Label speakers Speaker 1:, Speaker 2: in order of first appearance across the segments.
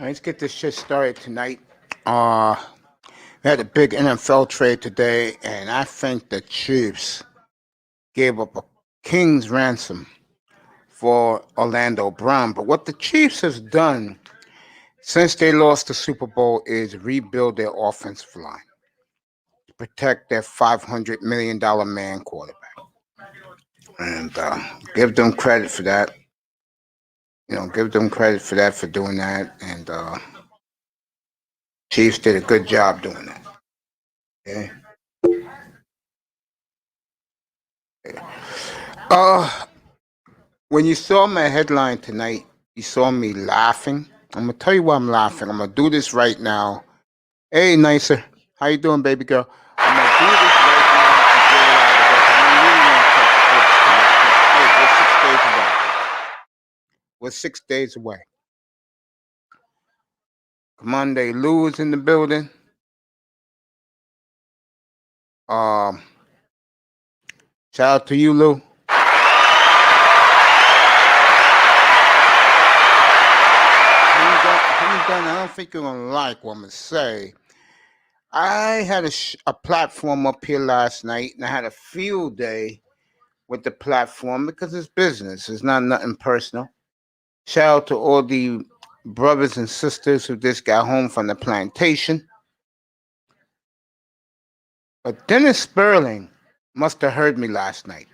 Speaker 1: Let's get this shit started tonight. Uh, we had a big NFL trade today, and I think the Chiefs gave up a king's ransom for Orlando Brown. But what the Chiefs has done since they lost the Super Bowl is rebuild their offensive line to protect their $500 million man quarterback, and give them credit for that. Give them credit for that for doing that, and Chiefs did a good job doing that. Okay. Uh, when you saw my headline tonight, you saw me laughing. I'm gonna tell you why I'm laughing. I'm gonna do this right now. Hey, nicer, how you doing, baby girl? I'm gonna do this right now and get it out because I really want to talk sports tonight. Hey, we're 6 days away. We're 6 days away. Come on, they lose in the building. Um, Shout out to you, Lou. I don't think you're gonna like what I'm gonna say. I had a platform up here last night, and I had a field day with the platform because it's business. It's not nothing personal. Shout out to all the brothers and sisters who just got home from the plantation. But Dennis Sperling must have heard me last night.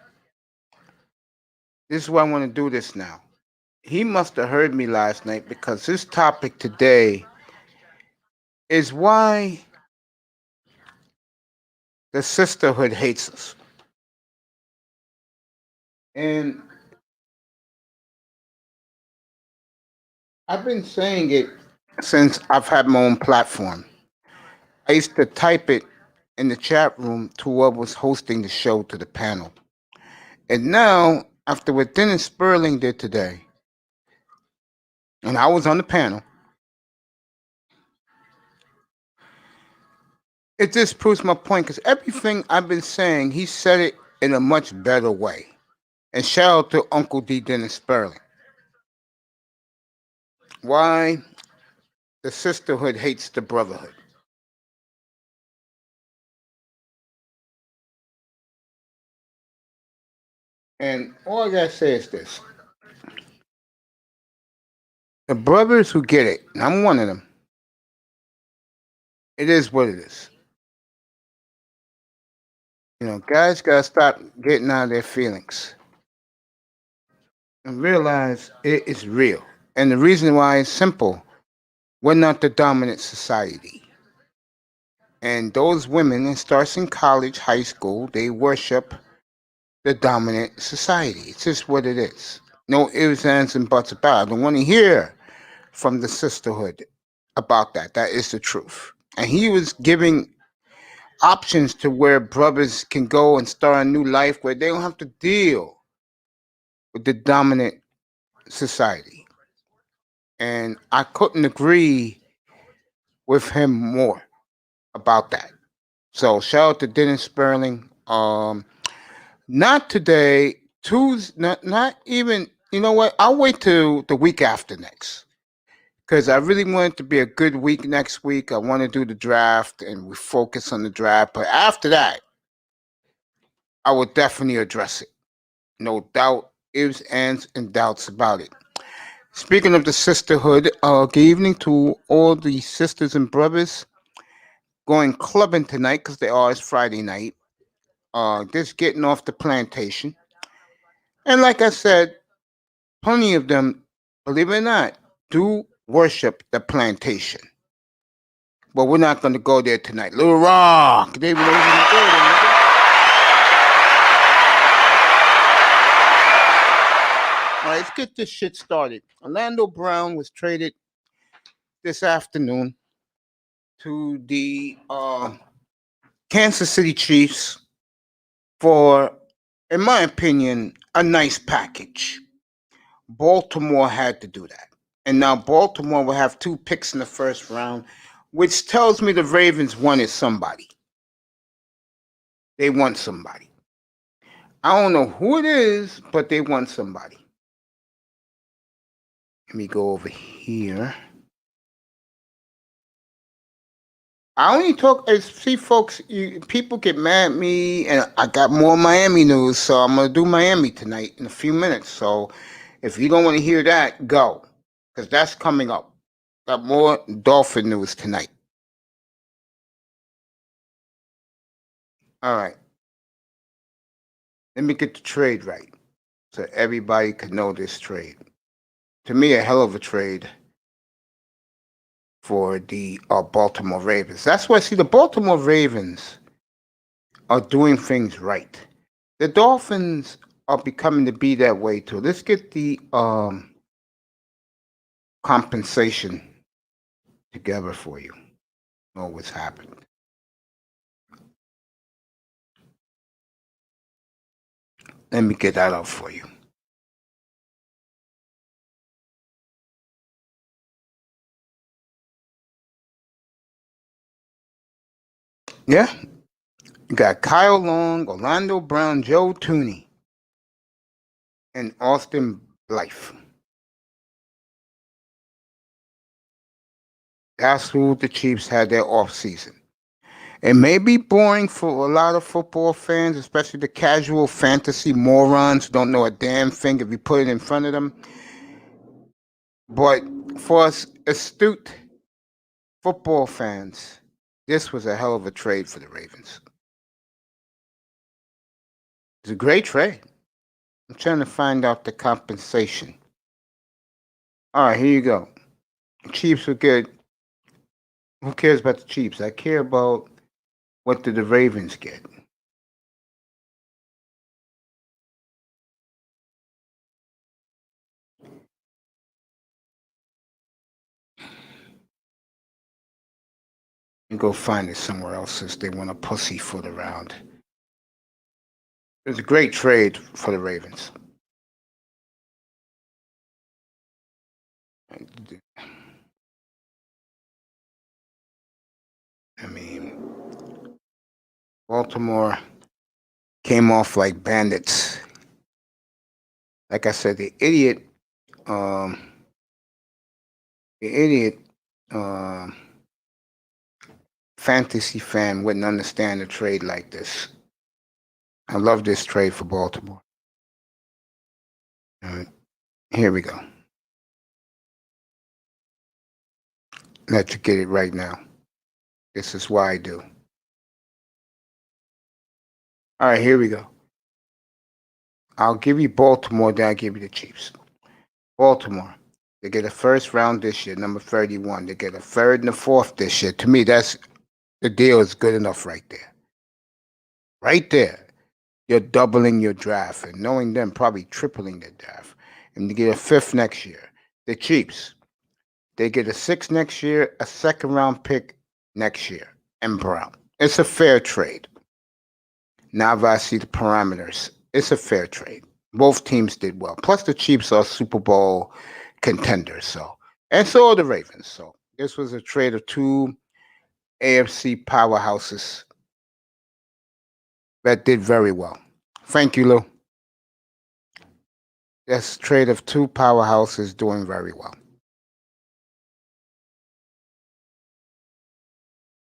Speaker 1: This is why I want to do this now. He must have heard me last night because this topic today is why the sisterhood hates us. And I've been saying it since I've had my own platform. I used to type it in the chat room to whoever was hosting the show to the panel. And now, after what Dennis Sperling did today, and I was on the panel, it just proves my point because everything I've been saying, he said it in a much better way. And shout out to Uncle D. Dennis Sperling. Why the sisterhood hates the brotherhood. And all I gotta say is this. The brothers who get it, and I'm one of them, it is what it is. Guys gotta stop getting out of their feelings and realize it is real. And the reason why is simple. We're not the dominant society. And those women, it starts in college, high school, they worship the dominant society. It's just what it is. No ifs, ands, and buts about it. I don't want to hear from the sisterhood about that. That is the truth. And he was giving options to where brothers can go and start a new life where they don't have to deal with the dominant society. And I couldn't agree with him more about that. So shout out to Dennis Sperling. Not today. Tuesday. Not even. You know what? I'll wait till the week after next because I really want it to be a good week next week. I want to do the draft and we focus on the draft. But after that, I will definitely address it. No doubt, ifs, ands, and doubts about it. Speaking of the sisterhood, good evening to all the sisters and brothers going clubbing tonight because they are. It's Friday night. Just getting off the plantation. And like I said, plenty of them, believe it or not, do worship the plantation. But we're not going to go there tonight. Little Rock, they were even go there, nigga. All right, let's get this shit started. Orlando Brown was traded this afternoon to the Kansas City Chiefs for, in my opinion, a nice package. Baltimore had to do that. And now Baltimore will have 2 picks in the first round, which tells me the Ravens wanted somebody. They want somebody. I don't know who it is, but they want somebody. Let me go over here. I only talk. See, folks, people get mad at me, and I got more Miami news, so I'm gonna do Miami tonight in a few minutes. So, if you don't want to hear that, go, because that's coming up. Got more Dolphin news tonight. All right, let me get the trade right, so everybody could know this trade. To me, a hell of a trade for the Baltimore Ravens. That's why, see, the Baltimore Ravens are doing things right. The Dolphins are becoming to be that way too. Let's get the compensation together for you. Know what's happened. Let me get that up for you. Yeah, you got Kyle Long, Orlando Brown, Joe Tooney, and Austin Blythe. That's who the Chiefs had their offseason. It may be boring for a lot of football fans, especially the casual fantasy morons who don't know a damn thing if you put it in front of them. But for us astute football fans, this was a hell of a trade for the Ravens. It's a great trade. I'm trying to find out the compensation. All right, here you go. The Chiefs were good. Who cares about the Chiefs? I care about what did the Ravens get. You go find it somewhere else since they want to pussyfoot around. It was a great trade for the Ravens. I mean, Baltimore came off like bandits. Like I said, um, the idiot fantasy fan wouldn't understand a trade like this. I love this trade for Baltimore. All right, here we go. Let you get it right now. This is why I do. All right, here we go. I'll give you Baltimore, then I'll give you the Chiefs. Baltimore, they get a first round this year, number 31. They get a third and a fourth this year. To me, that's the deal is good enough right there. Right there. You're doubling your draft and knowing them, probably tripling their draft. And you get a fifth next year. The Chiefs, they get a sixth next year, a second round pick next year, and Brown. It's a fair trade. Now that I see the parameters, it's a fair trade. Both teams did well. Plus, the Chiefs are Super Bowl contenders, and so are the Ravens. So this was a trade of two AFC powerhouses that did very well. Thank you, Lou. This trade of two powerhouses doing very well.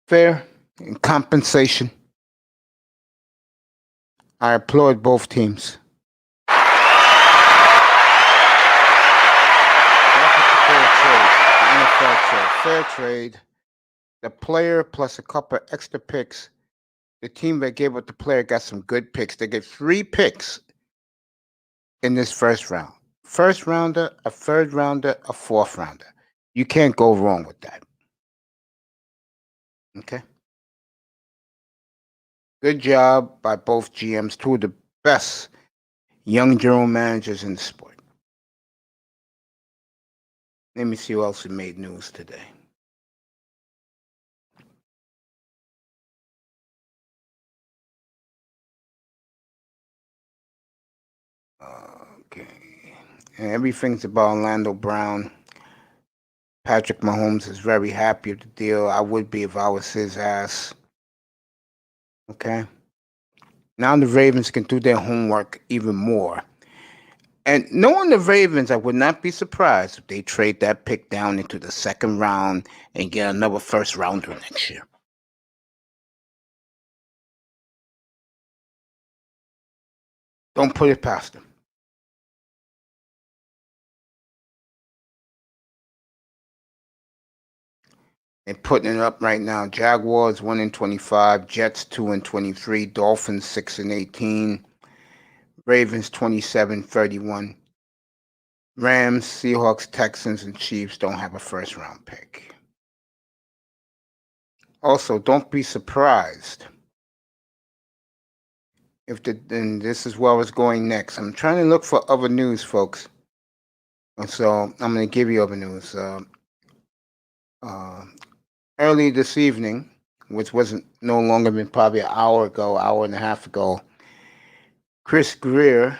Speaker 1: Fair in compensation. I applaud both teams. Fair trade. The player plus a couple extra picks. The team that gave up the player got some good picks. They get 3 picks in this first round. First rounder, a third rounder, a fourth rounder. You can't go wrong with that. Okay. Good job by both GMs, two of the best young general managers in the sport. Let me see who else made news today. Okay. And everything's about Orlando Brown. Patrick Mahomes is very happy with the deal. I would be if I was his ass. Okay. Now the Ravens can do their homework even more. And knowing the Ravens, I would not be surprised if they trade that pick down into the second round and get another first rounder next year. Don't put it past them. And putting it up right now. Jaguars 1-25, Jets 2-23, Dolphins 6-18, Ravens 27-31. Rams, Seahawks, Texans, and Chiefs don't have a first round pick. Also, don't be surprised if and this is where I was going next. I'm trying to look for other news, folks. And so I'm going to give you other news. Early this evening, which wasn't no longer than probably an hour and a half ago, Chris Greer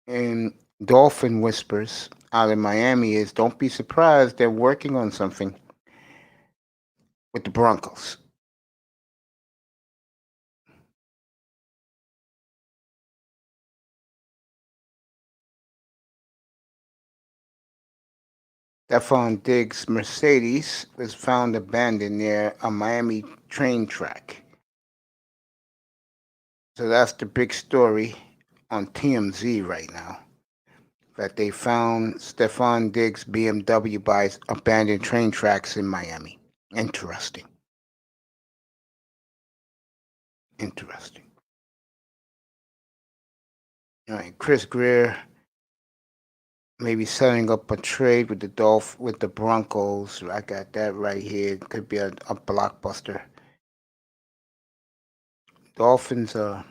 Speaker 1: and Dolphin Whispers out of Miami is don't be surprised they're working on something with the Broncos. Stephon Diggs' Mercedes was found abandoned near a Miami train track. So that's the big story on TMZ right now. That they found Stephon Diggs' BMW by abandoned train tracks in Miami. Interesting. All right, Chris Greer maybe setting up a trade with the Broncos. I got that right here. It could be a blockbuster. Dolphins are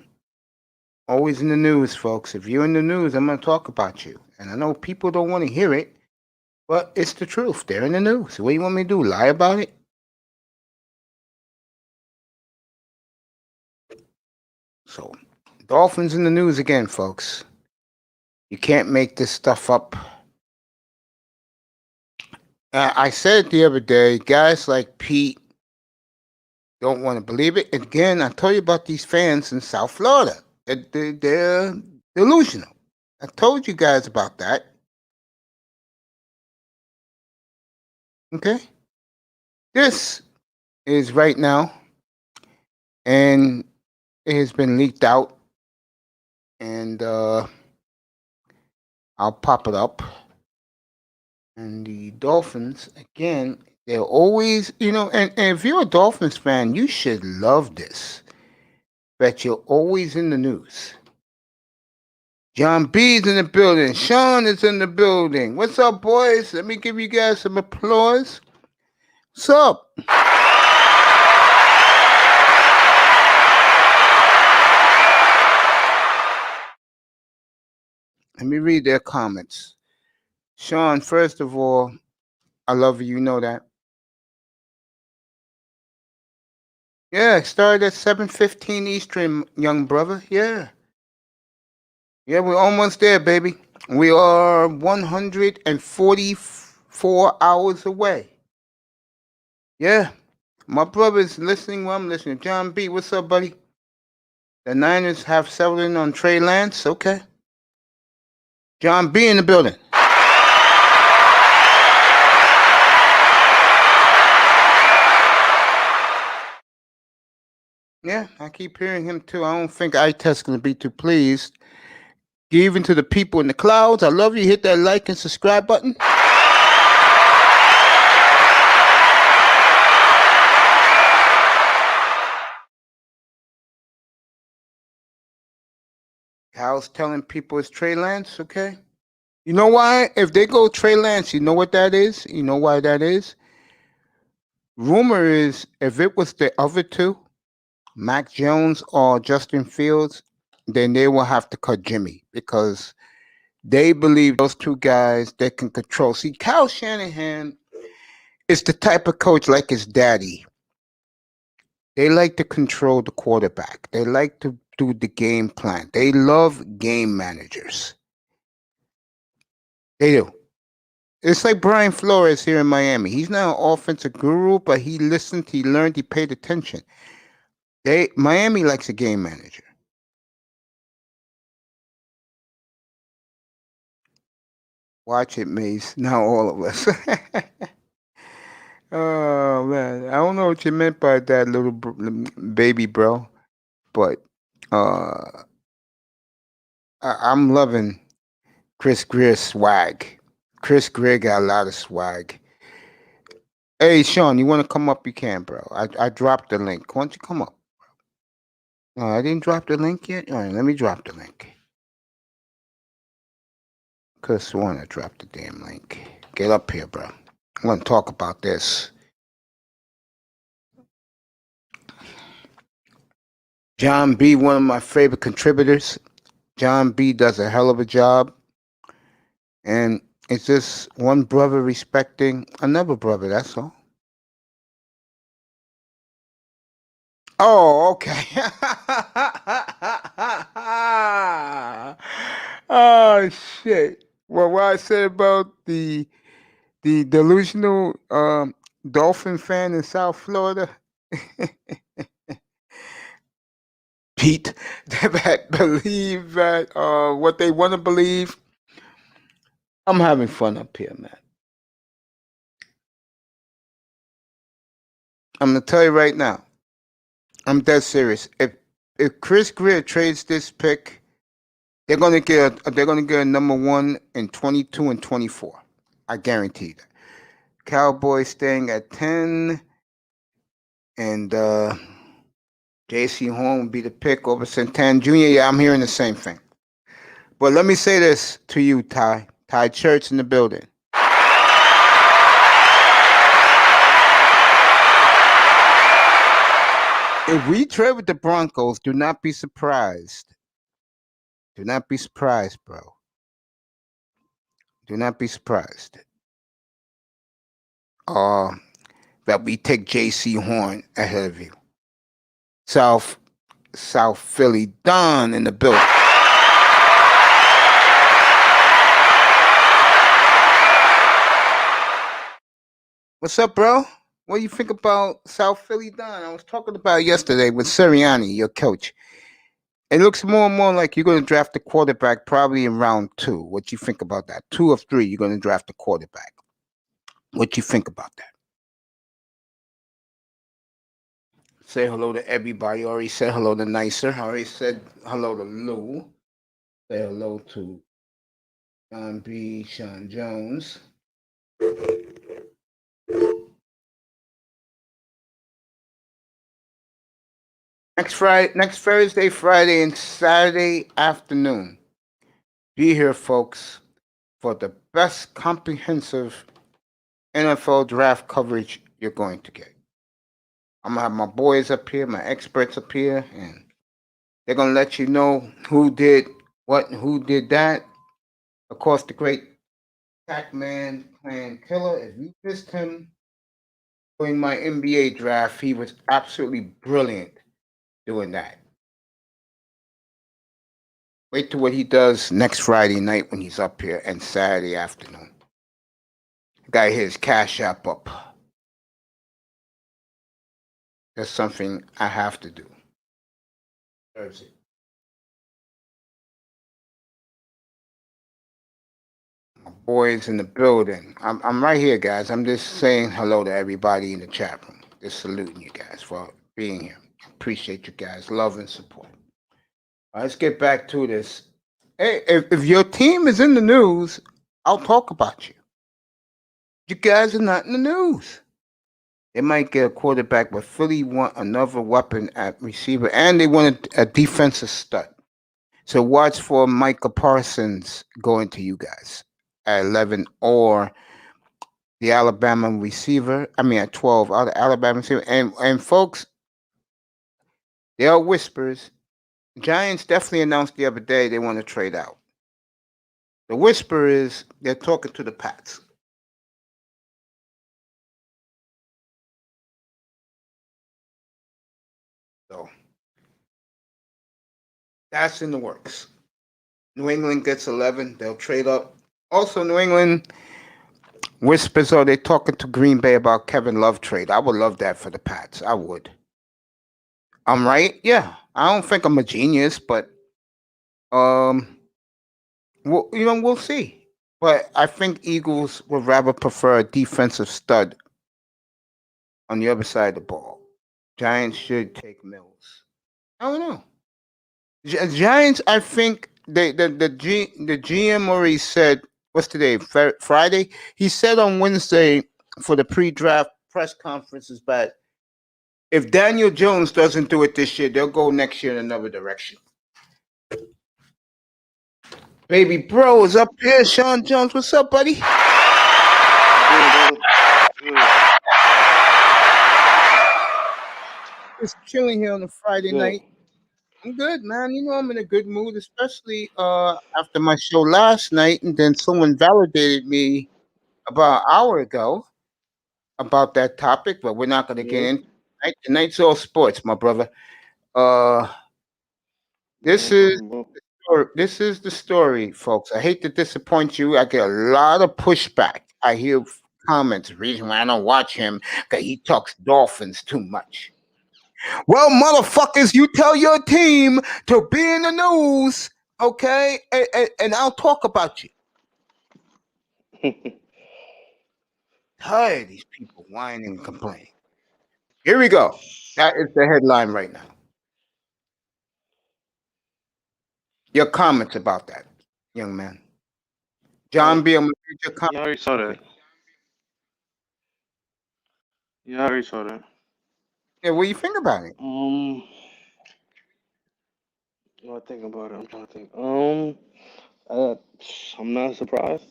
Speaker 1: always in the news, folks. If you're in the news, I'm going to talk about you. And I know people don't want to hear it, but it's the truth. They're in the news. What do you want me to do? Lie about it? So, Dolphins in the news again, folks. You can't make this stuff up. I said the other day, guys like Pete don't want to believe it. Again, I told you about these fans in South Florida. They're delusional. I told you guys about that. Okay? This is right now, and it has been leaked out, and I'll pop it up. And the Dolphins, again, they're always, and if you're a Dolphins fan, you should love this. That you're always in the news. John B's in the building. Sean is in the building. What's up, boys? Let me give you guys some applause. What's up? Let me read their comments. Sean, first of all, I love you. You know that. Yeah, it started at 7:15 Eastern, young brother. Yeah. Yeah, we're almost there, baby. We are 144 hours away. Yeah. My brother's listening while I'm listening. John B., what's up, buddy? The Niners have settled in on Trey Lance. Okay. John B. in the building. Yeah, I keep hearing him too. I don't think iTest's going to be too pleased. Even to the people in the clouds, I love you. Hit that like and subscribe button. Hal's telling people it's Trey Lance, okay? You know why? If they go Trey Lance, you know what that is? You know why that is? Rumor is if it was the other two, Mac Jones or Justin Fields, then they will have to cut Jimmy because they believe those two guys they can control. See, Kyle Shanahan is the type of coach like his daddy. They like to control the quarterback. They like to do the game plan. They love game managers. They do. It's like Brian Flores here in Miami. He's not an offensive guru, but he listened, he learned, he paid attention. Miami likes a game manager. Watch it, Mace. Now all of us. Oh man, I don't know what you meant by that, little baby bro, but I'm loving Chris Greer's swag. Chris Greer got a lot of swag. Hey, Sean, you want to come up? You can, bro. I dropped the link. Why don't you come up? No, I didn't drop the link yet. All right, let me drop the link. Could have sworn I dropped the damn link. Get up here, bro. I want to talk about this. John B., one of my favorite contributors. John B. does a hell of a job. And it's just one brother respecting another brother, that's all. Oh, okay. Oh shit. Well, what I said about the delusional Dolphin fan in South Florida, Pete, that believe that what they want to believe. I'm having fun up here, man. I'm gonna tell you right now. I'm dead serious. If Chris Greer trades this pick, they're gonna get a number one in 22 and 24. I guarantee that. Cowboys staying at 10, and J.C. Horn will be the pick over Santan Jr. Yeah, I'm hearing the same thing. But let me say this to you, Ty. Ty Church in the building. If we trade with the Broncos, do not be surprised. Do not be surprised, bro. Do not be surprised. That we take J.C. Horn ahead of you. South Philly Don in the building. What's up, bro? What do you think about South Philly Don? I was talking about it yesterday with Sirianni, your coach. It looks more and more like you're going to draft a quarterback probably in round 2. What you think about that? 2 of 3, you're going to draft a quarterback. What you think about that? Say hello to everybody. Already said hello to Nicer. Already said hello to Lou. Say hello to John B. Sean Jones. Next Thursday, Friday, and Saturday afternoon. Be here, folks, for the best comprehensive NFL draft coverage you're going to get. I'm gonna have my boys up here, my experts up here, and they're gonna let you know who did what and who did that. Of course, the great Pac-Man Plan Killer. If you missed him during my NBA draft, he was absolutely brilliant doing that. Wait till what he does next Friday night when he's up here and Saturday afternoon. Got his Cash App up. That's something I have to do. Thursday. My boys in the building. I'm right here, guys. I'm just saying hello to everybody in the chat room. Just saluting you guys for being here. Appreciate you guys' love and support. Let's get back to this. Hey, if your team is in the news, I'll talk about you. You guys are not in the news. They might get a quarterback, but Philly want another weapon at receiver, and they want a defensive stud. So watch for Micah Parsons going to you guys at 11, or the Alabama receiver. I mean, at 12, Alabama receiver. And folks, there are whispers. Giants definitely announced the other day they want to trade out. The whisper is they're talking to the Pats. So that's in the works. New England gets 11. They'll trade up. Also, New England whispers are they talking to Green Bay about Kevin Love trade. I would love that for the Pats. I would. I'm right. Yeah, I don't think I'm a genius, but well, we'll see. But I think Eagles would rather prefer a defensive stud on the other side of the ball. Giants should take Mills. I don't know. Giants, I think the GM already said what's today Friday. He said on Wednesday for the pre-draft press conferences, but if Daniel Jones doesn't do it this year, they'll go next year in another direction. Baby bro is up here. Sean Jones, what's up, buddy?
Speaker 2: Good, brother. Good.
Speaker 1: Just chilling here on a Friday
Speaker 2: Good.
Speaker 1: night. I'm good, man. You know I'm in a good mood, especially after my show last night, and then someone validated me about an hour ago about that topic, but we're not going to get
Speaker 2: Yeah.
Speaker 1: into it tonight. Tonight's all sports, my brother. Uh,
Speaker 2: No
Speaker 1: this is
Speaker 2: problem, bro.
Speaker 1: this is the story, folks. I hate to disappoint you. I get a lot of pushback. I hear comments. The reason why I don't watch him because he talks Dolphins too much. Well, motherfuckers, you tell your team to be in the news, okay? And I'll talk about you. Tired of these people whining and complaining. Here we go. That is the headline right now. Your comments about that, young man.
Speaker 2: uh,
Speaker 1: John B. I'm gonna read your
Speaker 2: yeah, I
Speaker 1: comments.
Speaker 2: already saw
Speaker 1: Okay.
Speaker 2: that. Yeah, I already saw that.
Speaker 1: Yeah, what do you think about it?
Speaker 2: What I think about it? I'm trying to think. Uh, I'm not surprised.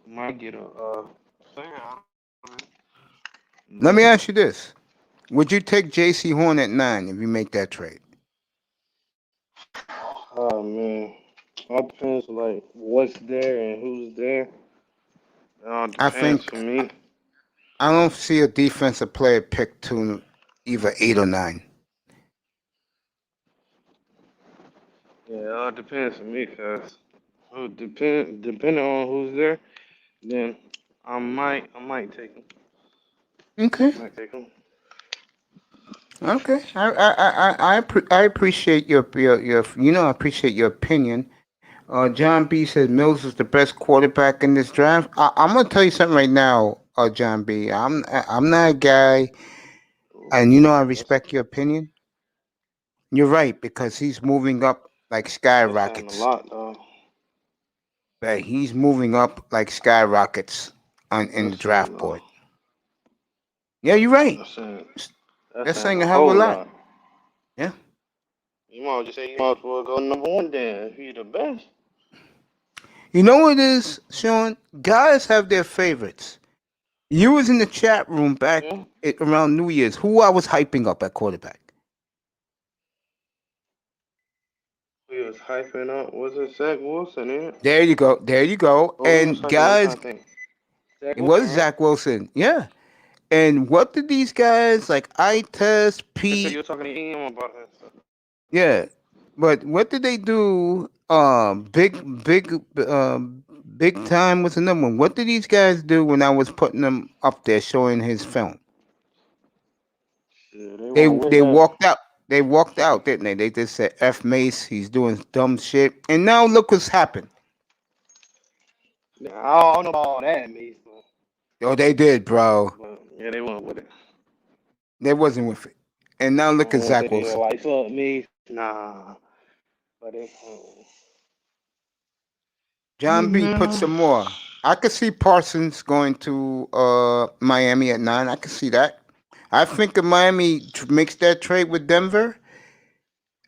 Speaker 2: Might get a player out of it.
Speaker 1: Let
Speaker 2: But
Speaker 1: me ask you this. Would you take J.C. Horn at 9 if you make that trade?
Speaker 2: oh man, all depends like what's there and who's there. It all
Speaker 1: I
Speaker 2: depends
Speaker 1: think
Speaker 2: for me.
Speaker 1: I don't see a defensive player picked to either 8 or 9.
Speaker 2: Yeah, it all depends for me, cause depending on who's there, then I might take him.
Speaker 1: Okay.
Speaker 2: Might take him.
Speaker 1: Okay. I appreciate your I appreciate your opinion. John B says Mills is the best quarterback in this draft. I'm gonna tell you something right now, John B. I'm not a guy, and I
Speaker 2: That's
Speaker 1: respect your opinion. You're right because he's moving up like
Speaker 2: that's saying a
Speaker 1: skyrockets.
Speaker 2: lot, though.
Speaker 1: Right, he's moving up like skyrockets on in the
Speaker 2: That's saying
Speaker 1: draft board. Yeah, you're right.
Speaker 2: that's saying that's
Speaker 1: That's
Speaker 2: saying
Speaker 1: saying
Speaker 2: a
Speaker 1: a hell of a
Speaker 2: whole
Speaker 1: lot.
Speaker 2: lot.
Speaker 1: Yeah.
Speaker 2: You might just say you might as well go number one then if he's the best.
Speaker 1: You know what it is, Sean? Guys have their favorites. You was in the chat room back
Speaker 2: Yeah.
Speaker 1: around New Year's. Who I was hyping up at quarterback?
Speaker 2: We was hyping up. Was it Zach Wilson? In it?
Speaker 1: There you go. There you go.
Speaker 2: Or we was
Speaker 1: And
Speaker 2: hyping. I'm
Speaker 1: guys,
Speaker 2: trying to think. Zach
Speaker 1: it
Speaker 2: Wilson,
Speaker 1: was
Speaker 2: right?
Speaker 1: Zach Wilson. Yeah. And what did these guys like? I test
Speaker 2: I said
Speaker 1: Pete.
Speaker 2: you were talking to him about that.
Speaker 1: Yeah. But what did they do? Big time was another one. What did these guys do when I was putting them up there showing his film?
Speaker 2: Shit, they
Speaker 1: They
Speaker 2: won't win
Speaker 1: they
Speaker 2: that.
Speaker 1: walked out. They walked out, didn't they? They just said F Mace, he's doing dumb shit. And now look what's happened.
Speaker 2: Yeah, I don't know about all that, me.
Speaker 1: Oh, they did, bro.
Speaker 2: But yeah, they went with it.
Speaker 1: They wasn't with it. And now
Speaker 2: I
Speaker 1: look at
Speaker 2: don't want
Speaker 1: Zach
Speaker 2: to say they
Speaker 1: Wilson.
Speaker 2: were like fuck me. Nah, but they.
Speaker 1: John B put
Speaker 2: No.
Speaker 1: some more. I could see Parsons going to Miami at 9. I could see that. I think if Miami makes that trade with Denver,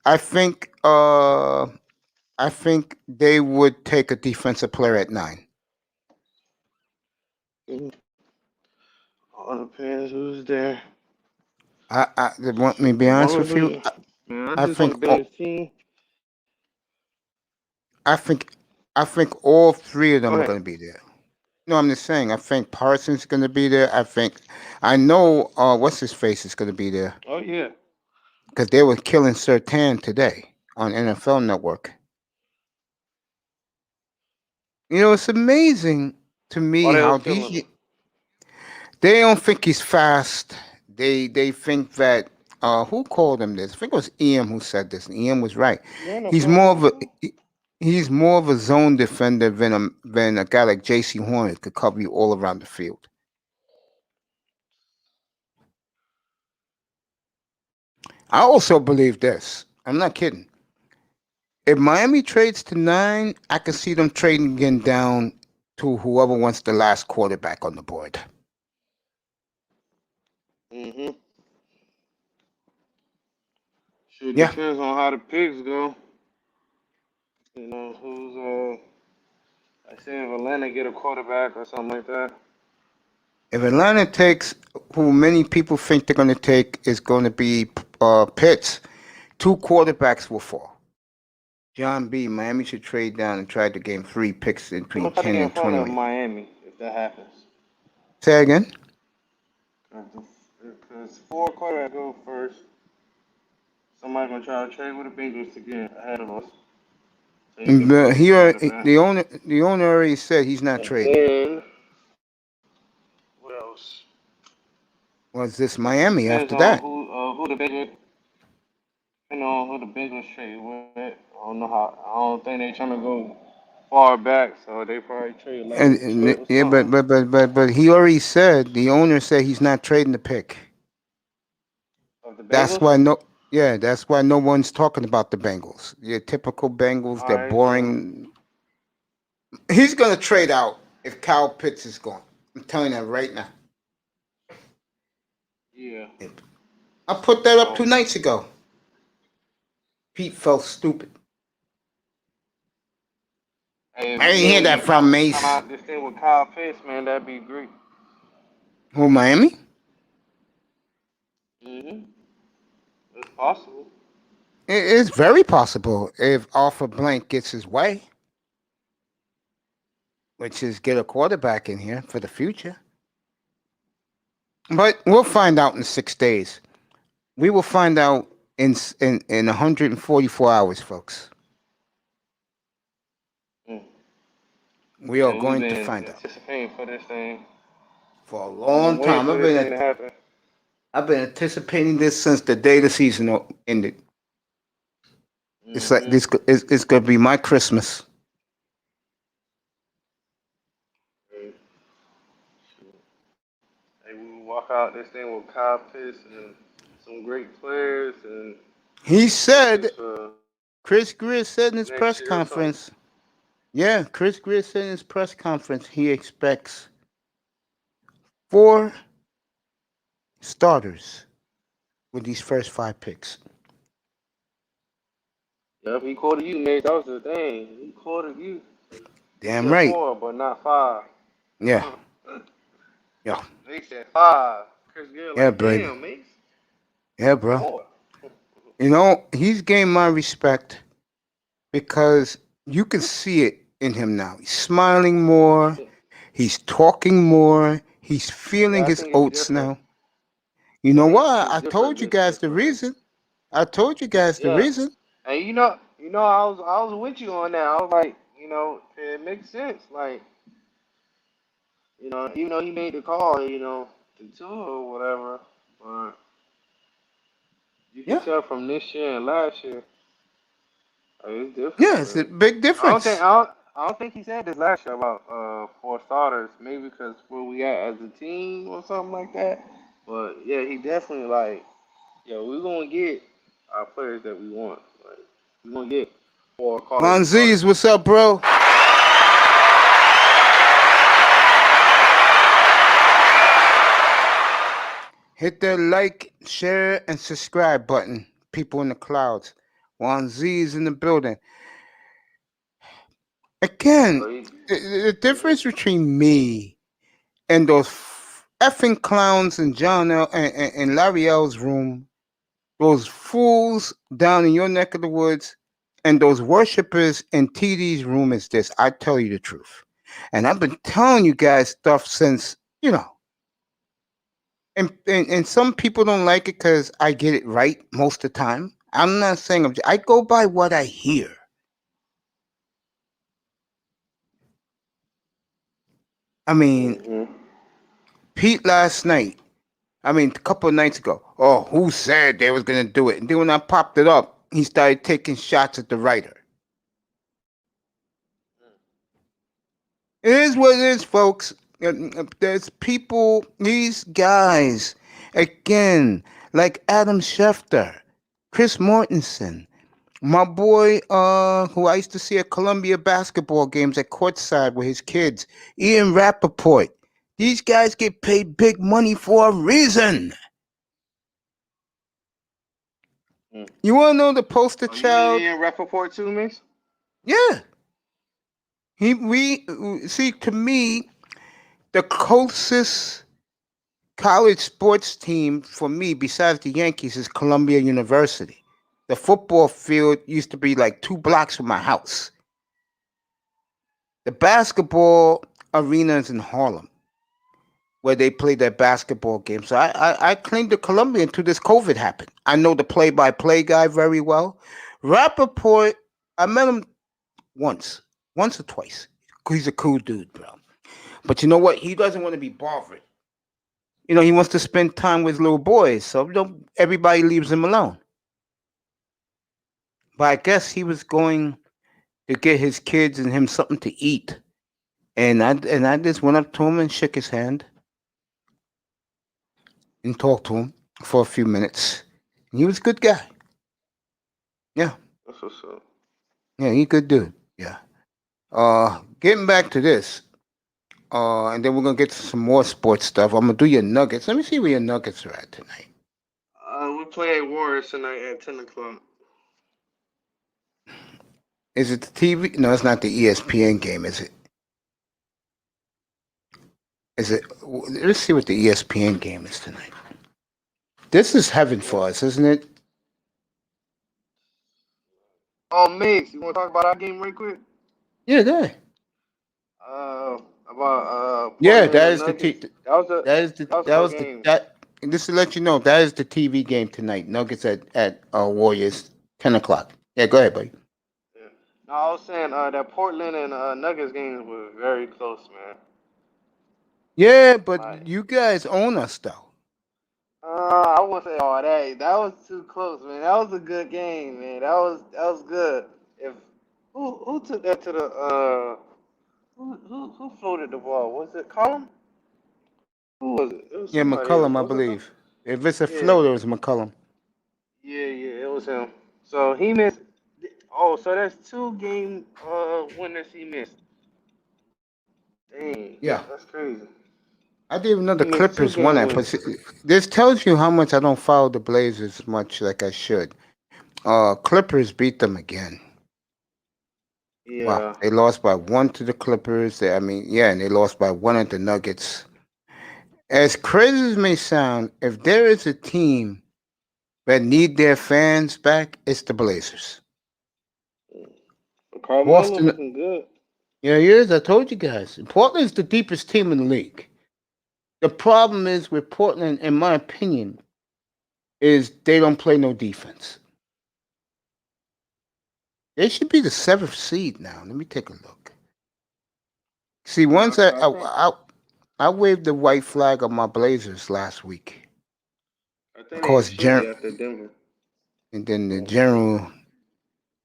Speaker 1: I think uh I think they would take a defensive player at 9.
Speaker 2: All depends who's there.
Speaker 1: I want me to be
Speaker 2: As
Speaker 1: honest
Speaker 2: long as
Speaker 1: with you.
Speaker 2: we, man, I
Speaker 1: I
Speaker 2: just want
Speaker 1: think
Speaker 2: to be on this team.
Speaker 1: I think I think all three of
Speaker 2: Go
Speaker 1: them are
Speaker 2: ahead.
Speaker 1: going to be there. No, I'm just saying. I think Parsons is going to be there. I know. What's his face is going to be there
Speaker 2: Oh yeah.
Speaker 1: because they were killing Sertan today on NFL Network. It's amazing to me
Speaker 2: Why they
Speaker 1: how
Speaker 2: was killing
Speaker 1: these
Speaker 2: him?
Speaker 1: they don't think he's fast. They think that who called him this? I think it was Ian who said this. And Ian was right.
Speaker 2: You ain't no
Speaker 1: He's
Speaker 2: fast
Speaker 1: more of a
Speaker 2: NFL.
Speaker 1: he's more of a zone defender than a guy like J.C. Horn that could cover you all around the field. I also believe this. I'm not kidding. If Miami trades to 9, I can see them trading again down to whoever wants the last quarterback on the board.
Speaker 2: Mhm. Sure
Speaker 1: Yeah.
Speaker 2: depends on how the picks go. You know who's I say if Atlanta get a quarterback or something like that.
Speaker 1: If Atlanta takes who many people think they're going to take is going to be Pitts, 2 quarterbacks will fall. John B. Miami should trade down and try to gain 3 picks
Speaker 2: Who's
Speaker 1: between
Speaker 2: gonna try to
Speaker 1: 10
Speaker 2: get in
Speaker 1: and
Speaker 2: front of
Speaker 1: 21.
Speaker 2: Miami if that happens?
Speaker 1: Say again?
Speaker 2: Because 4 quarterbacks go first. Somebody gonna try to trade with the Bengals to get ahead of us, so he can pick a quarterback.
Speaker 1: The owner already said he's not
Speaker 2: And
Speaker 1: trading.
Speaker 2: then what else?
Speaker 1: Was this Miami
Speaker 2: Depends
Speaker 1: after
Speaker 2: on
Speaker 1: that?
Speaker 2: who the Bengals. Depending on who the Bengals trade with. I don't know how. I don't think they trying to go far back, so they probably trade like
Speaker 1: And,
Speaker 2: the 12th or
Speaker 1: yeah,
Speaker 2: something.
Speaker 1: but he already said the owner said he's not trading the pick.
Speaker 2: Of the
Speaker 1: That's
Speaker 2: Bengals.
Speaker 1: why no, yeah, that's why no one's talking about the Bengals. Your typical Bengals,
Speaker 2: All
Speaker 1: they're
Speaker 2: right, so
Speaker 1: boring. He's gonna trade out if Kyle Pitts is gone. I'm telling you that right now.
Speaker 2: yeah.
Speaker 1: I put that up
Speaker 2: So
Speaker 1: 2 nights ago. Pete felt stupid.
Speaker 2: hey, if
Speaker 1: I
Speaker 2: we
Speaker 1: didn't hear
Speaker 2: can
Speaker 1: that
Speaker 2: get
Speaker 1: from
Speaker 2: come
Speaker 1: Mace.
Speaker 2: out this thing with Kyle Pitts, man, that'd be great.
Speaker 1: Who, Miami?
Speaker 2: Mhm. It's possible.
Speaker 1: It is very possible if Arthur Blank gets his way, which is get a quarterback in here for the future. But we'll find out in 6 days. We will find out in 144 hours, folks.
Speaker 2: Mm.
Speaker 1: We are
Speaker 2: Yeah, we've
Speaker 1: going to
Speaker 2: been
Speaker 1: find out
Speaker 2: anticipating for this thing.
Speaker 1: for a
Speaker 2: We've been
Speaker 1: long
Speaker 2: waiting
Speaker 1: time.
Speaker 2: for this thing to happen.
Speaker 1: I've been anticipating this since the day the season ended. It's like
Speaker 2: Mhm.
Speaker 1: this. It's gonna be my Christmas.
Speaker 2: Hey, hey, we will walk out this thing with Kyle Pitts and some great players and
Speaker 1: He
Speaker 2: pictures
Speaker 1: said,
Speaker 2: for
Speaker 1: Chris Greer said in his
Speaker 2: next
Speaker 1: press
Speaker 2: year or something.
Speaker 1: conference. Yeah, Chris Greer said in his press conference he expects 4 starters with these first 5 picks.
Speaker 2: Yep, he quoted you, mate. That was the thing. He quoted you. He
Speaker 1: Damn
Speaker 2: said
Speaker 1: right.
Speaker 2: 4, but not 5.
Speaker 1: Yeah, yeah,
Speaker 2: They said 5. Chris Gill
Speaker 1: yeah,
Speaker 2: like,
Speaker 1: baby.
Speaker 2: damn, mate.
Speaker 1: Yeah, bro.
Speaker 2: 4.
Speaker 1: He's gained my respect because you can see it in him now. He's smiling more. He's talking more. He's feeling
Speaker 2: Yeah, I
Speaker 1: his
Speaker 2: think it's
Speaker 1: oats
Speaker 2: different.
Speaker 1: now. You know what?
Speaker 2: It's
Speaker 1: I
Speaker 2: different
Speaker 1: told you
Speaker 2: this
Speaker 1: guys
Speaker 2: year
Speaker 1: the
Speaker 2: for him.
Speaker 1: reason. I told you guys the
Speaker 2: Yeah.
Speaker 1: reason.
Speaker 2: And I was with you on that. I was like, it makes sense. Like, even though he made the call, to tour or whatever, but you can
Speaker 1: Yeah.
Speaker 2: tell from this year and last year, like, it's different,
Speaker 1: Yeah, it's a
Speaker 2: man.
Speaker 1: big
Speaker 2: I don't think
Speaker 1: difference.
Speaker 2: I don't, I don't think he said this last year about 4 starters. Maybe because where we at as a team or something like that. But yeah, he definitely like, we're gonna get our players that we want. Like, we're gonna get 4 quality
Speaker 1: Von
Speaker 2: starters.
Speaker 1: Z's, what's up, bro? Hit that like, share, and subscribe button. People in the clouds. Juan Z is in the building. Again,
Speaker 2: So
Speaker 1: the difference between me and those effing clowns in John L. and Larry L's room, those fools down in your neck of the woods, and those worshippers in TD's room is this. I tell you the truth. And I've been telling you guys stuff since, and some people don't like it because I get it right most of the time. I'm not saying I go by what I hear. I mean,
Speaker 2: hmm
Speaker 1: Pete last night. A couple of nights ago. Oh, who said they was gonna do it? And then when I popped it up, he started taking shots at the writer. It is what it is, folks. There's people, these guys, again, like Adam Schefter. Chris Mortensen, my boy, who I used to see at Columbia basketball games at courtside with his kids, Ian Rappaport. These guys get paid big money for a reason. You want to know the poster
Speaker 2: Oh, you mean
Speaker 1: child?
Speaker 2: Ian Rappaport too, Miss?
Speaker 1: Yeah. We see, to me, the closest college sports team for me, besides the Yankees, is Columbia University. The football field used to be like 2 blocks from my house. The basketball arena is in Harlem, where they play their basketball games. So I claimed to Columbia until this COVID happened. I know the play-by-play guy very well. Rappaport, I met him once or twice. He's a cool dude, bro. But you know what? He doesn't want to be bothered. He wants to spend time with little boys, so everybody leaves him alone. But I guess he was going to get his kids and him something to eat, and I just went up to him and shook his hand and talked to him for a few minutes. And he was a good guy. Yeah,
Speaker 2: That's what's up.
Speaker 1: yeah, he a good dude. Yeah. Getting back to this, and then we're gonna get to some more sports stuff. I'm gonna do your Nuggets. Let me see where your Nuggets are at tonight.
Speaker 2: We play Warriors tonight at 10 o'clock.
Speaker 1: Is it the TV? No, it's not the ESPN game, is it? Is it? Let's see what the ESPN game is tonight. This is heaven for us, isn't it?
Speaker 2: Oh, Migs, you want to talk about our game right quick?
Speaker 1: Yeah, that.
Speaker 2: About
Speaker 1: Yeah,
Speaker 2: Portland and
Speaker 1: that
Speaker 2: the
Speaker 1: is the
Speaker 2: Nuggets.
Speaker 1: t-
Speaker 2: That was a
Speaker 1: that
Speaker 2: good
Speaker 1: was the
Speaker 2: game.
Speaker 1: that. Just to let you know, that is the TV game tonight. Nuggets at Warriors 10 o'clock. Yeah, go ahead, buddy.
Speaker 2: Yeah. No, I was saying that Portland and Nuggets games were very close, man.
Speaker 1: Yeah, but
Speaker 2: Like,
Speaker 1: you guys own us though.
Speaker 2: I wouldn't say all that. That was too close, man. That was a good game, man. That was good. If who took that to the who floated the ball? Was it Column? Who was it? It was
Speaker 1: Yeah,
Speaker 2: somebody else.
Speaker 1: McCullum, I
Speaker 2: Was it?
Speaker 1: believe. If it's a
Speaker 2: Yeah,
Speaker 1: floater, it's McCullum.
Speaker 2: yeah. It was him. So he missed. Oh, so that's two game winners he missed. Dang,
Speaker 1: Yeah.
Speaker 2: that's crazy.
Speaker 1: I didn't even know
Speaker 2: He
Speaker 1: the
Speaker 2: missed two
Speaker 1: Clippers won
Speaker 2: game
Speaker 1: that.
Speaker 2: winners.
Speaker 1: But this tells you how much I don't follow the Blazers much like I should. Clippers beat them again. Wow.
Speaker 2: Yeah.
Speaker 1: They lost by one to the Clippers. And they lost by one at the Nuggets. As crazy as it may sound, if there is a team that need their fans back, it's the Blazers.
Speaker 2: Carmelo
Speaker 1: Boston,
Speaker 2: looking good.
Speaker 1: yeah, he is. I told you guys. Portland's the deepest team in the league. The problem is with Portland, in my opinion, is they don't play no defense. They should be the seventh seed now. Let me take a look. See,
Speaker 2: Yeah,
Speaker 1: once I
Speaker 2: I
Speaker 1: I,
Speaker 2: think
Speaker 1: I, I waved the white flag on my Blazers last week.
Speaker 2: I
Speaker 1: Of
Speaker 2: think they
Speaker 1: course,
Speaker 2: should be after Denver.
Speaker 1: and then
Speaker 2: Yeah.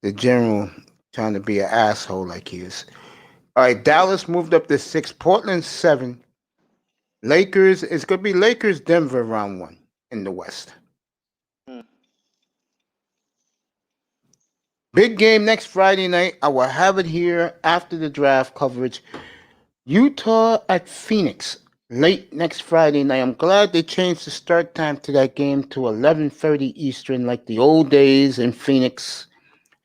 Speaker 1: the general trying to be an asshole like he is. All right, Dallas moved up to 6. Portland 7. Lakers. It's gonna be Lakers Denver round 1 in the West.
Speaker 2: Hmm.
Speaker 1: Big game next Friday night. I will have it here after the draft coverage. Utah at Phoenix late next Friday night. I'm glad they changed the start time to that game to 11:30 Eastern, like the old days in Phoenix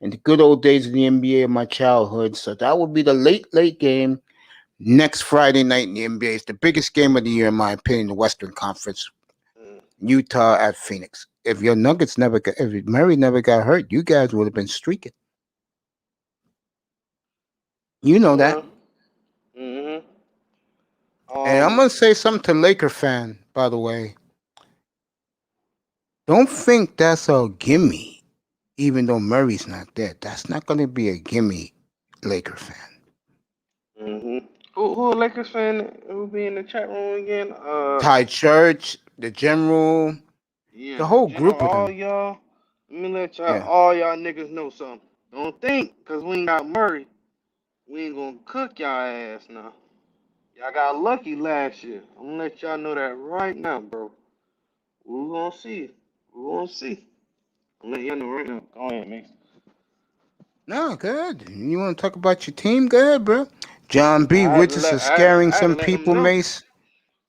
Speaker 1: and the good old days of the NBA of my childhood. So that will be the late game next Friday night in the NBA. It's the biggest game of the year, in my opinion, the Western Conference.
Speaker 2: Hmm.
Speaker 1: Utah at Phoenix. If your Nuggets if Murray never got hurt, you guys would have been streaking. You know that.
Speaker 2: Yeah. Mhm.
Speaker 1: And I'm
Speaker 2: Um.
Speaker 1: gonna say something to Laker fan, by the way. Don't think that's a gimme, even though Murray's not there. That's not gonna be a gimme, Laker fan.
Speaker 2: Mhm. Who a Lakers fan who be in the chat room again?
Speaker 1: Ty Church, the general,
Speaker 2: Yeah,
Speaker 1: the
Speaker 2: the
Speaker 1: whole
Speaker 2: general.
Speaker 1: group of
Speaker 2: All
Speaker 1: them.
Speaker 2: y'all. Let me let y'all.
Speaker 1: Yeah.
Speaker 2: All y'all niggas know something. Don't think, cause we ain't got Murray, we ain't gonna cook y'all ass now. Y'all got lucky last year. I'm gonna let y'all know that right now, bro. We gonna see. We gonna see. I'm letting you know right now. Go ahead, Mace.
Speaker 1: No, good. You want to talk about your team? Go ahead, bro. John B.
Speaker 2: I had to
Speaker 1: Wizards
Speaker 2: let
Speaker 1: are scaring
Speaker 2: I had to
Speaker 1: some
Speaker 2: let them
Speaker 1: people,
Speaker 2: know.
Speaker 1: Mace.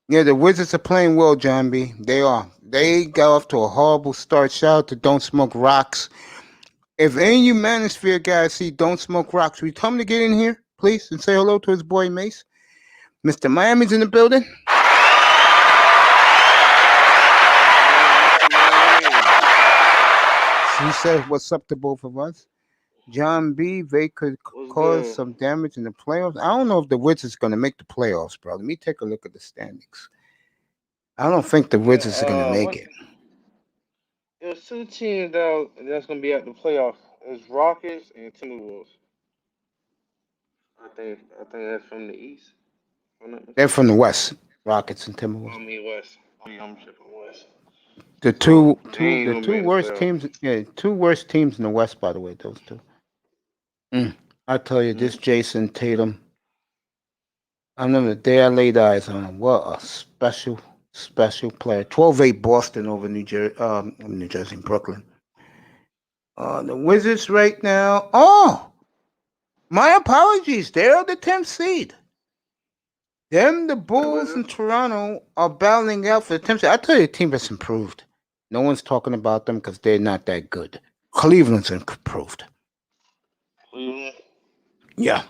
Speaker 1: Yeah, the Wizards are playing well, John B. They are. They got off to a horrible start. Shout out to Don't Smoke Rocks. If any of you Manosphere guys see Don't Smoke Rocks, will you tell him to get in here, please, and say hello to his boy Mace? Mr. Miami's in the building.
Speaker 2: What up, Mr. Miami?
Speaker 1: He said, "What's up to both of us?" John B. They could
Speaker 2: What's
Speaker 1: cause
Speaker 2: good?
Speaker 1: some damage in the playoffs. I don't know if the Wizards are going to make the playoffs, bro. Let me take a look at the standings. I don't think the
Speaker 2: Yeah.
Speaker 1: Wizards are going to make
Speaker 2: What's
Speaker 1: it.
Speaker 2: there's two teams that's gonna be at the playoffs. It's Rockets and Timberwolves. I think that's from the East. If I'm not
Speaker 1: They're from
Speaker 2: mistaken.
Speaker 1: the West, Rockets and Timberwolves.
Speaker 2: I mean West. Oh yeah, I'm tripping West.
Speaker 1: The
Speaker 2: So
Speaker 1: two,
Speaker 2: they
Speaker 1: two,
Speaker 2: ain't
Speaker 1: the
Speaker 2: gonna
Speaker 1: two
Speaker 2: be in the
Speaker 1: worst
Speaker 2: playoffs.
Speaker 1: teams. Yeah, two worst teams in the West, by the way. Those two. I tell you, this
Speaker 2: Mm.
Speaker 1: Jason Tatum. I remember the day I laid eyes on him. What a special, special player. 12-8 Boston over New Jersey, Brooklyn. The Wizards right now. Oh, my apologies. They're the 10th seed. Them, the
Speaker 2: The
Speaker 1: Bulls in
Speaker 2: Wizards.
Speaker 1: Toronto are battling out for the 10th seed. I tell you, the team has improved. No one's talking about them because they're not that good. Cleveland's improved.
Speaker 2: Cleveland.
Speaker 1: Yeah.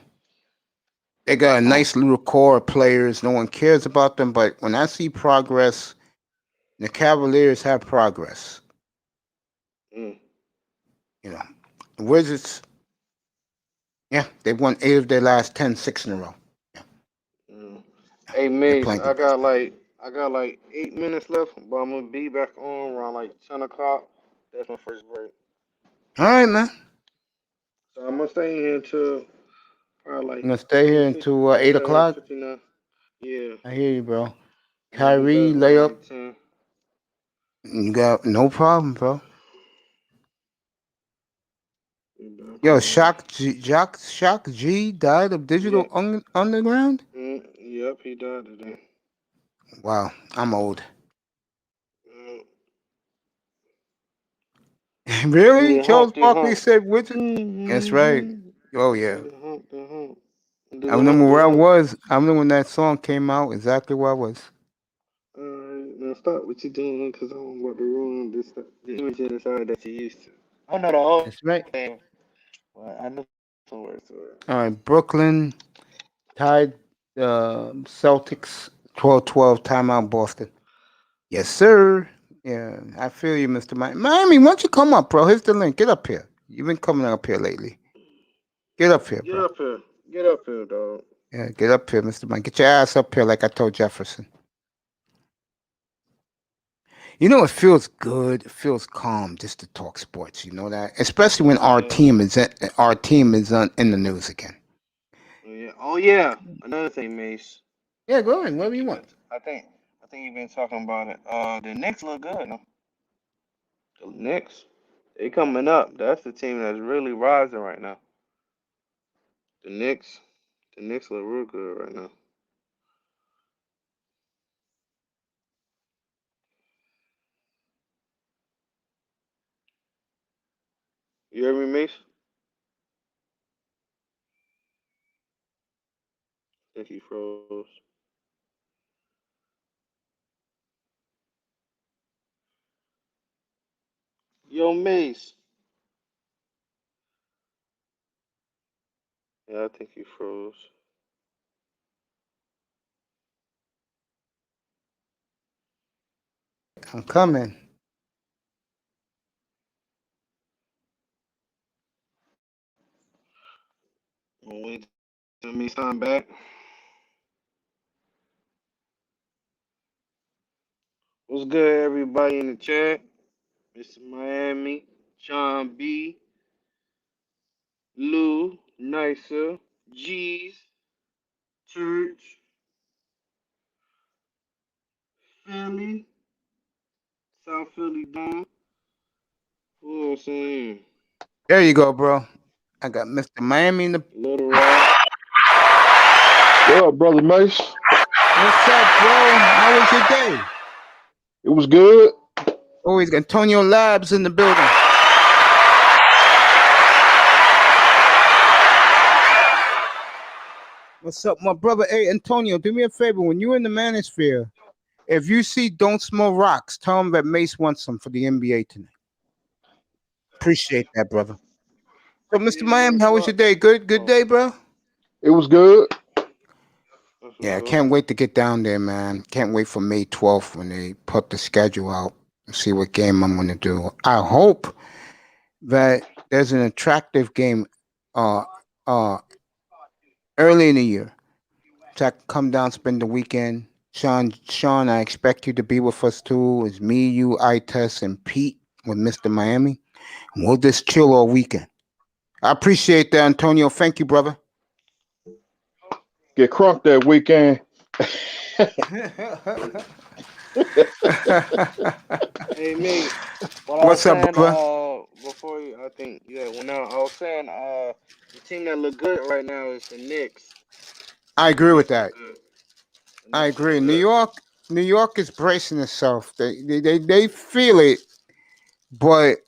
Speaker 1: They got a nice little core of players. No one cares about them, but when I see progress, the Cavaliers have progress.
Speaker 2: Mm.
Speaker 1: You know, the Wizards, yeah, they've won 8 of their last 10, 6 in a row. Yeah,
Speaker 2: Mm. Hey
Speaker 1: they're
Speaker 2: Mace,
Speaker 1: playing good basketball.
Speaker 2: I got like 8 minutes left, but I'm gonna be back on around like 10 o'clock. That's my first break.
Speaker 1: All right, man.
Speaker 2: So I'm gonna stay in here until probably
Speaker 1: I'm
Speaker 2: like
Speaker 1: gonna stay here
Speaker 2: 10:50,
Speaker 1: until 8 o'clock.
Speaker 2: 10:59. Yeah,
Speaker 1: I hear you, bro.
Speaker 2: and I'll be
Speaker 1: Kyrie,
Speaker 2: back around
Speaker 1: layup.
Speaker 2: like 10.
Speaker 1: You got no problem, bro.
Speaker 2: Be back
Speaker 1: Yo,
Speaker 2: around.
Speaker 1: Shock G died of
Speaker 2: Yeah.
Speaker 1: digital underground.
Speaker 2: Yep, he died today.
Speaker 1: Wow, I'm old.
Speaker 2: Mm. Do
Speaker 1: Really?
Speaker 2: the hump,
Speaker 1: Charles
Speaker 2: the
Speaker 1: Barkley
Speaker 2: hump.
Speaker 1: said Wizard. That's right.
Speaker 2: Mm-hmm.
Speaker 1: Oh
Speaker 2: Do
Speaker 1: yeah.
Speaker 2: the hump, the hump. Do
Speaker 1: I
Speaker 2: the
Speaker 1: remember
Speaker 2: hump, the
Speaker 1: where I
Speaker 2: hump.
Speaker 1: was. I remember when that song came out. Exactly where I was.
Speaker 2: Now stop what you doing, cause I'm about to ruin the image of the side that you used to. I don't know the whole
Speaker 1: That's right.
Speaker 2: thing, but I know some words to it.
Speaker 1: All right, Brooklyn tied Celtics 12-12 timeout Boston. Yes, sir. Yeah, I feel you, Mr. Miami. Why don't you come up, bro? Here's the link. Get up here. You've been coming up here lately. Get up here,
Speaker 2: Get
Speaker 1: bro.
Speaker 2: up here. Get up here, dog.
Speaker 1: Yeah, get up here, Mr. Miami. Get your ass up here, like I told Jefferson. You know, it feels good. It feels calm just to talk sports. You know that, especially when our
Speaker 2: Yeah.
Speaker 1: team is in the news again.
Speaker 2: Yeah. Oh yeah. Another thing, Mace.
Speaker 1: Yeah, go ahead.
Speaker 2: I
Speaker 1: Whatever
Speaker 2: think
Speaker 1: you
Speaker 2: you've
Speaker 1: want.
Speaker 2: been. I think you've been talking about it. The Knicks look good. No? The Knicks. They coming up. That's the team that's really rising right now. The Knicks. The Knicks look real good right now. You hear me, Mace? I think he froze. Yo, Mace. Yeah, I think he froze.
Speaker 1: I'm coming.
Speaker 2: I'm waiting till Mace time back. What's good, everybody in the chat? Mr. Miami, John B, Lou, Nicer, G's, Church, Philly, South Philly Don. Who else in here?
Speaker 1: There you go, bro. I got Mr. Miami in the.
Speaker 2: Little Rock.
Speaker 3: What up, brother Mace?
Speaker 1: What's up, bro? How was your day?
Speaker 3: It was good.
Speaker 1: Oh, he's got Antonio Labs in the building. What's up, my brother? Hey, Antonio, do me a favor. When you're in the manosphere, if you see Don't Smell Rocks, tell him that Mace wants some for the NBA tonight. Appreciate that, brother. So, Mr. Miami, how was your day? Good day, bro?
Speaker 3: It was good.
Speaker 1: Yeah, I can't wait to get down there, man. Can't wait for May 12th when they put the schedule out and see what game I'm going to do. I hope that there's an attractive game uh, uh, early in the year. So I can come down, spend the weekend. Sean, I expect you to be with us too. It's me, you, Tess, and Pete with Mr. Miami. And we'll just chill all weekend. I appreciate that, Antonio. Thank you, brother.
Speaker 3: Get crunk that weekend.
Speaker 2: Hey, mate.
Speaker 1: What's up, brother?
Speaker 2: Before you, I think went out. I was saying, the team that look good right now is the Knicks.
Speaker 1: I agree with that.
Speaker 2: Good. The
Speaker 1: I
Speaker 2: Knicks look
Speaker 1: agree. New
Speaker 2: good.
Speaker 1: York is bracing itself. They feel it, but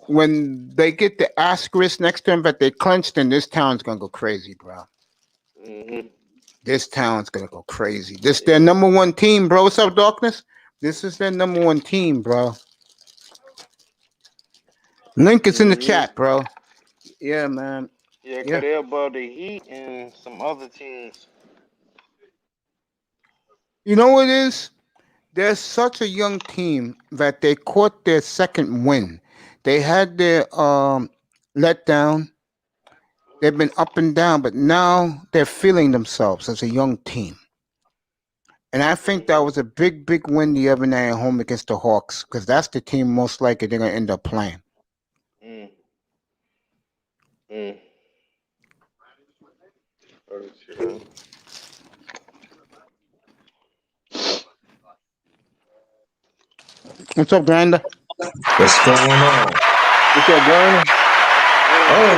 Speaker 1: when they get the asterisk next to them that they clinched, then this town's gonna go crazy, bro.
Speaker 2: Mm-hmm.
Speaker 1: This town's gonna go crazy. This their number one team, bro. What's up, Darkness? This is their number one team, bro. Link is in the chat, bro. Yeah, man.
Speaker 2: Yeah,
Speaker 1: Yeah.
Speaker 2: because they're above the Heat and some other teams.
Speaker 1: You know what it is? They're such a young team that they caught their second win. They had their letdown. They've been up and down, but now they're feeling themselves as a young team. And I think that was a big win the other night at home against the Hawks, because that's the team most likely they're gonna end up playing.
Speaker 2: Mm. Mm.
Speaker 1: What's up, Grander?
Speaker 4: What's going on?
Speaker 3: What's up, Brandon?
Speaker 4: Oh,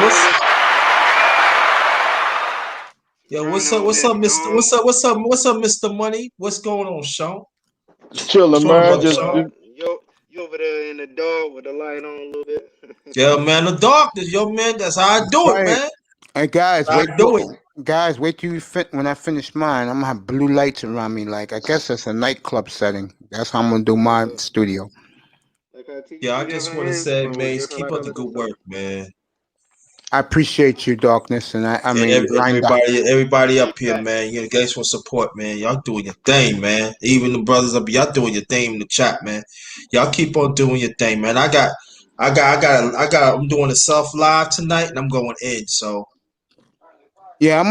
Speaker 4: what's up, Mr. Money? What's going on, Sean?
Speaker 3: Just chilling,
Speaker 4: What's
Speaker 3: man.
Speaker 4: brother
Speaker 3: Just,
Speaker 4: Sean?
Speaker 3: just
Speaker 2: You over there in the dark with the light on a little bit.
Speaker 4: Yeah, man, the darkness, yo, man. That's how I do it, man.
Speaker 1: Hey guys,
Speaker 4: I do it.
Speaker 1: Guys, wait till you when I finish mine. I'm gonna have blue lights around me. Like I guess it's a nightclub setting. That's how I'm gonna do my studio.
Speaker 4: Yeah, I just want to say, Mace, keep up the good work, man.
Speaker 1: I appreciate you, Darkness, and I
Speaker 4: And
Speaker 1: mean,
Speaker 4: everybody up here, man. You guys for support, man. Y'all doing your thing, man. Even the brothers up, y'all doing your thing in the chat, man. Y'all keep on doing your thing, man. I'm doing a self live tonight, and I'm going in. So
Speaker 1: yeah, I'm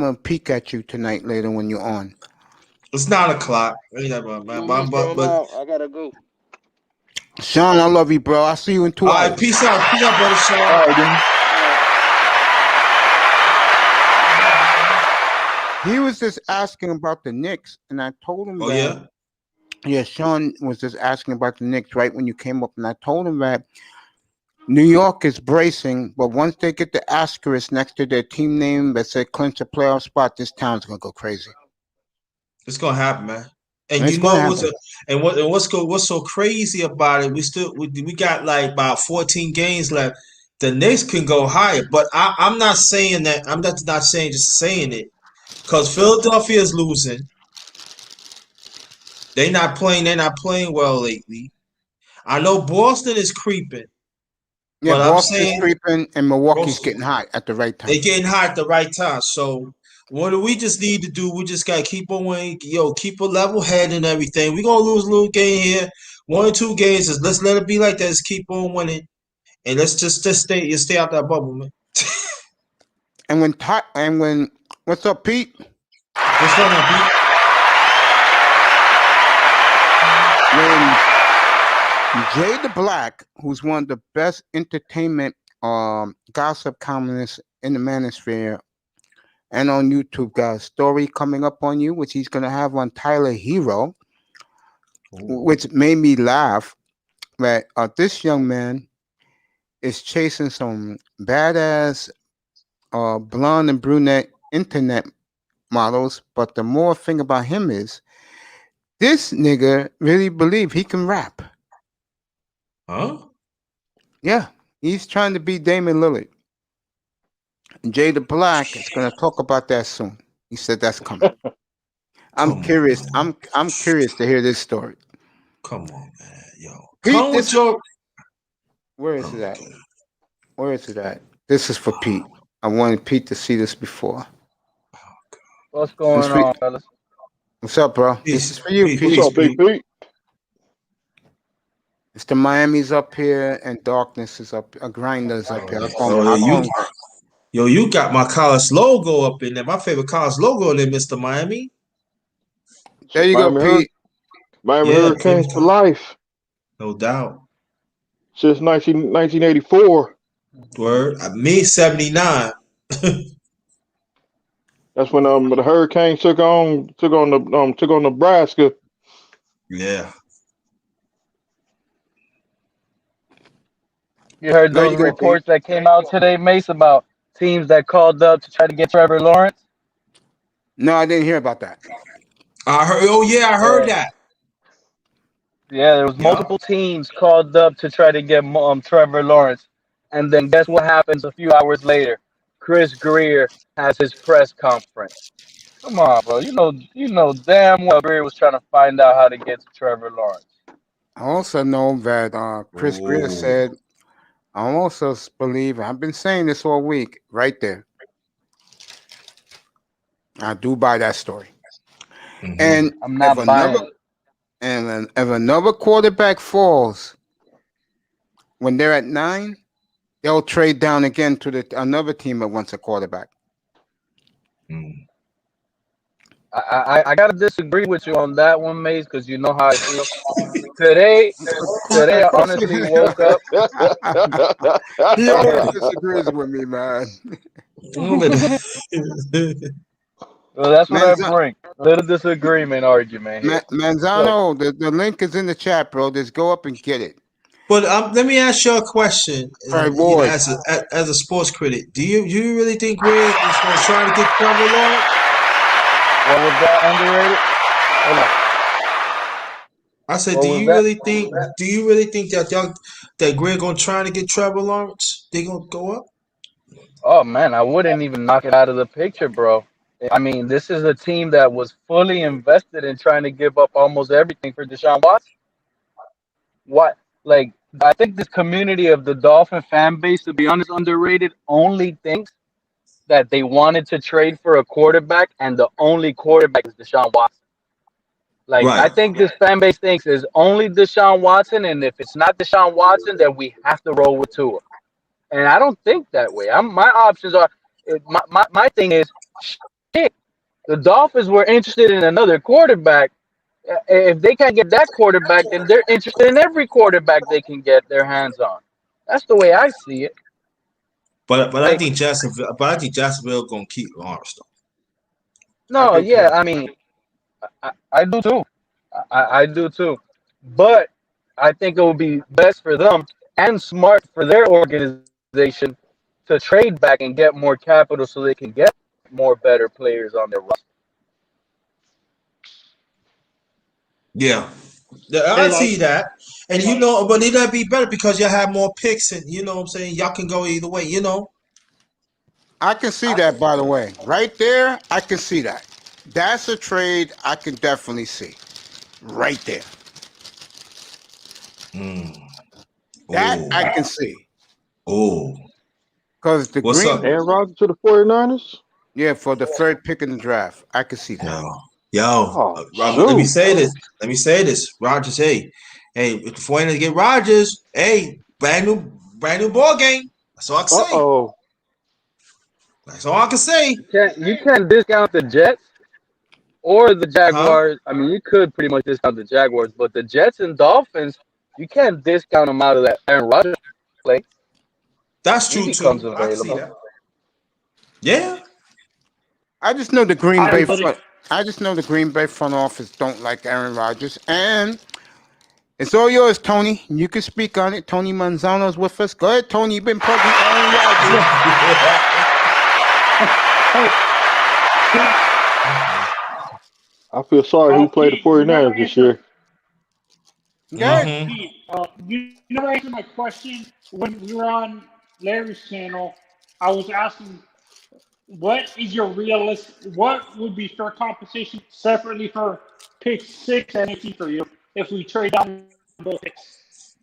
Speaker 1: gonna peek at you tonight later when you're on.
Speaker 4: it's 9 o'clock. But
Speaker 2: I gotta go.
Speaker 1: Sean, I love you, bro. I'll see you in 2
Speaker 4: all
Speaker 1: hours.
Speaker 4: right, peace out, brother Sean.
Speaker 3: all right, then.
Speaker 1: He was just asking about the Knicks, and I told him
Speaker 4: Oh
Speaker 1: that. Yeah, Sean was just asking about the Knicks right when you came up, and I told him that New York is bracing, but once they get the asterisk next to their team name that said clinch a playoff spot, this town's gonna go crazy.
Speaker 4: it's gonna happen, man. And
Speaker 1: It's
Speaker 4: you
Speaker 1: gonna
Speaker 4: know
Speaker 1: happen.
Speaker 4: what's so crazy about it? We got like about 14 games left. The Knicks can go higher, but I'm not saying that. I'm not saying just saying it because Philadelphia is losing. They're not playing. They're not playing well lately. I know Boston is creeping,
Speaker 1: Yeah,
Speaker 4: but I'm
Speaker 1: Boston's
Speaker 4: saying
Speaker 1: creeping and Milwaukee's
Speaker 4: Boston,
Speaker 1: getting hot at the right
Speaker 4: they're
Speaker 1: time.
Speaker 4: getting hot at the right time. So what do we just need to do? We just gotta keep on winning, keep a level head and everything. We're gonna lose a little game here, 1 or 2 games. Let's let it be like that. Just keep on winning, and let's just stay out that bubble, man.
Speaker 1: And when what's up, Pete?
Speaker 4: What's going on, Pete?
Speaker 1: When Jay the Black, who's one of the best entertainment gossip columnists in the manosphere and on YouTube, got a story coming up on you, which he's gonna have on Tyler Hero, which made me laugh. That this young man is chasing some badass blonde and brunette internet models, but the more thing about him is this nigga really believe he can rap.
Speaker 4: Huh?
Speaker 1: Yeah, he's trying to be Damon Lillard. Jay the Black is going to talk about that soon. He said that's coming. I'm
Speaker 4: Come on,
Speaker 1: curious.
Speaker 4: man.
Speaker 1: I'm curious to hear this story.
Speaker 4: Come on, man. Yo.
Speaker 1: Pete,
Speaker 4: Come with your.
Speaker 1: where is it at?
Speaker 4: Okay.
Speaker 1: Where is it at? This is for Pete. I wanted Pete to see this before.
Speaker 5: What's
Speaker 1: This
Speaker 5: going
Speaker 1: for-
Speaker 5: on, fellas?
Speaker 1: What's up, bro? This is
Speaker 4: Peace.
Speaker 1: for you,
Speaker 4: Peace.
Speaker 1: Pete.
Speaker 3: What's up, Big Pete?
Speaker 1: Mr. Miami's up here and Darkness is up. Grinder's up here.
Speaker 4: Oh, yeah, you got my college logo up in there. My favorite college logo in there, Mr. Miami.
Speaker 1: There you go, Pete.
Speaker 3: Miami
Speaker 4: Yeah,
Speaker 3: Hurricanes for life
Speaker 4: No doubt.
Speaker 3: since 1984.
Speaker 4: Word. Me 79.
Speaker 3: That's when the Hurricanes took on Nebraska.
Speaker 4: Yeah.
Speaker 5: You heard
Speaker 1: There
Speaker 5: those
Speaker 1: you go,
Speaker 5: reports that came out today, Mace, about teams that called up to try to get Trevor Lawrence?
Speaker 1: No, I didn't hear about that.
Speaker 4: I heard. Oh yeah, I heard that.
Speaker 5: Yeah, there was multiple teams called up to try to get Trevor Lawrence, and then guess what happens a few hours later? Chris Greer has his press conference. Come on, bro. You know damn well Greer was trying to find out how to get to Trevor Lawrence.
Speaker 1: I also know that Chris Greer
Speaker 4: Ooh.
Speaker 1: said, I also believe, I've been saying this all week, right there. I do buy that story.
Speaker 4: Mhm.
Speaker 1: And
Speaker 5: I'm not
Speaker 1: if
Speaker 5: buying
Speaker 1: another
Speaker 5: it.
Speaker 1: and then if another quarterback falls when they're at 9, they'll trade down again to another team that wants a quarterback.
Speaker 4: Mm.
Speaker 5: I gotta disagree with you on that one, Mace, because you know how I feel. Today I honestly woke up.
Speaker 1: He always disagrees with me, man.
Speaker 5: Well, that's what I
Speaker 1: Manza-
Speaker 5: bring. A little disagreement argument here.
Speaker 1: Manzano, the link is in the chat, bro. Just go up and get it.
Speaker 4: But let me ask you a question.
Speaker 1: Right,
Speaker 4: You know,
Speaker 1: Ward.
Speaker 4: as a sports critic, do you really think Greg is going to try to get Trevor Lawrence?
Speaker 5: What was that underrated? Hold on.
Speaker 4: I said,
Speaker 5: What
Speaker 4: do
Speaker 5: was
Speaker 4: you
Speaker 5: that?
Speaker 4: really think that Greg gonna try to get Trevor Lawrence? They gonna go up?
Speaker 5: Oh man, I wouldn't even knock it out of the picture, bro. I mean, this is a team that was fully invested in trying to give up almost everything for Deshaun Watson. What? Like, I think this community of the Dolphin fan base, to be honest, underrated, only thinks that they wanted to trade for a quarterback, and the only quarterback is Deshaun Watson. Like, I
Speaker 4: Right.
Speaker 5: think this fan base thinks it's only Deshaun Watson, and if it's not Deshaun Watson, then we have to roll with Tua. And I don't think that way. My options are my thing is shit. The Dolphins were interested in another quarterback. If they can't get that quarterback, then they're interested in every quarterback they can get their hands on. That's the way I see it.
Speaker 4: But I
Speaker 5: Like,
Speaker 4: think Jacksonville gonna keep Lawrence though.
Speaker 5: no, yeah, I mean, I do too. I do too. But I think it would be best for them and smart for their organization to trade back and get more capital so they can get more better players on their roster.
Speaker 4: Yeah. I see that. And but it'd be better because you have more picks and you know what I'm saying, y'all can go either way, you know.
Speaker 1: I can see that, by the way. Right there, I can see that. That's a trade I can definitely see. Right there. That
Speaker 4: Ooh.
Speaker 1: I can see.
Speaker 4: Oh.
Speaker 1: Because the
Speaker 4: What's
Speaker 1: Green,
Speaker 4: up?
Speaker 3: Aaron Rodgers to the 49ers?
Speaker 1: yeah, for the third pick in the draft, I can see that.
Speaker 3: Oh,
Speaker 4: Robert, let me
Speaker 3: shoot.
Speaker 4: say this. Rogers, hey, if the 49ers get Rogers, hey, brand new ball game. That's all I can say.
Speaker 3: Uh-oh.
Speaker 4: That's all I can say.
Speaker 5: You can't discount the Jets or the
Speaker 4: Huh?
Speaker 5: Jaguars. I mean, you could pretty much discount the Jaguars, but the Jets and Dolphins, you can't discount them out of that Aaron Rodgers play.
Speaker 4: That's
Speaker 5: He
Speaker 4: true
Speaker 5: becomes
Speaker 4: too. I can see
Speaker 5: available.
Speaker 4: that. Yeah.
Speaker 1: I just know the Green Bay front office don't like Aaron Rodgers, and it's all yours, Tony. You can speak on it. Tony Manzano's with us. Go ahead, Tony. You've been plugging Aaron Rodgers.
Speaker 3: I feel sorry who played the 49ers this year.
Speaker 1: Yeah.
Speaker 6: Pete, you never answered my question when we were on Larry's channel. I was asking What is your realist? What would be fair compensation separately for pick 6 and 18 for you if we trade down both picks?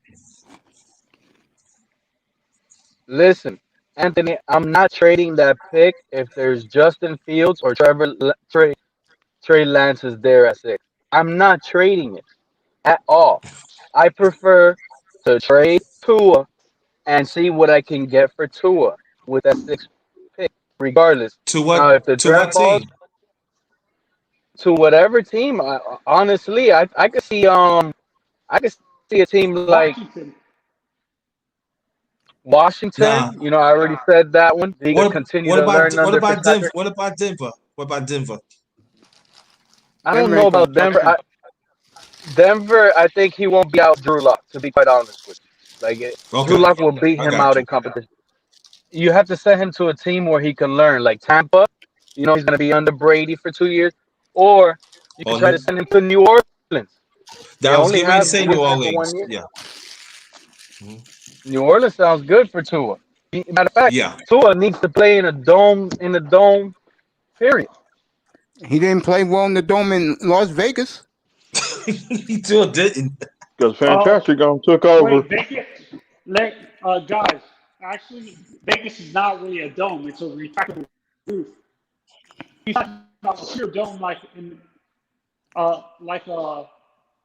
Speaker 5: Listen, Anthony, I'm not trading that pick if there's Justin Fields or Trey Lance is there at 6. I'm not trading it at all. I prefer to trade Tua and see what I can get for Tua with that 6th pick, regardless.
Speaker 4: To
Speaker 5: Now,
Speaker 4: what?
Speaker 5: if the
Speaker 4: To what
Speaker 5: draft falls
Speaker 4: team?
Speaker 5: to whatever team, honestly, I could see a team like
Speaker 6: Washington.
Speaker 5: Washington.
Speaker 4: Nah.
Speaker 5: I already said that one. They could continue
Speaker 4: What
Speaker 5: to
Speaker 4: about
Speaker 5: learn under
Speaker 4: Denver?
Speaker 5: Fitzpatrick.
Speaker 4: What about Denver? What about Denver?
Speaker 5: I don't
Speaker 1: Denver
Speaker 5: know
Speaker 1: ain't gonna
Speaker 5: about
Speaker 1: touch
Speaker 5: Denver.
Speaker 1: him.
Speaker 5: Denver, I think he won't be out Drew Lock. To be quite honest with you, Drew
Speaker 4: Okay,
Speaker 5: Lock will beat
Speaker 4: I
Speaker 5: him
Speaker 4: got
Speaker 5: out
Speaker 4: you.
Speaker 5: in competition. You have to send him to a team where he can learn, like Tampa. He's going to be under Brady for 2 years, or you could
Speaker 4: Oh,
Speaker 5: try to send him to New Orleans. They
Speaker 4: that was
Speaker 5: only
Speaker 4: getting ready to
Speaker 5: have
Speaker 4: say New
Speaker 5: Tua for
Speaker 4: Orleans.
Speaker 5: 1 year.
Speaker 4: Yeah. Mhm.
Speaker 5: New Orleans sounds good for Tua. Matter of fact,
Speaker 4: Yeah.
Speaker 5: Tua needs to play in a dome. In a dome, period.
Speaker 1: He didn't play well in the dome in Las Vegas.
Speaker 4: He still didn't.
Speaker 3: Because
Speaker 6: Oh,
Speaker 3: Fantastic took over.
Speaker 6: wait, Vegas. Guys, actually, Vegas is not really a dome. It's a retractable roof. He's talking about a pure dome uh, like uh,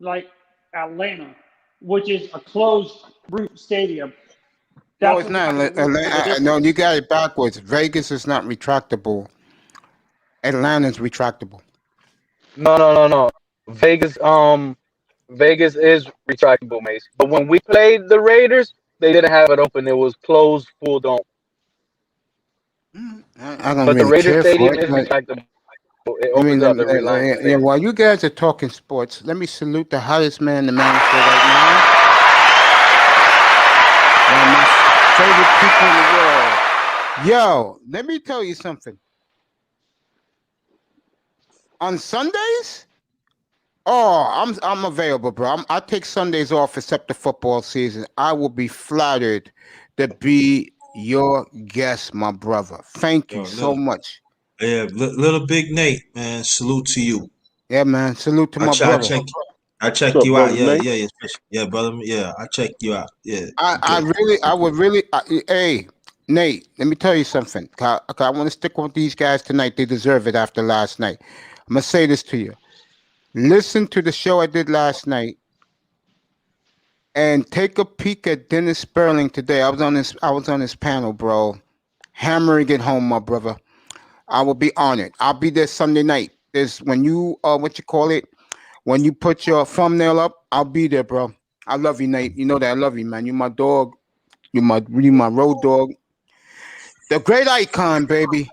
Speaker 6: like Atlanta, which is a closed roof stadium.
Speaker 1: No,
Speaker 6: That's
Speaker 1: it's
Speaker 6: what
Speaker 1: not.
Speaker 6: retractable roof is. The
Speaker 1: No, you
Speaker 6: difference.
Speaker 1: got it backwards. Vegas is not retractable. Atlanta's retractable.
Speaker 5: No. Vegas, Vegas is retractable, Mace. But when we played the Raiders, they didn't have it open. It was closed, full dome.
Speaker 1: I don't
Speaker 5: But the
Speaker 1: really
Speaker 5: Raider
Speaker 1: care for
Speaker 5: Stadium
Speaker 1: it.
Speaker 5: is retractable. It
Speaker 1: I
Speaker 5: opens
Speaker 1: mean,
Speaker 5: up. It realigns the stadium.
Speaker 1: while you guys are talking sports, let me salute the hottest man in the manosphere right now. One of my favorite people in the world. Yo, let me tell you something. On Sundays, I'm available, bro. I take Sundays off except the football season. I will be flattered to be your guest, my brother. Thank you
Speaker 4: Yo,
Speaker 1: so much.
Speaker 4: little big Nate, man. Salute to you.
Speaker 1: Yeah, man. Salute to
Speaker 4: I
Speaker 1: my
Speaker 4: check, I
Speaker 1: brother.
Speaker 4: check, I check
Speaker 3: What's up,
Speaker 4: you out.
Speaker 3: brother
Speaker 4: Yeah,
Speaker 3: Nate?
Speaker 4: yeah, yeah, yeah, brother. Yeah, I check you out. Yeah,
Speaker 1: I
Speaker 4: good.
Speaker 1: really, I would really, hey, Nate, let me tell you something. I want to stick with these guys tonight. They deserve it after last night. I'm going to say this to you. Listen to the show I did last night and take a peek at Dennis Sperling today. I was on his panel, bro. Hammering it home, my brother. I will be honored. I'll be there Sunday night. There's when you what you call it? When you put your thumbnail up, I'll be there, bro. I love you, Nate. You know that I love you, man. You my dog. You my road dog. The great icon, baby.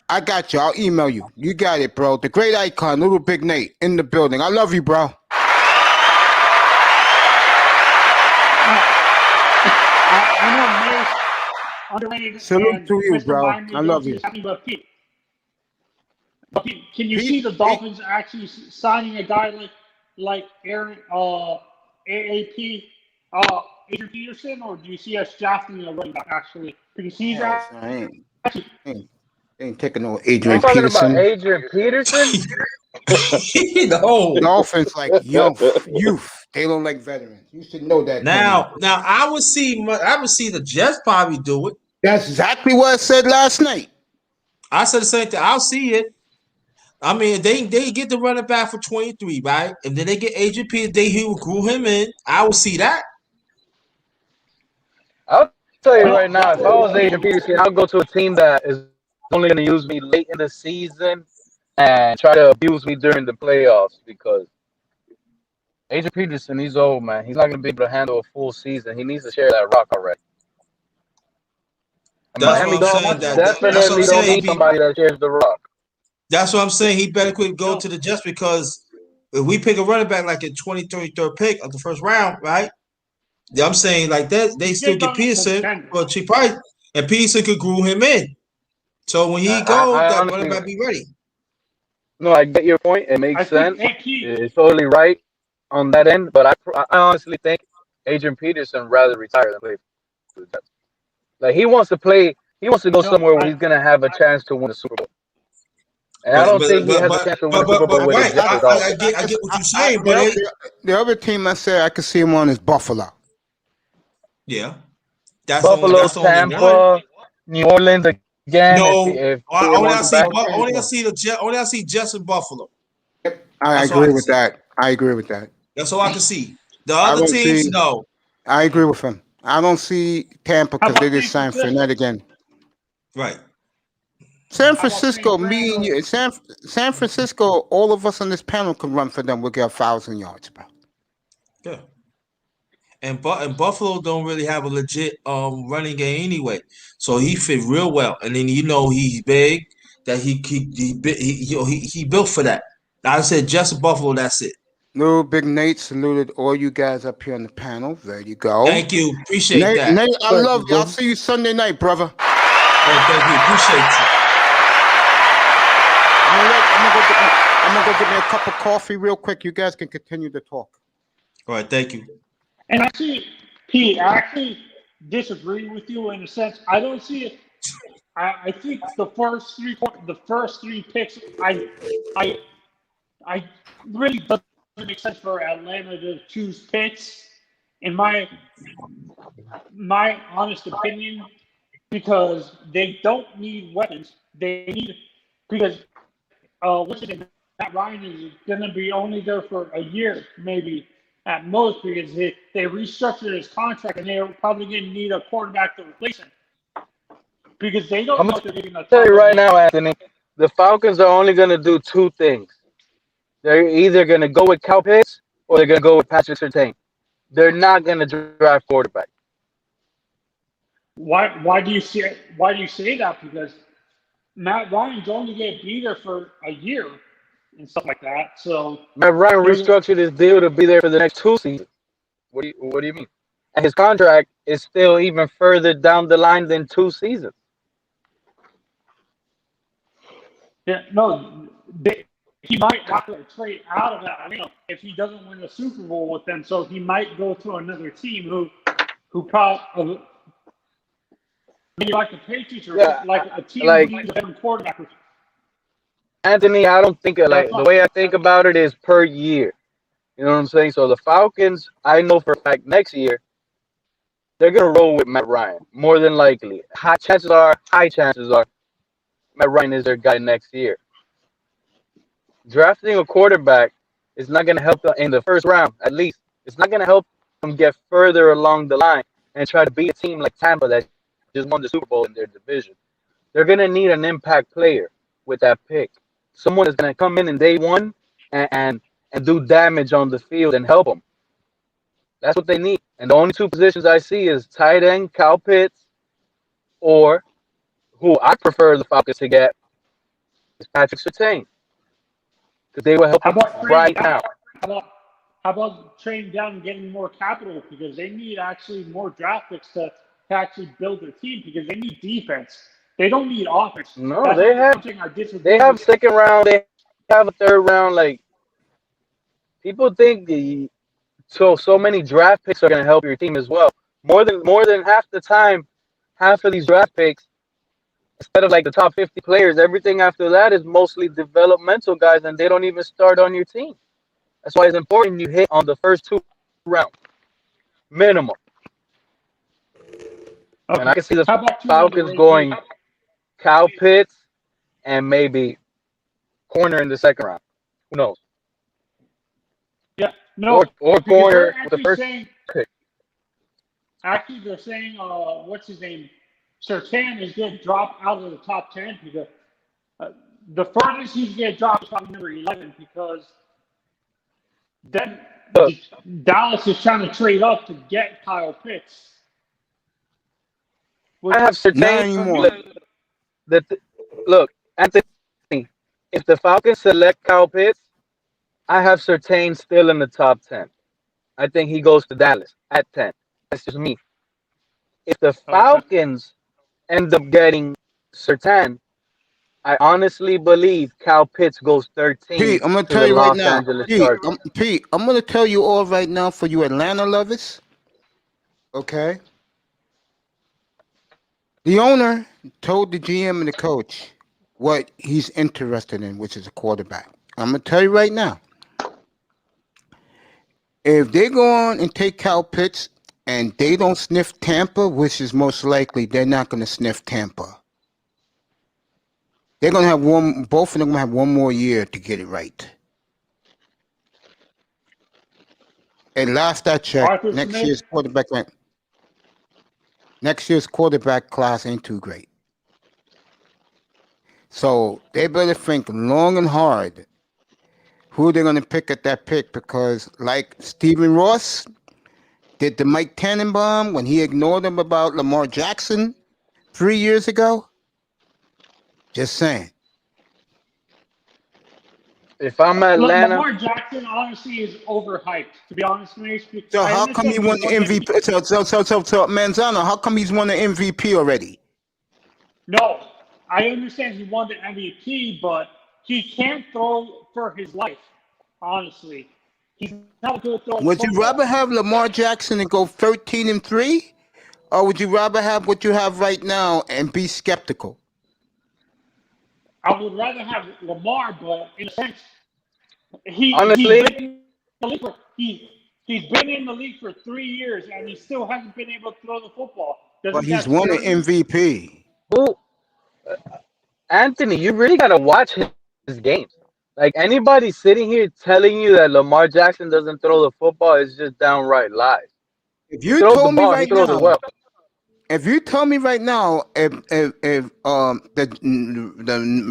Speaker 1: I got you. I'll email you. You got it, bro. The great icon, little big Nate in the building. I love you, bro.
Speaker 6: I know Mace underrated
Speaker 1: Salute
Speaker 6: and
Speaker 1: to you,
Speaker 6: Mr.
Speaker 1: bro.
Speaker 6: Miami
Speaker 1: I
Speaker 6: don't
Speaker 1: love
Speaker 6: see
Speaker 1: you.
Speaker 6: this happening, but Pete, can you see
Speaker 1: Pete,
Speaker 6: the Dolphins actually signing a guy like Aaron AAP Adrian Peterson, or do you see us drafting a running back actually? Can you see
Speaker 1: hell,
Speaker 6: that?
Speaker 1: son, I ain't taking no
Speaker 5: You
Speaker 1: Adrian
Speaker 5: talking about
Speaker 1: Peterson.
Speaker 5: Adrian Peterson?
Speaker 4: No.
Speaker 1: Dolphins like youth. They don't like veterans. You should know that, Tony.
Speaker 4: Now I would see the Jets probably do it.
Speaker 1: That's exactly what I said last night.
Speaker 4: I said the same thing. I'll see it. I mean, they get the running back for 23, right? And then they get Adrian Peterson. He will grew him in. I will see that.
Speaker 5: I'll tell you right
Speaker 6: Well,
Speaker 5: now, if I was Adrian Peterson, I'll go to a team that is only going to use me late in the season and try to abuse me during the playoffs because Adrian Peterson, he's old, man. He's not going to be able to handle a full season. He needs to share that rock already. And
Speaker 4: That's what
Speaker 5: Miami
Speaker 4: I'm saying.
Speaker 5: Dolphins
Speaker 4: That's what I'm
Speaker 5: definitely don't
Speaker 4: saying.
Speaker 5: need somebody that shares the rock.
Speaker 4: That's what I'm saying. He better quit go
Speaker 6: no,
Speaker 4: to the Jets because if we pick a running back like in 20, 33rd pick of the first round, right? Yeah, I'm saying like that, they
Speaker 6: the
Speaker 4: still
Speaker 6: Jets
Speaker 4: get
Speaker 6: are a
Speaker 4: Peterson
Speaker 6: contender.
Speaker 4: for a cheap price, and Peterson could groom him in. So when he go,
Speaker 5: I
Speaker 4: that running
Speaker 5: honestly,
Speaker 4: back be ready.
Speaker 5: no, I get your point. It
Speaker 6: I
Speaker 5: makes
Speaker 6: think
Speaker 5: sense.
Speaker 6: AP.
Speaker 5: It's totally right on that end. But I honestly think Adrian Peterson rather retire than play for the Jets. Like he wants to play. He wants to go
Speaker 6: No,
Speaker 5: somewhere where he's gonna have a chance to win a Super Bowl. And I
Speaker 4: But
Speaker 5: don't think he has a chance to win a Super Bowl with the
Speaker 4: right.
Speaker 5: Jets at all.
Speaker 4: I get what you're saying, but
Speaker 1: the other team I said I could see him on is Buffalo.
Speaker 4: yeah, that's
Speaker 5: Buffalo,
Speaker 4: that's only one.
Speaker 5: Tampa, New Orleans again.
Speaker 4: No,
Speaker 5: If
Speaker 4: only I
Speaker 5: wants
Speaker 4: see
Speaker 5: back.
Speaker 4: only I see Jets in Buffalo.
Speaker 1: I
Speaker 4: That's all I
Speaker 1: agree
Speaker 4: can
Speaker 1: with
Speaker 4: see.
Speaker 1: that. I agree with that.
Speaker 4: That's all I can see. The
Speaker 1: I
Speaker 4: other
Speaker 1: don't
Speaker 4: teams,
Speaker 1: see.
Speaker 4: no.
Speaker 1: I agree with him. I don't see Tampa
Speaker 6: How
Speaker 1: because they
Speaker 6: about
Speaker 1: just
Speaker 6: San
Speaker 1: signed
Speaker 6: Francisco?
Speaker 1: Fournette again.
Speaker 4: Right.
Speaker 1: San
Speaker 6: How about
Speaker 1: Francisco,
Speaker 6: San
Speaker 1: me and
Speaker 6: Fran?
Speaker 1: you, San Francisco, all of us on this panel can run for them. We'll get 1,000 yards, bro.
Speaker 4: Yeah. And Buffalo don't really have a legit running game anyway, so he fit real well. And then he's big, that he built for that. I said just Buffalo. That's it.
Speaker 1: Little Big Nate saluted all you guys up here on the panel. There you go.
Speaker 4: Thank you, appreciate that.
Speaker 1: Nate, I
Speaker 5: Thank
Speaker 1: love
Speaker 5: you,
Speaker 1: you. I'll
Speaker 5: brother.
Speaker 1: see you Sunday night, brother.
Speaker 4: Oh, thank you, appreciate you.
Speaker 1: I'm gonna go get me a cup of coffee real quick. You guys can continue to talk.
Speaker 4: All right, thank you.
Speaker 6: And actually, Pete, I actually disagree with you in a sense. I don't see it. I think the first three picks, I really doesn't make sense for Atlanta to choose picks, in my honest opinion, because they don't need weapons. They need because what's his name? Matt Ryan is going to be only there for a year, maybe at most, because they restructured his contract and they're probably going to need a quarterback to replace him because they don't
Speaker 5: I'm
Speaker 6: know
Speaker 5: gonna
Speaker 6: if they're getting a
Speaker 5: tell
Speaker 6: top
Speaker 5: you right
Speaker 6: of the
Speaker 5: now, Anthony. The Falcons are only gonna do two things. They're either gonna go with Kyle Pitts or they're gonna go with Patrick Surtain. They're not gonna draft quarterback.
Speaker 6: Why do you say that? Because Matt Ryan's only going to be there for a year and stuff like that. So
Speaker 5: Matt Ryan
Speaker 6: there's
Speaker 5: restructured his deal to be there for the next 2 seasons. What do you mean? And his contract is still even further down the line than 2 seasons.
Speaker 6: he might have to trade out of that. I mean, if he doesn't win the Super Bowl with them, so he might go to another team who probably maybe like the Patriots or
Speaker 5: Yeah,
Speaker 6: like a team
Speaker 5: like
Speaker 6: who needs a different quarterback.
Speaker 5: Anthony, I don't think
Speaker 6: That's
Speaker 5: like the
Speaker 6: not.
Speaker 5: way I think about it is per year. You know what I'm saying? So the Falcons, I know for a fact next year they're gonna roll with Matt Ryan more than likely. High chances are Matt Ryan is their guy next year. Drafting a quarterback is not gonna help them in the first round, at least. It's not gonna help them get further along the line and try to beat a team like Tampa that just won the Super Bowl in their division. They're gonna need an impact player with that pick. Someone is gonna come in day one and do damage on the field and help them. That's what they need. And the only two positions I see is tight end, Kyle Pitts, or who I prefer the Falcons to get is Patrick Surtain. Because they will help
Speaker 6: How
Speaker 5: them
Speaker 6: about
Speaker 5: right
Speaker 6: trading down?
Speaker 5: now.
Speaker 6: How about trading down and getting more capital because they need actually more draft picks to actually build their team because they need defense. They don't need offense.
Speaker 5: No,
Speaker 6: That's
Speaker 5: they have
Speaker 6: something I disagree
Speaker 5: they have
Speaker 6: with.
Speaker 5: second round, they have a third round. Like people think so many draft picks are gonna help your team as well. More than half the time, half of these draft picks, instead of like the top 50 players, everything after that is mostly developmental guys and they don't even start on your team. That's why it's important you hit on the first 2 rounds. Minimum. And I can see the
Speaker 6: How about
Speaker 5: Falcons going Kyle Pitts and maybe corner in the second round. Who knows?
Speaker 6: Yeah, no,
Speaker 5: Or
Speaker 6: because
Speaker 5: corner
Speaker 6: they're
Speaker 5: with the
Speaker 6: actually
Speaker 5: first
Speaker 6: saying
Speaker 5: pick.
Speaker 6: they're saying what's his name? Sertan is going to drop out of the top 10 because the furthest he's going to drop is probably number 11 because then
Speaker 5: Look,
Speaker 6: Dallas is trying to trade up to get Kyle Pitts.
Speaker 5: I have
Speaker 1: Not
Speaker 5: Surtain.
Speaker 1: anymore.
Speaker 5: Look, Anthony, if the Falcons select Kyle Pitts, I have Surtain still in the top 10. I think he goes to Dallas at 10. That's just me. If the Falcons end up getting Surtain, I honestly believe Kyle Pitts goes 13
Speaker 1: Pete, I'm gonna
Speaker 5: to
Speaker 1: tell
Speaker 5: the
Speaker 1: you right
Speaker 5: Los
Speaker 1: now.
Speaker 5: Angeles Chargers.
Speaker 1: Pete, I'm gonna tell you all right now for you Atlanta lovers. Okay. The owner told the GM and the coach what he's interested in, which is a quarterback. I'm gonna tell you right now, if they go on and take Cal Pitts and they don't sniff Tampa, which is most likely they're not gonna sniff Tampa. They're gonna have one. Both of them gonna have one more year to get it right. And last I checked,
Speaker 6: Arthur Smith.
Speaker 1: Next year's quarterback class ain't too great. So they better think long and hard who they're going to pick at that pick, because like Stephen Ross did to Mike Tannenbaum when he ignored him about Lamar Jackson 3 years ago. Just saying.
Speaker 5: If I'm
Speaker 6: Look,
Speaker 5: Atlanta,
Speaker 6: Lamar Jackson honestly is overhyped. To be honest with you.
Speaker 1: So
Speaker 6: I
Speaker 1: how come he
Speaker 6: understand
Speaker 1: won the MVP? So Manzano, how come he's won the MVP already?
Speaker 6: No, I understand he won the MVP, but he can't throw for his life. Honestly, he's not good at throwing.
Speaker 1: Would you
Speaker 6: football.
Speaker 1: rather have Lamar Jackson and go 13-3, or would you rather have what you have right now and be skeptical?
Speaker 6: I would rather have Lamar, but in a sense,
Speaker 5: honestly,
Speaker 6: he's been in the league for 3 years and he still hasn't been able to throw the football.
Speaker 1: But he's won an MVP.
Speaker 5: who Anthony, you really gotta watch his games. Like anybody sitting here telling you that Lamar Jackson doesn't throw the football is just downright lies.
Speaker 1: If
Speaker 5: He
Speaker 1: you
Speaker 5: throws the
Speaker 1: told me
Speaker 5: ball, he
Speaker 1: right
Speaker 5: throws it
Speaker 1: now,
Speaker 5: well.
Speaker 1: if you tell me right now, if the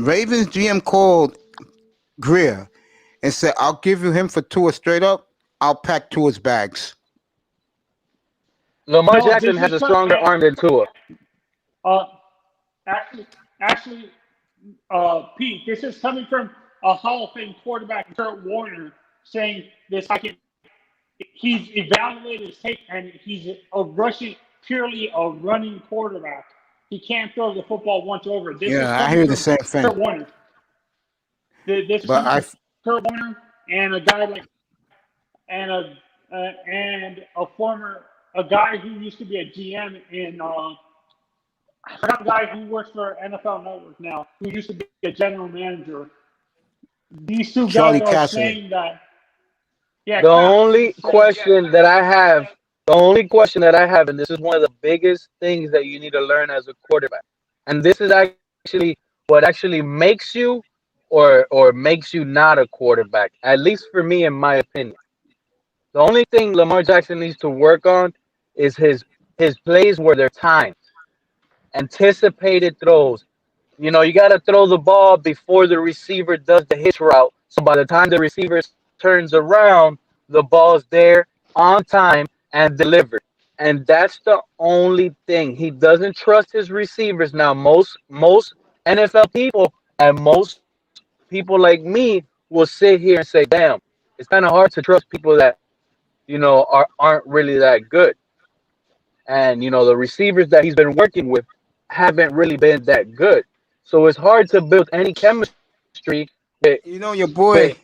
Speaker 1: Ravens GM called Greer and said, "I'll give you him for Tua straight up," I'll pack Tua's bags.
Speaker 5: Lamar
Speaker 6: No,
Speaker 5: Jackson
Speaker 6: this
Speaker 5: has a
Speaker 6: is
Speaker 5: stronger arm than Tua.
Speaker 6: Actually, Pete, this is coming from a Hall of Fame quarterback, Kurt Warner, saying this. He's evaluated his tape, and he's purely a running quarterback. He can't throw the football once over. This is
Speaker 1: I hear the same thing.
Speaker 6: Kurt Warner. This is
Speaker 1: But
Speaker 6: coming from Kurt Warner and a guy like and a guy who used to be a GM in I forgot the guy who works for NFL Network now, who used to be a general manager. These two
Speaker 1: Charlie
Speaker 6: guys are
Speaker 1: Casserly.
Speaker 6: saying that. Yeah.
Speaker 5: The only question that I have, and this is one of the biggest things that you need to learn as a quarterback, and this is actually what actually makes you or makes you not a quarterback, at least for me, in my opinion. The only thing Lamar Jackson needs to work on is his plays where they're timed, anticipated throws. You know, you got to throw the ball before the receiver does the hitch route. So by the time the receiver turns around, the ball's there on time and delivered. And that's the only thing. He doesn't trust his receivers. Now, most NFL people and most people like me will sit here and say, damn, it's kind of hard to trust people that, you know, aren't really that good. And, you know, the receivers that he's been working with haven't really been that good. So it's hard to build any chemistry with,
Speaker 1: You know your boy.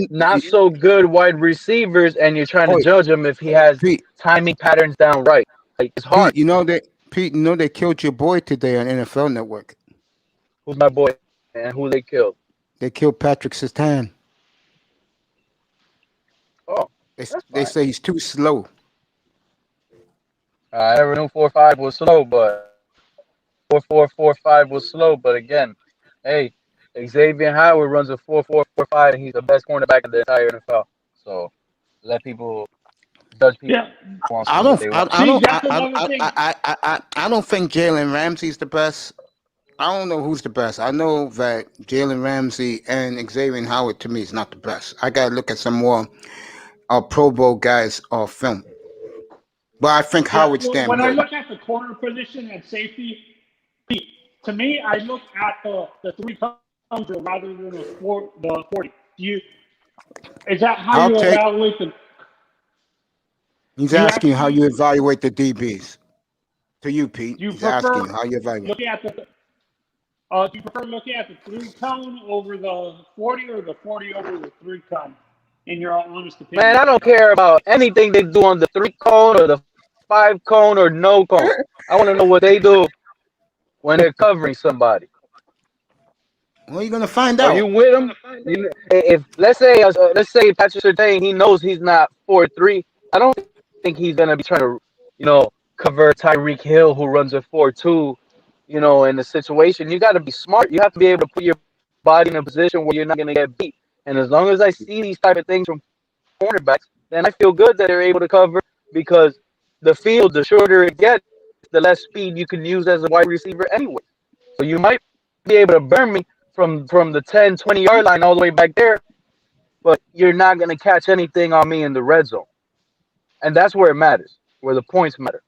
Speaker 5: not so good wide receivers, and you're trying to judge him if he has
Speaker 1: Pete,
Speaker 5: timing patterns down right. Like, it's hard.
Speaker 1: Pete, you know they killed your boy today on NFL Network.
Speaker 5: Who's my boy and who they killed?
Speaker 1: They killed Patrick Surtain.
Speaker 5: Oh,
Speaker 1: They say he's too slow.
Speaker 5: I never knew 4-5 was slow, but 4-4-4-5 was slow. But again, hey, Xavier Howard runs a 4-4-4-5, and he's the best cornerback in the entire NFL. So let people judge people.
Speaker 6: Yeah.
Speaker 1: I don't think Jalen Ramsey's the best. I don't know who's the best. I know that Jalen Ramsey and Xavier Howard to me is not the best. I gotta look at some more Pro Bowl guys off film. But I think Howard's damn
Speaker 6: when I
Speaker 1: good.
Speaker 6: look at the corner position and safety, to me, I look at the three cones rather than the 40. Is that how you evaluate them?
Speaker 1: He's asking how you evaluate the DBs. To you, Pete. He's asking how you evaluate.
Speaker 6: Looking at do you prefer looking at the 3-cone over the 40 or the 40 over the 3-cone? In your honest opinion,
Speaker 5: Man, I don't care about anything they do on the 3-cone or the 5-cone or no cone. I want to know what they do when they're covering somebody?
Speaker 1: Well, you're gonna find
Speaker 5: Are you
Speaker 1: out.
Speaker 5: with him? If let's say Patrick Surtain, he knows he's not 4-3. I don't think he's gonna be trying to, cover Tyreek Hill who runs a 4-2. In the situation, you got to be smart. You have to be able to put your body in a position where you're not gonna get beat. And as long as I see these type of things from cornerbacks, then I feel good that they're able to cover because the field, the shorter it gets, the less speed you can use as a wide receiver anyway. So you might be able to burn me from the 10, 20-yard line all the way back there, but you're not going to catch anything on me in the red zone. And that's where it matters, where the points matter.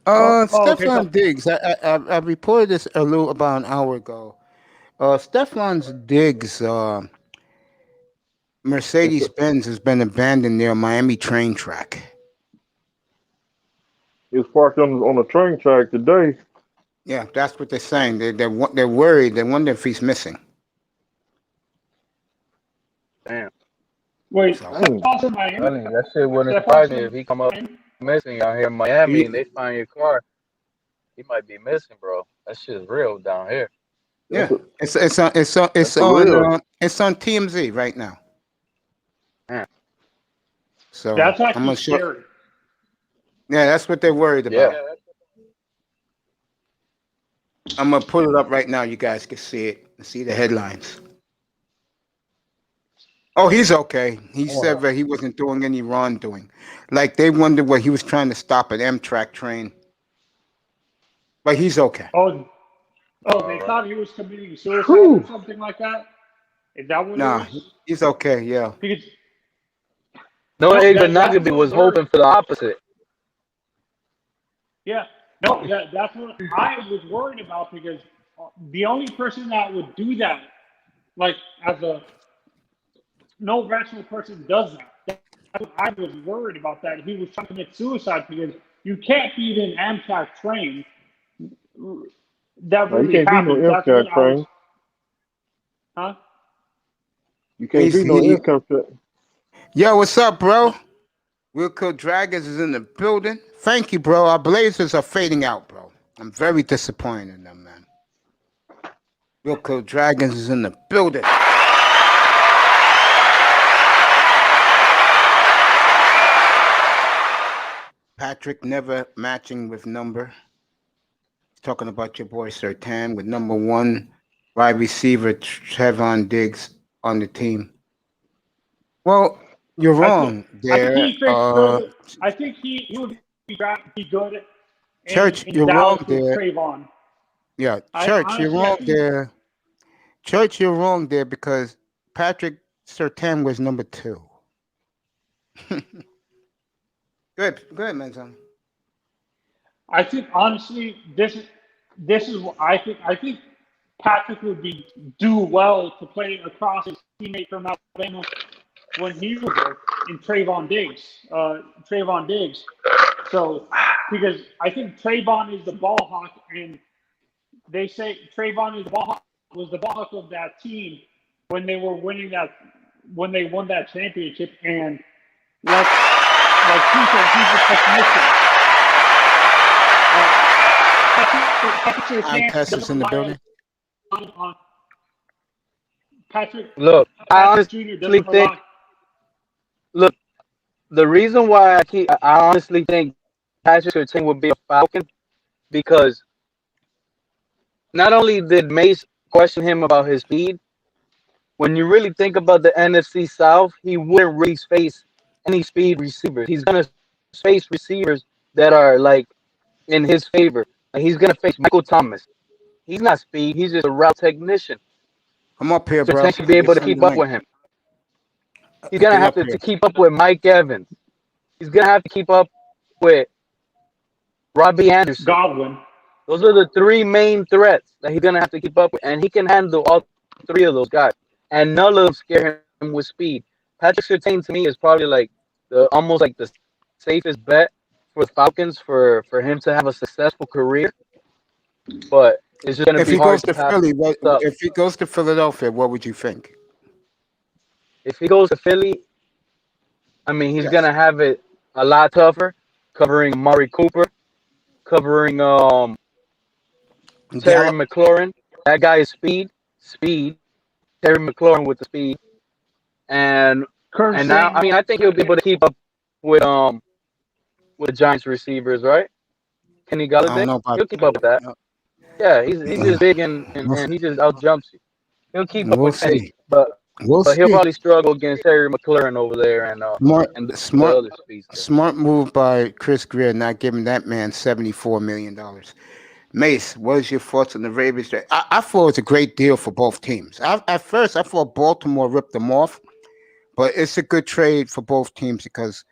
Speaker 6: Okay.
Speaker 1: Stephon Diggs. I reported this about an hour ago. Stephon Diggs, Mercedes Benz has been abandoned near Miami train track.
Speaker 3: He was parked on the train track today.
Speaker 1: Yeah, that's what they're saying. They're worried. They wonder if he's missing.
Speaker 5: Damn.
Speaker 6: Wait,
Speaker 1: So,
Speaker 6: Stephon's in Miami?
Speaker 5: That shit wouldn't surprise me if he come up missing out here in Miami and they find your car. He might be missing, bro. That shit's real down here.
Speaker 1: yeah, it's on TMZ right now.
Speaker 5: Yeah.
Speaker 1: So
Speaker 6: That's
Speaker 1: I'm
Speaker 6: actually
Speaker 1: not sure.
Speaker 6: scary.
Speaker 1: Yeah, that's what they're worried about.
Speaker 5: Yeah.
Speaker 1: I'm gonna pull it up right now. You guys can see it. See the headlines. Oh, he's okay. He said that he wasn't doing any wrongdoing. Like they wondered what he was trying to stop an Amtrak train. But he's okay.
Speaker 6: Oh, they thought he was committing suicide or something like that? Is that what
Speaker 1: Nah,
Speaker 6: it was?
Speaker 1: he's okay. Yeah.
Speaker 6: Because,
Speaker 5: No,
Speaker 6: No,
Speaker 5: Abe
Speaker 6: that-
Speaker 5: Nagaby
Speaker 6: that's
Speaker 5: was
Speaker 6: what we're-
Speaker 5: hoping for the opposite.
Speaker 6: yeah, no, that's what I was worried about because the only person that would do that, like no rational person does that. That's what I was worried about that. He was trying to commit suicide because you can't beat an Amtrak train. That
Speaker 3: No, you
Speaker 6: really
Speaker 3: can't beat
Speaker 6: happened.
Speaker 3: no
Speaker 6: That's
Speaker 3: Amtrak
Speaker 6: what
Speaker 3: train.
Speaker 6: Huh?
Speaker 3: You can't beat no Amtrak train.
Speaker 1: Yo, what's up, bro? Will Kill Dragons is in the building. Thank you, bro. Our Blazers are fading out, bro. I'm very disappointed in them, man. Will Kill Dragons is in the building. Patrick never matching with number. Talking about your boy Sertan with number one wide receiver Trevon Diggs on the team. Well, you're wrong there.
Speaker 6: I think he would be good.
Speaker 1: Church,
Speaker 6: in
Speaker 1: you're
Speaker 6: Dallas
Speaker 1: wrong
Speaker 6: with
Speaker 1: there.
Speaker 6: Trayvon.
Speaker 1: Yeah,
Speaker 6: I
Speaker 1: Church,
Speaker 6: honestly,
Speaker 1: you're
Speaker 6: I
Speaker 1: wrong
Speaker 6: think-
Speaker 1: there. Church, you're wrong there because Patrick Sertan was number 2. Go ahead, man.
Speaker 6: I think honestly, this is what I think. I think Patrick would do well to play across his teammate from Alabama when he was there in Trayvon Diggs. So because I think Trayvon is the ball hawk, and they say Trayvon is was the ball hawk of that team when they were winning when they won that championship, and like he said, he's the technician.
Speaker 1: Tess in the building.
Speaker 6: Patrick,
Speaker 5: Look, I
Speaker 6: honestly
Speaker 5: think. Look, the reason why I honestly think Patrick Surtain would be a Falcon because not only did Mace question him about his speed, when you really think about the NFC South, he wouldn't really face any speed receivers. He's gonna face receivers that are like in his favor. Like he's gonna face Michael Thomas. He's not speed. He's just a route technician.
Speaker 1: I'm up here, bro.
Speaker 5: Surtain should be able to keep up with him. He's gonna have to keep up with Mike Evans. He's gonna have to keep up with Robbie Anderson.
Speaker 6: Godwin.
Speaker 5: Those are the 3 main threats that he's gonna have to keep up with, and he can handle all 3 of those guys. And none of them scare him with speed. Patrick Surtain to me is probably like almost like the safest bet for the Falcons for him to have a successful career. But it's just gonna be hard to pass.
Speaker 1: If he goes to Philadelphia, what would you think?
Speaker 5: If he goes to Philly, I mean, he's gonna have it a lot tougher, covering Amari Cooper, covering Terry
Speaker 1: Gallup.
Speaker 5: McLaurin. That guy is speed. Terry McLaurin with the speed, and
Speaker 6: Curtis
Speaker 5: and now I mean
Speaker 6: Samuel.
Speaker 5: I think he'll be able to keep up with the Giants receivers, right? Kenny
Speaker 1: I don't
Speaker 5: Galladay,
Speaker 1: know about
Speaker 5: he'll keep up with that.
Speaker 1: that.
Speaker 5: Yeah, he's just big
Speaker 1: We'll,
Speaker 5: and he just out jumps you. He'll keep up
Speaker 1: we'll
Speaker 5: with Kenny,
Speaker 1: see.
Speaker 5: but
Speaker 1: We'll
Speaker 5: he'll
Speaker 1: see.
Speaker 5: probably struggle against Terry McLaurin over there
Speaker 1: Smart,
Speaker 5: and the
Speaker 1: smart,
Speaker 5: other speedster.
Speaker 1: smart move by Chris Greer, not giving that man $74 million. Mace, what is your thoughts on the Ravens trade? I thought it was a great deal for both teams. At first, I thought Baltimore ripped them off, but it's a good trade for both teams because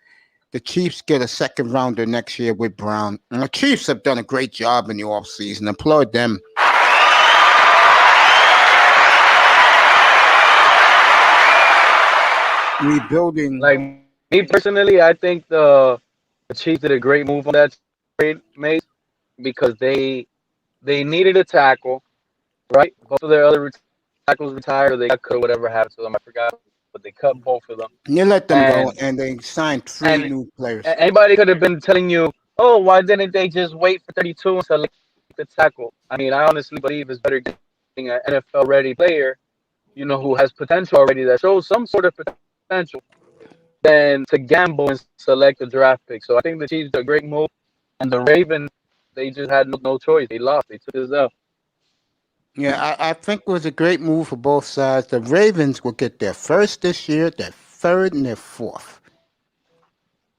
Speaker 1: the Chiefs get a second rounder next year with Brown. And the Chiefs have done a great job in the offseason. Applaud them. Rebuilding.
Speaker 5: Like me personally, I think the Chiefs did a great move on that trade, mate, because they needed a tackle, right? Both of their other tackles retired, or they got cut, whatever happened to them. I forgot, but they cut both of them.
Speaker 1: You let them go,
Speaker 5: And
Speaker 1: and they signed three
Speaker 5: and
Speaker 1: new players.
Speaker 5: anybody could have been telling you, oh, why didn't they just wait for 32 and select the tackle? I mean, I honestly believe it's better getting an NFL ready player, who has potential already that shows some sort of potential than to gamble and select a draft pick. So I think the Chiefs did a great move, and the Ravens, they just had no choice. They lost. They took this out.
Speaker 1: Yeah, I think it was a great move for both sides. The Ravens will get their first this year, their third, and their fourth.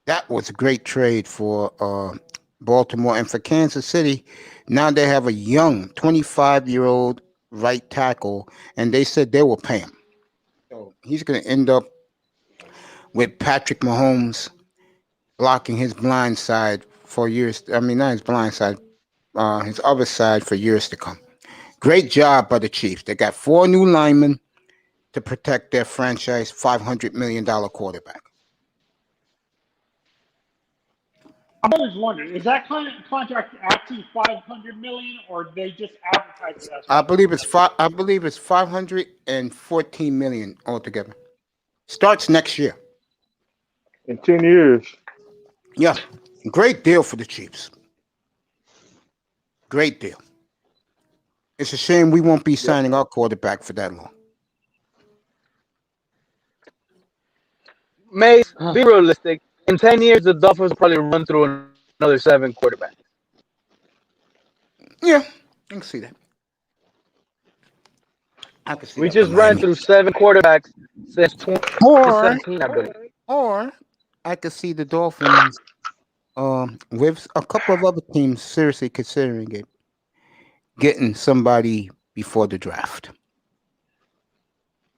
Speaker 1: That was a great trade for Baltimore. And for Kansas City, now they have a young 25-year-old right tackle, and they said they will pay him. So he's going to end up with Patrick Mahomes blocking his blind side for years. I mean, not his blind side, his other side for years to come. Great job by the Chiefs. They got 4 new linemen to protect their franchise $500 million quarterback.
Speaker 6: I'm always wondering, is that contract actually $500 million, or they just advertise it as?
Speaker 1: I believe it's $514 million altogether. Starts next year.
Speaker 3: In 10 years.
Speaker 1: Yeah, great deal for the Chiefs. Great deal. It's a shame we won't be signing our quarterback for that long.
Speaker 5: Mace, be realistic. In 10 years, the Dolphins will probably run through another 7 quarterbacks.
Speaker 1: Yeah, I can see that. I can see
Speaker 5: We
Speaker 1: that
Speaker 5: just
Speaker 1: with
Speaker 5: ran
Speaker 1: Miami.
Speaker 5: through 7 quarterbacks since
Speaker 1: Or
Speaker 5: 2017, I believe.
Speaker 1: I could see the Dolphins with a couple of other teams seriously considering it, getting somebody before the draft.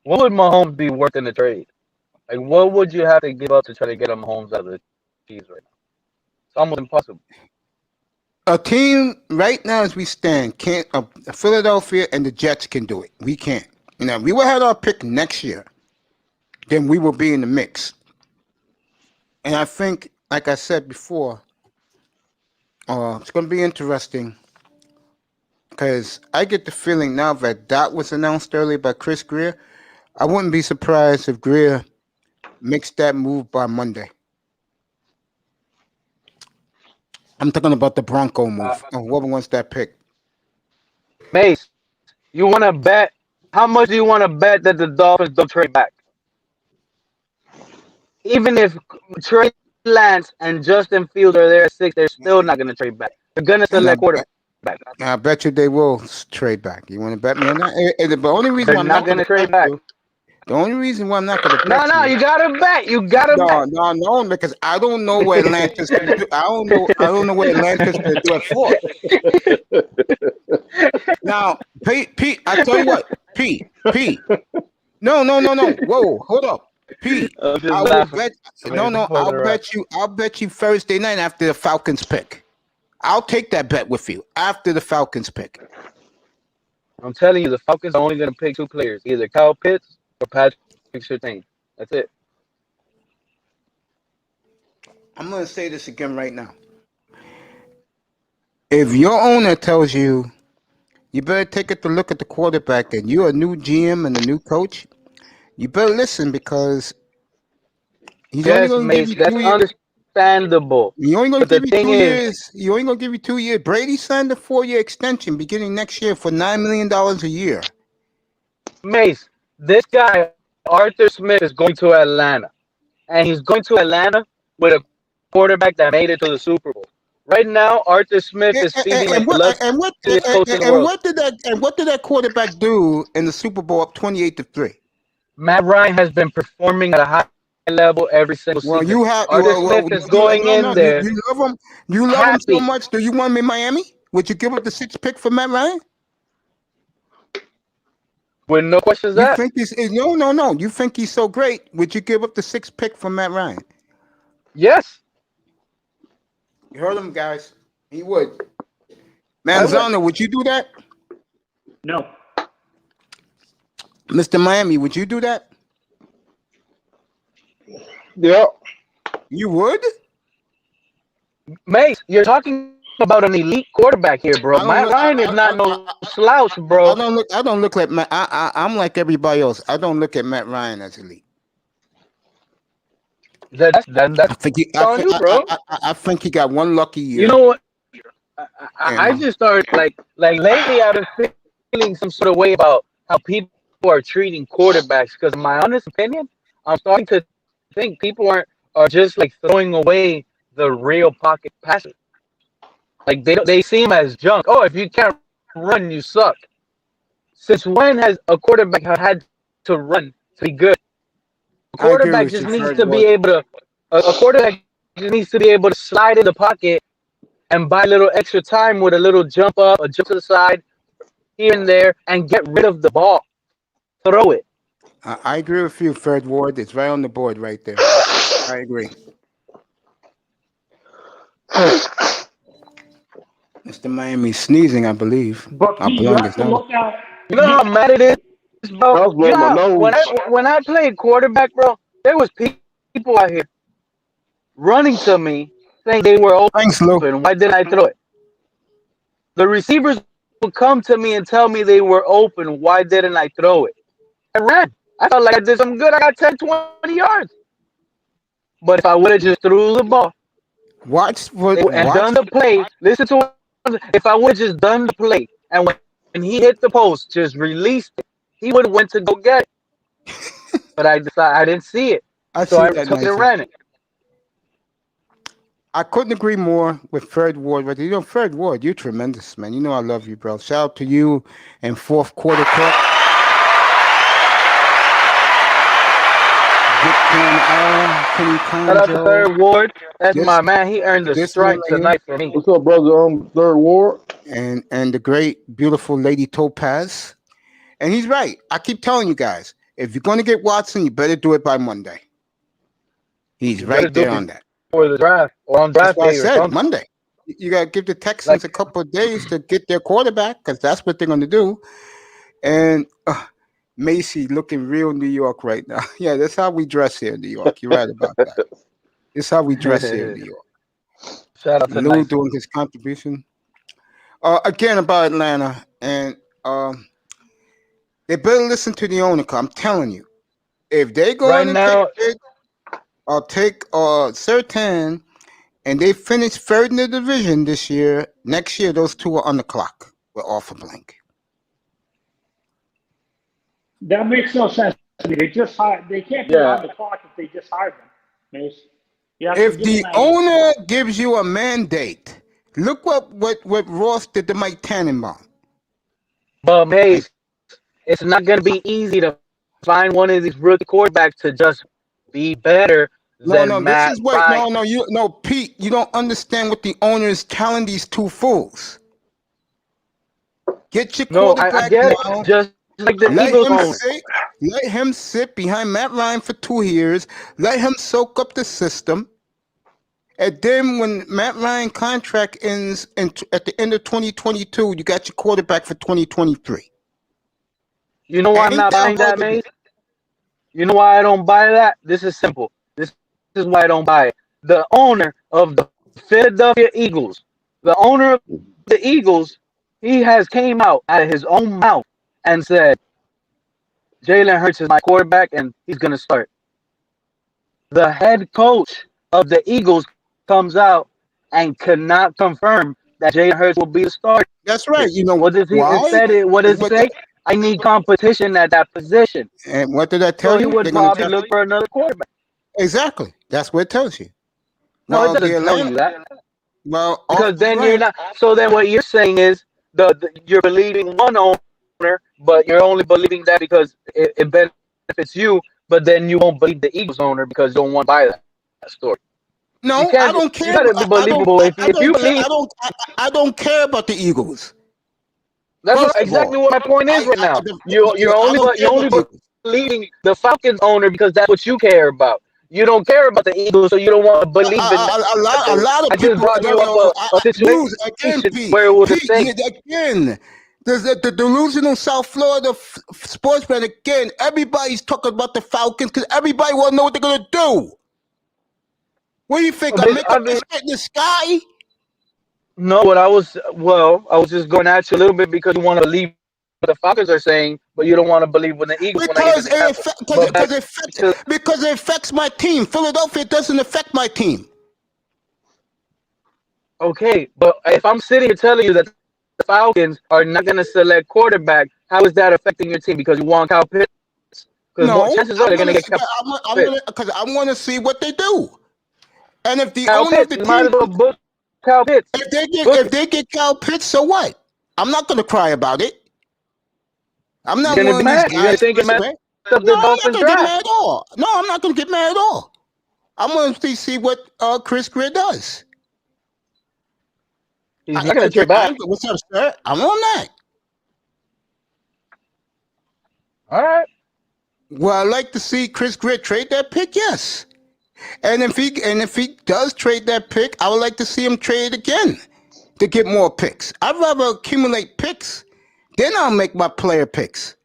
Speaker 5: What would Mahomes be worth in the trade? Like, what would you have to give up to try to get a Mahomes out of the Chiefs right now? It's almost impossible.
Speaker 1: A team right now as we stand can't. Philadelphia and the Jets can do it. We can't. We will have our pick next year. Then we will be in the mix. And I think, like I said before, it's going to be interesting because I get the feeling now that was announced earlier by Chris Greer. I wouldn't be surprised if Greer makes that move by Monday. I'm talking about the Bronco move. Whoever wants that pick.
Speaker 5: Mace, you want to bet? How much do you want to bet that the Dolphins don't trade back? Even if Trey Lance and Justin Fields are there at 6, they're still not going to trade back. They're going to
Speaker 1: And
Speaker 5: select quarterback.
Speaker 1: I bet you they will trade back. You want to bet me on that? The only reason
Speaker 5: They're
Speaker 1: why I'm
Speaker 5: not
Speaker 1: not
Speaker 5: going
Speaker 1: going
Speaker 5: to
Speaker 1: to
Speaker 5: trade
Speaker 1: bet
Speaker 5: back.
Speaker 1: you. The only reason why I'm not going to
Speaker 5: No,
Speaker 1: bet
Speaker 5: no,
Speaker 1: you.
Speaker 5: you got to bet. You got to bet.
Speaker 1: No, because I don't know what Atlanta's going to do. I don't know what Atlanta's going to do at 4. Now, Pete, I tell you what, Pete. No. Whoa, hold up, Pete.
Speaker 5: I'm just
Speaker 1: I will
Speaker 5: laughing.
Speaker 1: bet. No. I'll bet you Thursday night after the Falcons pick. I'll take that bet with you after the Falcons pick.
Speaker 5: I'm telling you, the Falcons are only going to pick 2 players, either Kyle Pitts or Patrick Surtain. That's it.
Speaker 1: I'm going to say this again right now. If your owner tells you you better take a look at the quarterback and you're a new GM and a new coach, you better listen because he's only
Speaker 5: Yes,
Speaker 1: going to give
Speaker 5: Mace,
Speaker 1: you
Speaker 5: that's
Speaker 1: 2 years.
Speaker 5: understandable.
Speaker 1: You only gonna
Speaker 5: But the
Speaker 1: give you
Speaker 5: thing
Speaker 1: 2
Speaker 5: is,
Speaker 1: years. You only gonna give you 2 years. Brady signed a 4-year extension beginning next year for $9 million a year.
Speaker 5: Mace, this guy, Arthur Smith, is going to Atlanta. And he's going to Atlanta with a quarterback that made it to the Super Bowl. Right now, Arthur Smith is feeling like the luckiest coach in the world.
Speaker 1: What did that quarterback do in the Super Bowl up 28-3?
Speaker 5: Matt Ryan has been performing at a high level every single
Speaker 1: Well,
Speaker 5: season.
Speaker 1: you have
Speaker 5: Arthur Smith is going in there
Speaker 1: you love him. You love him so
Speaker 5: happy.
Speaker 1: much. Do you want him in Miami? Would you give up the 6th pick for Matt Ryan?
Speaker 5: With no questions
Speaker 1: You
Speaker 5: asked.
Speaker 1: think he's no. You think he's so great? Would you give up the 6th pick for Matt Ryan?
Speaker 5: Yes.
Speaker 1: You heard him, guys. He would. Manzano, would you do that?
Speaker 6: No.
Speaker 1: Mr. Miami, would you do that?
Speaker 3: Yeah.
Speaker 1: You would?
Speaker 5: Mace, you're talking about an elite quarterback here, bro. Matt Ryan is not no slouch, bro.
Speaker 1: I don't look like Matt. I'm like everybody else. I don't look at Matt Ryan as elite.
Speaker 5: That's on you, bro.
Speaker 1: I think he got one lucky year.
Speaker 5: You know what? I just started like lately I've been feeling some sort of way about how people are treating quarterbacks, because in my honest opinion, I'm starting to think people are just like throwing away the real pocket passes. Like they see him as junk. Oh, if you can't run, you suck. Since when has a quarterback had to run to be good? A quarterback just needs to be able to. A quarterback just needs to be able to slide in the pocket and buy a little extra time with a little jump up, a jump to the side, here and there, and get rid of the ball. Throw it.
Speaker 1: I agree with you, Fred Ward. It's right on the board right there. I agree. Mr. Miami sneezing, I believe.
Speaker 6: But you have to look at.
Speaker 5: You know how mad it is, bro? You know when I played quarterback, bro, there was people out here running to me saying they were open.
Speaker 1: Thanks, Lou.
Speaker 5: Why didn't I throw it? The receivers would come to me and tell me they were open. Why didn't I throw it? I ran. I felt like I did something good. I got 10, 20 yards. But if I would have just threw the ball and done the play, listen to what if I would have just done the play and when he hit the post, just released it, he would have went to go get it. But I decided I didn't see it. So I took it and ran it.
Speaker 1: I couldn't agree more with Fred Ward. But Fred Ward, you're tremendous, man. You know I love you, bro. Shout out to you and fourth quarter cut.
Speaker 5: Shout out to Third Ward. That's my man. He earned the stripe tonight for me.
Speaker 3: What's up, brother? Third Ward.
Speaker 1: And the great, beautiful Lady Topaz. And he's right. I keep telling you guys, if you're going to get Watson, you better do it by Monday. He's right there on that.
Speaker 5: For the draft or on draft day.
Speaker 1: That's why I said Monday. You got to give the Texans a couple of days to get their quarterback, because that's what they're going to do. And Macy looking real New York right now. Yeah, that's how we dress here in New York. You're right about that. It's how we dress here in New York.
Speaker 5: Shout out to
Speaker 1: Lou doing his contribution. Again, about Atlanta, and they better listen to the owner. I'm telling you, if they go
Speaker 5: right now,
Speaker 1: take Sertan, and they finish third in the division this year, next year those two are on the clock. We're off a blank.
Speaker 6: That makes no sense to me. They just hired. They can't be on the clock if they just hired them. Mace.
Speaker 1: If the owner gives you a mandate, look what Ross did to Mike Tannenbaum.
Speaker 5: But Mace, it's not going to be easy to find one of these rookie quarterbacks to just be better than Matt.
Speaker 1: This is what Pete, you don't understand what the owner is telling these two fools. Get your quarterback
Speaker 5: I get
Speaker 1: now.
Speaker 5: it. Just like the Eagles.
Speaker 1: Let him sit behind Matt Ryan for 2 years. Let him soak up the system. And then when Matt Ryan contract ends at the end of 2022, you got your quarterback for 2023.
Speaker 5: You know why I'm not buying that, Mace? You know why I don't buy that? This is simple. This is why I don't buy it. The owner of the Philadelphia Eagles, the owner of the Eagles, he has came out of his own mouth and said, Jalen Hurts is my quarterback and he's going to start. The head coach of the Eagles comes out and cannot confirm that Jalen Hurts will be the starter.
Speaker 1: That's right. You know
Speaker 5: What does he
Speaker 1: why?
Speaker 5: instead? What does he
Speaker 1: What
Speaker 5: say? I need competition at that position.
Speaker 1: and what did I
Speaker 5: So
Speaker 1: tell
Speaker 5: he
Speaker 1: you?
Speaker 5: would
Speaker 1: They're gonna
Speaker 5: probably
Speaker 1: tell
Speaker 5: look for another quarterback.
Speaker 1: exactly. That's what it tells you.
Speaker 5: No, it
Speaker 1: While the
Speaker 5: doesn't tell
Speaker 1: Atlanta,
Speaker 5: you that
Speaker 1: well, off
Speaker 5: because
Speaker 1: the
Speaker 5: then you're
Speaker 1: branch,
Speaker 5: not. So then what you're saying is you're believing one owner, but you're only believing that because it benefits you. But then you won't believe the Eagles owner because you don't want to buy that story. You
Speaker 1: no, I
Speaker 5: can't.
Speaker 1: don't
Speaker 5: You
Speaker 1: care.
Speaker 5: got to be
Speaker 1: I don't.
Speaker 5: believable. If
Speaker 1: I
Speaker 5: if you
Speaker 1: don't care.
Speaker 5: believe,
Speaker 1: I don't care about the Eagles.
Speaker 5: that's
Speaker 1: First of
Speaker 5: exactly
Speaker 1: all,
Speaker 5: what my point is right now. You're
Speaker 1: I
Speaker 5: only
Speaker 1: don't care about the Eagles.
Speaker 5: believing the Falcons owner because that's what you care about. You don't care about the Eagles, so you don't want to believe the
Speaker 1: A
Speaker 5: narrative.
Speaker 1: lot of
Speaker 5: I just
Speaker 1: people.
Speaker 5: brought you up a
Speaker 1: News again,
Speaker 5: situation
Speaker 1: Pete.
Speaker 5: where it was the
Speaker 1: Pete,
Speaker 5: same.
Speaker 1: again. The delusional South Florida sportsman again. Everybody's talking about the Falcons because everybody want to know what they're gonna do. What do you think? I make a biscuit in the sky?
Speaker 5: No, I was just going at you a little bit because you want to believe what the Falcons are saying, but you don't want to believe when the Eagles want to give
Speaker 1: Because
Speaker 5: an example. But back to
Speaker 1: because it affects my team. Philadelphia doesn't affect my team.
Speaker 5: okay, but if I'm sitting here telling you that the Falcons are not going to select quarterback, how is that affecting your team? Because you want Kyle Pitts? Because more
Speaker 1: No,
Speaker 5: chances are they're going to get Kyle Pitts.
Speaker 1: because I want to see what they do. And if the
Speaker 5: Kyle
Speaker 1: owner of
Speaker 5: Pitts,
Speaker 1: the
Speaker 5: you might
Speaker 1: team,
Speaker 5: as well book Kyle Pitts.
Speaker 1: if they get Kyle Pitts, so what? I'm not going to cry about it. I'm
Speaker 5: You're
Speaker 1: not
Speaker 5: going to
Speaker 1: one
Speaker 5: be
Speaker 1: of these
Speaker 5: mad. You're going
Speaker 1: guys.
Speaker 5: to think it messed up
Speaker 1: No,
Speaker 5: the
Speaker 1: I'm not
Speaker 5: Dolphins
Speaker 1: going to get mad
Speaker 5: draft.
Speaker 1: at all. No, I'm not going to get mad at all. I'm going to see what Chris Greer does.
Speaker 5: He's not going to trade back.
Speaker 1: What's up, sir? I'm on that.
Speaker 5: All right.
Speaker 1: Well, I'd like to see Chris Greer trade that pick, yes. And if he does trade that pick, I would like to see him trade again to get more picks. I'd rather accumulate picks, then I'll make my player picks.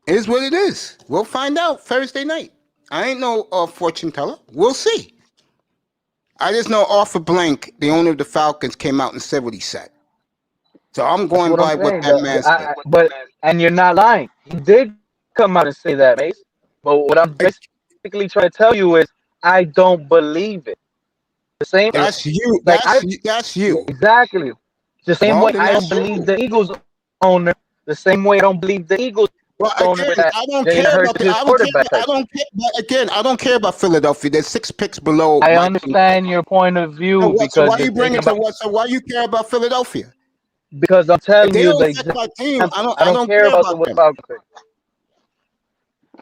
Speaker 1: It is what it is. We'll find out Thursday night. I ain't no fortune teller. We'll see. I just know Arthur Blank, the owner of the Falcons, came out and said what he said. So I'm
Speaker 5: That's
Speaker 1: going
Speaker 5: what I'm
Speaker 1: by what
Speaker 5: saying.
Speaker 1: that man said.
Speaker 5: And you're not lying. He did come out and say that, Mace. But what I'm basically trying to tell you is I don't believe it. The same,
Speaker 1: That's you.
Speaker 5: like
Speaker 1: That's you.
Speaker 5: exactly the same
Speaker 1: Well,
Speaker 5: way
Speaker 1: then
Speaker 5: I
Speaker 1: that's
Speaker 5: don't believe
Speaker 1: you.
Speaker 5: the Eagles owner. The same way I don't believe the Eagles
Speaker 1: Well,
Speaker 5: owner
Speaker 1: again,
Speaker 5: that
Speaker 1: I don't
Speaker 5: Jalen
Speaker 1: care
Speaker 5: Hurts
Speaker 1: about
Speaker 5: is his quarterback type.
Speaker 1: but again, I don't care about Philadelphia. They're 6 picks below
Speaker 5: I
Speaker 1: my team.
Speaker 5: understand your point of view
Speaker 1: So
Speaker 5: because
Speaker 1: why
Speaker 5: you're
Speaker 1: you bring
Speaker 5: thinking
Speaker 1: it to
Speaker 5: about
Speaker 1: what? So why you care about Philadelphia?
Speaker 5: because I'm
Speaker 1: If
Speaker 5: telling
Speaker 1: they
Speaker 5: you
Speaker 1: don't
Speaker 5: the
Speaker 1: affect my team,
Speaker 5: example. I
Speaker 1: I
Speaker 5: don't
Speaker 1: don't
Speaker 5: care
Speaker 1: care
Speaker 5: about
Speaker 1: about
Speaker 5: what
Speaker 1: them.
Speaker 5: Falcons pick.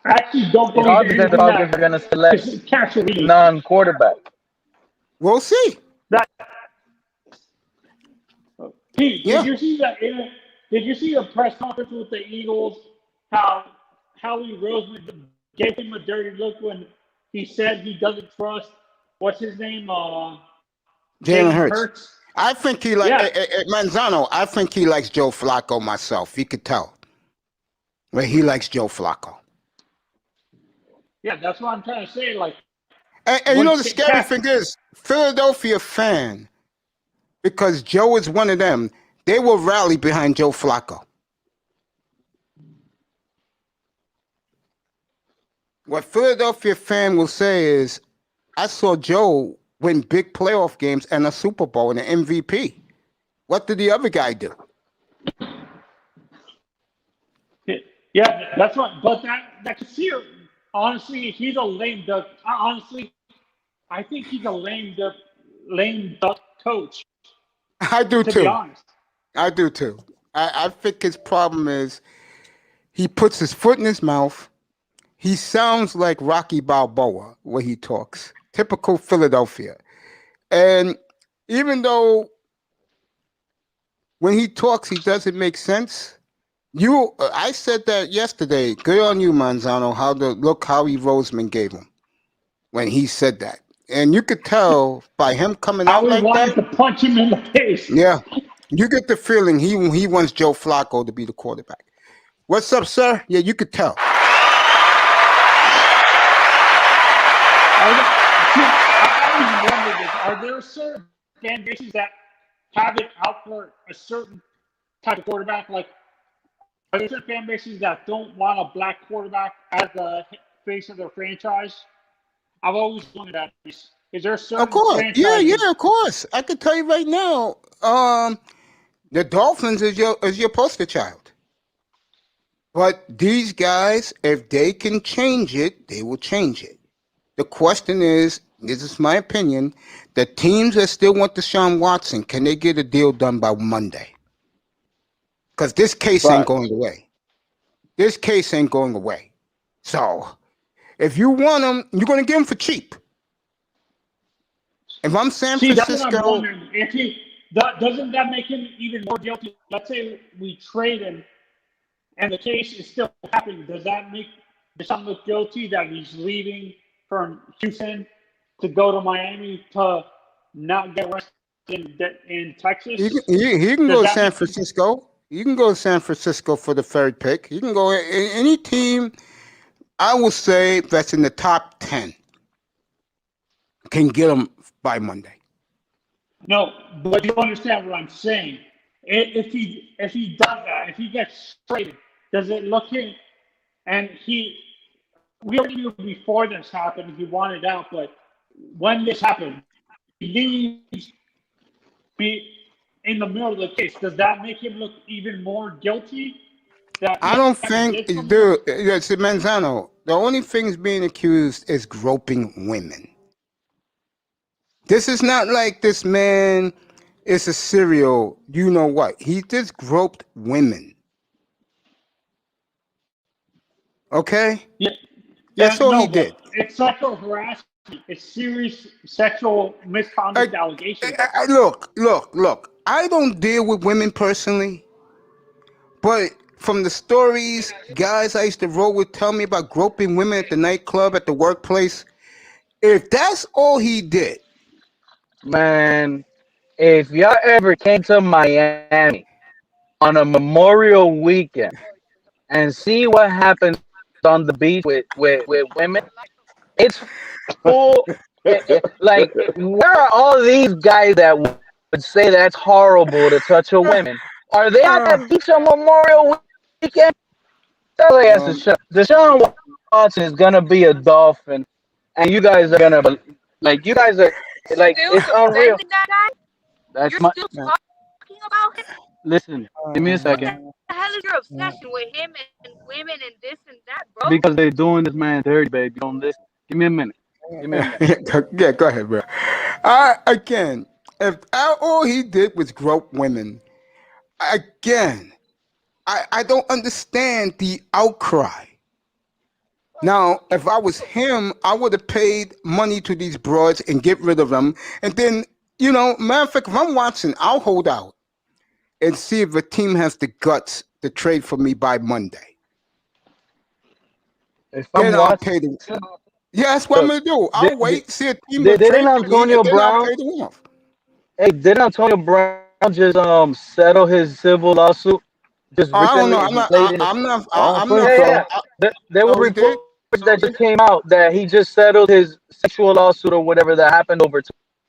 Speaker 6: I actually don't
Speaker 5: It's
Speaker 6: believe
Speaker 5: obvious that the
Speaker 6: anything
Speaker 5: Falcons are
Speaker 6: that
Speaker 5: going to select
Speaker 6: is Cassidy.
Speaker 5: non-quarterback.
Speaker 1: We'll see.
Speaker 6: That Pete,
Speaker 1: Yeah.
Speaker 6: did you see the press conference with the Eagles? How Howie Roseman gave him a dirty look when he said he doesn't trust what's his name,
Speaker 1: Jalen
Speaker 6: Jalen
Speaker 1: Hurts.
Speaker 6: Hurts.
Speaker 1: I think he like Manzano. I think he likes Joe Flacco myself. You could tell. But he likes Joe Flacco.
Speaker 6: Yeah, that's what I'm trying to say. Like,
Speaker 1: And you know the scary thing is, Philadelphia fan, because Joe is one of them, they will rally behind Joe Flacco. What Philadelphia fan will say is, I saw Joe win big playoff games and a Super Bowl and an MVP. What did the other guy do?
Speaker 6: yeah, that's what. But that here, honestly, he's a lame duck. Honestly, I think he's a lame duck coach.
Speaker 1: I do
Speaker 6: To
Speaker 1: too.
Speaker 6: be honest,
Speaker 1: I do too. I think his problem is he puts his foot in his mouth. He sounds like Rocky Balboa when he talks. Typical Philadelphia. And even though when he talks, he doesn't make sense. I said that yesterday. Good on you, Manzano. How Howie Roseman gave him when he said that, and you could tell by him coming out like
Speaker 6: wanted
Speaker 1: that.
Speaker 6: to punch him in the face.
Speaker 1: Yeah, you get the feeling he wants Joe Flacco to be the quarterback. What's up, sir? Yeah, you could tell.
Speaker 6: I always wonder this. Are there certain fan bases that have it out for a certain type of quarterback? Like, are there certain fan bases that don't want a black quarterback as the face of their franchise? I've always wanted that. Is there a
Speaker 1: Of
Speaker 6: certain
Speaker 1: course,
Speaker 6: franchise?
Speaker 1: of course. I can tell you right now. The Dolphins is your poster child. But these guys, if they can change it, they will change it. The question is, this is my opinion, the teams that still want Deshaun Watson, can they get a deal done by Monday? Because this case ain't
Speaker 3: Right.
Speaker 1: going away. This case ain't going away. So, if you want him, you're going to get him for cheap. If I'm San
Speaker 6: See, that's what I'm
Speaker 1: Francisco,
Speaker 6: wondering. If he doesn't that make him even more guilty? Let's say we trade him, and the case is still happening. Does that make Deshaun look guilty that he's leaving from Houston to go to Miami to not get arrested in Texas?
Speaker 1: he can
Speaker 6: Does
Speaker 1: go to
Speaker 6: that
Speaker 1: San
Speaker 6: make-
Speaker 1: Francisco. You can go to San Francisco for the third pick. You can go any team, I will say, that's in the top 10 can get him by Monday.
Speaker 6: No, but you understand what I'm saying. If he does that, if he gets traded, does it look him? And we already knew before this happened he wanted out, but when this happened, he leaves in the middle of the case. Does that make him look even more guilty?
Speaker 1: I don't think, dude, it's Manzano. The only things being accused is groping women. This is not like this man is a serial, you know what. He just groped women. Okay?
Speaker 6: Yeah,
Speaker 1: That's all
Speaker 6: no,
Speaker 1: he did.
Speaker 6: It's sexual harassment. It's serious sexual misconduct allegations.
Speaker 1: Look. I don't deal with women personally, but from the stories guys I used to roll with tell me about groping women at the nightclub, at the workplace, if that's all he did,
Speaker 5: Man, if y'all ever came to Miami on a Memorial weekend and see what happens on the beach with women, it's full. Like, where are all these guys that would say that's horrible to touch a woman? Are they at that beach on Memorial weekend? That's like that's Deshaun Watson is gonna be a Dolphin, and you guys are gonna like you guys are like
Speaker 7: Still
Speaker 5: it's unreal.
Speaker 7: defending that guy?
Speaker 5: That's
Speaker 7: You're
Speaker 5: my
Speaker 7: still talking about him?
Speaker 5: listen. Give me a
Speaker 7: What
Speaker 5: second
Speaker 7: the hell is your obsession with him and women and this and that, bro?
Speaker 5: because they're doing this man dirty, baby. Don't listen. Give me a minute. Give me a minute.
Speaker 1: yeah, go ahead, bro. Again, if all he did was grope women, again, I don't understand the outcry. Now, if I was him, I would have paid money to these broads and get rid of them. And then, matter of fact, if I'm watching, I'll hold out and see if a team has the guts to trade for me by Monday.
Speaker 5: If I'm
Speaker 1: Then I'll
Speaker 5: watching,
Speaker 1: pay them. Yeah, that's what I'm going to do. I'll wait, see a team will
Speaker 5: didn't
Speaker 1: trade for me,
Speaker 5: Antonio
Speaker 1: and then I'll
Speaker 5: Brown?
Speaker 1: pay them off.
Speaker 5: Hey, didn't Antonio Brown just settle his civil lawsuit just
Speaker 1: I don't
Speaker 5: recently?
Speaker 1: know.
Speaker 5: He played in.
Speaker 3: I don't
Speaker 1: I'm
Speaker 3: think
Speaker 1: not.
Speaker 5: Yeah.
Speaker 3: so.
Speaker 5: There were
Speaker 1: Oh, he did?
Speaker 5: reports that just came out that he just settled his sexual lawsuit or whatever that happened over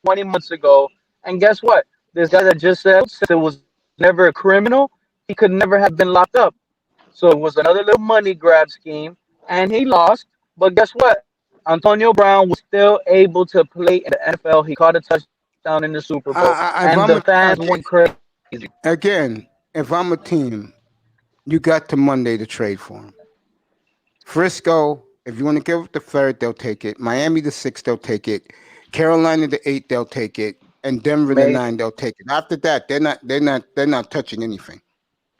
Speaker 5: 20 months ago. And guess what? This guy that just said it was never a criminal. He could never have been locked up. So it was another little money grab scheme, and he lost. But guess what? Antonio Brown was still able to play in the NFL. He caught a touchdown in the Super Bowl,
Speaker 1: If
Speaker 5: and
Speaker 1: I'm
Speaker 5: the fans went crazy.
Speaker 1: if I'm a team, you got to Monday to trade for him. Frisco, if you want to give up the third, they'll take it. Miami the 6th, they'll take it. Carolina the 8th, they'll take it. And Denver the 9th, they'll take it. After that, they're not touching anything.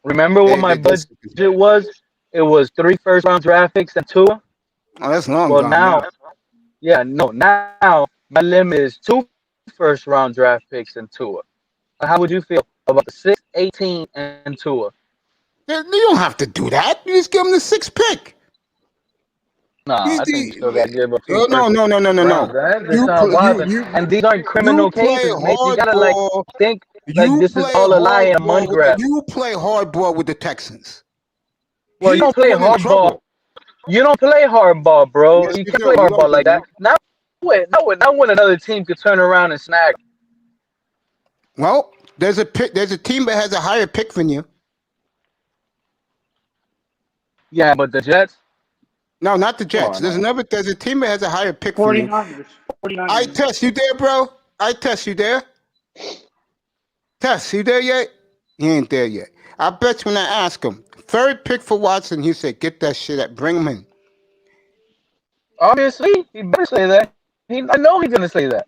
Speaker 5: Remember what my budget was? It was 3 first-round draft picks and Tua.
Speaker 1: Oh, that's long
Speaker 5: Well,
Speaker 1: gone.
Speaker 5: now my limit is 2 first-round draft picks and Tua. How would you feel about the 6, 18, and Tua?
Speaker 1: You don't have to do that. You just give them the 6th pick.
Speaker 5: Nah, I think you still got to give up 2
Speaker 1: No.
Speaker 5: And these aren't criminal cases, mate. You got to think this is all a lie and a money grab.
Speaker 1: You play hardball with the Texans.
Speaker 5: Well, you don't play hardball. You don't play hardball, bro. Yes, you can't play hardball like that. Not when another team could turn around and snag.
Speaker 1: Well, there's a team that has a higher pick than you.
Speaker 5: Yeah, but the Jets.
Speaker 1: No, not the
Speaker 3: Oh
Speaker 1: Jets. There's
Speaker 3: no.
Speaker 1: a team that has a higher pick for you.
Speaker 6: 49ers.
Speaker 1: I
Speaker 6: 49ers.
Speaker 1: test you there, bro. I test you there. Test you there yet? He ain't there yet. I bet you when I ask him, third pick for Watson, he said, "Get that shit at, bring him in."
Speaker 5: Obviously, he better say that. I know he's gonna say that.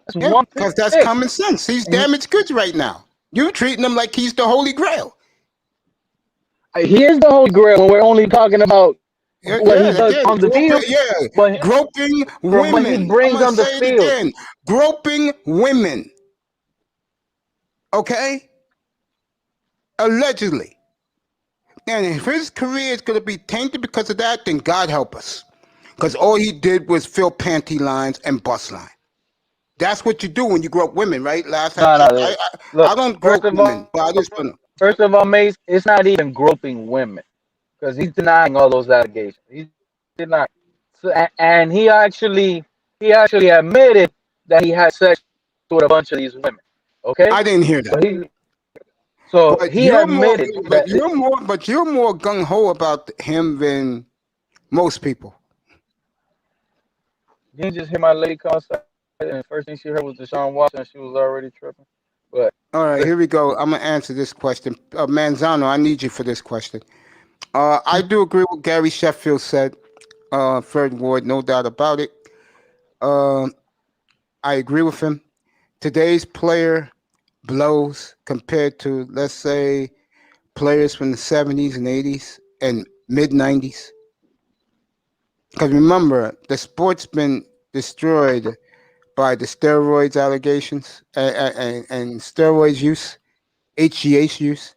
Speaker 5: That's
Speaker 1: Yeah,
Speaker 5: one
Speaker 1: because that's
Speaker 5: pick.
Speaker 1: common sense. He's
Speaker 5: And
Speaker 1: damaged goods right now. You treating him like he's the Holy Grail.
Speaker 5: he is the Holy Grail, and we're only talking about
Speaker 1: Yeah,
Speaker 5: what he does
Speaker 1: again,
Speaker 5: on the
Speaker 1: groping,
Speaker 5: field. But
Speaker 1: groping
Speaker 5: from what he
Speaker 1: women. I'm
Speaker 5: brings
Speaker 1: gonna
Speaker 5: on the
Speaker 1: say it
Speaker 5: field,
Speaker 1: again, groping women. Okay, allegedly. And if his career is gonna be tainted because of that, then God help us. Because all he did was fill panty lines and bust line. That's what you do when you grope women, right? I
Speaker 5: look.
Speaker 1: don't
Speaker 5: First
Speaker 1: grope
Speaker 5: of
Speaker 1: women,
Speaker 5: all,
Speaker 1: but I just wanna.
Speaker 5: Mace, it's not even groping women because he's denying all those allegations. He's denying. So, and he actually admitted that he had sex with a bunch of these women. Okay,
Speaker 1: I didn't hear
Speaker 5: so
Speaker 1: that.
Speaker 5: he admitted that.
Speaker 1: But you're more gung ho about him than most people.
Speaker 5: You didn't just hear my lady call outside, and the first thing she heard was Deshaun Watson, and she was already tripping. But
Speaker 1: All right, here we go. I'm gonna answer this question. Manzano, I need you for this question. I do agree with Gary Sheffield said. Third ward, no doubt about it. Uh, I agree with him. Today's player blows compared to, let's say, players from the 70s and 80s and mid 90s. Because remember, the sport's been destroyed by the steroids allegations and steroids use, HGH use.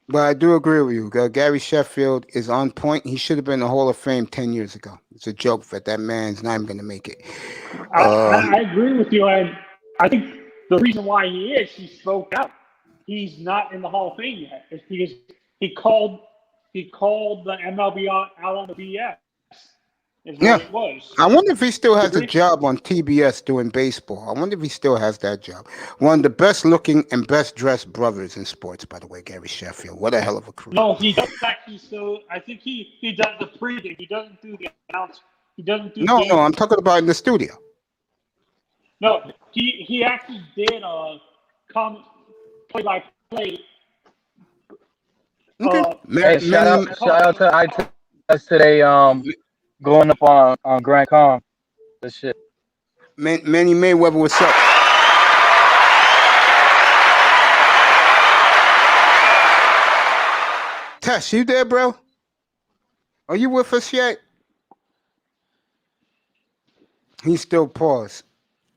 Speaker 1: But I do agree with you. Gary Sheffield is on point. He should have been in the Hall of Fame 10 years ago. It's a joke that man's not even going to make it.
Speaker 6: I agree with you, and I think the reason why he spoke out. He's not in the Hall of Fame yet. It's because he called the MLB out on the BS. Is what
Speaker 1: Yeah.
Speaker 6: it was.
Speaker 1: I wonder if he still has a
Speaker 6: Agree?
Speaker 1: job on TBS doing baseball. I wonder if he still has that job. One of the best looking and best dressed brothers in sports, by the way, Gary Sheffield. What a hell of a career.
Speaker 6: No, he does actually still. I think he does the pregame. He doesn't do the announce. He doesn't do.
Speaker 1: No,
Speaker 6: games.
Speaker 1: I'm talking about in the studio.
Speaker 6: No, he actually did play by play.
Speaker 1: Okay.
Speaker 5: hey, shout out to ITS today. Going up on Grand Com. This shit.
Speaker 1: Manny Mayweather, what's up? Tess, you there, bro? Are you with us yet? He's still paused.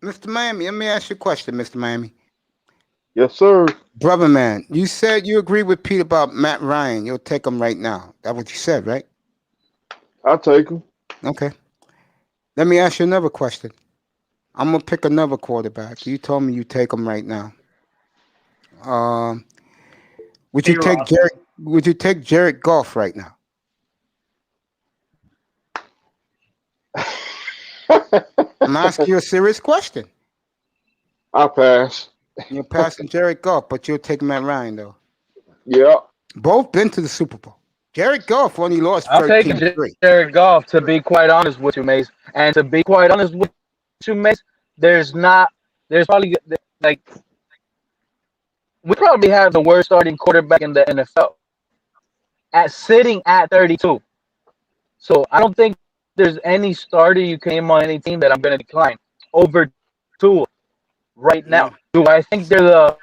Speaker 1: Mr. Miami, let me ask you a question, Mr. Miami.
Speaker 3: Yes, sir.
Speaker 1: Brother man, you said you agree with Pete about Matt Ryan. You'll take him right now. That's what you said, right?
Speaker 3: I'll take him.
Speaker 1: Okay. Let me ask you another question. I'm gonna pick another quarterback. You told me you take him right now. Would you take
Speaker 6: A-Rod.
Speaker 1: Would you take Jared Goff right now? I'm asking you a serious question.
Speaker 3: I'll pass.
Speaker 1: You're passing Jared Goff, but you'll take Matt Ryan though.
Speaker 3: Yeah.
Speaker 1: Both been to the Super Bowl. Jared Goff only lost
Speaker 5: I'm taking
Speaker 1: 13-3.
Speaker 5: Jared Goff, to be quite honest with you, Mace. And to be quite honest with you, Mace, there's probably, like, we probably have the worst starting quarterback in the NFL sitting at 32. So I don't think there's any starter you came on any team that I'm going to decline over Tua right now. Do I think they're the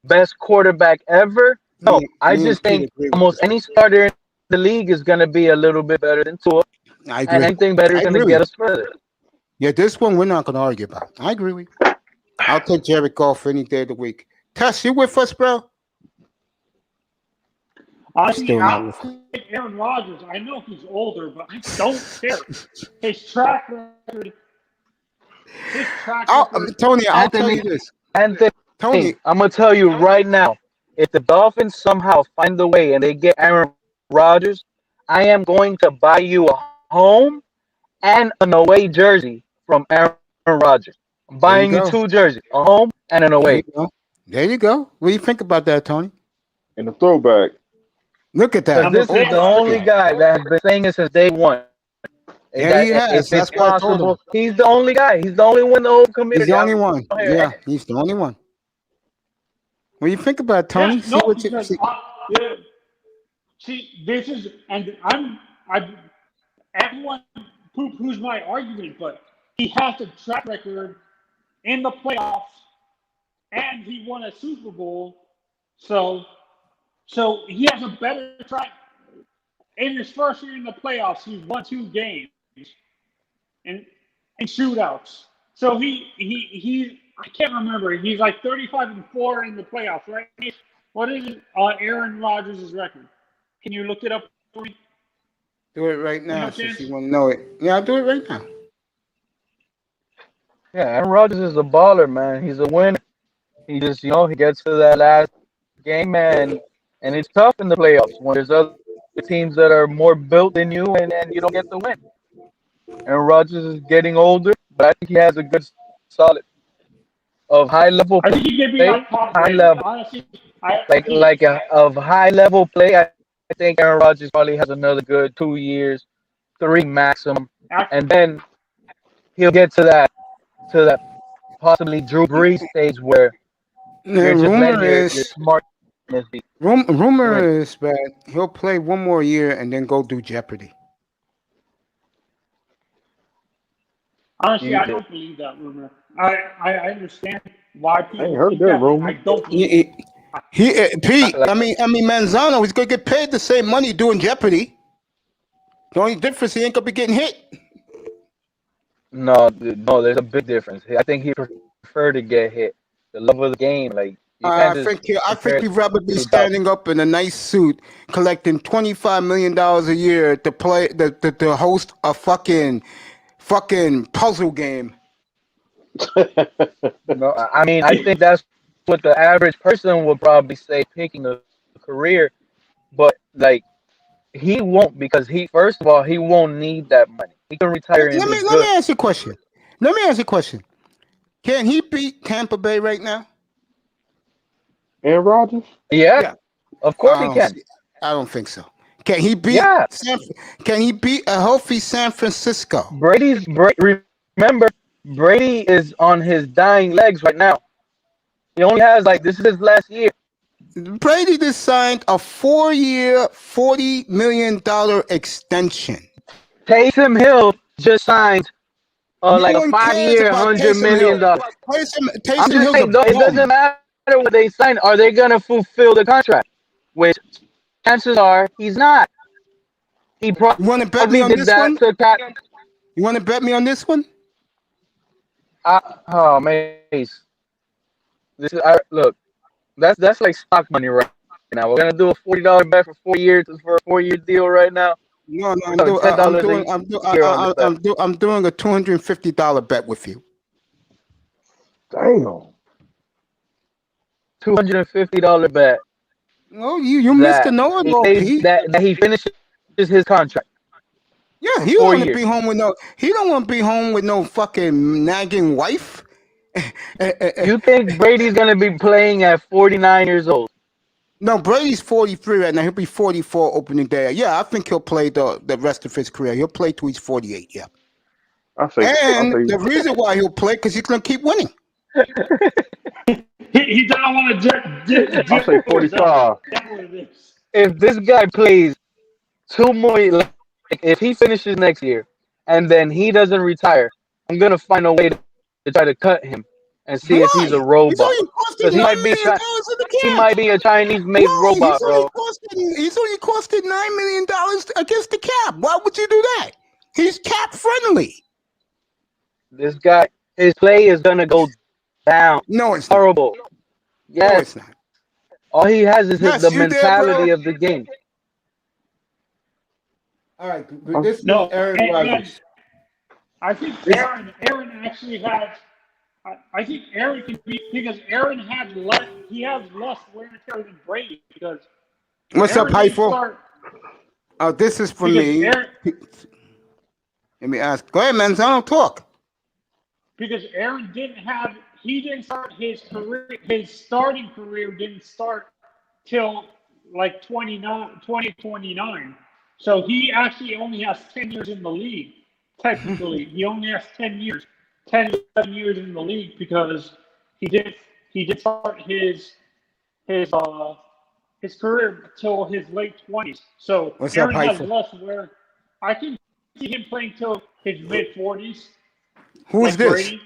Speaker 5: best quarterback ever? No, I just think almost any starter in the league is going to be a little bit better than Tua.
Speaker 1: I agree.
Speaker 5: And anything better is going to get us further.
Speaker 1: Yeah, this one we're not going to argue about. I agree with you. I'll take Jared Goff any day of the week. Tess, you with us, bro?
Speaker 6: Honestly, I'll take Aaron Rodgers. I know he's older, but I don't care. His track record.
Speaker 1: Tony, I'll tell you this.
Speaker 5: Tony, I'm going to tell you right now, if the Dolphins somehow find the way and they get Aaron Rodgers, I am going to buy you a home and an away jersey from Aaron Rodgers. I'm buying you 2 jerseys, a home and an away.
Speaker 1: There you go. What do you think about that, Tony?
Speaker 3: And the throwback.
Speaker 1: Look at
Speaker 5: Because
Speaker 1: that.
Speaker 5: this is the only guy that has been saying it since day one.
Speaker 1: Yeah, he has.
Speaker 5: If it's
Speaker 1: That's why I told him.
Speaker 5: possible, he's the only guy. He's the only one in the whole
Speaker 1: He's
Speaker 5: community.
Speaker 1: the
Speaker 5: I
Speaker 1: only
Speaker 5: don't
Speaker 1: one.
Speaker 5: hear
Speaker 1: Yeah, he's the only one. When you think about it, Tony,
Speaker 6: Yeah,
Speaker 1: see
Speaker 6: no,
Speaker 1: what you
Speaker 6: because
Speaker 1: see.
Speaker 6: yeah, see, this is, and everyone poo-poos my argument, but he has a track record in the playoffs, and he won a Super Bowl, so he has a better track. In his first year in the playoffs, he won 2 games in shootouts. So he I can't remember. He's like 35-4 in the playoffs, right? What is Aaron Rodgers' record? Can you look it up for me?
Speaker 1: Do it right now
Speaker 6: No
Speaker 1: since
Speaker 6: chance?
Speaker 1: you want to know it. Yeah, I'll do it right now.
Speaker 5: Yeah, Aaron Rodgers is a baller, man. He's a winner. He just, he gets to that last game, and it's tough in the playoffs when there's other teams that are more built than you, and you don't get the win. Aaron Rodgers is getting older, but I think he has a good, solid of high level
Speaker 6: I think he could be
Speaker 5: play,
Speaker 6: like top
Speaker 5: high
Speaker 6: rated.
Speaker 5: level,
Speaker 6: Honestly,
Speaker 5: of high level play. I think Aaron Rodgers probably has another good 2 years, 3 maximum, and then he'll get to that possibly Drew Brees stage where
Speaker 1: The
Speaker 5: you're just letting
Speaker 1: rumor
Speaker 5: your
Speaker 1: is
Speaker 5: smartness be.
Speaker 1: rumor
Speaker 5: Win.
Speaker 1: is that he'll play one more year and then go do Jeopardy.
Speaker 6: honestly,
Speaker 5: You
Speaker 6: I
Speaker 5: do.
Speaker 6: don't believe that rumor. I understand why
Speaker 3: I ain't
Speaker 6: people
Speaker 3: heard
Speaker 6: think
Speaker 3: that
Speaker 6: that.
Speaker 3: rumor.
Speaker 6: I don't believe it.
Speaker 1: Pete.
Speaker 5: Like,
Speaker 1: I mean, Manzano. He's gonna get paid the same money doing Jeopardy. The only difference, he ain't gonna be getting hit.
Speaker 5: no, there's a big difference. I think he prefer to get hit. The love of the game, like you can't just
Speaker 1: I
Speaker 5: compare
Speaker 1: think
Speaker 5: it
Speaker 1: he'd rather be
Speaker 5: to that.
Speaker 1: standing up in a nice suit, collecting $25 million a year to play to host a fucking puzzle game.
Speaker 5: No, I mean, I think that's what the average person would probably say picking a career, but like he won't because he first of all he won't need that money. He can retire and be
Speaker 1: Let me
Speaker 5: good.
Speaker 1: ask you a question. Can he beat Tampa Bay right now?
Speaker 3: Aaron Rodgers?
Speaker 5: Yeah,
Speaker 1: Yeah.
Speaker 5: of course he can.
Speaker 1: I don't think so. Can he beat
Speaker 5: Yeah,
Speaker 1: Can he beat a healthy San Francisco?
Speaker 5: Remember, Brady is on his dying legs right now. He only has this is his last year.
Speaker 1: Brady just signed a 4-year, $40 million extension.
Speaker 5: Taysom Hill just signed
Speaker 1: No
Speaker 5: like a
Speaker 1: one cares
Speaker 5: 5-year,
Speaker 1: about
Speaker 5: $100
Speaker 1: Taysom
Speaker 5: million.
Speaker 1: Hill.
Speaker 5: I'm
Speaker 1: Taysom
Speaker 5: just
Speaker 1: Hill's a
Speaker 5: saying, though, it
Speaker 1: bum.
Speaker 5: doesn't matter what they sign. Are they gonna fulfill the contract? Which chances are he's not. He
Speaker 1: You want to bet me
Speaker 5: probably
Speaker 1: on
Speaker 5: did
Speaker 1: this
Speaker 5: that
Speaker 1: one?
Speaker 5: to cut.
Speaker 1: You want to bet me on this one?
Speaker 5: Oh, Mace. This is look. That's like stock money right now. We're gonna do a $40 bet for 4 years for a 4-year deal right now.
Speaker 1: No,
Speaker 5: We're talking $10 a year on this bet.
Speaker 1: I'm doing a $250 bet with you.
Speaker 3: Damn.
Speaker 5: $250 bet
Speaker 1: No, you missed the know-it-all, Pete.
Speaker 5: that he finishes his contract
Speaker 1: Yeah,
Speaker 5: for
Speaker 1: he don't
Speaker 5: 4
Speaker 1: want to
Speaker 5: years.
Speaker 1: be home with no fucking nagging wife.
Speaker 5: You think Brady's gonna be playing at 49 years old?
Speaker 1: No, Brady's 43 right now. He'll be 44 opening day. Yeah, I think he'll play the rest of his career. He'll play till he's 48. Yeah,
Speaker 3: I say
Speaker 1: and the reason why he'll play because he's gonna keep winning.
Speaker 6: He doesn't want to
Speaker 3: I say 45.
Speaker 6: That's what it is.
Speaker 5: If this guy plays 2 more, like if he finishes next year and then he doesn't retire, I'm gonna find a way to try to cut him and see if he's
Speaker 1: Why?
Speaker 5: a robot.
Speaker 1: He's only
Speaker 5: Because
Speaker 1: costing $9 million in the
Speaker 5: he
Speaker 1: cap.
Speaker 5: might be a Chinese-made
Speaker 1: No,
Speaker 5: robot, bro.
Speaker 1: he's only costing $9 million against the cap. Why would you do that? He's cap friendly.
Speaker 5: This guy, his play is gonna go down.
Speaker 1: No, it's not.
Speaker 5: Horrible.
Speaker 1: No,
Speaker 5: Yes.
Speaker 1: it's not.
Speaker 5: All he has is
Speaker 1: Yes,
Speaker 5: the
Speaker 1: you did,
Speaker 5: mentality
Speaker 1: bro.
Speaker 5: of the game.
Speaker 1: All right, this
Speaker 6: No,
Speaker 1: is Aaron Rodgers.
Speaker 6: I think Aaron actually has. I think Aaron can be because Aaron had less. He has less wear and tear than Brady because.
Speaker 1: What's
Speaker 6: Aaron
Speaker 1: up,
Speaker 6: didn't
Speaker 1: Heifel?
Speaker 6: start-
Speaker 1: This is for
Speaker 6: because
Speaker 1: me. Let me ask. Go ahead, man. So I don't talk.
Speaker 6: Because Aaron he didn't start his career. His starting career didn't start till like 29. So he actually only has 10 years in the league. Technically, he only has 10 years, 10, 11 years in the league because he did start his career till his late 20s. So
Speaker 1: What's up,
Speaker 6: Aaron has
Speaker 1: Heifel?
Speaker 6: less where I can see him playing till his mid 40s.
Speaker 1: Who's
Speaker 6: like
Speaker 1: this?
Speaker 6: Brady.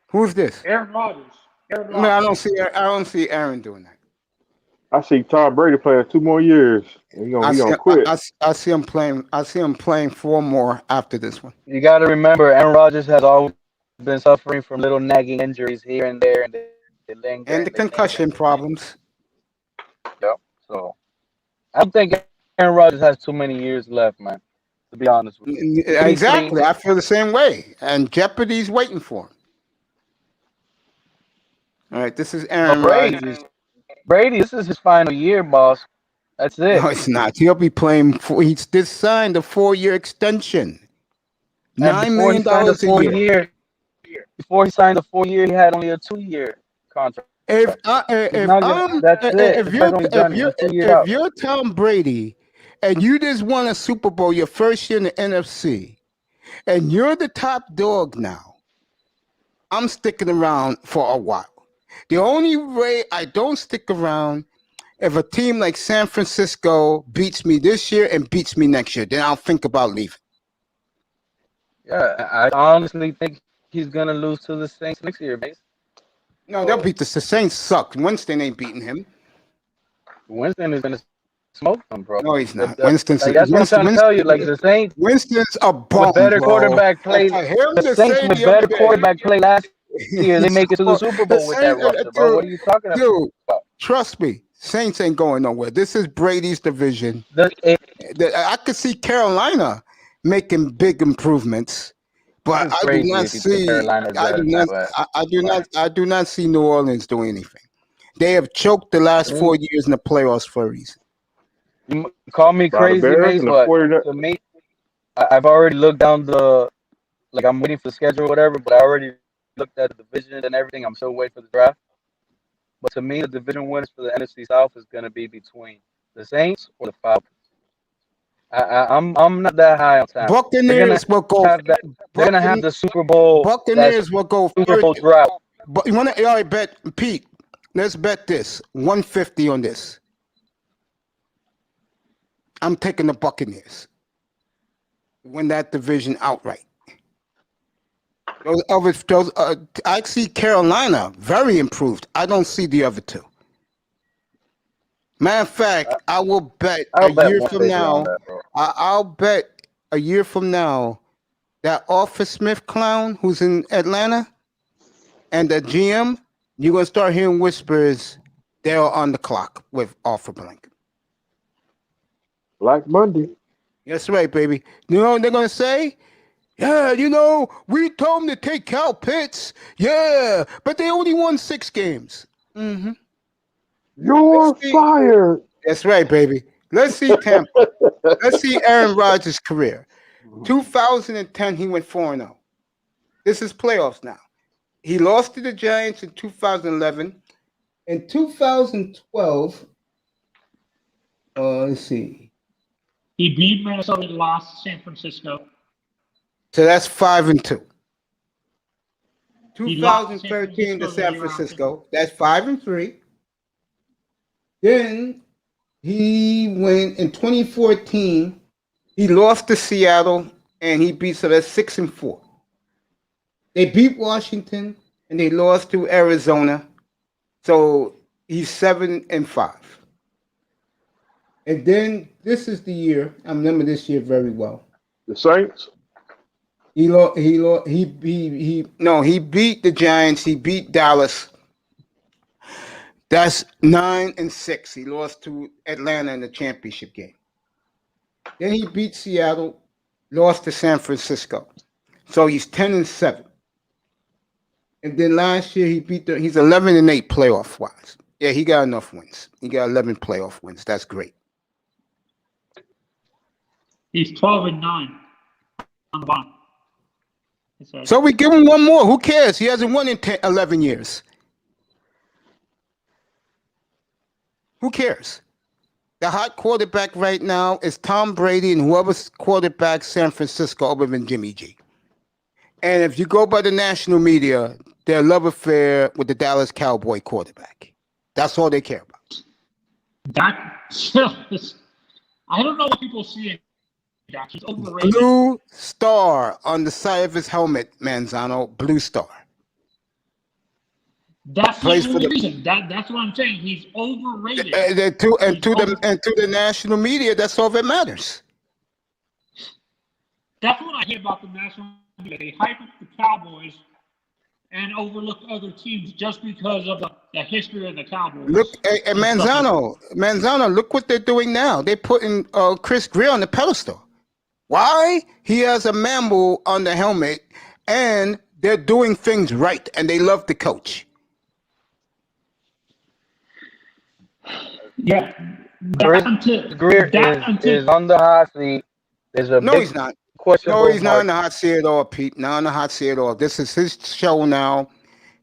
Speaker 1: Who's this?
Speaker 6: Aaron Rodgers. Aaron
Speaker 1: Man, I
Speaker 6: Rodgers.
Speaker 1: don't see Aaron doing that.
Speaker 3: I see Tom Brady playing 2 more years. He gonna quit.
Speaker 1: I see him playing. I see him playing 4 more after this one.
Speaker 5: You got to remember, Aaron Rodgers has always been suffering from little nagging injuries here and there, and they linger
Speaker 1: And the concussion problems.
Speaker 5: Yep. So I don't think Aaron Rodgers has too many years left, man. To be honest with you.
Speaker 1: Exactly. I feel the same way. And Jeopardy's waiting for him. All right, this is Aaron Rodgers.
Speaker 5: Brady, this is his final year, boss. That's it.
Speaker 1: No, it's not. He'll be playing. He's just signed a 4-year extension. $9 million a year.
Speaker 5: Before he signed the 4-year, he had only a 2-year contract.
Speaker 1: If you're Tom Brady and you just won a Super Bowl your first year in the NFC, and you're the top dog now, I'm sticking around for a while. The only way I don't stick around if a team like San Francisco beats me this year and beats me next year, then I'll think about leaving.
Speaker 5: Yeah, I honestly think he's gonna lose to the Saints next year, mate.
Speaker 1: No, they'll beat the Saints. Suck. Winston ain't beating him.
Speaker 5: Winston is gonna smoke them, bro.
Speaker 1: No, he's not.
Speaker 5: That's what I'm trying to tell you. Like the Saints,
Speaker 1: Winston's a bum,
Speaker 5: with better
Speaker 1: bro.
Speaker 5: quarterback play. The Saints with better quarterback play last year, they make it to the Super Bowl with that roster, bro. What are you talking about?
Speaker 1: Dude, trust me, Saints ain't going nowhere. This is Brady's division. I could see Carolina making big improvements, but I do not see. I do not see New Orleans doing anything. They have choked the last 4 years in the playoffs for a reason.
Speaker 5: You call me crazy, Mace, but to me, I've already looked down I'm waiting for the schedule or whatever, but I already looked at the division and everything. I'm still waiting for the draft. But to me, the division winners for the NFC South is going to be between the Saints or the Falcons. I'm not that high on Tampa.
Speaker 1: Buccaneers will go.
Speaker 5: They're going to have the Super Bowl.
Speaker 1: Buccaneers will go.
Speaker 5: Super Bowl drought.
Speaker 1: But you want to? All right, bet Pete. Let's bet this 150 on this. I'm taking the Buccaneers. Win that division outright. I see Carolina very improved. I don't see the other two. Matter of fact, I will bet a year from now. I'll bet a year from now that Arthur Smith clown who's in Atlanta and the GM, you're gonna start hearing whispers. They're on the clock with Arthur Blank.
Speaker 3: Black Monday.
Speaker 1: That's right, baby. You know what they're gonna say? Yeah, we told them to take Cal Pitts. Yeah, but they only won 6 games. Mm-hmm.
Speaker 3: You're fired.
Speaker 1: That's right, baby. Let's see Tampa. Let's see Aaron Rodgers' career. 2010, he went 4-0. This is playoffs now. He lost to the Giants in 2011. In 2012, let's see.
Speaker 6: He beat Minnesota and lost to San Francisco.
Speaker 1: So that's 5-2. 2013 to San Francisco. That's 5-3. Then he went in 2014. He lost to Seattle and he beat, so that's 6-4. They beat Washington and they lost to Arizona. So he's 7-5. And then this is the year. I remember this year very well.
Speaker 3: The Saints.
Speaker 1: He beat the Giants. He beat Dallas. That's 9-6. He lost to Atlanta in the championship game. Then he beat Seattle, lost to San Francisco. So he's 10-7. And then last year he's 11-8 playoff wise. Yeah, he got enough wins. He got 11 playoff wins. That's great.
Speaker 6: He's 12-9 on the bottom.
Speaker 1: So we give him one more. Who cares? He hasn't won in 11 years. Who cares? The hot quarterback right now is Tom Brady and whoever's quarterback San Francisco other than Jimmy G. And if you go by the national media, their love affair with the Dallas Cowboy quarterback. That's all they care about.
Speaker 6: I don't know what people see in Dak. He's overrated.
Speaker 1: Blue star on the side of his helmet, Manzano. Blue star.
Speaker 6: That's the
Speaker 1: Plays for
Speaker 6: only
Speaker 1: the-
Speaker 6: reason. That's what I'm saying. He's overrated.
Speaker 1: To the national media, that's all that matters.
Speaker 6: That's what I hate about the national media. They hype up the Cowboys and overlook other teams just because of the history of the Cowboys.
Speaker 1: Look, and Manzano, look what they're doing now. They're putting Chris Greer on the pedestal. Why? He has a mammal on the helmet, and they're doing things right, and they love the coach.
Speaker 6: Yeah.
Speaker 5: Greer is on the hot seat. There's a
Speaker 1: No,
Speaker 5: big
Speaker 1: he's not.
Speaker 5: question.
Speaker 1: No, he's not in the hot seat at all, Pete. Not in the hot seat at all. This is his show now.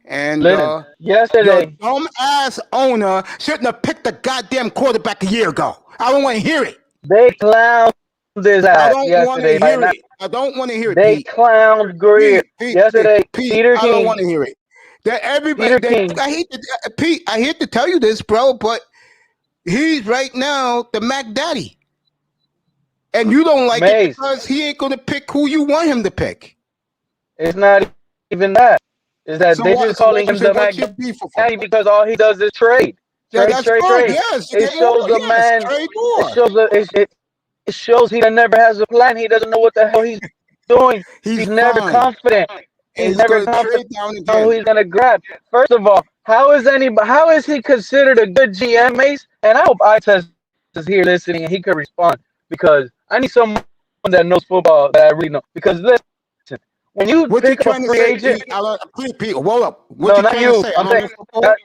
Speaker 1: And
Speaker 5: Listen,
Speaker 1: your
Speaker 5: yesterday,
Speaker 1: dumb ass owner shouldn't have picked the goddamn quarterback a year ago. I don't want to hear it.
Speaker 5: they clowned his
Speaker 1: I
Speaker 5: ass
Speaker 1: don't want
Speaker 5: yesterday.
Speaker 1: to hear it. I don't want to hear it.
Speaker 5: They
Speaker 1: Pete.
Speaker 5: clowned Greer yesterday.
Speaker 1: Pete,
Speaker 5: Peter
Speaker 1: I don't
Speaker 5: King.
Speaker 1: want to hear it. That everybody.
Speaker 5: Peter King.
Speaker 1: Pete. I hate to tell you this, bro, but he's right now the Mac Daddy, and you don't like it
Speaker 5: Mace.
Speaker 1: because he ain't gonna pick who you want him to pick.
Speaker 5: It's not even that. It's that
Speaker 1: So
Speaker 5: they're
Speaker 1: what-
Speaker 5: just
Speaker 1: so
Speaker 5: calling
Speaker 1: what-
Speaker 5: him
Speaker 1: so
Speaker 5: the
Speaker 1: what's
Speaker 5: Mac
Speaker 1: your beef with him?
Speaker 5: Daddy because all he does is trade.
Speaker 1: Yeah,
Speaker 5: Trade,
Speaker 1: that's
Speaker 5: trade,
Speaker 1: good.
Speaker 5: trade.
Speaker 1: Yes,
Speaker 5: It
Speaker 1: get
Speaker 5: shows
Speaker 1: more.
Speaker 5: the
Speaker 1: Yes,
Speaker 5: man.
Speaker 1: trade more.
Speaker 5: It shows he never has a plan. He doesn't know what the hell he's doing. He's never
Speaker 1: fine.
Speaker 5: confident. He's never
Speaker 1: gonna
Speaker 5: confident
Speaker 1: trade down
Speaker 5: on who
Speaker 1: again.
Speaker 5: he's gonna grab. First of all, how is he considered a good GM, Mace? And I hope Itest is here listening and he could respond because I need someone that knows football that I really know. Because listen, when you
Speaker 1: What you
Speaker 5: pick a
Speaker 1: trying to
Speaker 5: free
Speaker 1: say,
Speaker 5: agent,
Speaker 1: Pete? Pete, hold up. What
Speaker 5: no,
Speaker 1: you
Speaker 5: not
Speaker 1: trying
Speaker 5: you.
Speaker 1: to say?
Speaker 5: I'm
Speaker 1: I
Speaker 5: saying
Speaker 1: don't know football?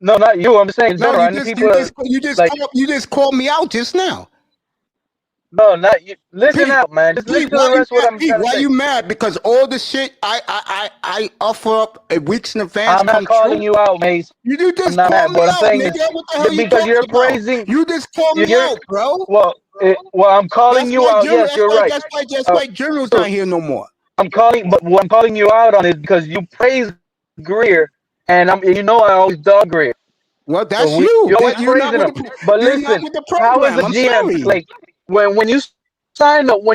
Speaker 5: no, not you. I'm saying in
Speaker 1: No,
Speaker 5: general. I
Speaker 1: you
Speaker 5: need
Speaker 1: just,
Speaker 5: people
Speaker 1: you just called me out just now.
Speaker 5: no, not you. Listen
Speaker 1: Pete,
Speaker 5: out, man. Just listen to the rest of what I'm trying to
Speaker 1: why
Speaker 5: say.
Speaker 1: you mad? Because all the shit I offer up weeks in advance
Speaker 5: I'm not
Speaker 1: come
Speaker 5: calling
Speaker 1: true.
Speaker 5: you out, Mace.
Speaker 1: You just
Speaker 5: I'm not
Speaker 1: call
Speaker 5: mad.
Speaker 1: me
Speaker 5: What I'm
Speaker 1: out,
Speaker 5: saying
Speaker 1: nigga.
Speaker 5: is
Speaker 1: What the hell you
Speaker 5: because you're
Speaker 1: talking about?
Speaker 5: praising.
Speaker 1: You just called me
Speaker 5: You're
Speaker 1: out, bro.
Speaker 5: well, I'm calling you out. Yes, you're right.
Speaker 1: That's why General's not here no more.
Speaker 5: But what I'm calling you out on is because you praise Greer, and you know I always dog Greer.
Speaker 1: Well, that's
Speaker 5: So
Speaker 1: you.
Speaker 5: you're always
Speaker 1: You're not
Speaker 5: praising
Speaker 1: with
Speaker 5: him.
Speaker 1: the,
Speaker 5: But
Speaker 1: you're not
Speaker 5: listen,
Speaker 1: with the
Speaker 5: how is
Speaker 1: program.
Speaker 5: a
Speaker 1: I'm
Speaker 5: GM
Speaker 1: sorry.
Speaker 5: like when you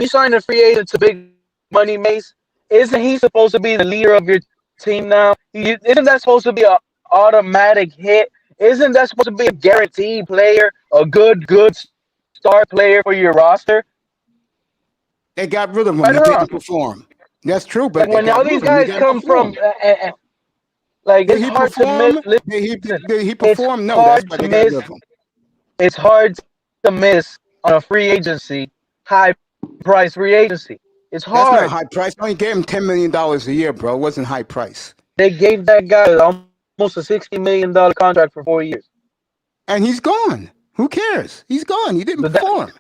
Speaker 5: sign a free agent to big money, Mace? Isn't he supposed to be the leader of your team now? Isn't that supposed to be an automatic hit? Isn't that supposed to be a guaranteed player, a good star player for your roster?
Speaker 1: They got rid of him.
Speaker 5: Right
Speaker 1: He
Speaker 5: or
Speaker 1: didn't
Speaker 5: wrong?
Speaker 1: perform. That's true, but
Speaker 5: Like
Speaker 1: they
Speaker 5: when
Speaker 1: got
Speaker 5: all
Speaker 1: rid
Speaker 5: these
Speaker 1: of him. He
Speaker 5: guys
Speaker 1: didn't
Speaker 5: come
Speaker 1: perform.
Speaker 5: from, like
Speaker 1: Did
Speaker 5: it's
Speaker 1: he
Speaker 5: hard to
Speaker 1: perform?
Speaker 5: miss.
Speaker 1: Did he
Speaker 5: It's
Speaker 1: perform? No, that's
Speaker 5: hard
Speaker 1: why
Speaker 5: to
Speaker 1: they got rid
Speaker 5: miss.
Speaker 1: of him.
Speaker 5: It's hard to miss on a free agency, high price free agency. It's
Speaker 1: That's not
Speaker 5: hard.
Speaker 1: high price. They only gave him $10 million a year, bro. It wasn't high price.
Speaker 5: They gave that guy almost a $60 million contract for 4 years.
Speaker 1: And he's gone. Who cares? He's gone. He didn't
Speaker 5: But that-
Speaker 1: perform.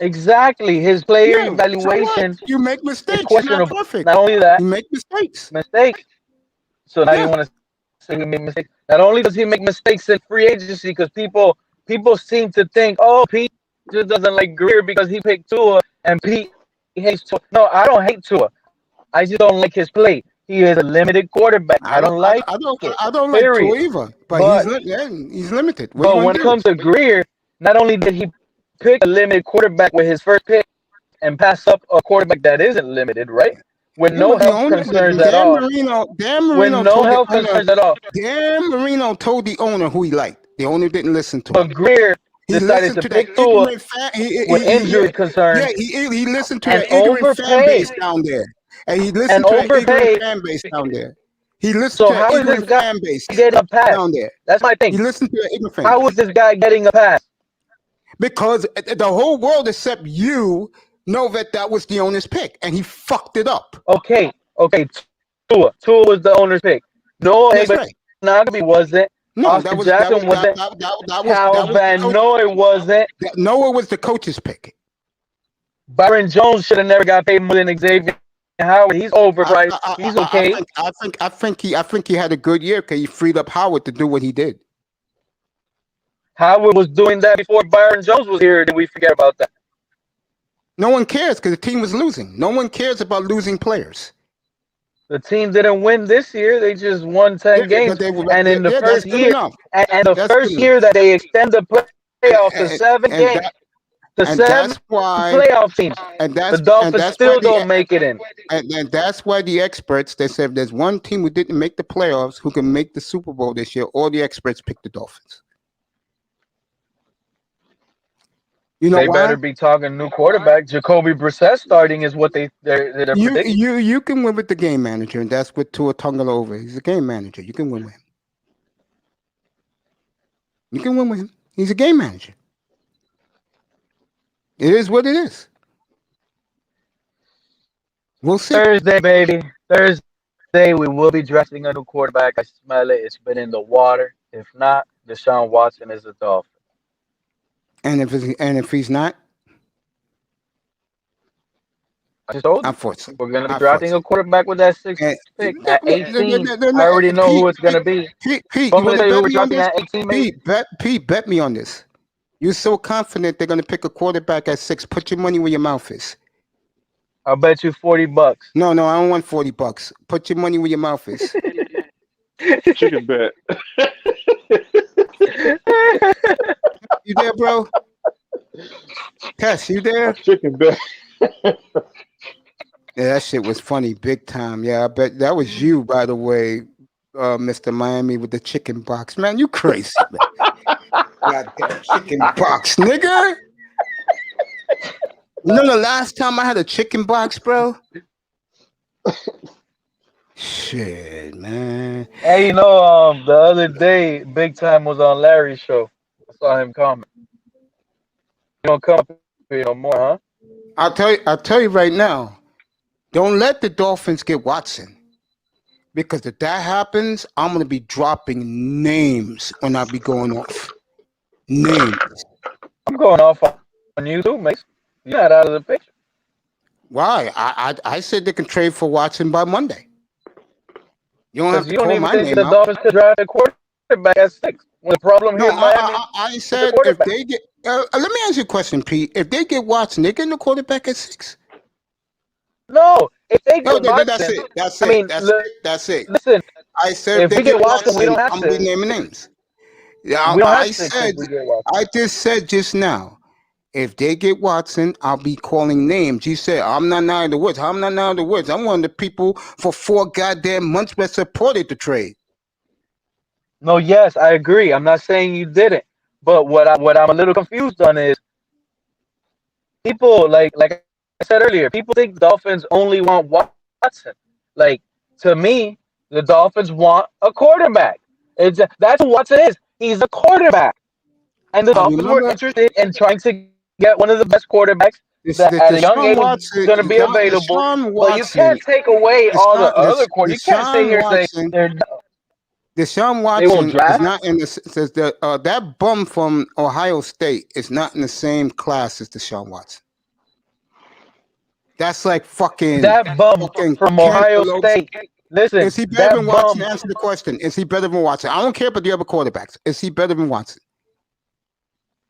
Speaker 5: Exactly. His player
Speaker 1: Yeah, so
Speaker 5: evaluation
Speaker 1: what? You make
Speaker 5: is
Speaker 1: mistakes. You're not
Speaker 5: questionable.
Speaker 1: perfect.
Speaker 5: Not only that,
Speaker 1: You make mistakes.
Speaker 5: mistakes. So now
Speaker 1: Yeah.
Speaker 5: you want to say he made mistakes. Not only does he make mistakes in free agency, because people seem to think, oh, Pete just doesn't like Greer because he picked Tua, and Pete hates Tua. No, I don't hate Tua. I just don't like his play. He is a limited quarterback. I don't like it.
Speaker 1: I don't like
Speaker 5: Period.
Speaker 1: Tua either. But he's limited. What
Speaker 5: But
Speaker 1: you
Speaker 5: when
Speaker 1: gonna
Speaker 5: it
Speaker 1: do?
Speaker 5: comes to Greer, not only did he pick a limited quarterback with his first pick and pass up a quarterback that isn't limited, right? With no health concerns at all.
Speaker 1: Dan Marino
Speaker 5: With no
Speaker 1: told
Speaker 5: health
Speaker 1: the owner,
Speaker 5: concerns at all.
Speaker 1: Dan Marino told the owner who he liked. The owner didn't listen to
Speaker 5: But
Speaker 1: him.
Speaker 5: Greer
Speaker 1: He
Speaker 5: decided
Speaker 1: listened
Speaker 5: to
Speaker 1: to
Speaker 5: pick
Speaker 1: that
Speaker 5: Tua
Speaker 1: ignorant
Speaker 5: with injury concerns
Speaker 1: Yeah, he listened to
Speaker 5: and
Speaker 1: that ignorant fan
Speaker 5: overpaid.
Speaker 1: base down there. And he listened
Speaker 5: And
Speaker 1: to that ignorant
Speaker 5: overpaid.
Speaker 1: fan base down there. He listened
Speaker 5: So
Speaker 1: to that
Speaker 5: how is this
Speaker 1: ignorant
Speaker 5: guy
Speaker 1: fan base
Speaker 5: getting a pass?
Speaker 1: down there.
Speaker 5: That's my
Speaker 1: He
Speaker 5: thing.
Speaker 1: listened to that ignorant fan
Speaker 5: How
Speaker 1: base.
Speaker 5: is this guy getting a pass?
Speaker 1: Because the whole world except you know that was the owner's pick, and he fucked it up.
Speaker 5: Okay. Tua was the owner's pick. No,
Speaker 1: That's right.
Speaker 5: Nagby wasn't.
Speaker 1: No,
Speaker 5: Austin Jackson wasn't. Cal Van Noy wasn't.
Speaker 1: Noah was the coach's pick.
Speaker 5: Byron Jones should have never got paid more than Xavier Howard. He's overpriced. He's okay.
Speaker 1: I think he had a good year because he freed up Howard to do what he did.
Speaker 5: Howard was doing that before Byron Jones was here. Did we forget about that?
Speaker 1: No one cares because the team was losing. No one cares about losing players.
Speaker 5: The team didn't win this year. They just won 10 games. And in the first year, and the first year that they extend the playoffs to 7 games, to 7 playoff teams, the Dolphins still don't make it in.
Speaker 1: And that's why the experts, they said if there's one team who didn't make the playoffs who can make the Super Bowl this year, all the experts picked the Dolphins. You know
Speaker 5: they
Speaker 1: why?
Speaker 5: better be talking new quarterback. Jacoby Brissett starting is what they're predicting.
Speaker 1: You can win with the game manager, and that's what Tua Tagovailoa is. He's a game manager. You can win with him. You can win with him. He's a game manager. It is what it is. We'll see.
Speaker 5: Thursday, baby. Thursday, we will be drafting a new quarterback. I smell it. It's been in the water. If not, Deshaun Watson is a Dolphin.
Speaker 1: And if he's not,
Speaker 5: I just told you.
Speaker 1: Unfortunately,
Speaker 5: we're going to be drafting a quarterback with that 6th pick at 18. I already know who it's going to be.
Speaker 1: Pete, you want to bet me on this? Pete, bet me on this. You're so confident they're going to pick a quarterback at 6. Put your money where your mouth is.
Speaker 5: I'll bet you $40.
Speaker 1: No, I don't want $40. Put your money where your mouth is.
Speaker 3: Chicken bet.
Speaker 1: You there, bro? Tess, you there?
Speaker 3: Chicken bet.
Speaker 1: Yeah, that shit was funny, big time. Yeah, I bet that was you, by the way, Mr. Miami with the chicken box. Man, you crazy, man. Goddamn chicken box, nigga. You know the last time I had a chicken box, bro? Shit, man.
Speaker 5: Hey, you know, the other day, Big Time was on Larry's show. I saw him comment. You don't come up here no more, huh?
Speaker 1: I'll tell you right now. Don't let the Dolphins get Watson. Because if that happens, I'm gonna be dropping names when I be going off. Names.
Speaker 5: I'm going off on you too, mate. You're not out of the picture.
Speaker 1: Why? I said they can trade for Watson by Monday. You don't have to call my name
Speaker 5: the
Speaker 1: out.
Speaker 5: Dolphins could draft a quarterback at 6. When the problem here, Miami.
Speaker 1: I said if they get. Let me ask you a question, Pete. If they get Watson, they getting a quarterback at 6.
Speaker 5: No, if they get Watson,
Speaker 1: that's it.
Speaker 5: Listen,
Speaker 1: I said
Speaker 5: if they get Watson, we don't have
Speaker 1: I'm
Speaker 5: to.
Speaker 1: naming names. Yeah, I just said just now. If they get Watson, I'll be calling names. You said, I'm not out of the woods. I'm not out of the woods. I'm one of the people for 4 goddamn months that supported the trade.
Speaker 5: No, yes, I agree. I'm not saying you didn't. But what I'm a little confused on is people, like I said earlier, people think Dolphins only want Watson. Like, to me, the Dolphins want a quarterback. That's what Watson is. He's a quarterback. And the Dolphins were interested in trying to get one of the best quarterbacks that at a young age is going to be available. But you can't take away all the other quarterbacks. You can't sit here and say they're
Speaker 1: Deshaun Watson is not in the says that bum from Ohio State is not in the same class as Deshaun Watson. That's like fucking
Speaker 5: that bum from Ohio State. Listen,
Speaker 1: is he better than Watson? Answer the question. Is he better than Watson? I don't care about the other quarterbacks. Is he better than Watson?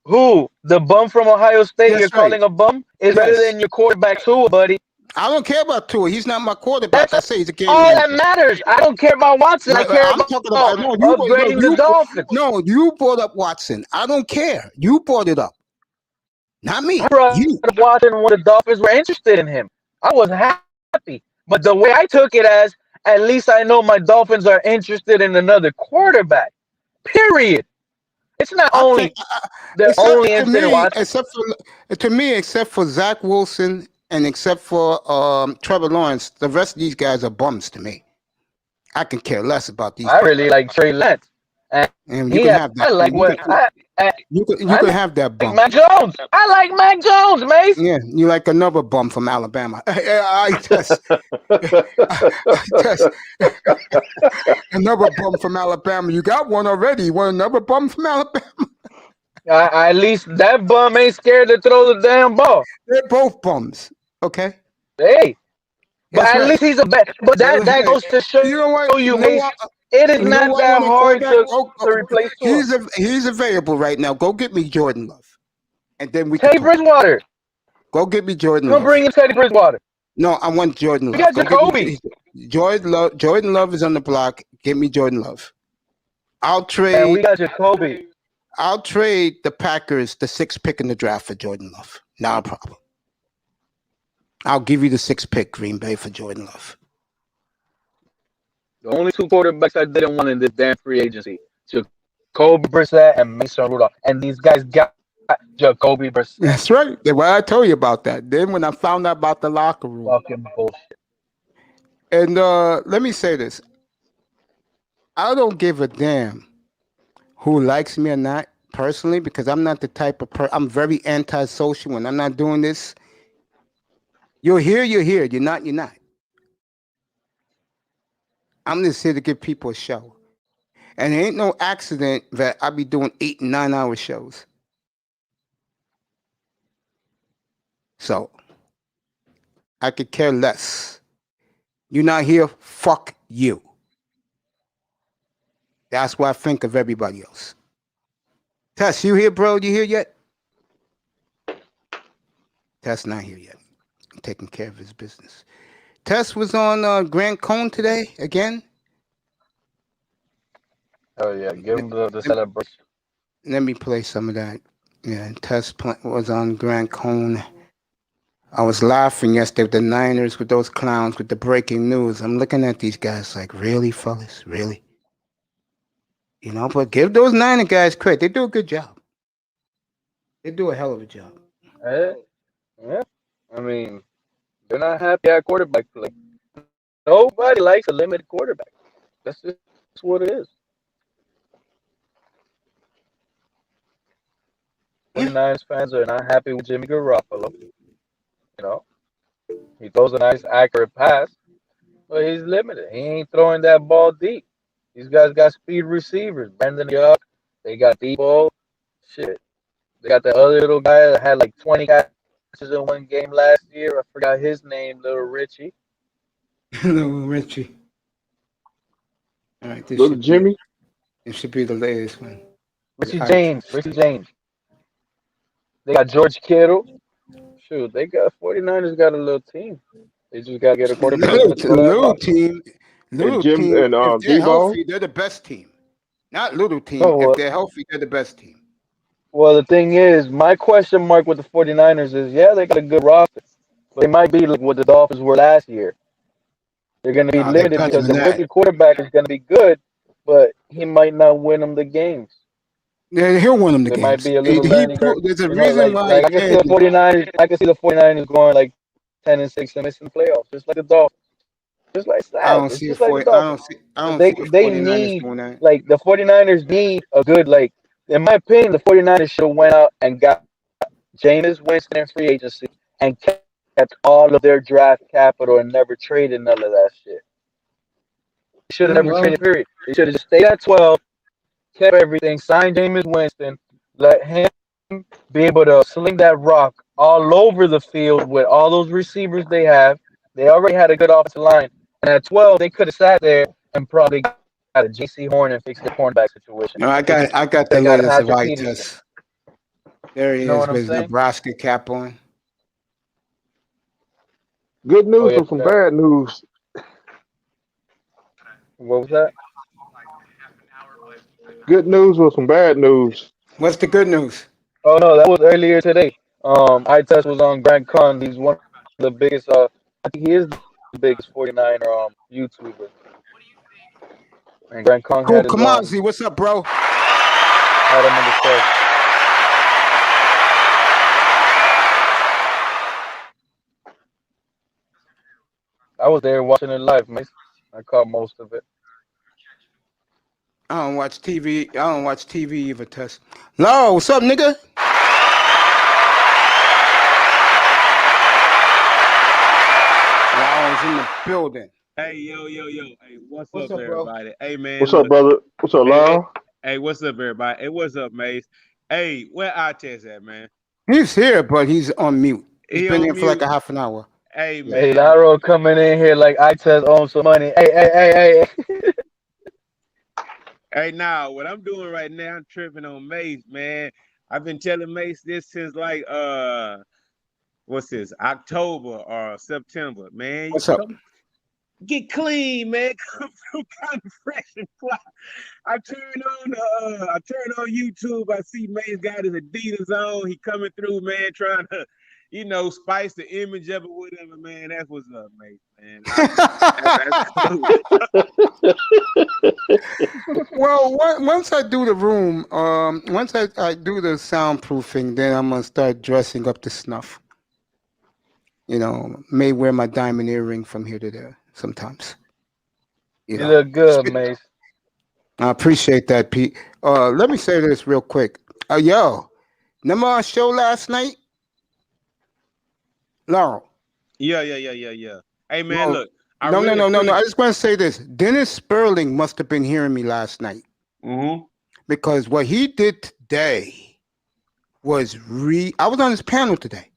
Speaker 5: Who? The bum from Ohio State you're calling a bum? Is better than your quarterback Tua, buddy.
Speaker 1: I don't care about Tua. He's not my quarterback. I say he's a game
Speaker 5: all that matters. I don't care about Watson. I care about upgrading the Dolphins.
Speaker 1: No, you brought up Watson. I don't care. You brought it up. Not me.
Speaker 5: I brought up Watson when the Dolphins were interested in him. I was happy. But the way I took it as, at least I know my Dolphins are interested in another quarterback. Period. It's not only they're only interested in Watson.
Speaker 1: Except for Zach Wilson and except for Trevor Lawrence, the rest of these guys are bums to me. I can care less about these.
Speaker 5: I really like Trey Lance. And
Speaker 1: you can have that.
Speaker 5: I like
Speaker 1: you can have that bum.
Speaker 5: Mac Jones. I like Mac Jones, Mace.
Speaker 1: Yeah, you like another bum from Alabama. Another bum from Alabama. You got one already. You want another bum from Alabama?
Speaker 5: At least that bum ain't scared to throw the damn ball.
Speaker 1: They're both bums. Okay.
Speaker 5: Hey, But
Speaker 1: That's
Speaker 5: at
Speaker 1: right.
Speaker 5: least he's a bet. But
Speaker 1: That's
Speaker 5: that
Speaker 1: right.
Speaker 5: goes to show
Speaker 1: You know what?
Speaker 5: you,
Speaker 1: You know
Speaker 5: Mace.
Speaker 1: what?
Speaker 5: It is
Speaker 1: You know
Speaker 5: not
Speaker 1: what?
Speaker 5: that
Speaker 1: When a
Speaker 5: hard
Speaker 1: quarterback,
Speaker 5: to replace Tua.
Speaker 1: he's available right now. Go get me Jordan Love, and then we can
Speaker 5: Teddy
Speaker 1: talk.
Speaker 5: Bridgewater.
Speaker 1: Go get me Jordan
Speaker 5: Don't bring
Speaker 1: Love.
Speaker 5: in Teddy Bridgewater.
Speaker 1: No, I want Jordan
Speaker 5: We
Speaker 1: Love.
Speaker 5: got
Speaker 1: Go get
Speaker 5: Jacoby.
Speaker 1: me Jordan Love. Jordan Love is on the block. Get me Jordan Love. I'll
Speaker 5: And
Speaker 1: trade.
Speaker 5: we got Jacoby.
Speaker 1: I'll trade the Packers the 6th pick in the draft for Jordan Love. Not a problem. I'll give you the 6th pick, Green Bay, for Jordan Love.
Speaker 5: The only 2 quarterbacks I didn't want in this damn free agency: Jacoby Brissett and Mason Rudolph. And these guys got Jacoby Brissett.
Speaker 1: That's right. Well, I told you about that. Then when I found out about the locker room,
Speaker 5: Fucking bullshit.
Speaker 1: and let me say this: I don't give a damn who likes me or not personally, because I'm not the type of I'm very antisocial. When I'm not doing this, you're here. You're not. I'm just here to give people a show. And it ain't no accident that I be doing 8 and 9 hour shows. So I could care less. You're not here, fuck you. That's what I think of everybody else. Tess, you here, bro? You here yet? Tess not here yet. I'm taking care of his business. Tess was on Grand Cone today again.
Speaker 5: Oh yeah, give him the celebration.
Speaker 1: Let me play some of that. Yeah, Tess was on Grand Cone. I was laughing yesterday with the Niners, with those clowns, with the breaking news. I'm looking at these guys like, really, fellas? Really? You know, but give those Niner guys credit. They do a good job. They do a hell of a job.
Speaker 5: Yeah. I mean, they're not happy at quarterback play. Nobody likes a limited quarterback. That's just what it is. 49ers fans are not happy with Jimmy Garoppolo. You know, he throws a nice accurate pass, but he's limited. He ain't throwing that ball deep. These guys got speed receivers. Brandon Yuck. They got Debo. Shit. They got the other little guy that had like 20 catches in one game last year. I forgot his name, Little Richie.
Speaker 1: Little Richie. All right,
Speaker 3: Little Jimmy.
Speaker 1: It should be the latest one.
Speaker 5: Richie James. They got George Kittle. Shoot, they got 49ers got a little team. They just got to get a quarterback.
Speaker 1: Little team.
Speaker 3: And Jim and
Speaker 1: If they're
Speaker 3: Debo.
Speaker 1: healthy, they're the best team. Not little team.
Speaker 5: Oh,
Speaker 1: if they're healthy, they're the best team.
Speaker 5: Well, the thing is, my question mark with the 49ers is, yeah, they got a good roster, but they might be like what the Dolphins were last year. They're going to be limited because the rookie quarterback is going to be good, but he might not win them the games.
Speaker 1: Yeah, he'll win them the
Speaker 5: There
Speaker 1: games.
Speaker 5: might be a little
Speaker 1: There's a reason why.
Speaker 5: I can see the 49ers. I can see the 49ers going like 10-6 and missing the playoffs, just like the Dolphins. Just like that.
Speaker 1: I don't see the 49ers
Speaker 5: need
Speaker 1: doing that.
Speaker 5: like the 49ers need a good in my opinion, the 49ers should have went out and got Jameis Winston in free agency and kept all of their draft capital and never traded none of that shit. They should have never traded, period. They should have just stayed at 12, kept everything, signed Jameis Winston, let him be able to sling that rock all over the field with all those receivers they have. They already had a good offensive line. And at 12, they could have sat there and probably got a J.C. Horn and fixed the cornerback situation.
Speaker 1: No, I got the latest of eye test. There he is with his Nebraska cap on.
Speaker 3: Good news or some bad news?
Speaker 5: What was that?
Speaker 3: Good news or some bad news?
Speaker 1: What's the good news?
Speaker 5: Oh no, that was earlier today. Eye test was on Grant Con. He's one of the biggest. I think he is the biggest 49er YouTuber. And Grant Con
Speaker 1: cool,
Speaker 5: had his
Speaker 1: Kamazi, what's up, bro?
Speaker 5: Had him on the show. I was there watching it live, mate. I caught most of it.
Speaker 1: I don't watch TV either, Tess. No, what's up, nigga? I was in the building.
Speaker 8: Hey, yo. Hey, what's up, everybody?
Speaker 1: Bro?
Speaker 8: Hey, man.
Speaker 3: What's up, brother? What's up, Lyle?
Speaker 8: Hey, what's up, everybody? Hey, what's up, Mace? Hey, where Artez at, man?
Speaker 1: He's here, but he's on mute. He's been here for
Speaker 8: mute.
Speaker 1: like a half an hour.
Speaker 8: Hey
Speaker 5: Hey,
Speaker 8: man.
Speaker 5: Laro coming in here like I test on some money. Hey.
Speaker 8: Hey, now what I'm doing right now, I'm tripping on Mace, man. I've been telling Mace this since like what's this, October or September, man. You
Speaker 1: What's up?
Speaker 8: come get clean, man. Come through kind of fresh and fly. I turn on YouTube. I see Mace got his Adidas on. He coming through, man, trying to, spice the image of it, whatever, man. That's what's up, Mace, man. That's cool.
Speaker 1: Well, once I do the room, once I do the soundproofing, then I'm gonna start dressing up to snuff. May wear my diamond earring from here to there sometimes.
Speaker 5: You look good, Mace.
Speaker 1: I appreciate that, Pete. Let me say this real quick. Yo, remember our show last night? Laurel.
Speaker 8: Yeah. Hey, man, look.
Speaker 1: No. I just want to say this. Dennis Sperling must have been hearing me last night.
Speaker 8: Mm-hmm.
Speaker 1: Because what he did today was I was on his panel today.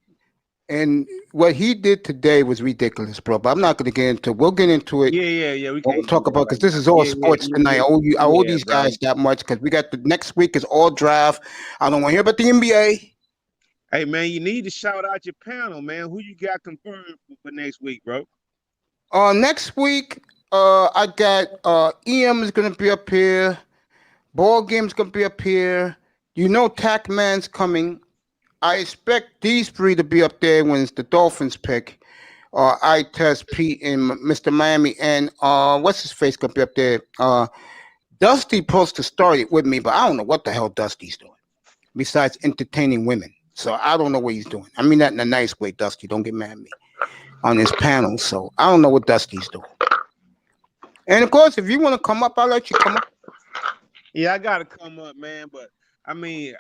Speaker 1: And what he did today was ridiculous, bro. But I'm not going to get into it. We'll get into it.
Speaker 8: Yeah.
Speaker 1: We'll talk about because this is all sports tonight. I owe these guys that much because we got the next week is all draft. I don't want to hear about the NBA.
Speaker 8: Hey, man, you need to shout out your panel, man. Who you got confirmed for next week, bro?
Speaker 1: Next week, I got EM is going to be up here. Ball game's going to be up here. Tack Man's coming. I expect these three to be up there when it's the Dolphins pick. I test Pete and Mr. Miami and what's his face gonna be up there. Dusty supposed to start it with me, but I don't know what the hell Dusty's doing besides entertaining women. So I don't know what he's doing. I mean that in a nice way, Dusty. Don't get mad at me on his panel. So I don't know what Dusty's doing. And of course, if you want to come up, I'll let you come up.
Speaker 8: Yeah, I gotta come up, man. But I mean,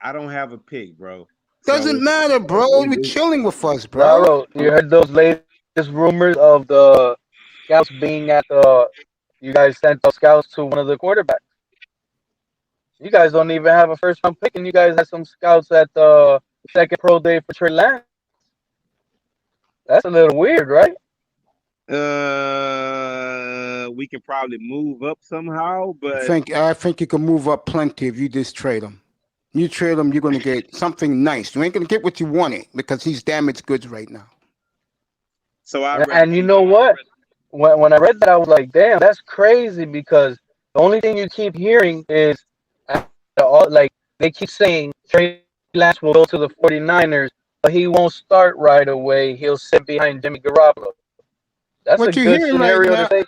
Speaker 8: I don't have a pick, bro.
Speaker 1: Doesn't matter, bro. You're chilling with us, bro.
Speaker 5: Laro, you heard those latest rumors of the scouts being at you guys sent those scouts to one of the quarterbacks. You guys don't even have a first round pick, and you guys had some scouts at the second pro day for Trey Lance. That's a little weird, right?
Speaker 8: We can probably move up somehow, but
Speaker 1: I think you can move up plenty if you just trade him. You trade him, you're going to get something nice. You ain't going to get what you wanted because he's damaged goods right now.
Speaker 8: So
Speaker 5: and you know what? When I read that, I was like, damn, that's crazy because the only thing you keep hearing is they keep saying Trey Lance will go to the 49ers, but he won't start right away. He'll sit behind Jimmy Garoppolo. That's a good scenario to take.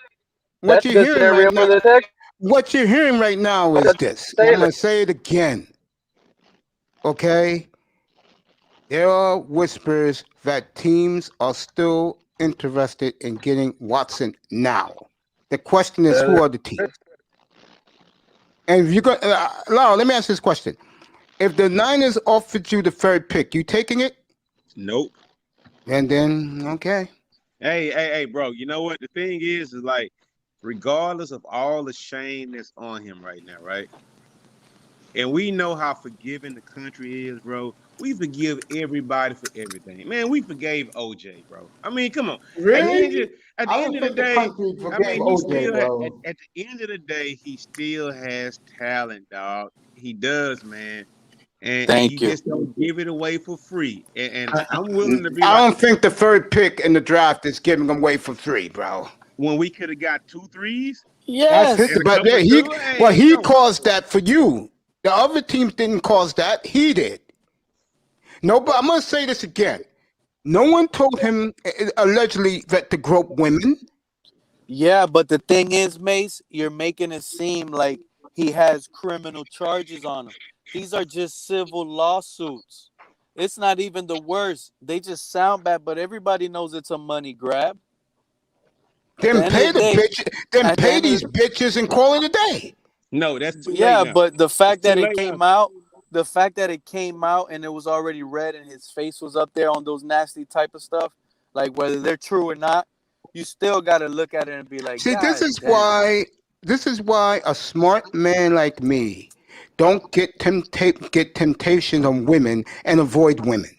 Speaker 5: That's a good scenario for the Texans.
Speaker 1: What you're hearing right now is this. I'm going to say it again. Okay? There are whispers that teams are still interested in getting Watson now. The question is, who are the teams? And if you go, Lau, let me ask this question. If the Niners offered you the third pick, you taking it?
Speaker 8: Nope.
Speaker 1: And then, okay.
Speaker 8: Hey, bro, you know what? The thing is like, regardless of all the shame that's on him right now, right? And we know how forgiving the country is, bro. We forgive everybody for everything. Man, we forgave OJ, bro. I mean, come on.
Speaker 1: Really?
Speaker 8: At the end of the day, at the end of the day, he still has talent, dog. He does, man. And you just don't give it away for free. And I'm willing to be.
Speaker 1: I don't think the third pick in the draft is giving them away for free, bro.
Speaker 8: When we could have got 2 threes.
Speaker 1: Yes, but yeah, he caused that for you. The other teams didn't cause that. He did. No, but I'm going to say this again. No one told him allegedly that to grope women.
Speaker 9: Yeah, but the thing is, Mace, you're making it seem like he has criminal charges on him. These are just civil lawsuits. It's not even the worst. They just sound bad, but everybody knows it's a money grab.
Speaker 1: Then pay the bitch. Then pay these bitches and call it a day.
Speaker 8: No, that's too late now.
Speaker 9: But the fact that it came out, and it was already red and his face was up there on those nasty type of stuff, like whether they're true or not, you still got to look at it and be like,
Speaker 1: see, this is why a smart man like me don't get temptations on women and avoid women.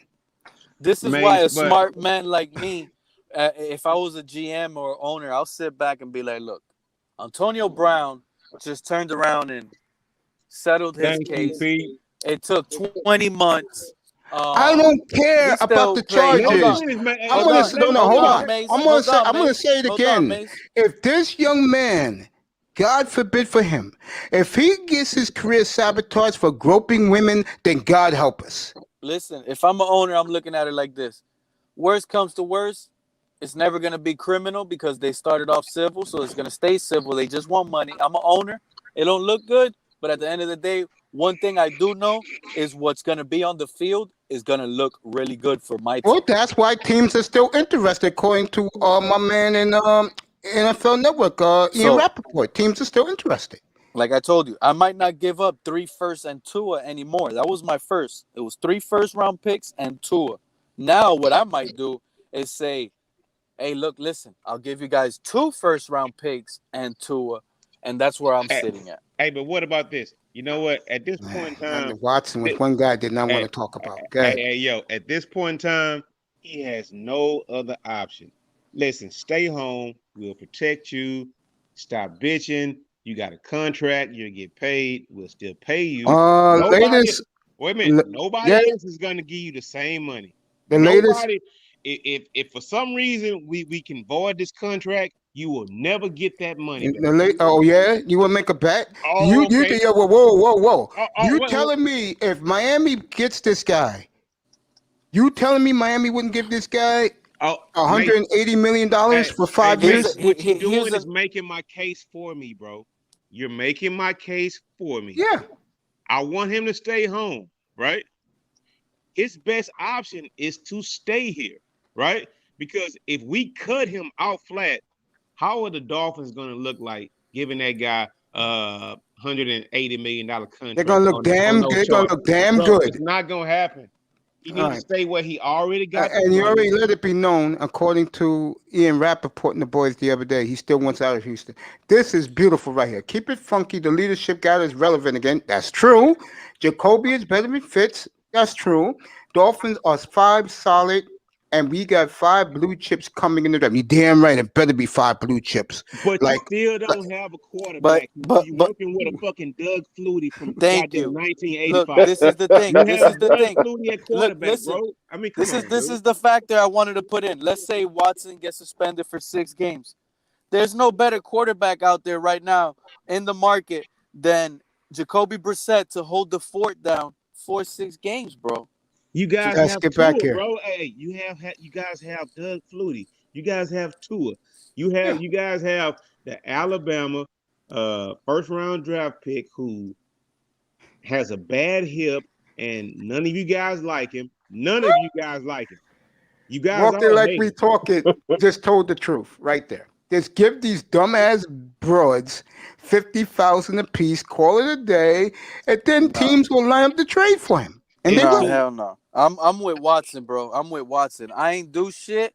Speaker 9: This is why a smart man like me if I was a GM or owner, I'll sit back and be like, look, Antonio Brown just turned around and settled his
Speaker 8: Thank you,
Speaker 9: case.
Speaker 8: Pete.
Speaker 9: It took 20 months.
Speaker 1: I don't care
Speaker 9: He
Speaker 1: about
Speaker 9: still
Speaker 1: the
Speaker 9: played.
Speaker 8: Let
Speaker 9: Hold
Speaker 8: me
Speaker 1: charges.
Speaker 9: on.
Speaker 8: finish, man.
Speaker 1: I'm
Speaker 9: Hold
Speaker 1: gonna
Speaker 9: on.
Speaker 1: no,
Speaker 9: Hold
Speaker 1: hold
Speaker 9: on,
Speaker 1: on.
Speaker 9: Mace.
Speaker 1: I'm gonna
Speaker 9: Hold
Speaker 1: say
Speaker 9: on,
Speaker 1: I'm gonna
Speaker 9: Mace.
Speaker 1: say it
Speaker 9: Hold on,
Speaker 1: again.
Speaker 9: Mace.
Speaker 1: If this young man, God forbid for him, if he gets his career sabotaged for groping women, then God help us.
Speaker 9: Listen, if I'm an owner, I'm looking at it like this. Worst comes to worst, it's never going to be criminal because they started off civil, so it's going to stay civil. They just want money. I'm an owner. It don't look good, but at the end of the day, one thing I do know is what's going to be on the field is going to look really good for my
Speaker 1: Well,
Speaker 9: team.
Speaker 1: that's why teams are still interested, according to my man in NFL Network, Ian
Speaker 9: So,
Speaker 1: Rappaport. Teams are still interested.
Speaker 9: like I told you, I might not give up 3 firsts and Tua anymore. That was my first. It was 3 first-round picks and Tua. Now, what I might do is say, hey, look, listen, I'll give you guys 2 first-round picks and Tua, and that's where I'm
Speaker 8: Hey,
Speaker 9: sitting at.
Speaker 8: hey, but what about this? You know what? At this point in time,
Speaker 1: Watson was
Speaker 8: thi-
Speaker 1: one guy I did not want
Speaker 8: hey,
Speaker 1: to talk about.
Speaker 8: hey,
Speaker 1: Go ahead.
Speaker 8: hey, yo, at this point in time, he has no other option. Listen, stay home. We'll protect you. Stop bitching. You got a contract. You'll get paid. We'll still pay you. Nobody,
Speaker 1: Latest,
Speaker 8: wait a minute.
Speaker 1: yeah,
Speaker 8: Nobody else is going to give you the same money.
Speaker 1: the latest.
Speaker 8: Nobody. If for some reason we can void this contract, you will never get that money back.
Speaker 1: Oh yeah, you want to make a bet?
Speaker 8: Oh, okay.
Speaker 1: Yeah, whoa. You
Speaker 8: Wait,
Speaker 1: telling me if Miami gets this guy, you telling me Miami wouldn't give this guy
Speaker 8: oh, Mace,
Speaker 1: $180 million for 5
Speaker 8: Mace,
Speaker 1: years?
Speaker 8: what you're
Speaker 9: Here's
Speaker 8: doing
Speaker 9: a
Speaker 8: is making my case for me, bro. You're making my case for me.
Speaker 1: Yeah.
Speaker 8: I want him to stay home, right? His best option is to stay here, right? Because if we cut him out flat, how are the Dolphins going to look like giving that guy $180 million
Speaker 1: They're gonna
Speaker 8: contract
Speaker 1: look
Speaker 8: on
Speaker 1: damn.
Speaker 8: no
Speaker 1: They're gonna
Speaker 8: charge?
Speaker 1: look damn
Speaker 8: Bro,
Speaker 1: good.
Speaker 8: it's not going to happen. He
Speaker 1: All
Speaker 8: needs to
Speaker 1: right.
Speaker 8: stay where he already got the
Speaker 1: And you
Speaker 8: money.
Speaker 1: already let it be known, according to Ian Rappaport and the boys the other day, he still wants out of Houston. This is beautiful right here. Keep it funky. The leadership guy is relevant again. That's true. Jacoby is better than Fitz. That's true. Dolphins are 5 solid, and we got 5 blue chips coming in the draft. You damn right. It better be 5 blue chips.
Speaker 8: But you
Speaker 1: Like,
Speaker 8: still don't have a
Speaker 9: but
Speaker 8: quarterback.
Speaker 9: but
Speaker 8: You're
Speaker 9: but
Speaker 8: working with a fucking Doug Flutie from
Speaker 9: thank
Speaker 8: goddamn
Speaker 9: you. Look,
Speaker 8: 1985.
Speaker 9: this is the thing.
Speaker 8: You
Speaker 9: This
Speaker 8: have
Speaker 9: is the
Speaker 8: Doug
Speaker 9: thing.
Speaker 8: Flutie at
Speaker 9: Look,
Speaker 8: quarterback,
Speaker 9: listen.
Speaker 8: bro. I mean, come on,
Speaker 9: This
Speaker 8: dude.
Speaker 9: is the factor I wanted to put in. Let's say Watson gets suspended for 6 games. There's no better quarterback out there right now in the market than Jacoby Brissett to hold the fort down for 6 games, bro.
Speaker 8: You guys
Speaker 1: let's
Speaker 8: have
Speaker 1: get back
Speaker 8: Tua,
Speaker 1: here.
Speaker 8: bro. Hey, you guys have Doug Flutie. You guys have Tua.
Speaker 1: Yeah.
Speaker 8: You guys have the Alabama first round draft pick who has a bad hip, and none of you guys like him. None of you guys like him. You guys
Speaker 1: Walk it
Speaker 8: all
Speaker 1: like
Speaker 8: hate
Speaker 1: we
Speaker 8: him.
Speaker 1: talk it. Just told the truth right there. Just give these dumbass broads 50,000 apiece, call it a day, and then
Speaker 9: No.
Speaker 1: teams will line up to trade for him, and they
Speaker 8: And
Speaker 9: No,
Speaker 1: will.
Speaker 8: so
Speaker 9: hell no. I'm with Watson, bro. I'm with Watson. I ain't do shit.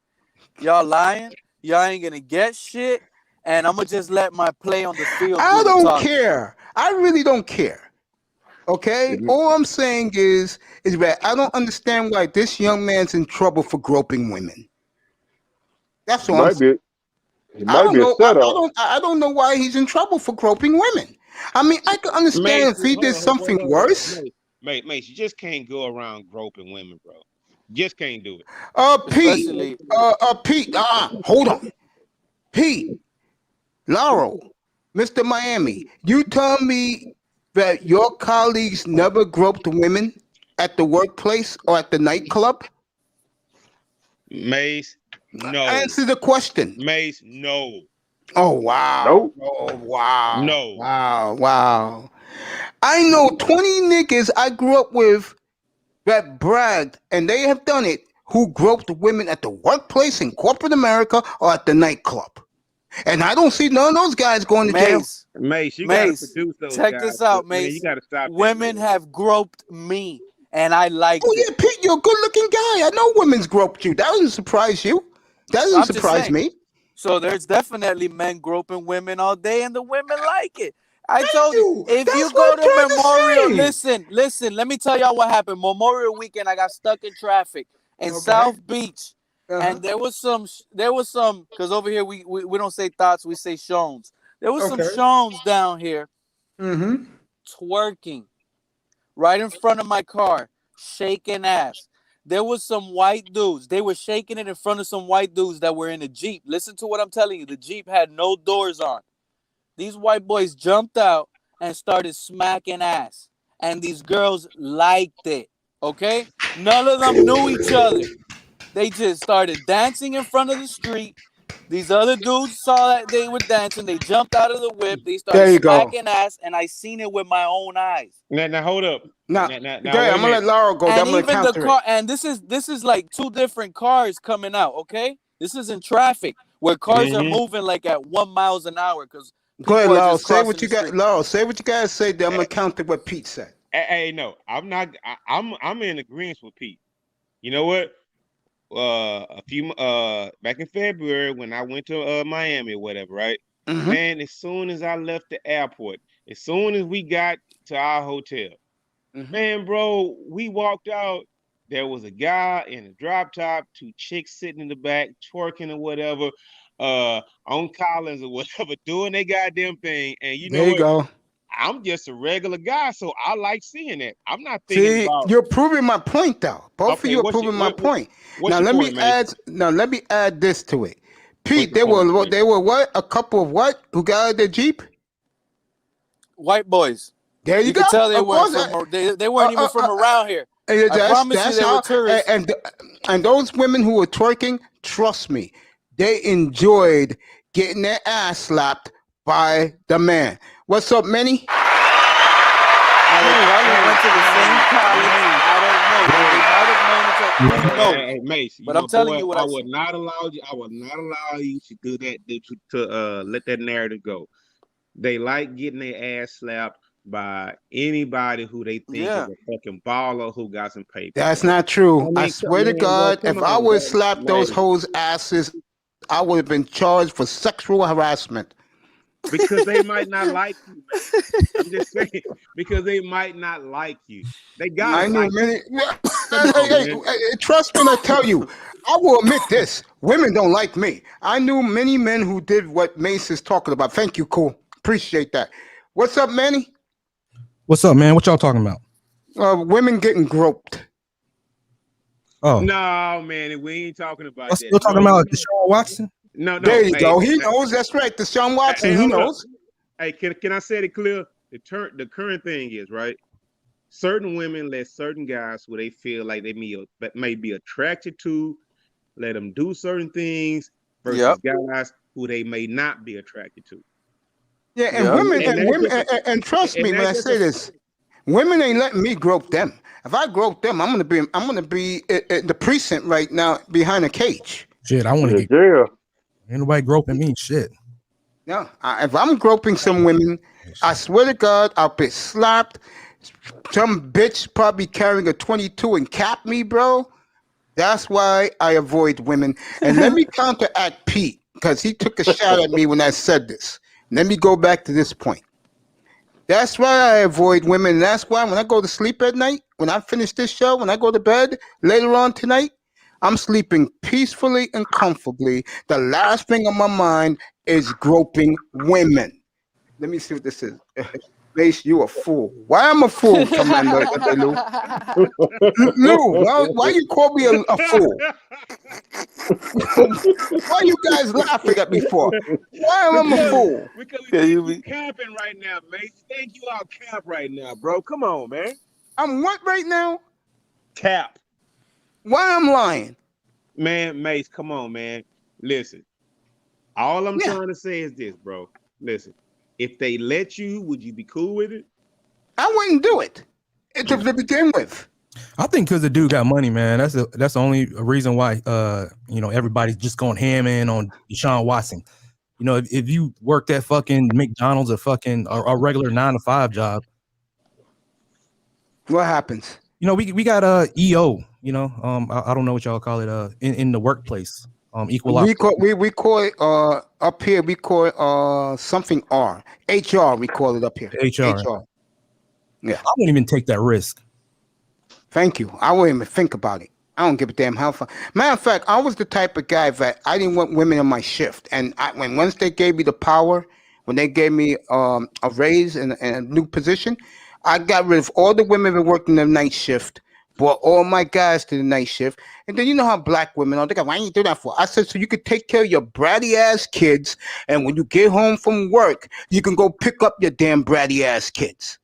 Speaker 9: Y'all lying. Y'all ain't gonna get shit. And I'm gonna just let my play on the field
Speaker 1: I
Speaker 9: do the
Speaker 1: don't
Speaker 9: talking.
Speaker 1: care. I really don't care. Okay, all I'm saying is that I don't understand why this young man's in trouble for groping women. That's
Speaker 3: He
Speaker 1: all I'm
Speaker 3: might
Speaker 1: saying.
Speaker 3: be. He
Speaker 1: I
Speaker 3: might
Speaker 1: don't
Speaker 3: be a
Speaker 1: know.
Speaker 3: setup.
Speaker 1: I don't know why he's in trouble for groping women. I mean, I can
Speaker 8: Mace,
Speaker 1: understand if he did something worse.
Speaker 8: Mace, you just can't go around groping women, bro. You just can't do it.
Speaker 1: Pete.
Speaker 9: Especially
Speaker 1: Pete. Hold on. Pete. Laurel. Mr. Miami. You tell me that your colleagues never groped women at the workplace or at the nightclub?
Speaker 8: Mace, no.
Speaker 1: Answer the question.
Speaker 8: Mace, no.
Speaker 1: Oh wow.
Speaker 3: Nope.
Speaker 1: Oh wow.
Speaker 8: No.
Speaker 1: Wow. I know 20 niggas I grew up with that bragged, and they have done it, who groped women at the workplace in corporate America or at the nightclub. And I don't see none of those guys going to jail.
Speaker 9: Mace.
Speaker 8: Mace, you got to
Speaker 9: Mace.
Speaker 8: produce those
Speaker 9: Check
Speaker 8: guys.
Speaker 9: this out,
Speaker 8: Man, you
Speaker 9: Mace.
Speaker 8: got to stop that,
Speaker 9: Women
Speaker 8: man.
Speaker 9: have groped me, and I liked
Speaker 1: Oh
Speaker 9: it.
Speaker 1: yeah, Pete, you're a good-looking guy. I know women's groped you. That doesn't surprise you. That doesn't
Speaker 9: I'm just
Speaker 1: surprise
Speaker 9: saying.
Speaker 1: me.
Speaker 9: So there's definitely men groping women all day, and the women like it. I
Speaker 1: Thank
Speaker 9: told you,
Speaker 1: you.
Speaker 9: if
Speaker 1: That's
Speaker 9: you
Speaker 1: what
Speaker 9: go
Speaker 1: I'm
Speaker 9: to
Speaker 1: trying
Speaker 9: Memorial,
Speaker 1: to say.
Speaker 9: listen, let me tell y'all what happened. Memorial weekend, I got stuck in traffic in
Speaker 1: Okay.
Speaker 9: South Beach, And there was some, because over here we don't say thoughts, we say shawns. There was some
Speaker 1: Okay.
Speaker 9: shawns down here
Speaker 1: Mm-hmm.
Speaker 9: twerking right in front of my car, shaking ass. There was some white dudes. They were shaking it in front of some white dudes that were in a Jeep. Listen to what I'm telling you. The Jeep had no doors on. These white boys jumped out and started smacking ass. And these girls liked it. Okay? None of them knew each other. They just started dancing in front of the street. These other dudes saw that they were dancing. They jumped out of the whip. They started
Speaker 1: There you go.
Speaker 9: smacking ass, and I seen it with my own eyes.
Speaker 8: Now hold up.
Speaker 1: Now,
Speaker 8: Now,
Speaker 1: I'm
Speaker 8: wait a
Speaker 1: gonna let
Speaker 8: minute.
Speaker 1: Laura go.
Speaker 9: And
Speaker 1: I'm gonna
Speaker 9: even the
Speaker 1: counter it.
Speaker 9: car, and this is like two different cars coming out. Okay, this is in traffic where cars are moving like at 1 mile an hour because
Speaker 1: Go ahead,
Speaker 9: people are
Speaker 1: Laura.
Speaker 9: just
Speaker 1: Say
Speaker 9: crossing
Speaker 1: what you
Speaker 9: the
Speaker 1: got.
Speaker 9: street.
Speaker 1: Laura, say what you gotta say. Then I'm gonna counter what Pete said.
Speaker 8: Hey, no, I'm not. I'm in agreement with Pete. You know what? A few back in February when I went to Miami or whatever, right?
Speaker 1: Mm-hmm.
Speaker 8: Man, as soon as I left the airport, as soon as we got to our hotel, man, bro, we walked out. There was a guy in a drop top, two chicks sitting in the back, twerking or whatever, on Collins or whatever, doing their goddamn thing. And you know
Speaker 1: There you
Speaker 8: what?
Speaker 1: go.
Speaker 8: I'm just a regular guy, so I like seeing that. I'm not thinking
Speaker 1: See,
Speaker 8: about.
Speaker 1: you're proving my point, though. Both of
Speaker 8: Okay,
Speaker 1: you are
Speaker 8: what's
Speaker 1: proving my point.
Speaker 8: what's
Speaker 1: Now
Speaker 8: your
Speaker 1: let
Speaker 8: point,
Speaker 1: me
Speaker 8: man?
Speaker 1: add this to it. Pete,
Speaker 8: the
Speaker 1: they
Speaker 8: point,
Speaker 1: were
Speaker 8: man?
Speaker 1: they were what? A couple of what? Who got out of the Jeep?
Speaker 9: White boys.
Speaker 1: There you
Speaker 9: You
Speaker 1: go.
Speaker 9: could tell they
Speaker 1: Of
Speaker 9: weren't
Speaker 1: course,
Speaker 9: from. They weren't even from around here. I promise you,
Speaker 1: that's
Speaker 9: they were
Speaker 1: how.
Speaker 9: tourists.
Speaker 1: And those women who were twerking, trust me, they enjoyed getting their ass slapped by the man. What's up, Manny?
Speaker 9: Now they probably went to the same college. I don't know. They might have known each other. Who knows?
Speaker 8: Hey, Mace,
Speaker 9: But I'm telling you what
Speaker 8: I
Speaker 9: I
Speaker 8: would
Speaker 9: see.
Speaker 8: not allow you. I would not allow you to do that. To let that narrative go. They like getting their ass slapped by anybody who they think
Speaker 9: Yeah.
Speaker 8: is a fucking baller who got some paper.
Speaker 1: That's not true. I
Speaker 8: mean,
Speaker 1: swear to
Speaker 8: man, bro,
Speaker 1: God,
Speaker 8: come
Speaker 1: if I
Speaker 8: on,
Speaker 1: would
Speaker 8: bro.
Speaker 1: slap those
Speaker 8: Mace.
Speaker 1: hoes' asses, I would have been charged for sexual harassment.
Speaker 8: Because they might not like you, man. I'm just saying, because they might not like you. They gotta
Speaker 1: I knew
Speaker 8: like you.
Speaker 1: many.
Speaker 8: Come on, man.
Speaker 1: Trust me when I tell you, I will admit this: women don't like me. I knew many men who did what Mace is talking about. Thank you, cool. Appreciate that. What's up, Manny?
Speaker 10: What's up, man? What y'all talking about?
Speaker 1: Women getting groped.
Speaker 10: Oh,
Speaker 8: No, man, we ain't talking about
Speaker 10: I'm
Speaker 8: that.
Speaker 10: still talking about Deshaun Watson.
Speaker 8: No.
Speaker 1: There you
Speaker 8: Hey,
Speaker 1: go. He knows. That's right. Deshaun Watson.
Speaker 8: hey,
Speaker 1: He
Speaker 8: hold up.
Speaker 1: knows.
Speaker 8: Hey, can I say it clear? The current thing is right. Certain women let certain guys who they feel like they may be attracted to, let them do certain things versus guys who they may not be attracted to.
Speaker 1: Yeah, and
Speaker 9: Yeah.
Speaker 1: women
Speaker 8: And
Speaker 1: and
Speaker 8: that's
Speaker 1: women
Speaker 8: just
Speaker 1: and trust me when I
Speaker 8: that's just
Speaker 1: say this, women ain't letting me grope them. If I grope them, I'm gonna be at the precinct right now behind a cage.
Speaker 10: Shit, I want to get.
Speaker 3: Yeah.
Speaker 10: Ain't nobody groping me. Shit.
Speaker 1: No, if I'm groping some women, I swear to God, I'll be slapped. Some bitch probably carrying a 22 and cap me, bro. That's why I avoid women. And let me counteract Pete because he took a shot at me when I said this. Let me go back to this point. That's why I avoid women. And that's why when I go to sleep at night, when I finish this show, when I go to bed later on tonight, I'm sleeping peacefully and comfortably. The last thing on my mind is groping women. Let me see what this is. Base, you a fool. Why I'm a fool, Commander Lou? Lou, why you call me a fool? Why you guys laughing at me for? Why am I a fool?
Speaker 8: Because you camping right now, man. Think you out camp right now, bro. Come on, man.
Speaker 1: I'm what right now?
Speaker 8: Cap.
Speaker 1: Why I'm lying?
Speaker 8: Man, Mace, come on, man. Listen. All I'm trying to say is this, bro. Listen. If they let you, would you be cool with it?
Speaker 1: I wouldn't do it to begin with.
Speaker 10: I think because the dude got money, man. That's the only reason why everybody's just going ham in on Deshaun Watson. You know, if you work at fucking McDonald's or fucking a regular 9-to-5 job,
Speaker 1: what happens?
Speaker 10: You know, we got EO. You know, I don't know what y'all call it. In the workplace, equal.
Speaker 1: We call it up here. We call it something HR. We call it up here. HR. Yeah.
Speaker 10: I wouldn't even take that risk.
Speaker 1: Thank you. I wouldn't even think about it. I don't give a damn how far. Matter of fact, I was the type of guy that I didn't want women in my shift. And when once they gave me the power, when they gave me a raise and a new position, I got rid of all the women that worked in the night shift, brought all my guys to the night shift. And then you know how black women are. They go, why you do that for? I said, so you could take care of your bratty ass kids. And when you get home from work, you can go pick up your damn bratty ass kids.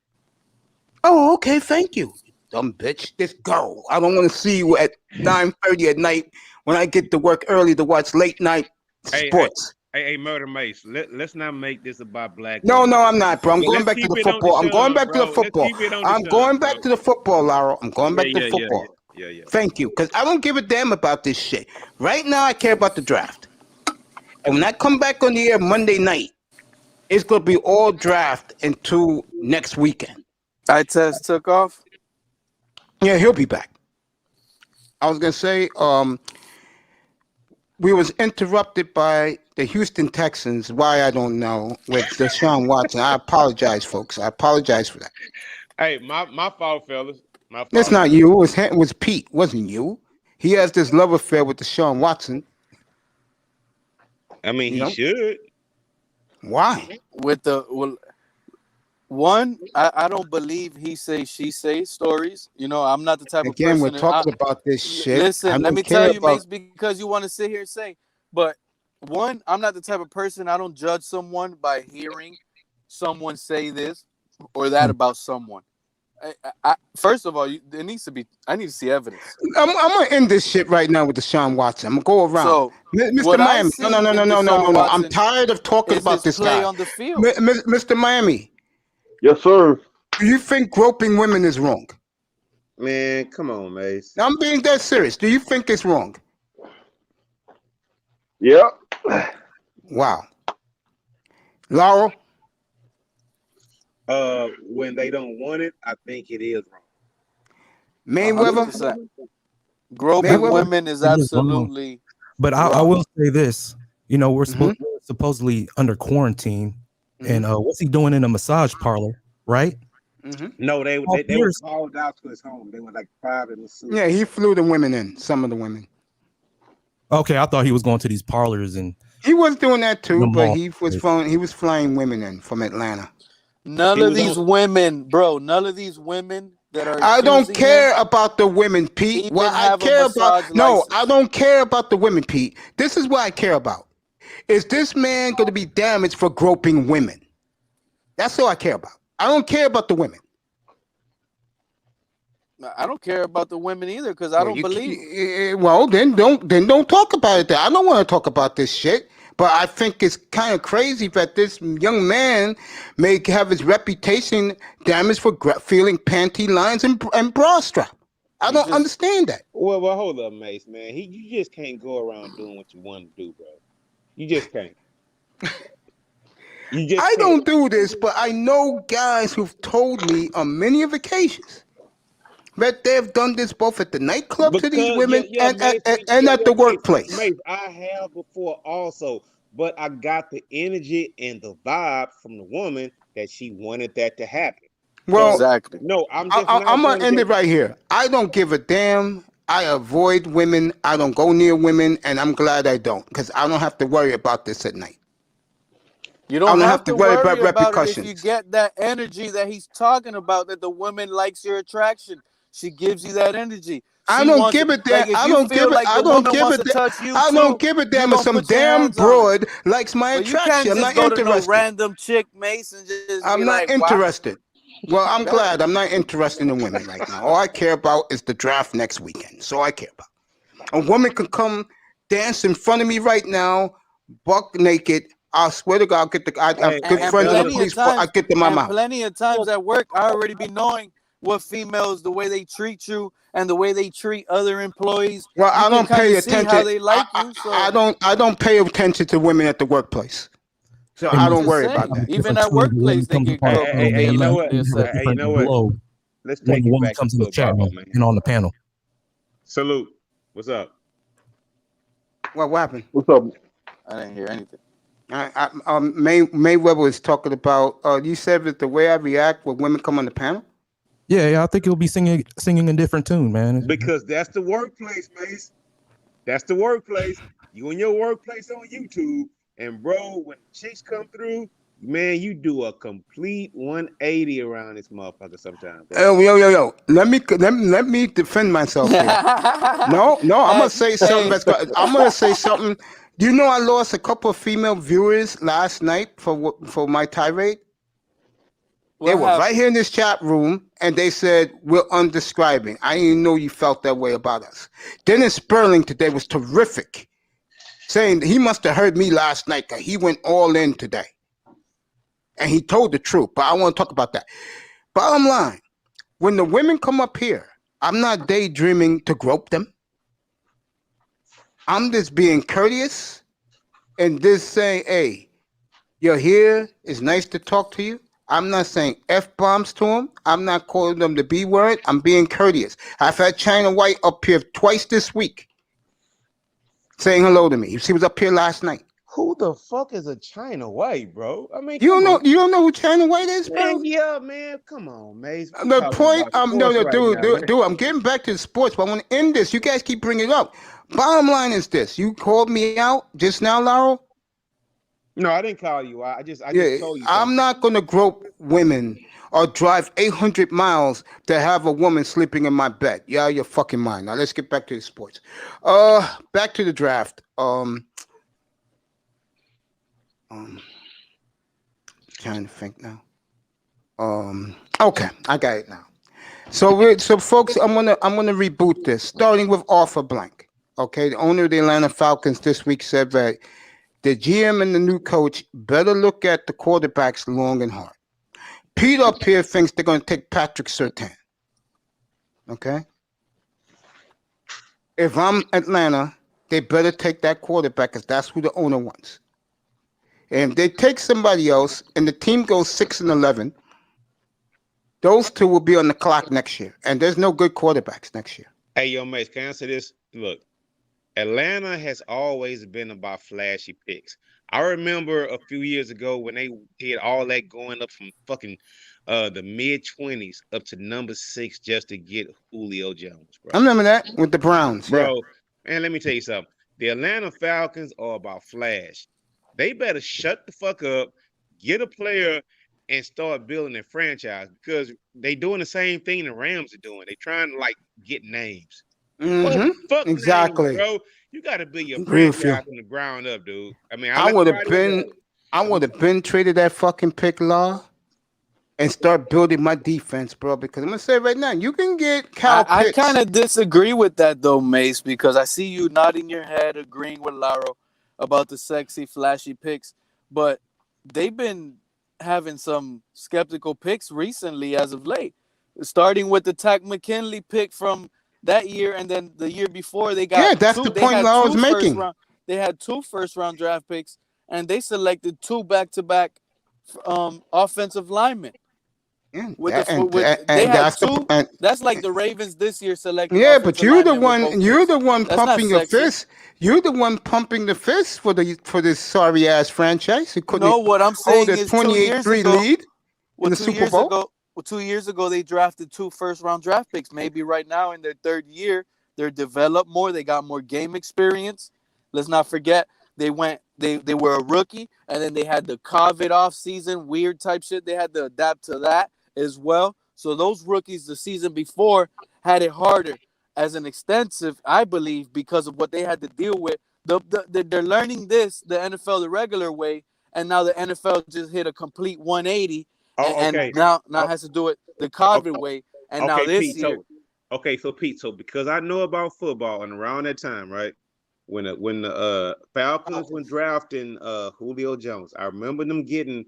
Speaker 1: Oh, okay, thank you. Dumb bitch, just go. I don't want to see you at 9:30 at night when I get to work early to watch late night sports.
Speaker 8: Hey, Murder Mace, let's not make this about black
Speaker 1: No,
Speaker 8: women.
Speaker 1: I'm not, bro. I'm
Speaker 8: But
Speaker 1: going
Speaker 8: let's
Speaker 1: back to
Speaker 8: keep
Speaker 1: the
Speaker 8: it on
Speaker 1: football. I'm going
Speaker 8: Deshaun,
Speaker 1: back to the
Speaker 8: bro. Let's
Speaker 1: football.
Speaker 8: keep it on
Speaker 1: I'm
Speaker 8: Deshaun,
Speaker 1: going
Speaker 8: bro.
Speaker 1: back to the football, Laurel. I'm going back to the football.
Speaker 8: Yeah.
Speaker 1: Thank you, because I don't give a damn about this shit. Right now, I care about the draft. And when I come back on the air Monday night, it's going to be all draft until next weekend.
Speaker 9: Test took off.
Speaker 1: Yeah, he'll be back. I was gonna say, we was interrupted by the Houston Texans. Why I don't know with Deshaun Watson. I apologize, folks. I apologize for that.
Speaker 8: Hey, my fault, fellas. My fault.
Speaker 1: It's not you. It was Pete. Wasn't you? He has this love affair with Deshaun Watson.
Speaker 8: I mean, he should.
Speaker 1: Why?
Speaker 9: One, I don't believe he say she say stories. You know, I'm not the type of person.
Speaker 1: Again, we're talking about this shit.
Speaker 9: Listen, let me tell you, Mace, because you want to sit here and say, but one, I'm not the type of person. I don't judge someone by hearing someone say this or that about someone. First of all, it needs to be. I need to see evidence.
Speaker 1: I'm gonna end this shit right now with Deshaun Watson. I'm gonna go around.
Speaker 9: So,
Speaker 1: Mr. Miami, no. I'm tired of talking about this guy.
Speaker 9: On the field.
Speaker 1: Mr. Miami.
Speaker 3: Yes, sir.
Speaker 1: Do you think groping women is wrong?
Speaker 8: Man, come on, Mace.
Speaker 1: I'm being dead serious. Do you think it's wrong?
Speaker 3: Yeah.
Speaker 1: Wow. Laurel?
Speaker 8: When they don't want it, I think it is wrong.
Speaker 1: Mayweather?
Speaker 9: Groping women is absolutely.
Speaker 10: But I will say this. You know, we're supposedly under quarantine. And what's he doing in a massage parlor, right?
Speaker 8: No, they were called out to his home. They were like private masseuse.
Speaker 1: Yeah, he flew the women in, some of the women.
Speaker 10: Okay, I thought he was going to these parlors and
Speaker 1: he was doing that too, but he was flying women in from Atlanta.
Speaker 9: None of these women that are
Speaker 1: I don't care about the women, Pete. What I care about I don't care about the women, Pete. This is what I care about. Is this man going to be damaged for groping women? That's all I care about. I don't care about the women.
Speaker 9: I don't care about the women either because I don't believe.
Speaker 1: Well, then don't talk about it. I don't want to talk about this shit. But I think it's kind of crazy that this young man may have his reputation damaged for feeling panty lines and bra strap. I don't understand that.
Speaker 8: Well, hold up, Mace, man. You just can't go around doing what you want to do, bro. You just can't.
Speaker 1: I don't do this, but I know guys who've told me on many of occasions that they've done this both at the nightclub to these women and at the workplace.
Speaker 8: Mace, I have before also, but I got the energy and the vibe from the woman that she wanted that to happen.
Speaker 1: Well,
Speaker 9: exactly.
Speaker 8: No,
Speaker 1: I'm gonna end it right here. I don't give a damn. I avoid women. I don't go near women, and I'm glad I don't, because I don't have to worry about this at night.
Speaker 9: You don't have to worry about
Speaker 1: repercussions.
Speaker 9: It if you get that energy that he's talking about, that the woman likes your attraction. She gives you that energy.
Speaker 1: I don't give a damn. I don't give a damn if some damn broad likes my attraction. I'm not interested.
Speaker 9: No random chick, Mason.
Speaker 1: I'm not interested. Well, I'm glad I'm not interested in women right now. All I care about is the draft next weekend. So I care about. A woman can come dance in front of me right now, buck naked. I swear to God, I have good friends in the police force. I get them out.
Speaker 9: Plenty of times at work, I already be knowing what females, the way they treat you and the way they treat other employees.
Speaker 1: Well, I don't pay attention.
Speaker 9: How they like you. So
Speaker 1: I don't pay attention to women at the workplace. So I don't worry about that.
Speaker 9: Even at workplace, they get groped.
Speaker 8: Hey, you know what? Let's take it back
Speaker 10: comes in the chat room and on the panel.
Speaker 8: Salute. What's up?
Speaker 1: What happened?
Speaker 3: What's up?
Speaker 9: I didn't hear anything.
Speaker 1: Mayweather was talking about. You said that the way I react when women come on the panel.
Speaker 10: Yeah, I think he'll be singing a different tune, man.
Speaker 8: Because that's the workplace, Mace. That's the workplace. You in your workplace on YouTube, and bro, when chicks come through, man, you do a complete 180 around this motherfucker sometimes, bro.
Speaker 1: Yo. Let me defend myself here. No, I'm gonna say something. I'm gonna say something. Do you know I lost a couple of female viewers last night for my tirade? They were right here in this chat room, and they said we're undescribing. I didn't know you felt that way about us. Dennis Sperling today was terrific, saying that he must have heard me last night because he went all in today, and he told the truth. But I want to talk about that. Bottom line, when the women come up here, I'm not daydreaming to grope them. I'm just being courteous and just saying, hey, you're here. It's nice to talk to you. I'm not saying F-bombs to them. I'm not calling them the B word. I'm being courteous. I've had China White up here twice this week saying hello to me. She was up here last night.
Speaker 8: Who the fuck is a China White, bro? I mean,
Speaker 1: you don't know who China White is, bro?
Speaker 8: Man, yeah, man. Come on, Mace.
Speaker 1: The point, dude, I'm getting back to the sports, but I want to end this. You guys keep bringing it up. Bottom line is this. You called me out just now, Laurel.
Speaker 8: No, I didn't call you. I just told you something.
Speaker 1: I'm not going to grope women or drive 800 miles to have a woman sleeping in my bed. Yeah, you're fucking mind. Now let's get back to the sports. Back to the draft. Trying to think now. Okay, I got it now. So folks, I'm gonna reboot this, starting with Arthur Blank. Okay, the owner of the Atlanta Falcons this week said that the GM and the new coach better look at the quarterbacks long and hard. Pete up here thinks they're going to take Patrick Surtain. Okay? If I'm Atlanta, they better take that quarterback because that's who the owner wants. And if they take somebody else and the team goes 6-11, those two will be on the clock next year. And there's no good quarterbacks next year.
Speaker 8: Hey, yo, Mace, can I answer this? Look. Atlanta has always been about flashy picks. I remember a few years ago when they did all that going up from fucking the mid-20s up to number 6 just to get Julio Jones, bro.
Speaker 1: I remember that with the Browns.
Speaker 8: Bro, man, let me tell you something. The Atlanta Falcons are about flash. They better shut the fuck up, get a player, and start building a franchise because they doing the same thing the Rams are doing. They trying to, get names.
Speaker 1: Mm-hmm.
Speaker 8: Fuck
Speaker 1: exactly,
Speaker 8: names, bro. You got to build your franchise from the ground up, dude. I mean, I would
Speaker 1: have been traded that fucking pick law and start building my defense, bro. Because I'm gonna say right now, you can get Kyle Pitts.
Speaker 9: I kind of disagree with that though, Mace, because I see you nodding your head, agreeing with Laro about the sexy, flashy picks, but they've been having some skeptical picks recently as of late, starting with the Takk McKinley pick from that year, and then the year before they got
Speaker 1: that's the point I was making.
Speaker 9: They had 2 first-round draft picks, and they selected 2 back-to-back offensive linemen.
Speaker 1: Yeah,
Speaker 9: that's like the Ravens this year selecting.
Speaker 1: Yeah, but you're the one pumping your fist. You're the one pumping the fist for this sorry ass franchise. Who couldn't
Speaker 9: what I'm saying is
Speaker 1: 28-3 lead in the Super Bowl.
Speaker 9: 2 years ago, they drafted 2 first-round draft picks. Maybe right now in their 3rd year, they're developed more. They got more game experience. Let's not forget they were a rookie, and then they had the COVID off season, weird type shit. They had to adapt to that as well. So those rookies the season before had it harder as an extensive, I believe, because of what they had to deal with. They're learning the NFL the regular way, and now the NFL just hit a complete 180. And now has to do it the COVID way. And now this
Speaker 8: Pete,
Speaker 9: year.
Speaker 8: So Pete, because I know about football and around that time, right? When the Falcons were drafting Julio Jones, I remember them getting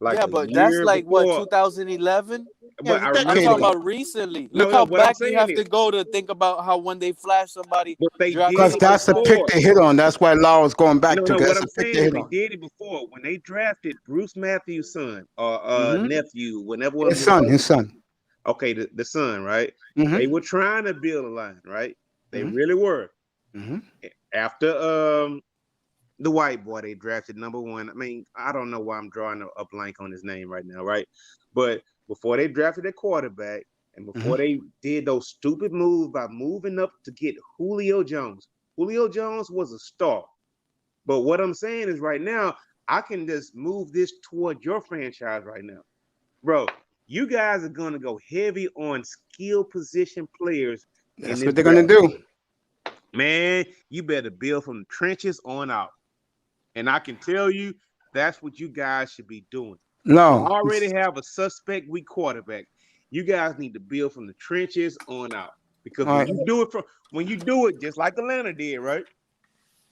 Speaker 9: but that's like
Speaker 8: before.
Speaker 9: what 2011.
Speaker 8: But
Speaker 9: I'm talking about recently. Look how back you have to go to think about how when they flash somebody.
Speaker 1: Because that's the pick they hit on. That's why Laura's going back to.
Speaker 8: What I'm saying is they did it before when they drafted Bruce Matthews' son or nephew, whenever
Speaker 1: his son.
Speaker 8: Okay, the son, right?
Speaker 1: Mm-hmm.
Speaker 8: They were trying to build a line, right? They really were.
Speaker 1: Mm-hmm.
Speaker 8: After the white boy they drafted number 1. I mean, I don't know why I'm drawing a blank on his name right now, right? But before they drafted their quarterback, And
Speaker 1: Mm-hmm.
Speaker 8: before they did those stupid moves by moving up to get Julio Jones was a star. But what I'm saying is right now, I can just move this toward your franchise right now. Bro, you guys are going to go heavy on skill position players in
Speaker 1: That's
Speaker 8: this
Speaker 1: what they're gonna
Speaker 8: draft.
Speaker 1: do.
Speaker 8: Man, you better build from the trenches on out. And I can tell you, that's what you guys should be doing. You
Speaker 1: No,
Speaker 8: already have a suspect weak quarterback. You guys need to build from the trenches on out. Because
Speaker 1: all right.
Speaker 8: when you do it just like Atlanta did, right?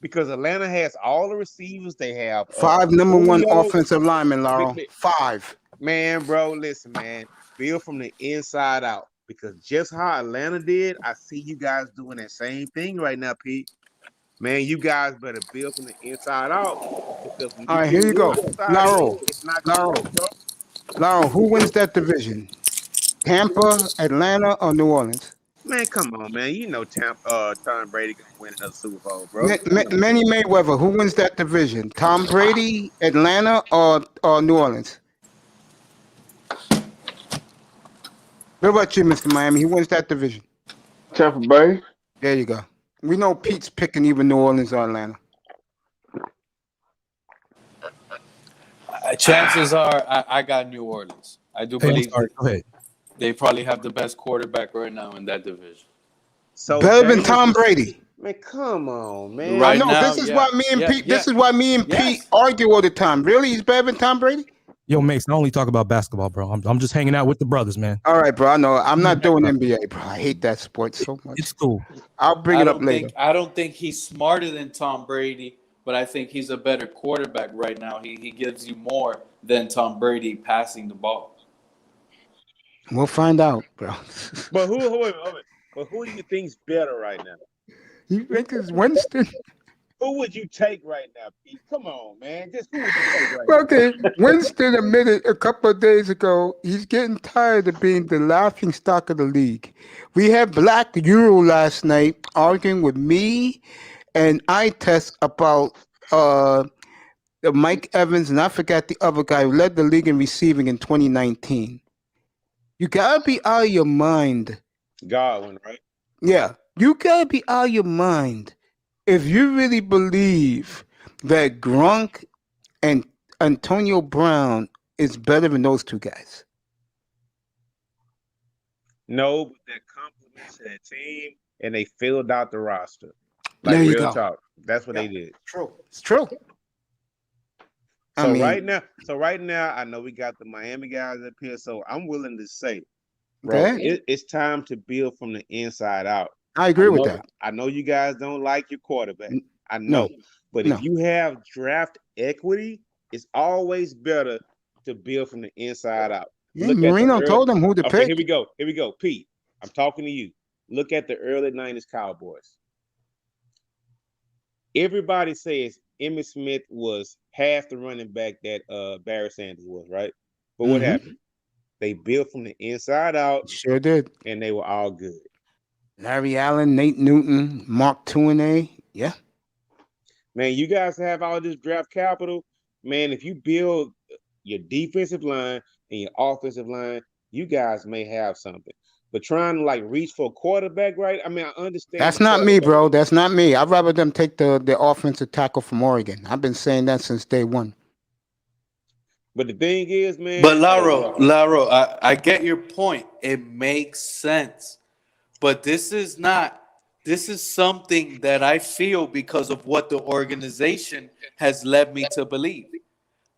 Speaker 8: Because Atlanta has all the receivers. They have
Speaker 1: 5 number 1
Speaker 8: Julio.
Speaker 1: offensive linemen, Laurel. 5.
Speaker 8: Man, bro, listen, man. Build from the inside out. Because just how Atlanta did, I see you guys doing that same thing right now, Pete. Man, you guys better build from the inside out. Because when
Speaker 1: All
Speaker 8: you
Speaker 1: right, here you
Speaker 8: build
Speaker 1: go.
Speaker 8: outside in, it's not gonna
Speaker 1: Laurel,
Speaker 8: work, bro.
Speaker 1: Laurel, who wins that division? Tampa, Atlanta, or New Orleans?
Speaker 8: Man, come on, man. You know Tom Brady gonna win another Super Bowl, bro. Come on.
Speaker 1: Manny Mayweather, who wins that division? Tom Brady, Atlanta, or New Orleans? What about you, Mr. Miami? Who wins that division?
Speaker 3: Tampa Bay.
Speaker 1: There you go. We know Pete's picking either New Orleans or Atlanta.
Speaker 9: Chances are I got New Orleans. I do
Speaker 10: Hey, I'm
Speaker 9: believe
Speaker 10: sorry. Go ahead.
Speaker 9: they probably have the best quarterback right now in that division.
Speaker 8: So
Speaker 1: Better than
Speaker 8: James
Speaker 1: Tom
Speaker 8: is-
Speaker 1: Brady.
Speaker 8: Man, come on, man.
Speaker 9: Right
Speaker 1: I know.
Speaker 9: now,
Speaker 1: This is
Speaker 9: yeah.
Speaker 1: why me and
Speaker 9: Yeah,
Speaker 1: Pete.
Speaker 9: yeah.
Speaker 1: This is why me and
Speaker 9: Yes.
Speaker 1: Pete argue all the time. Really, he's better than Tom Brady?
Speaker 10: Yo, Mace, I only talk about basketball, bro. I'm just hanging out with the brothers, man.
Speaker 1: All right, bro. I know. I'm not doing NBA, bro. I hate that sport so much.
Speaker 10: It's cool.
Speaker 1: I'll bring it up later.
Speaker 9: I don't think he's smarter than Tom Brady, but I think he's a better quarterback right now. He gives you more than Tom Brady passing the ball.
Speaker 1: We'll find out, bro.
Speaker 8: But who do you think's better right now?
Speaker 1: You think it's Winston?
Speaker 8: Who would you take right now, Pete? Come on, man. Just who would you take right now?
Speaker 1: Okay, Winston admitted a couple of days ago he's getting tired of being the laughing stock of the league. We had Black Euro last night arguing with me and I test about Mike Evans, and I forgot the other guy who led the league in receiving in 2019. You gotta be out of your mind.
Speaker 8: Godwin, right?
Speaker 1: Yeah, you gotta be out of your mind if you really believe that Gronk and Antonio Brown is better than those two guys.
Speaker 8: No, but that compliments that team, and they filled out the roster.
Speaker 1: There you
Speaker 8: real
Speaker 1: go.
Speaker 8: talk. That's what they did.
Speaker 1: True. It's true.
Speaker 8: So right now, I know we got the Miami guys up here, so I'm willing to say, bro,
Speaker 1: Okay.
Speaker 8: it's time to build from the inside out.
Speaker 1: I agree with that.
Speaker 8: I know you guys don't like your quarterback. I
Speaker 1: No.
Speaker 8: know. But
Speaker 1: No.
Speaker 8: if you have draft equity, it's always better to build from the inside out.
Speaker 1: Yeah,
Speaker 8: Look at the
Speaker 1: Marino
Speaker 8: early-
Speaker 1: told him who to
Speaker 8: Okay,
Speaker 1: pick.
Speaker 8: here we go. Pete, I'm talking to you. Look at the early 90s Cowboys. Everybody says Emmitt Smith was half the running back that Barry Sanders was, right? But what
Speaker 1: Mhm.
Speaker 8: happened? They built from the inside out,
Speaker 1: Sure did.
Speaker 8: and they were all good.
Speaker 1: Larry Allen, Nate Newton, Mark Tuinei. Yeah.
Speaker 8: Man, you guys have all this draft capital. Man, if you build your defensive line and your offensive line, you guys may have something. But trying to like reach for a quarterback, right? I mean, I understand.
Speaker 1: That's
Speaker 8: the
Speaker 1: not me,
Speaker 8: quarterback.
Speaker 1: bro. That's not me. I'd rather them take the offensive tackle from Oregon. I've been saying that since day one.
Speaker 8: But the thing is, man.
Speaker 9: But Laro, I get your point. It makes sense. But this is something that I feel because of what the organization has led me to believe.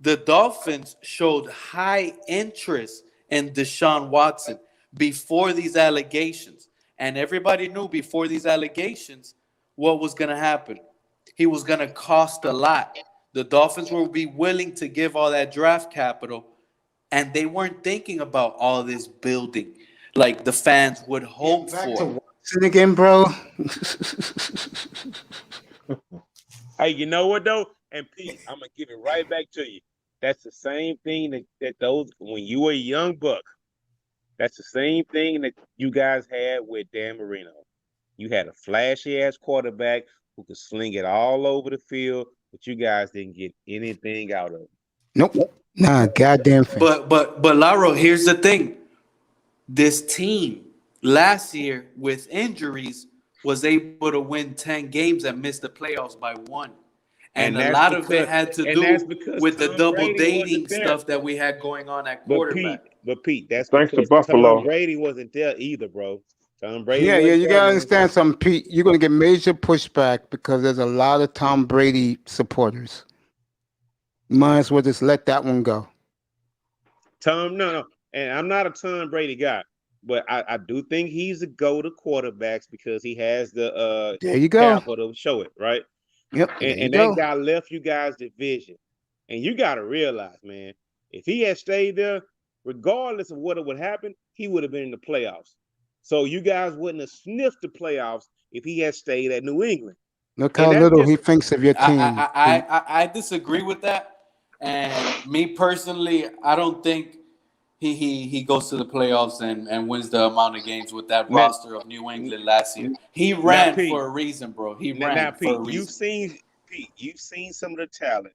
Speaker 9: The Dolphins showed high interest in Deshaun Watson before these allegations. And everybody knew before these allegations what was going to happen. He was going to cost a lot. The Dolphins will be willing to give all that draft capital, and they weren't thinking about all this building like the fans would hope for.
Speaker 1: Watson again, bro.
Speaker 8: Hey, you know what though? And Pete, I'm gonna give it right back to you. That's the same thing that those when you were a young buck. That's the same thing that you guys had with Dan Marino. You had a flashy ass quarterback who could sling it all over the field, but you guys didn't get anything out of it.
Speaker 1: Nope. Nah, goddamn thing.
Speaker 9: But Laro, here's the thing. This team last year with injuries was able to win 10 games and miss the playoffs by one. And
Speaker 8: And
Speaker 9: a
Speaker 8: that's
Speaker 9: lot of it
Speaker 8: because
Speaker 9: had to
Speaker 8: and that's
Speaker 9: do
Speaker 8: because
Speaker 9: with the
Speaker 8: Tom
Speaker 9: double
Speaker 8: Brady wasn't
Speaker 9: dating
Speaker 8: there.
Speaker 9: stuff that we had going on at
Speaker 8: But
Speaker 9: quarterback.
Speaker 8: Pete, that's
Speaker 3: Thanks to
Speaker 8: because Tom
Speaker 3: Buffalo.
Speaker 8: Brady wasn't there either, bro. Tom Brady
Speaker 1: Yeah,
Speaker 8: wasn't
Speaker 1: you
Speaker 8: there,
Speaker 1: gotta
Speaker 8: man.
Speaker 1: understand something, Pete. You're gonna get major pushback because there's a lot of Tom Brady supporters. Might as well just let that one go.
Speaker 8: No. And I'm not a Tom Brady guy, but I do think he's a go to quarterbacks because he has the
Speaker 1: There you go.
Speaker 8: capital to show it, right?
Speaker 1: Yep, there you
Speaker 8: And
Speaker 1: go.
Speaker 8: that guy left you guys division. And you got to realize, man, if he had stayed there, regardless of what would happen, he would have been in the playoffs. So you guys wouldn't have sniffed the playoffs if he had stayed at New England.
Speaker 1: Look
Speaker 8: And
Speaker 1: how
Speaker 8: that's
Speaker 1: little
Speaker 8: just
Speaker 1: he thinks of your team.
Speaker 9: I disagree with that. And me personally, I don't think he goes to the playoffs and wins the amount of games with that
Speaker 8: now,
Speaker 9: roster of New England last year. He
Speaker 8: now
Speaker 9: ran
Speaker 8: Pete.
Speaker 9: for a reason, bro. He
Speaker 8: Now,
Speaker 9: ran for a
Speaker 8: Pete,
Speaker 9: reason.
Speaker 8: you've seen some of the talent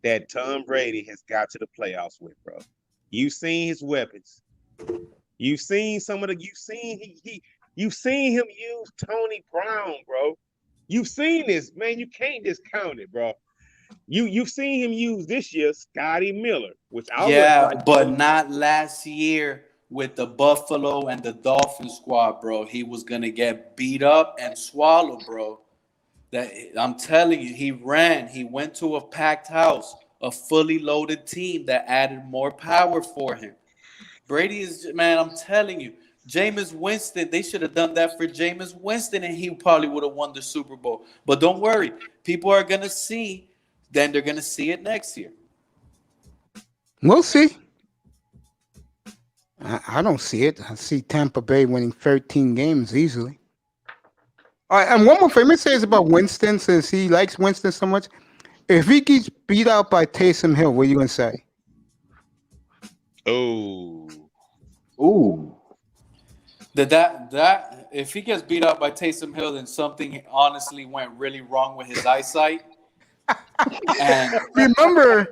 Speaker 8: that Tom Brady has got to the playoffs with, bro. You've seen his weapons. You've seen some of the. You've seen him use Tony Brown, bro. You've seen this, man. You can't discount it, bro. You've seen him use this year Scotty Miller, which I was
Speaker 9: Yeah,
Speaker 8: like,
Speaker 9: but not last year with the Buffalo and the Dolphins squad, bro. He was gonna get beat up and swallowed, bro. That I'm telling you, he ran. He went to a packed house, a fully loaded team that added more power for him. Brady is, man, I'm telling you, Jameis Winston, they should have done that for Jameis Winston and he probably would have won the Super Bowl. But don't worry, people are going to see, then they're going to see it next year.
Speaker 1: We'll see. I don't see it. I see Tampa Bay winning 13 games easily. All right, and one more thing. Let me say this about Winston, since he likes Winston so much. If he gets beat out by Taysom Hill, what are you going to say?
Speaker 8: oh,
Speaker 3: Ooh.
Speaker 9: That if he gets beat up by Taysom Hill, then something honestly went really wrong with his eyesight. And
Speaker 1: Remember,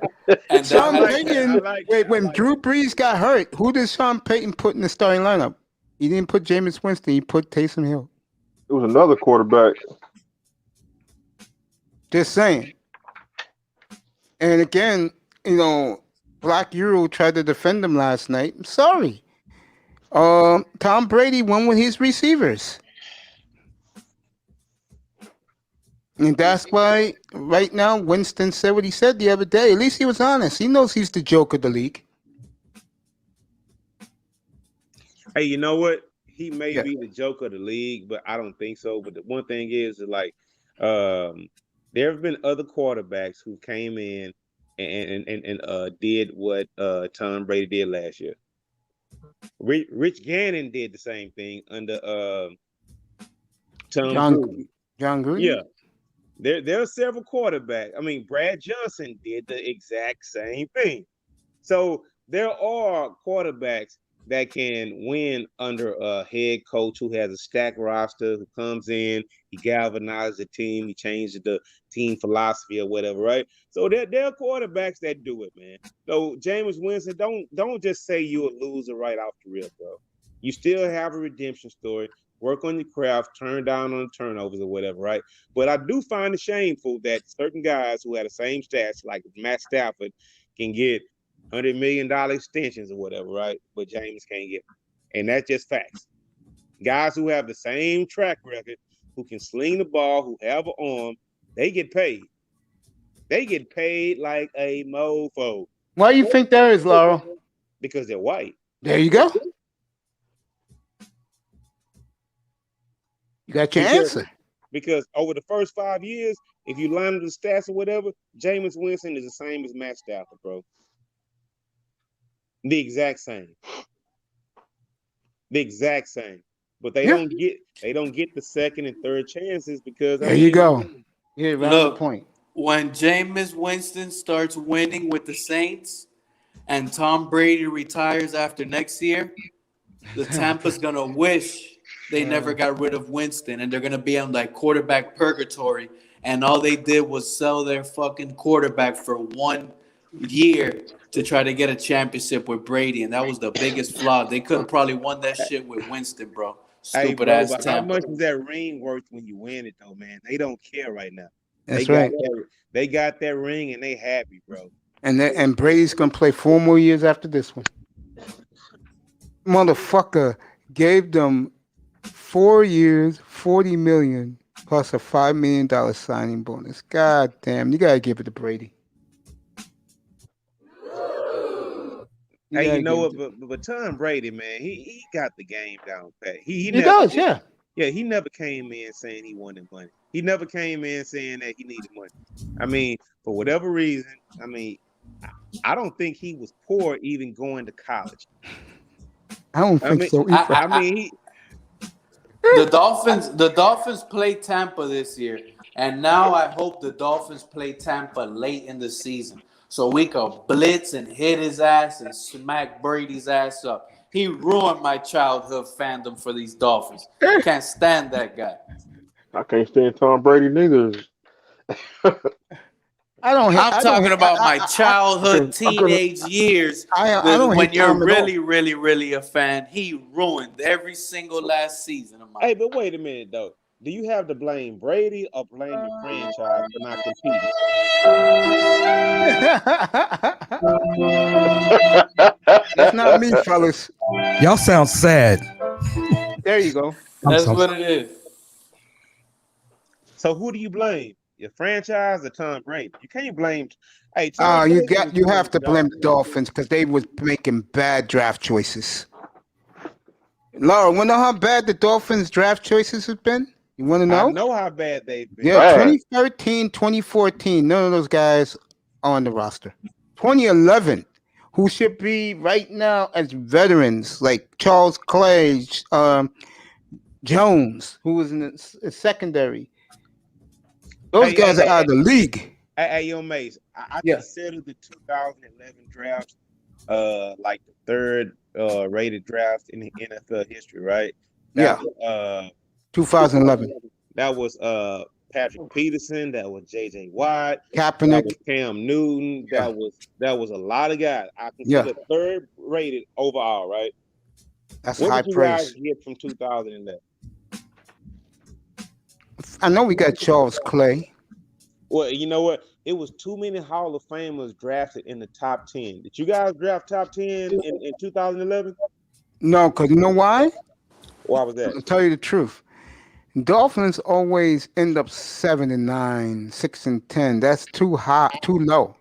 Speaker 9: and
Speaker 1: Sean
Speaker 9: that
Speaker 1: Payton, when Drew Brees got hurt, who did Sean Payton put in the starting lineup? He didn't put Jameis Winston. He put Taysom Hill.
Speaker 3: It was another quarterback.
Speaker 1: Just saying. And again, Black Euro tried to defend him last night. I'm sorry. Tom Brady won with his receivers. And that's why right now Winston said what he said the other day. At least he was honest. He knows he's the joke of the league.
Speaker 8: hey, you know what? He may be the joke of the league, but I don't think so. But the one thing is like, there have been other quarterbacks who came in and did what Tom Brady did last year. Rich Gannon did the same thing under Tom Gruden.
Speaker 1: John Gruden?
Speaker 8: Yeah. There are several quarterbacks. I mean, Brad Johnson did the exact same thing. So there are quarterbacks that can win under a head coach who has a stacked roster, who comes in, he galvanizes the team, he changes the team philosophy or whatever, right? So there are quarterbacks that do it, man. So Jameis Winston, don't just say you're a loser right off the rip, bro. You still have a redemption story. Work on your craft, turn down on the turnovers or whatever, right? But I do find it shameful that certain guys who had the same stats, like Matt Stafford, can get $100 million extensions or whatever, right? But James can't get them. And that's just facts. Guys who have the same track record, who can sling the ball, who have an arm, they get paid. They get paid like a mofo.
Speaker 1: Why do you think that is, Laurel?
Speaker 8: Because they're white.
Speaker 1: There you go. You got your answer.
Speaker 8: Because over the first 5 years, if you line up the stats or whatever, Jameis Winston is the same as Matt Stafford, bro. The exact same. The exact same. But they don't get the second and third chances because
Speaker 1: there you go. Yeah, right on the point.
Speaker 9: When Jameis Winston starts winning with the Saints and Tom Brady retires after next year, the Tampa's gonna wish they never got rid of Winston, and they're gonna be on like quarterback purgatory. And all they did was sell their fucking quarterback for year to try to get a championship with Brady, and that was the biggest flaw. They could have probably won that shit with Winston, bro.
Speaker 8: Hey,
Speaker 9: Stupid
Speaker 8: bro,
Speaker 9: ass
Speaker 8: but how
Speaker 9: Tampa.
Speaker 8: much is that ring worth when you win it, though, man? They don't care right now.
Speaker 1: That's right.
Speaker 8: They got that ring and they happy, bro.
Speaker 1: And Brady's gonna play 4 more years after this one. Motherfucker gave them 4 years, $40 million plus a $5 million signing bonus. God damn, you gotta give it to Brady.
Speaker 8: Hey, you know what? But Tom Brady, man, he got the game down pat. He
Speaker 1: He does, yeah.
Speaker 8: Yeah, he never came in saying he wanted money. He never came in saying that he needed money. I mean, for whatever reason, I mean, I don't think he was poor even going to college.
Speaker 1: I don't think so either.
Speaker 8: I mean,
Speaker 9: the Dolphins play Tampa this year, and now I hope the Dolphins play Tampa late in the season so we can blitz and hit his ass and smack Brady's ass up. He ruined my childhood fandom for these Dolphins. I can't stand that guy.
Speaker 3: I can't stand Tom Brady neither.
Speaker 9: I'm talking about my childhood, teenage years. When you're really, really, really a fan, he ruined every single last season of mine.
Speaker 8: Hey, but wait a minute though. Do you have to blame Brady or blame the franchise for not competing?
Speaker 1: That's not me, fellas.
Speaker 10: Y'all sound sad.
Speaker 1: There you go.
Speaker 9: That's what it is.
Speaker 8: So who do you blame? Your franchise or Tom Brady? You can't blame. Hey,
Speaker 1: you have to blame the Dolphins because they was making bad draft choices. Laura, want to know how bad the Dolphins draft choices have been? You want to know?
Speaker 8: I know how bad they've been.
Speaker 1: Yeah, 2013, 2014, none of those guys are on the roster. 2011, who should be right now as veterans like Charles Clay, Jones, who was in the secondary. Those guys are out of the league.
Speaker 8: Hey, yo, Mace, I consider the 2011 draft like the third rated draft in the NFL history, right?
Speaker 1: 2011.
Speaker 8: That was Patrick Peterson. That was J.J. Watt.
Speaker 1: Kaepernick.
Speaker 8: That was Cam Newton.
Speaker 1: Yeah.
Speaker 8: That was a lot of guys. I consider third rated overall, right?
Speaker 1: That's
Speaker 8: what
Speaker 1: high
Speaker 8: did you
Speaker 1: praise.
Speaker 8: guys get from 2011?
Speaker 1: I know we got Charles Clay.
Speaker 8: Well, you know what? It was too many Hall of Famers drafted in the top 10. Did you guys draft top 10 in 2011?
Speaker 1: No, because you know why?
Speaker 8: Why was that?
Speaker 1: I'll tell you the truth. Dolphins always end up 7-9, 6-10. That's too high, too low.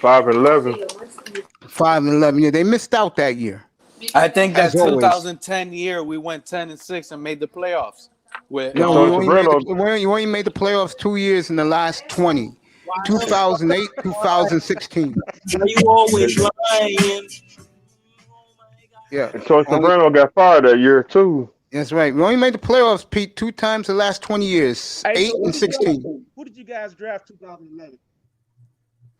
Speaker 3: 5-11.
Speaker 1: 5-11. Yeah, they missed out that year.
Speaker 9: I think that
Speaker 1: As always.
Speaker 9: 2010 year we went 10-6 and made the playoffs.
Speaker 1: No, you only made the playoffs 2 years in the last 20. 2008, 2016.
Speaker 11: You always lying.
Speaker 1: Yeah.
Speaker 3: And Tony Soprano got fired that year too.
Speaker 1: That's right. We only made the playoffs, Pete, 2 times the last 20 years. 8 and 16.
Speaker 8: Who did you guys draft 2011?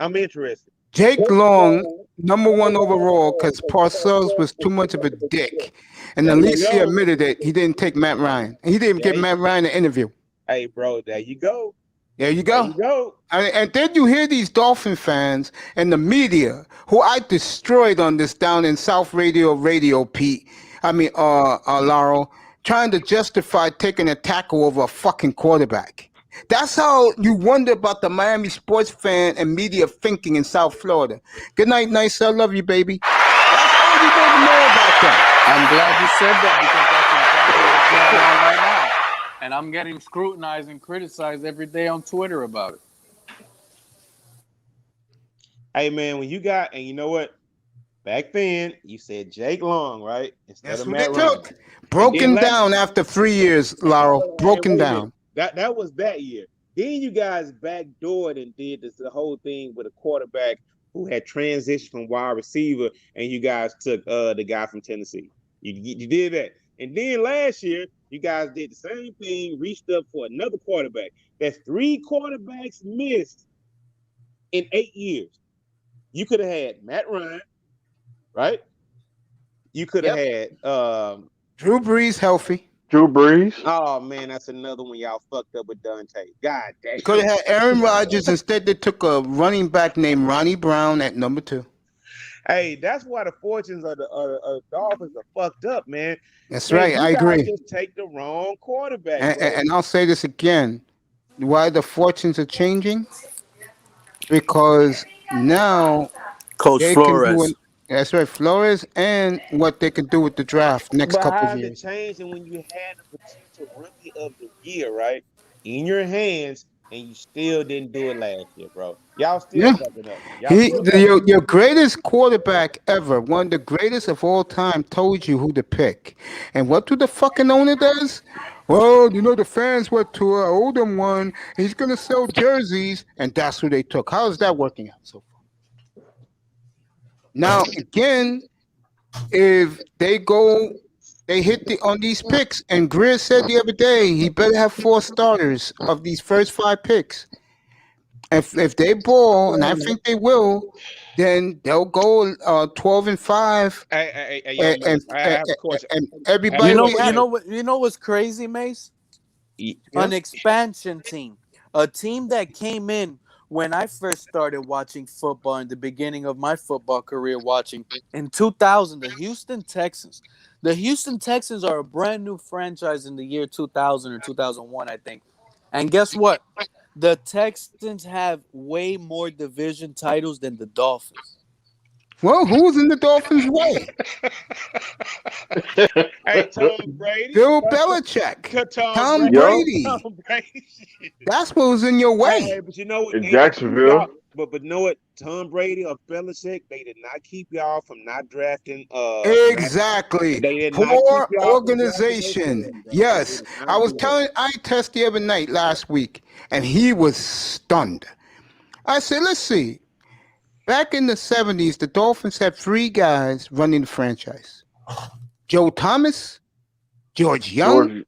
Speaker 8: I'm interested.
Speaker 1: Jake Long, #1 overall, because Parcells was too much of a dick. And at least he admitted it. He didn't take Matt Ryan. And he didn't give Matt Ryan an interview.
Speaker 8: Hey, bro, there you go.
Speaker 1: There you go. And then you hear these Dolphin fans and the media, who I destroyed on this down in South Radio, Pete. Laurel, trying to justify taking a tackle over a fucking quarterback. That's how you wonder about the Miami sports fan and media thinking in South Florida. Good night, nice. I love you, baby. That's all you need to know about that.
Speaker 5: I'm glad you said that because that's exactly what's going on right now. And I'm getting scrutinized and criticized every day on Twitter about it.
Speaker 8: Hey, man, when you got, and you know what? Back then, you said Jake Long, right? Instead of Matt Ryan.
Speaker 1: Broken down after 3 years, Laurel. Broken down.
Speaker 8: That was that year. Then you guys backdoored and did the whole thing with a quarterback who had transitioned from wide receiver, and you guys took the guy from Tennessee. You did that. And then last year, you guys did the same thing, reached up for another quarterback. That's 3 quarterbacks missed in 8 years. You could have had Matt Ryan, right? You could have had
Speaker 1: Drew Brees healthy.
Speaker 3: Drew Brees.
Speaker 8: Oh man, that's another one y'all fucked up with Dante. God damn.
Speaker 1: Could have had Aaron Rodgers. Instead, they took a running back named Ronnie Brown at number 2.
Speaker 8: Hey, that's why the fortunes of the Dolphins are fucked up, man.
Speaker 1: That's
Speaker 8: Man,
Speaker 1: right.
Speaker 8: you
Speaker 1: I
Speaker 8: guys
Speaker 1: agree.
Speaker 8: just take the wrong quarterback,
Speaker 1: And,
Speaker 8: bro.
Speaker 1: and I'll say this again. Why the fortunes are changing? Because now
Speaker 9: Coach
Speaker 1: they can do
Speaker 9: Flores.
Speaker 1: it. That's right, Flores, and what they can do with the draft next
Speaker 8: But
Speaker 1: couple of
Speaker 8: how's it
Speaker 1: years.
Speaker 8: changing when you had the potential rookie of the year, right, in your hands, and you still didn't do it last year, bro? Y'all still
Speaker 1: Yeah.
Speaker 8: fucking up. Y'all still fucking up.
Speaker 1: Your greatest quarterback ever, one of the greatest of all time, told you who to pick. And what do the fucking owner does? Well, the fans went to an Oldham one. He's going to sell jerseys, and that's who they took. How is that working out so far? Now, again, if they hit on these picks, and Greer said the other day he better have 4 starters of these first 5 picks. If they ball, and I think they will, then they'll go 12-5.
Speaker 8: Hey, yo, Mace, I have a question.
Speaker 1: And everybody
Speaker 9: You
Speaker 1: will
Speaker 9: know,
Speaker 1: be happy.
Speaker 9: you know what's crazy, Mace?
Speaker 8: Yeah.
Speaker 9: An expansion team, a team that came in when I first started watching football in the beginning of my football career, watching in 2000, the Houston Texans. The Houston Texans are a brand new franchise in the year 2000 or 2001, I think. And guess what? The Texans have way more division titles than the Dolphins.
Speaker 1: Well, who's in the Dolphins' way?
Speaker 8: Hey, Tom Brady.
Speaker 1: Bill Belichick. Tom
Speaker 3: Brady.
Speaker 1: Brady.
Speaker 8: Tom Brady.
Speaker 1: That's what was in your way.
Speaker 8: Hey, but you know what?
Speaker 3: In Jacksonville.
Speaker 8: But know what? Tom Brady or Belichick, they did not keep y'all from not drafting.
Speaker 1: Exactly.
Speaker 8: They did not
Speaker 1: Poor
Speaker 8: keep y'all from
Speaker 1: organization.
Speaker 8: drafting those
Speaker 1: Yes.
Speaker 8: players, bro.
Speaker 1: I was telling I-Test the other night last week, and he was stunned. I said, let's see. Back in the 70s, the Dolphins had 3 guys running the franchise. Joe Thomas, George Young,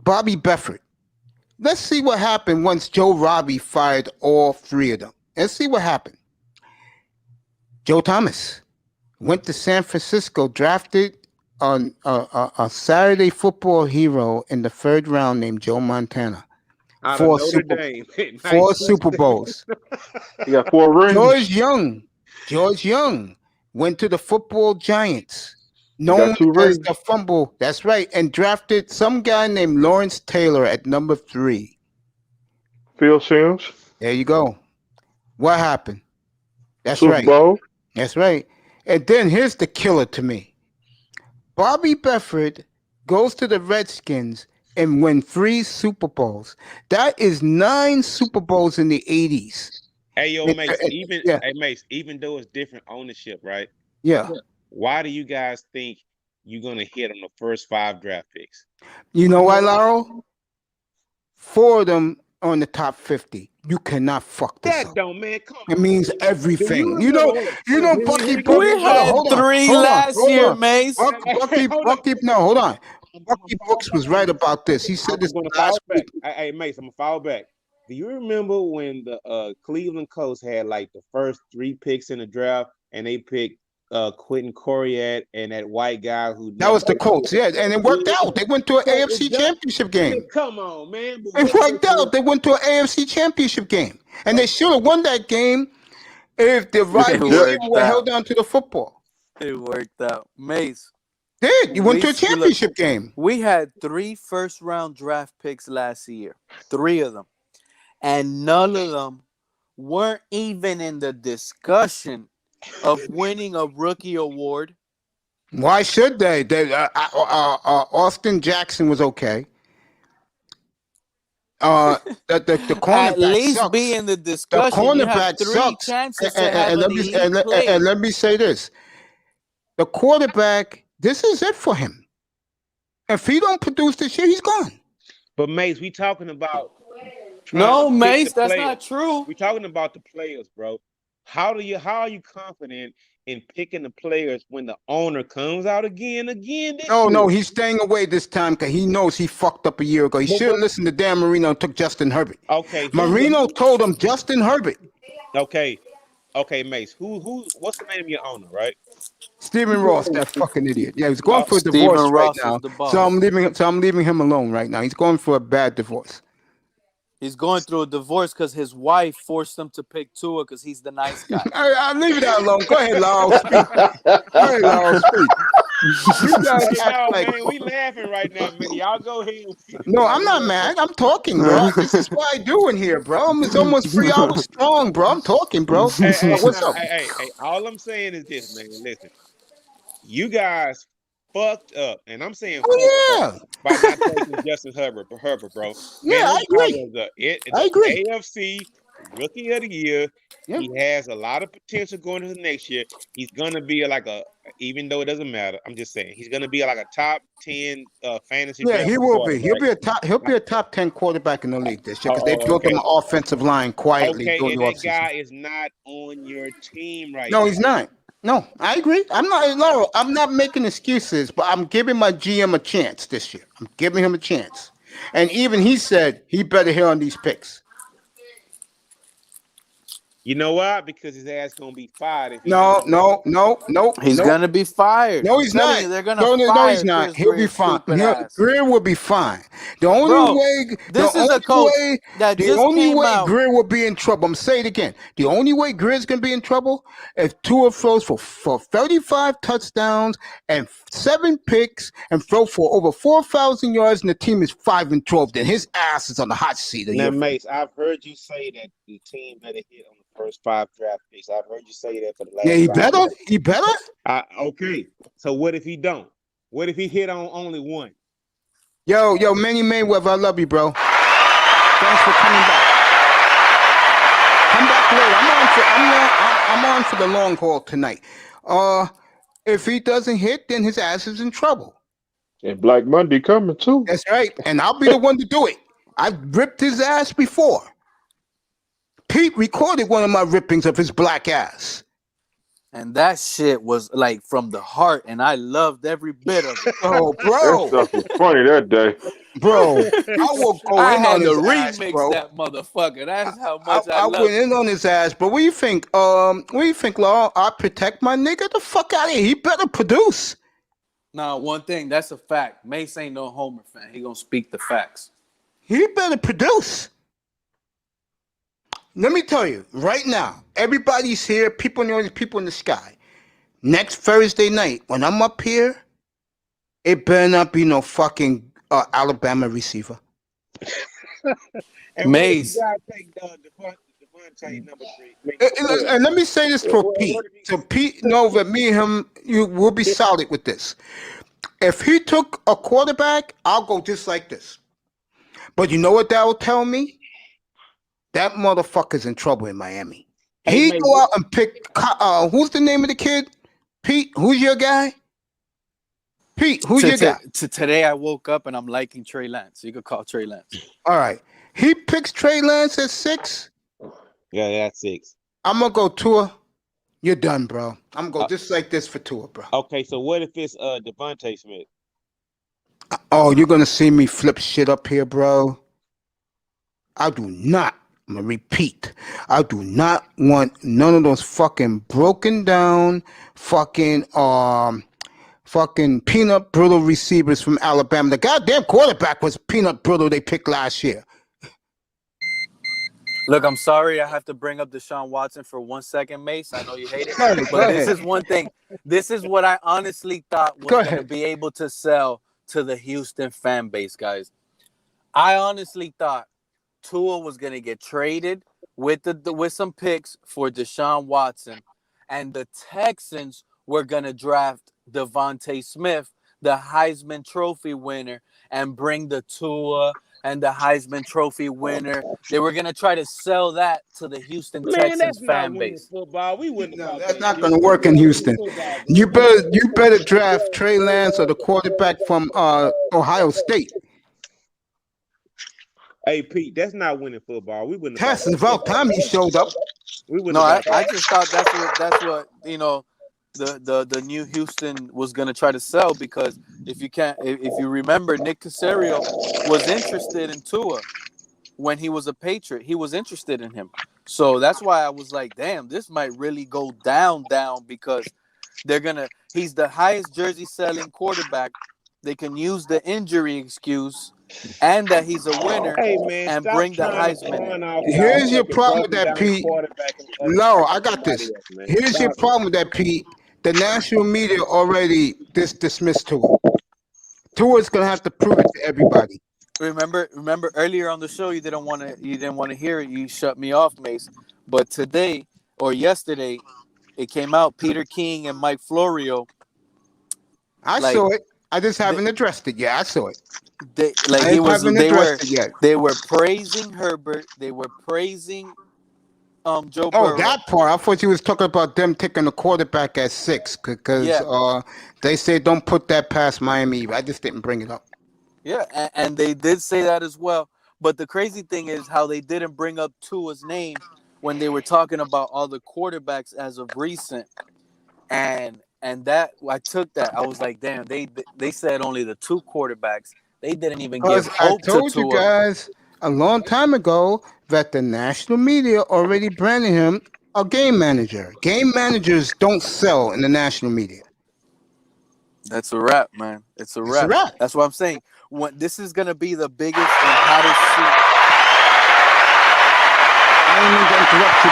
Speaker 1: Bobby Beffert. Let's see what happened once Joe Robbie fired all 3 of them. Let's see what happened. Joe Thomas went to San Francisco, drafted on a Saturday football hero in the 3rd round named Joe Montana.
Speaker 8: Out
Speaker 1: 4
Speaker 8: of Notre Dame.
Speaker 1: 4 Super Bowls.
Speaker 3: He got 4 rings.
Speaker 1: George Young went to the football Giants, known
Speaker 3: got 2
Speaker 1: as
Speaker 3: rings.
Speaker 1: the fumble. That's right, and drafted some guy named Lawrence Taylor at number 3.
Speaker 3: Phil Simms.
Speaker 1: There you go. What happened? That's
Speaker 3: Super
Speaker 1: right.
Speaker 3: Bowl.
Speaker 1: That's right. And then here's the killer to me. Bobby Beffert goes to the Redskins and win 3 Super Bowls. That is 9 Super Bowls in the 80s.
Speaker 8: Hey, yo, Mace, Mace, even though it's different ownership, right?
Speaker 1: Yeah.
Speaker 8: Why do you guys think you're going to hit on the first 5 draft picks?
Speaker 1: You know why, Laurel? 4 of them on the top 50. You cannot fuck this up.
Speaker 8: Don't, man. Come on.
Speaker 1: It means everything. You know, Bucky.
Speaker 9: We had 3 last year, Mace.
Speaker 1: Bucky, no, hold on. Bucky Brooks was right about this. He said this last week.
Speaker 8: Hey, Mace, I'm going to follow back. Do you remember when the Cleveland Coast had like the first 3 picks in the draft and they picked Quentin Coriat and that white guy who...
Speaker 1: That was the Colts, yeah, and it worked out. They went to an AFC championship game.
Speaker 8: Come on, man.
Speaker 1: It worked out. They went to an AFC championship game. And they should have won that game if the right receiver would held on to the football.
Speaker 9: It worked out. Mace.
Speaker 1: You went to a championship game.
Speaker 9: We had 3 first-round draft picks last year. 3 of them. And none of them weren't even in the discussion of winning a rookie award.
Speaker 1: Why should they? Austin Jackson was okay. The cornerback
Speaker 9: At least
Speaker 1: sucks.
Speaker 9: be in the discussion.
Speaker 1: The cornerback sucks. And let me say this: the quarterback. This is it for him. If he don't produce this year, he's gone.
Speaker 8: But Mace, we talking about.
Speaker 9: No, Mace, that's not true.
Speaker 8: We're talking about the players, bro. How are you confident in picking the players when the owner comes out again?
Speaker 1: No, he's staying away this time because he knows he fucked up a year ago. He should have listened to Dan Marino and took Justin Herbert.
Speaker 8: Okay.
Speaker 1: Marino told him Justin Herbert.
Speaker 8: Okay. Okay, Mace. What's the name of your owner, right?
Speaker 1: Stephen Ross, that fucking idiot. Yeah, he's going for a divorce
Speaker 9: Stephen
Speaker 1: right
Speaker 9: Ross
Speaker 1: now.
Speaker 9: is the boss.
Speaker 1: So I'm leaving him alone right now. He's going for a bad divorce.
Speaker 9: He's going through a divorce because his wife forced him to pick Tua because he's the nice guy.
Speaker 1: I'll leave that alone. Go ahead, Lyle. Speak. Go ahead, Lyle. Speak. You guys
Speaker 8: Hey,
Speaker 1: act
Speaker 8: no,
Speaker 1: like
Speaker 8: man, we laughing right now, man. Y'all go ahead.
Speaker 1: no, I'm not mad. I'm talking, bro. This is what I do in here, bro. It's almost 3 hours strong, bro. I'm talking, bro. What's up?
Speaker 8: Hey. All I'm saying is this, man. Listen, you guys fucked up, and I'm saying fucked
Speaker 1: Oh,
Speaker 8: up by not taking Justin Herbert, bro.
Speaker 1: yeah.
Speaker 8: Man,
Speaker 1: I
Speaker 8: this guy
Speaker 1: agree.
Speaker 8: was the
Speaker 1: I agree.
Speaker 8: AFC Rookie of the Year.
Speaker 1: Yeah.
Speaker 8: He has a lot of potential going into next year. He's gonna be even though it doesn't matter, I'm just saying he's gonna be like a top 10 fantasy.
Speaker 1: Yeah, he will be. He'll
Speaker 8: quarterback.
Speaker 1: be a top 10 quarterback in the league this year because they
Speaker 8: Oh,
Speaker 1: built him
Speaker 8: okay.
Speaker 1: an offensive line quietly
Speaker 8: Okay,
Speaker 1: during
Speaker 8: and
Speaker 1: the
Speaker 8: that
Speaker 1: offseason.
Speaker 8: guy is not on your team right
Speaker 1: No,
Speaker 8: now.
Speaker 1: he's not. No, I agree. I'm not making excuses, but I'm giving my GM a chance this year. I'm giving him a chance. And even he said he better hear on these picks.
Speaker 8: You know why? Because his ass gonna be fired if he
Speaker 1: No,
Speaker 8: don't.
Speaker 9: He's gonna be fired.
Speaker 1: No,
Speaker 9: I'm
Speaker 1: he's
Speaker 9: telling
Speaker 1: not.
Speaker 9: you, they're gonna
Speaker 1: No, he's
Speaker 9: fire
Speaker 1: not.
Speaker 9: Chris
Speaker 1: He'll be
Speaker 9: Greer's
Speaker 1: fine.
Speaker 9: stupid ass.
Speaker 1: Greer will be fine. The only
Speaker 9: Bro,
Speaker 1: way,
Speaker 9: this is a coach that just came out.
Speaker 1: Greer will be in trouble. I'm saying it again. The only way Greer's gonna be in trouble if Tua throws for 35 touchdowns and 7 picks and throw for over 4,000 yards, and the team is 5-12. Then his ass is on the hot seat.
Speaker 8: Now, Mace, I've heard you say that the team better hit on the first 5 draft picks. I've heard you say that for the last.
Speaker 1: Yeah, he
Speaker 8: 5
Speaker 1: better.
Speaker 8: years.
Speaker 1: He better.
Speaker 8: Okay. So what if he don't? What if he hit on only one?
Speaker 1: Yo, Manny Mayweather, I love you, bro. Thanks for coming back. Come back later. I'm on for the long haul tonight. If he doesn't hit, then his ass is in trouble.
Speaker 3: And Black Monday coming too.
Speaker 1: That's right. And I'll be the one to do it. I've ripped his ass before. Pete recorded one of my rippings of his black ass.
Speaker 9: And that shit was like from the heart, and I loved every bit of it.
Speaker 1: Oh, bro.
Speaker 3: That stuff was funny that day.
Speaker 1: Bro, I will go
Speaker 9: I
Speaker 1: in
Speaker 9: had
Speaker 1: on
Speaker 9: to
Speaker 1: his ass,
Speaker 9: remix
Speaker 1: bro.
Speaker 9: that motherfucker. That's how much I
Speaker 1: I
Speaker 9: love
Speaker 1: went
Speaker 9: it.
Speaker 1: in on his ass, but what do you think? What do you think, Law? I protect my nigga? The fuck out of here. He better produce.
Speaker 9: Now, one thing, that's a fact. Mace ain't no Homer fan. He gonna speak the facts.
Speaker 1: He better produce. Let me tell you, right now, everybody's here, people in the audience, people in the sky. Next Thursday night, when I'm up here, it better not be no fucking Alabama receiver.
Speaker 8: And
Speaker 9: Mace.
Speaker 8: what if you gotta take Devontae number 3?
Speaker 1: And let me say this for Pete. So Pete knows that me and him, you will be solid with this. If he took a quarterback, I'll go just like this. But you know what that will tell me? That motherfucker's in trouble in Miami. He go out and pick. Who's the name of the kid? Pete. Who's your guy? Pete. Who's your guy?
Speaker 9: Today I woke up and I'm liking Trey Lance. You could call Trey Lance.
Speaker 1: All right. He picks Trey Lance at 6.
Speaker 8: Yeah, that's 6.
Speaker 1: I'm gonna go Tua. You're done, bro. I'm gonna go just like this for Tua, bro.
Speaker 8: Okay, so what if it's Devontae Smith?
Speaker 1: Oh, you're gonna see me flip shit up here, bro. I do not. I'm gonna repeat. I do not want none of those fucking broken down, fucking peanut brittle receivers from Alabama. The goddamn quarterback was peanut brittle they picked last year.
Speaker 9: Look, I'm sorry I have to bring up Deshaun Watson for 1 second, Mace. I know you hate it.
Speaker 1: Go ahead,
Speaker 9: But this is one thing. This is what I honestly thought was going to be able to sell to the Houston fan base, guys. I honestly thought Tua was going to get traded with some picks for Deshaun Watson, and the Texans were going to draft Devontae Smith, the Heisman Trophy winner, and bring the Tua and the Heisman Trophy winner. They were going to try to sell that to the Houston Texans fan base.
Speaker 8: Football. We wouldn't.
Speaker 1: No, that's not going to work in Houston. You better draft Trey Lance or the quarterback from Ohio State.
Speaker 8: Hey Pete, that's not winning football. We wouldn't.
Speaker 1: That's about time he showed up.
Speaker 8: We wouldn't.
Speaker 9: No, I just thought that's what the new Houston was gonna try to sell, because if you remember, Nick Caserio was interested in Tua. when he was a Patriot. He was interested in him. So that's why I was like, damn, this might really go down because he's the highest jersey selling quarterback. They can use the injury excuse and that he's a winner
Speaker 8: Hey man,
Speaker 9: and
Speaker 8: stop
Speaker 9: bring the
Speaker 8: trying to
Speaker 9: Heisman in.
Speaker 8: pawn off y'all
Speaker 1: Here's your
Speaker 8: fucking
Speaker 1: problem with
Speaker 8: broken
Speaker 1: that,
Speaker 8: down
Speaker 1: Pete.
Speaker 8: quarterback and
Speaker 1: No, I got
Speaker 8: somebody
Speaker 1: this.
Speaker 8: else, man.
Speaker 1: Here's your
Speaker 8: Stop it.
Speaker 1: problem with that, Pete. The national media already dismissed Tua. Tua's gonna have to prove it to everybody.
Speaker 9: Remember earlier on the show you didn't want to hear it. You shut me off, Mace. But today or yesterday, it came out. Peter King and Mike Florio.
Speaker 1: I
Speaker 9: Like,
Speaker 1: saw it. I just haven't addressed it yet. I saw it.
Speaker 9: They were praising Herbert. They were praising Joe
Speaker 1: Oh,
Speaker 9: Burrow.
Speaker 1: that part. I thought you was talking about them taking the quarterback at 6 because they say don't put that past Miami. I just didn't bring it up.
Speaker 9: Yeah, and they did say that as well. But the crazy thing is how they didn't bring up Tua's name when they were talking about all the quarterbacks as of recent. And that I took that. I was like, damn, they said only the 2 quarterbacks. They didn't even give
Speaker 1: Because I
Speaker 9: hope to
Speaker 1: told you
Speaker 9: Tua.
Speaker 1: guys a long time ago that the national media already branded him a game manager. Game managers don't sell in the national media.
Speaker 9: That's a wrap, man. It's a
Speaker 1: It's
Speaker 9: wrap.
Speaker 1: a wrap.
Speaker 9: That's what I'm saying. This is gonna be the biggest and hottest seat.
Speaker 1: I didn't mean to interrupt you,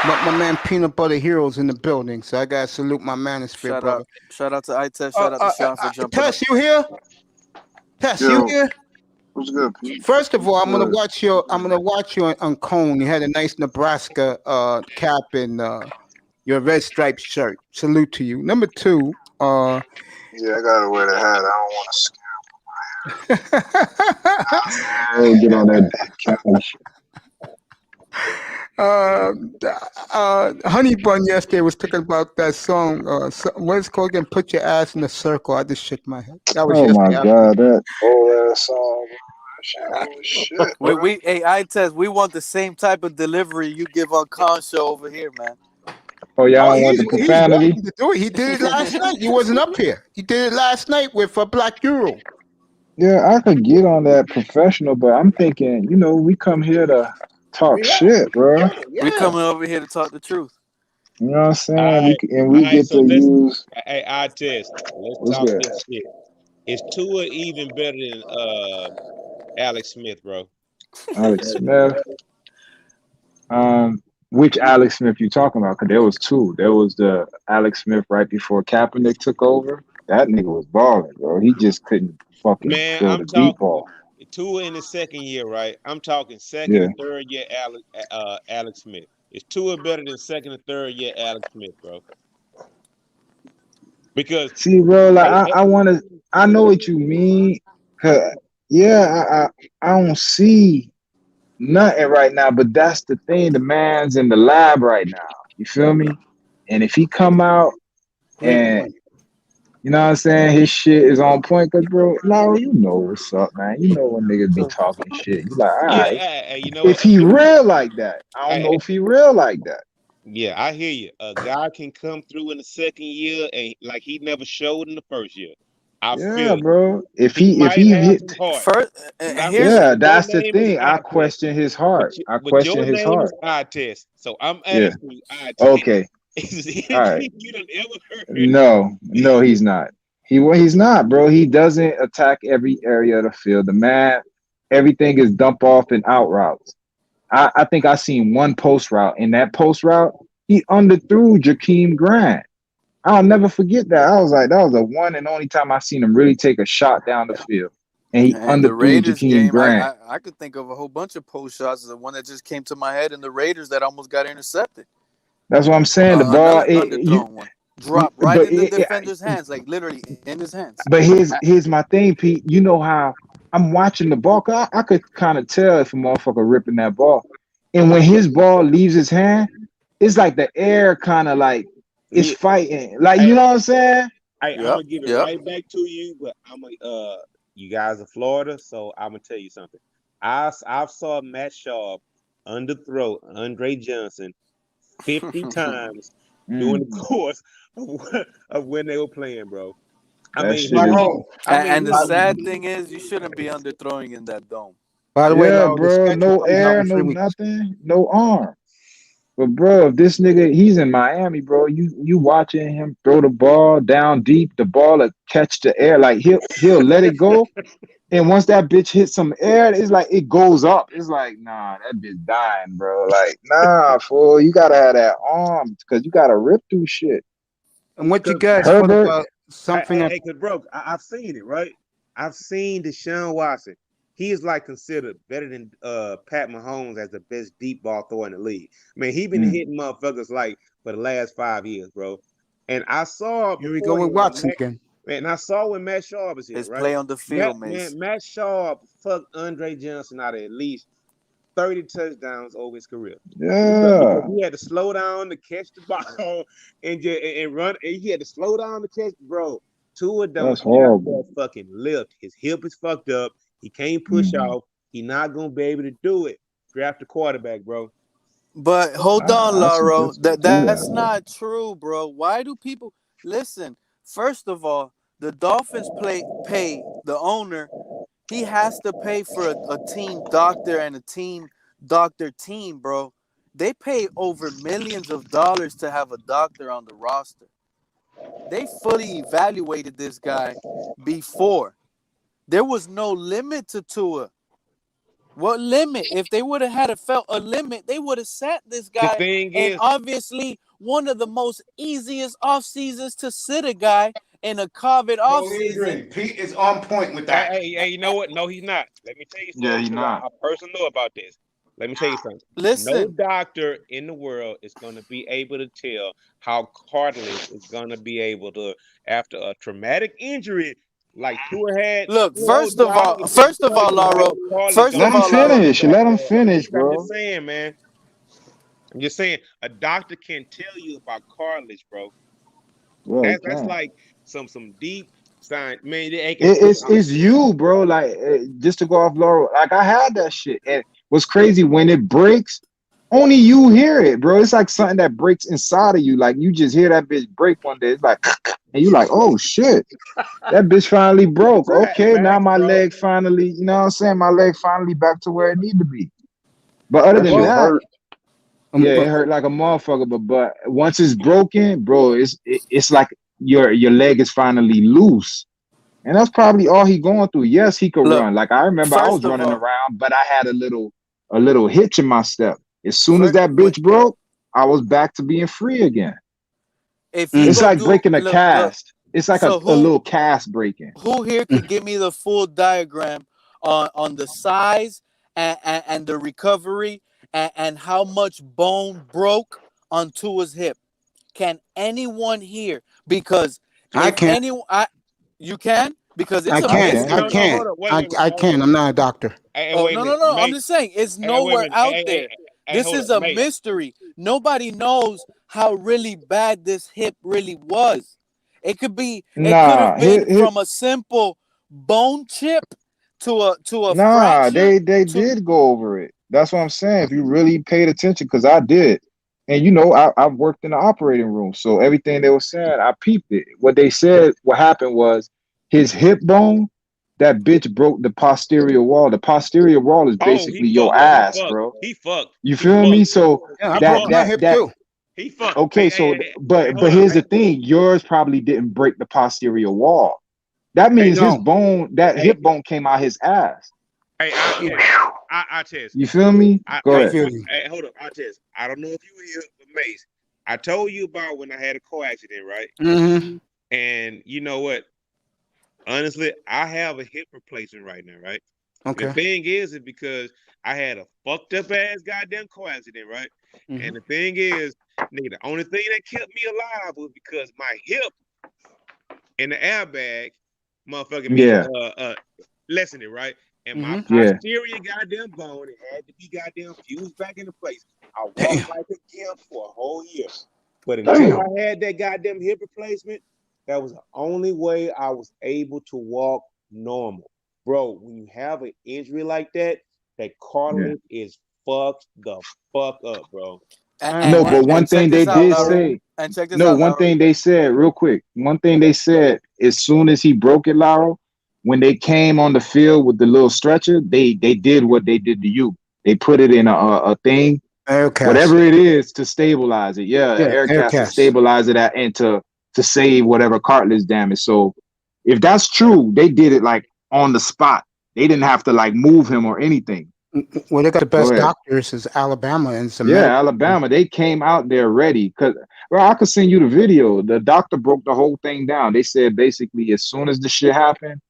Speaker 1: but my man Peanut Butter Hero's in the building, so I gotta salute my manosphere, brother.
Speaker 9: Shout out to iTest. Shout out to Sean for jumping
Speaker 1: Tess,
Speaker 9: up.
Speaker 1: you here? Tess, you here?
Speaker 12: What's good, Pete?
Speaker 1: First of all, I'm gonna watch you on Cone. You had a nice Nebraska cap and your red striped shirt. Salute to you. Number 2,
Speaker 12: yeah, I gotta wear the hat. I don't want to scare people. Get on that couch.
Speaker 1: Honey Bun yesterday was talking about that song. What is it called again? Put your ass in a circle. I just shook my head. That was
Speaker 12: Oh my
Speaker 1: yesterday.
Speaker 12: God, that old ass song. Shit,
Speaker 9: We iTest. We want the same type of delivery you give on Con show over here, man.
Speaker 3: Oh, y'all don't want
Speaker 1: he's
Speaker 3: the profanity?
Speaker 1: welcome to do it. He did it last night. You wasn't up here. He did it last night with Black Euro.
Speaker 3: Yeah, I could get on that professional, but I'm thinking, we come here to talk shit, bro.
Speaker 9: We coming over here to talk the truth.
Speaker 3: You know what I'm saying?
Speaker 8: All
Speaker 3: We
Speaker 8: right,
Speaker 3: get
Speaker 8: so
Speaker 3: to use.
Speaker 8: Hey, I test. Let's
Speaker 3: What's
Speaker 8: talk
Speaker 3: good?
Speaker 8: this shit. Is Tua even better than Alex Smith, bro?
Speaker 3: Alex Smith. Which Alex Smith you talking about? Because there was 2. There was the Alex Smith right before Kaepernick took over. That nigga was balling, bro. He just couldn't fucking throw the deep ball.
Speaker 8: Tua in the second year, right? I'm talking second and third year Alex Smith. Is Tua better than second and third year Alex Smith, bro? Because
Speaker 3: see, bro, like I know what you mean. I don't see nothing right now, but that's the thing. The man's in the lab right now. You feel me? And if he come out and you know what I'm saying, his shit is on point, cause bro, Larry, you know what's up, man. You know when niggas be talking shit. You like, all right.
Speaker 8: you know
Speaker 3: if he real like that, I don't know if he real like that.
Speaker 8: Yeah, I hear you. A guy can come through in the second year and like he never showed in the first year. I feel it.
Speaker 3: Bro. If he hit
Speaker 9: first,
Speaker 3: that's the thing. I question his heart.
Speaker 8: But your name is eye test. So I'm asking you, eye test.
Speaker 3: Okay. All right.
Speaker 8: You done ever heard?
Speaker 3: No, he's not. He's not, bro. He doesn't attack every area of the field. The man, everything is dump off and out routes. I think I seen one post route. In that post route, he underthrew Jakeem Grant. I'll never forget that. I was like, that was the one and only time I seen him really take a shot down the field. And he underthrew Jakeem Grant.
Speaker 9: I could think of a whole bunch of post shots. The one that just came to my head in the Raiders that almost got intercepted.
Speaker 3: That's what I'm saying. The ball
Speaker 9: dropped right in the defender's hands, like literally in his hands.
Speaker 3: But here's my thing, Pete. You know how I'm watching the ball. I could kind of tell if a motherfucker ripping that ball. And when his ball leaves his hand, it's like the air kind of like it's fighting. Like, you know what I'm saying?
Speaker 8: I'm gonna give it right back to you, but you guys are Florida, so I'm gonna tell you something. I saw Matt Sharp underthrow Andre Johnson 50 times during the course of when they were playing, bro.
Speaker 9: And the sad thing is, you shouldn't be underthrowing in that dome.
Speaker 1: By the way,
Speaker 3: Yeah,
Speaker 1: Laura, the
Speaker 3: bro.
Speaker 1: schedule
Speaker 3: No
Speaker 1: comes out
Speaker 3: air,
Speaker 1: in
Speaker 3: no
Speaker 1: 3 weeks.
Speaker 3: nothing, no arm. But bro, if this nigga he's in Miami, bro, you watching him throw the ball down deep, the ball will catch the air, like he'll let it go. And once that bitch hits some air, it's like it goes up. It's like, nah, that bitch dying, bro. Like, nah, fool, you gotta have that arm because you gotta rip through shit.
Speaker 1: And what you
Speaker 8: Cause,
Speaker 1: guys feel
Speaker 3: Herbert,
Speaker 1: about something that
Speaker 8: cause bro, I've seen it, right? I've seen Deshaun Watson. He is like considered better than Pat Mahomes as the best deep ball thrower in the league. I mean, he been hitting motherfuckers like for the last 5 years, bro. And I saw
Speaker 1: here we go
Speaker 8: before
Speaker 1: with
Speaker 8: him,
Speaker 1: Watson again.
Speaker 8: man, I saw when Matt Schaub was here,
Speaker 9: His
Speaker 8: right?
Speaker 9: play on the field, Mace.
Speaker 8: Matt Schaub fucked Andre Johnson out of at least 30 touchdowns over his career.
Speaker 3: yeah.
Speaker 8: Because he had to slow down to catch the ball and run. And he had to slow down to catch, bro. Tua don't
Speaker 3: That's
Speaker 8: have
Speaker 3: horrible.
Speaker 8: that fucking lift. His hip is fucked up. He can't push off. He not gonna be able to do it. Draft the quarterback, bro.
Speaker 9: But hold on,
Speaker 3: I
Speaker 9: Lauro.
Speaker 3: suggest
Speaker 9: That
Speaker 3: do
Speaker 9: that's
Speaker 3: that.
Speaker 9: not true, bro. Why do people listen? First of all, the Dolphins pay the owner. He has to pay for a team doctor and a team doctor team, bro. They pay over millions of dollars to have a doctor on the roster. They fully evaluated this guy before. There was no limit to Tua. What limit? If they would have felt a limit, they would have sat this
Speaker 8: The
Speaker 9: guy.
Speaker 8: thing
Speaker 9: And
Speaker 8: is,
Speaker 9: obviously, one of the most easiest off seasons to sit a guy in a COVID off season.
Speaker 1: Pete is on point with that.
Speaker 8: hey, you know what? No, he's not. Let me tell you something.
Speaker 3: Yeah, he not.
Speaker 8: I personally know about this. Let me tell you something.
Speaker 9: Listen.
Speaker 8: No doctor in the world is going to be able to tell how cartilage is going to be able to, after a traumatic injury like Tua had.
Speaker 9: Look, first of all, Lauro. First
Speaker 3: Let
Speaker 9: of
Speaker 3: him
Speaker 9: all, Lauro.
Speaker 3: finish. Let him finish,
Speaker 8: I'm
Speaker 3: bro.
Speaker 8: just saying, man. I'm just saying, a doctor can tell you about cartilage, bro.
Speaker 3: Well,
Speaker 8: That's like some deep science. Man,
Speaker 3: it's you, bro. Like just to go off Laurel, like I had that shit. And what's crazy when it breaks, only you hear it, bro. It's like something that breaks inside of you. Like you just hear that bitch break one day. It's like, and you like, oh shit, that bitch finally broke. Okay, now my leg finally, you know what I'm saying? My leg finally back to where it need to be. But other than that,
Speaker 12: hurt.
Speaker 3: yeah, it hurt like a motherfucker. But once it's broken, bro, it's like your leg is finally loose. And that's probably all he going through. Yes, he could run. Like I remember I was running around, but I had a little hitch in my step. As soon as that bitch broke, I was back to being free again. It's like breaking a cast. It's like a little cast breaking.
Speaker 9: Who here could give me the full diagram on the size and the recovery and how much bone broke on Tua's hip? Can anyone here? Because
Speaker 1: I can't.
Speaker 9: You can? Because it's
Speaker 1: I can. I'm not a doctor.
Speaker 9: No. I'm just saying it's nowhere out there. This is a mystery. Nobody knows how really bad this hip really was. It could have been from a simple bone chip to a fracture.
Speaker 3: They did go over it. That's what I'm saying. If you really paid attention, because I did. And you know, I've worked in the operating room, so everything they were saying, I peeped it. What they said, what happened was his hip bone, that bitch broke the posterior wall. The posterior wall is basically your ass, bro.
Speaker 8: He fucked.
Speaker 3: You feel me? So
Speaker 1: I broke my hip too.
Speaker 8: He fucked.
Speaker 3: Okay, but here's the thing: yours probably didn't break the posterior wall. That means his bone, that hip bone, came out his ass.
Speaker 8: Hey, I test.
Speaker 3: You feel me? Go ahead.
Speaker 8: Hey, hold up. I test. I don't know if you were here, but Mace, I told you about when I had a car accident, right?
Speaker 1: Mm-hmm.
Speaker 8: And you know what? Honestly, I have a hip replacement right now, right?
Speaker 1: Okay.
Speaker 8: The thing is because I had a fucked up ass goddamn car accident, right? Mm-hmm. And the thing is, nigga, the only thing that kept me alive was because my hip and the airbag, motherfucking lessened it, right? And my posterior goddamn bone, it had to be goddamn fused back into place. I walked like a gimp for a whole year. But until I had that goddamn hip replacement, that was the only way I was able to walk normal. Bro, when you have an injury like that, that cartilage is fucked the fuck up, bro.
Speaker 3: No, but one thing they did say. No, one thing they said real quick. One thing they said, as soon as he broke it, Lauro, when they came on the field with the little stretcher, they did what they did to you. They put it in a thing,
Speaker 1: Air cast.
Speaker 3: whatever it is, to stabilize it. Yeah, air cast to
Speaker 1: cast.
Speaker 3: stabilize it and to save whatever cartilage damage. So if that's true, they did it like on the spot. They didn't have to like move him or anything.
Speaker 1: Well, they got the
Speaker 3: Go
Speaker 1: best
Speaker 3: ahead.
Speaker 1: doctors is Alabama and some.
Speaker 3: Yeah, Alabama. They came out there ready. Cause bro, I could send you the video. The doctor broke the whole thing down. They said basically as soon as the shit happened,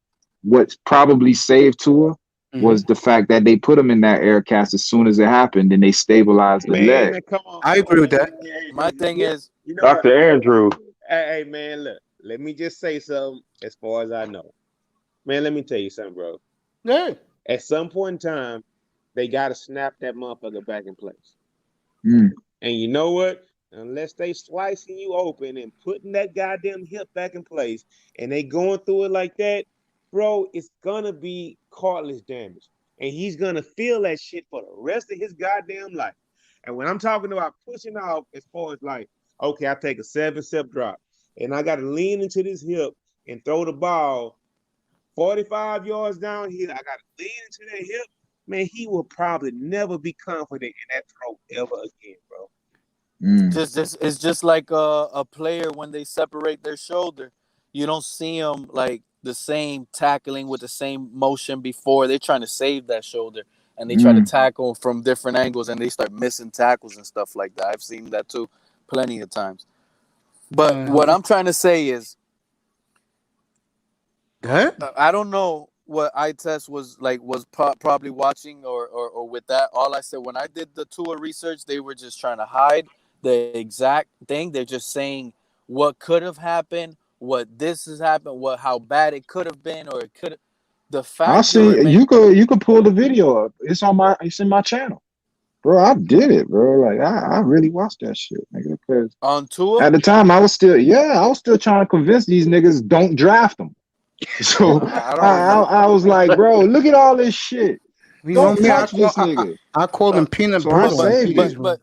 Speaker 3: what probably saved Tua was the fact that they put him in that air cast as soon as it happened, and they stabilized the leg.
Speaker 8: Man, come on.
Speaker 1: I agree with that.
Speaker 9: My thing is,
Speaker 8: You know what?
Speaker 12: Dr. Andrew.
Speaker 8: Hey, man, look. Let me just say something as far as I know. Man, let me tell you something, bro.
Speaker 1: Yeah.
Speaker 8: At some point in time, they got to snap that motherfucker back in place.
Speaker 3: Mm.
Speaker 8: And you know what? Unless they slicing you open and putting that goddamn hip back in place and they going through it like that, bro, it's going to be cartilage damage. And he's going to feel that shit for the rest of his goddamn life. And when I'm talking about pushing off as far as like, okay, I take a 7-step drop and I got to lean into this hip and throw the ball 45 yards downhill. I got to lean into that hip. Man, he will probably never be confident in that throw ever again, bro.
Speaker 9: it's just like a player when they separate their shoulder. You don't see them like the same tackling with the same motion before. They're trying to save that shoulder, and they try to tackle from different angles, and they start missing tackles and stuff like that. I've seen that too plenty of times. But what I'm trying to say is, I don't know what eye test was probably watching or with that. All I said when I did the Tua research, they were just trying to hide the exact thing. They're just saying what could have happened, what this has happened, how bad it could have been, or it could. The fact
Speaker 3: I see you could pull the video up. It's in my channel, bro. I did it, bro. Like I really watched that shit, nigga. Because
Speaker 9: on Tua
Speaker 3: at the time I was still trying to convince these niggas don't draft them. So I was like, bro, look at all this shit. Don't touch this nigga.
Speaker 1: I called him peanut
Speaker 3: butter.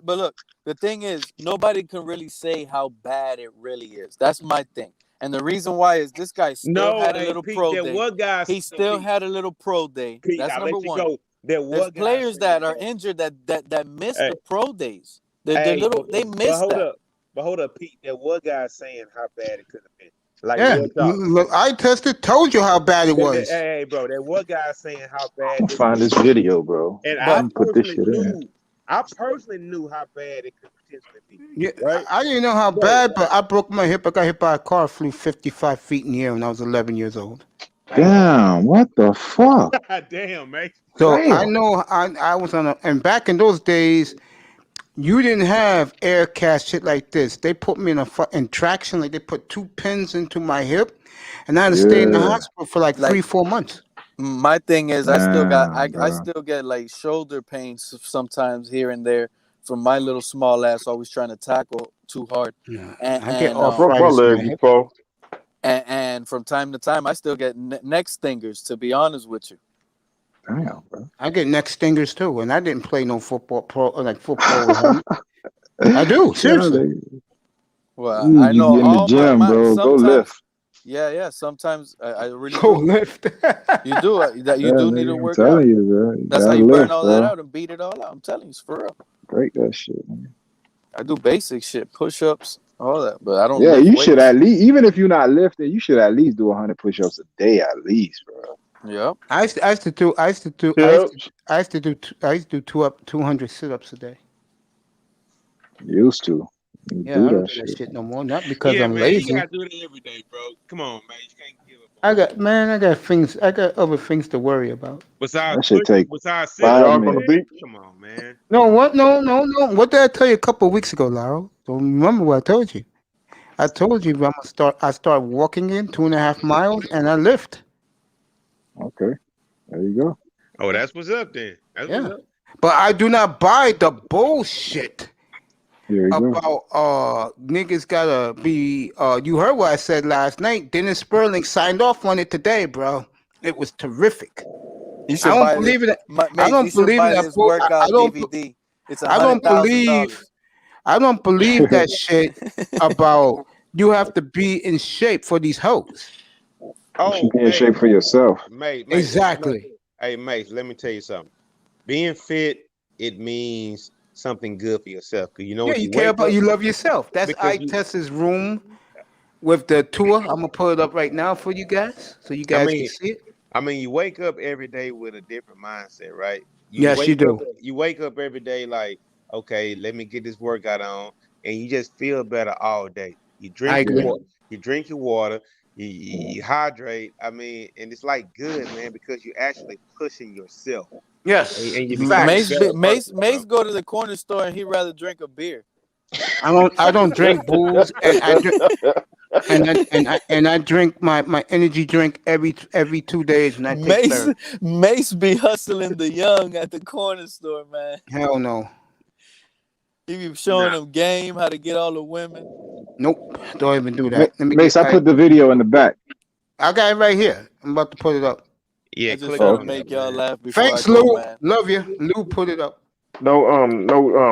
Speaker 9: But look, the thing is, nobody can really say how bad it really is. That's my thing. And the reason why is this guy still had a little pro day. He still had a little pro day. That's number one. There's players that are injured that miss the pro days. They miss that.
Speaker 8: But hold up, Pete. There were guys saying how bad it could have been. Like,
Speaker 1: look, I told you how bad it was.
Speaker 8: Hey, bro, there were guys saying how bad.
Speaker 3: I'll find this video, bro.
Speaker 8: And I personally knew how bad it could potentially be.
Speaker 1: Yeah, right? I didn't know how bad, but I broke my hip. I got hit by a car, flew 55 feet in the air when I was 11 years old.
Speaker 3: Damn, what the fuck?
Speaker 8: Damn, man.
Speaker 1: So I know I was and back in those days, you didn't have air cast shit like this. They put me in traction, like they put 2 pins into my hip, and I had to stay in the hospital for like 3-4 months.
Speaker 9: My thing is, I still get like shoulder pains sometimes here and there from my little small ass always trying to tackle too hard.
Speaker 12: I get broke my leg before.
Speaker 9: And from time to time, I still get neck stingers. To be honest with you.
Speaker 3: Damn, bro.
Speaker 1: I get neck stingers too, and I didn't play no football football. I do, seriously.
Speaker 9: Well, I know
Speaker 3: in the gym, bro. Go lift.
Speaker 9: Yeah. Sometimes I really
Speaker 1: go lift.
Speaker 9: You do you do need to work out.
Speaker 3: You, bro.
Speaker 9: That's how you burn all that out and beat it all out. I'm telling you, it's for real.
Speaker 3: Break that shit, man.
Speaker 9: I do basic shit, push-ups, all that, but I don't.
Speaker 3: Yeah, you should at least, even if you're not lifting, you should at least do 100 push-ups a day at least, bro.
Speaker 9: Yeah.
Speaker 1: I used to do 200 sit-ups a day.
Speaker 3: Used to.
Speaker 1: I don't do that shit no more. Not because I'm lazy.
Speaker 8: You gotta do it every day, bro. Come on, man. You can't give up.
Speaker 1: I got other things to worry about.
Speaker 8: Besides
Speaker 3: take
Speaker 8: sit-ups,
Speaker 3: on the beach.
Speaker 8: Come on, man.
Speaker 1: No, what? No. What did I tell you a couple of weeks ago, Laro? Don't remember what I told you. I told you I start walking in 2.5 miles and I lift.
Speaker 3: Okay. There you go.
Speaker 8: Oh, that's what's up then. That's what's up.
Speaker 1: But I do not buy the bullshit about niggas gotta be you heard what I said last night. Dennis Sperling signed off on it today, bro. It was terrific.
Speaker 9: I don't believe it.
Speaker 1: I don't believe that
Speaker 9: workout DVD. It's $100,000.
Speaker 1: I don't believe that shit about you have to be in shape for these hoes.
Speaker 3: You should
Speaker 8: Oh,
Speaker 3: be in
Speaker 8: Mace,
Speaker 3: shape for yourself.
Speaker 1: Exactly.
Speaker 8: Hey, Mace, let me tell you something. Being fit, it means something good for yourself. Cause you know
Speaker 1: Yeah,
Speaker 8: what
Speaker 1: you
Speaker 8: you
Speaker 1: care
Speaker 8: wake
Speaker 1: about,
Speaker 8: up
Speaker 1: you love yourself. That's
Speaker 8: because
Speaker 1: I
Speaker 8: you.
Speaker 1: Tessa's room with the tour. I'm gonna put it up right now for you guys, so you
Speaker 8: I
Speaker 1: guys can
Speaker 8: mean,
Speaker 1: see it.
Speaker 8: you wake up every day with a different mindset, right?
Speaker 1: Yes, you do.
Speaker 8: You wake up every day like, okay, let me get this workout on, and you just feel better all day. You
Speaker 1: I
Speaker 8: drink your
Speaker 1: agree.
Speaker 3: Yeah.
Speaker 8: water, you drink your water, you hydrate. I mean, and it's like good, man, because you're actually pushing yourself,
Speaker 1: Yes,
Speaker 8: and you're becoming a
Speaker 9: Mace,
Speaker 1: facts.
Speaker 8: better person, bro.
Speaker 9: Mace go to the corner store and he rather drink a beer.
Speaker 1: I don't drink booze, and I drink and I drink my energy drink every 2 days, and I take
Speaker 9: Mace,
Speaker 1: therapy.
Speaker 9: Mace be hustling the young at the corner store, man.
Speaker 1: Hell no.
Speaker 9: He be showing
Speaker 8: Nah,
Speaker 9: them game how to get all the women.
Speaker 1: Nope. Don't even do that. Let me
Speaker 3: Mace,
Speaker 1: get.
Speaker 3: I put the video in the back.
Speaker 1: I got it right here. I'm about to put it up.
Speaker 8: yeah,
Speaker 9: I just
Speaker 8: click
Speaker 9: try to
Speaker 3: Oh,
Speaker 8: on
Speaker 9: make
Speaker 8: that,
Speaker 9: y'all
Speaker 8: man.
Speaker 9: laugh before I
Speaker 1: Thanks,
Speaker 9: go,
Speaker 1: Lou.
Speaker 9: man.
Speaker 1: Love you. Lou, put it up.
Speaker 12: No,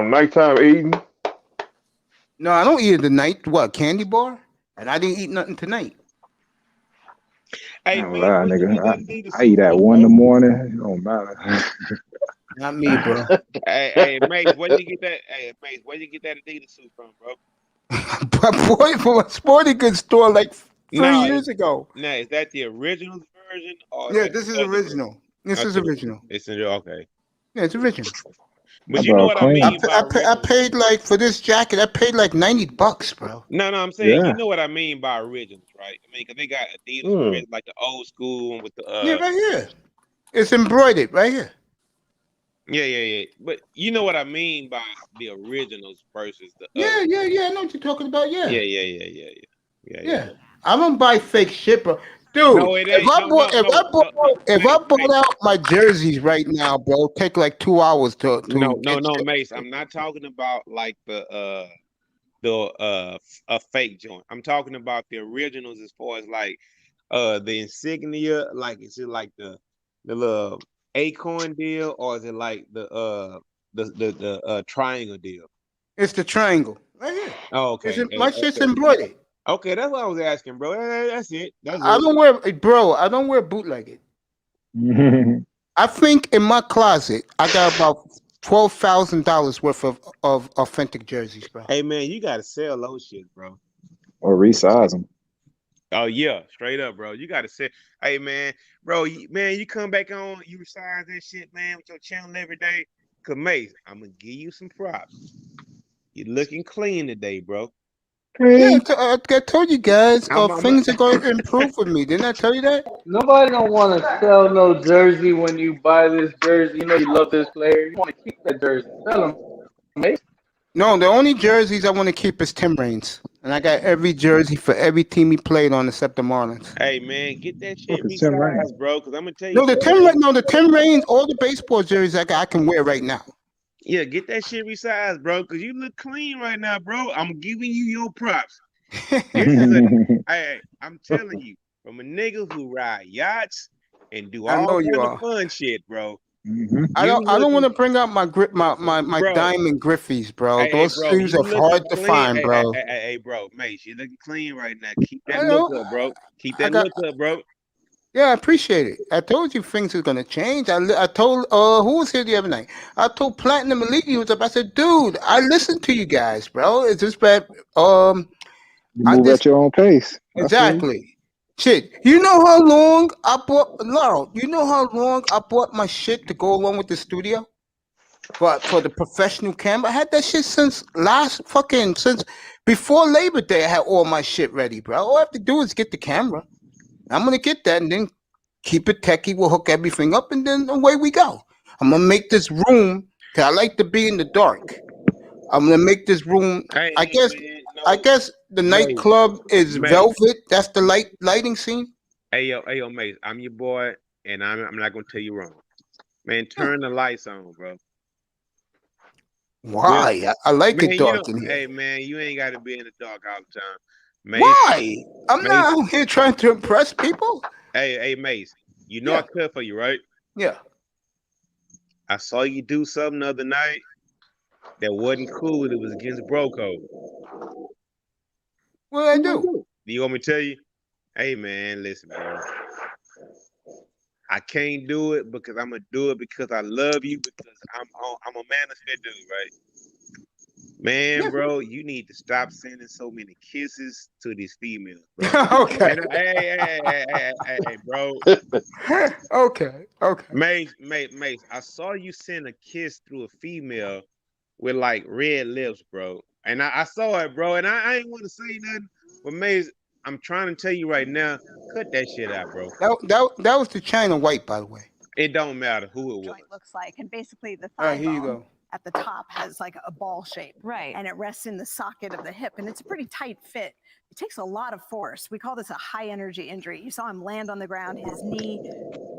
Speaker 12: nighttime eating.
Speaker 1: No, I don't eat it tonight. What, candy bar? And I didn't eat nothing tonight.
Speaker 3: I
Speaker 8: Hey,
Speaker 3: ain't gonna
Speaker 8: Mace,
Speaker 3: lie,
Speaker 8: where you get that
Speaker 3: nigga.
Speaker 8: Adidas
Speaker 3: I eat
Speaker 8: suit
Speaker 3: at
Speaker 8: from,
Speaker 3: 1 in
Speaker 8: bro?
Speaker 3: the morning. It don't matter.
Speaker 1: Not me, bro.
Speaker 8: Hey, Mace, where you get that? Hey, Mace, where you get that Adidas suit from, bro?
Speaker 1: But boy, from a sporting goods store like 3 years ago.
Speaker 8: Now is that the original version or is
Speaker 1: Yeah,
Speaker 8: that
Speaker 1: this is
Speaker 8: the other version?
Speaker 1: original. This is
Speaker 8: Okay,
Speaker 1: original.
Speaker 8: it's in there. Okay,
Speaker 1: Yeah, it's original.
Speaker 3: I
Speaker 8: but you know
Speaker 3: brought
Speaker 8: what I
Speaker 3: clean.
Speaker 8: mean by
Speaker 1: I
Speaker 8: original.
Speaker 1: paid like for this jacket. I paid like $90, bro.
Speaker 8: No, I'm saying you
Speaker 3: Yeah.
Speaker 8: know what I mean by originals, right? I mean, 'cause they got Adidas
Speaker 12: Hmm.
Speaker 8: original, like the old school one with the
Speaker 1: Yeah, right here. It's embroidered right here.
Speaker 8: yeah. But you know what I mean by the originals versus the other.
Speaker 1: Yeah. I know what you're talking about.
Speaker 8: Yeah,
Speaker 1: Yeah.
Speaker 8: yeah, yeah, yeah, yeah, yeah,
Speaker 1: Yeah.
Speaker 8: yeah.
Speaker 1: I don't buy fake shit, bro. Dude,
Speaker 8: No, it ain't. No,
Speaker 1: if I
Speaker 8: Mace,
Speaker 1: bought out my jerseys right now, bro, take like 2 hours to get
Speaker 8: no,
Speaker 1: shipped.
Speaker 8: Mace. I'm not talking about like a fake joint. I'm talking about the originals as far as like the insignia, like is it like the little acorn deal or is it like the triangle deal?
Speaker 1: It's the triangle. Right here.
Speaker 8: Oh, okay.
Speaker 1: My shit's
Speaker 8: Okay.
Speaker 1: embroidered.
Speaker 8: Okay, that's what I was asking, bro. That's it. That's
Speaker 1: I
Speaker 8: it.
Speaker 1: don't wear bro, I don't wear bootlegged. I think in my closet I got about $12,000 worth of authentic jerseys, bro.
Speaker 8: Hey man, you gotta sell those shit, bro.
Speaker 3: Or resize them.
Speaker 8: Oh yeah, straight up, bro. You gotta say, hey man, bro, you come back on, you resize that shit, man, with your channel every day. Cause Mace, I'm gonna give you some props. You're looking clean today, bro.
Speaker 1: Yeah, I told you guys,
Speaker 8: I'm
Speaker 1: things are going to improve with me. Didn't I tell you that?
Speaker 5: Nobody don't want to sell no jersey when you buy this jersey. You know you love this player. You want to keep that jersey. Sell him, mate.
Speaker 1: No, the only jerseys I want to keep is Tim Raines, and I got every jersey for every team he played on except the Marlins.
Speaker 8: Hey man, get that
Speaker 3: Fuck
Speaker 8: shit
Speaker 3: is Tim Raines?
Speaker 8: resized, bro. Cause I'm gonna tell you
Speaker 1: No,
Speaker 8: something, man.
Speaker 1: The Tim Raines, all the baseball jerseys I can wear right now.
Speaker 8: Yeah, get that shit resized, bro. Cause you look clean right now, bro. I'm giving you your props. This is I'm telling you, from a nigga who ride yachts and do
Speaker 1: I
Speaker 8: all
Speaker 1: know you
Speaker 8: kind of
Speaker 1: are.
Speaker 8: fun shit, bro.
Speaker 3: Mm-hmm.
Speaker 1: I
Speaker 8: You
Speaker 1: don't want
Speaker 8: looking,
Speaker 1: to bring up my grip my
Speaker 8: bro.
Speaker 1: diamond Griffies, bro.
Speaker 8: Hey,
Speaker 1: Those
Speaker 8: bro,
Speaker 1: shoes
Speaker 8: you
Speaker 1: are hard
Speaker 8: looking
Speaker 1: to
Speaker 8: clean.
Speaker 1: find, bro.
Speaker 8: Hey, bro, Mace, you looking clean right now. Keep that
Speaker 1: I
Speaker 8: look
Speaker 1: know.
Speaker 8: up, bro. Keep
Speaker 1: I
Speaker 8: that
Speaker 1: got.
Speaker 8: look up, bro.
Speaker 1: Yeah, I appreciate it. I told you things are gonna change. I told who was here the other night? I told Platinum Elite was up. I said, dude, I listened to you guys, bro. It's just that
Speaker 3: You
Speaker 1: I
Speaker 3: move
Speaker 1: just
Speaker 3: at your own pace. I feel you.
Speaker 1: exactly shit. You know how long I bought Laurel? You know how long I bought my shit to go along with the studio for the professional camera? I had that shit since since before Labor Day. I had all my shit ready, bro. All I have to do is get the camera. I'm gonna get that and then keep it techie. We'll hook everything up and then away we go. I'm gonna make this room because I like to be in the dark. I'm gonna make this room. I
Speaker 8: Hey,
Speaker 1: guess
Speaker 8: man,
Speaker 1: I
Speaker 8: no,
Speaker 1: guess the
Speaker 8: Mace,
Speaker 1: nightclub is
Speaker 8: Mace.
Speaker 1: velvet. That's the lighting scene.
Speaker 8: Hey, yo, Mace. I'm your boy, and I'm not gonna tell you wrong, man.
Speaker 1: Yeah.
Speaker 8: Turn the lights on, bro. Well,
Speaker 1: Why? I like
Speaker 8: man,
Speaker 1: it dark in here.
Speaker 8: hey, man, you ain't got to be in the dark all the time, Mace.
Speaker 1: Why? I'm
Speaker 8: Mace.
Speaker 1: not out here trying to impress people.
Speaker 8: Hey, Mace. You know I
Speaker 1: Yeah.
Speaker 8: cut for you, right?
Speaker 1: Yeah.
Speaker 8: I saw you do something the other night that wasn't cool. It was against bro code.
Speaker 1: What did I do?
Speaker 8: Do you want me to tell you? Hey, man, listen, bro. I can't do it because I'm gonna do it because I love you because I'm a manifest dude, right? Man, bro, you need to stop sending so many kisses to these females, bro.
Speaker 1: Okay.
Speaker 8: And hey, bro.
Speaker 1: Okay.
Speaker 8: Mace, I saw you send a kiss through a female with like red lips, bro. And I saw it, bro. And I ain't want to say nothing, but Mace, I'm trying to tell you right now, cut that shit out, bro.
Speaker 1: That was the China White, by the way.
Speaker 8: It don't matter who it was.
Speaker 13: Joint looks like, and basically the
Speaker 1: All
Speaker 13: thigh
Speaker 1: right, here you
Speaker 13: bone
Speaker 1: go.
Speaker 13: at the top has like a ball shape,
Speaker 14: Right.
Speaker 13: and it rests in the socket of the hip, and it's a pretty tight fit. It takes a lot of force. We call this a high energy injury. You saw him land on the ground, his knee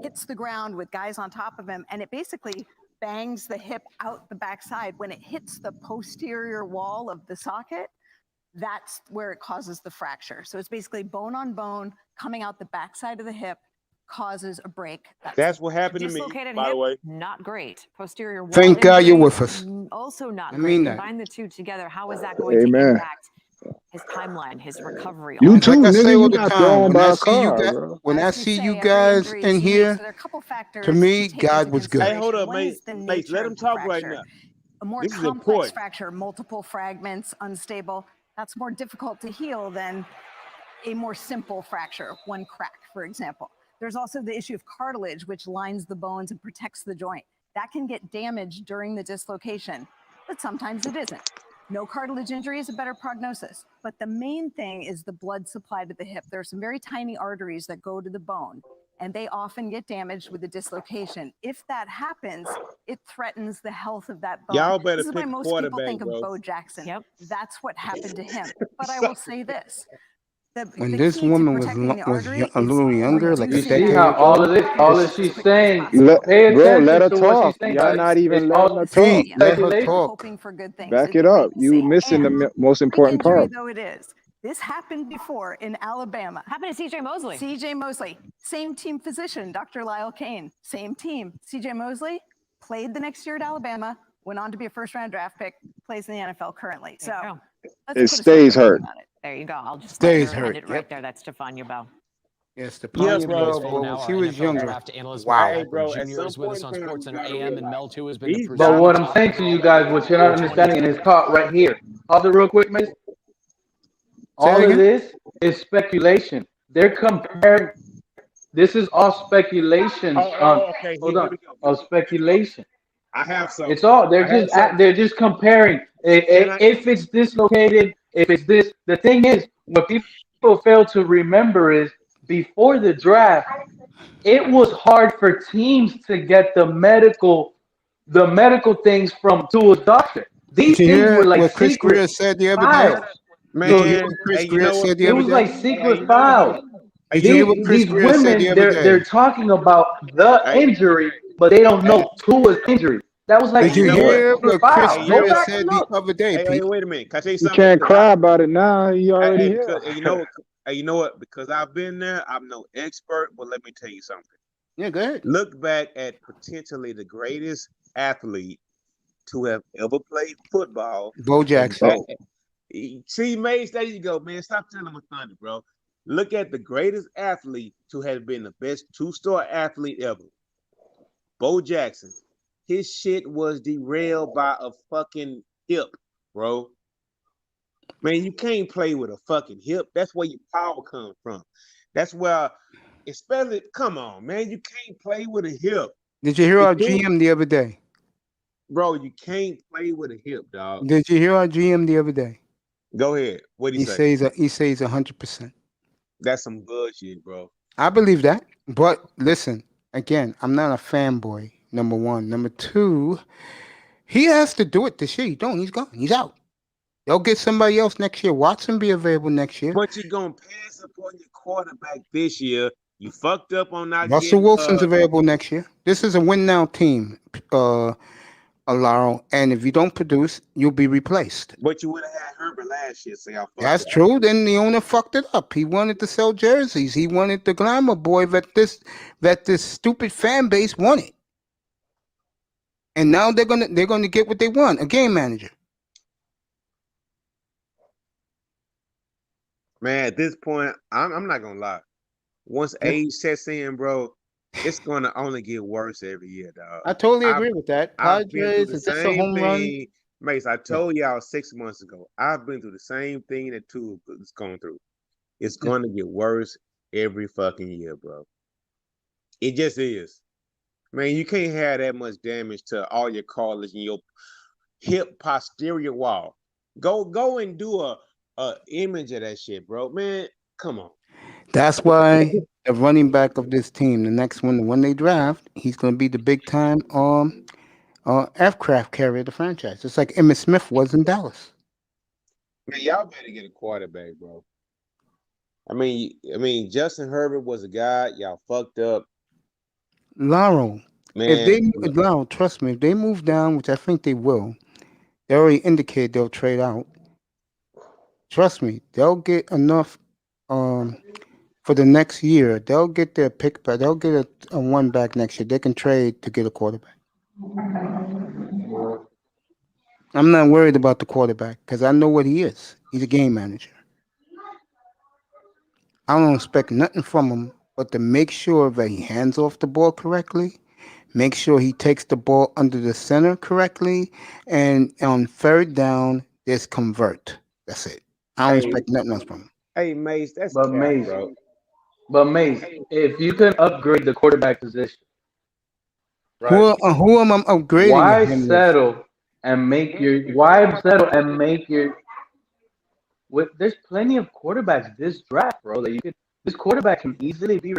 Speaker 13: hits the ground with guys on top of him, and it basically bangs the hip out the backside. When it hits the posterior wall of the socket, that's where it causes the fracture. So it's basically bone on bone coming out the backside of the hip, causes a break.
Speaker 8: That's what happened to me,
Speaker 14: Dislocated
Speaker 8: by the
Speaker 14: hip,
Speaker 8: way.
Speaker 14: not great. Posterior wall
Speaker 1: Thank God you're
Speaker 14: injury,
Speaker 1: with us.
Speaker 14: also not
Speaker 1: I
Speaker 14: great.
Speaker 1: mean that.
Speaker 14: Combine the two together, how is that going to
Speaker 3: Amen.
Speaker 14: impact his timeline, his recovery?
Speaker 3: You
Speaker 14: all
Speaker 3: too,
Speaker 1: Like I say
Speaker 3: nigga.
Speaker 1: all
Speaker 3: You
Speaker 1: the
Speaker 3: got
Speaker 1: time,
Speaker 3: thrown
Speaker 1: when
Speaker 3: by
Speaker 1: I
Speaker 3: a
Speaker 1: see you
Speaker 3: car,
Speaker 1: guys,
Speaker 3: bro.
Speaker 1: when I
Speaker 13: As we
Speaker 1: see
Speaker 13: say,
Speaker 1: you
Speaker 13: every
Speaker 1: guys
Speaker 13: injury is
Speaker 1: in
Speaker 13: unique,
Speaker 1: here,
Speaker 13: so there are a couple factors
Speaker 1: to me,
Speaker 13: take
Speaker 1: God
Speaker 13: into
Speaker 1: was good.
Speaker 8: Hey, hold
Speaker 13: consideration.
Speaker 8: up,
Speaker 13: One is the
Speaker 8: Mace,
Speaker 13: nature
Speaker 8: let
Speaker 13: of
Speaker 8: him
Speaker 13: the
Speaker 8: talk right
Speaker 13: fracture.
Speaker 8: now.
Speaker 13: A more
Speaker 8: This is
Speaker 13: complex
Speaker 8: important.
Speaker 13: fracture, multiple fragments, unstable, that's more difficult to heal than a more simple fracture, one crack, for example. There's also the issue of cartilage, which lines the bones and protects the joint. That can get damaged during the dislocation, but sometimes it isn't. No cartilage injury is a better prognosis, but the main thing is the blood supply to the hip. There are some very tiny arteries that go to the bone, and they often get damaged with the dislocation. If that happens, it threatens the health of that bone.
Speaker 8: Y'all better
Speaker 13: This is why
Speaker 8: pick a
Speaker 13: most people
Speaker 8: quarterback,
Speaker 13: think of
Speaker 8: bro.
Speaker 13: Bo Jackson.
Speaker 14: Yep.
Speaker 13: That's what happened to him. But I will say this.
Speaker 1: When
Speaker 13: The
Speaker 1: this
Speaker 13: key to
Speaker 1: woman was
Speaker 13: protecting the artery
Speaker 1: a
Speaker 13: is
Speaker 1: little younger, like a
Speaker 9: You
Speaker 13: reducing
Speaker 9: see
Speaker 13: that
Speaker 9: how
Speaker 1: decade
Speaker 9: all
Speaker 1: ago,
Speaker 9: of this, all that
Speaker 13: as
Speaker 9: she's
Speaker 13: quickly as
Speaker 9: saying,
Speaker 13: possible.
Speaker 9: pay
Speaker 3: Bro, let
Speaker 9: attention
Speaker 3: her
Speaker 9: to what
Speaker 3: talk.
Speaker 9: she's saying,
Speaker 3: Y'all
Speaker 9: guys.
Speaker 3: not even
Speaker 9: It's
Speaker 3: letting
Speaker 9: all
Speaker 3: her
Speaker 1: V,
Speaker 3: talk.
Speaker 1: let her
Speaker 9: speculation.
Speaker 1: talk.
Speaker 13: Hoping for good things.
Speaker 3: Back
Speaker 13: It's
Speaker 3: it
Speaker 13: the
Speaker 3: up.
Speaker 13: wait and
Speaker 3: You
Speaker 13: see.
Speaker 3: missing the
Speaker 13: And
Speaker 3: most
Speaker 13: freak
Speaker 3: important
Speaker 13: injury
Speaker 3: part.
Speaker 13: though it is, this happened before in Alabama.
Speaker 14: Happened to CJ Mosley.
Speaker 13: CJ Mosley, same team physician, Dr. Lyle Kane, same team. CJ Mosley played the next year at Alabama, went on to be a first-round draft pick, plays in the NFL currently.
Speaker 14: There you
Speaker 13: So
Speaker 14: go.
Speaker 13: let's
Speaker 3: It
Speaker 13: put a
Speaker 3: stays
Speaker 13: story
Speaker 3: hurt.
Speaker 13: on it.
Speaker 14: There you go. I'll just let
Speaker 1: Stays
Speaker 14: her end
Speaker 1: hurt.
Speaker 14: it right
Speaker 1: Yep.
Speaker 14: there. That's Stephania Bell.
Speaker 1: Yes, the
Speaker 8: Yeah,
Speaker 1: Pioneer
Speaker 8: bro.
Speaker 1: Bell,
Speaker 8: And,
Speaker 1: but when she was
Speaker 15: NFL
Speaker 1: younger,
Speaker 15: draft analyst
Speaker 1: wow.
Speaker 8: hey,
Speaker 15: Michael
Speaker 8: bro,
Speaker 15: Piper
Speaker 8: at
Speaker 15: Jr.
Speaker 8: some
Speaker 15: is with
Speaker 8: point
Speaker 15: us
Speaker 8: in
Speaker 15: on
Speaker 8: time, we
Speaker 15: Sports Center
Speaker 8: gotta
Speaker 15: AM, and
Speaker 8: realize
Speaker 15: Mel too has been the
Speaker 8: these
Speaker 9: But
Speaker 15: presenting
Speaker 9: what I'm
Speaker 15: top
Speaker 9: saying to you guys, what you're not understanding, and it's caught right here. Pause it real quick, Miss.
Speaker 1: Say
Speaker 9: All
Speaker 1: it
Speaker 9: of
Speaker 1: again.
Speaker 9: this is speculation. They're comparing. This is all speculation.
Speaker 8: Okay,
Speaker 9: Hold
Speaker 8: here
Speaker 9: on,
Speaker 8: we go.
Speaker 9: of speculation.
Speaker 8: I have something.
Speaker 9: It's all.
Speaker 8: I have something.
Speaker 9: They're just comparing.
Speaker 8: Can I?
Speaker 9: If it's dislocated, if it's this. The thing is, what people fail to remember is before the draft, it was hard for teams to get the medical things from Tua's doctor.
Speaker 1: Did
Speaker 9: These
Speaker 1: you
Speaker 9: things were
Speaker 1: hear
Speaker 9: like
Speaker 1: what Chris Greer
Speaker 9: secret
Speaker 1: said the other day?
Speaker 9: files.
Speaker 1: Did you
Speaker 9: So
Speaker 1: hear
Speaker 8: Man,
Speaker 1: what Chris
Speaker 8: hey, you
Speaker 1: Greer
Speaker 8: know what?
Speaker 1: said the
Speaker 9: it
Speaker 1: other
Speaker 9: was
Speaker 1: day?
Speaker 9: like
Speaker 8: Hey,
Speaker 9: secret
Speaker 8: hold
Speaker 9: files.
Speaker 8: on. Hey,
Speaker 1: Did you hear what Chris
Speaker 9: These
Speaker 1: Greer said the
Speaker 9: women,
Speaker 1: other
Speaker 9: they're
Speaker 1: day?
Speaker 9: talking about the
Speaker 8: Hey,
Speaker 9: injury, but they don't
Speaker 8: hey,
Speaker 9: know Tua's injury. That was like
Speaker 8: hey,
Speaker 1: Did
Speaker 8: you
Speaker 1: you
Speaker 8: know what?
Speaker 1: hear
Speaker 9: secret
Speaker 1: what Chris
Speaker 8: Hey,
Speaker 9: files.
Speaker 8: you know
Speaker 9: Go
Speaker 1: Greer
Speaker 8: what?
Speaker 9: back and
Speaker 1: said the
Speaker 9: look.
Speaker 1: other day,
Speaker 8: Hey,
Speaker 1: Pete?
Speaker 8: wait a minute. Can I tell you
Speaker 3: You
Speaker 8: something?
Speaker 3: can't
Speaker 8: Because
Speaker 3: cry about it now. You already
Speaker 8: because
Speaker 3: here.
Speaker 8: you know, you know what? Because I've been there. I'm no expert, but let me tell you something.
Speaker 1: Yeah, go ahead.
Speaker 8: Look back at potentially the greatest athlete to have ever played football.
Speaker 1: Bo
Speaker 8: And
Speaker 1: Jackson.
Speaker 8: that, see, Mace, there you go, man. Stop telling my thunder, bro. Look at the greatest athlete to have been the best two-star athlete ever. Bo Jackson. His shit was derailed by a fucking hip, bro. Man, you can't play with a fucking hip. That's where your power comes from. That's where, especially, come on, man, you can't play with a hip.
Speaker 1: Did you hear
Speaker 8: It
Speaker 1: our
Speaker 8: can't,
Speaker 1: GM the other day?
Speaker 8: bro, you can't play with a hip, dog.
Speaker 1: Did you hear our GM the other day?
Speaker 8: Go ahead. What'd
Speaker 1: He
Speaker 8: he say?
Speaker 1: says 100%.
Speaker 8: That's some bullshit, bro.
Speaker 1: I believe that. But listen, again, I'm not a fanboy. Number one. Number two, he has to do it this year. He don't. He's gone. He's out. They'll get somebody else next year. Watson be available next year.
Speaker 8: But you're gonna pass up on your quarterback this year. You fucked up on not
Speaker 1: Russell
Speaker 8: getting
Speaker 1: Wilson's available next year. This is a win now team, Alaro. And if you don't produce, you'll be replaced.
Speaker 8: but you would have had Herbert last year, say I fucked
Speaker 1: That's
Speaker 8: up.
Speaker 1: true. Then the owner fucked it up. He wanted to sell jerseys. He wanted the glamour boy that this stupid fan base wanted. And now they're gonna get what they want, a game manager.
Speaker 8: Man, at this point, I'm not gonna lie. Once
Speaker 1: Yeah.
Speaker 8: age sets in, bro, it's gonna only get worse every year, dog.
Speaker 1: I totally
Speaker 8: I've
Speaker 1: agree with that.
Speaker 8: I've been through
Speaker 1: Padres
Speaker 8: the
Speaker 1: is just a
Speaker 8: same
Speaker 1: home run.
Speaker 8: thing, Mace. I
Speaker 1: Yeah.
Speaker 8: told y'all 6 months ago. I've been through the same thing that Tua is going through. It's gonna get worse every fucking year, bro. It just is. Man, you can't have that much damage to all your cartilage and your hip posterior wall. Go and do a image of that shit, bro. Man, come on.
Speaker 1: That's why the running back of this team, the next one, the one they draft, he's going to be the big time aircraft carrier of the franchise. Just like Emmitt Smith was in Dallas.
Speaker 8: Man, y'all better get a quarterback, bro. I mean, Justin Herbert was a guy y'all fucked up.
Speaker 1: Laurel,
Speaker 8: Man,
Speaker 1: Laurel, trust me, if they move down, which I think they will, they already indicated they'll trade out. Trust me, they'll get enough for the next year. They'll get their pick back. They'll get a one back next year. They can trade to get a quarterback. I'm not worried about the quarterback because I know what he is. He's a game manager. I don't expect nothing from him but to make sure that he hands off the ball correctly, make sure he takes the ball under the center correctly, and on third down, just convert. That's it. I don't expect nothing else from him.
Speaker 8: Hey, Mace, that's
Speaker 5: But
Speaker 8: cap,
Speaker 5: Mace,
Speaker 8: bro.
Speaker 5: if you can upgrade the quarterback position, right?
Speaker 1: Who am I upgrading
Speaker 5: Why
Speaker 1: him with?
Speaker 5: settle and make your there's plenty of quarterbacks this draft, bro. This quarterback can easily be.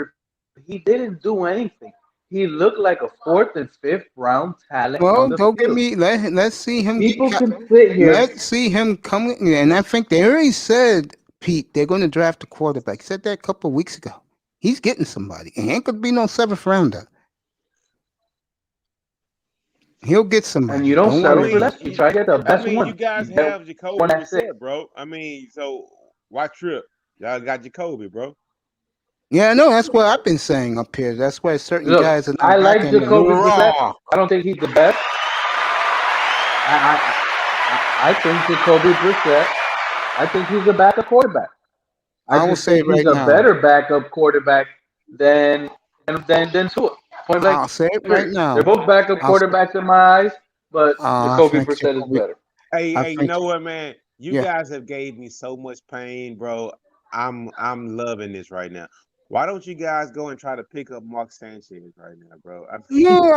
Speaker 5: He didn't do anything. He looked like a 4th and 5th round talent
Speaker 1: Well,
Speaker 5: on the
Speaker 1: don't give
Speaker 5: field.
Speaker 1: me. Let's see him.
Speaker 5: People can sit here.
Speaker 1: Let's see him coming. And I think they already said, Pete, they're going to draft a quarterback. Said that a couple of weeks ago. He's getting somebody. And he ain't going to be no 7th rounder. He'll get somebody.
Speaker 5: And you don't settle
Speaker 1: worry
Speaker 5: for
Speaker 1: about
Speaker 5: less. You try to get the best
Speaker 8: you
Speaker 5: one.
Speaker 8: guys
Speaker 5: You get
Speaker 8: have Jacoby
Speaker 5: one that's it.
Speaker 8: Brissett, bro. I mean, so why trip? Y'all got Jacoby, bro.
Speaker 1: Yeah, I know. That's what I've been saying up here. That's why certain
Speaker 5: Look,
Speaker 1: guys are not
Speaker 5: I like
Speaker 1: backing him.
Speaker 5: Jacoby Brissett.
Speaker 1: Raw.
Speaker 5: I don't think he's the best. I think Jacoby Brissett. I think he's a backup quarterback.
Speaker 1: I will
Speaker 5: just
Speaker 1: say
Speaker 5: think he's
Speaker 1: right
Speaker 5: a
Speaker 1: now.
Speaker 5: better backup quarterback than Tua. Point blank.
Speaker 1: I'll say it right
Speaker 5: Period.
Speaker 1: now.
Speaker 5: They're both backup
Speaker 1: I'll say-
Speaker 5: quarterbacks in my eyes, but
Speaker 1: I
Speaker 5: Jacoby
Speaker 1: think
Speaker 5: Brissett is
Speaker 1: Jacoby-
Speaker 5: better.
Speaker 8: Hey,
Speaker 1: I
Speaker 8: you
Speaker 1: think-
Speaker 8: know what, man? You
Speaker 1: Yeah.
Speaker 8: guys have gave me so much pain, bro. I'm loving this right now. Why don't you guys go and try to pick up Mark Sanchez right now, bro?
Speaker 1: No,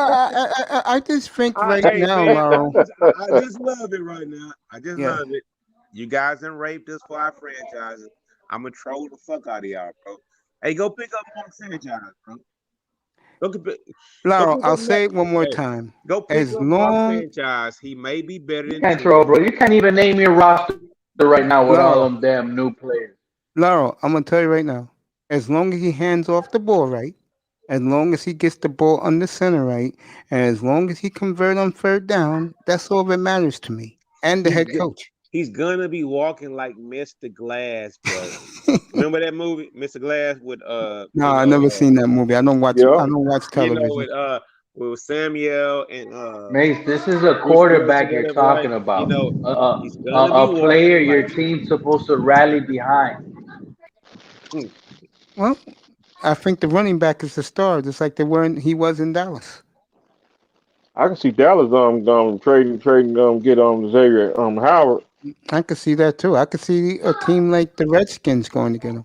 Speaker 1: I just think right
Speaker 8: Hey,
Speaker 1: now,
Speaker 8: man,
Speaker 1: Laurel.
Speaker 8: I just love it right now. I just
Speaker 1: Yeah.
Speaker 8: love it. You guys done raped us for our franchises. I'm gonna troll the fuck out of y'all, bro. Hey, go pick up Mark Sanchez, bro.
Speaker 1: Laurel, I'll say it one more time.
Speaker 8: Go pick
Speaker 1: As
Speaker 8: up Mark
Speaker 1: long,
Speaker 8: Sanchez. He may be better
Speaker 5: You
Speaker 8: than
Speaker 5: can't
Speaker 8: Tua.
Speaker 5: troll, bro. You can't even name your roster right now with all them damn new players.
Speaker 1: Laurel, I'm gonna tell you right now. As long as he hands off the ball right, as long as he gets the ball under center right, and as long as he convert on third down, that's all that matters to me. And the head coach.
Speaker 8: He's gonna be walking like Mr. Glass, bro. Remember that movie, Mr. Glass, with
Speaker 1: No, I never seen that movie. I don't watch.
Speaker 12: Yeah.
Speaker 1: I don't watch television.
Speaker 8: with Samuel and
Speaker 5: Mace, this is a quarterback you're
Speaker 8: whatever,
Speaker 5: talking
Speaker 8: right?
Speaker 5: about.
Speaker 8: He's gonna be
Speaker 5: A player
Speaker 8: walking
Speaker 5: your
Speaker 8: like-
Speaker 5: team's supposed to rally behind.
Speaker 1: Well, I think the running back is the star, just like he was in Dallas.
Speaker 12: I can see Dallas trading get Xavier Howard.
Speaker 1: I could see that too. I could see a team like the Redskins going to get him.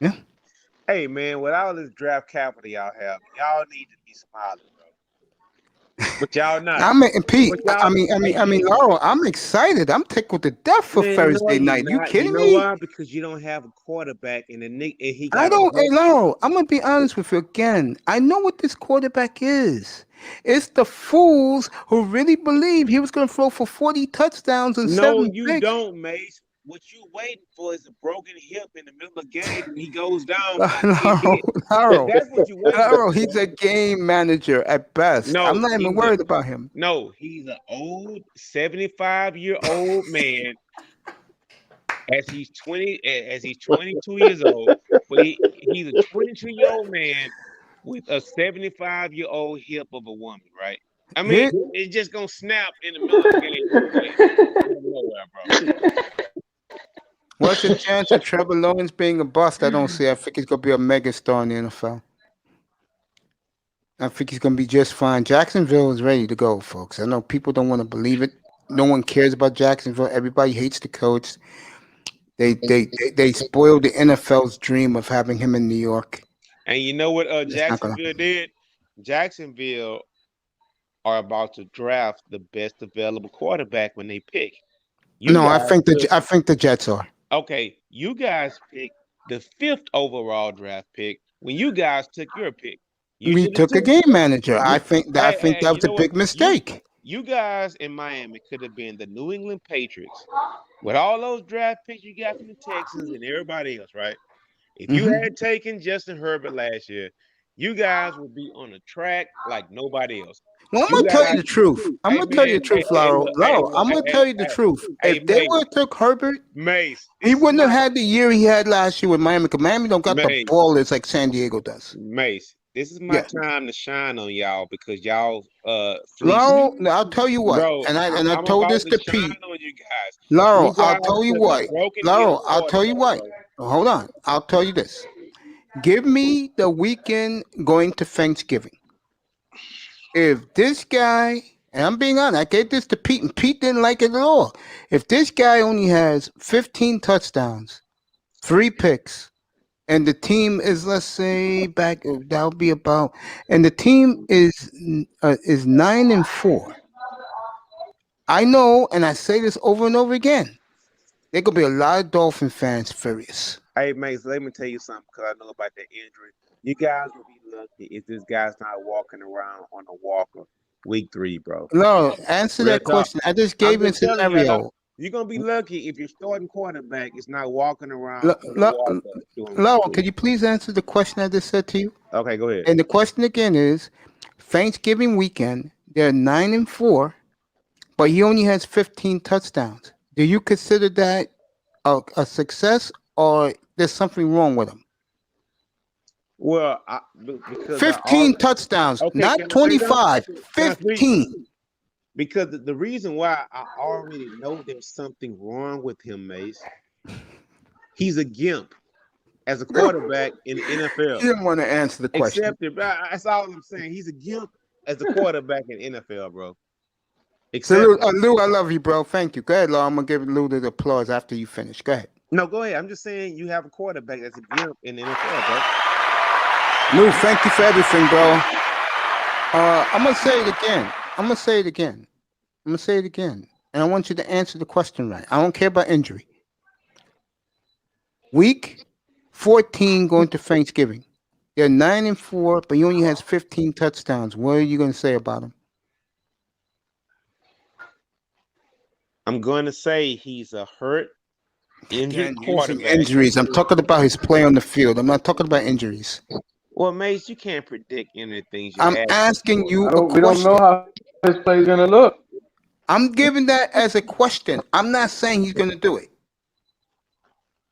Speaker 1: Yeah.
Speaker 8: Hey man, with all this draft capital y'all have, y'all need to be smiling, bro. But y'all not.
Speaker 1: I mean, Pete.
Speaker 8: But y'all-
Speaker 1: I mean, Laurel. I'm excited. I'm tickled to death for
Speaker 8: Man,
Speaker 1: Thursday
Speaker 8: no,
Speaker 1: night.
Speaker 8: you're
Speaker 1: You
Speaker 8: not.
Speaker 1: kidding
Speaker 8: You know
Speaker 1: me?
Speaker 8: why? Because you don't have a quarterback, and he got
Speaker 1: I don't.
Speaker 8: a
Speaker 1: Hey, Laurel, I'm gonna be honest with you again. I know what this quarterback is. It's the fools who really believe he was gonna throw for 40 touchdowns and
Speaker 8: No,
Speaker 1: 7
Speaker 8: you
Speaker 1: picks.
Speaker 8: don't, Mace. What you waiting for is a broken hip in the middle of the game, and he goes down.
Speaker 1: Laurel,
Speaker 8: That's what you waiting
Speaker 1: Laurel,
Speaker 8: for.
Speaker 1: he's a game manager at best.
Speaker 8: No,
Speaker 1: I'm not even worried about him.
Speaker 8: No, he's an old 75-year-old man. As he's 22 years old, but he's a 22-year-old man with a 75-year-old hip of a woman, right? I mean, it's just gonna snap in the middle of the game. Nowhere, bro.
Speaker 1: much a chance of Trevor Lawrence being a bust, I don't see. I think he's gonna be a megastar in the NFL. I think he's gonna be just fine. Jacksonville is ready to go, folks. I know people don't want to believe it. No one cares about Jacksonville. Everybody hates the coach. They spoiled the NFL's dream of having him in New York.
Speaker 8: And you know what
Speaker 1: It's not gonna.
Speaker 8: Jacksonville did? Jacksonville are about to draft the best available quarterback when they pick. You
Speaker 1: No, I
Speaker 8: guys
Speaker 1: think
Speaker 8: took
Speaker 1: the Jets are.
Speaker 8: okay. You guys picked the 5th overall draft pick when you guys took your pick. You
Speaker 1: We
Speaker 8: should have
Speaker 1: took a
Speaker 8: took.
Speaker 1: game manager. I
Speaker 8: You,
Speaker 1: think that
Speaker 8: hey,
Speaker 1: was
Speaker 8: you
Speaker 1: a
Speaker 8: know what?
Speaker 1: big mistake.
Speaker 8: You guys in Miami could have been the New England Patriots with all those draft picks you got from the Texans and everybody else, right? If you
Speaker 1: hmm
Speaker 8: had taken Justin Herbert last year, you guys would be on a track like nobody else.
Speaker 1: Well, I'm
Speaker 8: You
Speaker 1: gonna tell you
Speaker 8: guys,
Speaker 1: the truth. I'm
Speaker 8: hey
Speaker 1: gonna tell you
Speaker 8: man,
Speaker 1: the truth,
Speaker 8: hey
Speaker 1: Laro.
Speaker 8: look,
Speaker 1: Laro, I'm gonna tell you the truth.
Speaker 8: hey
Speaker 1: If they
Speaker 8: Mace,
Speaker 1: would have took Herbert,
Speaker 8: Mace,
Speaker 1: he
Speaker 8: this is
Speaker 1: wouldn't have
Speaker 8: my
Speaker 1: had the year he had last year with Miami. Because Miami don't got the
Speaker 8: Mace,
Speaker 1: ballers like San Diego does.
Speaker 8: Mace. This is my
Speaker 1: Yeah,
Speaker 8: time to shine on y'all because y'all fleeced me.
Speaker 1: Laro. I'll tell you what,
Speaker 8: Bro,
Speaker 1: and I
Speaker 8: I'm
Speaker 1: told
Speaker 8: about
Speaker 1: this
Speaker 8: to
Speaker 1: to
Speaker 8: shine
Speaker 1: Pete.
Speaker 8: on you guys.
Speaker 1: Laro,
Speaker 8: You
Speaker 1: I'll
Speaker 8: guys
Speaker 1: tell you
Speaker 8: took a
Speaker 1: what.
Speaker 8: broken
Speaker 1: Laro,
Speaker 8: hill
Speaker 1: I'll tell you
Speaker 8: quarterback,
Speaker 1: what.
Speaker 8: bro.
Speaker 1: Hold on, I'll tell you this. Give me the weekend going to Thanksgiving. If this guy, and I'm being honest, I gave this to Pete, and Pete didn't like it at all. If this guy only has 15 touchdowns, 3 picks, and the team is, let's say, back, that would be about, and the team is 9-4. I know, and I say this over and over again. There gonna be a lot of Dolphin fans furious.
Speaker 8: Hey, Mace, let me tell you something because I know about that injury. You guys will be lucky if this guy's not walking around on a walker week 3, bro.
Speaker 1: No, answer
Speaker 8: Real
Speaker 1: that
Speaker 8: talk.
Speaker 1: question. I just
Speaker 8: I'm
Speaker 1: gave him a
Speaker 8: just telling y'all,
Speaker 1: scenario.
Speaker 8: you're gonna be lucky if your starting quarterback is not walking around
Speaker 1: Lo-
Speaker 8: on a
Speaker 1: Lo-
Speaker 8: walker doing week
Speaker 1: Laura,
Speaker 8: 3.
Speaker 1: could you please answer the question I just said to you?
Speaker 8: Okay, go ahead.
Speaker 1: And the question again is, Thanksgiving weekend, they're 9-4, but he only has 15 touchdowns. Do you consider that a success, or there's something wrong with him?
Speaker 8: Well, because I
Speaker 1: 15
Speaker 8: already
Speaker 1: touchdowns,
Speaker 8: okay.
Speaker 1: not
Speaker 8: Can I say
Speaker 1: 25,
Speaker 8: something? Can I speak?
Speaker 1: 15.
Speaker 8: Because the reason why I already know there's something wrong with him, Mace. He's a gimp as a quarterback in the
Speaker 1: You
Speaker 8: NFL.
Speaker 1: didn't want to answer the question.
Speaker 8: Except that's all I'm saying. He's a gimp as a quarterback in NFL, bro.
Speaker 1: So,
Speaker 8: Except
Speaker 1: Lou, I love you, bro. Thank you. Go ahead, Laura. I'm going to give Lou the applause after you finish. Go ahead.
Speaker 8: no, go ahead. I'm just saying you have a quarterback that's a gimp in the NFL, bro.
Speaker 1: Lou, thank you for everything, bro. I'm going to say it again. I'm going to say it again. And I want you to answer the question right. I don't care about injury. Week 14 going to Thanksgiving. They're 9-4, but he only has 15 touchdowns. What are you going to say about him?
Speaker 8: I'm going to say he's a hurt, injured
Speaker 1: Again, using
Speaker 8: quarterback.
Speaker 1: injuries. I'm talking about his play on the field. I'm not talking about injuries.
Speaker 8: Well, Mace, you can't predict anything you
Speaker 1: I'm
Speaker 8: ask
Speaker 1: asking
Speaker 8: for.
Speaker 1: you
Speaker 12: We
Speaker 1: a
Speaker 12: don't know
Speaker 1: question.
Speaker 12: how his play is gonna look.
Speaker 1: I'm giving that as a question. I'm not saying he's going to do it.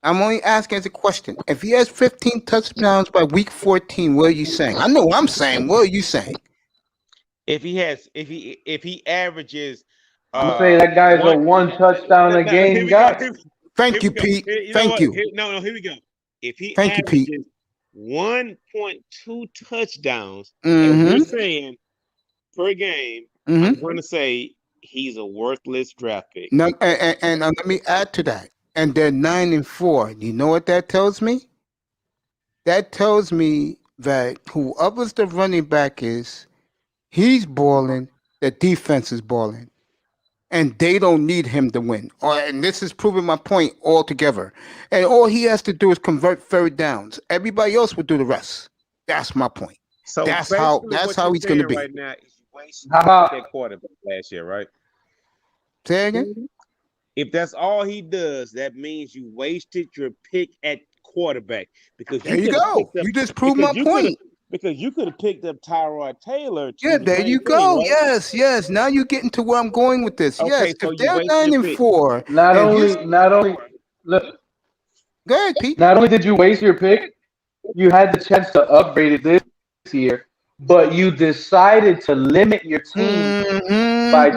Speaker 1: I'm only asking as a question. If he has 15 touchdowns by week 14, what are you saying? I know what I'm saying. What are you saying?
Speaker 8: If he averages
Speaker 12: I'm gonna say that guy's a one touchdown a
Speaker 8: here
Speaker 12: game
Speaker 8: we go.
Speaker 12: guy.
Speaker 1: Thank you,
Speaker 8: go.
Speaker 1: Pete.
Speaker 8: You know
Speaker 1: Thank
Speaker 8: what?
Speaker 1: you.
Speaker 8: Here we go. If he
Speaker 1: Thank you, Pete.
Speaker 8: averages 1.2 touchdowns, as
Speaker 1: Mm-hmm.
Speaker 8: you're saying, per game, I'm
Speaker 1: Mm-hmm.
Speaker 8: going to say he's a worthless draft pick.
Speaker 1: Now, and let me add to that. And they're 9-4. You know what that tells me? That tells me that whoever's the running back is, he's balling, the defense is balling. And they don't need him to win. And this is proving my point altogether. And all he has to do is convert third downs. Everybody else will do the rest. That's my point.
Speaker 8: So
Speaker 1: That's
Speaker 8: basically,
Speaker 1: how
Speaker 8: what you're
Speaker 1: he's going to
Speaker 8: saying
Speaker 1: be.
Speaker 8: right now is you wasted
Speaker 12: How
Speaker 8: that quarterback last year, right?
Speaker 1: Say again?
Speaker 8: If that's all he does, that means you wasted your pick at quarterback because
Speaker 1: There you go. You just proved my point.
Speaker 8: Because you could have picked up Tyrod Taylor.
Speaker 1: Yeah, there you go. Yes, yes. Now you're getting to where I'm going with this.
Speaker 8: Okay,
Speaker 1: Yes,
Speaker 8: so
Speaker 1: if
Speaker 8: you
Speaker 1: they're
Speaker 8: wasted your pick.
Speaker 1: 9-4,
Speaker 12: Not
Speaker 1: and his
Speaker 12: only look.
Speaker 1: go ahead, Pete.
Speaker 12: Not only did you waste your pick, you had the chance to upgrade it this year, but you decided to limit your team
Speaker 1: Mm-hmm.
Speaker 12: by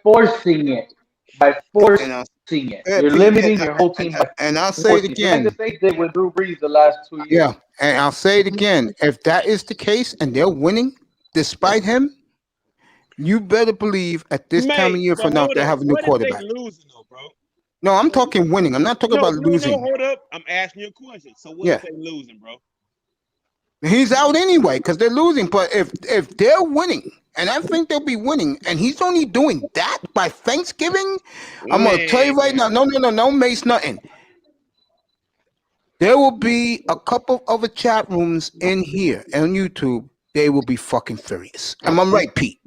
Speaker 12: forcing it. By
Speaker 1: And
Speaker 12: forcing
Speaker 5: it.
Speaker 1: Yeah,
Speaker 5: You're
Speaker 1: Pete,
Speaker 5: limiting your whole team by
Speaker 1: and I'll say it
Speaker 5: 14.
Speaker 1: again.
Speaker 5: Kansas State did with Drew Brees the last 2 years.
Speaker 1: Yeah, and I'll say it again. If that is the case and they're winning despite him, you better believe at this time of
Speaker 8: Mate,
Speaker 1: year
Speaker 8: but
Speaker 1: from now
Speaker 8: hold
Speaker 1: they
Speaker 8: up.
Speaker 1: have a new
Speaker 8: What if they
Speaker 1: quarterback.
Speaker 8: losing though, bro?
Speaker 1: No, I'm talking winning. I'm not talking
Speaker 8: No,
Speaker 1: about losing.
Speaker 8: hold up. I'm asking you a question. So what
Speaker 1: Yeah.
Speaker 8: if they losing, bro?
Speaker 1: He's out anyway because they're losing. But if they're winning, and I think they'll be winning, and he's only doing that by Thanksgiving, I'm gonna tell you right now. No, Mace, nothing. There will be a couple of the chat rooms in here on YouTube. They will be fucking furious. Am I right, Pete?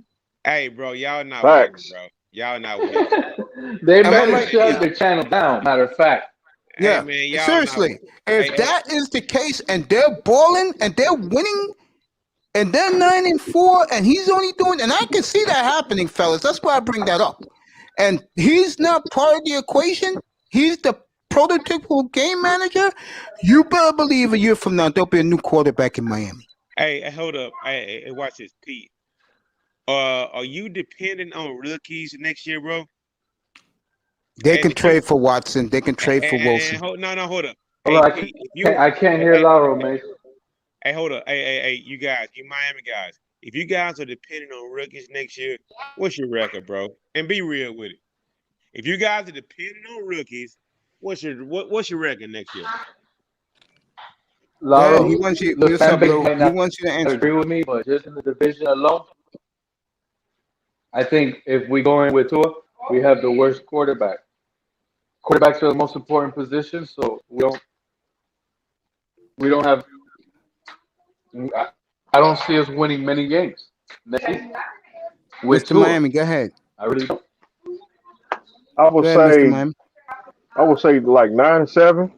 Speaker 8: Hey, bro, y'all not
Speaker 12: Facts.
Speaker 8: winning, bro. Y'all not winning.
Speaker 5: They
Speaker 1: Am I
Speaker 5: better
Speaker 1: right?
Speaker 5: shut the channel down. Matter of fact.
Speaker 1: Yeah,
Speaker 8: Hey, man, y'all
Speaker 1: seriously.
Speaker 8: not.
Speaker 1: If that is the case, and they're balling, and they're winning, and they're 9-4, and he's only doing, and I can see that happening, fellas. That's why I bring that up. And he's not part of the equation. He's the prototypical game manager. You better believe a year from now there'll be a new quarterback in Miami.
Speaker 8: Hey, hold up. Hey, watch this, Pete. Are you dependent on rookies next year, bro?
Speaker 1: They can trade for Watson. They can trade for Wilson.
Speaker 8: Hold up.
Speaker 5: Hold
Speaker 8: Hey,
Speaker 5: on,
Speaker 8: Pete,
Speaker 5: I can't hear Lauro, man.
Speaker 8: Hey, hold up. Hey, you guys, you Miami guys. If you guys are dependent on rookies next year, what's your record, bro? And be real with it. If you guys are dependent on rookies, what's your record next year?
Speaker 5: Lauro,
Speaker 1: he wants you.
Speaker 5: the
Speaker 1: What's
Speaker 5: fan
Speaker 1: up,
Speaker 5: base
Speaker 1: Lou?
Speaker 5: might
Speaker 1: He
Speaker 5: not
Speaker 1: wants you to answer.
Speaker 5: agree with me, but just in the division alone, I think if we go in with Tua, we have the worst quarterback. Quarterbacks are the most important position, so we don't have. I don't see us winning many games next season. With
Speaker 1: Mr.
Speaker 5: Tua,
Speaker 1: Miami, go ahead.
Speaker 5: I really don't.
Speaker 12: I would
Speaker 1: Go ahead, Mr.
Speaker 12: say
Speaker 1: Miami.
Speaker 12: like 9-7.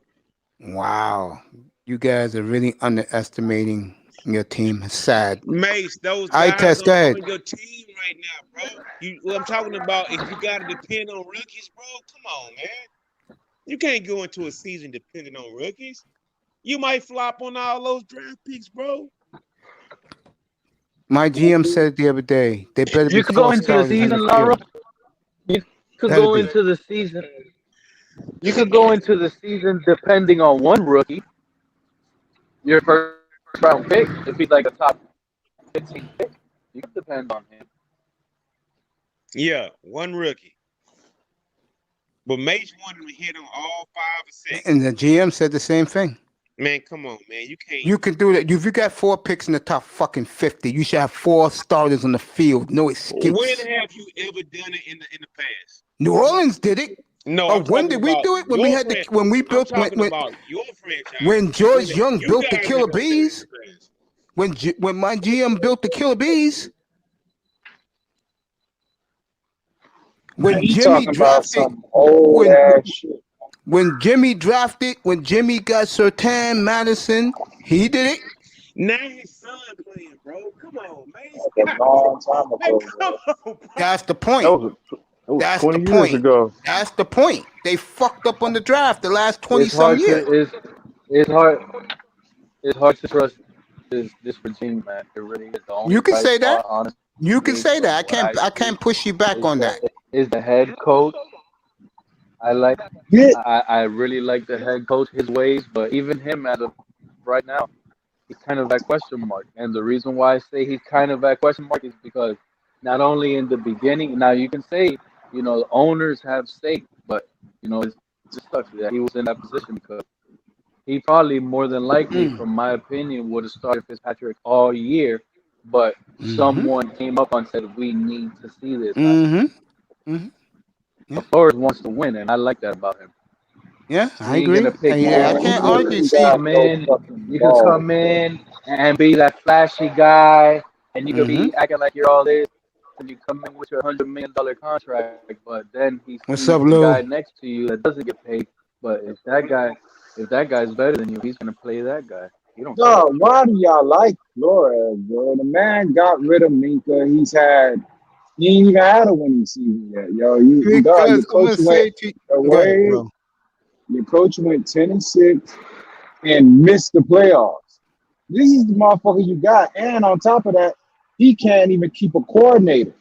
Speaker 1: Wow, you guys are really underestimating your team. It's sad.
Speaker 8: Mace, those
Speaker 1: I
Speaker 8: guys
Speaker 1: test. Go
Speaker 8: are
Speaker 1: ahead.
Speaker 8: on your team right now, bro. What I'm talking about is you got to depend on rookies, bro. Come on, man. You can't go into a season depending on rookies. You might flop on all those draft picks, bro.
Speaker 1: My GM said it the other day. They better be
Speaker 5: You could go
Speaker 1: 4
Speaker 5: into the
Speaker 1: starters in the
Speaker 5: season, Lauro.
Speaker 1: field.
Speaker 5: You could
Speaker 1: Better
Speaker 5: go
Speaker 1: be.
Speaker 5: into the season. You could go into the season depending on one rookie, your first round pick. If he's like a top 15 pick, you could depend on him.
Speaker 8: Yeah, one rookie. But Mace wanted to hit on all 5 or 6.
Speaker 1: And the GM said the same thing.
Speaker 8: Man, come on, man. You can't.
Speaker 1: You can do that. If you got 4 picks in the top fucking 50, you should have 4 starters on the field. No excuse.
Speaker 8: When have you ever done it in the past?
Speaker 1: New Orleans did it.
Speaker 8: No,
Speaker 1: Or when did we do it? When we had the when we built
Speaker 8: I'm talking about your franchise.
Speaker 1: when George Young
Speaker 8: You
Speaker 1: built the
Speaker 8: guys
Speaker 1: Killer
Speaker 8: have done it in
Speaker 1: Bees.
Speaker 8: the past.
Speaker 1: When my GM built the Killer Bees. When
Speaker 3: You
Speaker 1: Jimmy
Speaker 3: talking about
Speaker 1: drafted
Speaker 3: some old ass shit.
Speaker 1: when Jimmy got Sertan Madison, he did it.
Speaker 8: Now his son playing, bro. Come on, man.
Speaker 3: Like a long time ago,
Speaker 8: Man,
Speaker 3: bro.
Speaker 8: come on, bro.
Speaker 1: That's the point.
Speaker 12: That was
Speaker 1: That's
Speaker 12: 20
Speaker 1: the
Speaker 12: years
Speaker 1: point.
Speaker 12: ago.
Speaker 1: That's the point. They fucked up on the draft the last 20
Speaker 5: It's
Speaker 1: some
Speaker 5: hard
Speaker 1: years.
Speaker 5: it's hard to trust this regime, man. It really is the only
Speaker 1: You can
Speaker 5: bright
Speaker 1: say that.
Speaker 5: spot, honestly.
Speaker 1: You can say that.
Speaker 5: What
Speaker 1: I can't push you back
Speaker 5: is
Speaker 1: on that.
Speaker 5: is the head coach.
Speaker 3: Yeah.
Speaker 5: I really like the head coach, his ways, but even him as of right now, he's kind of that question mark. And the reason why I say he's kind of that question mark is because not only in the beginning, now you can say, the owners have stake, but it just sucks that he was in that position because he probably more than likely, from my opinion, would have started Fitzpatrick all year, but someone came up and said, we need to see this. Flores wants to win, and I like that about him.
Speaker 1: Yeah,
Speaker 5: He
Speaker 1: I
Speaker 5: ain't
Speaker 1: agree.
Speaker 5: gonna pick
Speaker 1: I can't argue. See,
Speaker 5: you can come in and be that flashy guy, and you can be acting like you're all this, and you come in with your $100 million contract, but then he
Speaker 1: What's
Speaker 5: sees
Speaker 1: up,
Speaker 5: the
Speaker 1: Lou?
Speaker 5: guy next to you that doesn't get paid. But if that guy's better than you, he's gonna play that guy. You don't.
Speaker 3: No, why do y'all like Flores, bro? The man got rid of Minka. He ain't even had a winning season yet, yo. Your
Speaker 1: because I'm
Speaker 3: coach
Speaker 1: gonna
Speaker 3: went
Speaker 1: say to you, go ahead,
Speaker 3: away.
Speaker 1: bro.
Speaker 3: Your coach went 10-6 and missed the playoffs. This is the motherfucker you got, and on top of that, he can't even keep a coordinator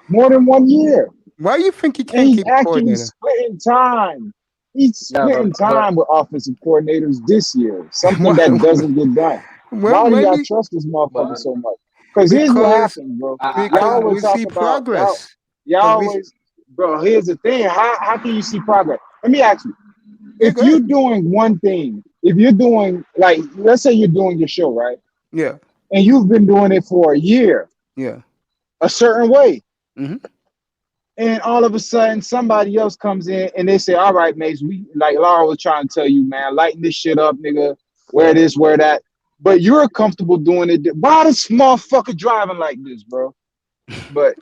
Speaker 3: more than 1 year.
Speaker 1: Why do you think he
Speaker 3: And
Speaker 1: can't
Speaker 3: he's
Speaker 1: keep a
Speaker 3: actually
Speaker 1: coordinator?
Speaker 3: splitting time. He's
Speaker 5: Yeah,
Speaker 3: splitting time with offensive coordinators this year, something
Speaker 1: Well,
Speaker 3: that doesn't get done.
Speaker 1: well,
Speaker 3: Why do y'all
Speaker 1: maybe
Speaker 3: trust this motherfucker
Speaker 5: but
Speaker 3: so much? Because here's what
Speaker 1: because
Speaker 3: happens, bro.
Speaker 5: I
Speaker 3: Y'all
Speaker 1: because
Speaker 3: always
Speaker 1: we
Speaker 3: talk
Speaker 1: see
Speaker 3: about y'all.
Speaker 1: progress.
Speaker 3: Y'all
Speaker 1: Because we
Speaker 3: always, bro. Here's the thing. How can you see progress? Let me ask you.
Speaker 1: yeah,
Speaker 3: If
Speaker 1: go
Speaker 3: you're
Speaker 1: ahead.
Speaker 3: doing one thing, if you're doing like, let's say you're doing your show, right?
Speaker 1: Yeah,
Speaker 3: And you've been doing it for a year,
Speaker 1: yeah.
Speaker 3: a certain way.
Speaker 1: Hmm.
Speaker 3: And all of a sudden, somebody else comes in and they say, "All right, Mace, we like Laura was trying to tell you, man, lighten this shit up, nigga. Wear this, wear that." But you're comfortable doing it. Why this motherfucker driving like this, bro? But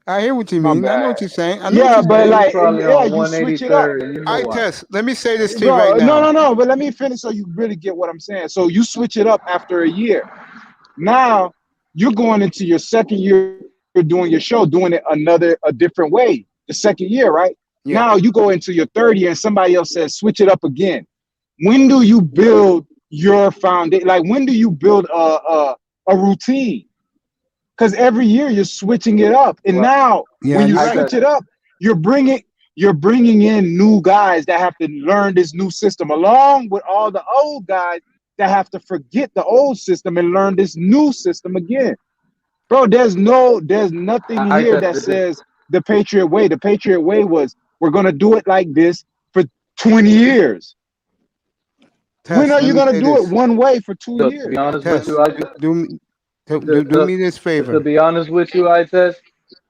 Speaker 1: I hear what you
Speaker 3: my
Speaker 1: mean. I know
Speaker 3: bad.
Speaker 1: what you're saying. I know what
Speaker 3: Yeah,
Speaker 1: you're
Speaker 3: but
Speaker 5: and
Speaker 1: saying.
Speaker 5: he's
Speaker 3: like,
Speaker 5: probably
Speaker 3: yeah,
Speaker 5: on
Speaker 3: you switch it up,
Speaker 5: 183rd, and you know
Speaker 1: I
Speaker 5: why.
Speaker 1: test. Let me say this to you
Speaker 3: bro.
Speaker 1: right
Speaker 3: No,
Speaker 1: now.
Speaker 3: no, no. But let me finish so you really get what I'm saying. So you switch it up after a year. Now you're going into your second year doing your show, doing it a different way. The second year, right?
Speaker 1: Yeah.
Speaker 3: Now you go into your third year and somebody else says switch it up again. When do you build your foundation? Like when do you build a routine? Because every year you're switching it up, and
Speaker 5: Well,
Speaker 3: now
Speaker 1: Yeah,
Speaker 3: when you
Speaker 1: you're
Speaker 5: I
Speaker 1: right.
Speaker 3: switch
Speaker 5: said
Speaker 3: it up, you're bringing in new guys that have to learn this new system, along with all the old guys that have to forget the old system and learn this new system again. Bro, there's nothing
Speaker 5: I
Speaker 3: here
Speaker 5: said
Speaker 3: that
Speaker 5: this.
Speaker 3: says the Patriot way. The Patriot way was we're gonna do it like this for 20 years. When
Speaker 1: Test.
Speaker 3: are
Speaker 1: Let
Speaker 3: you
Speaker 1: me
Speaker 3: gonna
Speaker 1: say
Speaker 3: do it
Speaker 1: this.
Speaker 3: one way for 2
Speaker 5: To be
Speaker 3: years?
Speaker 5: honest with
Speaker 1: Test.
Speaker 5: you, I
Speaker 1: Do me do
Speaker 5: the
Speaker 1: me this
Speaker 5: to
Speaker 1: favor.
Speaker 5: be honest with you, I says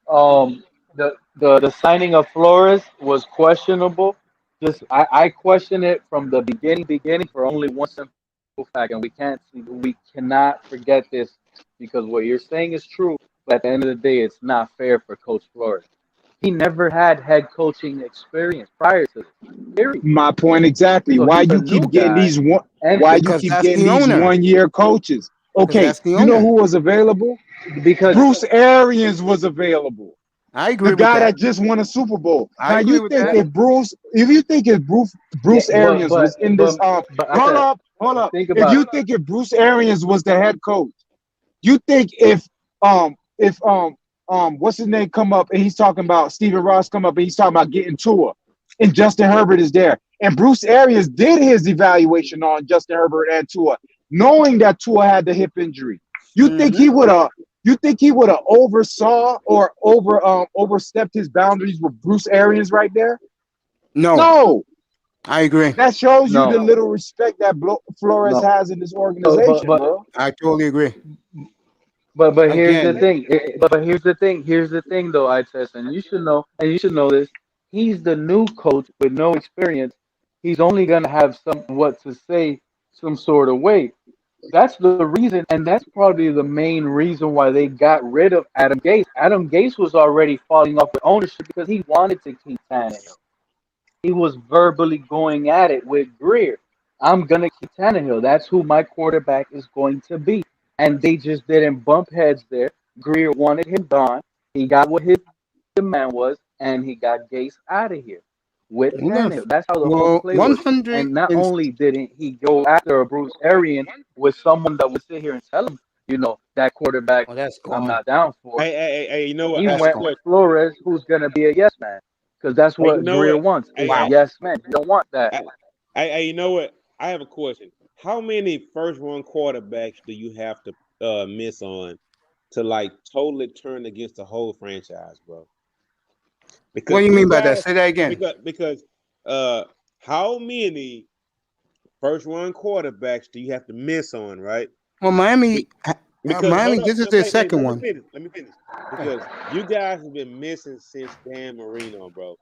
Speaker 5: the signing of Flores was questionable. Just I question it from the beginning for only one simple fact, and we cannot forget this because what you're saying is true. But at the end of the day, it's not fair for Coach Flores. He never had head coaching experience prior to this. Period.
Speaker 3: My point exactly.
Speaker 5: So
Speaker 3: Why
Speaker 5: he's a
Speaker 3: you
Speaker 5: new
Speaker 3: keep getting
Speaker 5: guy
Speaker 3: these one? Why you
Speaker 5: entering
Speaker 1: Because
Speaker 3: keep
Speaker 1: that's
Speaker 3: getting
Speaker 1: the
Speaker 3: these
Speaker 1: owner.
Speaker 3: 1 year coaches?
Speaker 1: Because
Speaker 3: Okay,
Speaker 1: that's the
Speaker 3: you know
Speaker 1: owner.
Speaker 3: who was available?
Speaker 5: because
Speaker 3: Bruce Arians was available.
Speaker 1: I
Speaker 3: The
Speaker 1: agree with
Speaker 3: guy
Speaker 1: that.
Speaker 3: that just won a Super Bowl.
Speaker 1: I
Speaker 3: Now
Speaker 1: agree
Speaker 3: you
Speaker 1: with
Speaker 3: think
Speaker 1: that.
Speaker 3: if you think if
Speaker 5: yeah,
Speaker 3: Bruce Arians was in this
Speaker 5: but I said
Speaker 3: hold up.
Speaker 5: think
Speaker 3: If
Speaker 5: about
Speaker 3: you
Speaker 5: it.
Speaker 3: think if Bruce Arians was the head coach, you think if what's his name come up and he's talking about Stephen Ross come up and he's talking about getting Tua and Justin Herbert is there. And Bruce Arians did his evaluation on Justin Herbert and Tua, knowing that Tua had the hip injury. You think
Speaker 1: Hmm.
Speaker 3: he would have oversaw or overstepped his boundaries with Bruce Arians right there?
Speaker 1: No,
Speaker 3: No.
Speaker 1: I agree.
Speaker 3: That shows you the
Speaker 5: No,
Speaker 3: little respect that Flores
Speaker 5: no.
Speaker 3: has in this
Speaker 5: So, but
Speaker 3: organization,
Speaker 5: but
Speaker 3: bro.
Speaker 1: I totally agree.
Speaker 5: but here's the
Speaker 1: Again,
Speaker 5: thing. But here's the thing. Here's the thing, though, I test, and you should know this. He's the new coach with no experience. He's only gonna have what to say some sort of way. That's the reason, and that's probably the main reason why they got rid of Adam Gase. Adam Gase was already falling off with ownership because he wanted to keep Tannehill. He was verbally going at it with Greer. I'm gonna keep Tannehill. That's who my quarterback is going to be. And they just didn't bump heads there. Greer wanted him gone. He got what his demand was, and he got Gase out of here with Tannehill. That's how the whole
Speaker 1: well,
Speaker 5: play was.
Speaker 1: 100
Speaker 5: And not
Speaker 1: and
Speaker 5: only didn't he go after a Bruce Arians with someone that would sit here and tell him, that quarterback
Speaker 1: oh, that's
Speaker 5: I'm
Speaker 1: gone.
Speaker 5: not down for.
Speaker 8: Hey, you know what?
Speaker 5: He
Speaker 8: I have
Speaker 1: That's
Speaker 8: a
Speaker 5: went
Speaker 1: gone.
Speaker 5: with
Speaker 8: question.
Speaker 5: Flores, who's gonna be a yes man, because that's
Speaker 8: Hey, you
Speaker 5: what
Speaker 8: know
Speaker 5: Greer
Speaker 8: what?
Speaker 5: wants is
Speaker 8: Hey,
Speaker 1: Wow.
Speaker 5: yes men. You don't want that.
Speaker 8: you know what? I have a question. How many first run quarterbacks do you have to miss on to like totally turn against the whole franchise, bro?
Speaker 1: What
Speaker 8: Because
Speaker 1: do you
Speaker 8: you
Speaker 1: mean by that?
Speaker 8: guys,
Speaker 1: Say that again.
Speaker 8: because how many first run quarterbacks do you have to miss on, right?
Speaker 1: Well,
Speaker 8: Be- Because
Speaker 1: Miami,
Speaker 8: hold up,
Speaker 1: this is their
Speaker 8: hey,
Speaker 1: second
Speaker 8: let me
Speaker 1: one.
Speaker 8: finish. Let me finish. Because you guys have been missing since Dan Marino, bro.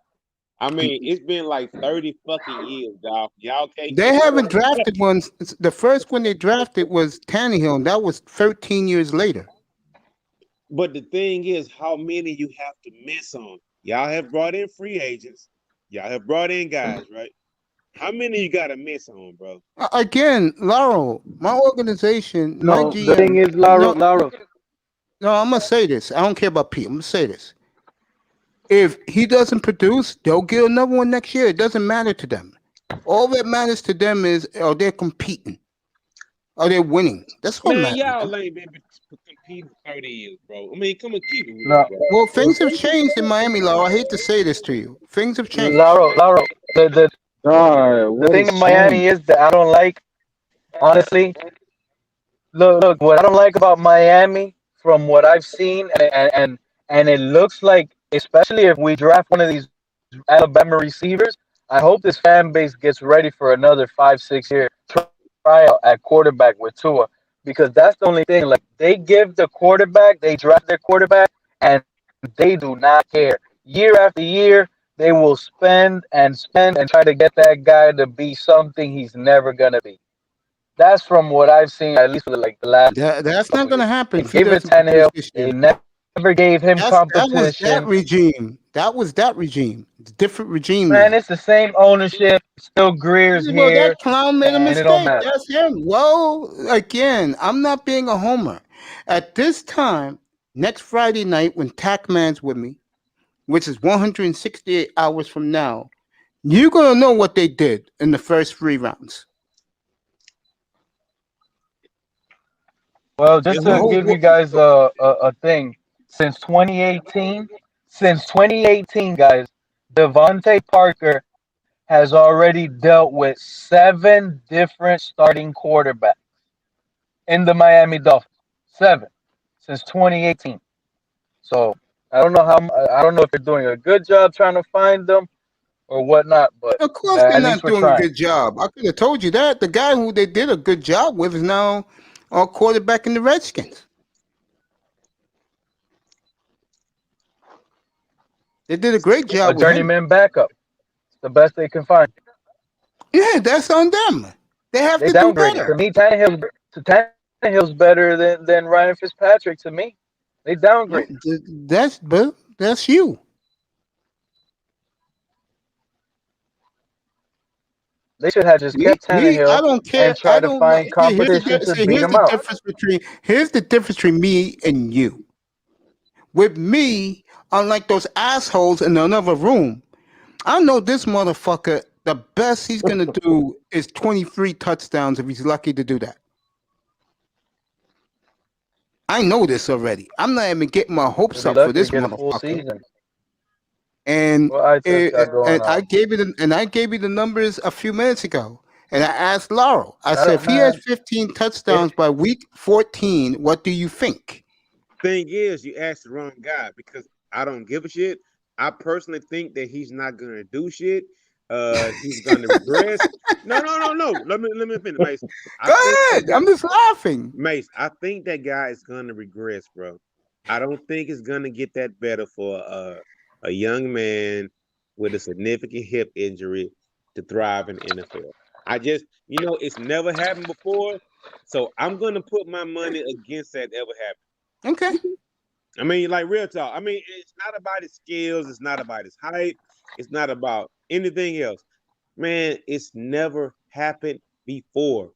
Speaker 8: I mean, it's been like 30 fucking years, dog. Y'all can't
Speaker 1: They
Speaker 8: keep
Speaker 1: haven't
Speaker 8: up.
Speaker 1: drafted one. The first one they drafted was Tannehill, and that was 13 years later.
Speaker 8: But the thing is, how many you have to miss on? Y'all have brought in free agents. Y'all have brought in guys, right? How many you got to miss on, bro?
Speaker 1: Again, Laurel, my organization, my
Speaker 5: No, the thing
Speaker 1: GM.
Speaker 5: is,
Speaker 1: No,
Speaker 5: Laura,
Speaker 1: no, I'm gonna say this. I don't care about Pete. I'm gonna say this. If he doesn't produce, they'll get another one next year. It doesn't matter to them. All that matters to them is are they competing? Are they winning? That's what
Speaker 8: Man,
Speaker 1: matters.
Speaker 8: y'all ain't been he the 30 is, bro. I mean, come on, keep it real,
Speaker 5: No,
Speaker 8: bro.
Speaker 1: Well, things have changed in Miami, Laura. I hate to say this to you. Things have changed.
Speaker 5: Lauro,
Speaker 3: God,
Speaker 5: the
Speaker 3: what
Speaker 5: thing
Speaker 3: has
Speaker 5: in Miami
Speaker 3: changed?
Speaker 5: is that I don't like, honestly. Look, what I don't like about Miami, from what I've seen, and it looks like, especially if we draft one of these Alabama receivers, I hope this fan base gets ready for another 5, 6 year tryout at quarterback with Tua, because that's the only thing. Like, they give the quarterback, they draft their quarterback, and they do not care. Year after year, they will spend and try to get that guy to be something he's never gonna be. That's from what I've seen, at least for like the last
Speaker 1: That's not
Speaker 5: couple
Speaker 1: going to
Speaker 5: years.
Speaker 1: happen
Speaker 5: They
Speaker 1: if he
Speaker 5: gave it
Speaker 1: doesn't produce
Speaker 5: Tannehill.
Speaker 1: this
Speaker 5: They
Speaker 1: year.
Speaker 5: never gave him
Speaker 1: That was that
Speaker 5: competition.
Speaker 1: regime. That was that regime. It's a different regime
Speaker 5: Man,
Speaker 1: now.
Speaker 5: it's the same ownership. Still Greer's
Speaker 1: Well, that
Speaker 5: here,
Speaker 1: clown made a
Speaker 5: and it don't
Speaker 1: mistake.
Speaker 5: matter.
Speaker 1: That's him. Well, again, I'm not being a homer. At this time, next Friday night, when Tackman's with me, which is 168 hours from now, you're gonna know what they did in the first 3 rounds.
Speaker 5: Well, just
Speaker 8: It's
Speaker 5: to
Speaker 8: a
Speaker 5: give you guys a thing, since 2018, guys, Devontae Parker has already dealt with 7 different starting quarterbacks in the Miami Dolphins. 7 since 2018. So I don't know if they're doing a good job trying to find them or whatnot, but
Speaker 1: Of course, they're
Speaker 5: at least
Speaker 1: not
Speaker 5: we're
Speaker 1: doing a
Speaker 5: trying.
Speaker 1: good job. I could have told you that. The guy who they did a good job with is now our quarterback in the Redskins. They did a great
Speaker 5: A
Speaker 1: job with him.
Speaker 5: journeyman backup. It's the best they can find.
Speaker 1: Yeah, that's on them. They have
Speaker 5: They
Speaker 1: to do
Speaker 5: downgraded.
Speaker 1: better.
Speaker 5: To me, Tannehill's better than Ryan Fitzpatrick to me. They downgraded.
Speaker 1: That's you.
Speaker 5: They should have just kept
Speaker 1: I
Speaker 5: Tannehill
Speaker 1: don't care.
Speaker 5: and
Speaker 1: I
Speaker 5: try to
Speaker 1: don't know.
Speaker 5: find competition to beat
Speaker 1: Here's
Speaker 5: him
Speaker 1: the
Speaker 5: out.
Speaker 1: difference between me and you. With me, unlike those assholes in another room, I know this motherfucker. The best he's gonna do is 23 touchdowns if he's lucky to do that. I know this already. I'm not even getting my hopes
Speaker 5: If he
Speaker 1: up for
Speaker 5: lucky to
Speaker 1: this
Speaker 5: get a full
Speaker 1: motherfucker.
Speaker 5: season.
Speaker 1: And
Speaker 5: What eye test got going
Speaker 1: and I
Speaker 5: on?
Speaker 1: gave you the numbers a few minutes ago. And I asked Laurel. I said, if he has
Speaker 5: Man,
Speaker 1: 15 touchdowns by week 14, what do you think?
Speaker 8: thing is, you asked the wrong guy because I don't give a shit. I personally think that he's not gonna do shit. He's gonna regress. No. Let me finish, Mace.
Speaker 1: Go ahead. I'm just laughing.
Speaker 8: Mace, I think that guy is gonna regress, bro. I don't think it's gonna get that better for a young man with a significant hip injury to thrive in the NFL. I just, it's never happened before, so I'm gonna put my money against that ever happening.
Speaker 1: Okay.
Speaker 8: I mean, like real talk. I mean, it's not about his skills. It's not about his height. It's not about anything else. Man, it's never happened before.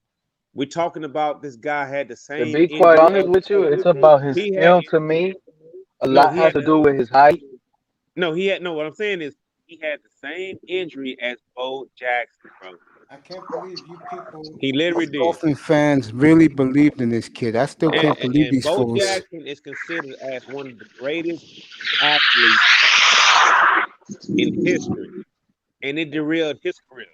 Speaker 8: We're talking about this guy had the
Speaker 5: to
Speaker 8: same
Speaker 5: be quite
Speaker 8: injury
Speaker 5: honest
Speaker 8: as
Speaker 5: with you, it's about his
Speaker 8: he had.
Speaker 5: skill to me. A
Speaker 8: No,
Speaker 5: lot
Speaker 8: he
Speaker 5: has
Speaker 8: had.
Speaker 5: to do with his height.
Speaker 8: No, he had. No, what I'm saying is he had the same injury as Bo Jackson, bro.
Speaker 1: I can't believe you people,
Speaker 8: He literally did.
Speaker 1: Dolphin fans, really believed in this kid. I still can't believe these
Speaker 8: Bo
Speaker 1: fools.
Speaker 8: Jackson is considered as one of the greatest athletes in history, and it derailed his career.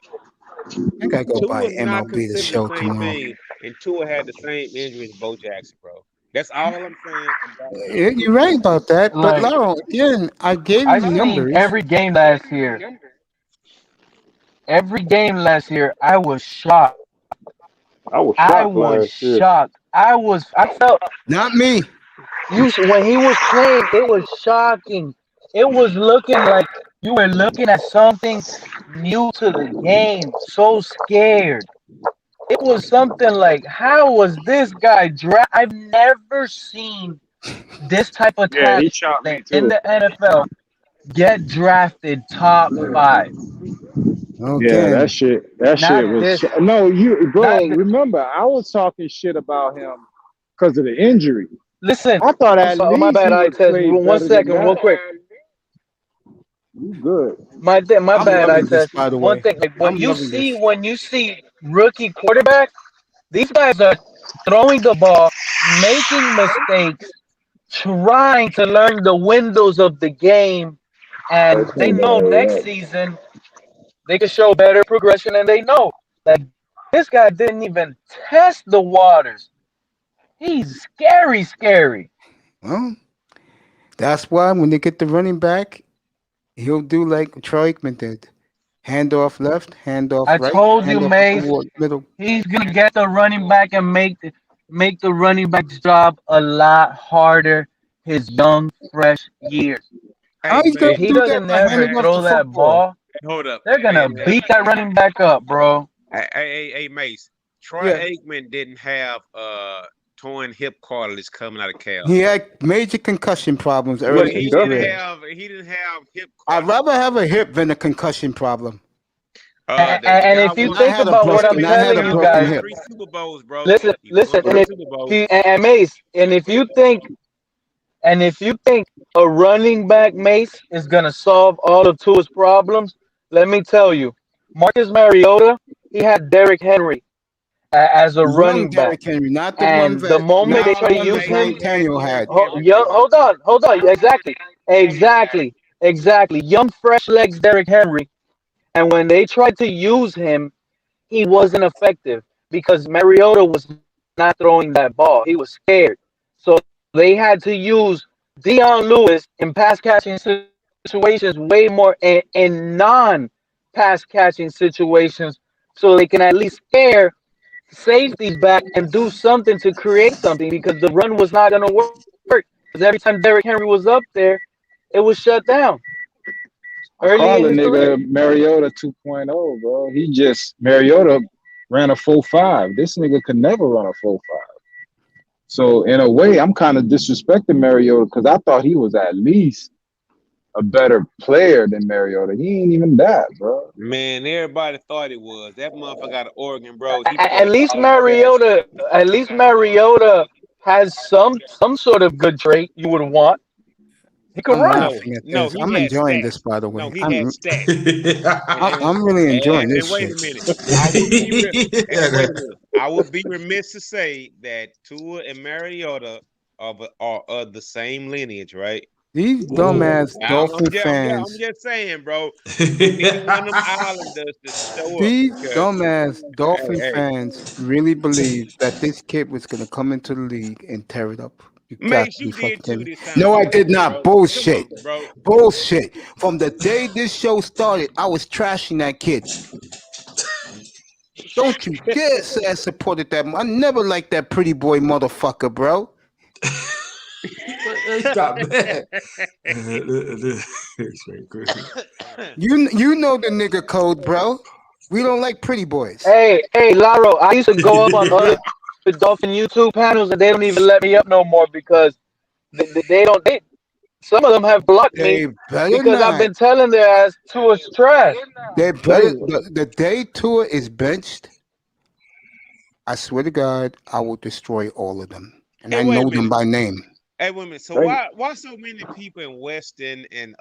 Speaker 1: I gotta go buy
Speaker 8: Tua's not
Speaker 1: MLB The
Speaker 8: considered
Speaker 1: Show
Speaker 8: the same
Speaker 1: tomorrow.
Speaker 8: thing, and Tua had the same injury as Bo Jackson, bro. That's all I'm saying about
Speaker 1: Yeah, you're right about that. But
Speaker 5: Like,
Speaker 1: Laurel, again, I gave you
Speaker 5: I've seen
Speaker 1: numbers.
Speaker 5: every game last year. Every game last year, I was shocked.
Speaker 3: I was
Speaker 5: I
Speaker 3: shocked
Speaker 5: was
Speaker 3: last year.
Speaker 5: shocked. I felt
Speaker 1: Not me.
Speaker 5: when he was playing, it was shocking. It was looking like you were looking at something new to the game. So scared. It was something like, how was this guy I've never seen this type of
Speaker 3: Yeah, he
Speaker 5: talent
Speaker 3: shocked me
Speaker 5: in
Speaker 3: too.
Speaker 5: the NFL get drafted top 5.
Speaker 3: Yeah,
Speaker 1: Again,
Speaker 3: that shit
Speaker 5: Not
Speaker 3: was
Speaker 5: this.
Speaker 3: no, you bro,
Speaker 5: Not this.
Speaker 3: remember I was talking shit about him because of the injury.
Speaker 5: Listen,
Speaker 3: I thought
Speaker 5: I'm
Speaker 3: at
Speaker 5: sorry. My
Speaker 3: least
Speaker 5: bad.
Speaker 3: he
Speaker 5: Eye
Speaker 3: would
Speaker 5: test.
Speaker 3: play
Speaker 5: 1
Speaker 3: better than
Speaker 5: second, real
Speaker 3: that.
Speaker 5: quick.
Speaker 3: You good.
Speaker 5: My
Speaker 1: I'm
Speaker 5: bad. Eye
Speaker 1: loving this,
Speaker 5: test.
Speaker 1: by the
Speaker 5: One
Speaker 1: way.
Speaker 5: thing, like
Speaker 1: I'm loving this.
Speaker 5: when you see rookie quarterbacks, these guys are throwing the ball, making mistakes, trying to learn the windows of the game, and they know next season they can show better progression, and they know that this guy didn't even test the waters. He's scary, scary.
Speaker 1: Well, that's why when they get the running back, he'll do like Troy Aikman did. Hand off left, hand off
Speaker 5: I
Speaker 1: right,
Speaker 5: told you,
Speaker 1: hand off
Speaker 5: Mace,
Speaker 1: middle.
Speaker 5: he's gonna get the running back and make the running back's job a lot harder his young, fresh years.
Speaker 1: How
Speaker 8: Hey
Speaker 1: he's gonna
Speaker 5: If
Speaker 8: man,
Speaker 5: he
Speaker 1: do that
Speaker 5: doesn't
Speaker 1: by
Speaker 5: never
Speaker 1: handing off
Speaker 5: throw
Speaker 1: the
Speaker 5: that
Speaker 1: football?
Speaker 5: ball,
Speaker 8: hold up.
Speaker 5: they're gonna beat that running back up, bro.
Speaker 8: Hey, Mace. Troy
Speaker 1: Yeah.
Speaker 8: Aikman didn't have torn hip cartilage coming out of calf.
Speaker 1: He had major concussion problems
Speaker 12: Yeah,
Speaker 1: early
Speaker 12: he
Speaker 1: in his
Speaker 12: definitely.
Speaker 1: career.
Speaker 8: He didn't have hip
Speaker 1: I'd
Speaker 8: cartilage.
Speaker 1: rather have a hip than a concussion problem.
Speaker 5: And,
Speaker 8: The
Speaker 5: and
Speaker 8: guy
Speaker 5: if you
Speaker 8: won.
Speaker 1: Not
Speaker 5: think
Speaker 1: had a
Speaker 5: about what I'm
Speaker 1: broken, not had
Speaker 5: telling
Speaker 1: a
Speaker 5: you
Speaker 1: broken
Speaker 5: guys,
Speaker 8: Won
Speaker 1: hip.
Speaker 8: 3 Super Bowls, bro.
Speaker 5: listen,
Speaker 8: He won
Speaker 5: listen,
Speaker 8: 3 Super Bowls.
Speaker 5: and Mace, and if you think a running back Mace is gonna solve all of Tua's problems, let me tell you, Marcus Mariota, he had Derrick Henry as a
Speaker 1: Young
Speaker 5: running back,
Speaker 1: Derrick Henry, not the one
Speaker 5: and the
Speaker 1: vet,
Speaker 5: moment
Speaker 1: not
Speaker 5: they
Speaker 8: No,
Speaker 1: the
Speaker 5: try to
Speaker 8: no,
Speaker 1: one
Speaker 5: use
Speaker 1: that
Speaker 8: Mace,
Speaker 5: him,
Speaker 1: Ryan
Speaker 8: Mace,
Speaker 1: Tannehill
Speaker 8: Mace,
Speaker 1: had.
Speaker 8: Mace.
Speaker 5: hold on, exactly, young fresh legs Derrick Henry, and when they tried to use him, he wasn't effective because Mariota was not throwing that ball. He was scared. So they had to use Deion Lewis in pass catching situations way more in non pass catching situations so they can at least scare safeties back and do something to create something because the run was not going to work. Because every time Derrick Henry was up there, it was shut down
Speaker 3: I
Speaker 5: early
Speaker 3: call
Speaker 5: in
Speaker 3: a
Speaker 5: his career.
Speaker 3: nigga Mariota 2.0, bro. Mariota ran a 4.5. This nigga could never run a 4.5. So in a way, I'm kind of disrespecting Mariota because I thought he was at least a better player than Mariota. He ain't even that, bro.
Speaker 8: Man, everybody thought it was. That motherfucker out of Oregon, bro. He
Speaker 5: At
Speaker 8: played
Speaker 5: least
Speaker 8: so fast.
Speaker 5: Mariota has some sort of good trait you would want. He could
Speaker 1: I'm
Speaker 5: run.
Speaker 1: laughing at
Speaker 8: No,
Speaker 1: this.
Speaker 8: he
Speaker 1: I'm
Speaker 8: had
Speaker 1: enjoying this,
Speaker 8: stats.
Speaker 1: by the
Speaker 8: No,
Speaker 1: way.
Speaker 8: he had stats.
Speaker 1: I'm really enjoying this
Speaker 8: And wait
Speaker 1: shit.
Speaker 8: a minute. I would be wait a minute. I would be remiss to say that Tua and Mariota are of the same lineage, right?
Speaker 1: These dumbass Dolphin
Speaker 8: I'm
Speaker 1: fans,
Speaker 8: just saying, bro. We need one of them Islanders to show up
Speaker 1: these
Speaker 8: because
Speaker 1: dumbass Dolphin
Speaker 8: hey,
Speaker 1: fans really believe that this kid was gonna come into the league and tear it up. You got
Speaker 8: Mace,
Speaker 1: to be
Speaker 8: you
Speaker 1: fucking
Speaker 8: did
Speaker 1: kidding
Speaker 8: too
Speaker 1: me.
Speaker 8: this time
Speaker 1: No, I
Speaker 8: last
Speaker 1: did
Speaker 8: year,
Speaker 1: not.
Speaker 8: bro.
Speaker 1: Bullshit.
Speaker 8: Come on, bro.
Speaker 1: Bullshit. From the day this show started, I was trashing that kid. Don't you dare say I supported that. I never liked that pretty boy motherfucker, bro.
Speaker 4: He got mad.
Speaker 1: You know the nigga code, bro. We don't like pretty boys.
Speaker 5: Hey, Laro, I used to go up on other Dolphin YouTube panels and they don't even let me up no more because they don't. Some of them have blocked me
Speaker 1: They better
Speaker 5: because I've
Speaker 1: not.
Speaker 5: been telling their ass Tua's trash.
Speaker 1: They better. The day Tua is benched, I swear to God, I will destroy all of them, and
Speaker 8: Hey,
Speaker 1: I
Speaker 8: wait a
Speaker 1: know them
Speaker 8: minute.
Speaker 1: by name.
Speaker 8: Hey, wait a minute. So why so many people in Weston and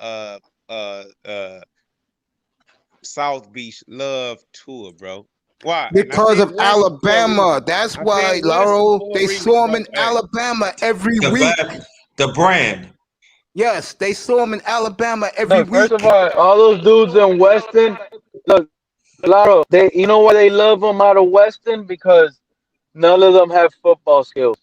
Speaker 8: South Beach love Tua, bro? Why? And I
Speaker 1: Because
Speaker 8: said
Speaker 1: of
Speaker 8: Weston for a reason.
Speaker 1: Alabama. That's
Speaker 8: I
Speaker 1: why,
Speaker 8: said Weston
Speaker 1: Laurel.
Speaker 8: for a
Speaker 1: They
Speaker 8: reason,
Speaker 1: saw him
Speaker 8: bro.
Speaker 1: in
Speaker 8: Hey,
Speaker 1: Alabama every week.
Speaker 4: The brand.
Speaker 1: Yes, they saw him in Alabama every
Speaker 5: Look,
Speaker 1: week.
Speaker 5: first of all those dudes in Weston, look, Laro, you know why they love them out of Weston? Because none of them have football skills.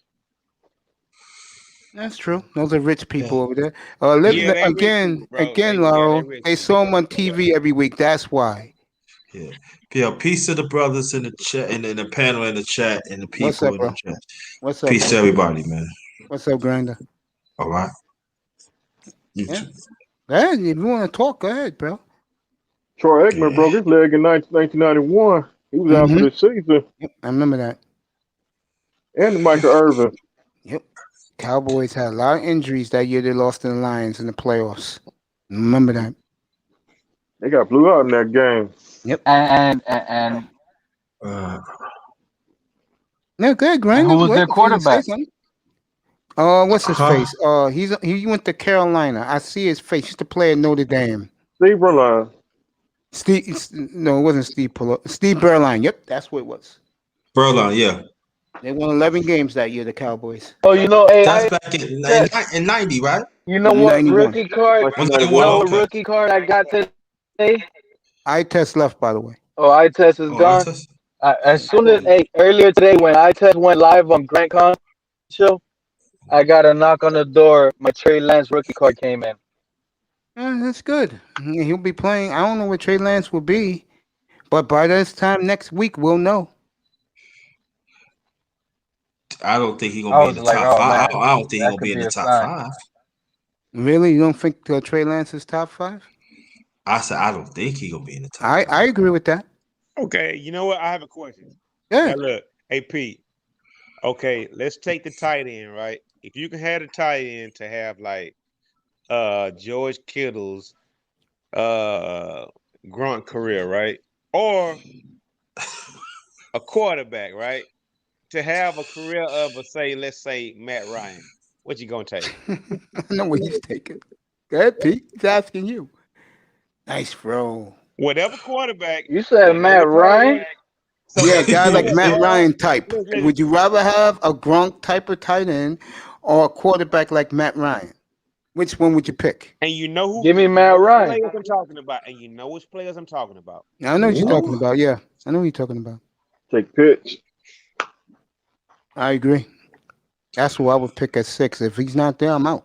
Speaker 1: That's true. Those are rich people over there.
Speaker 8: yeah, they rich people, bro.
Speaker 1: Again,
Speaker 8: They
Speaker 1: Laurel.
Speaker 8: rich
Speaker 1: They
Speaker 8: people.
Speaker 1: saw him on TV every week. That's why.
Speaker 4: Yeah. Yeah, peace to the brothers in the chat and in the panel in the chat and the people
Speaker 1: What's up,
Speaker 4: in
Speaker 1: bro?
Speaker 4: the chat.
Speaker 1: What's up,
Speaker 4: Peace
Speaker 1: bro?
Speaker 4: to everybody, man.
Speaker 1: What's up, Grinder?
Speaker 4: All right. You
Speaker 1: Yeah.
Speaker 4: too.
Speaker 1: Go ahead. If you want to talk, go ahead, bro.
Speaker 12: Troy Aikman broke his leg in 1991. He was out for the season.
Speaker 1: Yep, I remember that.
Speaker 12: And Michael Irvin.
Speaker 1: Yep. Cowboys had a lot of injuries that year. They lost to the Lions in the playoffs. Remember that.
Speaker 12: They got blew out in that game.
Speaker 1: Yep.
Speaker 5: And
Speaker 1: No, good, Grinder.
Speaker 5: who was their quarterback?
Speaker 1: What's his face? He went to Carolina. I see his face. He's the player at Notre Dame.
Speaker 12: Steve Berline.
Speaker 1: No, it wasn't Steve Berline. Yep, that's what it was.
Speaker 4: Berline, yeah.
Speaker 1: They won 11 games that year, the Cowboys.
Speaker 5: Oh, hey,
Speaker 4: That's back in 90, right?
Speaker 5: You know what
Speaker 1: 91.
Speaker 5: rookie card?
Speaker 4: Was
Speaker 5: You
Speaker 4: 91?
Speaker 5: know what
Speaker 4: Okay.
Speaker 5: rookie card I got today?
Speaker 1: Eye test left, by the way.
Speaker 5: Oh, eye test is
Speaker 4: Oh,
Speaker 5: gone.
Speaker 4: that's
Speaker 5: As soon as earlier today when eye test went live on Grant Con show, I got a knock on the door. My Trey Lance rookie card came in.
Speaker 1: That's good. He'll be playing. I don't know where Trey Lance will be, but by this time next week, we'll know.
Speaker 4: I don't think he's
Speaker 5: I
Speaker 4: gonna be in
Speaker 5: was
Speaker 4: the
Speaker 5: like,
Speaker 4: top
Speaker 5: oh
Speaker 4: five.
Speaker 5: man,
Speaker 4: I don't think he's
Speaker 5: that
Speaker 4: gonna
Speaker 5: could
Speaker 4: be in
Speaker 5: be
Speaker 4: the
Speaker 5: a
Speaker 4: top
Speaker 5: sign.
Speaker 4: 5.
Speaker 1: Really? You don't think Trey Lance is top 5?
Speaker 4: I said I don't think he's gonna be in the top.
Speaker 1: I agree with that.
Speaker 8: Okay, you know what? I have a question.
Speaker 1: Yeah.
Speaker 8: Now look, hey Pete. Okay, let's take the tight end, right? If you can have a tight end to have like George Kittle's grunt career, right? Or a quarterback, right? To have a career of let's say Matt Ryan. What you gonna take?
Speaker 1: I know what he's taking. Go ahead, Pete. He's asking you. Nice, bro.
Speaker 8: Whatever quarterback.
Speaker 5: You said Matt Ryan?
Speaker 8: So
Speaker 1: Yeah, a guy like Matt
Speaker 8: Listen,
Speaker 1: Ryan type.
Speaker 8: listen.
Speaker 1: Would you rather have a Gronk type of tight end or a quarterback like Matt Ryan? Which one would you pick?
Speaker 8: And you know who?
Speaker 5: Give me Matt Ryan.
Speaker 8: Players I'm talking about, and you know which players I'm talking about.
Speaker 1: I know what you're talking about. Yeah, I know what you're talking about.
Speaker 12: Take pitch.
Speaker 1: I agree. That's who I would pick at 6. If he's not there, I'm out.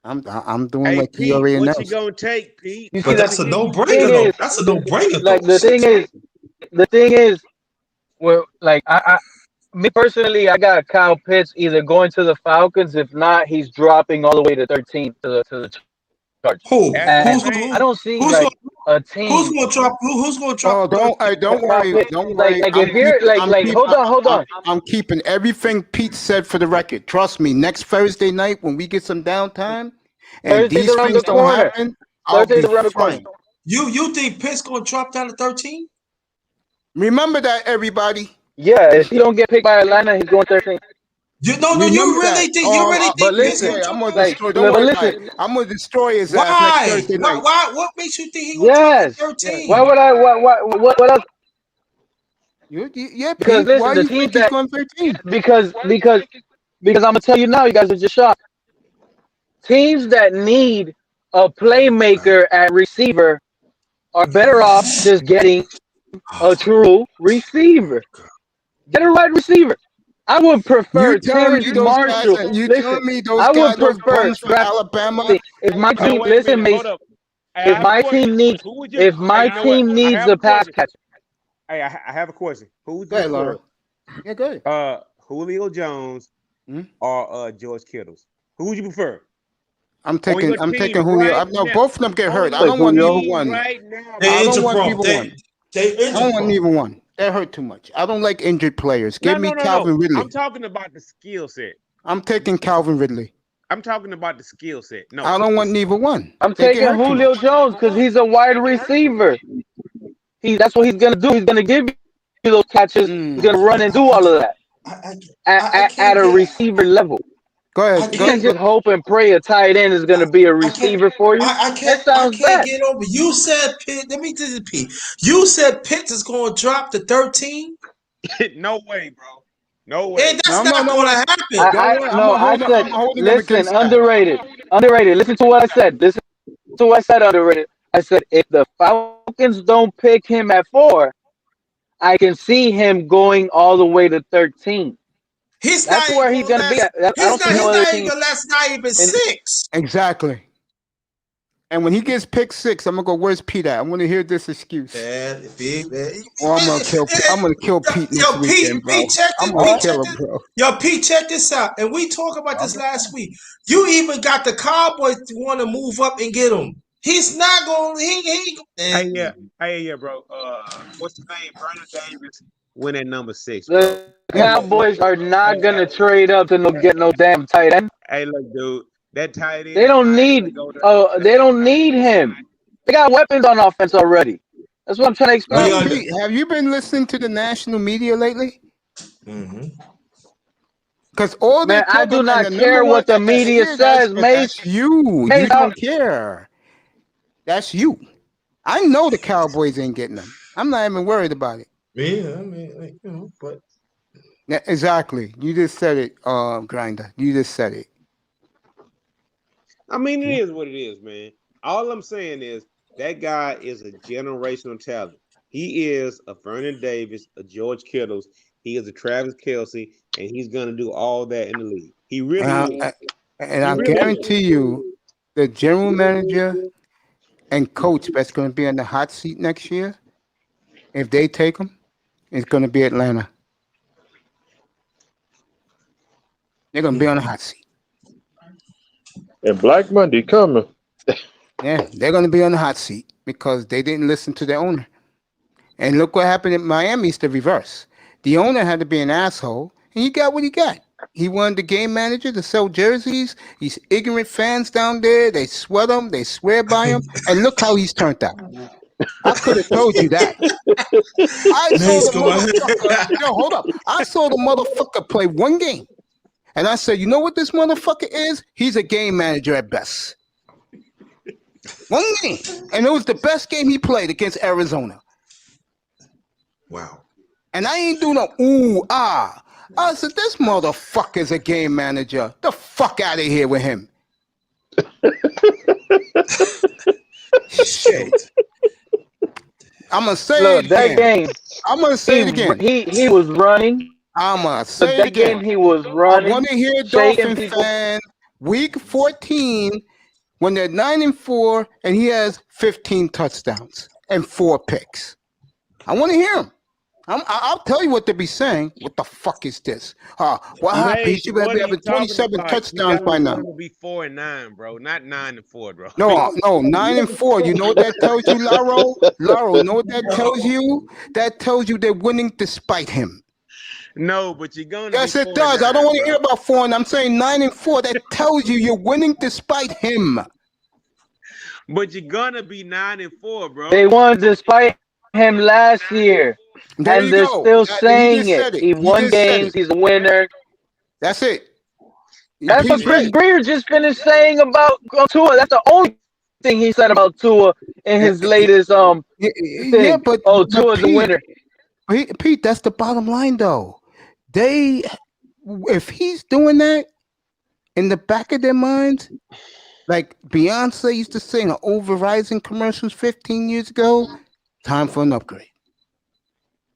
Speaker 1: I'm doing
Speaker 8: Hey
Speaker 1: like he
Speaker 8: Pete,
Speaker 1: already
Speaker 8: what
Speaker 1: announced.
Speaker 8: you gonna take, Pete?
Speaker 5: You see
Speaker 4: But
Speaker 5: that
Speaker 4: that's a
Speaker 5: thing
Speaker 4: no-brainer though.
Speaker 5: is,
Speaker 4: That's a no-brainer
Speaker 5: like
Speaker 4: though.
Speaker 5: the thing is, well, like me personally, I got Kyle Pitts either going to the Falcons. If not, he's dropping all the way to 13 to the Chargers.
Speaker 4: Who?
Speaker 5: And
Speaker 8: Who's
Speaker 5: I don't see
Speaker 4: Who's
Speaker 5: like a
Speaker 4: Who's
Speaker 5: team.
Speaker 4: gonna drop? Who's gonna drop?
Speaker 1: Oh, don't
Speaker 5: Kyle
Speaker 1: worry,
Speaker 5: Pitts.
Speaker 1: don't worry.
Speaker 5: Like if you're hold on.
Speaker 1: I'm keeping everything Pete said for the record. Trust me. Next Thursday night when we get some downtime and
Speaker 5: Thursday's
Speaker 1: these
Speaker 5: around
Speaker 1: things
Speaker 5: the
Speaker 1: don't
Speaker 5: corner.
Speaker 1: happen, I'll be
Speaker 5: Thursday's around the corner.
Speaker 1: fine.
Speaker 4: You think Pitt's gonna drop down to 13?
Speaker 1: Remember that, everybody.
Speaker 5: Yeah, if he don't get picked by Atlanta, he's going 13.
Speaker 4: You
Speaker 1: Remember
Speaker 4: you really
Speaker 1: that.
Speaker 4: think you really
Speaker 5: But
Speaker 4: think Pitt's
Speaker 5: listen,
Speaker 4: gonna
Speaker 1: I'm
Speaker 4: drop
Speaker 1: gonna
Speaker 4: down?
Speaker 1: destroy. Don't
Speaker 5: but
Speaker 1: worry about
Speaker 5: listen.
Speaker 1: it. I'm gonna destroy his ass next
Speaker 4: Why?
Speaker 1: Thursday night.
Speaker 4: What makes you think he gonna drop
Speaker 5: Yes.
Speaker 4: to 13?
Speaker 5: Why would I? What else?
Speaker 1: Yeah,
Speaker 5: Because
Speaker 1: Pete. Why
Speaker 5: listen, the
Speaker 1: you
Speaker 5: teams
Speaker 1: think he's
Speaker 5: that
Speaker 1: going 13?
Speaker 5: because I'm gonna tell you now, you guys are just shocked. Teams that need a playmaker at receiver are better off just getting a true receiver. Get a wide receiver. I would prefer
Speaker 1: You telling
Speaker 5: Terrence
Speaker 1: me those guys?
Speaker 5: Marshall.
Speaker 1: You
Speaker 5: Listen,
Speaker 1: telling me those
Speaker 5: I would
Speaker 1: guys, those
Speaker 5: prefer
Speaker 1: bums from
Speaker 5: draft.
Speaker 1: Alabama?
Speaker 5: If my
Speaker 8: No,
Speaker 5: team,
Speaker 8: wait a
Speaker 5: listen,
Speaker 8: minute.
Speaker 5: Mace.
Speaker 8: Hold up. Hey, I
Speaker 5: If
Speaker 8: have a
Speaker 5: my
Speaker 8: question.
Speaker 5: team needs,
Speaker 8: Who would you?
Speaker 5: if
Speaker 8: Hey,
Speaker 5: my
Speaker 8: you know what?
Speaker 5: team
Speaker 8: I
Speaker 5: needs
Speaker 8: have
Speaker 5: a
Speaker 8: a
Speaker 5: pass
Speaker 8: question.
Speaker 5: catcher,
Speaker 8: Hey, I have a question. Who would
Speaker 1: Go
Speaker 8: you
Speaker 1: ahead, Laura.
Speaker 8: prefer?
Speaker 1: Yeah, go ahead.
Speaker 8: Julio Jones
Speaker 1: Hmm?
Speaker 8: or George Kittles? Who would you prefer?
Speaker 1: I'm
Speaker 8: On your
Speaker 1: taking
Speaker 8: team
Speaker 1: Julio.
Speaker 8: right
Speaker 1: No,
Speaker 8: now.
Speaker 1: both of them get
Speaker 8: On
Speaker 1: hurt. I
Speaker 8: your
Speaker 1: don't want neither
Speaker 8: team
Speaker 1: one.
Speaker 8: right now.
Speaker 4: They
Speaker 1: I don't
Speaker 4: injured
Speaker 1: want
Speaker 4: prone.
Speaker 1: neither one.
Speaker 4: They
Speaker 1: I
Speaker 4: injured
Speaker 1: don't want
Speaker 4: prone.
Speaker 1: neither one. They hurt too much. I don't like injured players. Give me
Speaker 8: No.
Speaker 1: Calvin Ridley.
Speaker 8: I'm talking about the skill set.
Speaker 1: I'm taking Calvin Ridley.
Speaker 8: I'm talking about the skill set. No.
Speaker 1: I don't want neither one.
Speaker 5: I'm
Speaker 1: They get
Speaker 5: taking
Speaker 1: hurt too
Speaker 5: Julio
Speaker 1: much.
Speaker 5: Jones because he's a wide receiver. That's what he's gonna do. He's gonna give you those catches. He's gonna run and do all of that
Speaker 4: I
Speaker 5: at
Speaker 4: can't
Speaker 5: a
Speaker 4: get.
Speaker 5: receiver level.
Speaker 1: Go
Speaker 4: I
Speaker 1: ahead.
Speaker 5: You
Speaker 1: Go,
Speaker 5: can't
Speaker 4: can't.
Speaker 5: just hope and pray a tight end is gonna be a receiver for you.
Speaker 4: I
Speaker 5: That
Speaker 4: can't. I
Speaker 5: sounds
Speaker 4: can't
Speaker 5: bad.
Speaker 4: get over. You said Pitt. Let me just repeat. You said Pitt is going to drop to 13,
Speaker 8: No way, bro. No way.
Speaker 4: and that's
Speaker 1: no,
Speaker 4: not going to
Speaker 1: way.
Speaker 4: happen.
Speaker 1: Don't worry.
Speaker 5: I said,
Speaker 1: I'm holding them
Speaker 5: listen,
Speaker 1: against that.
Speaker 5: underrated. Listen to what I said. Listen to what I said, underrated. I said, if the Falcons don't pick him at 4, I can see him going all the way to 13.
Speaker 4: He's
Speaker 5: That's
Speaker 4: not
Speaker 5: where
Speaker 4: even
Speaker 5: he's
Speaker 4: going
Speaker 5: gonna
Speaker 4: to
Speaker 5: be.
Speaker 4: last.
Speaker 5: I don't see
Speaker 4: He's
Speaker 5: no other
Speaker 4: not
Speaker 5: team.
Speaker 4: even last. Not even 6.
Speaker 1: Exactly. And when he gets picked 6, I'm gonna go. Where's Pete at? I want to hear this excuse.
Speaker 4: Man,
Speaker 1: Or I'm gonna kill. I'm gonna kill Pete next
Speaker 4: Yo,
Speaker 1: weekend, bro.
Speaker 4: Pete, check
Speaker 1: I'm
Speaker 4: this.
Speaker 1: gonna
Speaker 4: Pete, check
Speaker 1: kill him,
Speaker 4: this.
Speaker 1: bro.
Speaker 4: Yo, Pete, check this out. And we talked about this last week. You even got the Cowboys to want to move up and get him. He's not going.
Speaker 8: Hey, yeah, bro. What's the name? Vernon Davis win at number 6, bro.
Speaker 5: The Cowboys are not gonna trade up to get no damn tight end.
Speaker 8: Hey, look, dude. That tight end.
Speaker 5: They don't need. They don't need him. They got weapons on offense already. That's what I'm trying to explain.
Speaker 1: Pete, have you been listening to the national media lately?
Speaker 4: Mm-hmm.
Speaker 1: Because all they
Speaker 5: Man, I
Speaker 1: talk
Speaker 5: do
Speaker 1: about,
Speaker 5: not
Speaker 1: and
Speaker 5: care
Speaker 1: number
Speaker 5: what
Speaker 1: one,
Speaker 5: the media
Speaker 1: that's-
Speaker 5: says,
Speaker 1: that's
Speaker 5: Mace.
Speaker 1: you.
Speaker 5: Mace,
Speaker 1: You don't care. That's you. I know the Cowboys ain't getting them. I'm not even worried about it.
Speaker 4: Yeah, I mean, but
Speaker 1: Yeah, exactly. You just said it, Grinder. You just said it.
Speaker 8: I mean, it is what it is, man. All I'm saying is that guy is a generational talent. He is a Vernon Davis, a George Kittles. He is a Travis Kelsey, and he's gonna do all that in the league. He
Speaker 1: And
Speaker 8: really is. He
Speaker 1: I
Speaker 8: really is.
Speaker 1: guarantee you, the general manager and coach that's going to be in the hot seat next year, if they take him, it's going to be Atlanta. They're going to be on the hot seat.
Speaker 12: And Black Monday coming.
Speaker 1: Yeah, they're going to be on the hot seat because they didn't listen to their owner. And look what happened in Miami. It's the reverse. The owner had to be an asshole, and he got what he got. He wanted the game manager to sell jerseys. These ignorant fans down there, they sweat him, they swear by him, and look how he's turned out. I could have told you that. I saw
Speaker 4: Nice
Speaker 1: the
Speaker 4: going.
Speaker 1: motherfucker. Yo, hold up. I saw the motherfucker play one game, and I said, you know what this motherfucker is? He's a game manager at best. One game, and it was the best game he played against Arizona.
Speaker 4: Wow.
Speaker 1: And I ain't do no ooh ah. I said, this motherfucker's a game manager. The fuck out of here with him.
Speaker 4: Shit.
Speaker 1: I'm gonna say
Speaker 5: Look,
Speaker 1: it
Speaker 5: that
Speaker 1: again.
Speaker 5: game,
Speaker 1: I'm gonna say it again.
Speaker 5: he was running.
Speaker 1: I'm gonna
Speaker 5: Look,
Speaker 1: say it
Speaker 5: that game
Speaker 1: again.
Speaker 5: he was
Speaker 1: I
Speaker 5: running,
Speaker 1: want to hear
Speaker 5: shaking
Speaker 1: Dolphin
Speaker 5: people.
Speaker 1: fan week 14 when they're 9-4 and he has 15 touchdowns and 4 picks. I want to hear him. I'll tell you what they be saying. What the fuck is this? What happened? He
Speaker 8: Mate,
Speaker 1: should be
Speaker 8: what are you
Speaker 1: having
Speaker 8: talking
Speaker 1: 27
Speaker 8: about? You
Speaker 1: touchdowns
Speaker 8: guys
Speaker 1: by
Speaker 8: are
Speaker 1: now.
Speaker 8: gonna be 4-9, bro. Not 9-4, bro.
Speaker 1: No, 9-4. You know what that tells you, Laro? Laro, you know what that tells you? That tells you they're winning despite him.
Speaker 8: No, but you're gonna
Speaker 1: Yes,
Speaker 8: be
Speaker 1: it does. I
Speaker 8: 4-9,
Speaker 1: don't want to
Speaker 8: bro.
Speaker 1: hear about 4, and I'm saying 9-4. That tells you you're winning despite him.
Speaker 8: But you're gonna be 9-4, bro.
Speaker 5: They won despite him last year,
Speaker 1: There
Speaker 5: and
Speaker 1: you
Speaker 5: they're
Speaker 1: go.
Speaker 5: still
Speaker 1: He
Speaker 5: saying
Speaker 1: just
Speaker 5: it.
Speaker 1: said it.
Speaker 5: He
Speaker 1: He
Speaker 5: won
Speaker 1: just said
Speaker 5: games.
Speaker 1: it.
Speaker 5: He's a winner.
Speaker 1: That's it.
Speaker 5: That's what
Speaker 1: He's
Speaker 5: Chris
Speaker 1: right.
Speaker 5: Greer just finished saying about Tua. That's the only thing he said about Tua in his latest
Speaker 1: Yeah,
Speaker 5: thing.
Speaker 1: but
Speaker 5: Tua's a
Speaker 1: Pete,
Speaker 5: winner.
Speaker 1: Pete, that's the bottom line, though. If he's doing that in the back of their minds, like Beyonce used to sing on Verizon commercials 15 years ago, time for an upgrade.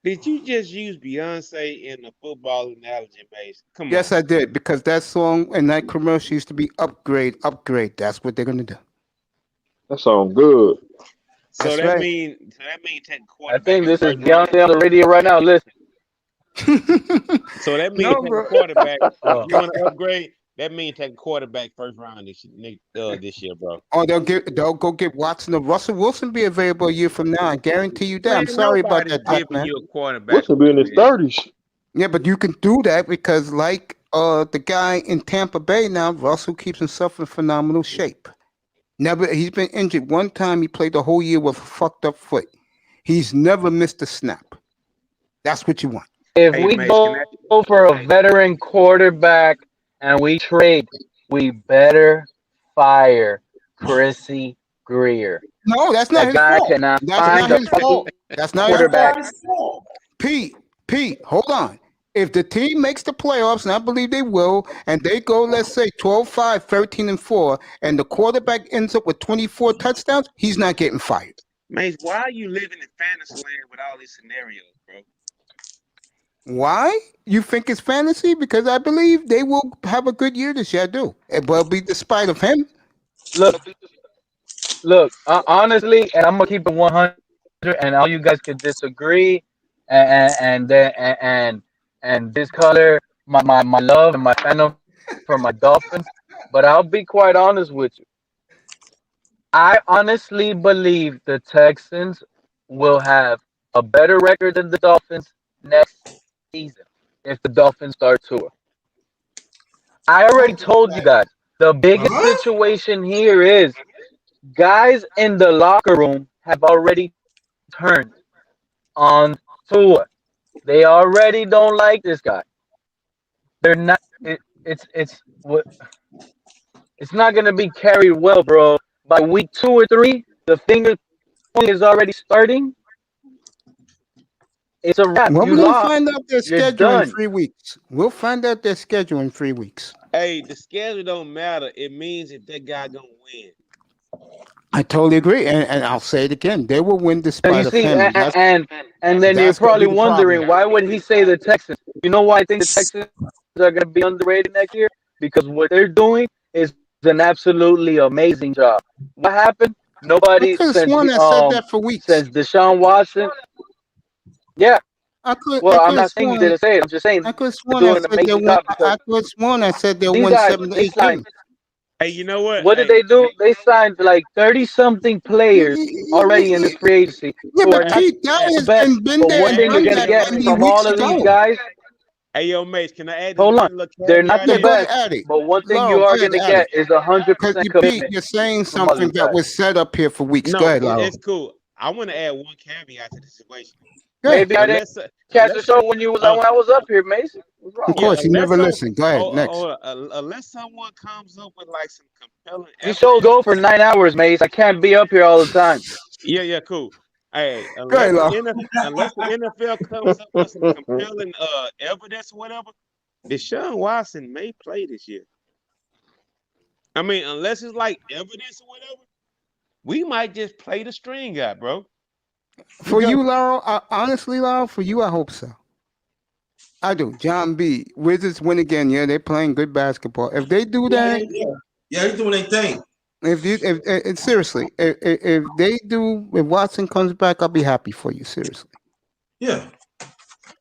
Speaker 8: Did you just use Beyonce in a football analogy, base? Come
Speaker 1: Yes,
Speaker 8: on.
Speaker 1: I did, because that song and that commercial used to be upgrade, upgrade. That's what they're gonna do.
Speaker 12: That sounds good.
Speaker 8: So
Speaker 1: That's
Speaker 8: that
Speaker 1: right.
Speaker 8: mean taking
Speaker 5: I
Speaker 8: quarterback
Speaker 5: think
Speaker 8: in the
Speaker 5: this is
Speaker 8: first round.
Speaker 5: Beyonce on the radio right now. Listen.
Speaker 8: So that means
Speaker 1: No,
Speaker 8: taking
Speaker 1: bro.
Speaker 8: quarterback.
Speaker 5: Oh.
Speaker 8: You want to upgrade? That means taking quarterback first round this year, bro.
Speaker 1: Or they'll go get Watson or Russell Wilson be available a year from now. I guarantee you that.
Speaker 8: Man,
Speaker 1: I'm sorry about
Speaker 8: nobody's
Speaker 1: that, Tech
Speaker 8: giving
Speaker 1: man.
Speaker 8: you a quarterback.
Speaker 12: What's be in his 30s?
Speaker 1: Yeah, but you can do that because, like the guy in Tampa Bay now, Russell keeps himself in phenomenal shape. He's been injured one time. He played the whole year with a fucked up foot. He's never missed a snap. That's what you want.
Speaker 5: If
Speaker 8: Hey,
Speaker 5: we
Speaker 8: Mace,
Speaker 5: go for a veteran quarterback and we trade, we better fire Chrissy Greer.
Speaker 1: No, that's not
Speaker 5: That
Speaker 1: his
Speaker 5: guy
Speaker 1: fault.
Speaker 5: cannot
Speaker 1: That's
Speaker 5: find
Speaker 1: not
Speaker 5: a
Speaker 1: his fault. That's not his
Speaker 5: quarterback.
Speaker 1: fault. Pete, hold on. If the team makes the playoffs, and I believe they will, and they go, let's say 12-5, 13-4, and the quarterback ends up with 24 touchdowns, he's not getting fired.
Speaker 8: Mace, why are you living in fantasy land with all these scenarios, bro?
Speaker 1: Why? You think it's fantasy? Because I believe they will have a good year this year. I do. It will be despite of him.
Speaker 5: Look, honestly, and I'm gonna keep it 100, and all you guys could disagree, and discolor my love and my fandom for my Dolphins, but I'll be quite honest with you. I honestly believe the Texans will have a better record than the Dolphins next season if the Dolphins start Tua. I already told you guys the biggest situation here is guys in the locker room have already turned on Tua. They already don't like this guy. They're not. It's not gonna be carried well, bro. By week 2 or 3, the finger pointing is already starting. It's a wrap.
Speaker 1: Well,
Speaker 5: You
Speaker 1: we'll
Speaker 5: lost.
Speaker 1: find out their
Speaker 5: You're
Speaker 1: schedule in
Speaker 5: done.
Speaker 1: 3 weeks. We'll find out their schedule in 3 weeks.
Speaker 8: Hey, the schedule don't matter. It means if that guy gonna win.
Speaker 1: I totally agree, and I'll say it again. They will win
Speaker 5: And
Speaker 1: despite
Speaker 5: you
Speaker 1: of
Speaker 5: see,
Speaker 1: him.
Speaker 5: and then you're
Speaker 1: That's gonna
Speaker 5: probably
Speaker 1: be the problem.
Speaker 5: wondering why would he say the Texans? You know why I think the Texans are going to be underrated next year? Because what they're doing is an absolutely amazing job. What happened?
Speaker 1: I
Speaker 5: Nobody
Speaker 1: could have sworn I said that for weeks.
Speaker 5: since Deshaun Watson. Yeah.
Speaker 1: I could
Speaker 5: Well, I'm
Speaker 1: have
Speaker 5: not saying you
Speaker 1: sworn.
Speaker 5: didn't say it. I'm just saying
Speaker 1: I could have
Speaker 5: they're
Speaker 1: sworn I
Speaker 5: doing an
Speaker 1: said they'll
Speaker 5: amazing
Speaker 1: win.
Speaker 5: job because
Speaker 1: I could have sworn I said they'll
Speaker 5: these
Speaker 1: win
Speaker 5: guys
Speaker 1: 7 to
Speaker 5: they
Speaker 1: 8
Speaker 5: signed.
Speaker 1: games.
Speaker 8: Hey, you know what?
Speaker 5: What did
Speaker 8: Hey,
Speaker 5: they do? They signed like 30-something players already in the free agency
Speaker 1: Yeah,
Speaker 5: who are
Speaker 1: but
Speaker 5: not
Speaker 1: Pete, that
Speaker 5: the
Speaker 1: has
Speaker 5: best.
Speaker 1: been
Speaker 5: But
Speaker 1: there
Speaker 5: one
Speaker 1: and
Speaker 5: thing you're
Speaker 1: done
Speaker 5: going to
Speaker 1: that
Speaker 5: get
Speaker 1: many
Speaker 5: from
Speaker 1: weeks
Speaker 5: all of these
Speaker 1: ago.
Speaker 5: guys,
Speaker 8: hey, yo, Mace, can I add this
Speaker 5: hold
Speaker 8: one
Speaker 5: on,
Speaker 8: little
Speaker 5: they're not
Speaker 8: caveat
Speaker 5: the
Speaker 1: Yeah,
Speaker 8: in?
Speaker 1: go ahead,
Speaker 5: best.
Speaker 1: add it.
Speaker 5: But one thing
Speaker 1: Laurel,
Speaker 5: you
Speaker 1: go
Speaker 5: are
Speaker 1: ahead,
Speaker 5: going to
Speaker 1: add it.
Speaker 5: get is
Speaker 1: Because
Speaker 5: 100%
Speaker 1: you, Pete,
Speaker 5: commitment
Speaker 1: you're saying
Speaker 5: from all
Speaker 1: something
Speaker 5: these
Speaker 1: that
Speaker 5: guys.
Speaker 1: was set up here for weeks. Go
Speaker 8: No,
Speaker 1: ahead, Laurel.
Speaker 8: it's cool. I want to add one caveat to the situation.
Speaker 1: Go ahead.
Speaker 5: Maybe I didn't
Speaker 8: Unless,
Speaker 5: catch the
Speaker 8: unless,
Speaker 5: show when I was up here, Mason. What's
Speaker 1: Of
Speaker 5: wrong?
Speaker 8: yeah,
Speaker 1: course, you never listen. Go ahead, next.
Speaker 8: unless someone comes up with like some compelling
Speaker 5: These shows
Speaker 8: evidence.
Speaker 5: go for 9 hours, Mace. I can't be up here all the time.
Speaker 8: Yeah, cool. Hey,
Speaker 1: Go ahead, Laurel.
Speaker 8: unless the NFL comes up with some compelling evidence or whatever, Deshaun Watson may play this year. I mean, unless it's like evidence or whatever, we might just play the string guy, bro.
Speaker 1: For you, Laurel, honestly, Laurel, for you, I hope so. I do. John B. Wizards win again. Yeah, they're playing good basketball. If they do that,
Speaker 4: Yeah, they're doing their thing.
Speaker 1: seriously, if they do, if Watson comes back, I'll be happy for you. Seriously,
Speaker 4: Yeah.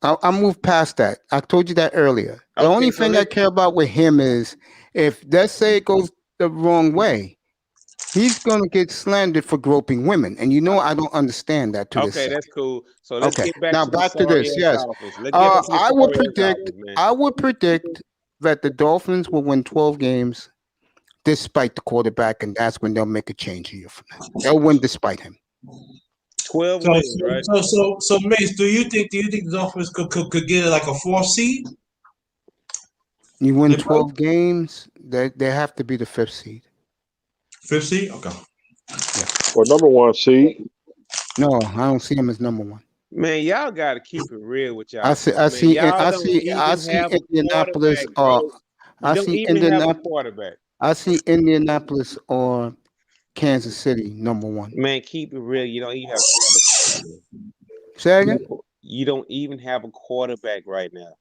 Speaker 1: I'll move past that. I told you that earlier. The
Speaker 8: Okay,
Speaker 1: only
Speaker 8: so
Speaker 1: thing I care about with him is if let's say it goes the wrong way, he's gonna get slandered for groping women, and you know I don't understand that to this
Speaker 8: Okay,
Speaker 1: second.
Speaker 8: that's cool. So let's
Speaker 1: Okay,
Speaker 8: get back
Speaker 1: now
Speaker 8: to the
Speaker 1: back to this.
Speaker 8: sorry ass
Speaker 1: Yes,
Speaker 8: Dolphins. Let's get back to the
Speaker 1: I would
Speaker 8: sorry ass
Speaker 1: predict.
Speaker 8: Dolphins, man.
Speaker 1: I would predict that the Dolphins will win 12 games despite the quarterback, and that's when they'll make a change a year from now. They'll win despite him.
Speaker 8: 12
Speaker 4: So,
Speaker 8: wins, right?
Speaker 4: so, Mace, do you think the Dolphins could get like a 4th seed?
Speaker 1: You win
Speaker 4: They
Speaker 1: 12 games, they have to be the 5th seed.
Speaker 4: 5th seed? Okay.
Speaker 12: Or number 1 seed.
Speaker 1: No, I don't see him as number 1.
Speaker 8: Man, y'all got to keep it real with y'all.
Speaker 1: I see
Speaker 8: Indianapolis.
Speaker 1: Indianapolis or I
Speaker 8: don't
Speaker 1: see
Speaker 8: even have a
Speaker 1: Indianapolis.
Speaker 8: quarterback.
Speaker 1: I see Indianapolis or Kansas City number 1.
Speaker 8: Man, keep it real. You don't even have a quarterback.
Speaker 1: Say again?
Speaker 8: You don't even have a quarterback right now.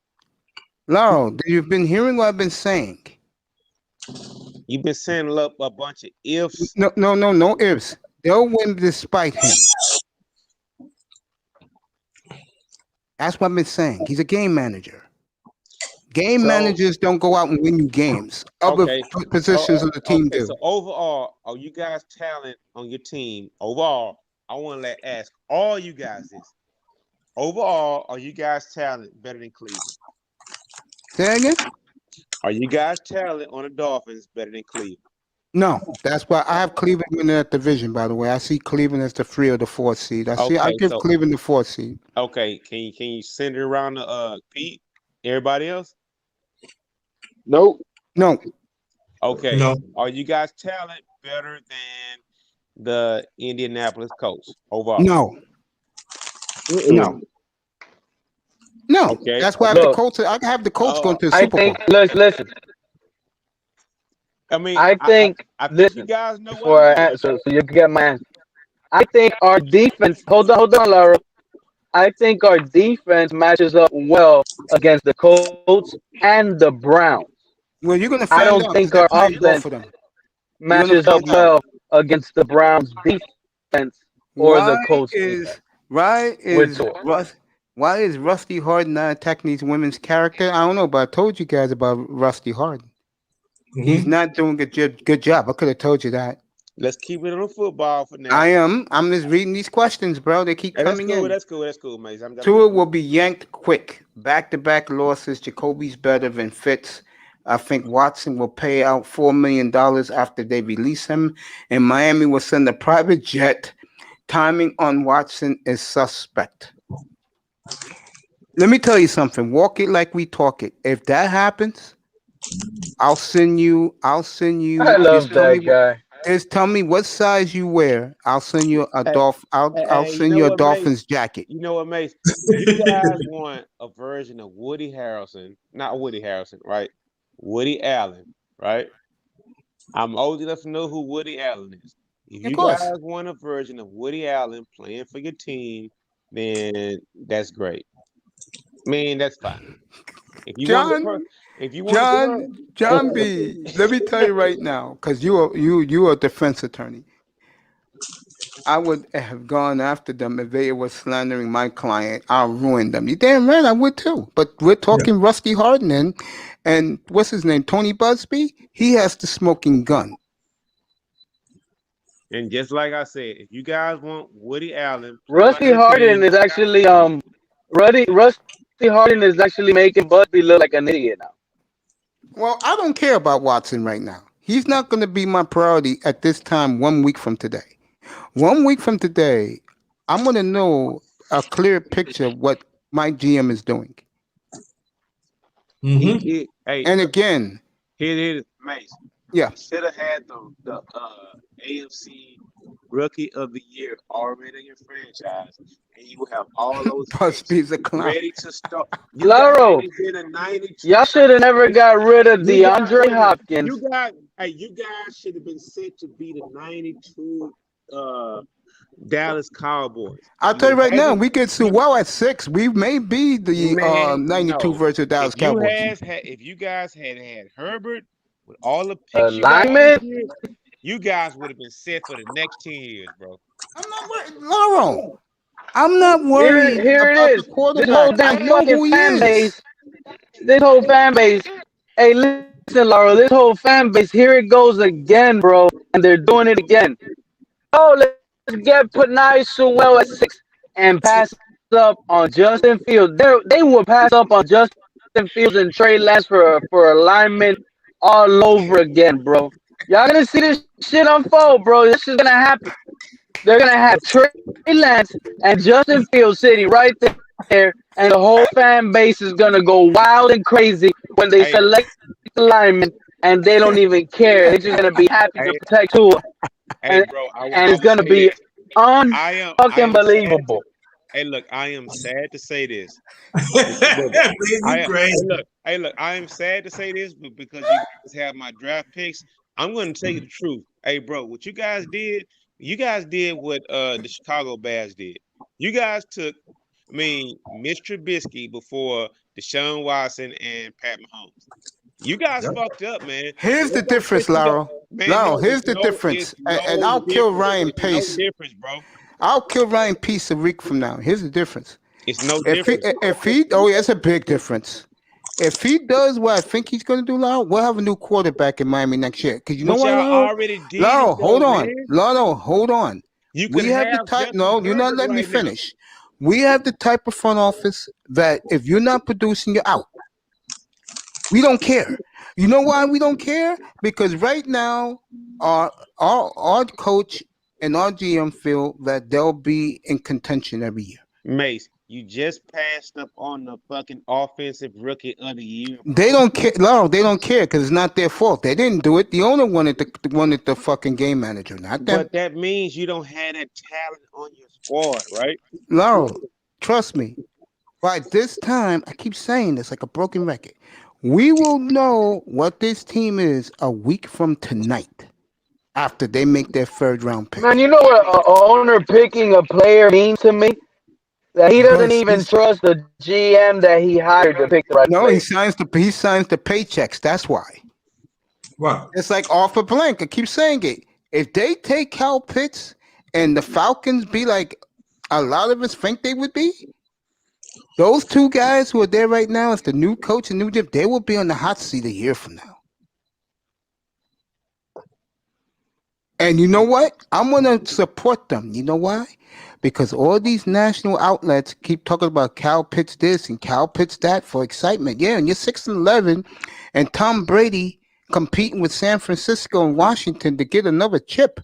Speaker 1: Laurel, you've been hearing what I've been saying.
Speaker 8: You've been saying up a bunch of ifs.
Speaker 1: No ifs. They'll win despite him. That's what I've been saying. He's a game manager. Game managers don't go out and win you games. Other positions of the team do.
Speaker 8: So overall, are you guys talent on your team? Overall, I want to ask all you guys this. Overall, are you guys talent better than Cleveland?
Speaker 1: Say again?
Speaker 8: Are you guys talent on the Dolphins better than Cleveland?
Speaker 1: No, that's why I have Cleveland winning that division. By the way, I see Cleveland as the 3 or the 4th seed. I give Cleveland the 4th seed.
Speaker 8: Okay, can you send it around to Pete? Everybody else?
Speaker 12: Nope.
Speaker 1: No.
Speaker 8: Okay.
Speaker 4: No.
Speaker 8: Are you guys talent better than the Indianapolis Colts overall?
Speaker 1: No. No.
Speaker 8: Okay.
Speaker 1: That's why I have the Colts. I have the Colts going to the Super Bowl.
Speaker 5: Listen.
Speaker 8: I mean,
Speaker 5: I think
Speaker 8: you guys know
Speaker 5: before I answer, so you can get my answer. I think our defense. Hold on, Laura. I think our defense matches up well against the Colts and the Browns.
Speaker 1: Well, you're going to find
Speaker 5: I don't
Speaker 1: out
Speaker 5: think
Speaker 1: 'cause
Speaker 5: our
Speaker 1: they're playing both
Speaker 5: offense
Speaker 1: of them.
Speaker 5: matches up well against the Browns defense or the Colts defense.
Speaker 1: Why is Rusty Harden not attacking these women's character? I don't know, but I told you guys about Rusty Harden. He's not doing a good job. I could have told you that.
Speaker 8: Let's keep it on football for now.
Speaker 1: I am. I'm just reading these questions, bro. They keep coming in.
Speaker 8: That's cool, mate.
Speaker 1: Tua will be yanked quick. Back-to-back losses. Jacoby's better than Fitz. I think Watson will pay out $4 million after they release him. And Miami will send a private jet. Timing on Watson is suspect. Let me tell you something. Walk it like we talk it. If that happens, I'll send you.
Speaker 5: I love that guy.
Speaker 1: Just tell me what size you wear. I'll send you a I'll
Speaker 8: Hey, you
Speaker 1: send
Speaker 8: know
Speaker 1: you a
Speaker 8: what, Mace?
Speaker 1: Dolphins jacket.
Speaker 8: You know what, Mace? If you guys want a version of Woody Harrelson, not Woody Harrelson, right? Woody Allen, right? I'm old enough to know who Woody Allen is. If
Speaker 1: Of
Speaker 8: you
Speaker 1: course.
Speaker 8: guys want a version of Woody Allen playing for your team, then that's great. I mean, that's fine. If you want
Speaker 1: John,
Speaker 8: if you want the
Speaker 1: John B. Let me tell you right now, because you are a defense attorney. I would have gone after them if they were slandering my client. I'll ruin them. You damn right I would too. But we're talking Rusty Hardin and what's his name? Tony Busby? He has the smoking gun.
Speaker 8: And just like I said, if you guys want Woody Allen,
Speaker 5: Rusty Hardin is actually Rusty Hardin is actually making Busby look like an idiot now.
Speaker 1: Well, I don't care about Watson right now. He's not going to be my priority at this time 1 week from today. 1 week from today, I'm going to know a clear picture of what my GM is doing. And again,
Speaker 8: here it is, Mace.
Speaker 1: Yeah.
Speaker 8: You should have had the AFC Rookie of the Year already in your franchise, and you will have all those
Speaker 1: Busby's a clown.
Speaker 8: ready to start.
Speaker 5: Laro, y'all should have never got rid of DeAndre Hopkins.
Speaker 8: You guys should have been set to be the '92 Dallas Cowboys.
Speaker 1: I'll tell you right now, we get so well at 6. We may be the 92 versus Dallas Cowboys.
Speaker 8: If you guys had Herbert with all the picks
Speaker 5: alignment,
Speaker 8: you guys would have been set for the next 10 years, bro.
Speaker 1: I'm not worried, Laurel. I'm not worried
Speaker 5: here
Speaker 1: about
Speaker 5: it is.
Speaker 1: the quarterback.
Speaker 5: This whole damn fucking fan base. This whole fan base. Hey, listen, Laurel. This whole fan base. Here it goes again, bro. And they're doing it again. Oh, let's get Panay Sewell at 6 and pass up on Justin Fields. They will pass up on Justin Fields and Trey Lance for alignment all over again, bro. Y'all gonna see this shit unfold, bro. This is gonna happen. They're gonna have Trey Lance and Justin Fields sitting right there, and the whole fan base is gonna go wild and crazy when they select the lineman, and they don't even care. They're just gonna be happy to protect Tua, and it's gonna be unfucking believable.
Speaker 8: Hey, look, I am sad to say this. Look, I am sad to say this, but because you guys have my draft picks, I'm going to tell you the truth. Hey, bro, what you guys did what the Chicago Bears did. You guys took, Mitch Trubisky before Deshaun Watson and Pat Mahomes. You guys fucked up, man.
Speaker 1: Here's the difference, Laurel. Here's the difference. And I'll kill Ryan Pace.
Speaker 8: No difference, bro.
Speaker 1: I'll kill Ryan Pace a week from now. Here's the difference.
Speaker 8: It's no difference.
Speaker 1: It's a big difference. If he does what I think he's going to do, Laurel, we'll have a new quarterback in Miami next year. Because you know what, Laurel? Hold on. Laurel, hold on. We have the type. No, you're not letting me finish. We have the type of front office that if you're not producing, you're out. We don't care. You know why we don't care? Because right now, our coach and our GM feel that they'll be in contention every year.
Speaker 8: Mace, you just passed up on the fucking offensive rookie of the year.
Speaker 1: They don't care, Laurel. They don't care because it's not their fault. They didn't do it. The owner wanted the fucking game manager, not them.
Speaker 8: But that means you don't have that talent on your squad, right?
Speaker 1: Laurel, trust me. By this time, I keep saying this like a broken record. We will know what this team is a week from tonight after they make their third round pick.
Speaker 5: Man, you know what an owner picking a player means to me? That he doesn't even trust the GM that he hired to pick the right player.
Speaker 1: He signs the paychecks. That's why.
Speaker 4: Wow.
Speaker 1: It's like offer blank. I keep saying it. If they take Kyle Pitts and the Falcons be like a lot of us think they would be, those two guys who are there right now as the new coach and new GM, they will be on the hot seat a year from now. And you know what? I'm going to support them. You know why? Because all these national outlets keep talking about Kyle Pitts this and Kyle Pitts that for excitement. Yeah, and you're 6-11, and Tom Brady competing with San Francisco and Washington to get another chip.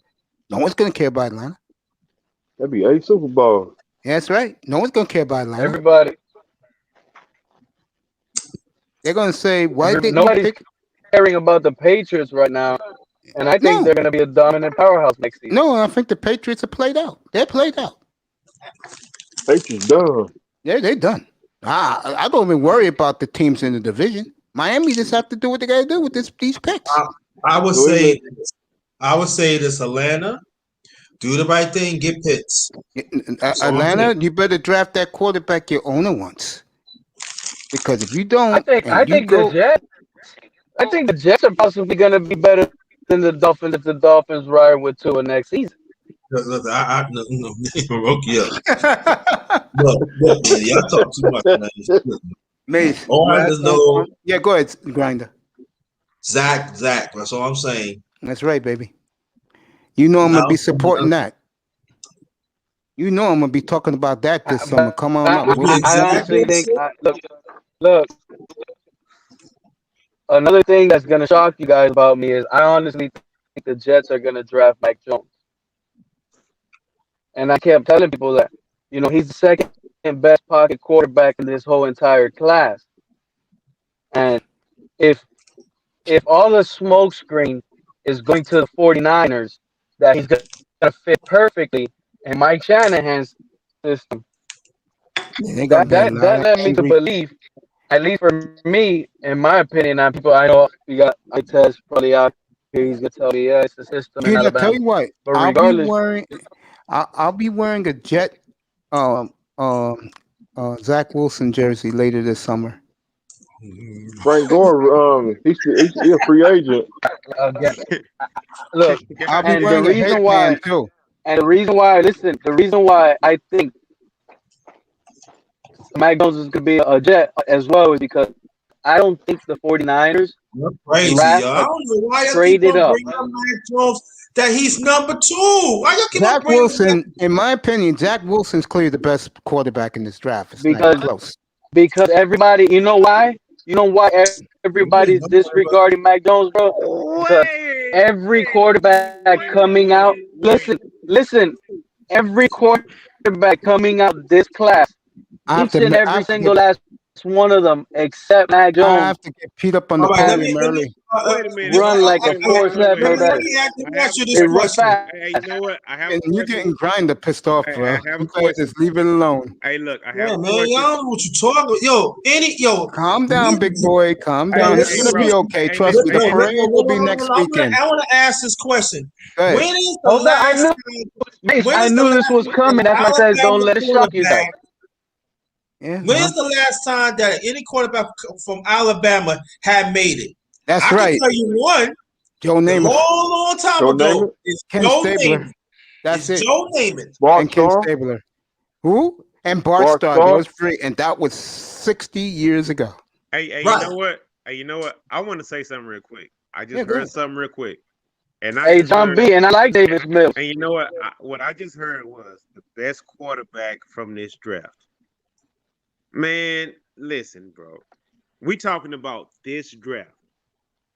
Speaker 1: No one's going to care about Atlanta.
Speaker 15: That'd be 8 Super Bowls.
Speaker 1: Yeah, that's right. No one's going to care about Atlanta.
Speaker 5: Everybody.
Speaker 1: They're going to say, why didn't
Speaker 5: nobody's
Speaker 1: you pick?
Speaker 5: caring about the Patriots right now. And I think
Speaker 1: No.
Speaker 5: they're going to be a dominant powerhouse next season.
Speaker 1: No, I think the Patriots are played out. They're played out.
Speaker 15: Patriots done.
Speaker 1: Yeah, they're done. I don't even worry about the teams in the division. Miami just have to do what they got to do with these picks.
Speaker 4: I would say this: Atlanta, do the right thing, get Pitts. That's all I'm
Speaker 1: Atlanta,
Speaker 4: saying.
Speaker 1: you better draft that quarterback your owner wants. Because if you don't,
Speaker 5: I think the Jets are possibly going to be better than the Dolphins if the Dolphins ride with Tua next season.
Speaker 4: Look, y'all talk too much, man.
Speaker 1: Mace,
Speaker 4: All I just know,
Speaker 1: yeah, go ahead, Grinder.
Speaker 4: Zach. That's all I'm saying.
Speaker 1: That's right, baby. You know I'm gonna be supporting that. You know I'm gonna be talking about that this summer. Come on up.
Speaker 5: I honestly think. Look. Another thing that's gonna shock you guys about me is I honestly think the Jets are gonna draft Mac Jones, and I kept telling people that he's the second best pocket quarterback in this whole entire class, and if all the smoke screen is going to the 49ers, that he's gonna fit perfectly in Mike Shanahan's system. That led me to believe, at least for me, in my opinion, and people I know, we got Itez probably out here. He's gonna tell me, yeah, it's the system.
Speaker 1: Dude, I tell you what,
Speaker 5: but regardless,
Speaker 1: I'll be wearing a Jet, Zach Wilson jersey later this summer.
Speaker 15: Frank Gore, he's a free agent.
Speaker 5: Look,
Speaker 1: I'll be
Speaker 5: and the
Speaker 1: wearing a
Speaker 5: reason why,
Speaker 1: headband too.
Speaker 5: and the reason why I think Mac Jones is going to be a Jet as well is because I don't think the 49ers
Speaker 4: crazy,
Speaker 5: draft
Speaker 4: y'all. I don't know why y'all keep
Speaker 5: traded
Speaker 4: on
Speaker 5: up.
Speaker 4: bringing up Mac Jones that he's number 2. Why y'all keep on
Speaker 1: Zach
Speaker 4: bringing
Speaker 1: Wilson, in my opinion, Zach Wilson's clearly the best quarterback in this draft. It's not even close.
Speaker 5: Because everybody, you know why? You know why everybody's disregarding Mac Jones, bro? Because every quarterback coming out, listen, every quarterback coming out this class, each and every single last one of them, except Mac Jones,
Speaker 1: I have to get Pete up on the podium early.
Speaker 8: Wait a minute.
Speaker 5: run like a 4.7 or better. They run fast.
Speaker 8: Hey, you know what? I have
Speaker 1: And you getting Grinder pissed off, bro.
Speaker 8: I have a
Speaker 1: You better
Speaker 8: question.
Speaker 1: just leave it alone.
Speaker 8: Hey, look, I have
Speaker 4: Yeah,
Speaker 8: a
Speaker 4: man,
Speaker 8: question.
Speaker 4: y'all don't know what you talking.
Speaker 1: Calm down, big boy. Calm down. It's gonna be okay. Trust me. The parade will be next weekend.
Speaker 4: I want to ask this question.
Speaker 1: Go ahead.
Speaker 4: When is the last time?
Speaker 5: I knew this was coming. That's why I said don't let it shock you guys.
Speaker 1: Yeah,
Speaker 4: when is the last time that any quarterback from Alabama had made it?
Speaker 1: That's
Speaker 4: I
Speaker 1: right.
Speaker 4: can tell you one.
Speaker 1: Joe
Speaker 4: A
Speaker 1: Namath.
Speaker 4: long time
Speaker 15: Joe
Speaker 4: ago.
Speaker 15: Namath?
Speaker 4: It's
Speaker 1: Ken
Speaker 4: Joe
Speaker 1: Stabler.
Speaker 4: Namath.
Speaker 1: That's
Speaker 4: It's
Speaker 1: it.
Speaker 4: Joe Namath.
Speaker 1: And Ken Stabler. Who? And Bart
Speaker 15: Bart
Speaker 1: Starr.
Speaker 15: Starr.
Speaker 1: Those three. And that was 60 years ago.
Speaker 8: Hey,
Speaker 4: Right.
Speaker 8: you know what? I want to say something real quick. I just
Speaker 1: Yeah, go
Speaker 8: heard
Speaker 1: ahead.
Speaker 8: something real quick. And
Speaker 5: Hey, John B, and I like Davis Mills.
Speaker 8: And you know what? What I just heard was the best quarterback from this draft. Man, listen, bro. We talking about this draft.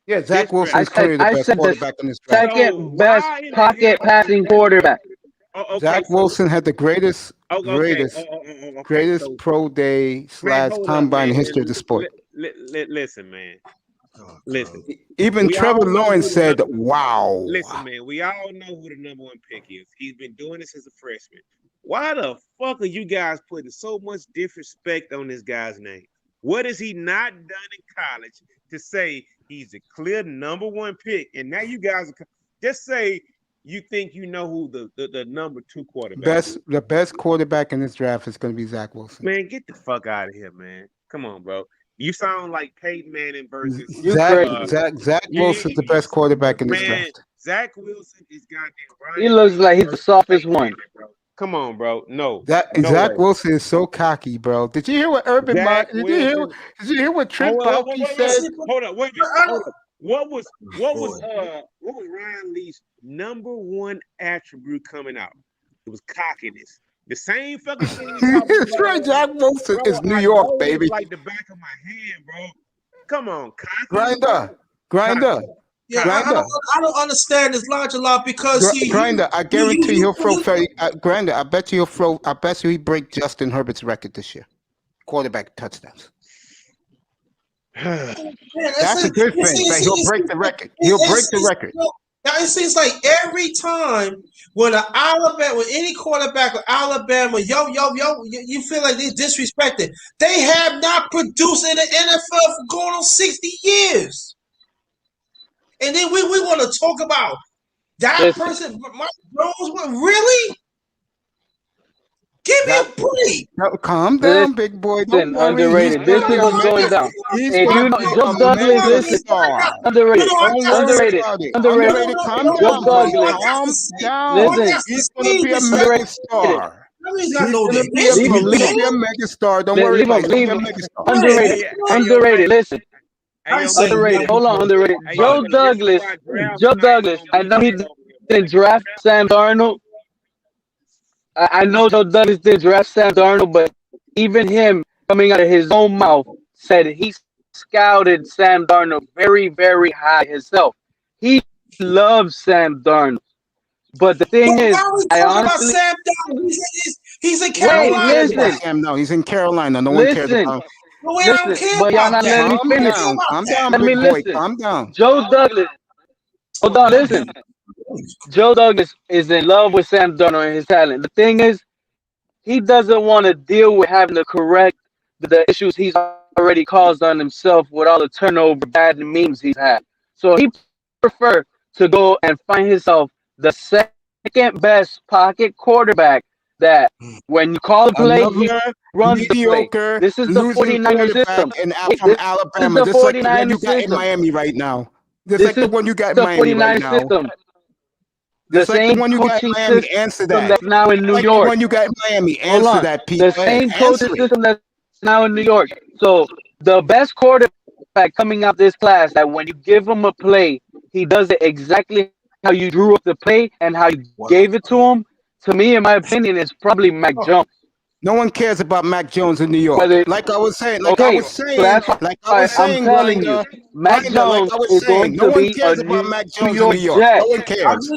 Speaker 1: Yeah, Zach
Speaker 8: This
Speaker 1: Wilson's
Speaker 8: draft.
Speaker 1: clearly the
Speaker 5: I
Speaker 1: best
Speaker 5: said the
Speaker 1: quarterback in this draft.
Speaker 5: second best pocket passing quarterback.
Speaker 8: Okay,
Speaker 1: Zach Wilson had the greatest
Speaker 8: so,
Speaker 1: pro day
Speaker 8: man,
Speaker 1: /
Speaker 8: hold up,
Speaker 1: combine in
Speaker 8: man.
Speaker 1: history of the sport.
Speaker 8: Listen, man. Listen.
Speaker 1: Even
Speaker 8: We
Speaker 1: Trevor
Speaker 8: all know
Speaker 1: Lawrence
Speaker 8: who the
Speaker 1: said,
Speaker 8: number-
Speaker 1: wow.
Speaker 8: Listen, man, we all know who the number 1 pick is. He's been doing this as a freshman. Why the fuck are you guys putting so much disrespect on this guy's name? What has he not done in college to say he's a clear number 1 pick? And now you guys are just say you think you know who the number 2 quarterback is.
Speaker 1: The best quarterback in this draft is going to be Zach Wilson.
Speaker 8: Man, get the fuck out of here, man. Come on, bro. You sound like Peyton Manning versus
Speaker 1: Zach Wilson's the best quarterback in this
Speaker 8: man.
Speaker 1: draft.
Speaker 8: Zach Wilson is goddamn right.
Speaker 5: He looks like he's the softest one.
Speaker 8: Come on, bro. No.
Speaker 1: Zach Wilson is so cocky, bro. Did you hear what Did you hear what Trent Baalke said?
Speaker 8: Hold up, wait a minute. Hold up. What was Ryan Lee's number 1 attribute coming out? It was cockiness. The same fucking thing.
Speaker 1: That's right. Zach Wilson is New York, baby.
Speaker 8: Like the back of my hand, bro. Come on, cocky.
Speaker 1: Grinder.
Speaker 4: Yeah, I don't understand this logic lot because
Speaker 1: Grinder. I guarantee he'll throw. Grinder. I bet you he break Justin Herbert's record this year. Quarterback touchdowns. That's a good thing. He'll break the record. He'll break the record.
Speaker 4: Now it seems like every time when any quarterback of Alabama, you feel like they're disrespected. They have not produced in the NFL for going on 60 years. And then we want to talk about that person, Mike Jones. Really? Give me a break.
Speaker 1: No, calm down, big boy. Don't worry.
Speaker 5: Underrated. This is what's going down.
Speaker 1: He's
Speaker 5: If
Speaker 1: gonna
Speaker 5: you
Speaker 1: be
Speaker 5: Joe
Speaker 1: a
Speaker 5: Douglas,
Speaker 1: mega
Speaker 5: listen.
Speaker 1: star.
Speaker 5: Underrated.
Speaker 1: Don't worry
Speaker 5: Underrated.
Speaker 1: about it.
Speaker 5: Underrated.
Speaker 1: Calm
Speaker 5: Joe
Speaker 1: down, bro.
Speaker 5: Douglas.
Speaker 1: Calm down.
Speaker 5: Listen.
Speaker 1: He's gonna be a mega star. He's gonna be a mega star. Don't worry about it. He's gonna be a mega star.
Speaker 5: Underrated. Underrated. Listen. Underrated. Hold on. Underrated. Joe Douglas. I know he didn't draft Sam Darnold. I know Joe Douglas did draft Sam Darnold, but even him coming out of his own mouth said he scouted Sam Darnold very, very high himself. He loves Sam Darnold. But the thing is, I honestly...
Speaker 4: Sam Darnold. He's in Carolina.
Speaker 5: Wait, listen.
Speaker 1: No, he's in Carolina. No one cares about him.
Speaker 5: Listen, but y'all not letting me finish.
Speaker 1: Calm down,
Speaker 5: Let me
Speaker 1: big boy.
Speaker 5: listen.
Speaker 1: Calm down.
Speaker 5: Joe Douglas. Hold on, listen. Joe Douglas is in love with Sam Darnold and his talent. The thing is, he doesn't want to deal with having to correct the issues he's already caused on himself with all the turnover, bad memes he's had. So he prefer to go and find himself the second best pocket quarterback that when you call a play, he runs
Speaker 1: mediocre,
Speaker 5: the play. This is the 49ers system.
Speaker 1: From Alabama. This is like the one you got in Miami right now. This is like the one you got in Miami right now.
Speaker 5: System.
Speaker 1: The same like one you got in Miami. Answer that.
Speaker 5: That's now in New
Speaker 1: like
Speaker 5: York.
Speaker 1: The one you got in Miami. Answer that, Pete.
Speaker 5: The same coaching system that's now in New York. So the best quarterback coming out this class, that when you give him a play, he does it exactly how you drew up the play and how you gave it to him. To me, in my opinion, it's probably Mac Jones.
Speaker 1: No one cares about Mac Jones in New York. Like I was saying, I'm telling you,
Speaker 5: Mac Jones is going
Speaker 1: no
Speaker 5: to
Speaker 1: one
Speaker 5: be
Speaker 1: cares
Speaker 5: a
Speaker 1: about Mac
Speaker 5: New
Speaker 1: Jones in New York.
Speaker 5: Jet.
Speaker 1: No one cares.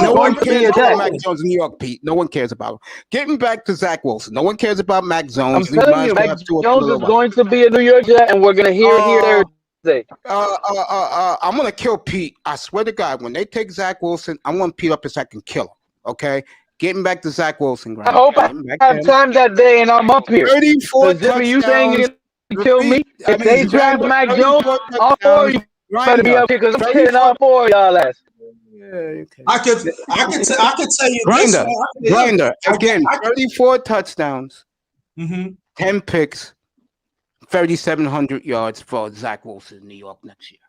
Speaker 1: No one cares about Mac Jones in New York, Pete. No one cares about him. Getting back to Zach Wilson, no one cares about Mac Jones.
Speaker 5: I'm telling you, Mac Jones is going to be a New York Jet, and we're going to hear it here Thursday.
Speaker 1: I'm going to kill Pete. I swear to God, when they take Zach Wilson, I want Pete up as I can kill him. Okay? Getting back to Zach Wilson.
Speaker 5: I hope I have time that day and I'm up here.
Speaker 1: 34
Speaker 5: touchdowns. You saying you're going to kill me? If they draft Mac Jones, all four of you better be up here because I'm killing all four of y'all ass.
Speaker 4: I could tell you
Speaker 1: Grinder. Again, 34 touchdowns, 10 picks, 3,700 yards for Zach Wilson in New York next year.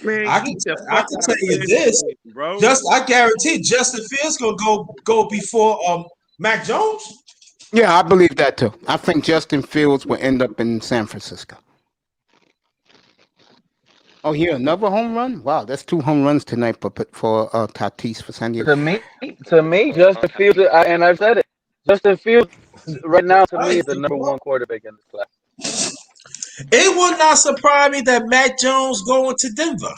Speaker 8: Man,
Speaker 4: I can tell you this,
Speaker 8: bro.
Speaker 4: I guarantee Justin Fields gonna go before Mac Jones.
Speaker 1: Yeah, I believe that too. I think Justin Fields will end up in San Francisco. Oh, here another home run. Wow, that's 2 home runs tonight for Tatis for San Diego.
Speaker 5: To me, Justin Fields, and I've said it. Justin Fields right now to me is the number 1 quarterback in this class.
Speaker 4: It will not surprise me that Mac Jones going to Denver.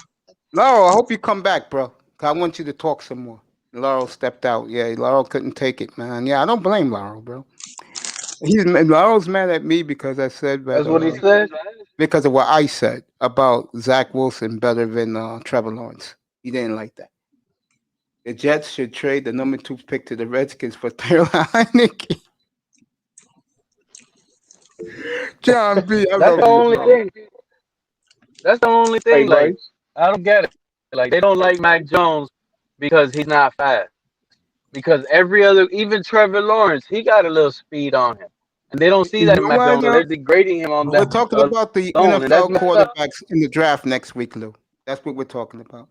Speaker 1: Laurel, I hope you come back, bro. I want you to talk some more. Laurel stepped out. Yeah, Laurel couldn't take it, man. Yeah, I don't blame Laurel, bro. Laurel's mad at me because I said that.
Speaker 5: That's what he said?
Speaker 1: Because of what I said about Zach Wilson better than Trevor Lawrence. He didn't like that. The Jets should trade the number 2 pick to the Redskins for Taylor Heineke. John B.
Speaker 5: That's the only thing. That's the only thing. Like, I don't get it. Like, they don't like Mac Jones because he's not fast. Because every other, even Trevor Lawrence, he got a little speed on him. And they don't see that in Mac Jones. They're degrading him on that.
Speaker 1: We're talking about the NFL quarterbacks in the draft next week, Lou. That's what we're talking about.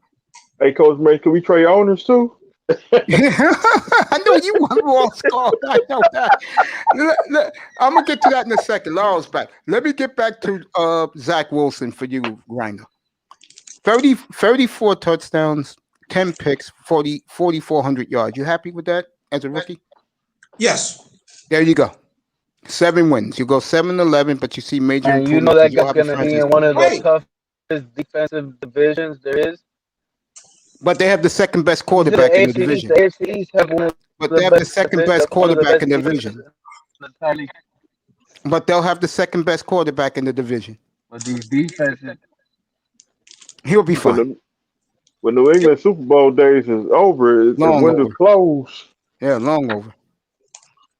Speaker 15: Hey, Coach May, can we trade owners too?
Speaker 1: I know you want Raw Skull. I know that. Look, I'm gonna get to that in a second. Laurel's back. Let me get back to Zach Wilson for you, Grinder. 34 touchdowns, 10 picks, 4,400 yards. You happy with that as a rookie?
Speaker 4: Yes.
Speaker 1: There you go. 7 wins. You go 7-11, but you see major
Speaker 5: and you know that guy's gonna be in one of the toughest defensive divisions there is.
Speaker 1: But they have the second best quarterback in the division. But they have the second best quarterback in the division. But they'll have the second best quarterback in the division.
Speaker 5: But these defenses,
Speaker 1: he'll be fine.
Speaker 15: when New England Super Bowl days is over, the
Speaker 1: Long
Speaker 15: window's
Speaker 1: over.
Speaker 15: closed.
Speaker 1: Yeah, long over.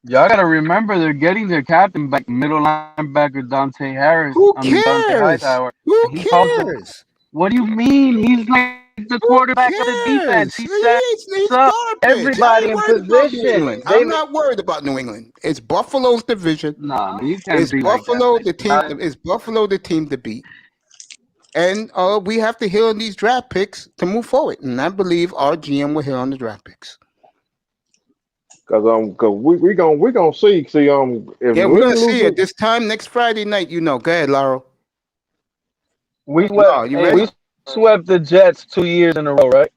Speaker 5: Y'all gotta remember they're getting their captain back, middle linebacker Dante Harris.
Speaker 1: Who
Speaker 5: Dante
Speaker 1: cares?
Speaker 5: Hightower.
Speaker 1: Who
Speaker 5: He calls the.
Speaker 1: cares?
Speaker 5: What do you mean? He's like the
Speaker 1: Who
Speaker 5: quarterback of the defense.
Speaker 1: cares?
Speaker 5: He
Speaker 1: He's
Speaker 5: sets up
Speaker 1: garbage. I
Speaker 5: everybody
Speaker 1: ain't
Speaker 5: in
Speaker 1: worried about New
Speaker 5: position.
Speaker 1: England. I'm not worried about New England. It's Buffalo's division.
Speaker 5: Nah, man, you can't
Speaker 1: It's
Speaker 5: be like that.
Speaker 1: Buffalo the team. It's Buffalo the team to beat. And we have to hit on these draft picks to move forward. And I believe our GM will hit on the draft picks.
Speaker 15: Cause we gonna see if
Speaker 1: Yeah,
Speaker 15: New
Speaker 1: we're gonna
Speaker 15: England
Speaker 1: see it
Speaker 15: loses,
Speaker 1: this time next Friday night. You know, go ahead, Lauro.
Speaker 5: We
Speaker 1: Lauro, you ready?
Speaker 5: we swept the Jets 2 years in a row, right?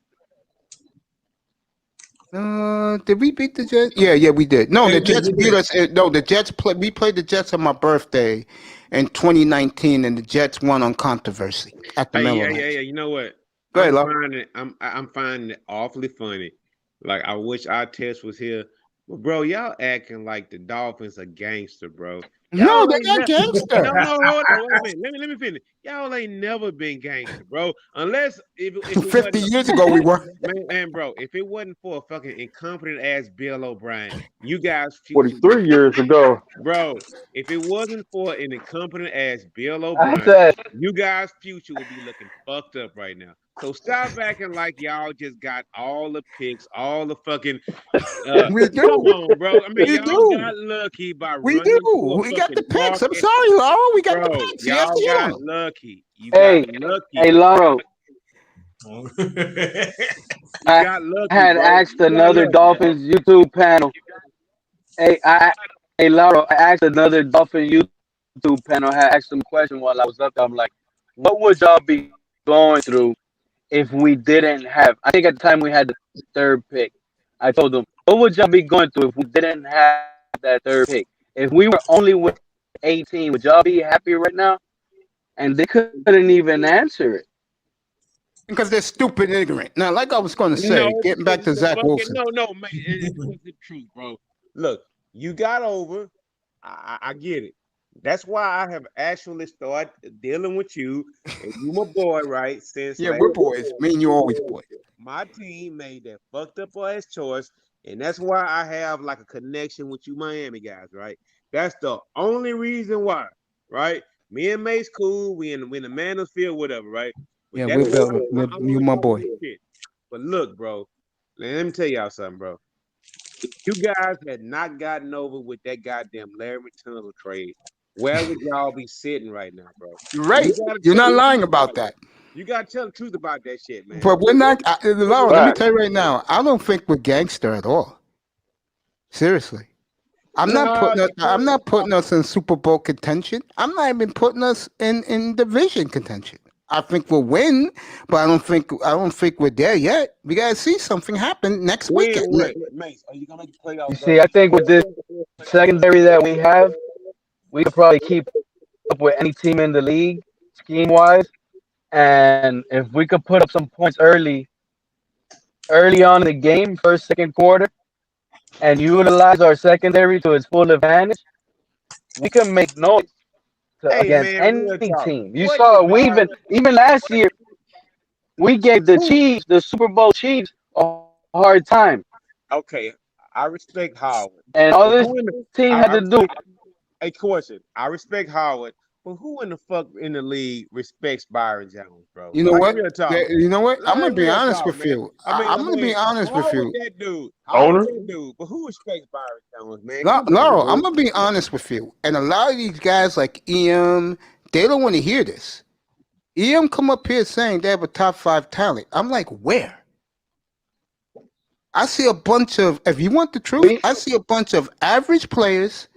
Speaker 1: Did we beat the Jets? Yeah, we did. No, the Jets beat us. No, the Jets we played the Jets on my birthday in 2019, and the Jets won on controversy at the
Speaker 8: Hey,
Speaker 1: Meadowlands.
Speaker 8: yeah. You know what?
Speaker 1: Go ahead,
Speaker 8: I'm
Speaker 1: Lauro.
Speaker 8: finding it awfully funny. Like I wish our test was here. But bro, y'all acting like the Dolphins are gangster, bro.
Speaker 1: No,
Speaker 8: Y'all
Speaker 1: they're
Speaker 8: ain't
Speaker 1: not gangster.
Speaker 8: No, hold on, wait a minute. Let me finish. Y'all ain't never been gangster, bro. Unless if it
Speaker 1: 50
Speaker 8: wasn't,
Speaker 1: years ago we were.
Speaker 8: man, bro. If it wasn't for a fucking incompetent ass Bill O'Brien, you guys future
Speaker 15: 43 years ago.
Speaker 8: Bro, if it wasn't for an incompetent ass Bill
Speaker 5: I
Speaker 8: O'Brien,
Speaker 5: said,
Speaker 8: you guys' future would be looking fucked up right now. So stop acting like y'all just got all the picks, all the fucking.
Speaker 1: We do.
Speaker 8: Come on, bro. I mean,
Speaker 1: We
Speaker 8: y'all
Speaker 1: do.
Speaker 8: got lucky by
Speaker 1: We
Speaker 8: running
Speaker 1: do.
Speaker 8: to a
Speaker 1: We got the
Speaker 8: fucking
Speaker 1: picks. I'm
Speaker 8: market.
Speaker 1: sorry, Lauro. We got
Speaker 8: Bro,
Speaker 1: the picks. You have
Speaker 8: y'all
Speaker 1: to hit on
Speaker 8: got
Speaker 1: them.
Speaker 8: lucky. You
Speaker 5: hey,
Speaker 8: got lucky.
Speaker 5: hey, Lauro,
Speaker 8: You
Speaker 5: I
Speaker 8: got lucky,
Speaker 5: had
Speaker 8: bro.
Speaker 5: asked
Speaker 8: You got
Speaker 5: another
Speaker 8: lucky.
Speaker 5: Dolphins YouTube panel. Hey, Lauro, I asked another Dolphin YouTube panel. I had asked them a question while I was up there. I'm like, what would y'all be going through if we didn't have? I think at the time we had the third pick. I told them, what would y'all be going through if we didn't have that third pick? If we were only with 18, would y'all be happy right now? And they couldn't even answer it.
Speaker 1: Because they're stupid and ignorant. Now, like I was going to say,
Speaker 8: No,
Speaker 1: getting back to
Speaker 8: because
Speaker 1: Zach
Speaker 8: fucking
Speaker 1: Wilson.
Speaker 8: no, man. It's the truth, bro. Look, you got over. I get it. That's why I have actually started dealing with you, and you my boy, right? Since
Speaker 1: Yeah,
Speaker 8: last
Speaker 1: we're boys.
Speaker 8: year.
Speaker 1: Me and you always boys.
Speaker 8: My team made that fucked up ass choice, and that's why I have like a connection with you Miami guys, right? That's the only reason why, right? Me and Mace cool, we in the Mansfield, whatever, right? But
Speaker 1: Yeah,
Speaker 8: that's
Speaker 1: we're
Speaker 8: why
Speaker 1: better.
Speaker 8: I'm
Speaker 1: You
Speaker 8: on
Speaker 1: my
Speaker 8: your
Speaker 1: boy.
Speaker 8: shit. But look, bro, let me tell y'all something, bro. If you guys had not gotten over with that goddamn Larry Tunsil trade, where would y'all be sitting right now, bro?
Speaker 1: You're right.
Speaker 8: You gotta
Speaker 1: You're
Speaker 8: tell
Speaker 1: not
Speaker 8: the
Speaker 1: lying
Speaker 8: truth
Speaker 1: about that.
Speaker 8: You gotta tell the truth about that shit, man.
Speaker 1: But we're not, Laura, let me
Speaker 15: Facts.
Speaker 1: tell you right now, I don't think we're gangster at all. Seriously. I'm not putting us in Super Bowl contention. I'm not even putting us in division contention. I think we'll win, but I don't think we're there yet. We gotta see something happen next weekend.
Speaker 8: Mace, are you gonna make the playoffs?
Speaker 5: You see, I think with this secondary that we have, we could probably keep up with any team in the league, scheme-wise. And if we could put up some points early on in the game, first, second quarter, and utilize our secondary to its full advantage, we can make noise against any team. You saw even last year, we gave the Chiefs, the Super Bowl Chiefs, a hard time.
Speaker 8: Okay, I respect Howard.
Speaker 5: And all this team had to do.
Speaker 8: A question. I respect Howard, but who in the fuck in the league respects Byron Jones, bro?
Speaker 1: You know what?
Speaker 8: Real talk.
Speaker 1: You know what? I'm
Speaker 8: Like
Speaker 1: gonna be
Speaker 8: real
Speaker 1: honest
Speaker 8: talk,
Speaker 1: with
Speaker 8: man.
Speaker 1: you.
Speaker 8: I mean,
Speaker 1: I'm gonna be honest with you.
Speaker 8: That dude.
Speaker 15: Owner?
Speaker 8: That dude. But who respects Byron Jones, man? Come on,
Speaker 1: Laurel,
Speaker 8: bro.
Speaker 1: I'm gonna be honest with you. And a lot of these guys like EM, they don't want to hear this. EM come up here saying they have a top 5 talent. I'm like, where? I see a bunch of, if you want the truth, I see a bunch of average players,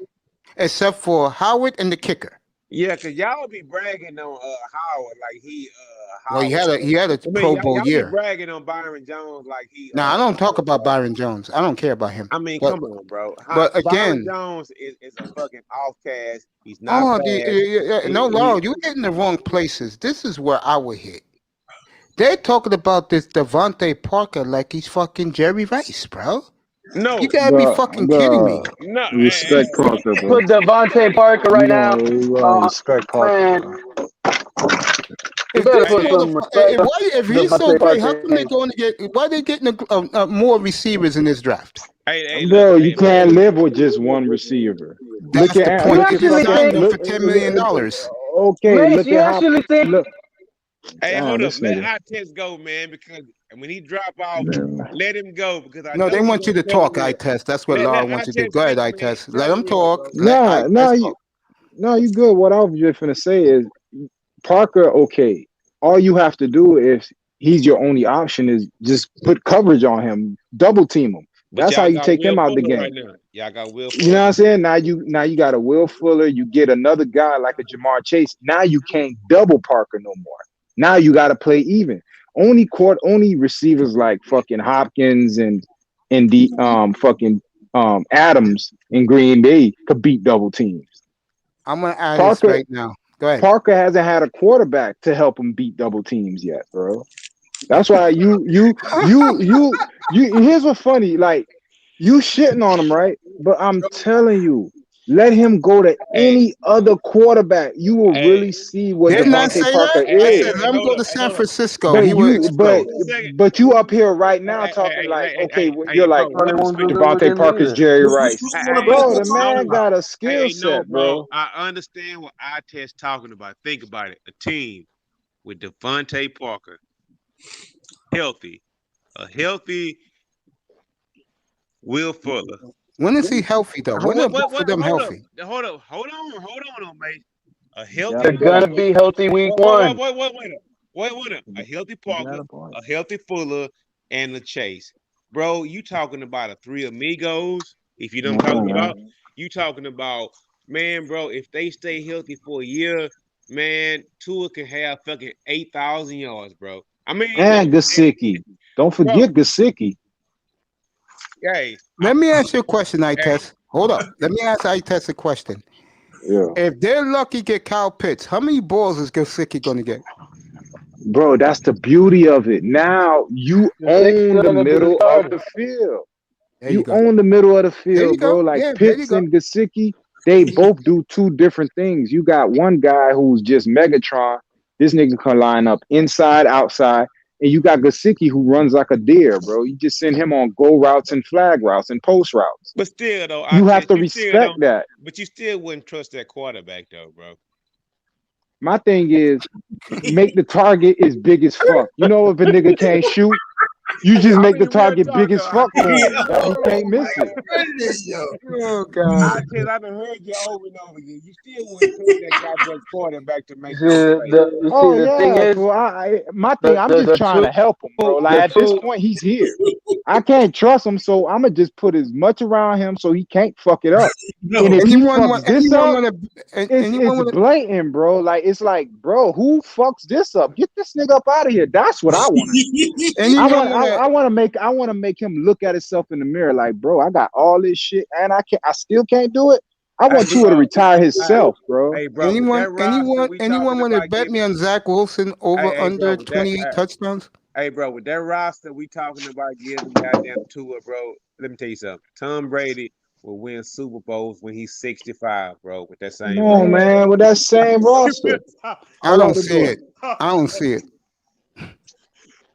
Speaker 1: except for Howard and the kicker.
Speaker 8: Yeah, cause y'all be bragging on Howard like he
Speaker 1: Well,
Speaker 8: Howard.
Speaker 1: he had a Pro Bowl
Speaker 8: y'all
Speaker 1: year.
Speaker 8: be bragging on Byron Jones like he.
Speaker 1: No, I don't talk about Byron Jones. I don't care about him.
Speaker 8: I mean,
Speaker 1: But-
Speaker 8: come on, bro.
Speaker 1: but again-
Speaker 8: Byron Jones is a fucking offcast. He's not.
Speaker 1: No, Laurel, you're hitting the wrong places. This is where I would hit. They're talking about this Devontae Parker like he's fucking Jerry Rice, bro.
Speaker 8: No,
Speaker 1: You gotta be fucking kidding me.
Speaker 8: No,
Speaker 12: Respect Parker, bro.
Speaker 5: Put Devontae Parker right now.
Speaker 12: Respect Parker.
Speaker 5: Man,
Speaker 12: Bro.
Speaker 1: If
Speaker 5: better
Speaker 1: this
Speaker 5: put some respect on
Speaker 1: if he's so
Speaker 5: Devontae
Speaker 1: great, how
Speaker 5: Parker.
Speaker 1: come they're going to get? Why are they getting more receivers in this draft?
Speaker 8: Hey,
Speaker 3: Bro,
Speaker 8: look,
Speaker 3: you can't live with just one receiver.
Speaker 1: That's the point.
Speaker 5: You
Speaker 3: Look
Speaker 1: You
Speaker 3: at
Speaker 1: just
Speaker 5: actually
Speaker 1: signed
Speaker 3: fucking
Speaker 1: them
Speaker 5: think,
Speaker 1: for $10 million.
Speaker 3: okay,
Speaker 5: Mace?
Speaker 3: look
Speaker 5: You
Speaker 3: at how
Speaker 5: actually think?
Speaker 3: look
Speaker 8: hey, hold up.
Speaker 3: this
Speaker 8: Let
Speaker 3: nigga.
Speaker 8: our test go, man, because when he drop off, let him go because I
Speaker 1: No,
Speaker 8: know
Speaker 1: they
Speaker 8: he
Speaker 1: want you
Speaker 8: gonna
Speaker 1: to
Speaker 8: tell
Speaker 1: talk,
Speaker 8: the
Speaker 1: I
Speaker 8: real.
Speaker 1: test. That's what
Speaker 8: Let
Speaker 1: Laura
Speaker 8: our
Speaker 1: wants you to do.
Speaker 8: test
Speaker 1: Go ahead,
Speaker 8: speak,
Speaker 1: I
Speaker 8: man.
Speaker 1: test.
Speaker 8: Tell
Speaker 1: Let
Speaker 8: the
Speaker 1: them
Speaker 8: real,
Speaker 1: talk.
Speaker 8: bro.
Speaker 1: Let I test
Speaker 3: You
Speaker 1: talk.
Speaker 3: no, you good. What I was just gonna say is Parker, okay. All you have to do if he's your only option is just put coverage on him, double team him.
Speaker 8: But
Speaker 3: That's how
Speaker 8: y'all
Speaker 3: you
Speaker 8: got
Speaker 3: take him
Speaker 8: Will
Speaker 3: out the
Speaker 8: Fuller right
Speaker 3: game.
Speaker 8: now. Y'all got Will
Speaker 3: You know
Speaker 8: Fuller.
Speaker 3: what I'm saying? Now you got a Will Fuller, you get another guy like a Jamar Chase. Now you can't double Parker no more. Now you gotta play even. Only receivers like fucking Hopkins and the fucking Adams in Green Bay could beat double teams.
Speaker 1: I'm gonna add this
Speaker 3: Parker
Speaker 1: right now. Go ahead.
Speaker 3: Parker hasn't had a quarterback to help him beat double teams yet, bro. That's why you here's what's funny, like you shitting on him, right? But I'm telling you, let him go to
Speaker 8: Hey,
Speaker 3: any other quarterback. You will really
Speaker 8: hey,
Speaker 3: see what
Speaker 1: Didn't I
Speaker 8: hold up.
Speaker 3: Devontae
Speaker 1: say
Speaker 3: Parker
Speaker 1: that? I said
Speaker 3: is.
Speaker 1: let him go to
Speaker 8: Hey,
Speaker 1: San
Speaker 8: hold up.
Speaker 1: Francisco.
Speaker 3: But
Speaker 1: He will
Speaker 3: you but
Speaker 1: explode.
Speaker 8: One second.
Speaker 3: but you up here right now talking like, okay, you're like
Speaker 5: Probably
Speaker 8: Let me
Speaker 5: won't do
Speaker 8: speak.
Speaker 5: good with
Speaker 3: Devontae
Speaker 5: him
Speaker 3: Parker's
Speaker 5: either.
Speaker 3: Jerry
Speaker 4: Which
Speaker 3: Rice.
Speaker 4: one of
Speaker 3: Bro,
Speaker 4: us
Speaker 3: the
Speaker 4: is talking
Speaker 3: man
Speaker 4: about?
Speaker 3: got a skill
Speaker 8: No,
Speaker 3: set,
Speaker 8: bro.
Speaker 3: bro.
Speaker 8: I understand what I test talking about. Think about it. A team with Devontae Parker, healthy, a healthy Will Fuller.
Speaker 1: When is he healthy though? When are both of them
Speaker 8: Hold up,
Speaker 1: healthy?
Speaker 8: hold on, mate. A
Speaker 3: You got
Speaker 8: healthy
Speaker 3: a
Speaker 5: They're
Speaker 3: point.
Speaker 5: gonna
Speaker 8: Parker.
Speaker 5: be healthy week one.
Speaker 8: Wait. A healthy
Speaker 3: You got
Speaker 8: Parker,
Speaker 3: a point.
Speaker 8: a healthy Fuller, and a Chase. Bro, you talking about a three amigos? If you know what I'm
Speaker 3: No,
Speaker 8: talking about,
Speaker 3: man.
Speaker 8: you talking about, man, bro, if they stay healthy for a year, man, Tua can have fucking 8,000 yards, bro. I mean,
Speaker 3: And Gasicki. Don't
Speaker 8: bro,
Speaker 3: forget Gasicki.
Speaker 8: hey,
Speaker 1: Let me ask you a question, I
Speaker 8: hey,
Speaker 1: test. Hold up. Let me ask I test a question.
Speaker 3: Yeah.
Speaker 1: If they're lucky get Kyle Pitts, how many balls is Gesicki gonna get?
Speaker 3: Bro, that's the beauty of it. Now you
Speaker 5: Six
Speaker 3: own the
Speaker 5: gonna be the
Speaker 3: middle of
Speaker 5: starter.
Speaker 3: the field.
Speaker 1: There you
Speaker 3: You
Speaker 1: go.
Speaker 3: own the middle of the
Speaker 1: There you
Speaker 3: field, bro.
Speaker 1: go.
Speaker 3: Like
Speaker 1: Yeah, there you
Speaker 3: Pitts
Speaker 1: go.
Speaker 3: and Gasicki, they both do two different things. You got one guy who's just Megatron. This nigga can line up inside, outside. And you got Gasicki who runs like a deer, bro. You just send him on go routes and flag routes and post routes.
Speaker 8: but still though, I
Speaker 3: You have
Speaker 8: test
Speaker 3: to
Speaker 8: you still
Speaker 3: respect
Speaker 8: don't,
Speaker 3: that.
Speaker 8: but you still wouldn't trust that quarterback though, bro.
Speaker 3: My thing is make the target as big as fuck. You know, if a nigga can't shoot, you just
Speaker 8: I
Speaker 3: make the
Speaker 8: mean, real
Speaker 3: target
Speaker 8: talk
Speaker 3: big as
Speaker 8: though, I
Speaker 3: fuck
Speaker 8: tell
Speaker 3: for
Speaker 4: Yeah.
Speaker 3: him. That he can't miss it.
Speaker 4: Goodness, yo.
Speaker 1: Oh God.
Speaker 8: I done heard you over and over again. You still wouldn't trust that goddamn quarterback to make
Speaker 5: You see
Speaker 8: no play.
Speaker 3: Oh
Speaker 5: the thing
Speaker 3: yeah,
Speaker 5: is
Speaker 3: fool. My thing, I'm just
Speaker 5: the
Speaker 3: trying
Speaker 5: two
Speaker 3: to help him, bro. Like
Speaker 5: the
Speaker 3: at this
Speaker 5: two
Speaker 3: point, he's here. I can't trust him, so I'm gonna just put as much around him so he can't fuck it up. And
Speaker 4: No.
Speaker 3: if he
Speaker 1: Anyone
Speaker 3: fucks
Speaker 1: want?
Speaker 3: this
Speaker 1: Anyone
Speaker 3: up,
Speaker 1: want to? Anyone
Speaker 3: it's
Speaker 1: want
Speaker 3: blatant, bro. Like it's like, bro, who fucks this up? Get this nigga up out of here. That's what I want to see.
Speaker 1: to? Anyone want to?
Speaker 3: I want to make him look at himself in the mirror like, bro, I got all this shit and I still can't do it. I
Speaker 8: Hey,
Speaker 3: want Tua to
Speaker 8: bro.
Speaker 3: retire
Speaker 8: Hey,
Speaker 3: himself, bro.
Speaker 8: hey, bro. With that roster we
Speaker 1: Anyone
Speaker 8: talking
Speaker 1: want to
Speaker 8: about
Speaker 1: bet me
Speaker 8: giving,
Speaker 1: on Zach Wilson over
Speaker 8: bro.
Speaker 1: under
Speaker 8: With that,
Speaker 1: 28 touchdowns?
Speaker 8: hey, bro. With that roster we talking about giving goddamn Tua, bro. Let me tell you something. Tom Brady will win Super Bowls when he's 65, bro. With that
Speaker 3: Come
Speaker 8: same
Speaker 3: on,
Speaker 8: roster.
Speaker 3: man, with that same roster.
Speaker 1: I
Speaker 3: Hold on
Speaker 1: don't
Speaker 3: the
Speaker 1: see
Speaker 3: door.
Speaker 1: it. I don't see it.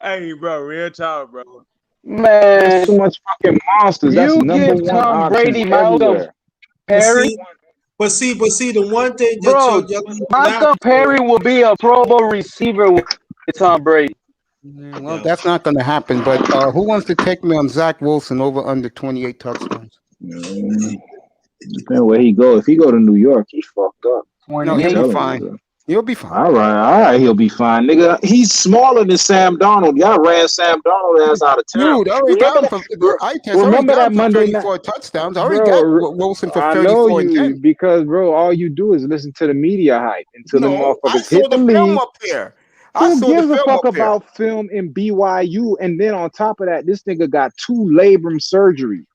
Speaker 8: Hey, bro. Real talk, bro.
Speaker 3: There's too
Speaker 5: man.
Speaker 3: much fucking monsters. That's
Speaker 5: You
Speaker 3: number
Speaker 5: give
Speaker 3: one
Speaker 5: Tom
Speaker 3: options
Speaker 5: Brady Malcolm
Speaker 3: everywhere.
Speaker 4: But
Speaker 5: Perry,
Speaker 4: see, the one thing that
Speaker 5: bro.
Speaker 4: y'all leaving out
Speaker 5: Malcolm
Speaker 4: though,
Speaker 5: Perry will be a Pro Bowl receiver with Tom Brady.
Speaker 1: Well,
Speaker 4: yo,
Speaker 1: that's not going to happen. But who wants to take me on Zach Wilson over under 28 touchdowns?
Speaker 3: Depending where he go. If he go to New York, he fucked up.
Speaker 1: No,
Speaker 3: I'm
Speaker 1: he'll be
Speaker 5: 28.
Speaker 3: telling you,
Speaker 1: fine.
Speaker 3: bro.
Speaker 1: He'll be fine.
Speaker 3: All right, he'll be fine, nigga. He's smaller than Sam Donald. Y'all ran Sam Donald ass out of town.
Speaker 1: Dude, I already got
Speaker 3: Remember
Speaker 1: him
Speaker 3: that?
Speaker 1: for I test. I already
Speaker 3: Remember
Speaker 1: got
Speaker 3: that
Speaker 1: him for
Speaker 3: Monday night,
Speaker 1: 34 touchdowns. I already got
Speaker 3: bro?
Speaker 1: Wilson for
Speaker 3: I know
Speaker 1: 34 and
Speaker 3: you
Speaker 1: 10.
Speaker 3: because, bro, all you do is listen to the media hype until them
Speaker 1: No, I
Speaker 3: motherfuckers
Speaker 1: saw
Speaker 3: hit the
Speaker 1: the film
Speaker 3: league.
Speaker 1: up here. I
Speaker 3: Who
Speaker 1: saw the
Speaker 3: gives a
Speaker 1: film
Speaker 3: fuck
Speaker 1: up here.
Speaker 3: about film in BYU? And then on top of that, this nigga got 2 labrum surgeries,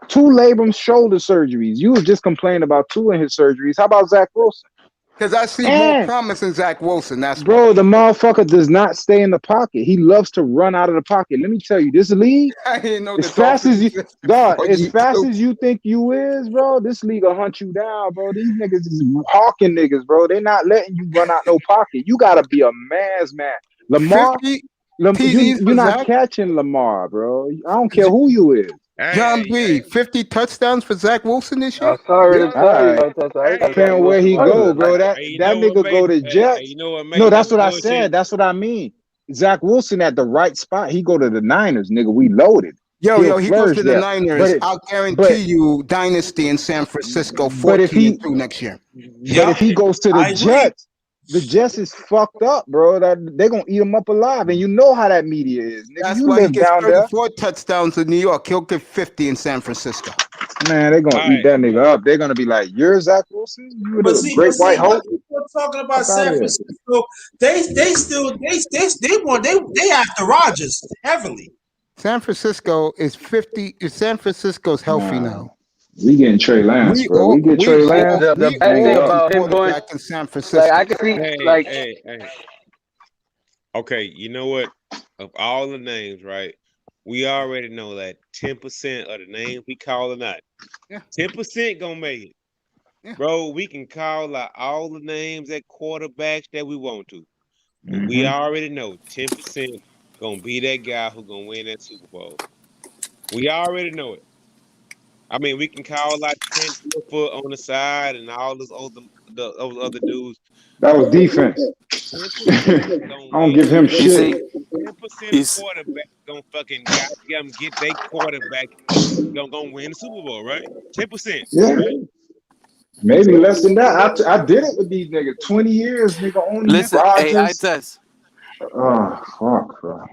Speaker 3: 2 labrum shoulder surgeries. You was just complaining about 2 of his surgeries. How about Zach Wilson?
Speaker 1: Because I see more
Speaker 3: And
Speaker 1: promise in Zach Wilson. That's
Speaker 3: bro, the motherfucker does not stay in the pocket. He loves to run out of the pocket. Let me tell you, this league,
Speaker 1: I didn't know
Speaker 3: as
Speaker 1: the
Speaker 3: fast as you,
Speaker 1: Dolphins
Speaker 3: dog,
Speaker 1: or
Speaker 3: as
Speaker 1: you
Speaker 3: fast
Speaker 1: too.
Speaker 3: as you think you is, bro, this league will hunt you down, bro. These niggas is hawking niggas, bro. They not letting you run out no pocket. You gotta be a man's man. Lamar,
Speaker 1: 50 TDs
Speaker 3: you're
Speaker 1: for
Speaker 3: not
Speaker 1: Zach.
Speaker 3: catching Lamar, bro. I don't care who you is.
Speaker 1: John
Speaker 8: Hey,
Speaker 1: B. 50 touchdowns for Zach Wilson this year.
Speaker 5: I already
Speaker 1: Yeah.
Speaker 5: tell you
Speaker 3: All right.
Speaker 5: about that. So I got Zach
Speaker 3: Depending on where
Speaker 5: Wilson
Speaker 3: he
Speaker 5: better
Speaker 3: go,
Speaker 5: than
Speaker 3: bro.
Speaker 5: that.
Speaker 3: That
Speaker 8: Hey, you
Speaker 3: that
Speaker 8: know what,
Speaker 3: nigga go
Speaker 8: Mace?
Speaker 3: to
Speaker 8: Hey,
Speaker 3: Jets.
Speaker 8: you know what,
Speaker 3: No,
Speaker 8: Mace?
Speaker 3: that's
Speaker 8: I'm
Speaker 3: what I
Speaker 8: bullshit.
Speaker 3: said. That's what I mean. Zach Wilson at the right spot. He go to the Niners, nigga. We loaded.
Speaker 1: Yo, he goes
Speaker 3: flourish
Speaker 1: to the
Speaker 3: there.
Speaker 1: Niners.
Speaker 3: But
Speaker 1: I'll
Speaker 3: but
Speaker 1: guarantee you dynasty in San Francisco,
Speaker 3: but if
Speaker 1: 14 and
Speaker 3: he
Speaker 1: 2 next year.
Speaker 3: but if he goes to the
Speaker 4: I agree.
Speaker 3: Jets, the Jets is fucked up, bro. That they're gonna eat him up alive, and you know how that media is, nigga.
Speaker 1: That's
Speaker 3: You
Speaker 1: why he
Speaker 3: live
Speaker 1: gets
Speaker 3: down there,
Speaker 1: 34 touchdowns in New York. He'll get 50 in San Francisco.
Speaker 3: man. They're gonna
Speaker 8: All
Speaker 3: eat
Speaker 8: right.
Speaker 3: that nigga up. They're gonna be like, "You're Zach Wilson. You're
Speaker 4: But
Speaker 3: the
Speaker 4: see,
Speaker 3: great white
Speaker 4: when
Speaker 3: hope."
Speaker 4: people are talking about
Speaker 3: Fuck out
Speaker 4: San
Speaker 3: of here.
Speaker 4: Francisco, they after Rodgers heavily.
Speaker 1: San Francisco is 50. San Francisco's healthy
Speaker 3: Nah,
Speaker 1: now.
Speaker 3: we getting Trey Lance,
Speaker 1: We
Speaker 3: bro.
Speaker 1: all
Speaker 3: We get
Speaker 1: we
Speaker 3: Trey
Speaker 1: all
Speaker 3: Lance.
Speaker 5: The
Speaker 1: we
Speaker 5: bad
Speaker 1: all
Speaker 5: thing
Speaker 3: Nigga,
Speaker 1: can
Speaker 5: about him going,
Speaker 1: quarterback in San
Speaker 5: like
Speaker 1: Francisco.
Speaker 5: I can see,
Speaker 8: Hey,
Speaker 5: like
Speaker 8: hey. Okay, you know what? Of all the names, right? We already know that 10% of the names we calling out,
Speaker 1: Yeah.
Speaker 8: 10% gonna make it.
Speaker 1: Yeah.
Speaker 8: Bro, we can call out all the names at quarterbacks that we want to. But we
Speaker 3: Mhm.
Speaker 8: already know 10% gonna be that guy who gonna win that Super Bowl. We already know it. I mean, we can call out Trent Dilfer on the side and all those other dudes.
Speaker 3: That was defense.
Speaker 8: 10%
Speaker 3: I
Speaker 8: gonna
Speaker 3: don't
Speaker 8: win.
Speaker 3: give him
Speaker 9: You
Speaker 3: shit.
Speaker 9: see,
Speaker 8: 10%
Speaker 9: you
Speaker 8: of
Speaker 9: see,
Speaker 8: quarterbacks gonna fucking goddamn get their quarterback gonna win the Super Bowl, right? 10%,
Speaker 3: Yeah,
Speaker 8: right?
Speaker 3: maybe
Speaker 8: So
Speaker 3: less than that. I did it with these niggas. 20 years, nigga, owning
Speaker 9: listen, hey, I
Speaker 3: Rodgers.
Speaker 9: test.
Speaker 3: Oh, fuck, bro.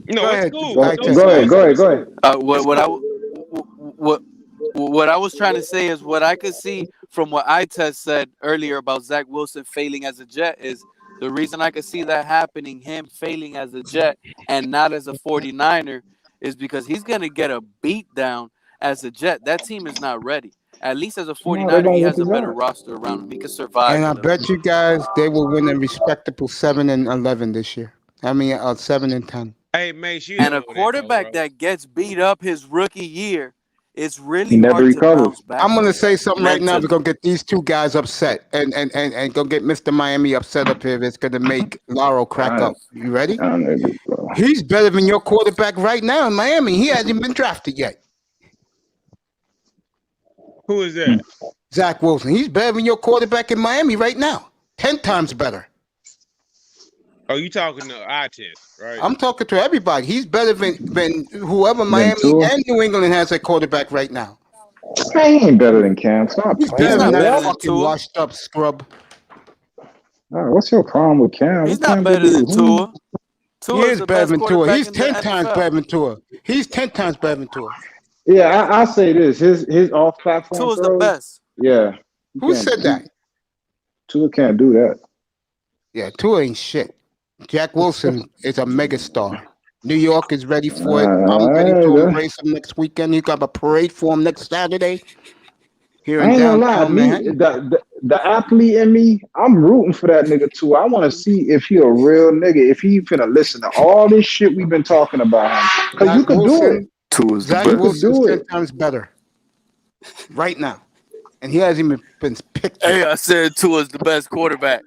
Speaker 8: no,
Speaker 1: Go
Speaker 8: it's
Speaker 1: ahead,
Speaker 8: cool.
Speaker 3: Go,
Speaker 1: I
Speaker 8: No,
Speaker 1: test.
Speaker 8: it's
Speaker 3: go
Speaker 8: cool.
Speaker 3: ahead,
Speaker 8: It's
Speaker 3: go
Speaker 8: cool.
Speaker 3: ahead,
Speaker 8: It's
Speaker 3: go
Speaker 8: cool.
Speaker 3: ahead.
Speaker 8: It's cool.
Speaker 9: What I was trying to say is what I could see from what I test said earlier about Zach Wilson failing as a Jet is the reason I could see that happening, him failing as a Jet and not as a 49er, is because he's gonna get a beat down as a Jet. That team is not ready. At least as a
Speaker 3: No, they
Speaker 9: 49er,
Speaker 3: gonna
Speaker 9: he
Speaker 3: whoop
Speaker 9: has a
Speaker 3: his
Speaker 9: better
Speaker 3: ass.
Speaker 9: roster around him. He could survive
Speaker 1: And
Speaker 9: a
Speaker 1: I
Speaker 9: little.
Speaker 1: bet you guys they will win a respectable 7 and 11 this year. I mean, 7 and 10.
Speaker 8: Hey, Mace, you
Speaker 9: And
Speaker 8: know
Speaker 9: a
Speaker 8: that though,
Speaker 9: quarterback
Speaker 8: bro.
Speaker 9: that gets beat up his rookie year, it's
Speaker 3: He
Speaker 9: really
Speaker 3: never
Speaker 9: hard to
Speaker 3: recovered.
Speaker 9: bounce back
Speaker 1: I'm
Speaker 9: from
Speaker 1: gonna
Speaker 9: that
Speaker 1: say something right now. We're
Speaker 9: mentally.
Speaker 1: gonna get these two guys upset, and gonna get Mr. Miami upset up here. It's gonna make Lauro crack up. You ready?
Speaker 3: Niggas, bro.
Speaker 1: He's better than your quarterback right now in Miami. He hasn't been drafted yet.
Speaker 8: Who is that?
Speaker 1: Zach Wilson. He's better than your quarterback in Miami right now. 10 times better.
Speaker 8: Oh, you talking to eye test, right?
Speaker 1: I'm talking to everybody. He's better than whoever
Speaker 3: Then
Speaker 1: Miami
Speaker 3: Tua.
Speaker 1: and New England has at quarterback right now.
Speaker 3: Man, he ain't better than Cam. Stop
Speaker 1: He's
Speaker 3: playing,
Speaker 9: He's
Speaker 1: better than
Speaker 9: not
Speaker 1: that
Speaker 9: better
Speaker 3: nigga.
Speaker 9: than
Speaker 1: fucking
Speaker 9: Tua.
Speaker 1: washed up scrub.
Speaker 3: All right, what's your problem with Cam?
Speaker 9: He's
Speaker 3: What
Speaker 9: not
Speaker 3: Cam
Speaker 9: better
Speaker 3: did to
Speaker 9: than
Speaker 3: you?
Speaker 9: Tua.
Speaker 1: He
Speaker 9: Tua is
Speaker 1: is
Speaker 9: the
Speaker 1: better
Speaker 9: best
Speaker 1: than Tua.
Speaker 9: quarterback
Speaker 1: He's
Speaker 9: in the
Speaker 1: 10 times better
Speaker 9: NFL.
Speaker 1: than Tua. He's 10 times better than Tua.
Speaker 3: Yeah, I say this. His off platform
Speaker 9: Tua's the
Speaker 3: throws.
Speaker 9: best.
Speaker 3: Yeah, he
Speaker 1: Who
Speaker 3: can't.
Speaker 1: said that?
Speaker 3: Tua can't do that.
Speaker 1: Yeah, Tua ain't shit. Jack Wilson is a megastar. New York is ready for it. I'm ready to embrace him next weekend. You got a parade for him next Saturday here
Speaker 3: I
Speaker 1: in
Speaker 3: ain't gonna lie.
Speaker 1: downtown
Speaker 3: Me,
Speaker 1: Manhattan.
Speaker 3: the athlete in me, I'm rooting for that nigga too. I want to see if he a real nigga. If he finna listen to all this shit we've been talking about him, because you
Speaker 1: Zach
Speaker 3: could do it.
Speaker 1: Wilson,
Speaker 9: Tua's the
Speaker 1: Zach
Speaker 3: You could
Speaker 9: best.
Speaker 1: Wilson's
Speaker 3: do
Speaker 1: 10
Speaker 3: it.
Speaker 1: times better right now. And he hasn't even been picked
Speaker 9: Hey,
Speaker 1: yet.
Speaker 9: I said Tua's the best quarterback.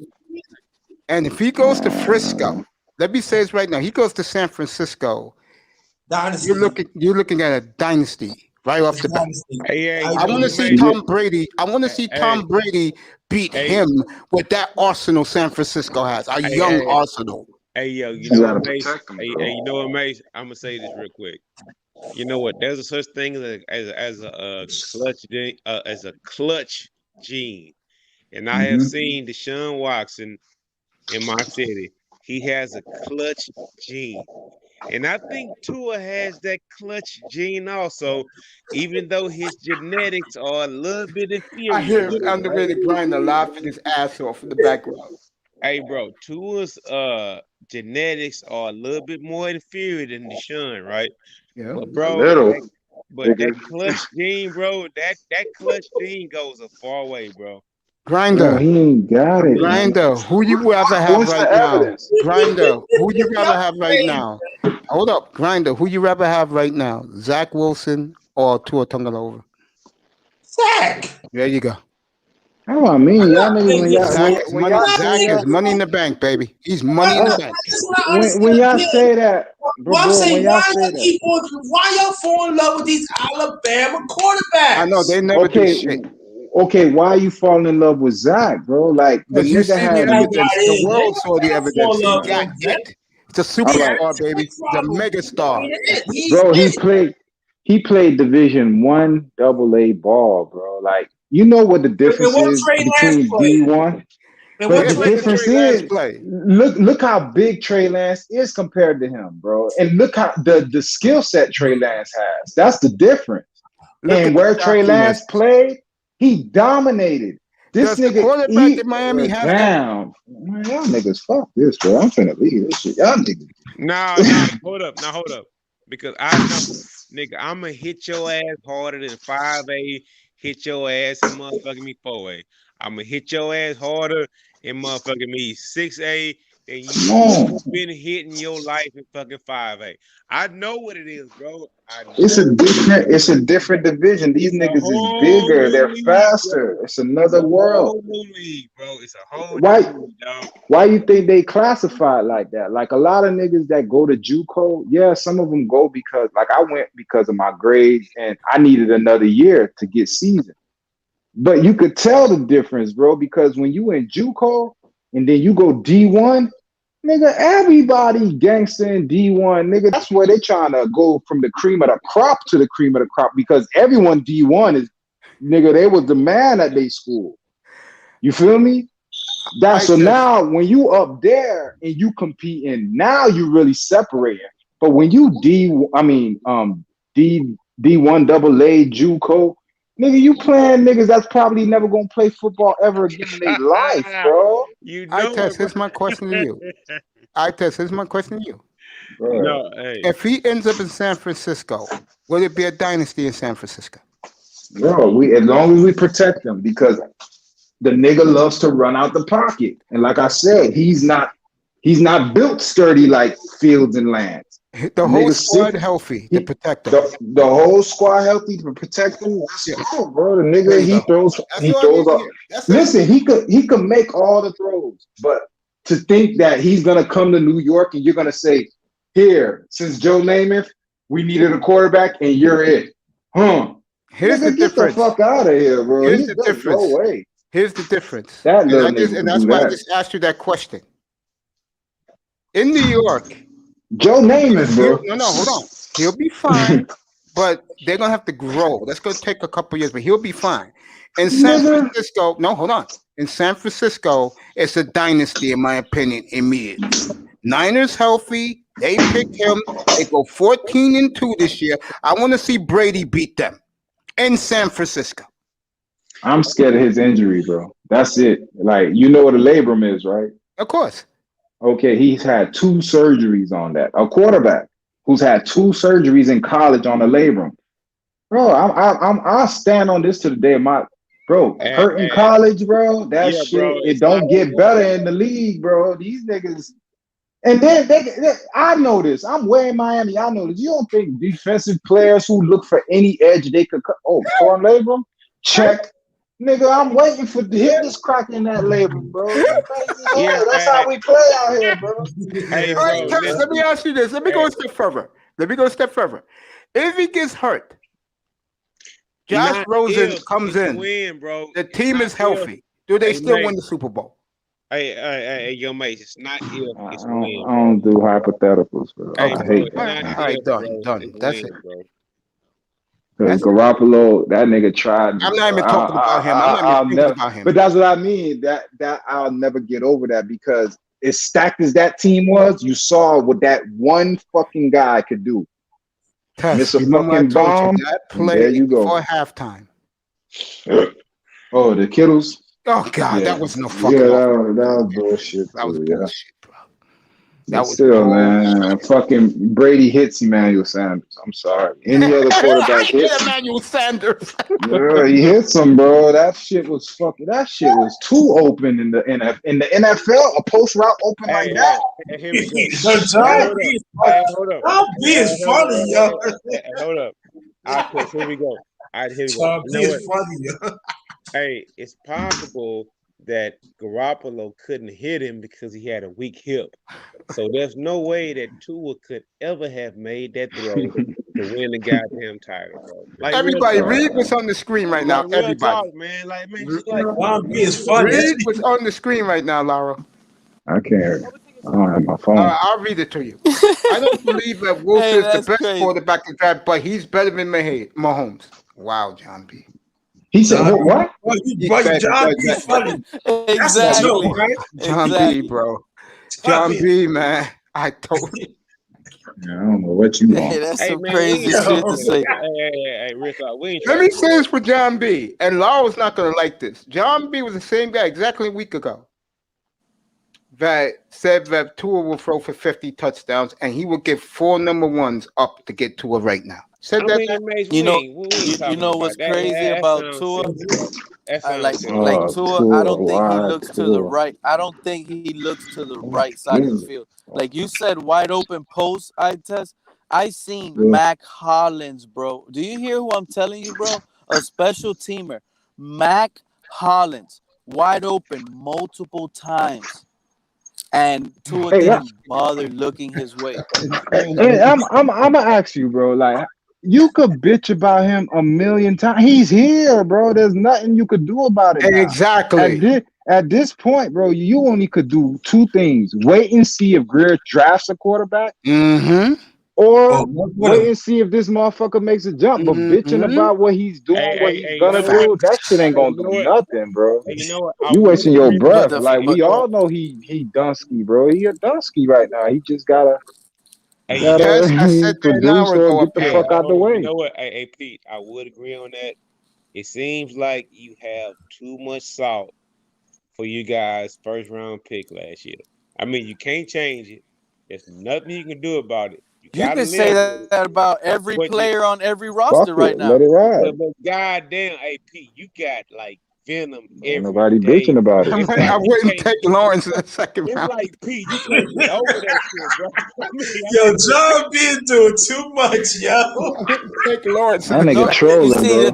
Speaker 1: And if he goes to Frisco, let me say this right now. He goes to San Francisco.
Speaker 4: Dynasty.
Speaker 1: You're looking at a dynasty right off the bat.
Speaker 4: Dynasty.
Speaker 8: Hey,
Speaker 1: I want to see
Speaker 8: Mace.
Speaker 1: Tom Brady. I want to see
Speaker 8: Hey,
Speaker 1: Tom Brady beat
Speaker 8: hey,
Speaker 1: him with that arsenal San Francisco has. A
Speaker 8: hey,
Speaker 1: young
Speaker 8: hey,
Speaker 1: Arsenal.
Speaker 8: hey, yo, you
Speaker 3: You
Speaker 8: know
Speaker 3: gotta
Speaker 8: what, Mace?
Speaker 3: protect him,
Speaker 8: Hey,
Speaker 3: bro.
Speaker 8: you know what, Mace? I'm gonna say this real quick. You know what? There's a such thing as a clutch gene, and I have
Speaker 3: Mhm.
Speaker 8: seen Deshaun Watson in my city. He has a clutch gene. And I think Tua has that clutch gene also, even though his genetics are a little bit
Speaker 1: I
Speaker 8: inferior
Speaker 1: hear
Speaker 8: to it, right?
Speaker 1: underrated Grinder laughing his ass off in the background.
Speaker 8: Hey, bro, Tua's genetics are a little bit more inferior than Deshaun, right?
Speaker 1: Yeah.
Speaker 8: But
Speaker 3: A
Speaker 8: bro,
Speaker 3: little.
Speaker 8: that
Speaker 3: Nigga.
Speaker 8: clutch gene, bro, that clutch gene goes a far way, bro.
Speaker 1: Grinder.
Speaker 3: he ain't got it.
Speaker 1: Grinder. Who you rather have
Speaker 3: What's the
Speaker 1: right now?
Speaker 3: evidence?
Speaker 1: Grinder. Who you rather have right now? Hold up, Grinder. Who you rather have right now? Zach Wilson or Tua Tagovailoa?
Speaker 4: Zach.
Speaker 1: There you go.
Speaker 3: That's what I mean. Y'all niggas when y'all
Speaker 1: Zach is money in the bank, baby. He's money in the bank.
Speaker 3: when y'all say that, bro,
Speaker 4: I'm saying,
Speaker 3: when y'all
Speaker 4: why
Speaker 3: say
Speaker 4: y'all
Speaker 3: that,
Speaker 4: why y'all fall in love with these Alabama quarterbacks?
Speaker 1: I know they never do shit.
Speaker 3: Okay, why you falling in love with Zach, bro? Like the
Speaker 1: Because you
Speaker 3: nigga
Speaker 1: see the
Speaker 3: had
Speaker 1: evidence. The world saw the evidence. He got it. It's a
Speaker 3: All right.
Speaker 1: superstar, baby. He's a megastar.
Speaker 3: Bro, he played Division I AA ball, bro. Like, you know what the difference
Speaker 4: what
Speaker 3: is
Speaker 4: Trey Lance
Speaker 3: between
Speaker 4: played?
Speaker 3: D1?
Speaker 4: And
Speaker 3: But
Speaker 4: what
Speaker 3: the
Speaker 4: Trey
Speaker 3: difference
Speaker 1: Lance
Speaker 3: is,
Speaker 1: play?
Speaker 3: look how big Trey Lance is compared to him, bro. And look how the skill set Trey Lance has. That's the difference.
Speaker 1: Look
Speaker 3: And
Speaker 1: at
Speaker 3: where
Speaker 1: the
Speaker 3: Trey Lance
Speaker 1: cockiness.
Speaker 3: played, he dominated. This
Speaker 1: Does the
Speaker 3: nigga,
Speaker 1: quarterback in Miami have that?
Speaker 3: down. Man, y'all niggas, fuck this, bro. I'm finna leave this shit. Y'all niggas.
Speaker 8: Nah, hold up. Because I know, nigga, I'ma hit your ass harder than 5A, hit your ass and motherfucking me 4A. I'ma hit your ass harder and motherfucking me 6A than you ever been hitting your life in fucking 5A. I know what it is, bro.
Speaker 3: It's a different division. These niggas is bigger, they're faster. It's another world.
Speaker 8: League, bro. It's a whole
Speaker 3: Why you think they classified like that? Like a lot of niggas that go to JUCO, yeah, some of them go because like I went because of my grades and I needed another year to get seasoned. But you could tell the difference, bro, because when you in JUCO and then you go D1, nigga, everybody gangster in D1, nigga. That's where they trying to go from the cream of the crop to the cream of the crop because everyone D1 is, nigga, they was the man at their school. You feel me? So now when you up there and you competing, now you really separating. But when you D1 AA JUCO, nigga, you playing niggas that's probably never gonna play football ever again in their life, bro.
Speaker 8: You
Speaker 1: I test. Here's my question to you.
Speaker 8: No, hey.
Speaker 1: If he ends up in San Francisco, will it be a dynasty in San Francisco?
Speaker 3: Bro, as long as we protect him, because the nigga loves to run out the pocket. And like I said, he's not built sturdy like Fields and Lance.
Speaker 1: The whole squad healthy to protect him.
Speaker 3: The whole squad healthy to protect him. That's cool, bro. The nigga he throws. Listen, he could make all the throws, but to think that he's gonna come to New York and you're gonna say, here, since Joe Namath, we needed a quarterback and you're it, huh?
Speaker 1: Here's
Speaker 3: nigga,
Speaker 1: the
Speaker 3: get
Speaker 1: difference.
Speaker 3: the fuck out of here, bro.
Speaker 1: Here's the difference.
Speaker 3: No way.
Speaker 1: Here's the difference.
Speaker 3: That little
Speaker 1: and that's why I just asked you that question. In New York,
Speaker 3: Joe Namath, bro.
Speaker 1: No, hold on. He'll be fine, but they're gonna have to grow. That's gonna take a couple years, but he'll be fine. In San Francisco, no, hold on. In San Francisco, it's a dynasty, in my opinion, immediately. Niners healthy. They pick him. They go 14-2 this year. I want to see Brady beat them in San Francisco.
Speaker 3: I'm scared of his injury, bro. That's it. Like, you know what a labrum is, right?
Speaker 1: Of course.
Speaker 3: Okay, he's had 2 surgeries on that. A quarterback who's had 2 surgeries in college on a labrum. Bro, I'll stand on this to the day of my hurt in college, bro. That shit, bro, it don't get better in the league, bro. These niggas. And then I know this. I'm way in Miami. I know this. You don't think defensive players who look for any edge they could cut? Oh, torn labrum? Check. Nigga, I'm waiting for the hit this crack in that labrum, bro. That's how we play out here, bro.
Speaker 8: Hey,
Speaker 1: all right, let me ask you this. Let me go a step further. If he gets hurt, Josh Rosen comes in.
Speaker 8: Bro.
Speaker 1: The team is healthy. Do they still win the Super Bowl?
Speaker 8: Hey, yo, mate, it's not if, it's when.
Speaker 3: I don't do hypotheticals, bro.
Speaker 8: Hey,
Speaker 3: I hate that.
Speaker 1: All right, done. That's it.
Speaker 8: Bro.
Speaker 3: Garoppolo, that nigga tried.
Speaker 1: I'm not even talking about him. I'm not even thinking about him.
Speaker 3: But that's what I mean. That I'll never get over that because as stacked as that team was, you saw what that one fucking guy could do. Miss a fucking bomb.
Speaker 1: That play
Speaker 3: there you go.
Speaker 1: For halftime.
Speaker 3: Oh, the Kittles.
Speaker 1: Oh God, that was no fucking.
Speaker 3: Yeah, that was bullshit.
Speaker 1: That was bullshit, bro. That was
Speaker 3: Still,
Speaker 1: bold.
Speaker 3: man, fucking Brady hits Emmanuel Sanders. I'm sorry. Any other
Speaker 1: I
Speaker 3: quarterback
Speaker 1: hit
Speaker 3: hits him.
Speaker 1: Emmanuel Sanders.
Speaker 3: Yeah, he hits him, bro. That shit was too open in the NFL. A post route open like
Speaker 8: Hey,
Speaker 3: that.
Speaker 8: here we go.
Speaker 4: Yo,
Speaker 8: Hey,
Speaker 4: John B is funny.
Speaker 8: hold up.
Speaker 4: John B is funny, yo.
Speaker 8: Hold up. All right, Chris, here we go. All right, here we go.
Speaker 4: John
Speaker 8: You
Speaker 4: B
Speaker 8: know
Speaker 4: is
Speaker 8: what?
Speaker 4: funny, yo.
Speaker 8: Hey, it's possible that Garoppolo couldn't hit him because he had a weak hip. So there's no way that Tua could ever have made that throw to win the goddamn title, bro. Like
Speaker 1: Everybody,
Speaker 8: real
Speaker 1: read
Speaker 8: talk.
Speaker 1: what's on the screen right now.
Speaker 8: Like real
Speaker 1: Everybody.
Speaker 8: talk, man. Like, man, just like
Speaker 4: John B is funny.
Speaker 1: Read what's on the screen right now, Laura.
Speaker 3: I can't. I don't have my phone.
Speaker 1: I'll read it to you. I don't believe that Wilson
Speaker 9: Hey,
Speaker 1: is the
Speaker 9: that's
Speaker 1: best
Speaker 9: crazy.
Speaker 1: quarterback to draft, but he's better than Mahomes. Wow, John B.
Speaker 3: He said, what?
Speaker 4: Bro,
Speaker 1: He
Speaker 4: bro,
Speaker 1: said
Speaker 4: John
Speaker 1: that-
Speaker 4: B is funny. That's a
Speaker 9: Exactly.
Speaker 4: joke, right?
Speaker 1: John
Speaker 9: Exactly.
Speaker 1: B, bro. John B, man. I told you.
Speaker 3: Yeah, I don't know what you
Speaker 9: Hey,
Speaker 3: want.
Speaker 9: that's
Speaker 8: hey,
Speaker 9: some
Speaker 8: man,
Speaker 9: crazy
Speaker 8: we ain't
Speaker 9: shit to say.
Speaker 8: Hey, real talk. We ain't
Speaker 1: Let
Speaker 8: trying
Speaker 1: me
Speaker 8: to
Speaker 1: say this for John B. And Laura's not going to like this. John B was the same guy exactly a week ago that said that Tua will throw for 50 touchdowns and he will give 4 number ones up to get Tua right now. Said
Speaker 8: I
Speaker 1: that.
Speaker 8: mean, Mace,
Speaker 9: You
Speaker 8: we
Speaker 9: know,
Speaker 8: ain't
Speaker 9: you
Speaker 8: talking
Speaker 9: know
Speaker 8: about
Speaker 9: what's
Speaker 8: that.
Speaker 9: crazy
Speaker 8: That
Speaker 9: about
Speaker 8: sounds
Speaker 9: Tua?
Speaker 8: silly, bro. That sounds
Speaker 9: Like
Speaker 8: silly.
Speaker 9: Tua, I don't think he
Speaker 3: why
Speaker 9: looks to the
Speaker 3: Tua?
Speaker 9: right. I don't think he looks to the right side of the field. Like you said, wide open post. I test. I seen
Speaker 3: Yeah.
Speaker 9: Mac Hollins, bro. Do you hear who I'm telling you, bro? A special teamer, Mac Hollins, wide open multiple times, and Tua
Speaker 3: Hey,
Speaker 9: didn't bother looking his way.
Speaker 3: Hey, I'm gonna ask you, bro. Like, you could bitch about him a million times. He's here, bro. There's nothing you could do about it now.
Speaker 1: Exactly.
Speaker 3: At this point, bro, you only could do 2 things: wait and see if Greer drafts a quarterback,
Speaker 1: Mm-hmm.
Speaker 3: or wait and see if this motherfucker makes a jump. But bitching about what he's doing, what he's gonna
Speaker 8: you know what?
Speaker 3: do, that shit ain't gonna
Speaker 8: You know
Speaker 3: do
Speaker 8: what?
Speaker 3: nothing, bro.
Speaker 8: Hey, you know what?
Speaker 3: You wasting your breath.
Speaker 9: But
Speaker 3: Like, we all know he Dunsky, bro. He a Dunsky right now. He just gotta
Speaker 1: Yes, I said that an
Speaker 3: produce
Speaker 1: hour
Speaker 3: or
Speaker 1: ago.
Speaker 3: get the fuck out the
Speaker 8: You
Speaker 3: way.
Speaker 8: know what? Hey, Pete, I would agree on that. It seems like you have too much salt for you guys' first round pick last year. I mean, you can't change it. There's nothing you can do about it. You
Speaker 9: You
Speaker 8: gotta
Speaker 9: can say
Speaker 8: live with it.
Speaker 9: that about every
Speaker 8: But
Speaker 9: player on every
Speaker 3: Fuck
Speaker 9: roster right
Speaker 3: it,
Speaker 9: now.
Speaker 3: let it ride.
Speaker 8: but goddamn, AP, you got like venom every
Speaker 3: Nobody
Speaker 8: day.
Speaker 3: bitching about it.
Speaker 8: It's
Speaker 1: I
Speaker 8: like you
Speaker 1: wouldn't
Speaker 8: can't.
Speaker 1: take Lawrence in the second
Speaker 8: It's
Speaker 1: round.
Speaker 8: like Pete, you can't get over that shit, bro. I mean,
Speaker 4: Yo, John B is doing too much, yo.
Speaker 1: I wouldn't take Lawrence in
Speaker 3: That
Speaker 1: the
Speaker 3: nigga
Speaker 9: No,
Speaker 1: second
Speaker 3: trolling,
Speaker 9: you see,
Speaker 3: bro.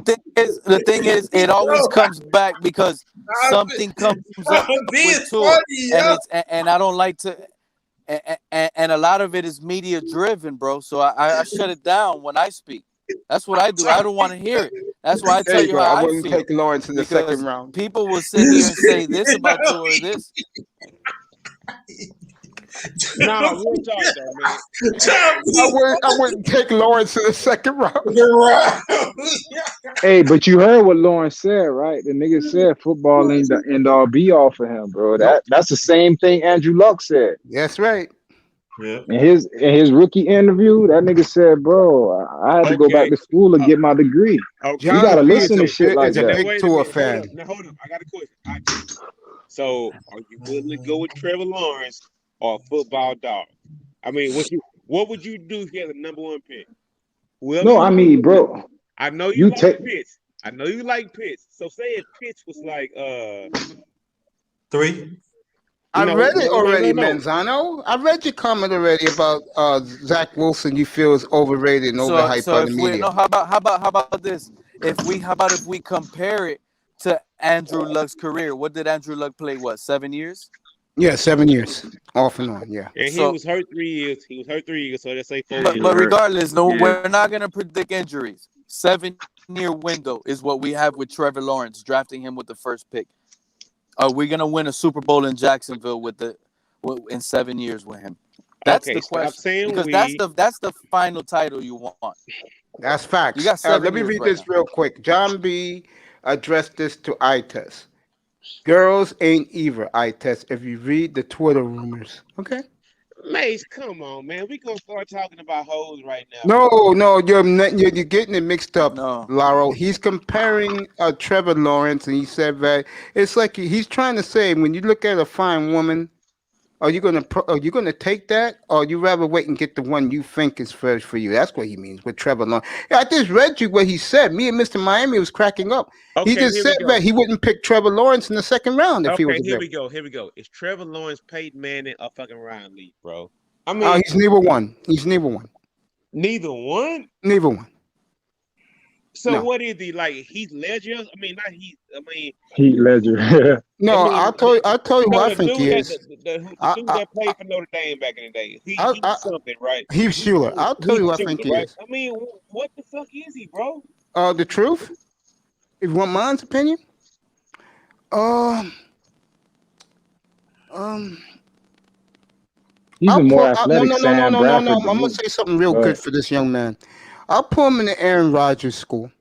Speaker 9: the thing is, it always
Speaker 4: Yo,
Speaker 9: comes back because something comes up
Speaker 4: John B
Speaker 9: with
Speaker 4: is
Speaker 9: Tua,
Speaker 4: funny,
Speaker 9: and
Speaker 4: yo.
Speaker 9: and I don't like to, and a lot of it is media driven, bro. So I shut it down when I speak. That's what I do. I don't want to hear it. That's why I
Speaker 1: There
Speaker 9: tell
Speaker 1: you
Speaker 9: you
Speaker 1: go.
Speaker 9: how
Speaker 1: I
Speaker 9: I
Speaker 1: wouldn't
Speaker 9: feel,
Speaker 1: take Lawrence in the second
Speaker 9: because
Speaker 1: round.
Speaker 9: people will sit here and say this about Tua or this.
Speaker 8: Nah, real talk though, man.
Speaker 4: John B
Speaker 1: I wouldn't take Lawrence in the second round.
Speaker 3: Hey, but you heard what Lawrence said, right? The nigga said football ain't the end all be all for him, bro. That's the same thing Andrew Luck said.
Speaker 1: That's right.
Speaker 4: Yeah.
Speaker 3: In his rookie interview, that nigga said, bro, I had to go back
Speaker 8: Okay.
Speaker 3: to school to get my degree.
Speaker 8: Okay.
Speaker 3: You gotta
Speaker 1: John B is
Speaker 3: listen to shit like
Speaker 1: a
Speaker 3: that.
Speaker 1: big
Speaker 8: Wait a
Speaker 1: Tua
Speaker 8: minute. Hold
Speaker 1: fan.
Speaker 8: up. Now hold up. I got a question. So are you willing to go with Trevor Lawrence or a football dog? I mean, what would you do if you had the number 1 pick? Whoever
Speaker 3: No,
Speaker 8: you
Speaker 3: I
Speaker 8: pick
Speaker 3: mean,
Speaker 8: would
Speaker 3: bro,
Speaker 8: win. I know
Speaker 3: you
Speaker 8: you like
Speaker 3: take
Speaker 8: Pitts. I know you like Pitts. So say if Pitts was like
Speaker 4: 3.
Speaker 1: I read it already,
Speaker 8: no.
Speaker 1: Manzano. I read your comment already about Zach Wilson. You feel is overrated and overhyped
Speaker 9: So
Speaker 1: by the
Speaker 9: if we
Speaker 1: media.
Speaker 9: no, how about this? How about if we compare it to Andrew Luck's career? What did Andrew Luck play? What, 7 years?
Speaker 1: Yeah, 7 years, off and on. Yeah.
Speaker 8: And he was hurt 3 years. So let's say 4 years.
Speaker 9: But regardless, no,
Speaker 3: Yeah.
Speaker 9: we're not gonna predict injuries. 7-year window is what we have with Trevor Lawrence, drafting him with the first pick. Are we gonna win a Super Bowl in Jacksonville in 7 years with him? That's
Speaker 8: Okay,
Speaker 9: the
Speaker 8: stop
Speaker 9: question.
Speaker 8: saying
Speaker 9: Because
Speaker 8: we.
Speaker 9: that's the final title you want.
Speaker 1: That's facts.
Speaker 9: You got 7
Speaker 1: Let me
Speaker 9: years
Speaker 1: read
Speaker 9: right
Speaker 1: this
Speaker 9: now.
Speaker 1: real quick. John B addressed this to iTest. Girls ain't either, iTest, if you read the Twitter rumors. Okay?
Speaker 8: Mace, come on, man. We gonna start talking about hoes right now.
Speaker 1: No, you're getting it mixed up,
Speaker 9: No.
Speaker 1: Laro. He's comparing Trevor Lawrence, and he said that it's like he's trying to say when you look at a fine woman, Are you gonna take that, or you rather wait and get the one you think is first for you? That's what he means with Trevor Lawrence. Yeah, I just read you what he said. Me and Mr. Miami was cracking up. He
Speaker 8: Okay,
Speaker 1: just
Speaker 8: here
Speaker 1: said
Speaker 8: we go.
Speaker 1: that he wouldn't pick Trevor Lawrence in the second round if he was
Speaker 8: Okay, here we
Speaker 1: available.
Speaker 8: go. Here we go. Is Trevor Lawrence, Peyton Manning, or fucking Ryan Leaf, bro? I mean,
Speaker 1: He's neither one. He's neither one.
Speaker 8: neither one.
Speaker 1: Neither one.
Speaker 8: So
Speaker 1: No.
Speaker 8: what is he like? Heath Ledger? I mean, not Heath. I mean,
Speaker 3: Heath Ledger.
Speaker 1: No,
Speaker 8: I mean,
Speaker 1: I'll tell you who I
Speaker 8: the
Speaker 1: think
Speaker 8: dude
Speaker 1: he
Speaker 8: that
Speaker 1: is.
Speaker 8: the dude
Speaker 1: I,
Speaker 8: that played for Notre Dame back in the day. He was something, right?
Speaker 1: Heath Schuler. I'll tell you who I think he
Speaker 8: right?
Speaker 1: is.
Speaker 8: I mean, what the fuck is he, bro?
Speaker 1: The truth. If you want mine's opinion,
Speaker 3: He's
Speaker 1: I'll
Speaker 3: a more
Speaker 1: put no
Speaker 3: athletic
Speaker 1: no no no
Speaker 3: Sam
Speaker 1: no no
Speaker 3: Bradford
Speaker 1: no.
Speaker 3: than
Speaker 1: I'm gonna
Speaker 3: me.
Speaker 1: say something real
Speaker 3: Go
Speaker 1: good
Speaker 3: ahead.
Speaker 1: for this young man. I'll put him in the Aaron Rodgers school.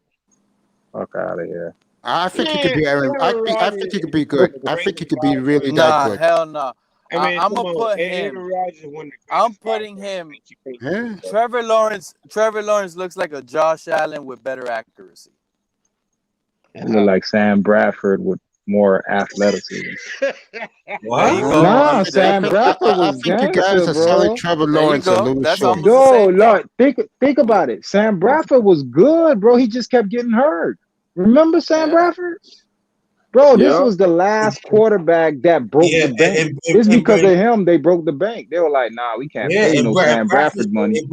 Speaker 3: Fuck out of here.
Speaker 1: I think he could be Aaron. I think he could be good. I think he could be really that
Speaker 9: Nah,
Speaker 1: good.
Speaker 9: hell no.
Speaker 8: I mean,
Speaker 9: I'm
Speaker 8: come
Speaker 9: gonna
Speaker 8: on.
Speaker 9: put
Speaker 8: Aaron
Speaker 9: him.
Speaker 8: Rodgers won the
Speaker 9: I'm
Speaker 8: greatest
Speaker 9: putting
Speaker 8: five
Speaker 9: him.
Speaker 1: Yeah.
Speaker 9: Trevor Lawrence looks like a Josh Allen with better accuracy.
Speaker 3: He look like Sam Bradford with more athleticism.
Speaker 9: There you
Speaker 4: What?
Speaker 9: go.
Speaker 3: Nah,
Speaker 9: I'm
Speaker 3: Sam
Speaker 9: saying.
Speaker 3: Bradford
Speaker 1: I
Speaker 3: was
Speaker 1: think you guys
Speaker 3: gangster,
Speaker 1: are selling
Speaker 3: bro.
Speaker 1: Trevor
Speaker 9: There you
Speaker 1: Lawrence a
Speaker 9: go.
Speaker 1: little
Speaker 9: That's
Speaker 1: short.
Speaker 9: almost the
Speaker 3: No,
Speaker 9: same thing.
Speaker 3: Lord, think about it. Sam Bradford was good, bro. He just kept getting hurt. Remember Sam
Speaker 9: Yeah.
Speaker 3: Bradford? Bro, this
Speaker 15: Yeah.
Speaker 3: was the last quarterback that broke
Speaker 4: Yeah,
Speaker 3: the bank.
Speaker 4: and,
Speaker 3: It's
Speaker 4: and,
Speaker 3: because
Speaker 4: and,
Speaker 3: of him they broke the bank. They were like, nah, we can't
Speaker 4: yeah,
Speaker 3: pay
Speaker 4: and,
Speaker 3: no
Speaker 4: Bra-
Speaker 3: Sam Bradford money.
Speaker 4: and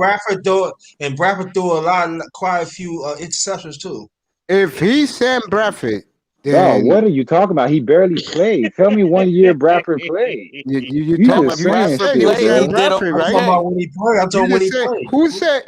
Speaker 4: Bradford threw quite a few interceptions too.
Speaker 1: If he's Sam Bradford,
Speaker 3: Dog,
Speaker 1: then
Speaker 3: what are you talking about? He barely played. Tell me 1 year Bradford played.
Speaker 1: you
Speaker 3: You
Speaker 1: talking
Speaker 3: just
Speaker 1: about you
Speaker 3: saying
Speaker 1: just said
Speaker 9: Bradford
Speaker 1: he
Speaker 3: shit,
Speaker 1: was
Speaker 9: played. He
Speaker 1: Sam
Speaker 3: bro.
Speaker 9: did
Speaker 1: Bradford,
Speaker 4: I'm talking
Speaker 1: right?
Speaker 4: about when he played. I'm talking
Speaker 1: You
Speaker 4: when
Speaker 1: just
Speaker 4: he
Speaker 1: said
Speaker 4: played.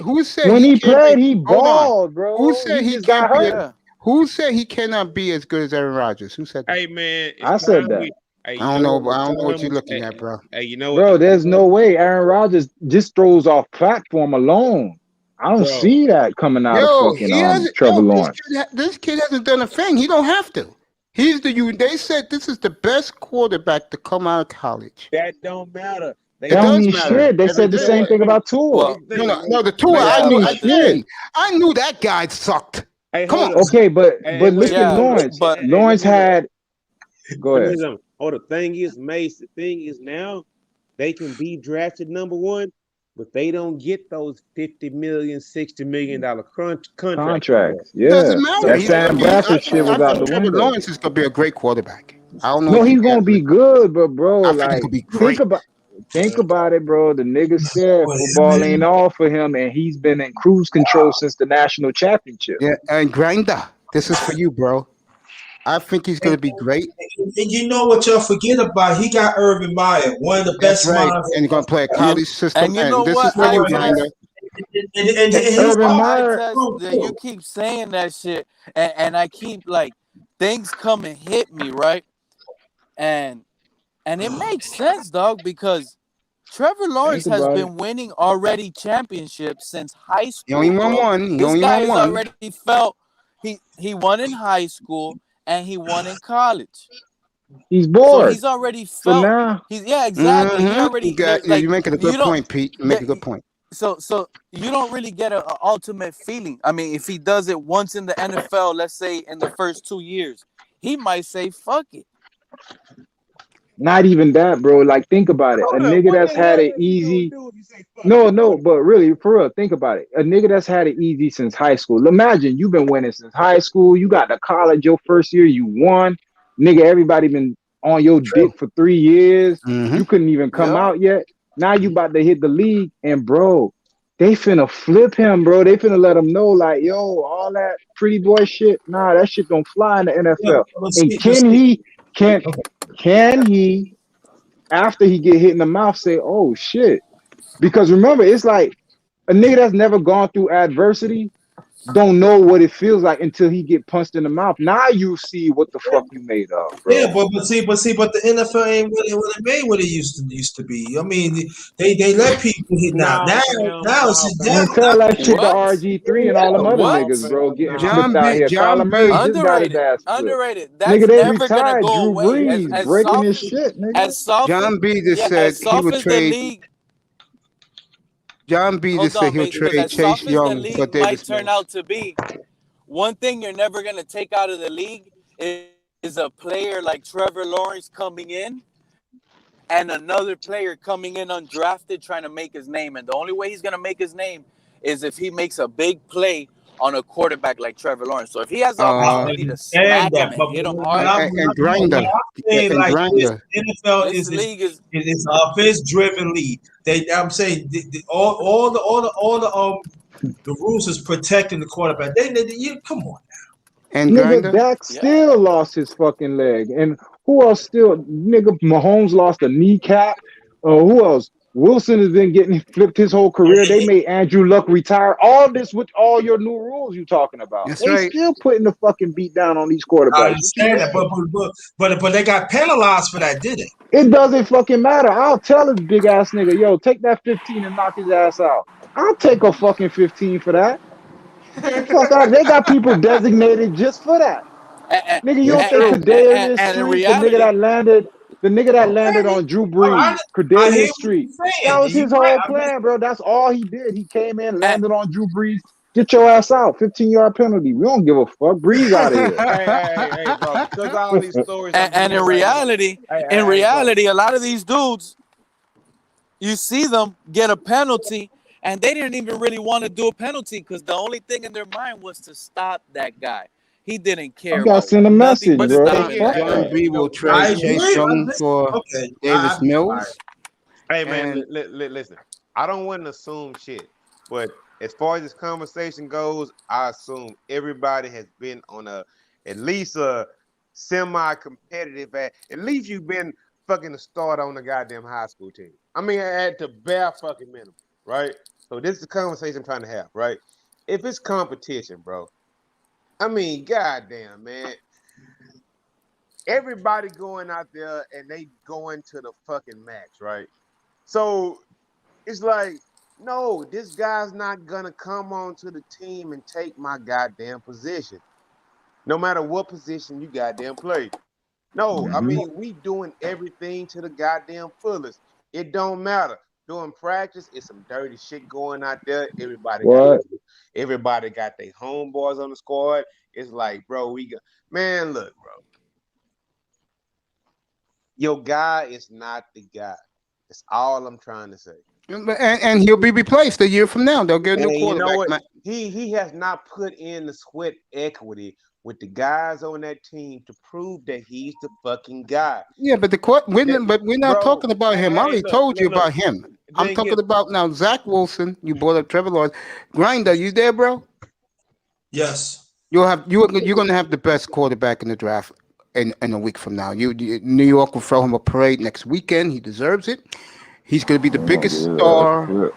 Speaker 1: who said
Speaker 3: When
Speaker 1: he
Speaker 3: he
Speaker 1: can't
Speaker 3: played,
Speaker 1: be
Speaker 3: he
Speaker 1: hold on.
Speaker 3: balled,
Speaker 1: Who
Speaker 3: bro.
Speaker 1: said
Speaker 3: He
Speaker 1: he
Speaker 3: just got
Speaker 1: can't be
Speaker 3: hurt.
Speaker 9: Yeah.
Speaker 1: who said he cannot be as good as Aaron Rodgers? Who said that?
Speaker 8: Hey man, it's
Speaker 3: I said
Speaker 8: time
Speaker 3: that.
Speaker 8: we. Hey,
Speaker 1: I
Speaker 8: you
Speaker 1: don't
Speaker 8: know
Speaker 1: know,
Speaker 8: what?
Speaker 1: but I
Speaker 8: It's
Speaker 1: don't know what
Speaker 8: time
Speaker 1: you're
Speaker 8: we.
Speaker 1: looking at, bro.
Speaker 8: Hey, you know what?
Speaker 3: Bro, there's no way Aaron Rodgers just throws off platform alone. I don't
Speaker 8: Bro,
Speaker 3: see that coming out of
Speaker 1: Yo,
Speaker 3: fucking
Speaker 1: he hasn't.
Speaker 3: Trevor
Speaker 1: This
Speaker 3: Lawrence.
Speaker 1: this kid hasn't done a thing. He don't have to. He's the you. They said this is the best quarterback to come out of college.
Speaker 8: that don't matter. They
Speaker 1: It
Speaker 3: That
Speaker 8: just
Speaker 3: don't
Speaker 1: does
Speaker 3: mean
Speaker 1: matter
Speaker 3: shit. They
Speaker 1: every
Speaker 3: said the
Speaker 8: you know
Speaker 1: day.
Speaker 3: same
Speaker 8: what?
Speaker 3: thing about Tua.
Speaker 9: Well,
Speaker 1: No, the Tua.
Speaker 3: That
Speaker 9: yeah,
Speaker 3: don't mean
Speaker 9: but the thing.
Speaker 3: shit.
Speaker 1: I knew that guy sucked.
Speaker 8: Hey,
Speaker 1: Come
Speaker 8: hold
Speaker 1: on.
Speaker 8: up.
Speaker 3: Okay, but
Speaker 8: Hey, wait,
Speaker 3: look at
Speaker 9: Yeah,
Speaker 3: Lawrence.
Speaker 9: but
Speaker 8: hey, let
Speaker 3: Lawrence
Speaker 8: me look.
Speaker 3: had. Go
Speaker 8: Let me
Speaker 3: ahead.
Speaker 8: look. Oh, the thing is, Mace. The thing is now they can be drafted number one, but they don't get those $50 million, $60 million contracts no more.
Speaker 3: Contracts.
Speaker 1: Doesn't
Speaker 3: Yeah.
Speaker 1: matter.
Speaker 3: That
Speaker 1: He's gonna
Speaker 3: Sam
Speaker 1: be.
Speaker 3: Bradford shit was
Speaker 1: I
Speaker 3: out
Speaker 1: think
Speaker 3: the
Speaker 1: Trevor
Speaker 3: window.
Speaker 1: Lawrence is gonna be a great quarterback. I don't know
Speaker 3: No,
Speaker 1: what you
Speaker 3: he's
Speaker 1: guys
Speaker 3: gonna be
Speaker 1: think.
Speaker 3: good, but bro,
Speaker 1: I think he's gonna
Speaker 3: like
Speaker 1: be great.
Speaker 3: think about it, bro. The nigga said
Speaker 4: Well,
Speaker 3: football ain't all for him, and he's been in cruise control since the national championship.
Speaker 1: Yeah, and Grinder, this is for you, bro. I think he's gonna
Speaker 4: And,
Speaker 1: be great.
Speaker 4: and you know what y'all forget about? He got Urban Meyer, one of the
Speaker 1: That's
Speaker 4: best
Speaker 1: right.
Speaker 4: minds.
Speaker 1: And he's gonna play a
Speaker 9: you
Speaker 1: college system.
Speaker 9: and you know
Speaker 1: And this is
Speaker 9: what
Speaker 1: for
Speaker 9: I
Speaker 1: you,
Speaker 4: And,
Speaker 1: Grinder.
Speaker 9: test.
Speaker 4: and
Speaker 9: And you
Speaker 4: he's
Speaker 9: know
Speaker 3: Urban
Speaker 9: what
Speaker 4: also
Speaker 9: I
Speaker 3: Meyer,
Speaker 9: test
Speaker 4: strong
Speaker 9: that you
Speaker 4: too.
Speaker 9: keep saying that shit, and I keep like things come and hit me right, and it makes sense, dog, because Trevor Lawrence
Speaker 3: think
Speaker 9: has
Speaker 3: about it.
Speaker 9: been winning already championships since high
Speaker 1: He only
Speaker 9: school,
Speaker 1: won
Speaker 9: bro.
Speaker 1: one. He
Speaker 9: This
Speaker 1: only
Speaker 9: guy
Speaker 1: won
Speaker 9: has
Speaker 1: one.
Speaker 9: already felt he won in high school and he won in college.
Speaker 3: He's
Speaker 9: So
Speaker 3: bored.
Speaker 9: he's already
Speaker 3: So
Speaker 9: felt
Speaker 3: now,
Speaker 9: exactly. He already
Speaker 1: You're making a
Speaker 9: you
Speaker 1: good
Speaker 9: don't
Speaker 1: point, Pete. You
Speaker 9: yeah,
Speaker 1: make a good point.
Speaker 9: so you don't really get a ultimate feeling. I mean, if he does it once in the NFL, let's say in the first 2 years, he might say fuck it.
Speaker 3: not even that, bro. Like, think about it. A
Speaker 8: Hold up.
Speaker 3: nigga
Speaker 8: What
Speaker 3: that's
Speaker 8: the hell
Speaker 3: had it
Speaker 8: is he gonna
Speaker 3: easy.
Speaker 8: do if you say fuck
Speaker 3: No,
Speaker 8: it?
Speaker 3: no, but really, for real, think about it. A nigga that's had it easy since high school. Imagine you've been winning since high school. You got to college your first year, you won. Nigga, everybody been on your
Speaker 1: True.
Speaker 3: dick for 3 years.
Speaker 1: Mm-hmm.
Speaker 3: You couldn't even come
Speaker 9: Yeah.
Speaker 3: out yet. Now you about to hit the league, and bro, they finna flip him, bro. They finna let him know, like, yo, all that pretty boy shit, nah, that shit don't fly in the NFL.
Speaker 4: But
Speaker 3: And
Speaker 4: see,
Speaker 3: can he after he get hit in the mouth say, oh shit? Because remember, it's like a nigga that's never gone through adversity don't know what it feels like until he get punched in the mouth. Now you see what the fuck you made of, bro.
Speaker 4: yeah, but the NFL ain't what it made what it used to be. I mean, they let people hit now.
Speaker 8: No,
Speaker 4: Now
Speaker 8: fam.
Speaker 4: now
Speaker 8: No,
Speaker 4: it's
Speaker 3: Man,
Speaker 8: fam.
Speaker 4: now
Speaker 3: tell that shit to
Speaker 9: What?
Speaker 3: RG3 and all them other
Speaker 9: What?
Speaker 8: No,
Speaker 3: niggas, bro,
Speaker 8: fam.
Speaker 3: getting
Speaker 8: No.
Speaker 3: flipped out here.
Speaker 1: John
Speaker 3: Kyler Murray
Speaker 1: B.
Speaker 3: just got his ass flipped.
Speaker 9: Underrated.
Speaker 3: Nigga,
Speaker 9: That's
Speaker 3: they
Speaker 9: never gonna
Speaker 3: retired
Speaker 9: go
Speaker 3: Drew
Speaker 9: away.
Speaker 3: Brees,
Speaker 9: As
Speaker 3: breaking his
Speaker 9: soft
Speaker 3: shit, nigga.
Speaker 9: as soft
Speaker 1: John B. just
Speaker 9: yeah,
Speaker 1: said
Speaker 9: as
Speaker 1: he
Speaker 9: soft
Speaker 1: would
Speaker 9: as the
Speaker 1: trade.
Speaker 9: league.
Speaker 1: John B.
Speaker 9: Hold
Speaker 1: just said
Speaker 9: on,
Speaker 1: he'll
Speaker 9: mate, because
Speaker 1: trade
Speaker 9: as
Speaker 1: Chase
Speaker 9: soft as the
Speaker 1: Young for
Speaker 9: league might
Speaker 1: Davis
Speaker 9: turn
Speaker 1: Mills.
Speaker 9: out to be, one thing you're never gonna take out of the league is a player like Trevor Lawrence coming in and another player coming in undrafted trying to make his name. And the only way he's going to make his name is if he makes a big play on a quarterback like Trevor Lawrence. So if he has the
Speaker 4: I
Speaker 9: opportunity to
Speaker 4: understand
Speaker 9: smack him
Speaker 4: that,
Speaker 9: and
Speaker 4: but
Speaker 9: hit him
Speaker 4: when
Speaker 9: hard,
Speaker 1: and Grinder.
Speaker 4: I'm saying
Speaker 1: And
Speaker 4: like this,
Speaker 1: Grinder.
Speaker 4: NFL
Speaker 9: this league is
Speaker 4: is an offense-driven league. I'm saying all the rules is protecting the quarterback. You come on.
Speaker 1: And
Speaker 3: Nigga,
Speaker 1: Grinder.
Speaker 3: Dak still lost his fucking leg. And who else still? Nigga, Mahomes lost a kneecap. Who else? Wilson has been getting flipped his whole career. They made Andrew Luck retire. All this with all your new rules you talking about.
Speaker 1: That's
Speaker 3: They
Speaker 1: right.
Speaker 3: still putting the fucking beat down on these
Speaker 4: I
Speaker 3: quarterbacks.
Speaker 4: understand that, but they got penalized for that, did they?
Speaker 3: It doesn't fucking matter. I'll tell this big ass nigga, yo, take that 15 and knock his ass out. I'll take a fucking 15 for that. The fuck out. They got people designated just for that. Nigga, you don't think Kadarius
Speaker 9: and in
Speaker 3: Street, the nigga that landed on Drew Brees,
Speaker 4: I hear
Speaker 3: Kadarius
Speaker 4: what
Speaker 3: Street,
Speaker 4: you're saying.
Speaker 3: that was his
Speaker 4: You're right.
Speaker 3: whole plan, bro. That's all he did. He came in, landed on Drew Brees. Get your ass out. 15-yard penalty. We don't give a fuck. Breeze out of here.
Speaker 8: Hey, bro. Because all these stories.
Speaker 9: and in reality, a lot of these dudes, you see them get a penalty, and they didn't even really want to do a penalty because the only thing in their mind was to stop that guy. He didn't care.
Speaker 3: You gotta send a message,
Speaker 9: but
Speaker 3: bro.
Speaker 9: stopping that
Speaker 1: John
Speaker 9: guy.
Speaker 1: B will trade Chase Young for Davis Mills.
Speaker 8: Hey, man,
Speaker 1: And
Speaker 8: listen. I don't want to assume shit, but as far as this conversation goes, I assume everybody has been on at least a semi-competitive. At least you've been fucking a start on the goddamn high school team. I mean, at the bare fucking minimum, right? So this is the conversation I'm trying to have, right? If it's competition, bro. I mean, goddamn, man. Everybody going out there and they going to the fucking max, right? So it's like, no, this guy's not gonna come onto the team and take my goddamn position. No matter what position you goddamn play. No, I mean, we doing everything to the goddamn fullest. It don't matter. During practice, it's some dirty shit going out there. Everybody got their homeboys on the squad. It's like, bro, man, look, bro. Your guy is not the guy. That's all I'm trying to say.
Speaker 1: and he'll be replaced a year from now. They'll get a new quarterback.
Speaker 8: You know what? He has not put in the sweat equity with the guys on that team to prove that he's the fucking guy.
Speaker 1: Yeah, but we're not talking about him. I already told you about him. I'm talking about now Zach Wilson. You brought up Trevor Lawrence. Grinder, you there, bro?
Speaker 4: Yes.
Speaker 1: You're gonna have the best quarterback in the draft in a week from now. New York will throw him a parade next weekend. He deserves it. He's gonna be the biggest star.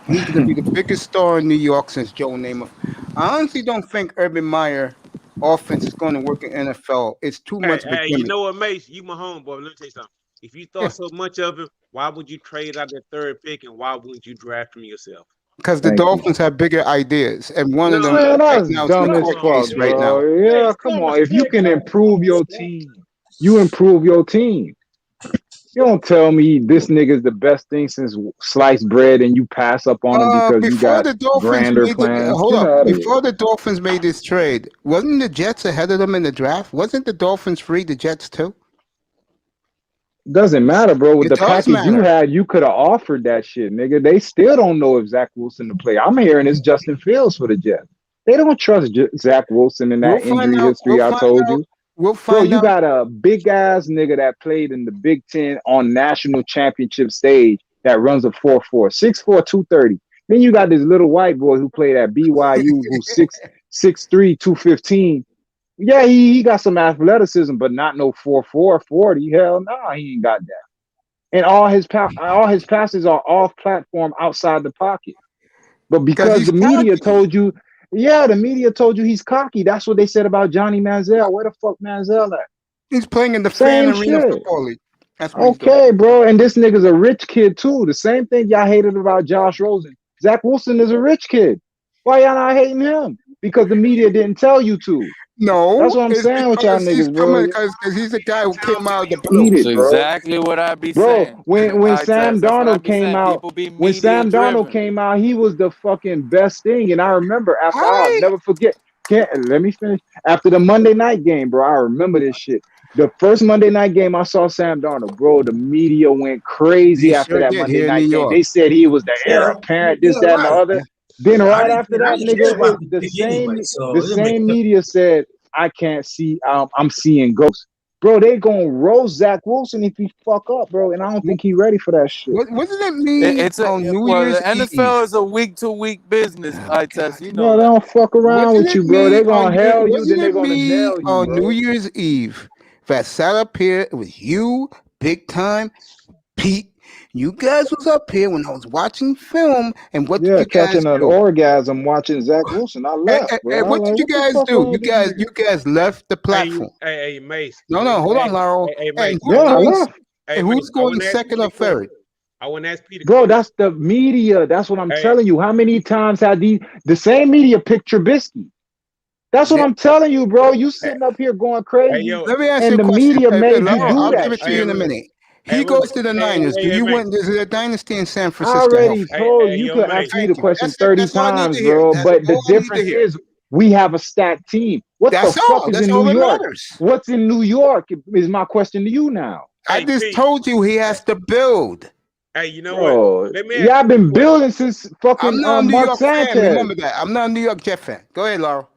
Speaker 1: He's gonna be the biggest star in New York since Joe Namath. I honestly don't think Urban Meyer offense is going to work in NFL. It's too much.
Speaker 8: Hey, you know what, Mace? You my homeboy. Let me tell you something. If you thought so much of him, why would you trade out that third pick, and why wouldn't you draft him yourself?
Speaker 1: Because the Dolphins have bigger ideas, and one of them
Speaker 3: Man, that's
Speaker 1: now
Speaker 3: dumb as fuck,
Speaker 1: right now.
Speaker 3: Yeah, come on. If you can improve your team, you improve your team. You don't tell me this nigga's the best thing since sliced bread, and you pass up on him because you got grander plans.
Speaker 1: Before the Dolphins made this trade, wasn't the Jets ahead of them in the draft? Wasn't the Dolphins free the Jets too?
Speaker 3: Doesn't matter, bro. With the package you had, you could have offered that shit, nigga. They still don't know if Zach Wilson to play. I'm hearing it's Justin Fields for the Jets. They don't trust Zach Wilson in that injury history I told you.
Speaker 1: We'll
Speaker 3: Bro,
Speaker 1: find
Speaker 3: you
Speaker 1: out.
Speaker 3: got a big ass nigga that played in the Big Ten on national championship stage that runs a 4.4, 6'4", 230. Then you got this little white boy who played at BYU who's 6'3", 215. Yeah, he got some athleticism, but not no 4.4, 40. Hell no, he ain't got that. And all his passes are off platform outside the pocket. But because the media told you, the media told you he's cocky. That's what they said about Johnny Manziel. Where the fuck Manziel at?
Speaker 1: He's playing in the
Speaker 3: Same
Speaker 1: Fan Arena
Speaker 3: shit.
Speaker 1: Football League. That's what he's doing.
Speaker 3: Okay, bro. And this nigga's a rich kid too. The same thing y'all hated about Josh Rosen. Zach Wilson is a rich kid. Why y'all not hating him? Because the media didn't tell you to.
Speaker 1: No,
Speaker 3: that's what I'm saying with y'all niggas, bro.
Speaker 1: Because he's a guy who came out of the blue.
Speaker 3: Eat it,
Speaker 9: That's
Speaker 3: bro.
Speaker 9: exactly what I be
Speaker 3: Bro,
Speaker 9: saying.
Speaker 3: when Sam Darnold came out,
Speaker 9: when Sam
Speaker 3: Darnold came out, he was the fucking best thing. And I remember I'll never forget. Let me finish. After the Monday night game, bro, I remember this shit. The first Monday night game I saw Sam Darnold, bro, the media went crazy
Speaker 1: He
Speaker 3: after
Speaker 1: sure
Speaker 3: that
Speaker 1: did
Speaker 3: Monday
Speaker 1: here in New
Speaker 3: night game.
Speaker 1: York.
Speaker 3: They said he was the heir
Speaker 4: Yeah,
Speaker 3: apparent, this, that, and the
Speaker 4: right.
Speaker 3: other.
Speaker 1: Yeah.
Speaker 3: Then
Speaker 4: I
Speaker 3: right
Speaker 4: didn't,
Speaker 3: after
Speaker 4: I
Speaker 3: that,
Speaker 4: didn't care
Speaker 3: nigga,
Speaker 4: about the
Speaker 3: the
Speaker 4: pick anyway,
Speaker 3: same
Speaker 4: so
Speaker 3: the
Speaker 4: it didn't make
Speaker 3: same
Speaker 4: no.
Speaker 3: media said, I can't see, I'm seeing ghosts. Bro, they gonna roast Zach Wilson if he fuck up, bro. And I don't think he ready for that shit.
Speaker 1: What does it mean
Speaker 9: It's a
Speaker 1: on New
Speaker 9: well, the
Speaker 1: Year's
Speaker 9: NFL
Speaker 1: Eve?
Speaker 9: is a week-to-week business.
Speaker 1: Oh,
Speaker 9: I test,
Speaker 1: God.
Speaker 9: you know
Speaker 3: No, they
Speaker 9: that.
Speaker 3: don't fuck
Speaker 1: What
Speaker 3: around
Speaker 1: does
Speaker 3: with
Speaker 1: it
Speaker 3: you, bro. They
Speaker 1: mean
Speaker 3: gonna
Speaker 1: on you?
Speaker 3: hell
Speaker 1: What
Speaker 3: you,
Speaker 1: does
Speaker 3: then they
Speaker 1: it
Speaker 3: gonna
Speaker 1: mean
Speaker 3: nail you,
Speaker 1: on New
Speaker 3: bro.
Speaker 1: Year's Eve that sat up here with you, big time, Pete? You guys was up here when I was watching film, and what did
Speaker 3: Yeah,
Speaker 1: you guys
Speaker 3: catching an
Speaker 1: do?
Speaker 3: orgasm watching Zach Wilson. I left, bro. I was
Speaker 1: What did
Speaker 3: like,
Speaker 1: you
Speaker 3: what the
Speaker 1: guys
Speaker 3: fuck
Speaker 1: do?
Speaker 3: wrong with this
Speaker 1: You
Speaker 3: nigga?
Speaker 1: guys left the
Speaker 8: Hey,
Speaker 1: platform.
Speaker 8: Mace.
Speaker 1: No, hold on, Laurel.
Speaker 8: Hey,
Speaker 1: And
Speaker 8: Mace.
Speaker 1: who's
Speaker 3: Yeah, I
Speaker 1: going?
Speaker 3: left.
Speaker 8: Hey,
Speaker 1: And
Speaker 8: Mace.
Speaker 1: who's
Speaker 8: I
Speaker 1: going
Speaker 8: want to ask
Speaker 1: second
Speaker 8: Pete
Speaker 1: or
Speaker 8: a question.
Speaker 1: third?
Speaker 8: I want to ask Pete a
Speaker 3: Bro,
Speaker 8: question.
Speaker 3: that's the media. That's what I'm
Speaker 8: Hey,
Speaker 3: telling you. How many times have the same media picked Trubisky? That's what
Speaker 1: They-
Speaker 3: I'm telling you, bro. You
Speaker 8: hey,
Speaker 3: sitting up here going
Speaker 8: hey,
Speaker 3: crazy,
Speaker 8: yo.
Speaker 1: Let me ask you
Speaker 3: and
Speaker 1: a
Speaker 3: the
Speaker 1: question.
Speaker 3: media made you
Speaker 1: Laurel,
Speaker 3: do
Speaker 1: I'll
Speaker 3: that
Speaker 1: give it to you
Speaker 3: shit.
Speaker 1: in a minute.
Speaker 8: Hey,
Speaker 1: He goes to the Niners. Do you
Speaker 8: Mace.
Speaker 1: want? Is it a dynasty in San
Speaker 3: I
Speaker 1: Francisco?
Speaker 3: already told
Speaker 8: Hey,
Speaker 3: you
Speaker 8: yo,
Speaker 3: could
Speaker 8: Mace.
Speaker 3: ask me the
Speaker 1: Thank you.
Speaker 3: question
Speaker 1: That's it.
Speaker 3: 30
Speaker 1: That's all I need
Speaker 3: times,
Speaker 1: to hear.
Speaker 3: bro.
Speaker 1: That's
Speaker 3: But the
Speaker 1: all I need to
Speaker 3: difference
Speaker 1: hear.
Speaker 3: is we have a stacked team. What
Speaker 1: That's
Speaker 3: the fuck
Speaker 1: all.
Speaker 3: is
Speaker 1: That's
Speaker 3: in
Speaker 1: all
Speaker 3: New
Speaker 1: that
Speaker 3: York?
Speaker 1: matters.
Speaker 3: What's in New York is my question to you now.
Speaker 1: I
Speaker 8: Hey,
Speaker 1: just
Speaker 8: Pete.
Speaker 1: told you he has to build.
Speaker 8: Hey, you know what?
Speaker 3: Bro,
Speaker 8: Let me ask
Speaker 3: y'all
Speaker 8: Pete a
Speaker 3: been
Speaker 8: question.
Speaker 3: building since
Speaker 1: I'm
Speaker 3: fucking
Speaker 1: not a New
Speaker 3: Mark
Speaker 1: York fan.
Speaker 3: Sanchez.
Speaker 1: Remember that. I'm not a New York Jet fan. Go ahead, Laurel.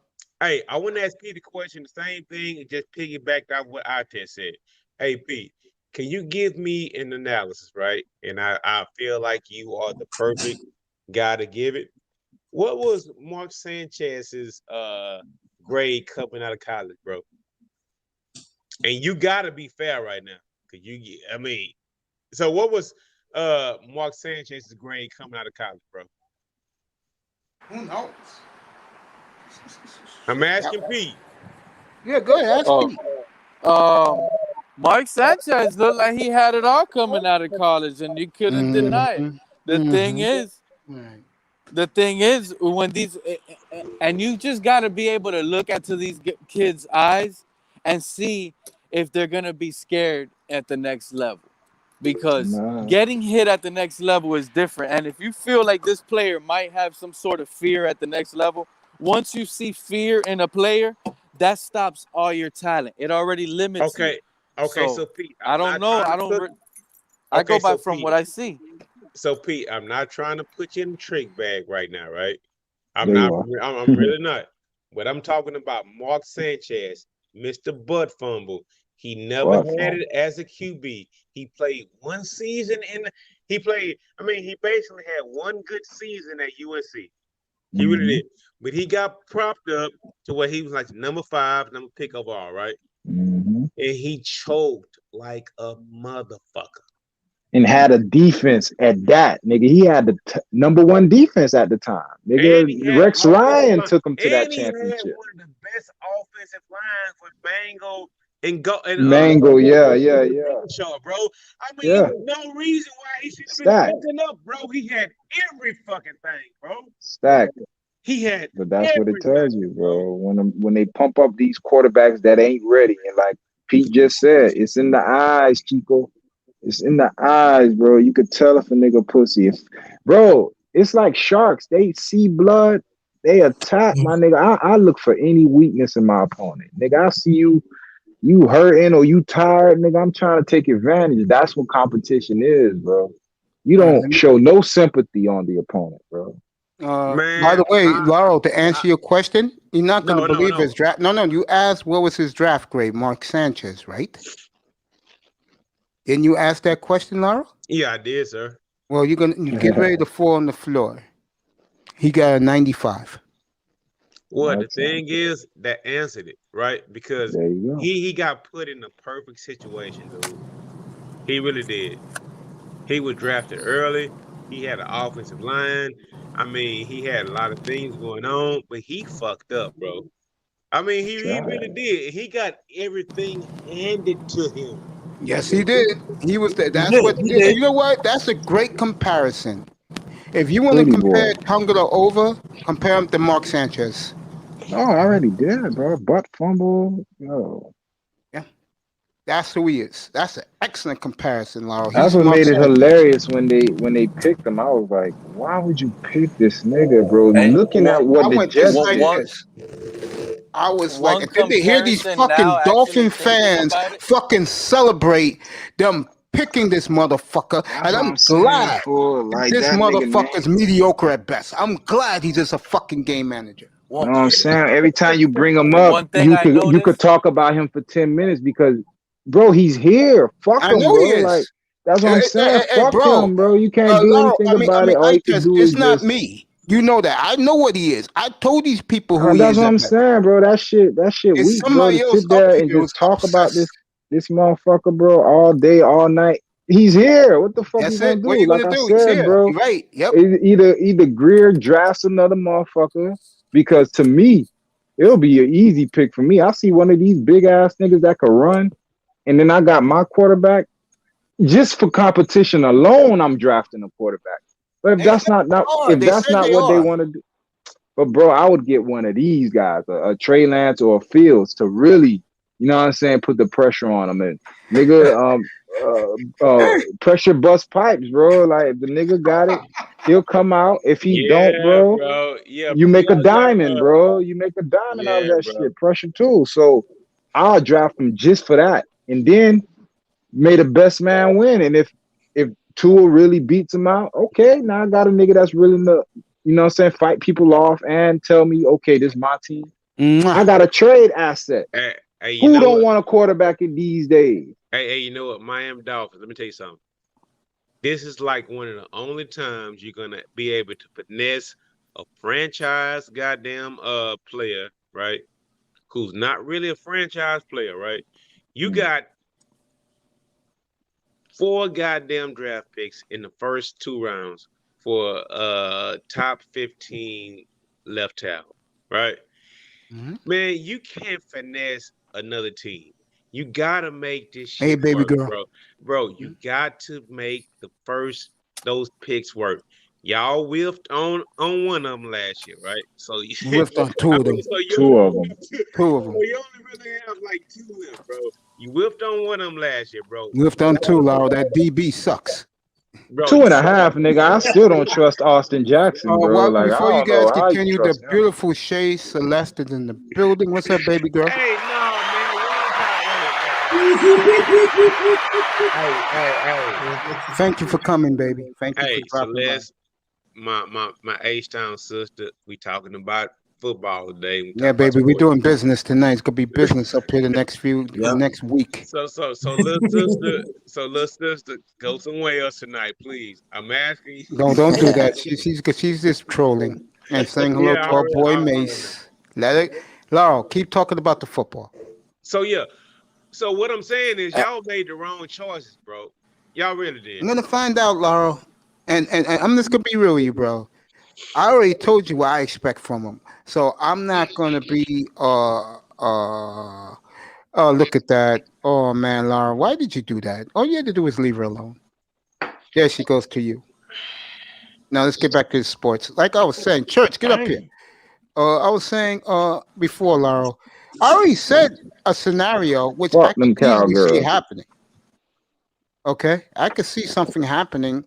Speaker 8: Hey, I want to ask Pete a question. The same thing, and just piggyback off what I just said. Hey, Pete, can you give me an analysis, right? And I feel like you are the perfect guy to give it. What was Mark Sanchez's grade coming out of college, bro? And you gotta be fair right now, cause so what was Mark Sanchez's grade coming out of college, bro?
Speaker 1: Who knows?
Speaker 8: I'm asking Pete.
Speaker 1: Yeah, go ahead. Ask
Speaker 9: Oh,
Speaker 1: Pete.
Speaker 9: Mike Sanchez looked like he had it all coming out of college, and you couldn't deny it. The thing is, when these, and you just got to be able to look into these kids' eyes and see if they're gonna be scared at the next level, because getting hit at the next level is different. And if you feel like this player might have some sort of fear at the next level, once you see fear in a player, that stops all your talent. It already limits you.
Speaker 8: Okay, so Pete,
Speaker 9: I don't know. I go by from what I see.
Speaker 8: So Pete, I'm not trying to put you in the trick bag right now, right? I'm
Speaker 3: There
Speaker 8: not.
Speaker 3: you are.
Speaker 8: I'm really not. But I'm talking about Mark Sanchez, Mr. Butt Fumble. He never had it as a QB. He played one season he basically had one good season at USC. He really did. But he got propped up to where he was like number 5, number pick overall, right? And he choked like a motherfucker.
Speaker 3: And had a defense at that, nigga. He had the number 1 defense at the time, nigga. Rex Ryan took him to that championship.
Speaker 8: He had one of the best offensive lines with Mango and
Speaker 3: Mango, yeah.
Speaker 8: Show, bro. I mean, no reason why he should have been picking up, bro. He had every fucking thing, bro.
Speaker 3: Stacked.
Speaker 8: He had,
Speaker 3: but that's what it tells you, bro. When they pump up these quarterbacks that ain't ready, and like Pete just said, it's in the eyes, Chico. It's in the eyes, bro. You could tell if a nigga pussy. Bro, it's like sharks. They see blood, they attack, my nigga. I look for any weakness in my opponent. Nigga, I see you hurting or you tired, nigga. I'm trying to take advantage. That's what competition is, bro. You don't show no sympathy on the opponent, bro.
Speaker 1: By the way, Laurel, to answer your question, you're not going to believe his draft. No, you asked what was his draft grade, Mark Sanchez, right? Didn't you ask that question, Laurel?
Speaker 8: Yeah, I did, sir.
Speaker 1: Well, you get ready to fall on the floor. He got a 95.
Speaker 8: Well, the thing is that answered it, right? Because he got put in the perfect situation, dude. He really did. He was drafted early. He had an offensive line. I mean, he had a lot of things going on, but he fucked up, bro. I mean, he really did. He got everything handed to him.
Speaker 1: Yes, he did. He was there. That's what. You know what? That's a great comparison. If you want to compare Tonga to over, compare him to Mark Sanchez.
Speaker 3: Oh, I already did, bro. Butt fumble. Yo.
Speaker 1: Yeah. That's who he is. That's an excellent comparison, Laurel.
Speaker 3: That's what made it hilarious when they picked him. I was like, why would you pick this nigga, bro? Looking at what the Jets did.
Speaker 1: I was like,
Speaker 9: One
Speaker 1: and then to hear these
Speaker 9: comparison now,
Speaker 1: fucking
Speaker 9: actually
Speaker 1: Dolphin
Speaker 9: thinking
Speaker 1: fans
Speaker 9: about it.
Speaker 1: fucking celebrate them picking this motherfucker,
Speaker 3: That's
Speaker 1: and
Speaker 3: what
Speaker 1: I'm
Speaker 3: I'm saying,
Speaker 1: glad
Speaker 3: fool. Like
Speaker 1: this
Speaker 3: that nigga
Speaker 1: motherfucker's
Speaker 3: name.
Speaker 1: mediocre at best. I'm glad he's just a fucking game manager.
Speaker 3: You know what I'm saying? Every time you bring him up,
Speaker 9: One thing
Speaker 3: you
Speaker 9: I
Speaker 3: could
Speaker 9: noticed.
Speaker 3: talk about him for 10 minutes because, bro, he's here. Fuck
Speaker 1: I
Speaker 3: him,
Speaker 1: know he
Speaker 3: bro. Like
Speaker 1: is.
Speaker 3: that's what I'm saying.
Speaker 1: Hey,
Speaker 3: Fuck
Speaker 1: bro,
Speaker 3: him, bro. You can't do
Speaker 1: Laurel,
Speaker 3: anything about it. All you can
Speaker 1: Ike,
Speaker 3: do is
Speaker 1: it's not
Speaker 3: just.
Speaker 1: me. You know that. I know what he is. I told these people who he
Speaker 3: That's
Speaker 1: is
Speaker 3: what
Speaker 1: at
Speaker 3: I'm
Speaker 1: best.
Speaker 3: saying, bro. That shit
Speaker 1: It's
Speaker 3: weak, bro. To
Speaker 1: somebody else
Speaker 3: sit
Speaker 1: up
Speaker 3: there
Speaker 1: here
Speaker 3: and
Speaker 1: who's
Speaker 3: just talk about
Speaker 1: obsessed.
Speaker 3: this motherfucker, bro, all day, all night. He's here. What the fuck you
Speaker 1: That's
Speaker 3: gonna
Speaker 1: it. What are
Speaker 3: do?
Speaker 1: you
Speaker 3: Like
Speaker 1: gonna
Speaker 3: I
Speaker 1: do? He's
Speaker 3: said,
Speaker 1: here.
Speaker 3: bro,
Speaker 1: You're right. Yep.
Speaker 3: either Greer drafts another motherfucker because to me, it'll be an easy pick for me. I see one of these big ass niggas that could run, and then I got my quarterback. Just for competition alone, I'm drafting a quarterback. But if that's not if
Speaker 1: They
Speaker 3: that's
Speaker 1: said
Speaker 3: not
Speaker 1: they
Speaker 3: what they
Speaker 1: are.
Speaker 3: want to do, but bro, I would get one of these guys, a Trey Lance or a Fields, to really, you know what I'm saying, put the pressure on them and nigga, pressure bust pipes, bro. Like if the nigga got it, he'll come out. If he don't,
Speaker 8: Yeah,
Speaker 3: bro,
Speaker 8: bro. Yeah,
Speaker 3: you make a
Speaker 8: like
Speaker 3: diamond, bro. You make a diamond out of
Speaker 8: yeah,
Speaker 3: that
Speaker 8: bro.
Speaker 3: shit. Pressure too. So I'll draft him just for that, and then may the best man win. And if Tua really beats him out, okay, now I got a nigga that's willing to, you know what I'm saying, fight people off and tell me, okay, this is my team. I got a trade asset.
Speaker 8: Hey, you
Speaker 3: Who
Speaker 8: know
Speaker 3: don't
Speaker 8: what?
Speaker 3: want a quarterback in these days?
Speaker 8: Hey, you know what? Miami Dolphins. Let me tell you something. This is like one of the only times you're gonna be able to finesse a franchise goddamn player, right? Who's not really a franchise player, right? You got 4 goddamn draft picks in the first 2 rounds for top 15 left tackle, right? Man, you can't finesse another team. You gotta make this shit
Speaker 1: Hey, baby
Speaker 8: work,
Speaker 1: girl.
Speaker 8: bro. Bro, you got to make those picks work. Y'all whiffed on one of them last year, right? So you
Speaker 1: Whiffed on 2 of them.
Speaker 8: so you
Speaker 3: 2 of them.
Speaker 1: 2 of them.
Speaker 8: So you only really have like 2 left, bro. You whiffed on one of them last year, bro.
Speaker 1: Whiffed on 2, Laurel. That DB sucks.
Speaker 8: Bro,
Speaker 3: 2.5, nigga. I still don't trust Austin Jackson, bro.
Speaker 1: Well,
Speaker 3: Like I
Speaker 1: before you
Speaker 3: don't know
Speaker 1: guys
Speaker 3: how you
Speaker 1: continue, the
Speaker 3: trust him.
Speaker 1: beautiful Shay Celeste is in the building. What's up, baby girl?
Speaker 8: Hey, no, man.
Speaker 1: Thank you for coming, baby. Thank you
Speaker 8: Hey,
Speaker 1: for dropping
Speaker 8: Celeste, my H-Town sister, we talking about football today. We
Speaker 1: by. Yeah, baby, we're doing business tonight. It's gonna be business up here the next week.
Speaker 8: So little sister, go somewhere else tonight, please. I'm asking you.
Speaker 1: No, don't do that. She's just trolling and saying hello
Speaker 8: Yeah,
Speaker 1: to our boy
Speaker 8: I heard
Speaker 1: Mace. Let it, Laurel, keep talking about the football.
Speaker 8: So yeah. So what I'm saying is y'all made the wrong choices, bro. Y'all really did.
Speaker 1: I'm gonna find out, Laurel, and I'm just gonna be real with you, bro. I already told you what I expect from him, so I'm not gonna be look at that. Oh man, Laura, why did you do that? All you had to do was leave her alone. There she goes to you. Now let's get back to the sports. Like I was saying, Church, get up here. I was saying before, Laura, I already said a scenario which I
Speaker 3: Fuck them
Speaker 1: can easily see
Speaker 3: cowgirls.
Speaker 1: happening. Okay, I could see something happening,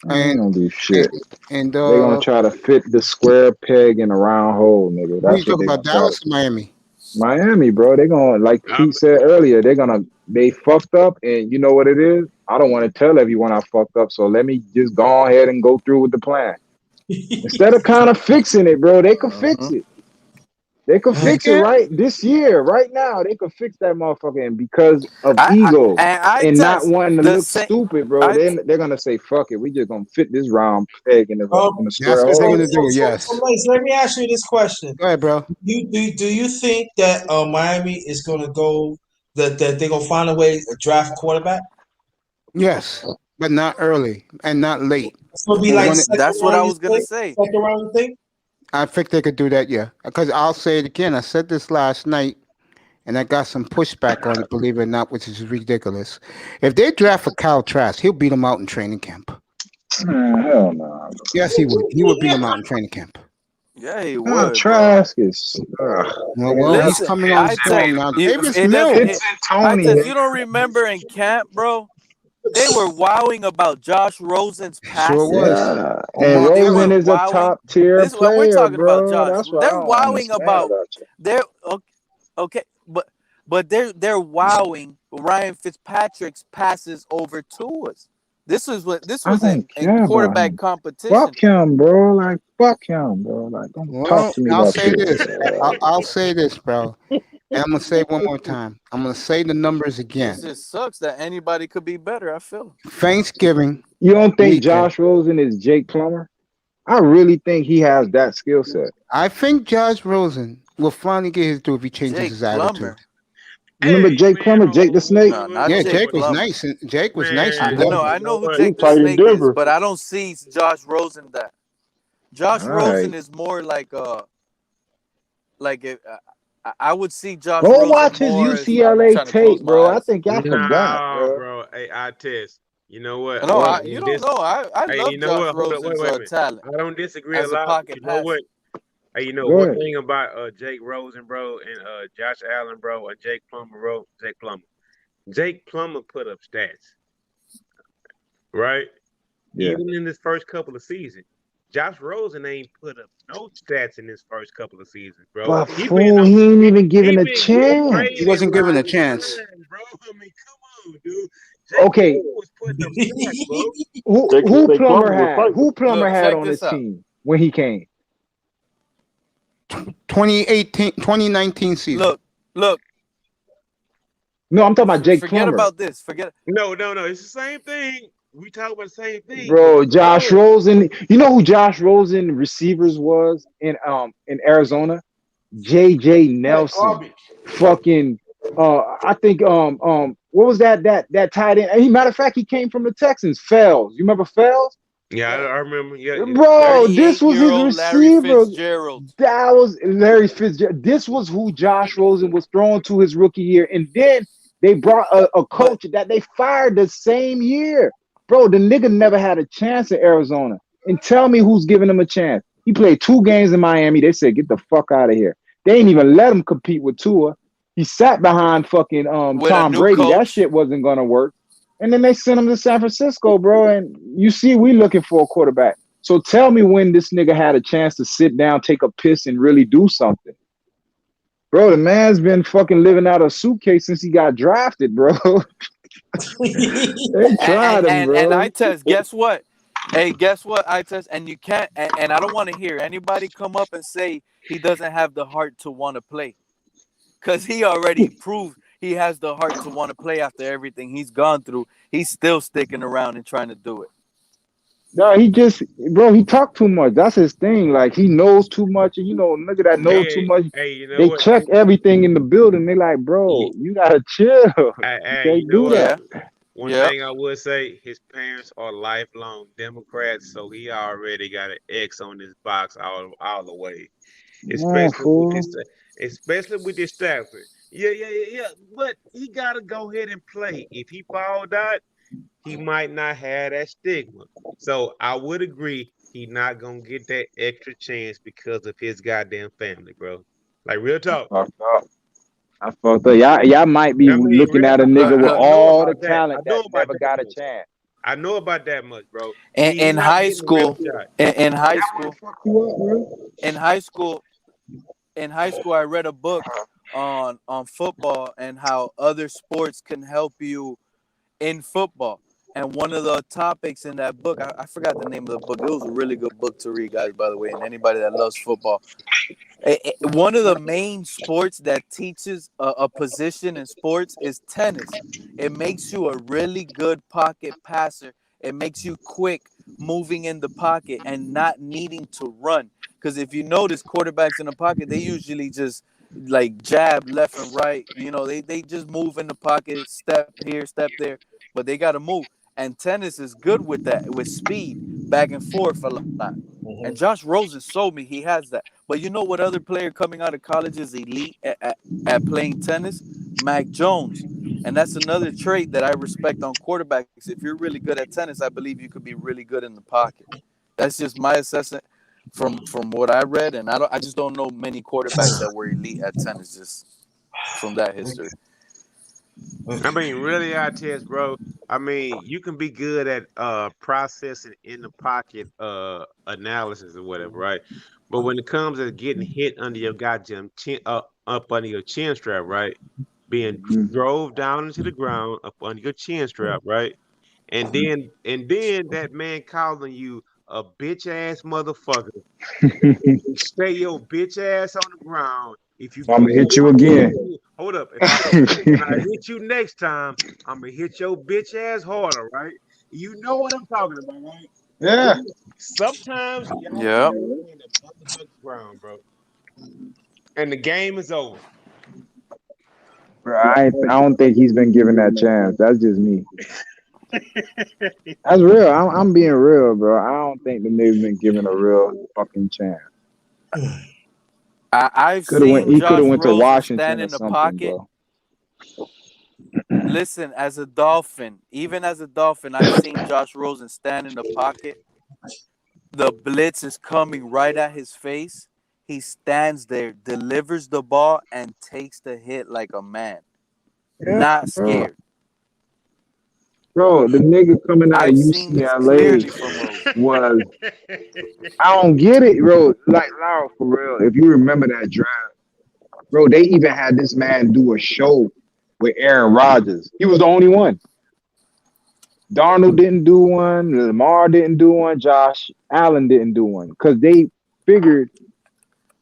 Speaker 3: They gonna do shit.
Speaker 1: and
Speaker 3: They gonna try to fit the square peg in a round hole, nigga.
Speaker 1: who you
Speaker 3: That's what
Speaker 1: talking
Speaker 3: they
Speaker 1: about,
Speaker 3: gonna try
Speaker 1: Dallas
Speaker 3: to.
Speaker 1: or Miami?
Speaker 3: Miami, bro. They gonna, like Pete said earlier, they fucked up, and you know what it is? I don't want to tell everyone I fucked up, so let me just go ahead and go through with the plan. Instead of kind of fixing it, bro, they could fix it. They could fix it right this year, right now. They could fix that motherfucker, and because of ego and not wanting to look stupid, bro, they're gonna say, "Fuck it, we just gonna fit this round peg in the square hole."
Speaker 4: So, Mace, let me ask you this question.
Speaker 1: Go ahead, bro.
Speaker 4: Do you think that Miami is gonna go that they're gonna find a way to draft quarterback?
Speaker 1: Yes, but not early and not late.
Speaker 4: It's gonna be like
Speaker 9: That's what I was gonna say.
Speaker 4: Second round, you think?
Speaker 1: I think they could do that, yeah. Because I'll say it again. I said this last night, and I got some pushback on it, believe it or not, which is ridiculous. If they draft for Kyle Trask, he'll beat him out in training camp.
Speaker 3: Hell no.
Speaker 1: Yes, he would. He would beat him out in training camp.
Speaker 9: Yeah, he would.
Speaker 3: Trask is.
Speaker 1: Well, he's coming on strong now. Davis Mills.
Speaker 9: I said, you don't remember in camp, bro. They were wowing about Josh Rosen's
Speaker 1: Sure
Speaker 9: passes.
Speaker 1: was.
Speaker 3: Yeah,
Speaker 1: On
Speaker 3: and
Speaker 1: my
Speaker 9: They
Speaker 3: Rosen
Speaker 9: were
Speaker 1: phone.
Speaker 3: is a
Speaker 9: wowing.
Speaker 3: top tier
Speaker 9: This is what we're
Speaker 3: player,
Speaker 9: talking about,
Speaker 3: bro.
Speaker 9: Josh.
Speaker 3: That's what I
Speaker 9: They're
Speaker 3: don't
Speaker 9: wowing
Speaker 3: understand
Speaker 9: about.
Speaker 3: about you.
Speaker 9: They're okay, but they're wowing Ryan Fitzpatrick's passes over Tua's. This
Speaker 3: I
Speaker 9: was
Speaker 3: don't
Speaker 9: in
Speaker 3: care about
Speaker 9: quarterback
Speaker 3: him.
Speaker 9: competition.
Speaker 3: Fuck him, bro. Like, fuck him, bro. Like, don't talk
Speaker 1: Well,
Speaker 3: to me
Speaker 1: I'll
Speaker 3: about
Speaker 1: say
Speaker 3: Tua.
Speaker 1: this. I'll say this, bro. And I'm gonna say it one more time. I'm gonna say the numbers
Speaker 9: It
Speaker 1: again.
Speaker 9: just sucks that anybody could be better. I feel.
Speaker 1: Thanksgiving
Speaker 3: You don't think
Speaker 1: weekend.
Speaker 3: Josh Rosen is Jake Plummer? I really think he has that skill set.
Speaker 1: I think Josh Rosen will finally get his due if he changes
Speaker 9: Jake
Speaker 1: his attitude.
Speaker 9: Plummer.
Speaker 3: You remember Jake Plummer, Jake the Snake?
Speaker 9: No, not
Speaker 1: Yeah,
Speaker 9: Jake
Speaker 1: Jake was
Speaker 9: Plummer.
Speaker 1: nice. And Jake was nice
Speaker 9: I
Speaker 1: and
Speaker 9: know.
Speaker 1: lovely.
Speaker 9: I know who
Speaker 15: He
Speaker 9: Jake the
Speaker 15: played in
Speaker 9: Snake is,
Speaker 15: Denver.
Speaker 9: but I don't see Josh Rosen that. Josh
Speaker 3: All
Speaker 9: Rosen
Speaker 3: right.
Speaker 9: is more like I would see Josh
Speaker 3: Go
Speaker 9: Rosen
Speaker 3: watch his
Speaker 9: more as I'm
Speaker 3: UCLA
Speaker 9: trying to close
Speaker 3: tape,
Speaker 9: my
Speaker 3: bro. I
Speaker 9: eyes.
Speaker 3: think y'all forgot,
Speaker 8: Nah,
Speaker 3: bro.
Speaker 8: bro. Hey, I test. You know what?
Speaker 9: No,
Speaker 3: What?
Speaker 9: you
Speaker 8: In
Speaker 9: don't
Speaker 8: this,
Speaker 9: know. I
Speaker 8: hey,
Speaker 9: love
Speaker 8: you know
Speaker 9: Josh
Speaker 8: what? Hold up,
Speaker 9: Rosen's
Speaker 8: wait a minute.
Speaker 9: talent
Speaker 8: I don't disagree a
Speaker 9: as a
Speaker 8: lot, but
Speaker 9: pocket
Speaker 8: you know
Speaker 9: passer.
Speaker 8: what? Hey, you know
Speaker 3: Go
Speaker 8: one
Speaker 3: ahead.
Speaker 8: thing about Jake Rosen, bro, and Josh Allen, bro, or Jake Plummer, bro, Jake Plummer. Jake Plummer put up stats, right?
Speaker 3: Yeah.
Speaker 8: Even in this first couple of seasons. Josh Rosen ain't put up no stats in his first couple of seasons, bro.
Speaker 3: But
Speaker 8: He been
Speaker 3: fool,
Speaker 8: on.
Speaker 3: he ain't even
Speaker 8: He
Speaker 3: given a
Speaker 8: been getting
Speaker 3: chance.
Speaker 1: He
Speaker 8: traded
Speaker 1: wasn't given a
Speaker 8: like
Speaker 1: chance.
Speaker 8: man, bro. I mean, come on, dude. Jake
Speaker 3: Okay,
Speaker 8: Plummer was putting up stats, bro.
Speaker 3: who
Speaker 15: Jake
Speaker 3: Plummer
Speaker 15: Plummer was
Speaker 3: had?
Speaker 15: fighting.
Speaker 3: Who Plummer
Speaker 9: Look,
Speaker 3: had
Speaker 9: check
Speaker 3: on the
Speaker 9: this out.
Speaker 3: team when he came?
Speaker 1: 2019 season.
Speaker 9: Look.
Speaker 3: No, I'm talking about Jake
Speaker 9: Forget
Speaker 3: Plummer.
Speaker 9: about this. Forget.
Speaker 8: No. It's the same thing. We talk about the same thing.
Speaker 3: Bro, Josh Rosen. You know who Josh Rosen receivers was in Arizona? J.J. Nelson. Fucking I think what was that tight end? Matter of fact, he came from the Texans. Fells. You remember Fells?
Speaker 8: Yeah, I remember. Yeah.
Speaker 3: Bro, this was his
Speaker 9: 38-year-old Larry
Speaker 3: receiver.
Speaker 9: Fitzgerald.
Speaker 3: That was Larry Fitzgerald. This was who Josh Rosen was throwing to his rookie year. And then they brought a coach that they fired the same year. Bro, the nigga never had a chance in Arizona. And tell me who's giving him a chance. He played 2 games in Miami. They said, get the fuck out of here. They ain't even let him compete with Tua. He sat behind fucking
Speaker 9: With a
Speaker 3: Tom
Speaker 9: new
Speaker 3: Brady. That
Speaker 9: coach.
Speaker 3: shit wasn't gonna work. And then they sent him to San Francisco, bro. And you see, we looking for a quarterback. So tell me when this nigga had a chance to sit down, take a piss, and really do something. Bro, the man's been fucking living out of a suitcase since he got drafted, bro. They tried him, bro.
Speaker 9: And I test, guess what? Hey, guess what? I test, and you can't, and I don't want to hear anybody come up and say he doesn't have the heart to want to play. Because he already proved he has the heart to want to play after everything he's gone through. He's still sticking around and trying to do it.
Speaker 3: No, he talked too much. That's his thing. Like, he knows too much. And, nigga that knows too much,
Speaker 8: Hey, you know
Speaker 3: they
Speaker 8: what?
Speaker 3: check everything in the building. They like, bro, you got to chill. You can't do that.
Speaker 8: One thing I would say, his parents are lifelong Democrats, so he already got an X on his box all the way. Especially with this Stafford. Yeah. But he gotta go ahead and play. If he balled out, he might not have that stigma. So I would agree he not gonna get that extra chance because of his goddamn family, bro. Like real talk.
Speaker 3: I fucked up. Y'all might be looking at a nigga with all the talent that never got a chance.
Speaker 8: I know about that much, bro.
Speaker 9: In high school, in high school, I read a book on football and how other sports can help you in football. And one of the topics in that book, I forgot the name of the book. It was a really good book to read, guys, by the way, and anybody that loves football. One of the main sports that teaches a position in sports is tennis. It makes you a really good pocket passer. It makes you quick moving in the pocket and not needing to run. Because if you notice, quarterbacks in the pocket, they usually just like jab left and right. They just move in the pocket, step here, step there, but they got to move. And tennis is good with that, with speed, back and forth a lot. And Josh Rosen showed me he has that. But you know what other player coming out of college is elite at playing tennis? Mac Jones. And that's another trait that I respect on quarterbacks. If you're really good at tennis, I believe you could be really good in the pocket. That's just my assessment from what I read. And I just don't know many quarterbacks that were elite at tennis just from that history.
Speaker 8: I mean, really, I test, bro. I mean, you can be good at processing in the pocket analysis or whatever, right? But when it comes to getting hit under your goddamn chin, up under your chin strap, right? Being drove down into the ground up under your chin strap, right? And then that man calling you a bitch ass motherfucker. Stay your bitch ass on the ground. If you
Speaker 3: I'm
Speaker 8: keep
Speaker 3: gonna hit you
Speaker 8: I'm gonna hit
Speaker 3: again.
Speaker 8: you. Hold up. If I hit you next time, I'm gonna hit your bitch ass harder, right? You know what I'm talking about, right?
Speaker 3: Yeah.
Speaker 8: Sometimes y'all be
Speaker 9: Yep.
Speaker 8: in the motherfucking ground, bro. And the game is over.
Speaker 3: Bro, I don't think he's been given that chance. That's just me. That's real. I'm being real, bro. I don't think the nigga's been given a real fucking chance.
Speaker 9: I've
Speaker 3: He
Speaker 9: seen
Speaker 3: could have
Speaker 9: Josh
Speaker 3: went to
Speaker 9: Rosen stand
Speaker 3: Washington or
Speaker 9: in the
Speaker 3: something,
Speaker 9: pocket.
Speaker 3: bro.
Speaker 9: Listen, as a Dolphin, even as a Dolphin, I've seen Josh Rosen stand in the pocket. The blitz is coming right at his face. He stands there, delivers the ball, and takes the hit like a man.
Speaker 3: Yeah,
Speaker 9: Not
Speaker 3: bro.
Speaker 9: scared.
Speaker 3: Bro, the nigga coming out of
Speaker 9: I've seen this
Speaker 3: UCLA
Speaker 9: clearly from Rosen.
Speaker 3: was I don't get it, bro. Like, Lau, for real. If you remember that draft, bro, they even had this man do a show with Aaron Rodgers. He was the only one. Darnold didn't do one. Lamar didn't do one. Josh Allen didn't do one because they figured,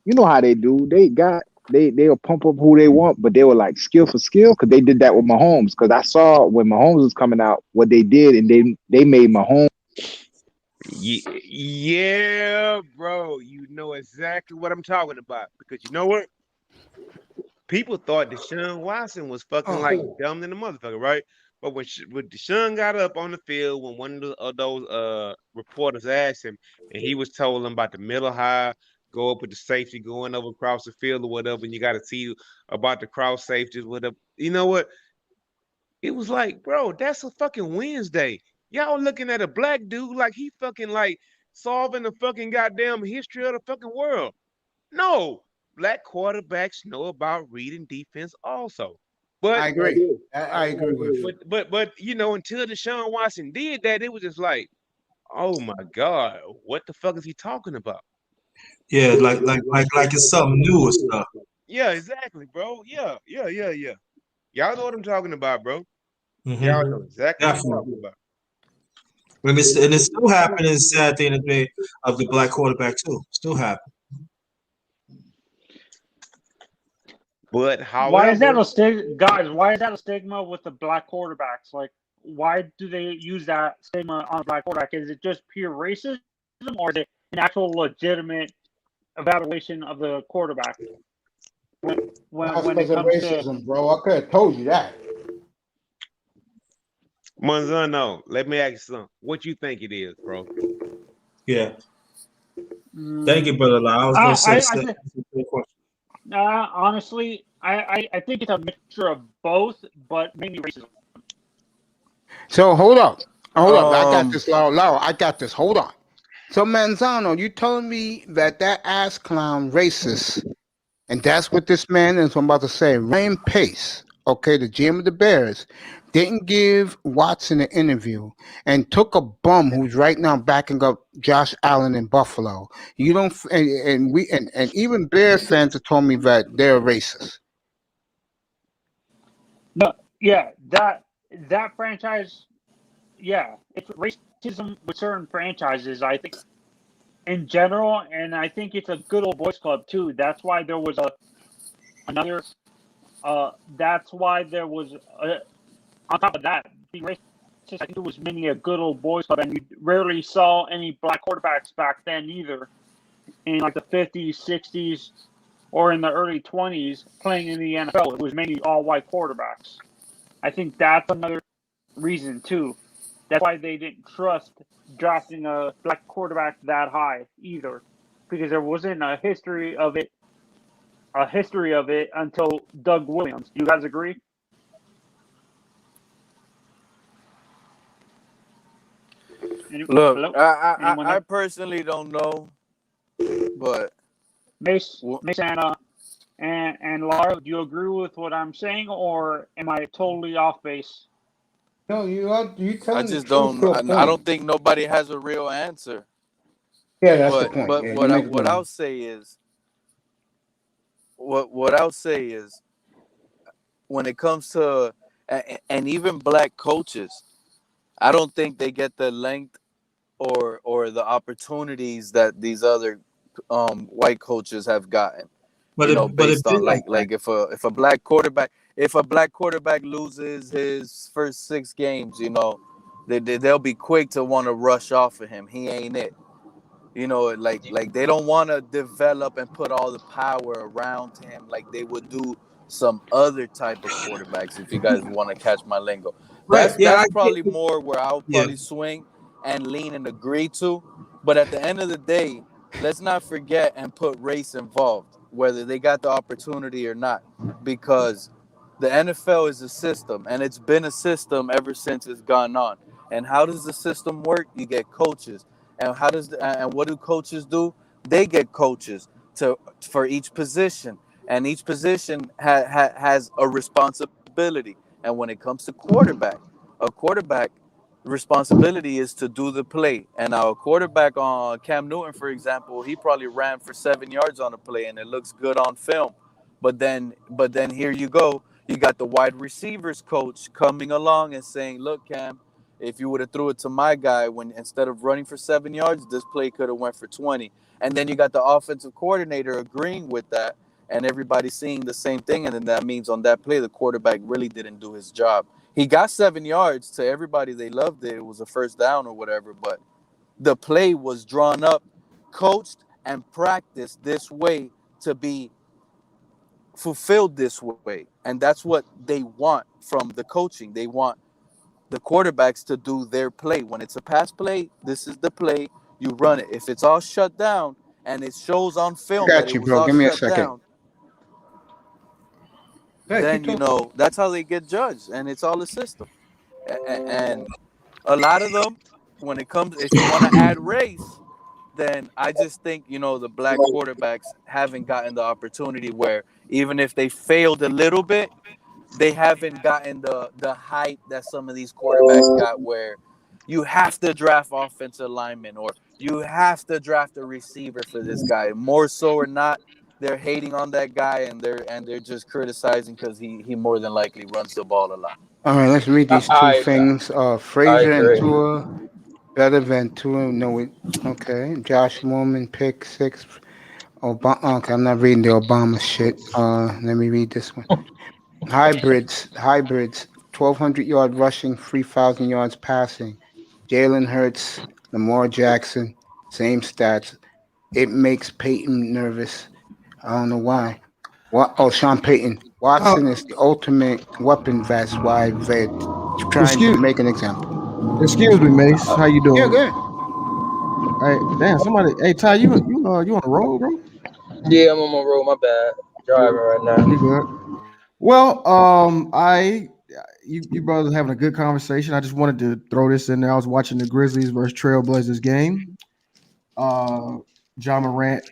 Speaker 3: you know how they do. They'll pump up who they want, but they were like skill for skill because they did that with Mahomes. Because I saw when Mahomes was coming out what they did, and they made Mahomes.
Speaker 8: Yeah, bro. You know exactly what I'm talking about. Because you know what? People thought Deshaun Watson was fucking like dumb than the motherfucker, right? But when Deshaun got up on the field, when one of those reporters asked him, and he was told him about the middle high, go up with the safety going over across the field or whatever, and you got to see about the cross safeties, whatever. You know what? It was like, bro, that's a fucking Wednesday. Y'all looking at a black dude like he fucking like solving the fucking goddamn history of the fucking world. No, black quarterbacks know about reading defense also.
Speaker 1: I
Speaker 8: But
Speaker 1: agree. I agree with you.
Speaker 8: but you know, until Deshaun Watson did that, it was just like, oh my God, what the fuck is he talking about?
Speaker 4: Yeah, like it's something new or stuff.
Speaker 8: Yeah, exactly, bro. Yeah. Y'all know what I'm talking about, bro. Y'all know
Speaker 4: Mm-hmm.
Speaker 8: exactly what I'm
Speaker 4: Definitely.
Speaker 8: talking about.
Speaker 4: And it's still happening. Sad thing of the black quarterback too. Still happening.
Speaker 8: But
Speaker 6: Why is that
Speaker 8: however,
Speaker 6: a stigma, guys? Why is that a stigma with the black quarterbacks? Like, why do they use that stigma on a black quarterback? Is it just pure racism, or is it an actual legitimate evaluation of the quarterback when
Speaker 1: That's
Speaker 6: when
Speaker 1: because
Speaker 6: it
Speaker 1: of
Speaker 6: comes to?
Speaker 1: racism, bro. I could have told you that.
Speaker 8: Monzano, let me ask you something. What you think it is, bro?
Speaker 4: Yeah. Thank you, brother. I was gonna say
Speaker 6: I think, honestly, I think it's a mixture of both, but mainly racism.
Speaker 1: So hold up. I got this, Laura. I got this. Hold on. So Manzano, you telling me that ass clown racist, and that's what this man is. I'm about to say. Ryan Pace, okay, the GM of the Bears, didn't give Watson an interview and took a bum who's right now backing up Josh Allen in Buffalo. You don't, and even Bears fans have told me that they're racist.
Speaker 6: No, yeah, that franchise, yeah, it's racism with certain franchises. I think in general, and I think it's a good old boys club too. That's why there was another. That's why there was on top of that being racist. I think it was mainly a good old boys club, and you rarely saw any black quarterbacks back then either. In like the 50s, 60s, or in the early 20s, playing in the NFL, it was mainly all white quarterbacks. I think that's another reason too. That's why they didn't trust drafting a black quarterback that high either, because there wasn't a history of it until Doug Williams. You guys agree?
Speaker 9: Look,
Speaker 6: Hello?
Speaker 9: I personally don't know, but
Speaker 6: Mace and And Laura, do you agree with what I'm saying, or am I totally off base?
Speaker 1: No, you
Speaker 9: I
Speaker 1: telling the
Speaker 9: just
Speaker 1: truth
Speaker 9: don't.
Speaker 1: to a
Speaker 9: I
Speaker 1: point.
Speaker 9: don't think nobody has a real answer.
Speaker 1: Yeah, that's the
Speaker 9: But
Speaker 1: point.
Speaker 9: but
Speaker 1: Yeah, you
Speaker 9: what
Speaker 1: make a
Speaker 9: what
Speaker 1: good
Speaker 9: I'll
Speaker 1: one.
Speaker 9: say is what I'll say is when it comes to and even black coaches, I don't think they get the length or the opportunities that these other white coaches have gotten.
Speaker 4: But if
Speaker 9: Based on
Speaker 4: they,
Speaker 9: like if a black quarterback loses his first 6 games, they'll be quick to want to rush off of him. He ain't it. Like they don't want to develop and put all the power around him like they would do some other type of quarterbacks. If you guys want to catch my lingo,
Speaker 4: right? Yeah,
Speaker 9: that's
Speaker 4: I get.
Speaker 9: probably more where I'll
Speaker 4: Yeah,
Speaker 9: probably swing and lean and agree to. But at the end of the day, let's not forget and put race involved, whether they got the opportunity or not, because the NFL is a system, and it's been a system ever since it's gone on. And how does the system work? You get coaches, and what do coaches do? They get coaches for each position, and each position has a responsibility. And when it comes to a quarterback responsibility is to do the play. And our quarterback on Cam Newton, for example, he probably ran for 7 yards on a play, and it looks good on film. But then here you go. You got the wide receivers coach coming along and saying, "Look, Cam, if you would have threw it to my guy when instead of running for 7 yards, this play could have went for 20." And then you got the offensive coordinator agreeing with that, and everybody seeing the same thing. And then that means on that play, the quarterback really didn't do his job. He got 7 yards to everybody. They loved it. It was a first down or whatever, but the play was drawn up, coached, and practiced this way to be fulfilled this way. And that's what they want from the coaching. They want the quarterbacks to do their play. When it's a pass play, this is the play. You run it. If it's all shut down and it shows on
Speaker 1: I
Speaker 9: film that
Speaker 1: got
Speaker 9: it
Speaker 1: you,
Speaker 9: was
Speaker 1: bro.
Speaker 9: all
Speaker 1: Give me a
Speaker 9: shut
Speaker 1: second.
Speaker 9: down,
Speaker 1: Hey,
Speaker 9: then
Speaker 1: keep talking.
Speaker 9: that's how they get judged, and it's all a system. And a lot of them, when it comes, if you want to add race, then I just think the black quarterbacks haven't gotten the opportunity where even if they failed a little bit, they haven't gotten the hype that some of these quarterbacks got, where you have to draft offensive linemen or you have to draft a receiver for this guy. More so or not, they're hating on that guy, and they're just criticizing because he more than likely runs the ball a lot.
Speaker 1: All right, let's read these two things.
Speaker 5: I
Speaker 1: Frazier and
Speaker 5: agree.
Speaker 1: Tua, better than Tua. No, okay. Josh Mormon, pick six. Obama. Okay, I'm not reading the Obama shit. Let me read this one. Hybrids. 1,200-yard rushing, 3,000 yards passing. Jalen Hurts, Lamar Jackson, same stats. It makes Peyton nervous. I don't know why. What? Oh, Sean Payton. Watson is the ultimate weapon. That's why they're trying to
Speaker 10: Excuse,
Speaker 1: make an example.
Speaker 10: excuse me, Mace. How you
Speaker 1: Yeah,
Speaker 10: doing?
Speaker 1: good.
Speaker 10: Hey, damn, somebody. Hey, Ty, you on the road, bro?
Speaker 5: Yeah, I'm on my road. My bad. Driving right
Speaker 10: You
Speaker 5: now.
Speaker 10: good? Well, you brothers having a good conversation. I just wanted to throw this in there. I was watching the Grizzlies versus Trailblazers game. John Morant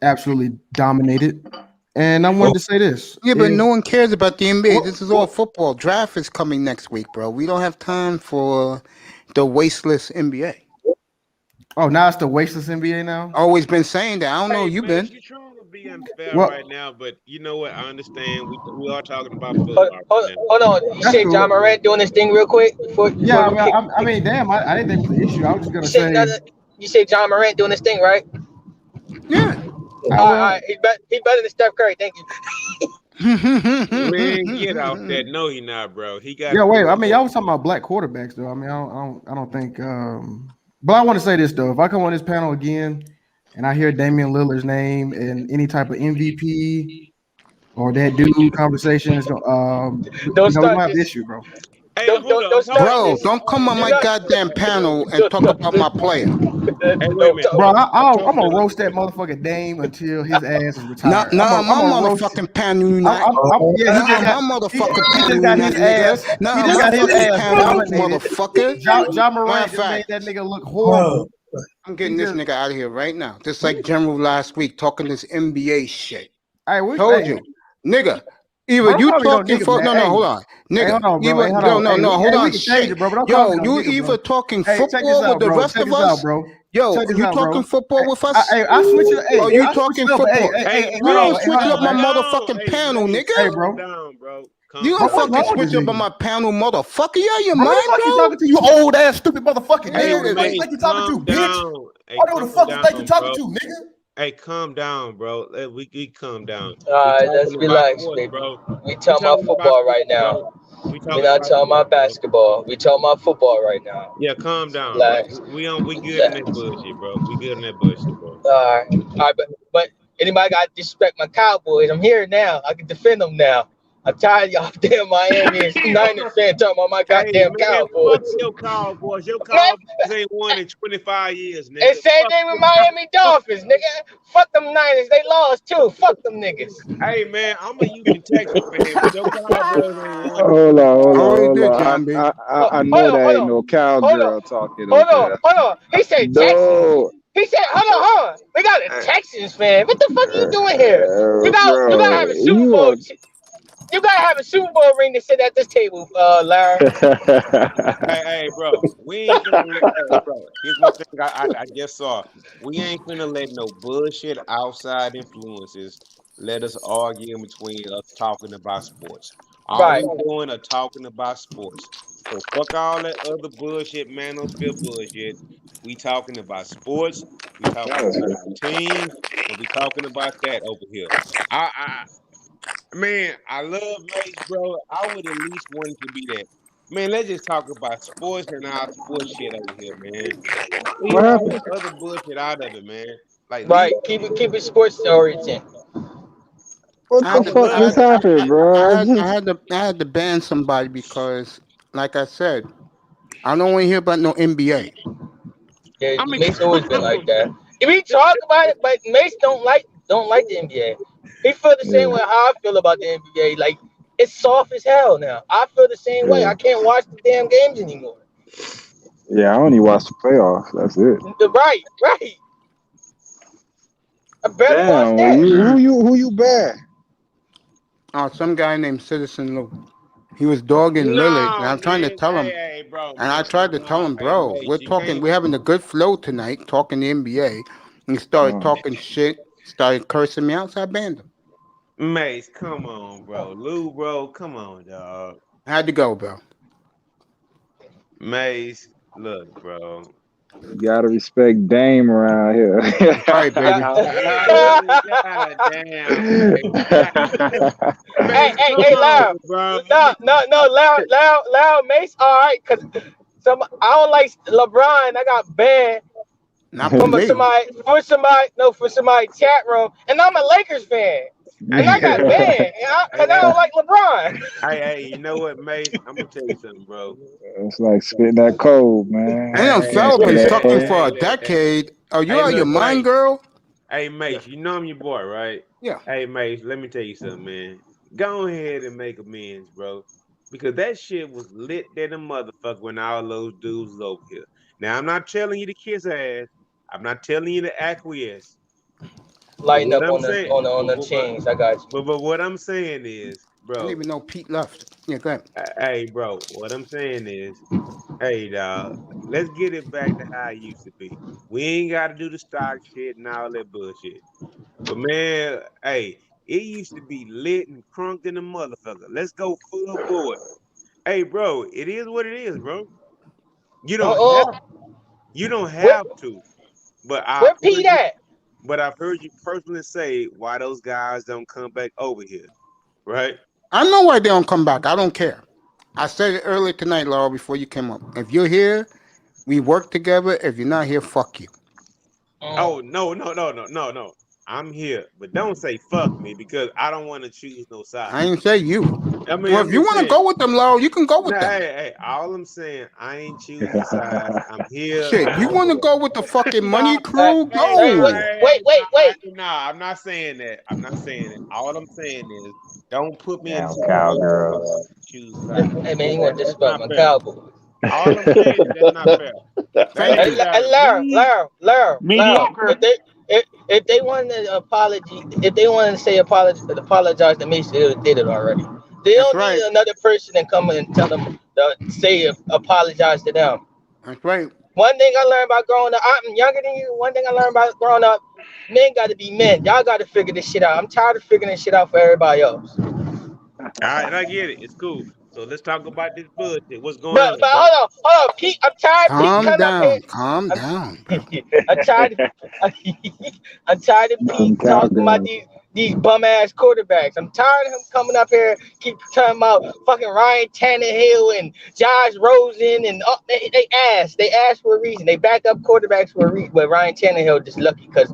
Speaker 10: absolutely dominated, and I wanted to say this.
Speaker 1: Yeah, but
Speaker 10: If,
Speaker 1: no one cares about the NBA. This is all
Speaker 10: what,
Speaker 1: football. Draft is coming next week, bro. We don't have time for the wasteless NBA.
Speaker 10: oh, now it's the wasteless NBA now.
Speaker 1: Always been saying that. I don't know.
Speaker 8: Hey,
Speaker 1: You
Speaker 8: Mace,
Speaker 1: been?
Speaker 8: you're trying to be unfair
Speaker 10: Well,
Speaker 8: right now, but you know what? I understand. We are talking about
Speaker 5: Hold,
Speaker 8: football
Speaker 5: hold,
Speaker 8: right now.
Speaker 5: hold on. You
Speaker 10: that's
Speaker 5: say John
Speaker 10: cool.
Speaker 5: Morant doing this thing real quick before
Speaker 10: Yeah,
Speaker 5: we kick.
Speaker 10: I mean, damn, I didn't think it was an issue. I was just
Speaker 5: You
Speaker 10: gonna
Speaker 5: say no,
Speaker 10: say,
Speaker 5: no, you say John Morant doing this thing, right?
Speaker 1: Yeah.
Speaker 5: All
Speaker 10: well,
Speaker 5: right. He's better than Steph Curry. Thank you.
Speaker 8: Man, get off that. No, he not, bro. He got
Speaker 10: yeah, wait. I mean,
Speaker 8: four.
Speaker 10: y'all was talking about black quarterbacks, though. I mean, I don't think. But I want to say this though. If I come on this panel again and I hear Damian Lillard's name and any type of MVP or that dude conversation, it's gonna,
Speaker 5: Don't
Speaker 10: we
Speaker 5: start
Speaker 10: might have
Speaker 5: this.
Speaker 10: issue, bro.
Speaker 8: Hey,
Speaker 5: Don't
Speaker 8: hold
Speaker 5: start
Speaker 8: on.
Speaker 1: Bro,
Speaker 5: this.
Speaker 1: don't come on
Speaker 5: Do
Speaker 1: my
Speaker 5: not.
Speaker 1: goddamn panel and
Speaker 5: Don't,
Speaker 1: talk about my player.
Speaker 8: Hey, wait a
Speaker 5: don't
Speaker 8: minute.
Speaker 5: talk.
Speaker 10: Bro,
Speaker 8: I'm
Speaker 10: I'm
Speaker 8: talking
Speaker 10: gonna
Speaker 8: to
Speaker 10: roast that motherfucking Dame until his ass is
Speaker 1: Not,
Speaker 10: retired.
Speaker 1: nah, my
Speaker 10: I'm gonna roast.
Speaker 1: motherfucking panel, you not.
Speaker 10: Yeah, he just
Speaker 1: Nah,
Speaker 10: got
Speaker 1: my motherfucking
Speaker 10: he
Speaker 1: panel,
Speaker 10: just
Speaker 1: you
Speaker 10: got
Speaker 1: not,
Speaker 10: his
Speaker 1: nigga.
Speaker 10: ass. He
Speaker 1: Nah,
Speaker 10: just
Speaker 1: my
Speaker 10: got his
Speaker 1: fucking
Speaker 10: ass
Speaker 1: panel,
Speaker 10: dominated.
Speaker 1: motherfucker.
Speaker 10: John
Speaker 1: Matter
Speaker 10: Morant
Speaker 1: of
Speaker 10: just made
Speaker 1: fact,
Speaker 10: that nigga look horrible.
Speaker 1: I'm
Speaker 10: He
Speaker 1: getting this
Speaker 10: just
Speaker 1: nigga out of here right now. Just like General last week talking this NBA shit.
Speaker 16: Hey, we
Speaker 1: Told you, nigga. Either
Speaker 16: bro,
Speaker 1: you
Speaker 16: probably no
Speaker 1: talking
Speaker 16: nigga,
Speaker 1: for
Speaker 16: man.
Speaker 1: no,
Speaker 16: Hey,
Speaker 1: hold on,
Speaker 16: hey,
Speaker 1: nigga.
Speaker 16: hold on, bro.
Speaker 1: Either
Speaker 16: Hey, hold
Speaker 1: no,
Speaker 16: on.
Speaker 1: no,
Speaker 16: Hey,
Speaker 1: no, hold on,
Speaker 16: we can change
Speaker 1: shit.
Speaker 16: it, bro. But don't call
Speaker 1: Yo,
Speaker 16: me no
Speaker 1: you
Speaker 16: nigga, bro.
Speaker 1: either talking
Speaker 16: Hey, check this
Speaker 1: football with
Speaker 16: out,
Speaker 1: the
Speaker 16: bro.
Speaker 1: rest
Speaker 16: Check
Speaker 1: of
Speaker 16: this out,
Speaker 1: us.
Speaker 16: bro.
Speaker 1: Yo,
Speaker 16: Check this
Speaker 1: you
Speaker 16: out, bro.
Speaker 1: talking football with us?
Speaker 16: I switch it. Hey,
Speaker 1: Or you
Speaker 16: I switch
Speaker 1: talking
Speaker 16: it up.
Speaker 1: football?
Speaker 16: Hey,
Speaker 1: You
Speaker 16: hold
Speaker 1: ain't
Speaker 16: on. Hey, hold
Speaker 1: switching up
Speaker 16: on,
Speaker 1: my
Speaker 16: man.
Speaker 1: motherfucking
Speaker 8: Hey,
Speaker 1: panel,
Speaker 8: Mace,
Speaker 1: nigga.
Speaker 16: Hey,
Speaker 8: calm
Speaker 16: bro.
Speaker 8: down, bro.
Speaker 1: You
Speaker 8: Calm
Speaker 16: Bro,
Speaker 1: don't
Speaker 16: what's
Speaker 8: down.
Speaker 1: fucking
Speaker 16: wrong with
Speaker 1: switch
Speaker 16: this
Speaker 1: up on
Speaker 16: nigga?
Speaker 1: my panel, motherfucker. You out your
Speaker 16: Bro, who the
Speaker 1: mind,
Speaker 16: fuck you
Speaker 1: bro?
Speaker 16: talking to? You old ass stupid motherfucker, nigga.
Speaker 8: Hey,
Speaker 16: Who the fuck you
Speaker 8: Mace,
Speaker 16: think you talking to,
Speaker 8: calm
Speaker 16: bitch?
Speaker 8: down. Hey,
Speaker 16: I know who the
Speaker 8: calm
Speaker 16: fuck you think you
Speaker 8: down,
Speaker 16: talking
Speaker 8: bro.
Speaker 16: to, nigga.
Speaker 8: Hey, calm down, bro. We calm down.
Speaker 17: All
Speaker 8: We
Speaker 17: right, let's
Speaker 8: talking about
Speaker 17: relax,
Speaker 8: sports,
Speaker 17: baby.
Speaker 8: bro.
Speaker 17: We
Speaker 8: We
Speaker 17: talking about
Speaker 8: talking about
Speaker 17: football right
Speaker 8: sports, bro.
Speaker 17: now.
Speaker 8: We
Speaker 17: We're
Speaker 8: talking
Speaker 17: not
Speaker 8: about
Speaker 17: talking
Speaker 8: sports,
Speaker 17: about
Speaker 8: bro.
Speaker 17: basketball. We talking about football right now.
Speaker 8: Yeah, calm down, bro.
Speaker 17: Relax.
Speaker 8: We good in
Speaker 17: Relax.
Speaker 8: that bullshit, bro. We good in that bullshit, bro.
Speaker 17: All right, but anybody got to disrespect my Cowboys? I'm here now. I can defend them now. I'm tired of y'all damn Miami and Niners fans talking about my
Speaker 8: Hey,
Speaker 17: goddamn
Speaker 8: man, fuck
Speaker 17: Cowboys.
Speaker 8: your Cowboys. Your
Speaker 17: Man,
Speaker 8: Cowboys ain't won in 25 years,
Speaker 17: and
Speaker 8: nigga.
Speaker 17: same
Speaker 8: Fuck
Speaker 17: thing with
Speaker 8: your
Speaker 17: Miami
Speaker 8: Cowboys.
Speaker 17: Dolphins, nigga. Fuck them Niners. They lost too. Fuck them niggas.
Speaker 8: Hey, man, I'm a Houston Texas fan, but your Cowboys ain't won in
Speaker 3: Hold on,
Speaker 8: 25
Speaker 3: hold on,
Speaker 1: Oh, he
Speaker 3: hold
Speaker 1: did,
Speaker 3: on.
Speaker 1: John B.
Speaker 3: I
Speaker 17: Hold
Speaker 3: know
Speaker 17: on,
Speaker 3: that
Speaker 17: hold
Speaker 3: ain't
Speaker 17: on.
Speaker 3: no
Speaker 17: Hold on.
Speaker 3: cowgirl talking
Speaker 17: Hold
Speaker 3: over
Speaker 17: on,
Speaker 3: there.
Speaker 17: hold on. He said Texans.
Speaker 3: No,
Speaker 17: He said, hold on. We got a Texans fan. What the fuck are you doing here? You gotta have
Speaker 3: bro,
Speaker 17: a Super Bowl. You gotta have a Super Bowl ring to sit at this table, Lara.
Speaker 8: Hey, bro, we ain't finna let. Hey, bro, here's one thing I just saw. We ain't finna let no bullshit outside influences let us argue in between us talking about sports. All
Speaker 17: Right.
Speaker 8: we doing are talking about sports. So fuck all that other bullshit, manosphere bullshit. We talking about sports. We talking about our teams, and we talking about that over here. Man, I love Mace, bro. I would at least want it to be that. Man, let's just talk about sports and our sports shit over here, man. Leave
Speaker 3: what
Speaker 8: all
Speaker 3: happened?
Speaker 8: that other bullshit out of it, man. Like leave
Speaker 17: Right.
Speaker 8: all
Speaker 17: Keep
Speaker 8: that
Speaker 17: it
Speaker 8: other
Speaker 17: keep it sports oriented.
Speaker 3: What
Speaker 1: I
Speaker 3: the
Speaker 1: had
Speaker 8: I
Speaker 1: to,
Speaker 8: would
Speaker 3: fuck
Speaker 8: love
Speaker 3: just
Speaker 8: that.
Speaker 3: happened, bro?
Speaker 1: I had to ban somebody because, like I said, I don't want to hear about no NBA.
Speaker 17: Yeah,
Speaker 8: I mean,
Speaker 17: Mace always been like that. If we talk about it, but Mace don't like the NBA. He feel the same
Speaker 3: Yeah,
Speaker 17: way how I feel about the NBA. Like it's soft as hell now. I feel the same way.
Speaker 3: yeah,
Speaker 17: I can't watch the damn games anymore.
Speaker 3: yeah. I only watched the playoffs. That's it.
Speaker 17: Right. I barely watch
Speaker 3: Damn, well,
Speaker 17: that.
Speaker 3: who you bad?
Speaker 1: Some guy named Citizen Lou. He was dogging Lillard, and
Speaker 8: no,
Speaker 1: I'm trying to
Speaker 8: man.
Speaker 1: tell him,
Speaker 8: Hey, bro,
Speaker 1: and I
Speaker 8: man.
Speaker 1: tried to tell
Speaker 8: No,
Speaker 1: him,
Speaker 8: hey,
Speaker 1: bro,
Speaker 8: Mace, you can't.
Speaker 1: we're having a good flow tonight, talking the NBA. And he started
Speaker 3: Oh.
Speaker 1: talking shit, started cursing me out, so I banned him.
Speaker 8: Mace, come on, bro. Lou, bro, come on, dog.
Speaker 1: I had to go, bro.
Speaker 8: Mace, look, bro.
Speaker 3: You gotta respect Dame around here.
Speaker 1: Right, baby.
Speaker 8: God damn, Mace.
Speaker 17: Hey,
Speaker 8: Mace,
Speaker 17: hey,
Speaker 8: come
Speaker 17: hey,
Speaker 8: on,
Speaker 17: loud.
Speaker 8: bro.
Speaker 17: No, loud, Mace. All right, cause I don't like LeBron. I got banned
Speaker 1: Not for me.
Speaker 17: for somebody chat room, and I'm a Lakers fan, and I got
Speaker 8: Hey,
Speaker 17: banned, cause I don't like LeBron.
Speaker 8: you know what, Mace? I'm gonna tell you something, bro.
Speaker 3: It's like spitting that cold, man.
Speaker 1: And them
Speaker 3: You can't
Speaker 1: fella
Speaker 3: spit
Speaker 1: been
Speaker 3: that
Speaker 1: sucking
Speaker 3: cold.
Speaker 1: for a decade. Are you
Speaker 8: Hey,
Speaker 1: out of your
Speaker 8: look,
Speaker 1: mind,
Speaker 8: Mace.
Speaker 1: girl?
Speaker 8: Hey, Mace, you know I'm your boy, right?
Speaker 1: Yeah.
Speaker 8: Hey, Mace, let me tell you something, man. Go ahead and make amends, bro. Because that shit was lit than a motherfucker when all those dudes was over here. Now, I'm not telling you to kiss ass. I'm not telling you to acquiesce. But
Speaker 17: Lighten
Speaker 8: what
Speaker 17: up
Speaker 8: I'm
Speaker 17: on the
Speaker 8: saying,
Speaker 17: on the on the chains. I got you.
Speaker 8: but what I'm saying is,
Speaker 1: I didn't
Speaker 8: bro,
Speaker 1: even know Pete left. Yeah, go ahead.
Speaker 8: hey, bro, what I'm saying is, hey, dog, let's get it back to how it used to be. We ain't got to do the stock shit and all that bullshit. But man, hey, it used to be lit and crunk in the motherfucker. Let's go full board. Hey, bro, it is what it is, bro. You don't
Speaker 17: Oh,
Speaker 8: have you don't
Speaker 17: where
Speaker 8: have to. But I've
Speaker 17: where
Speaker 8: heard
Speaker 17: Pete
Speaker 8: you
Speaker 17: at?
Speaker 8: I've heard you personally say why those guys don't come back over here. Right?
Speaker 1: I know why they don't come back. I don't care. I said it earlier tonight, Laura, before you came up. If you're here, we work together. If you're not here, fuck you.
Speaker 8: Oh no. I'm here, but don't say fuck me because I don't want to choose no side.
Speaker 1: I ain't say you.
Speaker 8: I mean,
Speaker 1: Well,
Speaker 8: I'm
Speaker 1: if you
Speaker 8: just
Speaker 1: want to
Speaker 8: saying.
Speaker 1: go with them, Laura, you can go
Speaker 8: No,
Speaker 1: with them.
Speaker 8: hey, all I'm saying, I ain't choosing sides. I'm here.
Speaker 1: Shit, you
Speaker 8: I'm
Speaker 1: want to
Speaker 8: here.
Speaker 1: go with the fucking money
Speaker 8: No,
Speaker 1: crew? Go.
Speaker 8: no, I'm not saying that. I'm not saying it. All I'm saying is, don't put me in a
Speaker 3: Damn
Speaker 8: situation where
Speaker 3: cowgirls.
Speaker 8: I have to choose sides.
Speaker 17: Hey man, you want to
Speaker 8: That's
Speaker 17: disrespect
Speaker 8: not
Speaker 17: my
Speaker 8: fair.
Speaker 17: Cowboys?
Speaker 8: All I'm saying is that's not fair. That
Speaker 1: Thank
Speaker 8: ain't
Speaker 1: you.
Speaker 8: fair.
Speaker 17: Lara,
Speaker 6: Mediocre.
Speaker 17: if if they wanted to apologize to me, they did it already. They
Speaker 1: That's
Speaker 17: don't
Speaker 1: right.
Speaker 17: need another person to come and tell them apologize to them.
Speaker 1: That's right.
Speaker 17: One thing I learned about growing up, I'm younger than you. One thing I learned about growing up, men got to be men. Y'all got to figure this shit out. I'm tired of figuring this shit out for everybody else.
Speaker 8: All right, I get it. It's cool. So let's talk about this bullshit. What's going
Speaker 17: But
Speaker 8: on? Bro?
Speaker 17: hold on, Pete. I'm tired of Pete
Speaker 1: Calm
Speaker 17: coming up here.
Speaker 1: down. Calm down, bro.
Speaker 17: I'm tired. I'm tired of Pete talking about these bum ass quarterbacks. I'm tired of him coming up here, keep talking about fucking Ryan Tannehill and Josh Rosen and they asked for a reason. They back up quarterbacks for a reason. But Ryan Tannehill just lucky because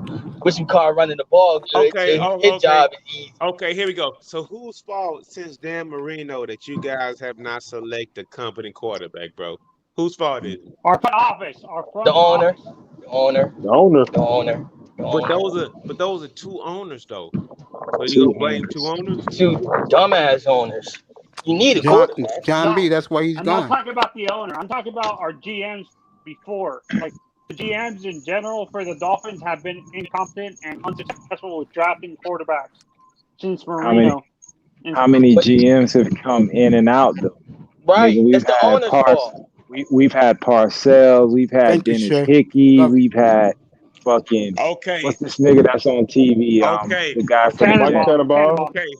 Speaker 17: running the ball good.
Speaker 8: Okay,
Speaker 17: So his job is easy.
Speaker 8: Okay, here we go. So whose fault since Dan Marino that you guys have not selected company quarterback, bro? Whose fault is it?
Speaker 6: Our front office.
Speaker 17: The owner.
Speaker 8: But those are two owners though. So you gonna blame two owners?
Speaker 17: Two dumbass owners. You need a quarterback.
Speaker 1: John B. That's why he's
Speaker 6: I'm
Speaker 1: gone.
Speaker 6: not talking about the owner. I'm talking about our GMs before. Like the GMs in general for the Dolphins have been incompetent and unsuccessful with drafting quarterbacks since Marino.
Speaker 3: How many GMs have come in and out though?
Speaker 17: Right,
Speaker 3: Nigga,
Speaker 17: it's the owner's fault.
Speaker 3: We've had Parcells, we've had
Speaker 1: Thank you,
Speaker 3: Dennis
Speaker 1: Shay.
Speaker 3: Hickey,
Speaker 1: Love
Speaker 3: we've had fucking what's this nigga that's on TV? The guy from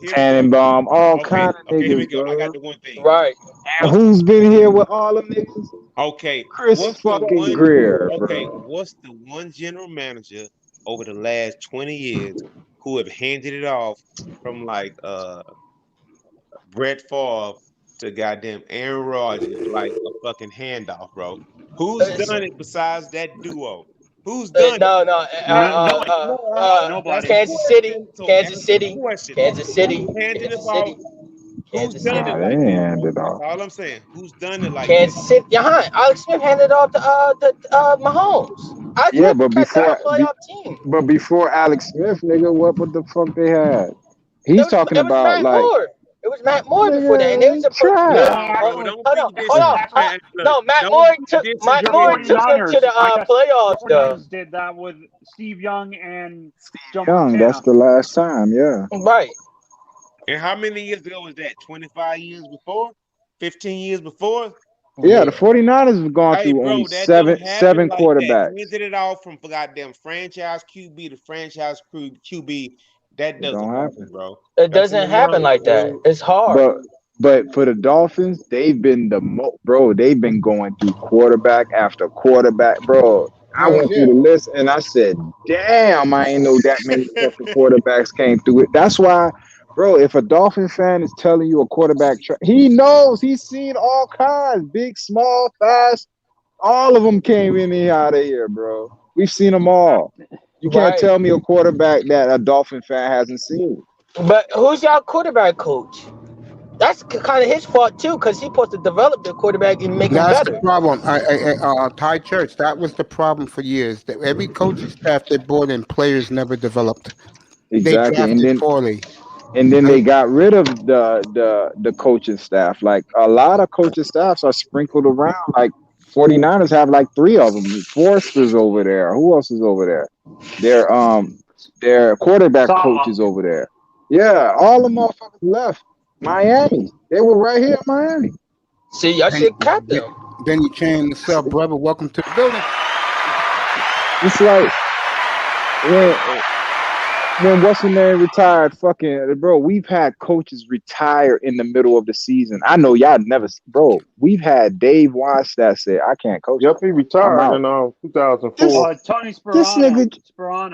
Speaker 3: Tannenbaum, all kind of niggas.
Speaker 8: Here we go.
Speaker 3: Bro.
Speaker 8: I got the one thing.
Speaker 17: Right.
Speaker 3: And who's been here with all them niggas?
Speaker 8: Okay.
Speaker 3: Chris fucking Greer,
Speaker 8: Okay,
Speaker 3: bro.
Speaker 8: what's the one general manager over the last 20 years who have handed it off from like Brett Favre to goddamn Aaron Rodgers like a fucking handoff, bro? Who's done it besides that duo? Who's done it?
Speaker 6: Nobody.
Speaker 17: Kansas City.
Speaker 8: Who's done it?
Speaker 3: They handed
Speaker 8: That's
Speaker 3: off.
Speaker 8: all I'm saying. Who's done it like
Speaker 17: Kansas
Speaker 8: that?
Speaker 17: City. Alex Smith handed off to Mahomes.
Speaker 3: Yeah, but before Alex Smith, nigga, what the fuck they had? He's talking about like
Speaker 17: It was Matt Moore before that, and they was a No, Matt Moore took them to the playoffs. Though
Speaker 6: did that with Steve Young and Joe
Speaker 3: Young.
Speaker 6: Montana.
Speaker 3: That's the last time, yeah.
Speaker 17: Right.
Speaker 8: And how many years ago was that? 25 years before? 15 years before?
Speaker 3: Yeah, the 49ers have gone through only seven quarterbacks.
Speaker 8: Handed it off from goddamn franchise QB to franchise QB. That doesn't happen, bro.
Speaker 17: It doesn't happen like that. It's hard.
Speaker 3: But for the Dolphins, they've been they've been going through quarterback after quarterback, bro. I went through the list and I said, damn, I ain't know that many fucking quarterbacks came through it. That's why, bro, if a Dolphin fan is telling you a quarterback, he knows. He's seen all kinds, big, small, fast. All of them came in and out of here, bro. We've seen them all. You can't tell me a quarterback that a Dolphin fan hasn't seen.
Speaker 17: But who's y'all quarterback coach? That's kind of his fault too, because he's supposed to develop the quarterback and make him better.
Speaker 1: That's the problem. Ty Church, that was the problem for years. That every coaching staff they brought in, players never developed.
Speaker 3: Exactly.
Speaker 1: They drafted poorly.
Speaker 3: And then they got rid of the coaching staff. Like a lot of coaching staffs are sprinkled around. Like 49ers have like 3 of them. Forster's over there. Who else is over there? Their quarterback coach is over there. Yeah, all the motherfuckers left Miami. They were right here in Miami.
Speaker 17: See, y'all should cap them.
Speaker 1: Then you change the cell, brother. Welcome to the building.
Speaker 3: It's like when what's the name retired, fucking bro. We've had coaches retire in the middle of the season. I know y'all never, bro. We've had Dave Watts that said, "I can't coach."
Speaker 15: Yep, he retired in 2004.
Speaker 6: Tony Sperano.
Speaker 3: This nigga,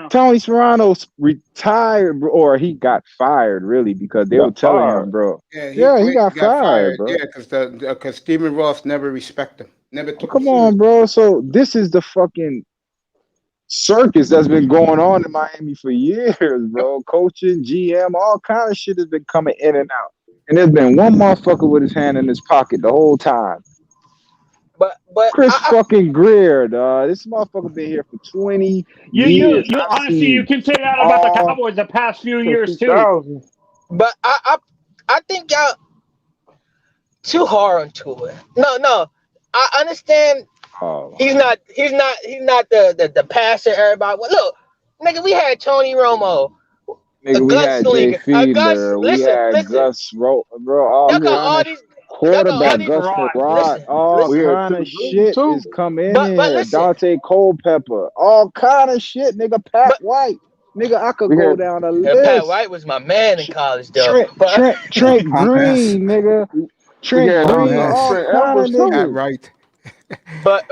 Speaker 3: Tony Sperano retired, or he got fired, really, because they were telling him, bro.
Speaker 1: Yeah,
Speaker 3: he got fired, bro.
Speaker 1: Yeah, because Stephen Ross never respected him. Never took.
Speaker 3: Come on, bro. So this is the fucking circus that's been going on in Miami for years, bro. Coaching, GM, all kind of shit has been coming in and out. And there's been one motherfucker with his hand in his pocket the whole time.
Speaker 17: But
Speaker 3: Chris fucking Greer, dog. This motherfucker been here for 20 years.
Speaker 6: You honestly, you can say that about the Cowboys the past few years too.
Speaker 17: But I think y'all too hard onto it. No. I understand. He's not the passer everybody. Well, look, Nigga, we had Tony Romo.
Speaker 3: Nigga, we had Jay Fiedler. We had
Speaker 17: Listen.
Speaker 3: Gus Bro, all
Speaker 17: Y'all got all
Speaker 3: kind
Speaker 17: these.
Speaker 3: of quarterback.
Speaker 17: these-
Speaker 3: Gus Farad. All
Speaker 15: We had
Speaker 3: kind of
Speaker 15: two
Speaker 3: shit
Speaker 15: too.
Speaker 3: is coming
Speaker 17: But
Speaker 3: in here.
Speaker 17: listen.
Speaker 3: Dante Culpepper. All kind of shit, nigga. Pat White. Nigga, I could go down a list.
Speaker 17: Pat White was my man in college, though.
Speaker 3: Trent Green, nigga. Trent Green, all kind of niggas.
Speaker 1: Right.
Speaker 17: But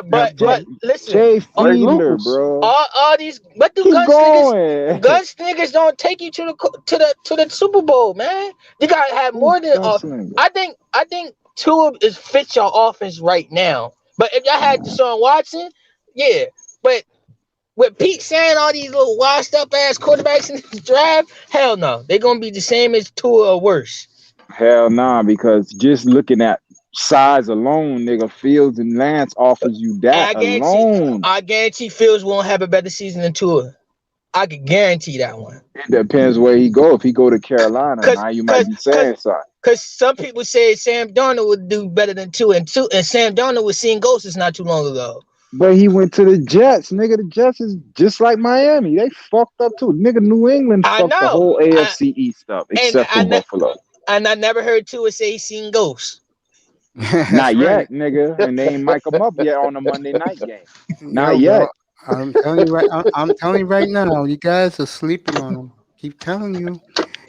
Speaker 17: listen,
Speaker 3: Jay Fiedler, bro.
Speaker 17: all these, what do
Speaker 3: Keep
Speaker 17: guns
Speaker 3: going.
Speaker 17: niggas? Guns niggas don't take you to the Super Bowl, man. You gotta have more than. I think Tua is fit your offense right now. But if y'all had Deshaun Watson, yeah. But with Pete saying all these little washed up ass quarterbacks in this draft, hell no, they're gonna be the same as Tua or worse.
Speaker 3: Hell nah, because just looking at size alone, nigga, Fields and Lance offers you that alone.
Speaker 17: I guarantee Fields won't have a better season than Tua. I can guarantee that one.
Speaker 3: It depends where he go. If he go to Carolina, now you might be saying something.
Speaker 17: Because some people say Sam Darnold would do better than Tua, and Sam Darnold was seeing ghosts not too long ago.
Speaker 3: But he went to the Jets, nigga. The Jets is just like Miami. They fucked up too, nigga. New England fucked the whole AFC East up, except for Buffalo.
Speaker 17: And I never heard Tua say he's seen ghosts.
Speaker 3: Not yet, nigga. And they ain't mic him up yet on the Monday night game. Not yet.
Speaker 1: I'm telling you right. I'm telling you right now. You guys are sleeping on him. Keep telling you.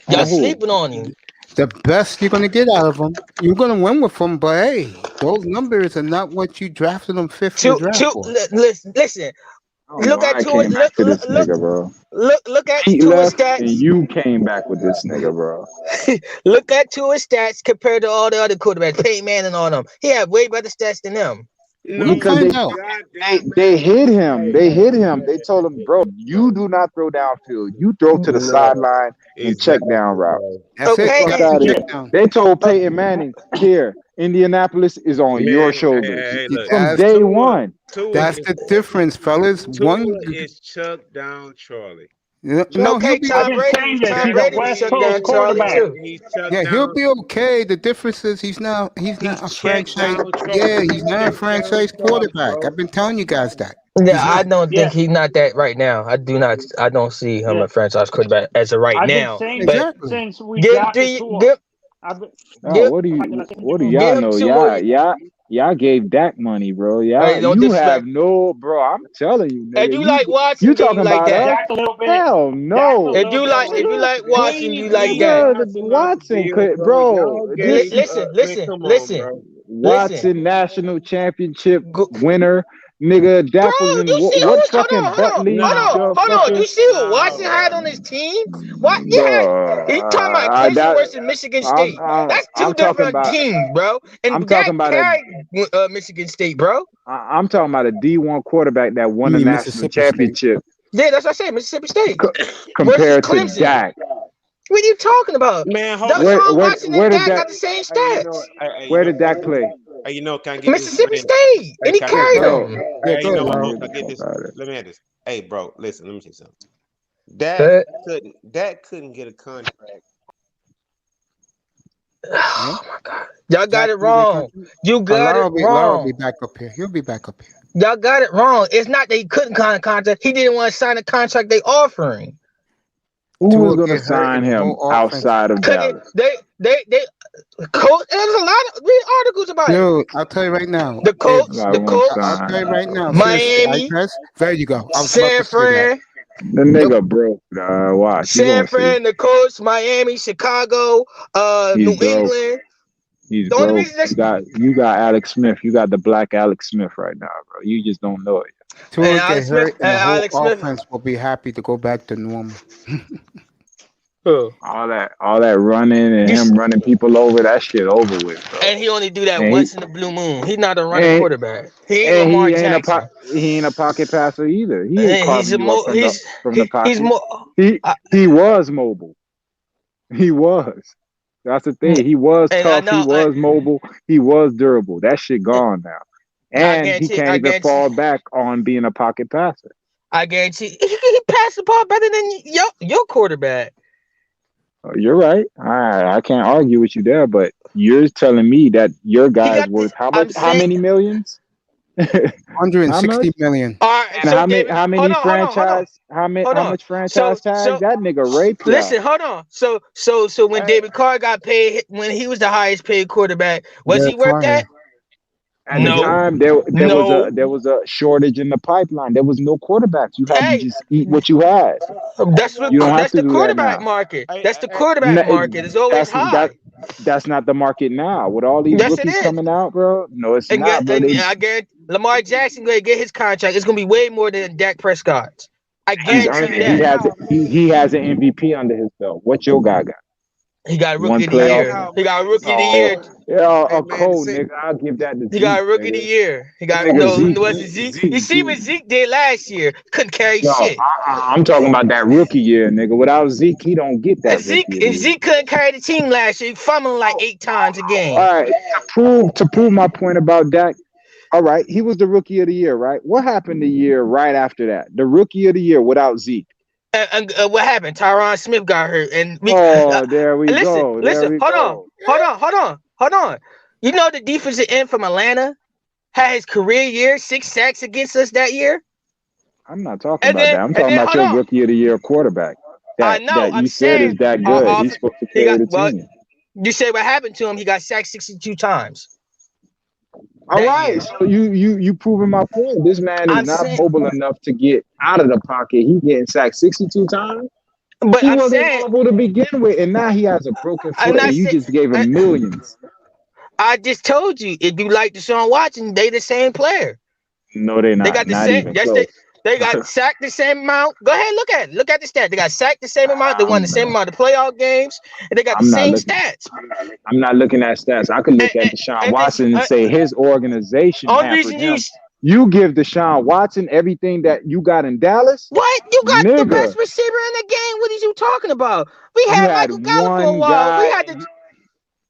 Speaker 17: Y'all sleeping on him.
Speaker 1: The best you're gonna get out of him. You're gonna win with him, but hey, those numbers are not what you drafted them fifth in the draft for.
Speaker 17: Listen. Look at Tua. Look at Tua's stats.
Speaker 3: And you came back with this nigga, bro.
Speaker 17: Look at Tua's stats compared to all the other quarterbacks, Peyton Manning and all them. He had way better stats than them.
Speaker 3: Because they hit him. They hit him. They told him, bro, you do not throw downfield. You throw to the sideline and check down route. They told Peyton Manning, here, Indianapolis is on your shoulders from day one.
Speaker 1: That's the difference, fellas. One
Speaker 8: is Chuck down Charlie.
Speaker 1: No,
Speaker 17: Tom
Speaker 1: Brady
Speaker 17: was Chuck down Charlie too.
Speaker 1: Yeah, he'll be okay. The difference is he's not a franchise. Yeah, he's not a franchise quarterback. I've been telling you guys that.
Speaker 17: Yeah, I don't think he's not that right now. I don't see him a franchise quarterback as of right now.
Speaker 1: Exactly.
Speaker 6: Since we drafted Tua.
Speaker 3: What do y'all know? Y'all gave Dak money, bro. You have no, bro. I'm telling you, nigga.
Speaker 17: If you like Watson,
Speaker 3: you talking
Speaker 17: like
Speaker 3: about
Speaker 17: Dak.
Speaker 3: Hell no.
Speaker 17: If you like Watson, you like Dak.
Speaker 3: Watson could, bro.
Speaker 17: Listen.
Speaker 3: Watson national championship winner. Nigga, Dak was in what fucking butt league?
Speaker 17: Hold on. You see what Watson had on his team? What? Yeah. He's talking about Clemson versus Michigan State. That's two different teams, bro. And
Speaker 3: I'm talking about
Speaker 17: Michigan State, bro.
Speaker 3: I'm talking about a D1 quarterback that won a national championship.
Speaker 17: Yeah, that's what I said. Mississippi State
Speaker 3: compared to Dak.
Speaker 17: What are you talking about?
Speaker 8: Man,
Speaker 3: where did Dak
Speaker 17: got the same stats?
Speaker 3: Where did Dak play?
Speaker 8: Hey, can I get
Speaker 17: Mississippi State, and he carried them.
Speaker 8: I get this. Let me add this. Hey, bro, listen. Let me say something. Dak couldn't get a contract.
Speaker 17: Oh my God, y'all got it wrong. You got it wrong.
Speaker 1: Laura will be back up here. He'll be back up here.
Speaker 17: Y'all got it wrong. It's not that he couldn't sign a contract. He didn't want to sign a contract they offering.
Speaker 3: Who was going to sign him outside of Dallas?
Speaker 17: Coach, there's a lot of read articles about it.
Speaker 1: Dude, I'll tell you right now.
Speaker 17: The Colts.
Speaker 1: I'll tell you right now.
Speaker 17: Miami.
Speaker 1: There you go.
Speaker 17: San Fran.
Speaker 3: The nigga broke. Watch.
Speaker 17: San Fran, the Colts, Miami, Chicago, New England.
Speaker 3: He's broke. You got Alex Smith. You got the black Alex Smith right now, bro. You just don't know it.
Speaker 1: Tua get hurt, and the whole offense will be happy to go back to normal.
Speaker 3: All that running and him running people over, that shit over with, bro.
Speaker 17: And he only do that once in the blue moon. He's not a running quarterback. He ain't Lamar Jackson.
Speaker 3: He ain't a pocket passer either. He ain't from the pocket. He was mobile. He was. That's the thing. He was tough. He was mobile. He was durable. That shit gone now. And he can't even fall back on being a pocket passer.
Speaker 17: I guarantee he passed the ball better than your quarterback.
Speaker 3: You're right. I can't argue with you there, but you're telling me that your guy's worth how much? How many millions? How
Speaker 1: 160
Speaker 3: much?
Speaker 1: million.
Speaker 17: All right,
Speaker 3: And
Speaker 17: so
Speaker 3: how many?
Speaker 17: David,
Speaker 3: How
Speaker 17: hold
Speaker 3: many
Speaker 17: on, hold on, hold on,
Speaker 3: franchise? How many?
Speaker 17: hold
Speaker 3: How
Speaker 17: on.
Speaker 3: much
Speaker 17: So,
Speaker 3: franchise tag? That nigga raped y'all.
Speaker 17: listen, hold on. So when David Carr got paid, when he was the highest paid quarterback, was he
Speaker 1: Derek
Speaker 17: worth
Speaker 1: Carr
Speaker 17: that?
Speaker 3: At the
Speaker 17: No,
Speaker 3: time, there
Speaker 17: no.
Speaker 3: was a shortage in the pipeline. There was no quarterbacks. You had to
Speaker 17: Hey,
Speaker 3: just eat what you had.
Speaker 17: that's what
Speaker 3: You don't have
Speaker 17: that's
Speaker 3: to
Speaker 17: the
Speaker 3: do that
Speaker 17: quarterback
Speaker 3: now.
Speaker 17: market. That's the quarterback market. It's always high.
Speaker 3: That's not the market now. With all these
Speaker 17: Yes, it
Speaker 3: rookies
Speaker 17: is.
Speaker 3: coming out, bro. No, it's
Speaker 17: And,
Speaker 3: not, bro.
Speaker 17: I guarantee Lamar Jackson gonna get his contract. It's gonna be way more than Dak Prescott's. I
Speaker 3: He's
Speaker 17: guarantee
Speaker 3: earning.
Speaker 17: you
Speaker 3: He
Speaker 17: that.
Speaker 3: has he has an MVP under his belt. What your guy got?
Speaker 17: He got
Speaker 3: One
Speaker 17: rookie of the
Speaker 3: playoff.
Speaker 17: year. He got rookie of the year.
Speaker 3: Yeah,
Speaker 8: Hey
Speaker 3: a
Speaker 8: man,
Speaker 3: cold nigga. I'll give that to
Speaker 17: He
Speaker 3: Zeke,
Speaker 17: got rookie of the
Speaker 3: nigga.
Speaker 17: year. He got
Speaker 3: Nigga, Zeke.
Speaker 17: was it Zeke? You see what Zeke did last year? Couldn't carry
Speaker 3: No,
Speaker 17: shit.
Speaker 3: I'm talking about that rookie year, nigga. Without Zeke, he don't get that
Speaker 17: Zeke
Speaker 3: rookie of the year.
Speaker 17: Zeke couldn't carry the team last year. He fumbling like 8 times a game.
Speaker 3: All right, to prove my point about Dak. All right, he was the rookie of the year, right? What happened the year right after that? The rookie of the year without Zeke.
Speaker 17: And what happened? Tyron Smith got hurt, and
Speaker 3: There we go.
Speaker 17: Listen, hold on. You know the defensive end from Atlanta had his career year, 6 sacks against us that year.
Speaker 3: I'm not talking about that. I'm talking about your rookie of the year quarterback. That you said is that good. He's supposed to carry the team.
Speaker 17: You say what happened to him? He got sacked 62 times.
Speaker 3: All right, so you proving my point. This man is not mobile enough to get out of the pocket. He getting sacked 62 times.
Speaker 17: But
Speaker 3: he wasn't mobile to begin with, and now he has a broken foot, and you just gave him millions.
Speaker 17: I just told you, if you like Deshaun Watson, they the same player.
Speaker 3: No, they're not.
Speaker 17: They got the
Speaker 3: not
Speaker 17: same.
Speaker 3: even
Speaker 17: Yes,
Speaker 3: close.
Speaker 17: they got sacked the same amount. Go ahead, look at it. Look at the stats. They got sacked the same amount. They won the same amount of playoff games, and they got the same stats.
Speaker 3: I'm not looking at stats. I could look at Deshaun Watson and say his organization hampered him. You give Deshaun Watson everything that you got in Dallas?
Speaker 17: What? You got the best receiver in the game. What are you talking about? We had Michael Gallup for a while.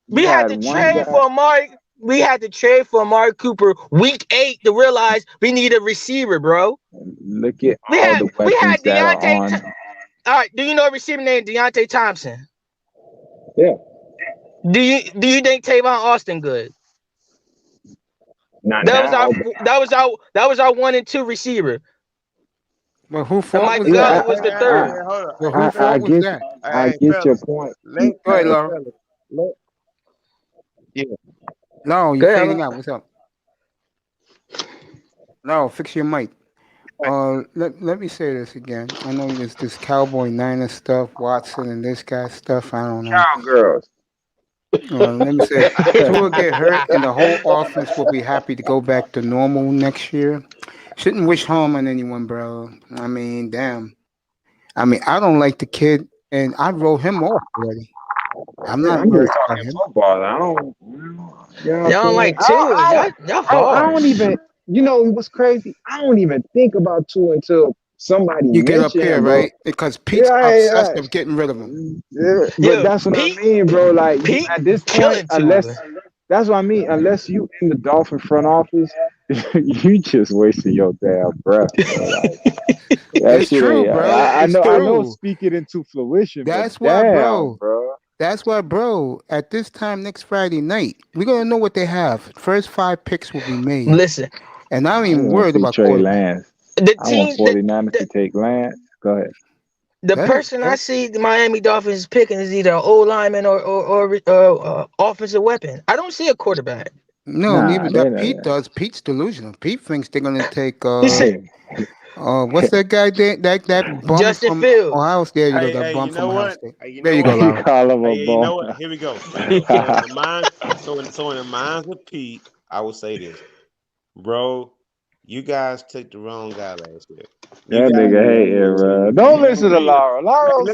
Speaker 17: We had to trade for Amari. We had to trade for Amari Cooper week 8 to realize we need a receiver, bro.
Speaker 3: Look at the weapons that are on.
Speaker 17: All right, do you know a receiver named Deontay Thompson?
Speaker 3: Yeah.
Speaker 17: Do you think Tavon Austin good?
Speaker 3: Not
Speaker 17: that was our 1 and 2 receiver.
Speaker 1: Well, who fault
Speaker 17: Michael
Speaker 1: was
Speaker 17: Gallup
Speaker 1: that?
Speaker 17: was the 3rd.
Speaker 1: Well, who fault was that?
Speaker 3: I get your point.
Speaker 1: Go ahead, Laura.
Speaker 8: Yeah.
Speaker 1: No, you're fading out. What's up? No, fix your mic. Let me say this again. I know there's this Cowboy Niner stuff, Watson and this guy stuff. I don't know.
Speaker 3: Cowgirls.
Speaker 1: Let me say, Tua will get hurt, and the whole offense will be happy to go back to normal next year. Shouldn't wish harm on anyone, bro. I mean, damn. I mean, I don't like the kid, and I wrote him off already. I'm not worried about him.
Speaker 3: Football. I don't.
Speaker 17: Y'all don't like Tua. Y'all hard.
Speaker 3: I don't even. You know what's crazy? I don't even think about Tua until somebody
Speaker 1: you get up here,
Speaker 3: him,
Speaker 1: right? Because Pete's obsessed of getting rid of him.
Speaker 3: Yeah, but that's what I mean, bro. Like at this point, that's what I mean. Unless you in the Dolphin front office, you just wasting your damn breath.
Speaker 1: It's true, bro.
Speaker 3: I know. Speak it into fruition.
Speaker 1: That's why, bro. That's why, bro. At this time next Friday night, we're gonna know what they have. First 5 picks will be made.
Speaker 17: Listen,
Speaker 1: and I'm even worried about
Speaker 3: Trey Lance.
Speaker 17: The
Speaker 3: I want 49ers to take Lance. Go ahead.
Speaker 17: The person I see the Miami Dolphins picking is either an O lineman or offensive weapon. I don't see a quarterback.
Speaker 1: No, neither that Pete does. Pete's delusional. Pete thinks they're gonna take what's that guy that bum
Speaker 17: Justin
Speaker 1: from
Speaker 17: Fields.
Speaker 1: Ohio State? There you go, that bum from Ohio State. There you go,
Speaker 3: You call him a
Speaker 8: you know what? Here we go. So in the minds of Pete, I will say this, bro. You guys took the wrong guy last year.
Speaker 3: That nigga hating, bro. Don't listen to Laura. Laura.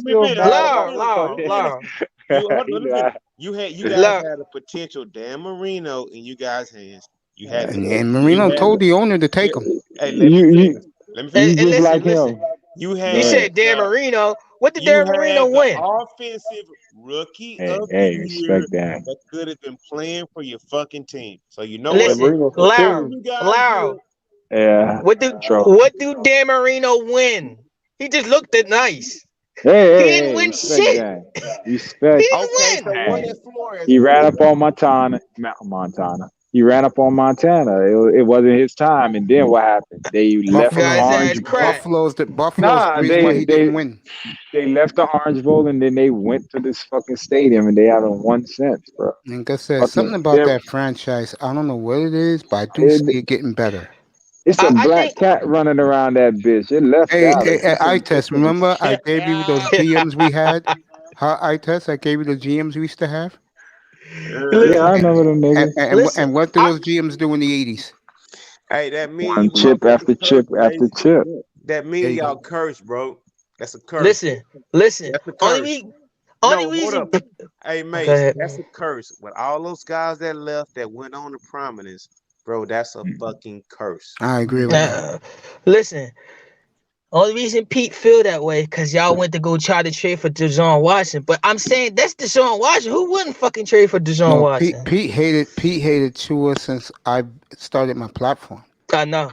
Speaker 8: You guys had a potential Dan Marino in you guys' hands. You had
Speaker 1: and Marino told the owner to take him.
Speaker 8: Hey, let me finish.
Speaker 3: You just like him.
Speaker 8: You
Speaker 17: said Dan Marino. What did Dan Marino win?
Speaker 8: Offensive rookie of the year that could have been playing for your fucking team. So you know what?
Speaker 17: Loud.
Speaker 3: Yeah.
Speaker 17: What do Dan Marino win? He just looked nice. He didn't win shit.
Speaker 3: Respect.
Speaker 17: He didn't win.
Speaker 3: He ran up on Montana. He ran up on Montana. It wasn't his time. And then what happened? They left the
Speaker 1: Buffalo,
Speaker 3: Orange.
Speaker 1: Buffalo's the
Speaker 3: Nah,
Speaker 1: reason why he didn't
Speaker 3: they
Speaker 1: win.
Speaker 3: they left the Orange Bowl and then they went to this fucking stadium and they haven't won since, bro.
Speaker 1: Like I said,
Speaker 3: Fucking
Speaker 1: something about
Speaker 3: them.
Speaker 1: that franchise. I don't know what it is, but I do see it getting better.
Speaker 3: It's a black cat running around that bitch. It left Dallas.
Speaker 1: I test. Remember, I gave you those GMs we had. I test. I gave you the GMs we used to have.
Speaker 3: Yeah, I remember them niggas.
Speaker 1: And what did those GMs do in the 80s?
Speaker 8: Hey, that means
Speaker 3: One chip after chip after chip.
Speaker 8: That means y'all cursed, bro. That's a curse.
Speaker 17: Listen.
Speaker 8: That's a curse.
Speaker 17: Only
Speaker 8: Hold
Speaker 17: reason.
Speaker 8: up. Hey, mate,
Speaker 17: Go ahead.
Speaker 8: that's a curse. With all those guys that left that went on to prominence, bro, that's a fucking curse.
Speaker 1: I agree with that.
Speaker 17: Listen. Only reason Pete feel that way because y'all went to go try to trade for Deshaun Watson. But I'm saying that's Deshaun Watson. Who wouldn't fucking trade for Deshaun Watson?
Speaker 1: Pete hated Tua since I started my platform.
Speaker 17: I know.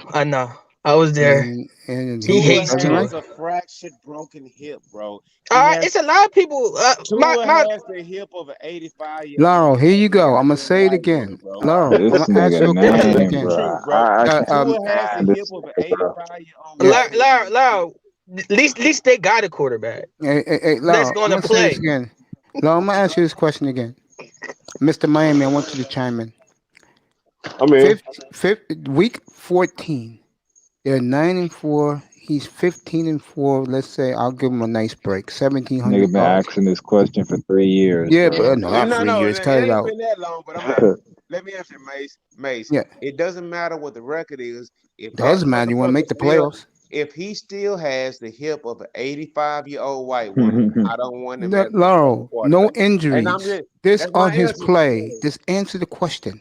Speaker 17: I was there.
Speaker 1: And
Speaker 17: he hates
Speaker 8: Tua
Speaker 17: Tua.
Speaker 8: has a fractured, broken hip, bro.
Speaker 17: It's a lot of people.
Speaker 8: Tua has the hip of an 85-year-old.
Speaker 1: Laurel, here you go. I'm gonna say it again. Laurel, I'm
Speaker 3: This
Speaker 1: gonna ask you a
Speaker 3: nigga
Speaker 1: question
Speaker 3: name,
Speaker 1: again.
Speaker 3: bro.
Speaker 8: Tua has the hip of an 85-year-old.
Speaker 17: Laurel, at least they got a quarterback.
Speaker 1: Hey, Laurel,
Speaker 17: That's
Speaker 1: I'm
Speaker 17: gonna
Speaker 1: say
Speaker 17: play.
Speaker 1: this again. Laurel, I'm gonna ask you this question again. Mr. Miami, I want you to chime in.
Speaker 15: I mean,
Speaker 1: Week 14. They're 9-4. He's 15-4. Let's say I'll give him a nice break. $1,700.
Speaker 3: Nigga been asking this question for 3 years.
Speaker 1: Yeah,
Speaker 3: bro.
Speaker 1: but not 3 years. Cut it out.
Speaker 8: Been that long, but let me answer, Mace.
Speaker 1: Yeah.
Speaker 8: It doesn't matter what the record is. If
Speaker 1: Doesn't matter. You want to make the playoffs.
Speaker 8: If he still has the hip of an 85-year-old white woman, I don't want him.
Speaker 1: Laurel, no injuries.
Speaker 8: And
Speaker 1: This on his
Speaker 8: answer.
Speaker 1: play. Just answer the question.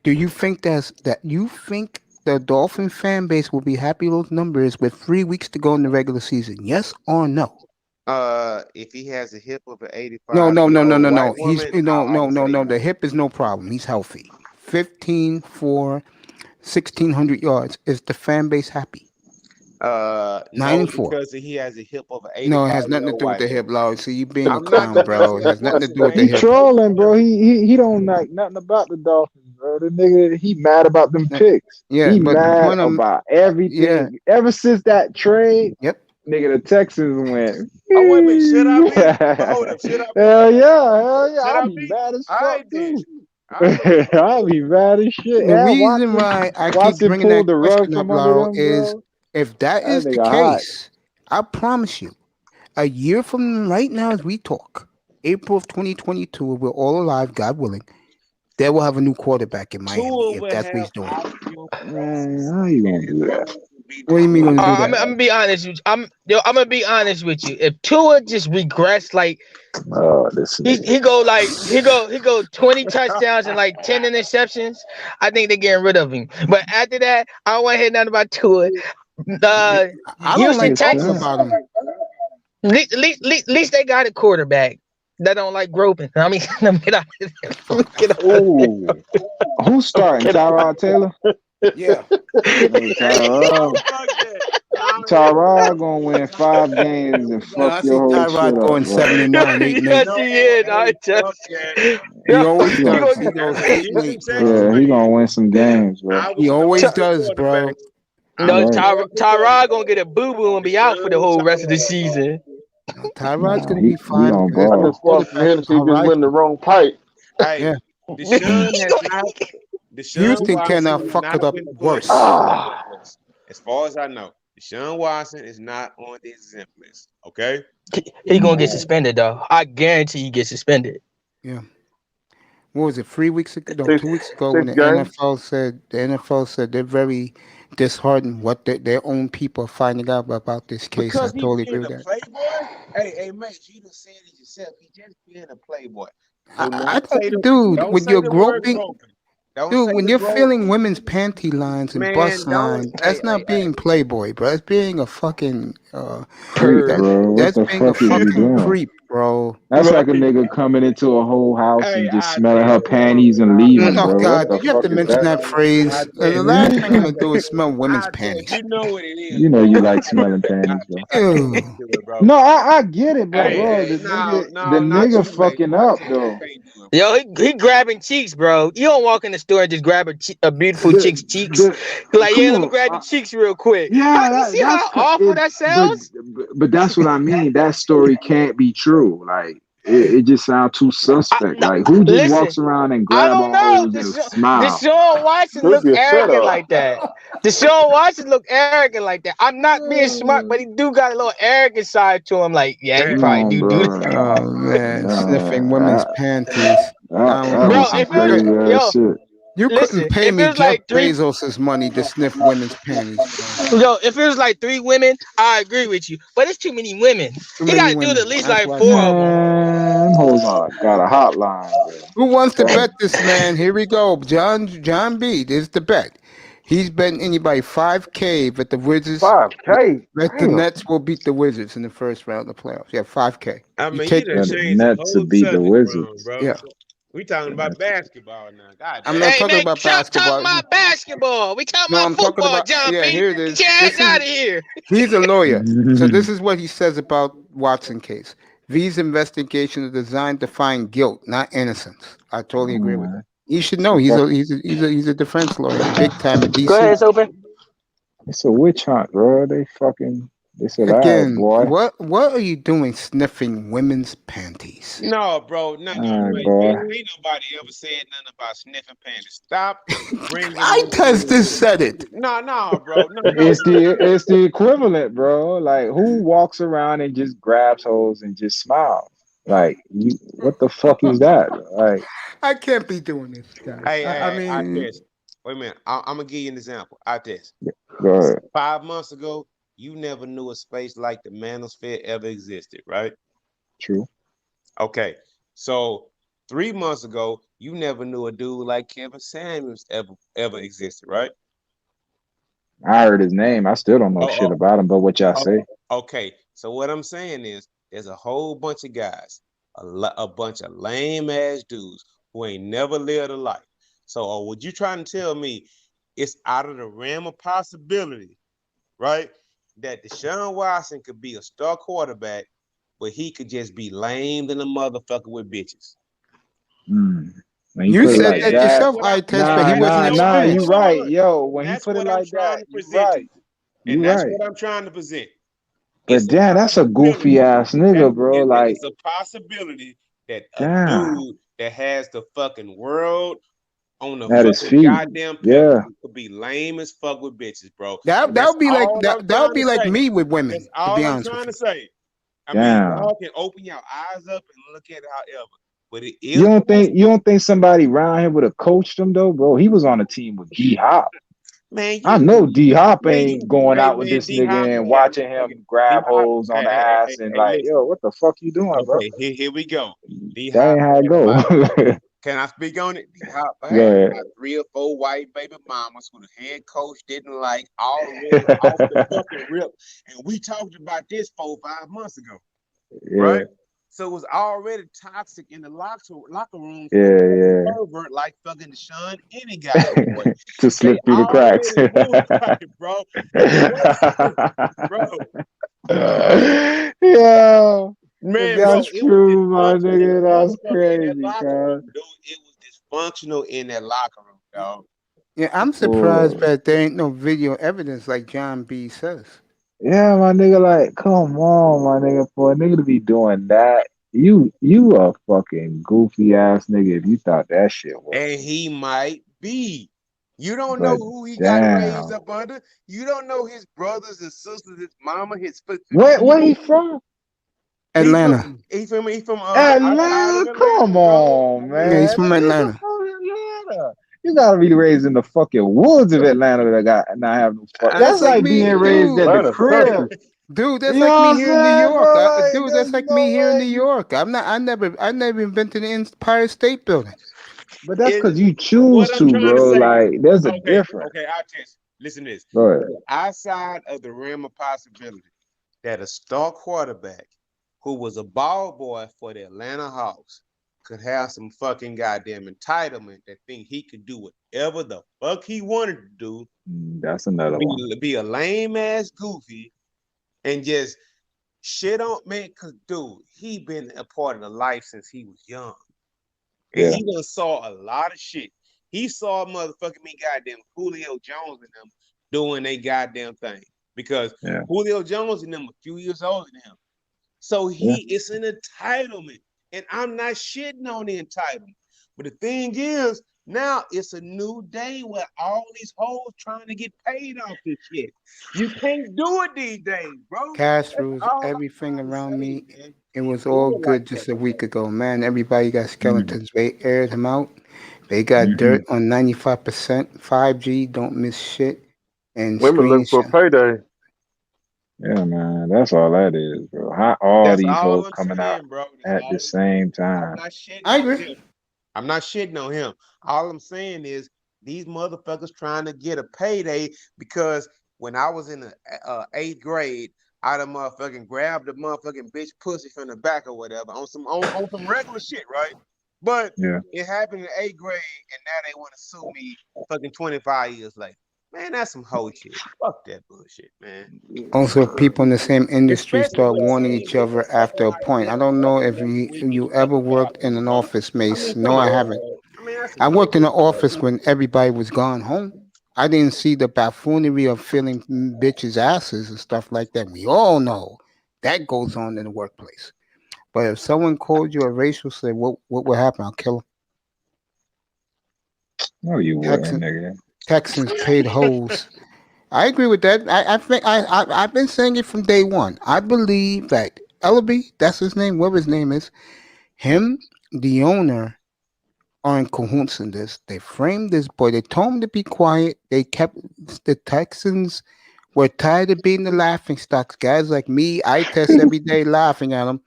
Speaker 1: Do you think you think the Dolphin fan base will be happy with those numbers with 3 weeks to go in the regular season? Yes or no?
Speaker 8: If he has a hip of an 85,
Speaker 1: No.
Speaker 8: He's
Speaker 1: No. The hip is no problem. He's healthy. 15-4, 1,600 yards. Is the fan base happy? 9-4.
Speaker 8: Because he has a hip of an 85.
Speaker 1: No, it has nothing to do with the hip, Lord. See, you being a clown, bro. It has nothing to do with the
Speaker 3: He
Speaker 1: hip.
Speaker 3: trolling, bro. He don't like nothing about the Dolphins, bro. The nigga, he mad about them picks.
Speaker 1: Yeah,
Speaker 3: he
Speaker 1: but
Speaker 3: mad about everything.
Speaker 1: Yeah.
Speaker 3: Ever since that trade,
Speaker 1: yep.
Speaker 3: Nigga, the Texans went.
Speaker 8: Oh, wait a minute. Should I be? Hold up. Should I be?
Speaker 3: Hell yeah.
Speaker 8: Should
Speaker 3: I'll
Speaker 8: I
Speaker 3: be
Speaker 8: be?
Speaker 3: mad as
Speaker 8: I
Speaker 3: fuck,
Speaker 8: did.
Speaker 3: too. I'll be mad as shit.
Speaker 1: The
Speaker 3: Yeah,
Speaker 1: reason why I keep
Speaker 3: Watson
Speaker 1: bringing
Speaker 3: pulled
Speaker 1: that
Speaker 3: the rug
Speaker 1: question up,
Speaker 3: from under
Speaker 1: Laurel,
Speaker 3: them,
Speaker 1: is
Speaker 3: bro.
Speaker 1: if that is the
Speaker 3: nigga hot.
Speaker 1: case, I promise you, a year from right now as we talk, April of 2022, we're all alive, God willing, they will have a new quarterback in Miami if that's what he's doing.
Speaker 3: Man, how you gonna do that?
Speaker 1: What do you mean gonna do that?
Speaker 17: I'm gonna be honest with you. I'm gonna be honest with you. If Tua just regressed, like he go 20 touchdowns and like 10 interceptions, I think they're getting rid of him. But after that, I don't want to hear nothing about Tua.
Speaker 1: I don't
Speaker 17: Houston
Speaker 1: like talking
Speaker 17: Texans.
Speaker 1: about him.
Speaker 17: At least they got a quarterback that don't like groping. I mean, let me get out of there. Get out of there.
Speaker 3: Ooh. Who's starting? Tyrod Taylor?
Speaker 1: Yeah.
Speaker 3: Tyrod gonna win 5 games and fuck
Speaker 1: I see
Speaker 3: your whole
Speaker 1: Tyrod
Speaker 3: shit
Speaker 1: going
Speaker 3: up, bro.
Speaker 1: 79, 8
Speaker 17: Yes, he is. I just.
Speaker 1: He always does. He goes 8-8, bro.
Speaker 3: Yeah, he gonna win some games, bro.
Speaker 1: He always does, bro.
Speaker 17: No,
Speaker 3: Right.
Speaker 17: Tyrod gonna get a boo boo and be out for the whole rest of the season.
Speaker 1: Tyrod's gonna
Speaker 3: he
Speaker 1: be fine.
Speaker 3: gonna
Speaker 15: I
Speaker 3: ball.
Speaker 15: just fucked from Hennessy, just went the wrong pipe.
Speaker 8: Hey,
Speaker 1: Yeah.
Speaker 8: Deshaun has not. Deshaun
Speaker 1: Houston
Speaker 8: Watson
Speaker 1: cannot
Speaker 8: has
Speaker 1: fuck
Speaker 8: not
Speaker 1: it up
Speaker 8: been put
Speaker 1: worse.
Speaker 8: on the exempt list. As far as I know, Deshaun Watson is not on the exempt list. Okay.
Speaker 17: He gonna get suspended though. I guarantee he gets suspended.
Speaker 1: Yeah. What was it? 3 weeks ago? No, 2 weeks ago,
Speaker 15: 6
Speaker 1: when the
Speaker 15: games.
Speaker 1: NFL said they're very disheartened what their own people are finding out about this case.
Speaker 8: Because
Speaker 1: I totally
Speaker 8: he's
Speaker 1: agree
Speaker 8: being
Speaker 1: with
Speaker 8: a
Speaker 1: that.
Speaker 8: playboy. Hey, mate, you done said it yourself. He just being a playboy. So
Speaker 1: I dude, when you're groping, dude, when you're feeling women's panty lines and
Speaker 8: Man,
Speaker 1: bust
Speaker 8: don't-
Speaker 1: lines, that's not being playboy, bro. That's being a fucking
Speaker 3: Creep, bro. What
Speaker 1: that's
Speaker 3: the
Speaker 1: being a
Speaker 3: fuck is you
Speaker 1: fucking
Speaker 3: doing?
Speaker 1: creep. bro.
Speaker 3: That's like a
Speaker 15: Right.
Speaker 3: nigga coming into a whole house
Speaker 8: Hey,
Speaker 3: and just
Speaker 8: I
Speaker 3: smelling
Speaker 8: tell
Speaker 3: her
Speaker 8: you what,
Speaker 3: panties and leaving,
Speaker 1: Oh
Speaker 3: bro.
Speaker 1: God,
Speaker 3: What
Speaker 1: do
Speaker 3: the
Speaker 1: you have
Speaker 3: fuck
Speaker 1: to
Speaker 3: is
Speaker 1: mention
Speaker 3: that?
Speaker 1: that phrase? The last thing I'm gonna do is smell women's panties.
Speaker 8: you know what it is,
Speaker 3: You know
Speaker 8: bro.
Speaker 3: you like smelling panties, bro.
Speaker 8: I can't
Speaker 1: Ew.
Speaker 8: do it, bro.
Speaker 3: No, I get it, but
Speaker 8: Hey,
Speaker 3: bro,
Speaker 8: hey, no,
Speaker 3: the
Speaker 8: no, not
Speaker 3: nigga
Speaker 8: you, man.
Speaker 3: fucking
Speaker 8: Not
Speaker 3: up
Speaker 8: you.
Speaker 3: though.
Speaker 8: I can't do it,
Speaker 17: Yo, he grabbing cheeks, bro. You don't walk in the store and just grab a beautiful chick's cheeks. Like,
Speaker 3: Come
Speaker 17: yeah, let me
Speaker 3: on,
Speaker 17: grab your cheeks real quick.
Speaker 3: yeah,
Speaker 17: You see
Speaker 3: that's
Speaker 17: how awful that sounds?
Speaker 3: but that's what I mean. That story can't be true. Like it just sounds too suspect. Like who just
Speaker 17: Listen,
Speaker 3: walks around and
Speaker 17: I
Speaker 3: grab
Speaker 17: don't
Speaker 3: on
Speaker 17: know.
Speaker 3: hoes and smile?
Speaker 17: Deshaun Watson
Speaker 15: Could
Speaker 17: look
Speaker 15: be a
Speaker 17: arrogant
Speaker 15: setup.
Speaker 17: like that. Deshaun Watson look arrogant like that. I'm not being smart, but he do got a little arrogant side to him. Like, yeah, he
Speaker 3: Come
Speaker 17: probably
Speaker 3: on,
Speaker 17: do
Speaker 3: bro.
Speaker 17: that.
Speaker 1: Oh man, sniffing women's
Speaker 3: That,
Speaker 1: panties. I don't
Speaker 3: that
Speaker 1: know.
Speaker 17: Bro,
Speaker 3: was some
Speaker 17: if it was,
Speaker 3: crazy ass
Speaker 17: yo,
Speaker 3: shit.
Speaker 1: You couldn't
Speaker 17: listen,
Speaker 1: pay
Speaker 17: if it
Speaker 1: me
Speaker 17: was
Speaker 1: Jeff
Speaker 17: like three,
Speaker 1: Bezos's money to sniff women's panties, bro.
Speaker 17: yo, if it was like 3 women, I agree with you. But it's too many women.
Speaker 1: Too
Speaker 17: He
Speaker 1: many
Speaker 17: got to do it
Speaker 1: women.
Speaker 17: at least
Speaker 1: That's
Speaker 17: like
Speaker 1: why I
Speaker 17: 4
Speaker 1: said.
Speaker 17: of them.
Speaker 3: Man, hold on. Got a hotline, bro.
Speaker 1: Who wants to
Speaker 3: Fuck.
Speaker 1: bet this man? Here we go. John B. This is the bet. He's betting anybody 5K that the Wizards
Speaker 15: 5K.
Speaker 1: that the
Speaker 15: Damn.
Speaker 1: Nets will beat the Wizards in the first round of the playoffs. Yeah, 5K.
Speaker 8: I
Speaker 1: You
Speaker 8: mean,
Speaker 1: take
Speaker 8: you done
Speaker 3: Yeah,
Speaker 1: this.
Speaker 3: the
Speaker 8: changed the
Speaker 3: Nets
Speaker 8: whole
Speaker 3: would beat the
Speaker 8: subject around,
Speaker 3: Wizards.
Speaker 8: bro.
Speaker 1: Yeah.
Speaker 8: We talking about basketball now. God
Speaker 1: I'm
Speaker 8: damn.
Speaker 1: not
Speaker 17: Hey,
Speaker 1: talking
Speaker 17: man,
Speaker 1: about
Speaker 17: stop talking
Speaker 1: basketball.
Speaker 17: about basketball. We talking
Speaker 1: No,
Speaker 17: about
Speaker 1: I'm talking
Speaker 17: football,
Speaker 1: about
Speaker 17: John
Speaker 1: yeah,
Speaker 17: P.
Speaker 1: here it
Speaker 17: Get
Speaker 1: is.
Speaker 17: your ass
Speaker 1: This
Speaker 17: out
Speaker 1: is
Speaker 17: of here.
Speaker 1: he's a lawyer. So this is what he says about Watson case. These investigations are designed to find guilt, not innocence. I totally agree with that. You should know he's a defense lawyer, big time in
Speaker 17: Go ahead,
Speaker 1: DC.
Speaker 17: it's open.
Speaker 3: It's a witch hunt, bro. They said, all right,
Speaker 1: Again,
Speaker 3: boy.
Speaker 1: what are you doing sniffing women's panties?
Speaker 8: No, bro. No,
Speaker 3: All right,
Speaker 8: wait.
Speaker 3: boy.
Speaker 8: Ain't nobody ever said nothing about sniffing panties. Stop bringing
Speaker 1: I
Speaker 8: this
Speaker 1: just
Speaker 8: into it.
Speaker 1: said it.
Speaker 8: No, bro. No.
Speaker 3: It's the equivalent, bro. Like who walks around and just grabs hoes and just smiles? Like you, what the fuck is that? Like,
Speaker 1: I can't be doing this, guys.
Speaker 8: Hey,
Speaker 1: I
Speaker 8: I
Speaker 1: mean,
Speaker 8: test. Wait a minute. I'm gonna give you an example. I test.
Speaker 3: go ahead.
Speaker 8: 5 months ago, you never knew a space like the manosphere ever existed, right?
Speaker 3: True.
Speaker 8: Okay. So 3 months ago, you never knew a dude like Kevin Samuels ever existed, right?
Speaker 3: I heard his name. I still don't know shit about him, but what y'all say?
Speaker 8: Okay. So what I'm saying is, there's a whole bunch of guys, a bunch of lame ass dudes who ain't never lived a life. So what you trying to tell me? It's out of the realm of possibility, right? That Deshaun Watson could be a star quarterback, but he could just be lame than a motherfucker with bitches.
Speaker 3: When
Speaker 1: you
Speaker 3: put it
Speaker 1: said
Speaker 3: like
Speaker 1: that yourself, I test, but he wasn't
Speaker 3: nah, you
Speaker 1: experienced.
Speaker 3: right, yo. When he
Speaker 8: That's
Speaker 3: put it
Speaker 8: what I'm
Speaker 3: like
Speaker 8: trying
Speaker 3: that,
Speaker 8: to
Speaker 3: you
Speaker 8: present to
Speaker 3: right.
Speaker 8: you. And
Speaker 3: You
Speaker 8: that's
Speaker 3: right.
Speaker 8: what I'm trying to present.
Speaker 3: But damn, that's a goofy ass nigga, bro. Like,
Speaker 8: It's a possibility that a
Speaker 3: damn,
Speaker 8: dude that has the fucking world on the
Speaker 3: at his
Speaker 8: fucking
Speaker 3: feet.
Speaker 8: goddamn pedestal could be lame as fuck with bitches, bro.
Speaker 1: That
Speaker 8: And that's
Speaker 1: would be like
Speaker 8: all I'm
Speaker 1: that would
Speaker 8: trying
Speaker 1: be
Speaker 8: to
Speaker 1: like
Speaker 8: say.
Speaker 1: me with women.
Speaker 8: That's
Speaker 1: To
Speaker 8: all
Speaker 1: be
Speaker 8: I'm
Speaker 1: honest with
Speaker 8: trying
Speaker 1: you.
Speaker 8: to say. I mean,
Speaker 3: Damn.
Speaker 8: y'all can open your eyes up and look at it however, but it is.
Speaker 3: You don't think somebody around here would have coached him though, bro? He was on a team with D Hop.
Speaker 8: Man,
Speaker 3: I know D Hop ain't going
Speaker 8: hey
Speaker 3: out with
Speaker 8: man,
Speaker 3: this
Speaker 8: D Hop,
Speaker 3: nigga and watching him grab
Speaker 8: D-Hop,
Speaker 3: hoes on the ass and like,
Speaker 8: listen.
Speaker 3: yo, what the fuck you doing, bro?
Speaker 8: Okay, here we go.
Speaker 3: That ain't how it go.
Speaker 8: Can I speak on it? D-Hop
Speaker 3: Go
Speaker 8: had
Speaker 3: ahead.
Speaker 8: about 3 or 4 white baby mamas who the head coach didn't like already off the fucking rip. And we talked about this 4 or 5 months ago.
Speaker 3: Yeah.
Speaker 8: Right? So it was already toxic in the locker room for
Speaker 3: Yeah.
Speaker 8: a pervert like fucking Deshaun any goddamn way.
Speaker 3: To slip through the cracks.
Speaker 8: Bro.
Speaker 3: Yo.
Speaker 8: Man,
Speaker 3: That's
Speaker 8: bro,
Speaker 3: true, my nigga. That's crazy,
Speaker 8: cuz. It was dysfunctional in that locker room, dog.
Speaker 1: Yeah, I'm surprised that there ain't no video evidence like John B says.
Speaker 3: Yeah, my nigga, like, come on, my nigga, for a nigga to be doing that, you a fucking goofy ass nigga if you thought that shit was.
Speaker 8: And he might be. You don't
Speaker 3: But
Speaker 8: know who he got raised up under. You don't know his brothers and sisters, his mama, his.
Speaker 3: Where he from?
Speaker 1: Atlanta.
Speaker 8: He from
Speaker 3: Atlanta? Come on, man.
Speaker 1: Yeah, he's from
Speaker 3: Nigga,
Speaker 1: Atlanta.
Speaker 3: Atlanta. You gotta be raised in the fucking woods of Atlanta that not have no fuck.
Speaker 1: That's
Speaker 3: That's like being raised at the crib.
Speaker 1: Dude, that's
Speaker 3: You know
Speaker 1: like
Speaker 3: what
Speaker 1: me
Speaker 3: I'm
Speaker 1: here in New
Speaker 3: saying,
Speaker 1: York.
Speaker 3: bro? Like,
Speaker 1: Dude,
Speaker 3: there's
Speaker 1: that's like
Speaker 3: no
Speaker 1: me here in
Speaker 3: way
Speaker 1: New York. I never even been to the Empire State Building.
Speaker 3: But that's because you choose to, bro. Like, there's a difference.
Speaker 8: Okay, I'll just listen to this.
Speaker 3: Go ahead.
Speaker 8: Outside of the realm of possibility that a star quarterback who was a ball boy for the Atlanta Hawks could have some fucking goddamn entitlement that think he could do whatever the fuck he wanted to do,
Speaker 3: That's another one.
Speaker 8: be a lame ass goofy, and just shit on man. Cause dude, he been a part of the life since he was young, and
Speaker 3: Yeah.
Speaker 8: he done saw a lot of shit. He saw motherfucking me goddamn Julio Jones and them doing they goddamn thing because
Speaker 3: Yeah.
Speaker 8: Julio Jones and them a few years older than him. So it's an entitlement. And I'm not shitting on the entitlement. But the thing is, now it's a new day where all these hoes trying to get paid off this shit. You can't do it these days, bro.
Speaker 1: Cash
Speaker 8: That's
Speaker 1: rules
Speaker 8: all I'm
Speaker 1: everything
Speaker 8: trying to
Speaker 1: around
Speaker 8: say,
Speaker 1: me.
Speaker 8: man.
Speaker 1: It was
Speaker 8: Do
Speaker 1: all
Speaker 8: it
Speaker 1: good
Speaker 8: like
Speaker 1: just
Speaker 8: that,
Speaker 1: a week
Speaker 8: man.
Speaker 1: ago, man. Everybody got skeletons. They aired him out. They got dirt on 95%. 5G, don't miss shit. And
Speaker 15: Women looking for a
Speaker 1: screenshot.
Speaker 15: payday.
Speaker 3: Yeah, man. That's all that is, bro. How all
Speaker 8: That's
Speaker 3: these
Speaker 8: all
Speaker 3: hoes
Speaker 8: I'm
Speaker 3: coming out
Speaker 8: saying, bro. That's
Speaker 3: at
Speaker 8: all
Speaker 3: the
Speaker 8: I'm
Speaker 3: same
Speaker 8: saying. I'm
Speaker 3: time?
Speaker 8: not shitting
Speaker 1: I
Speaker 8: on
Speaker 1: agree.
Speaker 8: him. I'm not shitting on him. All I'm saying is these motherfuckers trying to get a payday because when I was in the 8th grade, I done motherfucking grabbed the motherfucking bitch pussy from the back or whatever on some regular shit, right? But
Speaker 3: Yeah.
Speaker 8: it happened in 8th grade, and now they want to sue me fucking 25 years later. Man, that's some hoe shit. Fuck that bullshit, man.
Speaker 1: Also, people in the same industry
Speaker 8: Especially
Speaker 1: start
Speaker 8: with a
Speaker 1: warning
Speaker 8: team
Speaker 1: each
Speaker 8: that
Speaker 1: other
Speaker 8: was fucking
Speaker 1: after a
Speaker 8: like
Speaker 1: point. I
Speaker 8: this
Speaker 1: don't know
Speaker 8: fucking
Speaker 1: if
Speaker 8: every week and
Speaker 1: you ever
Speaker 8: fucking
Speaker 1: worked in
Speaker 8: goddamn
Speaker 1: an
Speaker 8: month.
Speaker 1: office,
Speaker 8: I
Speaker 1: Mace.
Speaker 8: mean,
Speaker 1: No,
Speaker 8: come
Speaker 1: I
Speaker 8: on,
Speaker 1: haven't.
Speaker 8: man. I mean, that's some
Speaker 1: I
Speaker 8: hoe
Speaker 1: worked in an
Speaker 8: shit, bro.
Speaker 1: office when everybody was gone home. I didn't see the buffoonery of filling bitches' asses and stuff like that. We all know that goes on in the workplace. But if someone called you a racial slur, what would happen? I'll kill him.
Speaker 3: No, you wouldn't,
Speaker 1: Texans,
Speaker 3: nigga.
Speaker 1: Texans paid hoes. I agree with that. I think I've been saying it from day one. I believe that Ellaby, that's his name, whatever his name is, him, the owner, are in cahoots in this. They framed this boy. They told him to be quiet. They kept the Texans were tired of being the laughing stocks. Guys like me, I test every day laughing at them.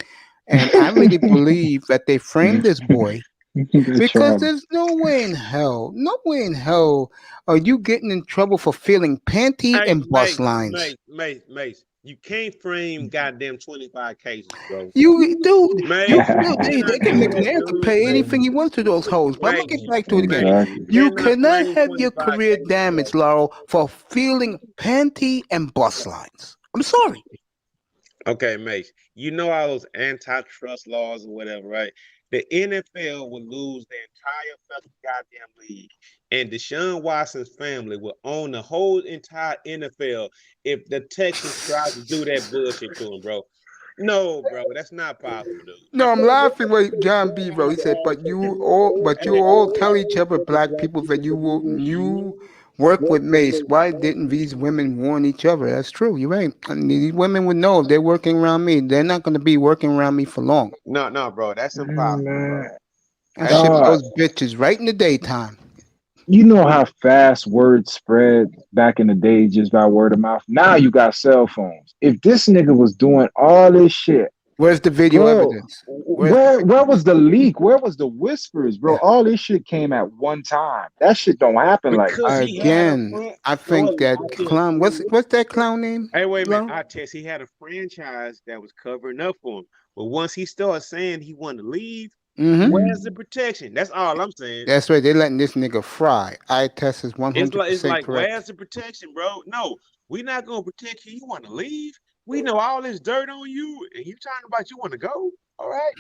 Speaker 1: And I really believe that they framed this boy
Speaker 3: They
Speaker 1: because
Speaker 3: tried.
Speaker 1: there's no way in hell are you getting in trouble for feeling panty
Speaker 8: Hey,
Speaker 1: and bust lines.
Speaker 8: Mace. You can't frame goddamn 25 cases, bro.
Speaker 1: You, dude,
Speaker 8: Mace, you
Speaker 1: they
Speaker 8: cannot
Speaker 1: can
Speaker 8: do
Speaker 1: make an
Speaker 8: that,
Speaker 1: answer
Speaker 8: dude.
Speaker 1: pay
Speaker 8: Mace,
Speaker 1: anything he wants to those hoes. But I'm gonna
Speaker 8: Mace,
Speaker 1: get back to it again.
Speaker 8: You
Speaker 3: Exactly.
Speaker 1: You
Speaker 8: cannot
Speaker 1: cannot
Speaker 8: frame
Speaker 1: have your
Speaker 8: 25
Speaker 1: career
Speaker 8: cases, bro.
Speaker 1: damaged, Laurel, for feeling panty and bust lines. I'm sorry.
Speaker 8: Okay, Mace, you know all those antitrust laws or whatever, right? The NFL will lose the entire fucking goddamn league, and Deshaun Watson's family will own the whole entire NFL if the Texans try to do that bullshit to him, bro. No, bro, that's not possible, dude.
Speaker 1: No, I'm laughing with John B. Bro. He said, but you all tell each other, black people, that you work with Mace. Why didn't these women warn each other? That's true. You're right. I mean, these women would know if they're working around me. They're not going to be working around me for long.
Speaker 8: No, bro, that's impossible, bro.
Speaker 3: Man,
Speaker 1: I
Speaker 8: That's
Speaker 1: ship
Speaker 3: dog,
Speaker 1: those
Speaker 8: impossible.
Speaker 1: bitches right in the daytime.
Speaker 3: you know how fast word spread back in the day just by word of mouth? Now you got cell phones. If this nigga was doing all this shit,
Speaker 1: Where's the video
Speaker 3: bro,
Speaker 1: evidence? Where's the
Speaker 3: where was the leak? Where was the whispers, bro? All this shit came at one time. That shit don't happen like
Speaker 8: Because
Speaker 3: that.
Speaker 8: he had a
Speaker 1: again?
Speaker 8: front.
Speaker 1: I
Speaker 8: No,
Speaker 1: think that
Speaker 8: I test.
Speaker 1: clown. What's that clown name?
Speaker 8: Hey, wait a minute.
Speaker 1: Lo?
Speaker 8: I test. He had a franchise that was covering up for him. But once he started saying he wanted to leave, where's the protection? That's all I'm saying.
Speaker 1: That's right. They're letting this nigga fry. I test is
Speaker 8: It's
Speaker 1: 100%
Speaker 8: like
Speaker 1: correct.
Speaker 8: where's the protection, bro? No, we're not gonna protect you. You want to leave? We know all this dirt on you, and you talking about you want to go? All right.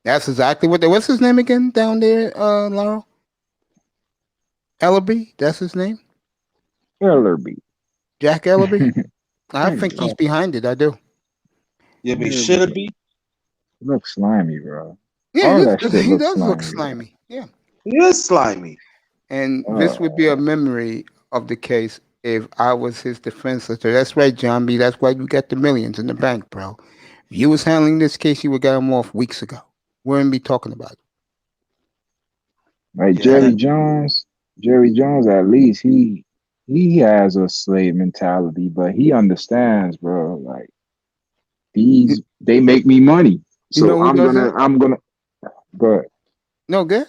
Speaker 1: That's exactly what. What's his name again down there, Laurel? Ellaby. That's his name.
Speaker 3: Ellerby.
Speaker 1: Jack Ellaby. I think he's behind it. I do.
Speaker 4: Yeah, but should it be?
Speaker 3: Look slimy, bro.
Speaker 1: Yeah,
Speaker 3: All that shit
Speaker 1: he
Speaker 3: looks
Speaker 1: does look
Speaker 3: slimy.
Speaker 1: slimy. Yeah.
Speaker 4: He is slimy.
Speaker 1: And this would be a memory of the case if I was his defense lawyer. That's right, John B. That's why you got the millions in the bank, bro. If you was handling this case, you would got him off weeks ago. We wouldn't be talking about it.
Speaker 3: Like
Speaker 4: Yeah.
Speaker 3: Jerry Jones, at least he has a slave mentality, but he understands, bro. Like they make me money,
Speaker 1: You know
Speaker 3: so
Speaker 1: who
Speaker 3: I'm
Speaker 1: doesn't?
Speaker 3: gonna. But
Speaker 1: No, good.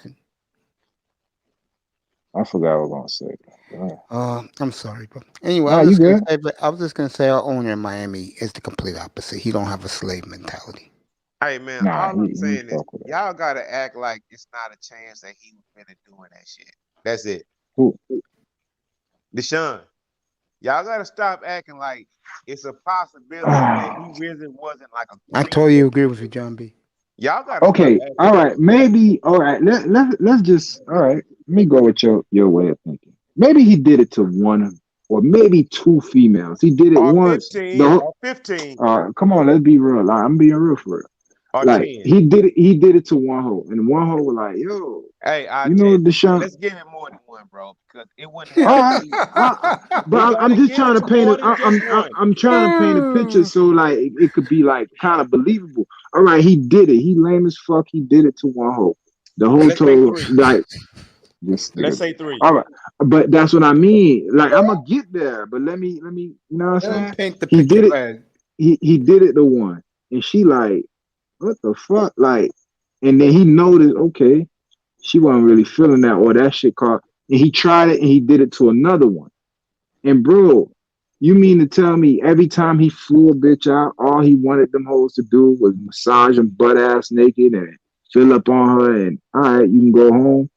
Speaker 3: I forgot what I was gonna say.
Speaker 1: I'm sorry, bro. Anyway,
Speaker 3: Nah, you good?
Speaker 1: I was just gonna say our owner in Miami is the complete opposite. He don't have a slave mentality.
Speaker 8: Hey man,
Speaker 3: Nah,
Speaker 8: all I'm
Speaker 3: he
Speaker 8: saying is
Speaker 3: fuck with her.
Speaker 8: y'all gotta act like it's not a chance that he was really doing that shit. That's it.
Speaker 3: Who?
Speaker 8: Deshaun, y'all gotta stop acting like it's a possibility that he really wasn't like a
Speaker 1: I
Speaker 8: creep.
Speaker 1: totally agree with you, John B.
Speaker 8: Y'all gotta stop
Speaker 3: Okay,
Speaker 8: acting
Speaker 3: all
Speaker 8: like
Speaker 3: right, maybe all right. Let's just all right. Let me go with your way of thinking. Maybe he did it to one or maybe two females. He did it
Speaker 8: or
Speaker 3: once.
Speaker 8: 15 or 15
Speaker 3: Come on, let's be real. Like, I'm being real for it.
Speaker 8: or
Speaker 3: Like
Speaker 8: 10.
Speaker 3: he did it to one hoe, and one hoe was like, "Yo,
Speaker 8: Hey, I
Speaker 3: you know,
Speaker 8: just
Speaker 3: Deshaun."
Speaker 8: let's give it more than one, bro, because it wouldn't
Speaker 3: All
Speaker 8: have to
Speaker 3: right,
Speaker 8: be. We
Speaker 3: but I'm
Speaker 8: gotta
Speaker 3: just
Speaker 8: give
Speaker 3: trying
Speaker 8: it
Speaker 3: to
Speaker 8: to
Speaker 3: paint
Speaker 8: more
Speaker 3: it.
Speaker 8: than just one.
Speaker 3: I'm trying to paint a picture so like it could be like kind of believable. All right, he did it. He lame as fuck. He did it to one hoe. The hoe
Speaker 8: Let's say
Speaker 3: told
Speaker 8: 3.
Speaker 3: like this
Speaker 8: Let's
Speaker 3: nigga.
Speaker 8: say 3.
Speaker 3: All right, but that's what I mean. Like I'm gonna get there, but let me. You know what I'm
Speaker 1: Don't
Speaker 3: saying?
Speaker 1: paint the
Speaker 3: He
Speaker 1: picture
Speaker 3: did it.
Speaker 1: bad.
Speaker 3: He did it to one, and she like, what the fuck, like, and then he noticed, okay, she wasn't really feeling that or that shit caught, and he tried it and he did it to another one. And bro, you mean to tell me every time he flew a bitch out, all he wanted them hoes to do was massage him butt ass naked and fill up on her and all right, you can go home.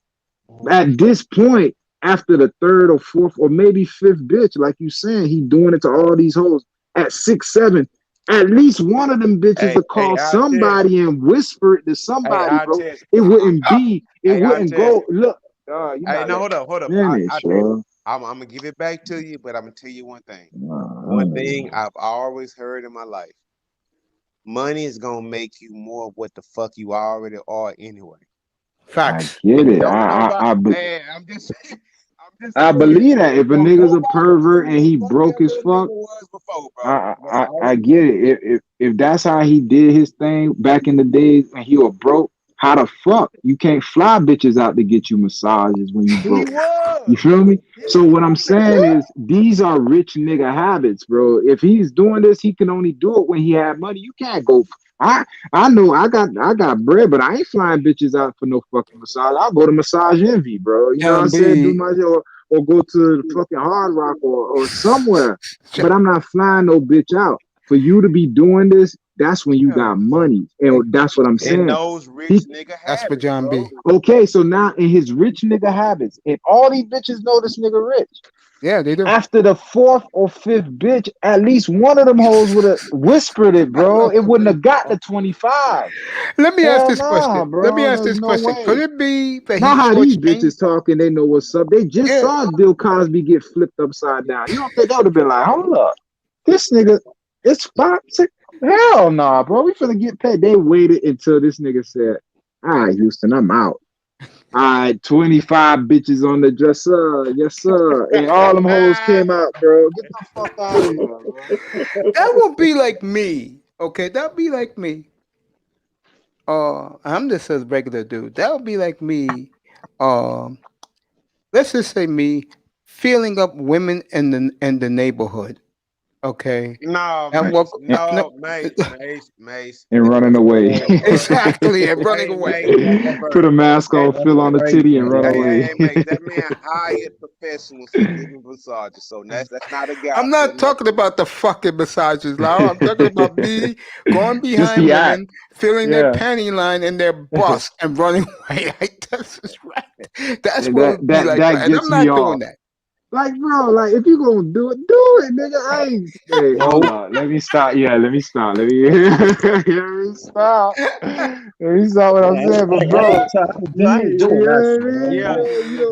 Speaker 3: At this point, after the third or fourth or maybe fifth bitch, like you saying, he doing it to all these hoes at 6, 7. At least one of them bitches
Speaker 8: Hey,
Speaker 3: to call
Speaker 8: I test.
Speaker 3: somebody and whisper it to
Speaker 8: Hey,
Speaker 3: somebody,
Speaker 8: I
Speaker 3: bro.
Speaker 8: test.
Speaker 3: It wouldn't be, it
Speaker 8: Hey, I
Speaker 3: wouldn't
Speaker 8: test.
Speaker 3: go. Look, you
Speaker 8: Hey,
Speaker 3: not
Speaker 8: no,
Speaker 3: letting
Speaker 8: hold up.
Speaker 3: me finish,
Speaker 8: I tell you,
Speaker 3: bro.
Speaker 8: I'm gonna give it back to you, but I'm gonna tell you one thing. One thing
Speaker 3: Nah,
Speaker 8: I've always heard in my life: money is gonna make you more of what the fuck you already are anyway.
Speaker 3: I
Speaker 1: Facts.
Speaker 3: get it.
Speaker 8: Don't nobody,
Speaker 3: I
Speaker 8: man. I'm just, I'm just
Speaker 3: I
Speaker 8: telling you.
Speaker 3: believe that if a
Speaker 8: Don't
Speaker 3: nigga's a
Speaker 8: nobody tell
Speaker 3: pervert
Speaker 8: me
Speaker 3: and
Speaker 8: the
Speaker 3: he
Speaker 8: fuck that
Speaker 3: broke as
Speaker 8: little
Speaker 3: fuck,
Speaker 8: nigga was before, bro. That's all
Speaker 3: I
Speaker 8: I'm
Speaker 3: get
Speaker 8: saying.
Speaker 3: it. If that's how he did his thing back in the days and he was broke, how the fuck you can't fly bitches out to get you massages when you
Speaker 8: He
Speaker 3: broke? You
Speaker 8: was.
Speaker 3: feel me?
Speaker 8: He
Speaker 3: So what I'm
Speaker 8: was.
Speaker 3: saying is these are rich nigga habits, bro. If he's doing this, he can only do it when he had money. You can't go. I know I got bread, but I ain't flying bitches out for no fucking massage. I'll go to Massage Envy, bro. You know what I'm
Speaker 1: John
Speaker 3: saying? Do
Speaker 1: B.
Speaker 3: my or go to the fucking Hard Rock or somewhere. But I'm not flying no bitch out. For you to be doing this, that's when you got money. And that's what I'm
Speaker 8: And
Speaker 3: saying.
Speaker 8: those rich
Speaker 3: He
Speaker 8: nigga
Speaker 1: That's for
Speaker 8: habits,
Speaker 1: John
Speaker 8: bro.
Speaker 1: B.
Speaker 3: okay, so now in his rich nigga habits, and all these bitches know this nigga rich.
Speaker 1: Yeah, they do.
Speaker 3: After the fourth or fifth bitch, at least one of them hoes would have whispered it, bro. It wouldn't have got to 25.
Speaker 1: Let me ask
Speaker 3: Hell
Speaker 1: this
Speaker 3: nah,
Speaker 1: question. Let me
Speaker 3: bro.
Speaker 1: ask
Speaker 3: There's
Speaker 1: this
Speaker 3: no
Speaker 1: question. Could
Speaker 3: way.
Speaker 1: it be that he
Speaker 3: Not how these
Speaker 1: shortchanged?
Speaker 3: bitches talking, they know what's up. They just
Speaker 1: Yeah.
Speaker 3: saw Bill Cosby get flipped upside down. You don't think that would have been like, hold up, this nigga, it's 5, 6. Hell nah, bro. We finna get paid. They waited until this nigga said, all right, Houston, I'm out. All right, 25 bitches on the dresser. Yes, sir. And all them hoes came out, bro. Get the fuck out of here, bro.
Speaker 1: That would be like me. Okay, that'd be like me. I'm just a regular dude. That would be like me. Um, let's just say me feeling up women in the neighborhood. Okay,
Speaker 8: No,
Speaker 1: and
Speaker 3: And,
Speaker 1: walk.
Speaker 8: Mace.
Speaker 3: and,
Speaker 1: No,
Speaker 8: No, Mace.
Speaker 3: and
Speaker 8: Listen,
Speaker 3: running away.
Speaker 8: bro.
Speaker 1: exactly, and running
Speaker 8: Hey,
Speaker 1: away.
Speaker 8: Mace.
Speaker 3: Put a mask
Speaker 8: Hey,
Speaker 3: on, fill on the titty, and run away.
Speaker 8: hey, Mace. That man hired professionals to give him massages, so that's not a guy
Speaker 1: I'm not
Speaker 8: putting up.
Speaker 1: talking about the fucking massages, Lau. I'm talking about me going
Speaker 3: Just
Speaker 1: behind
Speaker 3: the act.
Speaker 1: women, feeling their
Speaker 3: Yeah.
Speaker 1: panty line and their bust and running away. Like, that's just right. That's
Speaker 3: And
Speaker 1: what it would be like,
Speaker 3: that
Speaker 1: right? And
Speaker 3: gets
Speaker 1: I'm
Speaker 3: me
Speaker 1: not doing
Speaker 3: off.
Speaker 1: that.
Speaker 3: Like, bro, like if you gonna do it, nigga. I ain't. Hey, hold on. Let me stop. Yeah, let me stop. Let me, let me stop. Let me stop what I'm saying. But bro, you know what I mean?
Speaker 8: Yeah,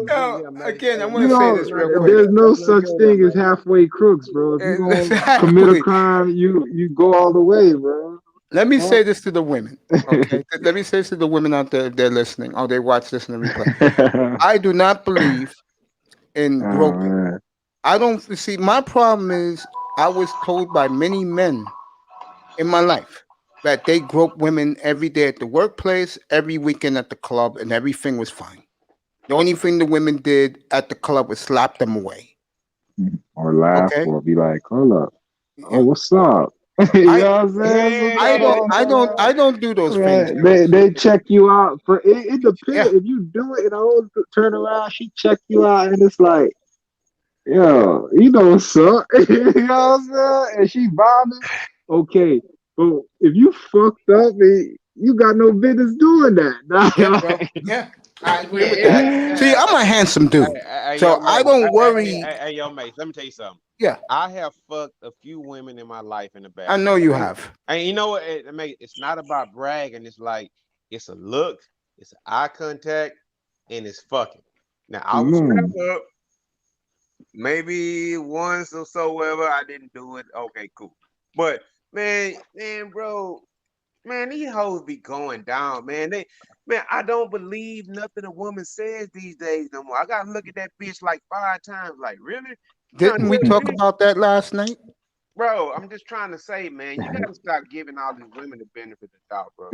Speaker 1: No,
Speaker 8: yeah, Mace.
Speaker 1: again, I
Speaker 8: Hey,
Speaker 1: want
Speaker 3: You
Speaker 1: to
Speaker 8: Mace.
Speaker 1: say
Speaker 3: know,
Speaker 1: this real quick.
Speaker 3: there's no
Speaker 8: Let's not
Speaker 3: such
Speaker 8: go there,
Speaker 3: thing as
Speaker 8: Mace.
Speaker 3: halfway crooks, bro. If you gonna commit a
Speaker 1: Exactly.
Speaker 3: crime, you go all the way, bro.
Speaker 1: Let me
Speaker 3: Huh?
Speaker 1: say this to the women, okay? Let me say this to the women out there if they're listening or they watch this in the replay. I do not believe in
Speaker 3: Oh
Speaker 1: groping.
Speaker 3: man.
Speaker 1: I don't see my problem is I was told by many men in my life that they grope women every day at the workplace, every weekend at the club, and everything was fine. The only thing the women did at the club was slap them away.
Speaker 3: Or laugh
Speaker 1: Okay?
Speaker 3: or be like, hold up. Oh,
Speaker 1: Yeah.
Speaker 3: what's up? You
Speaker 1: I
Speaker 3: know what I'm saying?
Speaker 8: Man,
Speaker 1: I
Speaker 3: Sometimes
Speaker 1: don't
Speaker 8: yeah,
Speaker 3: I'm
Speaker 1: I
Speaker 3: like,
Speaker 1: don't I don't do those things,
Speaker 3: man,
Speaker 1: yo.
Speaker 3: they check you out for it depends.
Speaker 1: Yeah.
Speaker 3: If you do it and I whole turn around, she check you out and it's like, yo, you know what's up. You know what I'm saying? And she vibing. Okay. But if you fucked up you got no business doing that.
Speaker 1: Yeah, bro. Yeah, I agree with that. See, I'm a handsome dude,
Speaker 8: Hey,
Speaker 1: so
Speaker 8: yo,
Speaker 1: I
Speaker 8: mate.
Speaker 1: don't worry.
Speaker 8: Hey, yo, mate. Let me tell you something.
Speaker 1: Yeah,
Speaker 8: I have fucked a few women in my life in the
Speaker 1: I
Speaker 8: bathroom.
Speaker 1: know you have.
Speaker 8: And you know what? Mate, it's not about bragging. It's like it's a look, it's eye contact, and it's fucking. Now I was strapped up. Maybe once or so, whatever. I didn't do it. Okay, cool. But man, bro, man, these hoes be going down, man. Man, I don't believe nothing a woman says these days no more. I gotta look at that bitch like 5 times. Like, really?
Speaker 1: Didn't we talk about that last night?
Speaker 8: Bro, I'm just trying to say, man, you gotta stop giving all these women the benefit of the doubt, bro.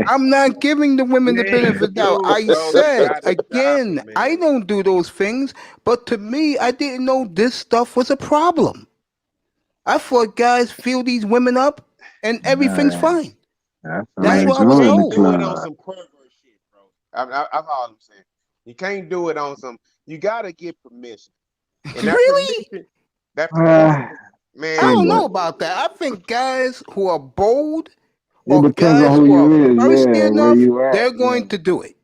Speaker 1: I'm not giving the women the benefit of the doubt. I said again, I don't do those things, but to me, I didn't know this stuff was a problem. I thought guys feel these women up and everything's fine. That's what I was told.
Speaker 8: Do it on some pervert shit, bro. That's all I'm saying. You can't do it on some. You gotta get permission. And
Speaker 1: Really?
Speaker 8: That permission, man.
Speaker 1: I don't know about that. I think guys who are bold
Speaker 3: It
Speaker 1: or
Speaker 3: depends
Speaker 1: guys
Speaker 3: on
Speaker 1: who
Speaker 3: who
Speaker 1: are
Speaker 3: you is,
Speaker 1: thirsty
Speaker 3: yeah, where
Speaker 1: enough,
Speaker 3: you at.
Speaker 1: they're going to do it.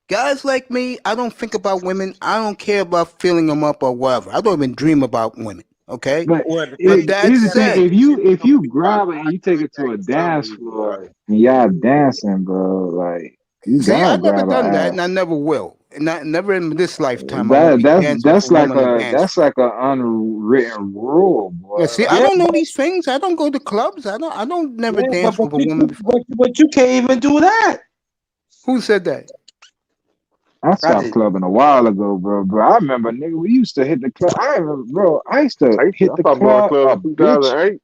Speaker 1: Guys like me, I don't think about women. I don't care about filling them up or whatever. I don't even dream about women. Okay,
Speaker 3: But
Speaker 1: that
Speaker 3: here's the
Speaker 1: said,
Speaker 3: thing: if you grab it and you take it to a dance floor and y'all dancing, bro, like you
Speaker 1: see,
Speaker 3: gotta
Speaker 1: I've never
Speaker 3: grab
Speaker 1: done that,
Speaker 3: an
Speaker 1: and I never will. Never in this lifetime. I
Speaker 3: ass.
Speaker 1: will be dancing with a woman on the dance
Speaker 3: That's
Speaker 1: floor.
Speaker 3: like an unwritten rule, boy.
Speaker 1: Yeah, see, I don't know these things. I don't go to clubs. I don't never dance with a woman before.
Speaker 4: But you can't even do that.
Speaker 1: Who said that?
Speaker 3: I stopped clubbing a while ago, bro. I remember, nigga, we used to hit the club. I remember, bro. I used to hit the
Speaker 15: stopped going to
Speaker 3: club
Speaker 15: club
Speaker 3: a
Speaker 15: in
Speaker 3: bitch.
Speaker 15: 2008.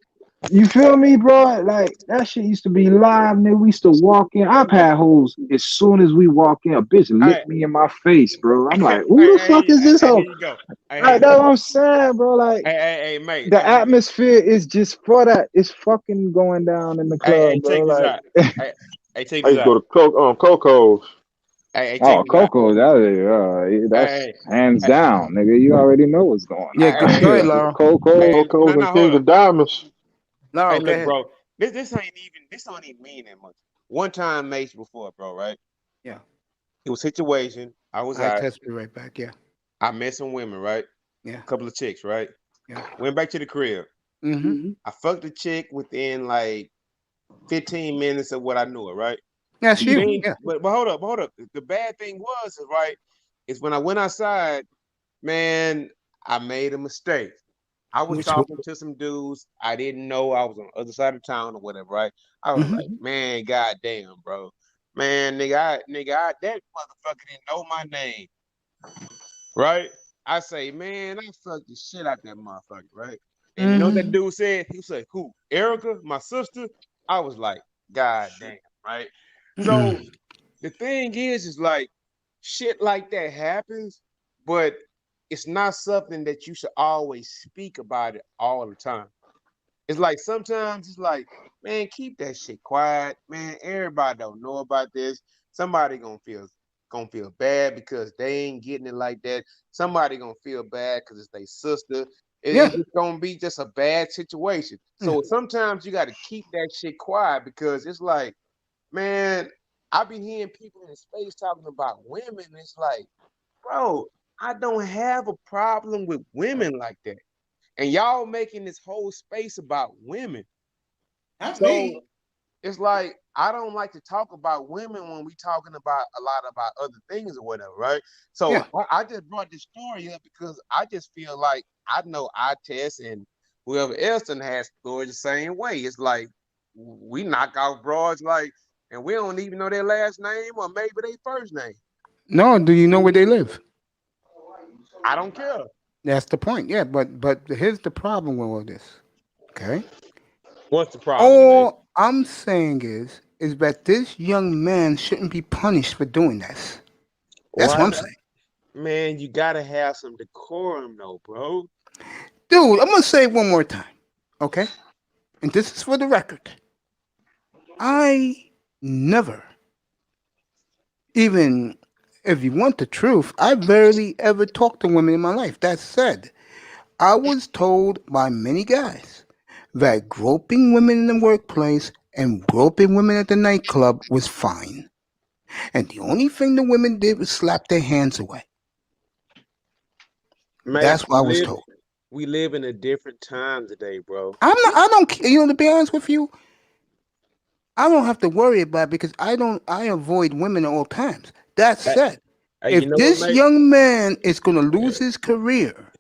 Speaker 3: You feel me, bro? Like that shit used to be live, nigga. We used to walk in. I've had hoes as soon as we walk in, a bitch lick me in my face, bro. I'm like, who the fuck is this hoe?
Speaker 8: Here you go.
Speaker 3: Like that's what I'm saying, bro. Like
Speaker 8: Hey, mate.
Speaker 3: the atmosphere is just for that. It's fucking going down in the club, bro.
Speaker 8: Check this
Speaker 3: Like,
Speaker 8: out. Check
Speaker 15: I
Speaker 8: this
Speaker 15: used to
Speaker 8: out.
Speaker 15: go to Coco's.
Speaker 8: Check
Speaker 3: oh,
Speaker 8: this out.
Speaker 3: Coco, that's hands down, nigga. You already know what's going on.
Speaker 1: Yeah, go ahead, Laura.
Speaker 15: Coco's and Kings of Diamonds.
Speaker 1: Laura,
Speaker 8: Hey,
Speaker 1: go
Speaker 8: look,
Speaker 1: ahead.
Speaker 8: bro. This don't even mean that much. One time, Mace before, bro, right?
Speaker 1: Yeah.
Speaker 8: It was a situation. I was
Speaker 1: I
Speaker 8: out.
Speaker 1: test me right back. Yeah.
Speaker 8: I met some women, right?
Speaker 1: Yeah.
Speaker 8: A couple of chicks, right?
Speaker 1: Yeah.
Speaker 8: Went back to the crib.
Speaker 1: Mm-hmm.
Speaker 8: I fucked the chick within like 15 minutes of what I knew her, right?
Speaker 1: That's you.
Speaker 8: Then,
Speaker 1: Yeah.
Speaker 8: but hold up. The bad thing was, is when I went outside, man, I made a mistake. I was talking to some dudes. I didn't know I was on the other side of town or whatever, right? I was like, man, goddamn, bro. Man, nigga, that motherfucker didn't know my name. Right? I say, man, I fucked the shit out that motherfucker, right? And you know what that dude said? He said, who? Erica, my sister? I was like, God damn, right? So the thing is like shit like that happens, but it's not something that you should always speak about it all the time. It's like sometimes it's like, man, keep that shit quiet, man. Everybody don't know about this. Somebody gonna feel bad because they ain't getting it like that. Somebody gonna feel bad because it's their sister. It's just gonna be just a bad situation. So sometimes you got to keep that shit quiet because it's like, man, I be hearing people in space talking about women. It's like, bro, I don't have a problem with women like that. And y'all making this whole space about women.
Speaker 1: That's
Speaker 8: so
Speaker 1: me.
Speaker 8: It's like I don't like to talk about women when we talking about a lot about other things or whatever, right? So I just brought this story up because I just feel like I know I test and whoever else done has stories the same way. It's like we knock out broads like, and we don't even know their last name or maybe their first name.
Speaker 1: No, do you know where they live?
Speaker 8: I don't care.
Speaker 1: That's the point. Yeah, but here's the problem with all this. Okay.
Speaker 8: What's the problem?
Speaker 1: All I'm saying is that this young man shouldn't be punished for doing this. That's what I'm saying.
Speaker 8: Man, you gotta have some decorum though, bro.
Speaker 1: Dude, I'm gonna say it one more time. Okay? And this is for the record. I never, even if you want the truth, I barely ever talked to women in my life. That said, I was told by many guys that groping women in the workplace and groping women at the nightclub was fine. And the only thing the women did was slap their hands away. That's what I was told.
Speaker 8: We live in a different time today, bro.
Speaker 1: I don't, to be honest with you, I don't have to worry about it because I avoid women at all times. That said, if this young man is going to lose his career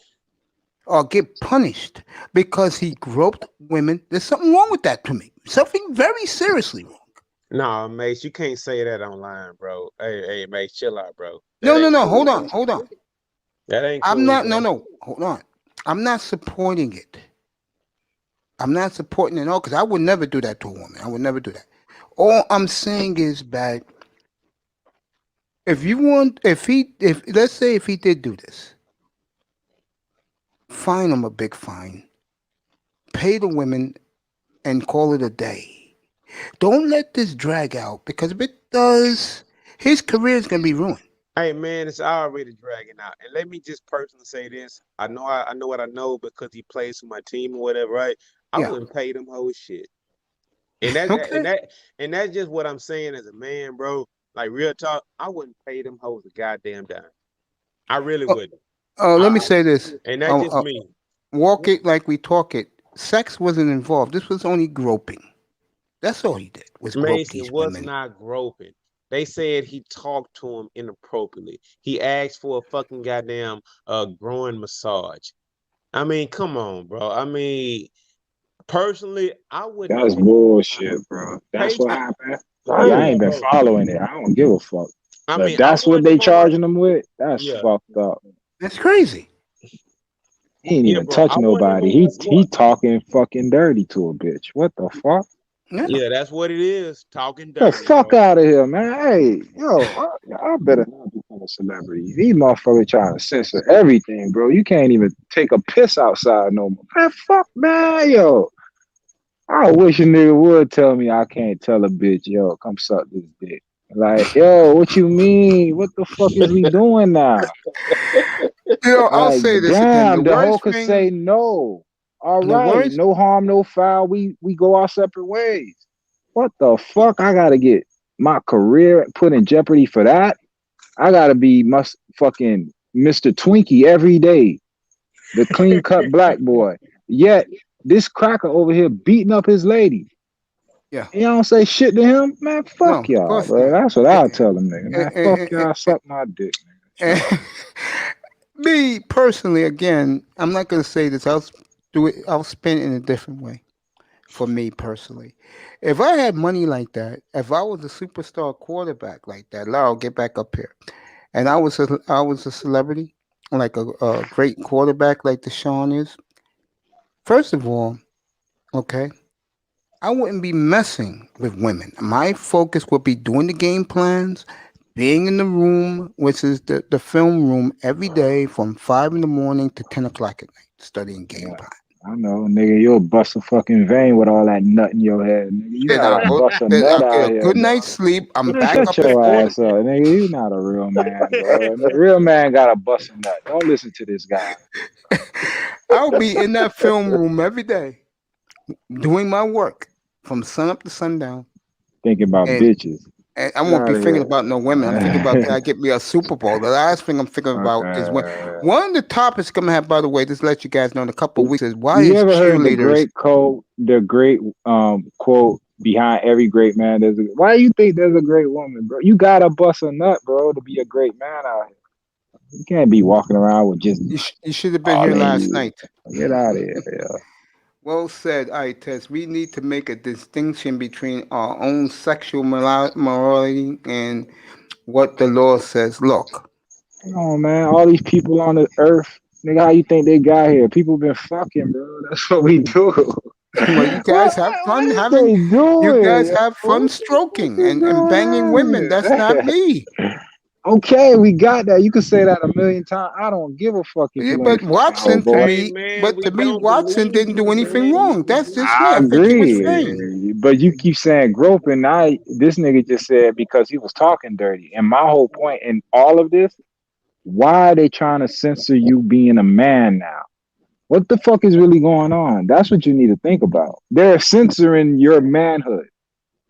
Speaker 1: or get punished because he groped women, there's something wrong with that to me. Something very seriously wrong.
Speaker 8: No, Mace, you can't say that online, bro. Hey, Mace, chill out, bro.
Speaker 1: No. Hold on.
Speaker 8: That ain't.
Speaker 1: I'm not. No. Hold on. I'm not supporting it. I'm not supporting it at all because I would never do that to a woman. I would never do that. All I'm saying is that if let's say if he did do this, fine him a big fine, pay the women, and call it a day. Don't let this drag out because if it does, his career is gonna be ruined.
Speaker 8: Hey man, it's already dragging out. And let me just personally say this. I know what I know because he plays for my team or whatever, right? I wouldn't pay them whole shit. And that's just what I'm saying as a man, bro. Like real talk, I wouldn't pay them hoes a goddamn dime. I really wouldn't.
Speaker 1: Let me say this.
Speaker 8: And that's just me.
Speaker 1: Walk it like we talk it. Sex wasn't involved. This was only groping. That's all he did. Was
Speaker 8: Mason, it was not groping. They said he talked to him inappropriately. He asked for a fucking goddamn groin massage. I mean, come on, bro. I mean, personally, I wouldn't.
Speaker 3: That's bullshit, bro. That's what happened. I ain't been following it. I don't give a fuck.
Speaker 8: I mean,
Speaker 3: that's what they charging him with. That's fucked up.
Speaker 1: That's crazy.
Speaker 3: He ain't even touch nobody. He talking fucking dirty to a bitch. What the fuck?
Speaker 8: Yeah, that's what it is. Talking dirty.
Speaker 3: The fuck out of here, man. Hey, yo, I better not become a celebrity. These motherfuckers trying to censor everything, bro. You can't even take a piss outside no more. Man, fuck, man, yo. I wish a nigga would tell me I can't tell a bitch, yo, come suck this dick. Like, yo, what you mean? What the fuck is we doing now?
Speaker 1: I'll say this
Speaker 3: damn,
Speaker 1: again.
Speaker 3: The hoe could say no. All right, no harm, no foul. We go our separate ways. What the fuck? I gotta get my career put in jeopardy for that? I gotta be fucking Mr. Twinkie every day, the clean cut black boy. Yet this cracker over here beating up his lady.
Speaker 1: Yeah,
Speaker 3: you don't say shit to him, man. Fuck y'all, bro. That's what I'll tell him, nigga. Man, fuck y'all, suck my dick, nigga.
Speaker 1: Me personally, again, I'm not gonna say this. I'll spin it in a different way. For me personally, if I had money like that, if I was a superstar quarterback like that, I'll get back up here, and I was a celebrity, like a great quarterback like Deshaun is. First of all, okay, I wouldn't be messing with women. My focus would be doing the game plans, being in the room, which is the film room, every day from 5 a.m. to 10 o'clock at night, studying game plans.
Speaker 3: I know, nigga, you'll bust a fucking vein with all that nut in your head, nigga. You gotta bust a nut out here.
Speaker 1: Good night's sleep. I'm back up.
Speaker 3: Shut your ass up, nigga. You not a real man, bro. The real man gotta bust a nut. Don't listen to this guy.
Speaker 1: I'll be in that film room every day, doing my work from sun up to sundown.
Speaker 3: Thinking about bitches.
Speaker 1: And I won't be thinking about no women. I'm thinking about I get me a Super Bowl. The last thing I'm thinking about is one of the topics I'm gonna have, by the way, just let you guys know in a couple of weeks is why
Speaker 3: you
Speaker 1: is
Speaker 3: ever heard
Speaker 1: cheerleaders
Speaker 3: the great quote behind every great man why do you think there's a great woman, bro? You gotta bust a nut, bro, to be a great man out here. You can't be walking around with just
Speaker 1: you should have been here last night.
Speaker 3: Get out of here, yeah.
Speaker 1: Well said. All right, Tess. We need to make a distinction between our own sexual morality and what the law says. Look.
Speaker 3: Come on, man. All these people on the earth, nigga, how you think they got here? People been fucking, bro. That's what we do.
Speaker 1: Well, you guys have fun having. You guys have fun stroking and banging women. That's not me.
Speaker 3: Okay, we got that. You can say that a million times. I don't give a fuck.
Speaker 1: But Watson, to me, Watson didn't do anything wrong. That's just me.
Speaker 3: I agree. But you keep saying groping. This nigga just said because he was talking dirty. And my whole point in all of this, why are they trying to censor you being a man now? What the fuck is really going on? That's what you need to think about. They're censoring your manhood.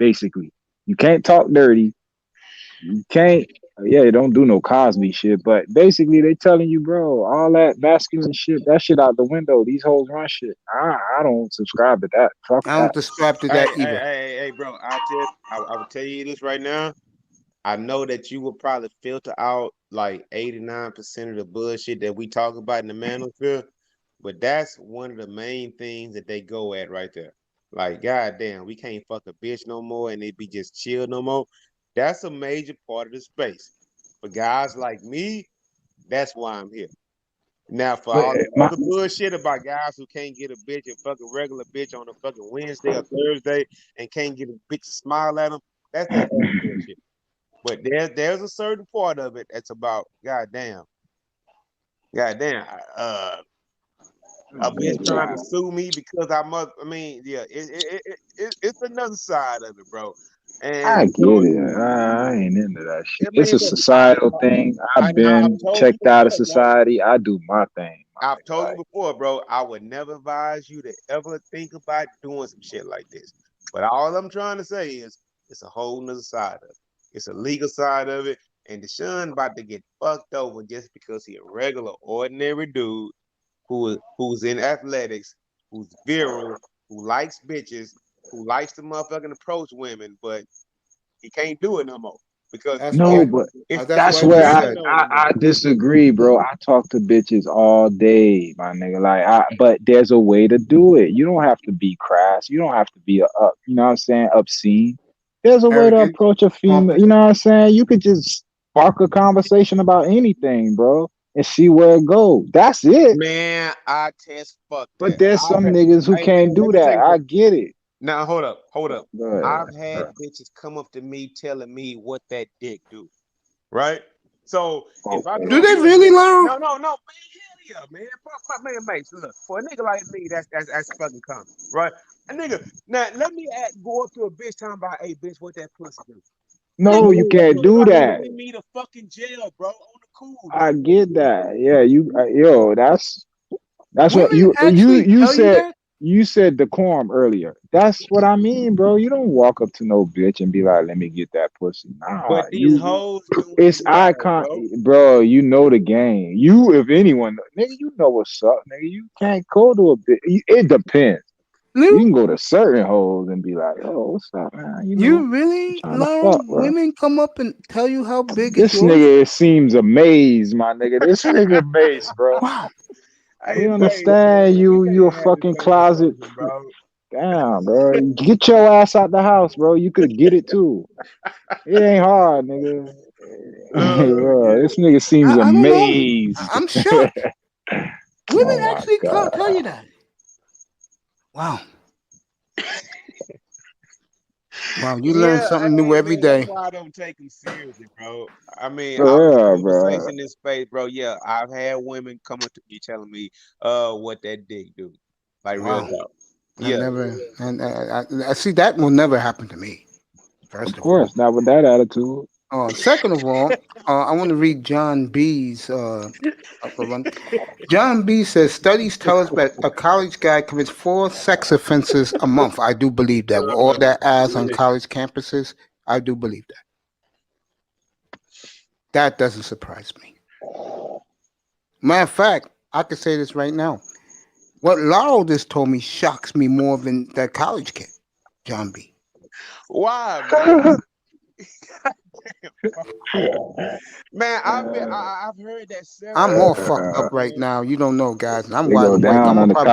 Speaker 3: basically. You can't talk dirty. You can't, yeah, don't do no Cosby shit. But basically, they telling you, bro, all that masculine shit, that shit out the window. These hoes run shit. I don't subscribe to that. Fuck
Speaker 1: I
Speaker 3: that.
Speaker 1: don't subscribe to
Speaker 8: Hey,
Speaker 1: that
Speaker 8: hey,
Speaker 1: either.
Speaker 8: hey, bro. I will tell you this right now. I know that you will probably filter out like 89% of the bullshit that we talk about in the manosphere, but that's one of the main things that they go at right there. Like, goddamn, we can't fuck a bitch no more and it be just chill no more. That's a major part of the space. For guys like me, that's why I'm here. Now, for all the other bullshit about guys who can't get a bitch and fuck a regular bitch on a fucking Wednesday or Thursday and can't get a bitch to smile at them, that's that other bullshit. But there's a certain part of it that's about goddamn, a bitch trying to sue me because I must. I mean, yeah, it's another side of it, bro. And
Speaker 3: I get it. I ain't into that shit. It's a societal thing. I've been checked out of society. I do my thing.
Speaker 8: I've told you before, bro. I would never advise you to ever think about doing some shit like this. But all I'm trying to say is, it's a whole nother side of it. It's a legal side of it, and Deshaun about to get fucked over just because he a regular, ordinary dude who's in athletics, who's virile, who likes bitches, who likes to motherfucking approach women, but he can't do it no more because
Speaker 3: that's where I disagree, bro. I talk to bitches all day, my nigga. But there's a way to do it. You don't have to be crass. You don't have to be you know what I'm saying, obscene. There's a way to approach a female. You know what I'm saying? You could just spark a conversation about anything, bro, and see where it goes. That's it.
Speaker 8: Man, I test fuck.
Speaker 3: But there's some niggas who can't do that. I get it.
Speaker 8: Now hold up. I've had bitches come up to me telling me what that dick do, right? So if I
Speaker 1: do they really, learn?
Speaker 8: No, man, hell yeah, man. Fuck, man, mate. So look, for a nigga like me, that's fucking common, right? A nigga. Now let me go up to a bitch talking about, hey, bitch, what that pussy do?
Speaker 3: No, you can't do that.
Speaker 8: Me to fucking jail, bro. On the cool.
Speaker 3: I get that. Yeah, yo, that's what you said. You said decorum earlier. That's what I mean, bro. You don't walk up to no bitch and be like, "Let me get that pussy." Nah,
Speaker 8: but these hoes,
Speaker 3: it's icon, bro. You know the game. You, if anyone, nigga, you know what's up, nigga. You can't go to a bitch. It depends. You can go to certain hoes and be like, "Oh, what's up, man?"
Speaker 1: You really learn women come up and tell you how big
Speaker 3: this nigga seems amazed, my nigga. This nigga amazed, bro.
Speaker 1: Wow.
Speaker 3: We understand you a fucking closet, bro. Damn, bro. Get your ass out the house, bro. You could get it too. It ain't hard, nigga. Bro, this nigga seems amazed.
Speaker 1: I'm shocked. Women actually can't tell you that. Wow. Wow, you learn something new every day.
Speaker 8: That's why I don't take them seriously, bro. I mean,
Speaker 3: bro.
Speaker 8: In this space, bro. Yeah, I've had women come up to me telling me, what that dick do, like real talk. Yeah,
Speaker 1: I see that will never happen to me. First
Speaker 3: of course, not with that attitude.
Speaker 1: Second of all, I want to read John B's. John B says studies tell us that a college guy commits 4 sex offenses a month. I do believe that. With all that ass on college campuses, I do believe that. That doesn't surprise me. Matter of fact, I could say this right now. What Laurel just told me shocks me more than that college kid, John B.
Speaker 8: Why, man? Man, I've heard that several.
Speaker 1: I'm all fucked up right now. You don't know, guys. I'm
Speaker 3: wide awake.
Speaker 1: I'm
Speaker 3: I'll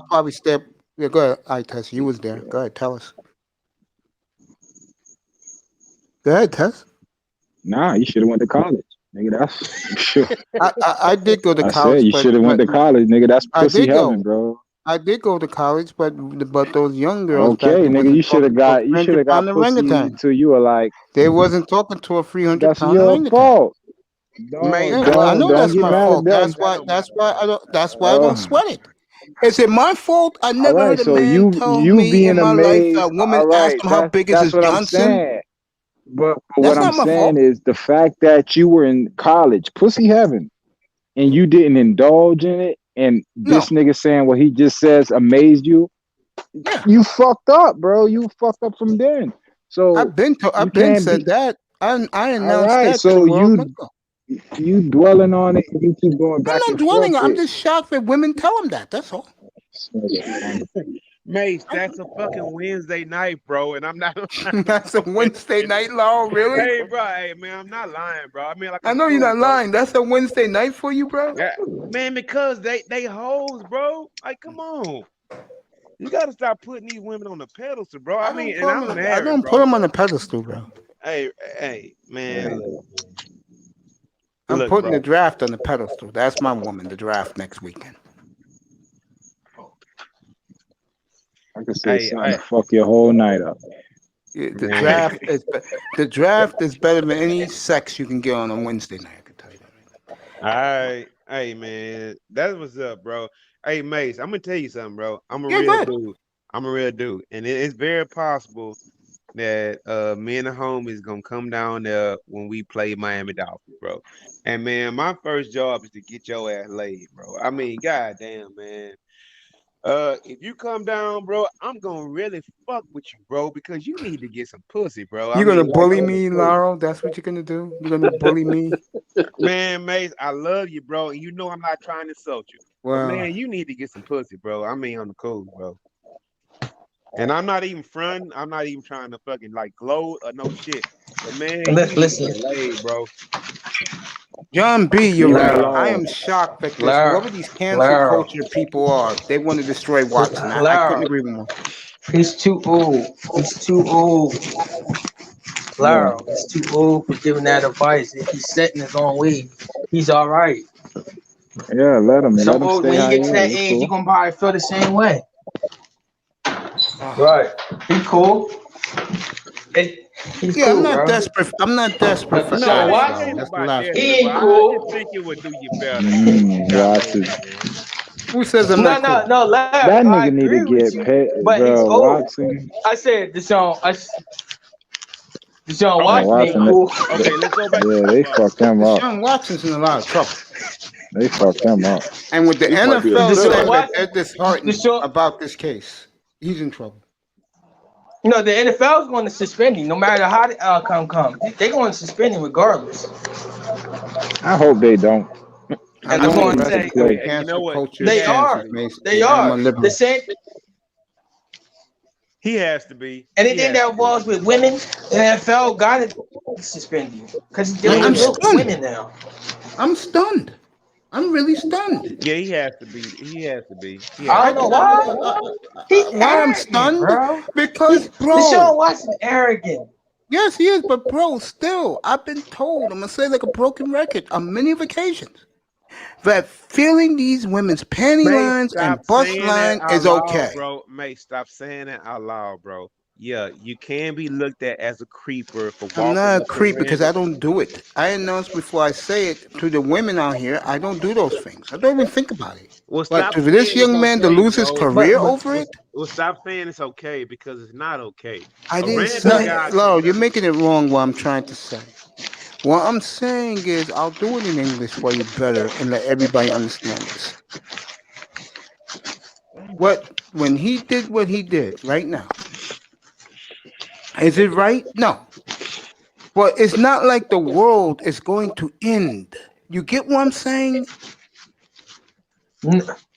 Speaker 1: probably stay up. Yeah, go ahead. All right, Tess. You was there. Go ahead. Tell us. Go ahead, Tess.
Speaker 3: Nah, you should have went to college, nigga. That's sure.
Speaker 1: I did go to college.
Speaker 3: I said you should have went to college, nigga. That's pussy heaven, bro.
Speaker 1: I did go to college, but those young girls.
Speaker 3: Okay, nigga, you should have got pussy until you were like.
Speaker 1: They wasn't talking to a 300-pound
Speaker 3: That's your fault.
Speaker 1: I know that's my fault. That's why I don't sweat it. Is it my fault? I never heard a man tell me in my life a woman asked him how big is his Johnson.
Speaker 3: But what I'm saying is the fact that you were in college, pussy heaven, and you didn't indulge in it. And this nigga saying what he just says amazed you. you fucked up, bro. You fucked up from then. So
Speaker 1: I've been said that. I
Speaker 3: all
Speaker 1: announced
Speaker 3: right.
Speaker 1: that to the
Speaker 3: So
Speaker 1: world. months ago.
Speaker 3: you dwelling on it. You keep going back
Speaker 1: I'm
Speaker 3: and
Speaker 1: not dwelling.
Speaker 3: forth.
Speaker 1: I'm just shocked that women tell them that. That's all.
Speaker 8: Mace, that's a fucking Wednesday night, bro, and I'm not.
Speaker 1: That's a Wednesday night, Law. Really?
Speaker 8: Hey, bro. Hey, man, I'm not lying, bro. I mean, like,
Speaker 1: I know you're not lying. That's a Wednesday night for you, bro.
Speaker 8: Yeah, man, because they hoes, bro. Like, come on. You gotta stop putting these women on the pedestal, bro. I mean, and I'm married,
Speaker 1: I don't
Speaker 8: bro.
Speaker 1: put them on the pedestal, bro.
Speaker 8: Hey, man.
Speaker 1: I'm
Speaker 8: Look,
Speaker 1: putting
Speaker 8: bro.
Speaker 1: the draft on the pedestal. That's my woman. The draft next weekend.
Speaker 3: I could say something to fuck your whole night up.
Speaker 1: Yeah, the draft is better than any sex you can get on a Wednesday night. I can tell you that.
Speaker 8: All right. Hey, man. That's what's up, bro. Hey, Mace, I'm gonna tell you something, bro. I'm a real dude. I'm a real dude. And it's very possible that me and the homies gonna come down there when we play Miami Dolphins, bro. And man, my first job is to get your ass laid, bro. I mean, goddamn, man. If you come down, bro, I'm gonna really fuck with you, bro, because you need to get some pussy, bro.
Speaker 1: You're gonna bully me, Laurel? That's what you're gonna do? You're gonna bully me?
Speaker 8: Man, Mace, I love you, bro, and you know I'm not trying to insult you.
Speaker 1: Well,
Speaker 8: but man, you need to get some pussy, bro. I mean, on the cool, bro. And I'm not even fronting. I'm not even trying to fucking like gloat or no shit. But man,
Speaker 17: listen,
Speaker 8: laid, bro.
Speaker 1: John B, you're right. I am shocked that whoever these cancel culture people are, they want to destroy Watson. I couldn't agree more.
Speaker 17: He's too old. He's too old. Lara, he's too old for giving that advice. If he's setting his own way, he's all right.
Speaker 3: Yeah, let him.
Speaker 17: So
Speaker 3: Let him stay
Speaker 17: when
Speaker 3: how
Speaker 17: he gets to that
Speaker 3: is.
Speaker 17: age,
Speaker 3: Cool.
Speaker 17: he's gonna probably feel the same way. Right. He cool. He's
Speaker 1: Yeah,
Speaker 17: cool,
Speaker 1: I'm not
Speaker 17: bro.
Speaker 1: desperate. I'm not desperate for
Speaker 17: So
Speaker 1: sex,
Speaker 17: what?
Speaker 1: though. That's the last
Speaker 17: He
Speaker 1: one.
Speaker 17: ain't
Speaker 8: I
Speaker 17: cool.
Speaker 8: just think it would do you better.
Speaker 3: Watch it.
Speaker 1: Who says I'm not cool?
Speaker 17: No, Larry,
Speaker 3: That
Speaker 17: I
Speaker 3: nigga need
Speaker 17: agree
Speaker 3: to
Speaker 17: with
Speaker 3: get
Speaker 17: you,
Speaker 3: paid,
Speaker 17: but he's
Speaker 3: bro.
Speaker 17: old.
Speaker 3: Watson.
Speaker 17: I said Deshaun
Speaker 3: Oh,
Speaker 17: Watson ain't
Speaker 3: Watson.
Speaker 17: cool.
Speaker 8: Okay, let's go back.
Speaker 3: Yeah, they fucked him up.
Speaker 1: Deshaun Watson's in a lot of trouble.
Speaker 3: They fucked him up.
Speaker 1: And with the
Speaker 15: He might be a
Speaker 1: NFL
Speaker 15: third.
Speaker 1: saying that they're disheartened about this case, he's in trouble.
Speaker 17: No, the NFL is going to suspend him no matter how the outcome comes. They're going to suspend him regardless.
Speaker 3: I hope they don't.
Speaker 17: And I'm going to say,
Speaker 8: you know what?
Speaker 17: they are. They are. The same.
Speaker 8: He has to be.
Speaker 17: Anything that involves with women, the NFL got to suspend you because he's dealing
Speaker 1: I'm
Speaker 17: with
Speaker 1: stunned.
Speaker 17: women now.
Speaker 1: I'm stunned. I'm really stunned.
Speaker 8: Yeah, he has to be. He has to be.
Speaker 17: I don't know why. He's
Speaker 1: Why I'm
Speaker 17: arrogant,
Speaker 1: stunned?
Speaker 17: bro.
Speaker 1: Because, bro.
Speaker 17: Deshaun Watson arrogant.
Speaker 1: Yes, he is, but bro, still, I've been told, I'm gonna say like a broken record on many of occasions, that feeling these women's panty lines and bust line is okay.
Speaker 8: Bro, mate, stop saying it out loud, bro. Yeah, you can be looked at as a creeper for walking.
Speaker 1: I'm not a
Speaker 8: up
Speaker 1: creep
Speaker 8: to
Speaker 1: because I don't do it. I announce before I say it to the women out here, I don't do those things. I don't even think about it.
Speaker 8: Well,
Speaker 1: But
Speaker 8: stop
Speaker 1: for this
Speaker 8: saying
Speaker 1: young
Speaker 8: it's
Speaker 1: man to
Speaker 8: okay,
Speaker 1: lose his
Speaker 8: bro.
Speaker 1: career over it,
Speaker 8: Well, stop saying it's okay because it's not okay.
Speaker 1: I
Speaker 8: A
Speaker 1: didn't
Speaker 8: random
Speaker 1: say
Speaker 8: guy-
Speaker 1: it. Laura, you're making it wrong what I'm trying to say. What I'm saying is I'll do it in English for you better and let everybody understand this. When he did what he did right now, is it right? No. But it's not like the world is going to end. You get what I'm saying?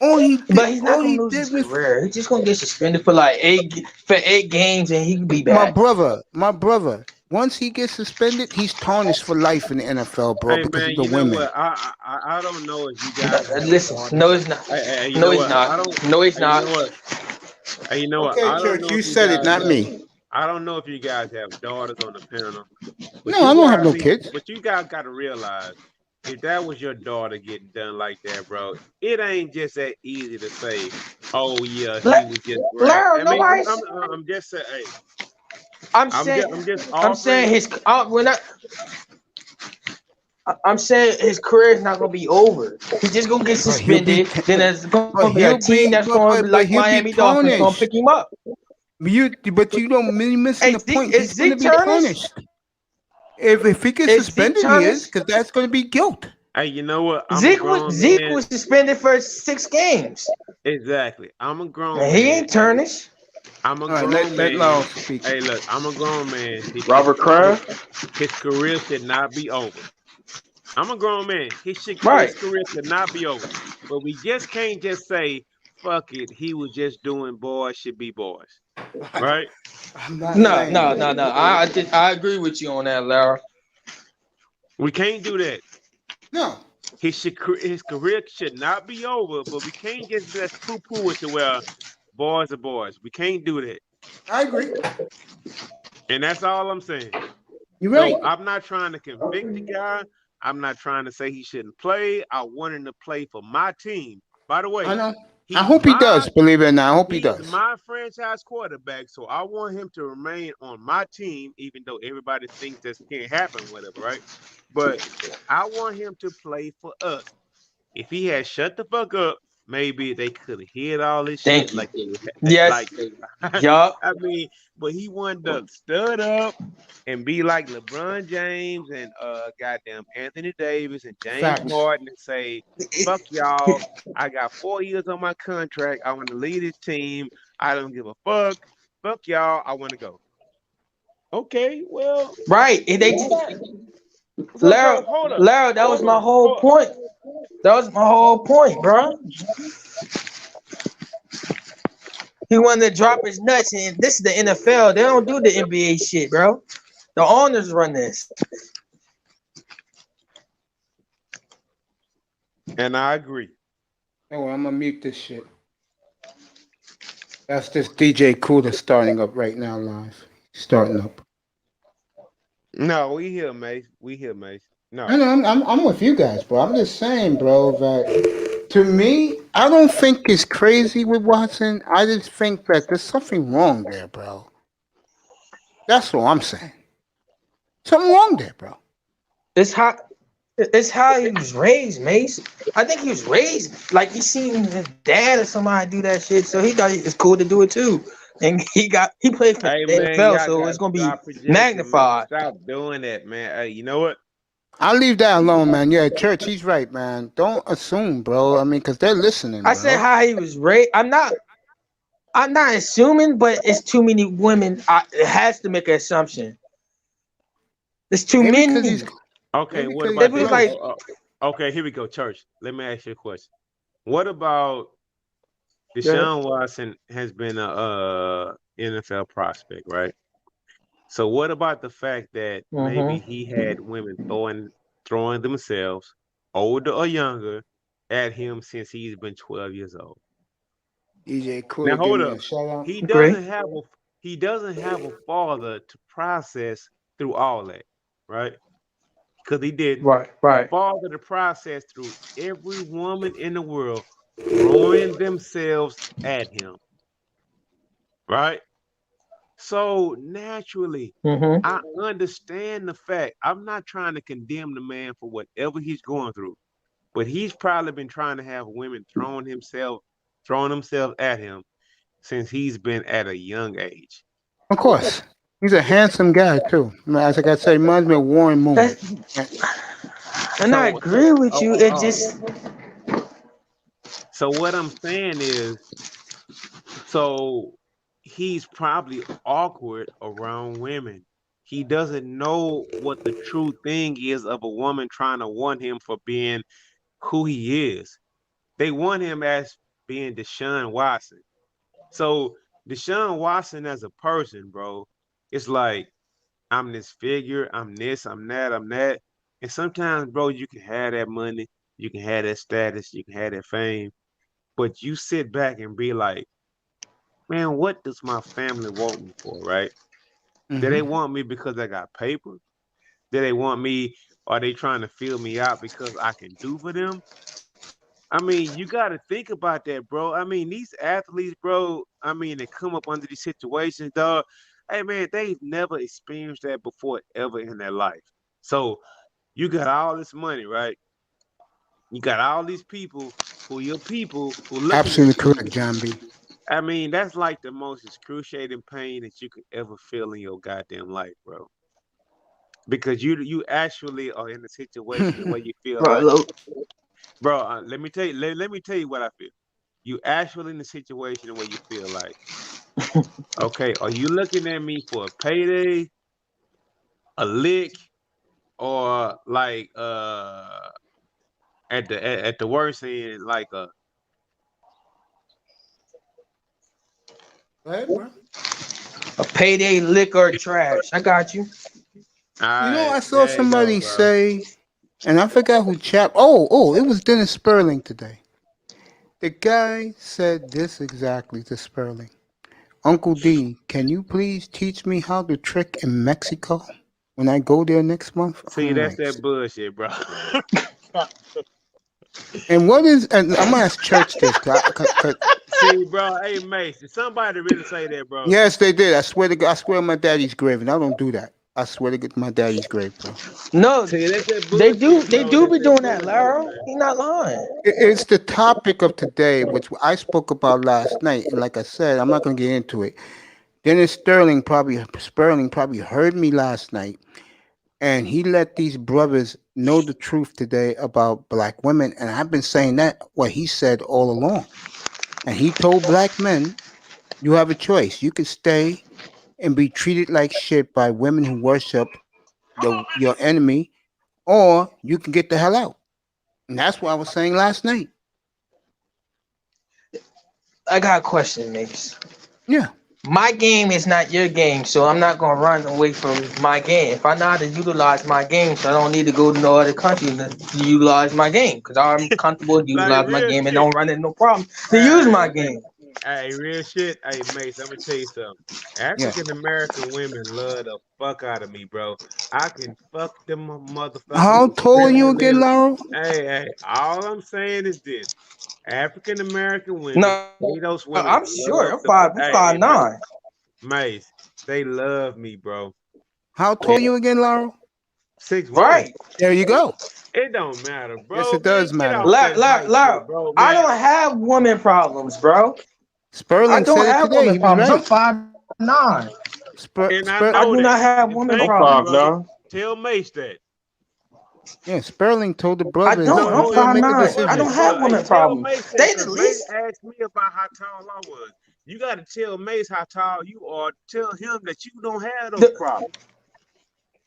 Speaker 1: All he did,
Speaker 17: But he's not going to lose his career. He's just going to get suspended for like 8 games and he can be back.
Speaker 1: My brother. Once he gets suspended, he's tarnished for life in the NFL, bro,
Speaker 8: Hey,
Speaker 1: because
Speaker 8: man,
Speaker 1: of the
Speaker 8: you know
Speaker 1: women.
Speaker 8: what? I don't know if you guys.
Speaker 17: Listen, no, it's not.
Speaker 8: Hey, you
Speaker 17: No,
Speaker 8: know
Speaker 17: he's
Speaker 8: what?
Speaker 17: not.
Speaker 8: I don't-
Speaker 17: No, he's
Speaker 8: hey,
Speaker 17: not.
Speaker 8: You know what? Hey, you know what?
Speaker 1: Okay,
Speaker 8: I don't
Speaker 1: Church,
Speaker 8: know
Speaker 1: you
Speaker 8: if
Speaker 1: said it,
Speaker 8: guys
Speaker 1: not
Speaker 8: have-
Speaker 1: me.
Speaker 8: I don't know if you guys have daughters on the panel. but
Speaker 1: No,
Speaker 8: you
Speaker 1: I don't have
Speaker 8: guys
Speaker 1: no kids.
Speaker 8: But you guys got to realize, if that was your daughter getting done like that, bro, it ain't just that easy to say, "Oh yeah, he was just great."
Speaker 17: Larry,
Speaker 8: I mean,
Speaker 17: nobody's-
Speaker 8: I'm just saying. Hey,
Speaker 17: I'm saying I'm saying his career is not gonna be over. He's just gonna get suspended. Then there's gonna be a team that's gonna be like Miami Dolphins gonna pick him up.
Speaker 1: But you don't really missing the point.
Speaker 17: Is
Speaker 1: He's going to
Speaker 17: Zeke
Speaker 1: be
Speaker 17: tarnished?
Speaker 1: punished. If he gets
Speaker 17: Is
Speaker 1: suspended,
Speaker 17: Zeke
Speaker 1: he is,
Speaker 17: tarnished?
Speaker 1: because that's going to be guilt.
Speaker 8: Hey, you know what? I'm a
Speaker 17: Zeke
Speaker 8: grown
Speaker 17: was
Speaker 8: man.
Speaker 17: suspended for 6 games.
Speaker 8: Exactly. I'm a grown
Speaker 17: And
Speaker 8: man.
Speaker 17: he ain't tarnished.
Speaker 8: I'm a
Speaker 1: All right,
Speaker 8: grown
Speaker 1: let
Speaker 8: man.
Speaker 1: Law speak.
Speaker 8: Hey, look, I'm a grown man.
Speaker 15: Robert Kraft.
Speaker 8: His career should not be over. I'm a grown man. His
Speaker 17: Right.
Speaker 8: career should not be over. But we just can't just say, fuck it, he was just doing boys should be boys. Right?
Speaker 1: I'm not
Speaker 17: No,
Speaker 1: saying
Speaker 17: no,
Speaker 1: that.
Speaker 17: no, no. I agree with you on that, Lara.
Speaker 8: We can't do that.
Speaker 1: No.
Speaker 8: His career should not be over, but we can't just poo-poo it to where boys are boys. We can't do that.
Speaker 1: I agree.
Speaker 8: And that's all I'm saying.
Speaker 1: You're right.
Speaker 8: So I'm not trying to convict the guy. I'm not trying to say he shouldn't play. I want him to play for my team. By the way,
Speaker 1: I know. I hope he does, believe it or not. I hope he does.
Speaker 8: He's my franchise quarterback, so I want him to remain on my team, even though everybody thinks this can't happen, whatever, right? But I want him to play for us. If he had shut the fuck up, maybe they could have hid all this shit. Like,
Speaker 17: yes. Yup.
Speaker 8: I mean, but he wanted to stud up and be like LeBron James and goddamn Anthony Davis and James
Speaker 1: Facts.
Speaker 8: Harden and say, fuck y'all. I got 4 years on my contract. I want to lead this team. I don't give a fuck. Fuck y'all. I want to go. Okay, well.
Speaker 17: Right. And they Lara, that was my whole point. That was my whole point, bro. He wanted to drop his nuts, and this is the NFL. They don't do the NBA shit, bro. The owners run this.
Speaker 8: And I agree.
Speaker 1: Oh, I'm gonna mute this shit. That's this DJ Cooler starting up right now live. Starting up.
Speaker 8: No, we here, Mace. We here, Mace. No,
Speaker 1: I know, I'm with you guys, bro. I'm just saying, bro, that to me, I don't think it's crazy with Watson. I just think that there's something wrong there, bro. That's what I'm saying. Something wrong there, bro.
Speaker 17: It's how he was raised, Mace. I think he was raised like he seen his dad or somebody do that shit, so he thought it was cool to do it too. And he played for the NFL, so it's gonna be magnified.
Speaker 8: Man. Stop doing that, man. Hey, you know what?
Speaker 1: I'll leave that alone, man. Yeah, Church, he's right, man. Don't assume, bro. I mean, because they're listening.
Speaker 17: I said how he was raised. I'm not assuming, but it's too many women. It has to make an assumption. There's too many.
Speaker 8: Okay, what about this? Okay, here we go, Church. Let me ask you a question. What about Deshaun Watson has been a NFL prospect, right? So what about the fact that maybe he had women throwing themselves, older or younger, at him since he's been 12 years old?
Speaker 1: DJ Cool.
Speaker 8: Now hold up. He doesn't have a father to process through all that, right? Because he did.
Speaker 17: Right.
Speaker 8: A father to process through every woman in the world throwing themselves at him, right? So naturally, I understand the fact. I'm not trying to condemn the man for whatever he's going through, but he's probably been trying to have women throwing themselves at him since he's been at a young age.
Speaker 1: Of course. He's a handsome guy, too. As I said, he reminds me of Warren Moon.
Speaker 17: And I agree with you. It just...
Speaker 8: So what I'm saying is, so he's probably awkward around women. He doesn't know what the true thing is of a woman trying to want him for being who he is. They want him as being Deshaun Watson. So Deshaun Watson as a person, bro, it's like, I'm this figure, I'm this, I'm that, I'm that. And sometimes, bro, you can have that money, you can have that status, you can have that fame, but you sit back and be like, man, what does my family want me for, right? Do they want me because I got paper? Do they want me, are they trying to fill me out because I can do for them? I mean, you got to think about that, bro. I mean, these athletes, bro, I mean, they come up under these situations, dog. Hey, man, they've never experienced that before ever in their life. So you got all this money, right? You got all these people who look
Speaker 1: Absolutely correct, John B.
Speaker 8: I mean, that's like the most excruciating pain that you could ever feel in your goddamn life, bro. Because you actually are in a situation where you feel like, bro, let me tell you what I feel. You actually in a situation where you feel like, okay, are you looking at me for a payday, a lick, or like at the worst end, like a
Speaker 1: Right, bro.
Speaker 17: A payday, liquor, trash. I got you.
Speaker 1: You know, I saw
Speaker 8: there you go,
Speaker 1: somebody
Speaker 8: bro.
Speaker 1: say, and I forgot who chap. Oh, it was Dennis Sperling today. The guy said this exactly to Sperling. Uncle D, can you please teach me how to trick in Mexico when I go there next month?
Speaker 8: See,
Speaker 1: I'm
Speaker 8: that's
Speaker 1: like,
Speaker 8: that bullshit, bro.
Speaker 1: and what is? And I'm gonna ask Church this.
Speaker 8: See, bro, hey Mace, did somebody really say that, bro?
Speaker 1: Yes, they did. I swear to God, I swear on my daddy's grave, and I don't do that. I swear to my daddy's grave, bro.
Speaker 17: No,
Speaker 8: See, that's that
Speaker 17: they do.
Speaker 8: bullshit,
Speaker 17: They
Speaker 8: bro.
Speaker 17: do
Speaker 8: That's
Speaker 17: be
Speaker 8: that
Speaker 17: doing that,
Speaker 8: bullshit,
Speaker 17: Laro.
Speaker 8: man.
Speaker 17: He not lying.
Speaker 1: It's the topic of today, which I spoke about last night, and like I said, I'm not gonna get into it. Dennis Sperling probably heard me last night, and he let these brothers know the truth today about black women, and I've been saying that what he said all along. And he told black men, you have a choice. You could stay and be treated like shit by women who worship your enemy, or you can get the hell out. And that's what I was saying last night.
Speaker 17: I got a question, Mace.
Speaker 1: Yeah.
Speaker 17: My game is not your game, so I'm not gonna run away from my game. If I know how to utilize my game, so I don't need to go to no other country to utilize my game, because I'm comfortable
Speaker 8: Like
Speaker 17: utilizing my
Speaker 8: real
Speaker 17: game and
Speaker 8: shit.
Speaker 17: don't run into no problem to use my game.
Speaker 8: Hey, real shit. Hey, Mace, I'm gonna tell you something.
Speaker 1: Yeah.
Speaker 8: African American women love the fuck out of me, bro. I can fuck them motherfuckers.
Speaker 1: How tall are you again, Laurel?
Speaker 8: Hey, all I'm saying is this. African American women,
Speaker 17: No,
Speaker 8: those women
Speaker 17: I'm
Speaker 8: love
Speaker 17: sure. I'm
Speaker 8: the
Speaker 17: five.
Speaker 8: hey,
Speaker 17: I'm 5'9".
Speaker 8: Mace, they love me, bro.
Speaker 1: How tall are you again, Laurel?
Speaker 8: 6'1".
Speaker 17: Right.
Speaker 1: There you go.
Speaker 8: It don't matter, bro.
Speaker 1: Yes, it does
Speaker 8: man,
Speaker 1: matter.
Speaker 8: Get off that hype shit, bro,
Speaker 17: I
Speaker 8: man.
Speaker 17: don't have woman problems, bro.
Speaker 1: Sperling
Speaker 17: I don't
Speaker 1: said it
Speaker 17: have
Speaker 1: today.
Speaker 17: woman
Speaker 1: He was
Speaker 17: problems. I'm
Speaker 1: right.
Speaker 17: 5'9".
Speaker 8: And I
Speaker 17: I
Speaker 8: know
Speaker 17: do
Speaker 8: that.
Speaker 17: not have
Speaker 8: And
Speaker 17: woman
Speaker 8: thank you,
Speaker 17: problems.
Speaker 8: brother. Tell Mace that.
Speaker 1: Yeah, Sperling told the
Speaker 17: I
Speaker 1: brothers.
Speaker 17: don't. I'm
Speaker 8: No, it
Speaker 17: 5'9".
Speaker 1: Make a
Speaker 8: was
Speaker 1: decision.
Speaker 17: I don't have
Speaker 8: Hey,
Speaker 17: woman
Speaker 8: tell
Speaker 17: problems.
Speaker 8: Mace that
Speaker 17: They the
Speaker 8: because Mace
Speaker 17: least.
Speaker 8: asked me about how tall I was. You got to tell Mace how tall you are. Tell him that you don't have those problems.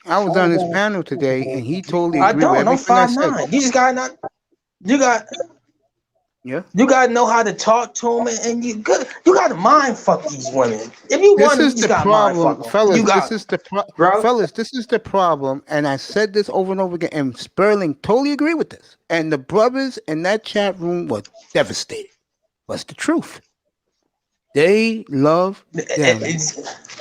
Speaker 1: I was on his panel today, and he totally
Speaker 17: I
Speaker 1: agreed with
Speaker 17: don't. I'm
Speaker 1: everything I said.
Speaker 17: 5'9". You just gotta not. You got.
Speaker 1: Yeah.
Speaker 17: You gotta know how to talk to them, and you gotta mind fuck these women. If you
Speaker 1: This
Speaker 17: want them, you
Speaker 1: is
Speaker 17: just
Speaker 1: the
Speaker 17: gotta mind fuck
Speaker 1: problem,
Speaker 17: them.
Speaker 1: fellas.
Speaker 17: You got
Speaker 1: This is the
Speaker 17: bro.
Speaker 1: fellas. This is the problem, and I said this over and over again. And Sperling totally agree with this. And the brothers in that chat room were devastated. What's the truth? They love them,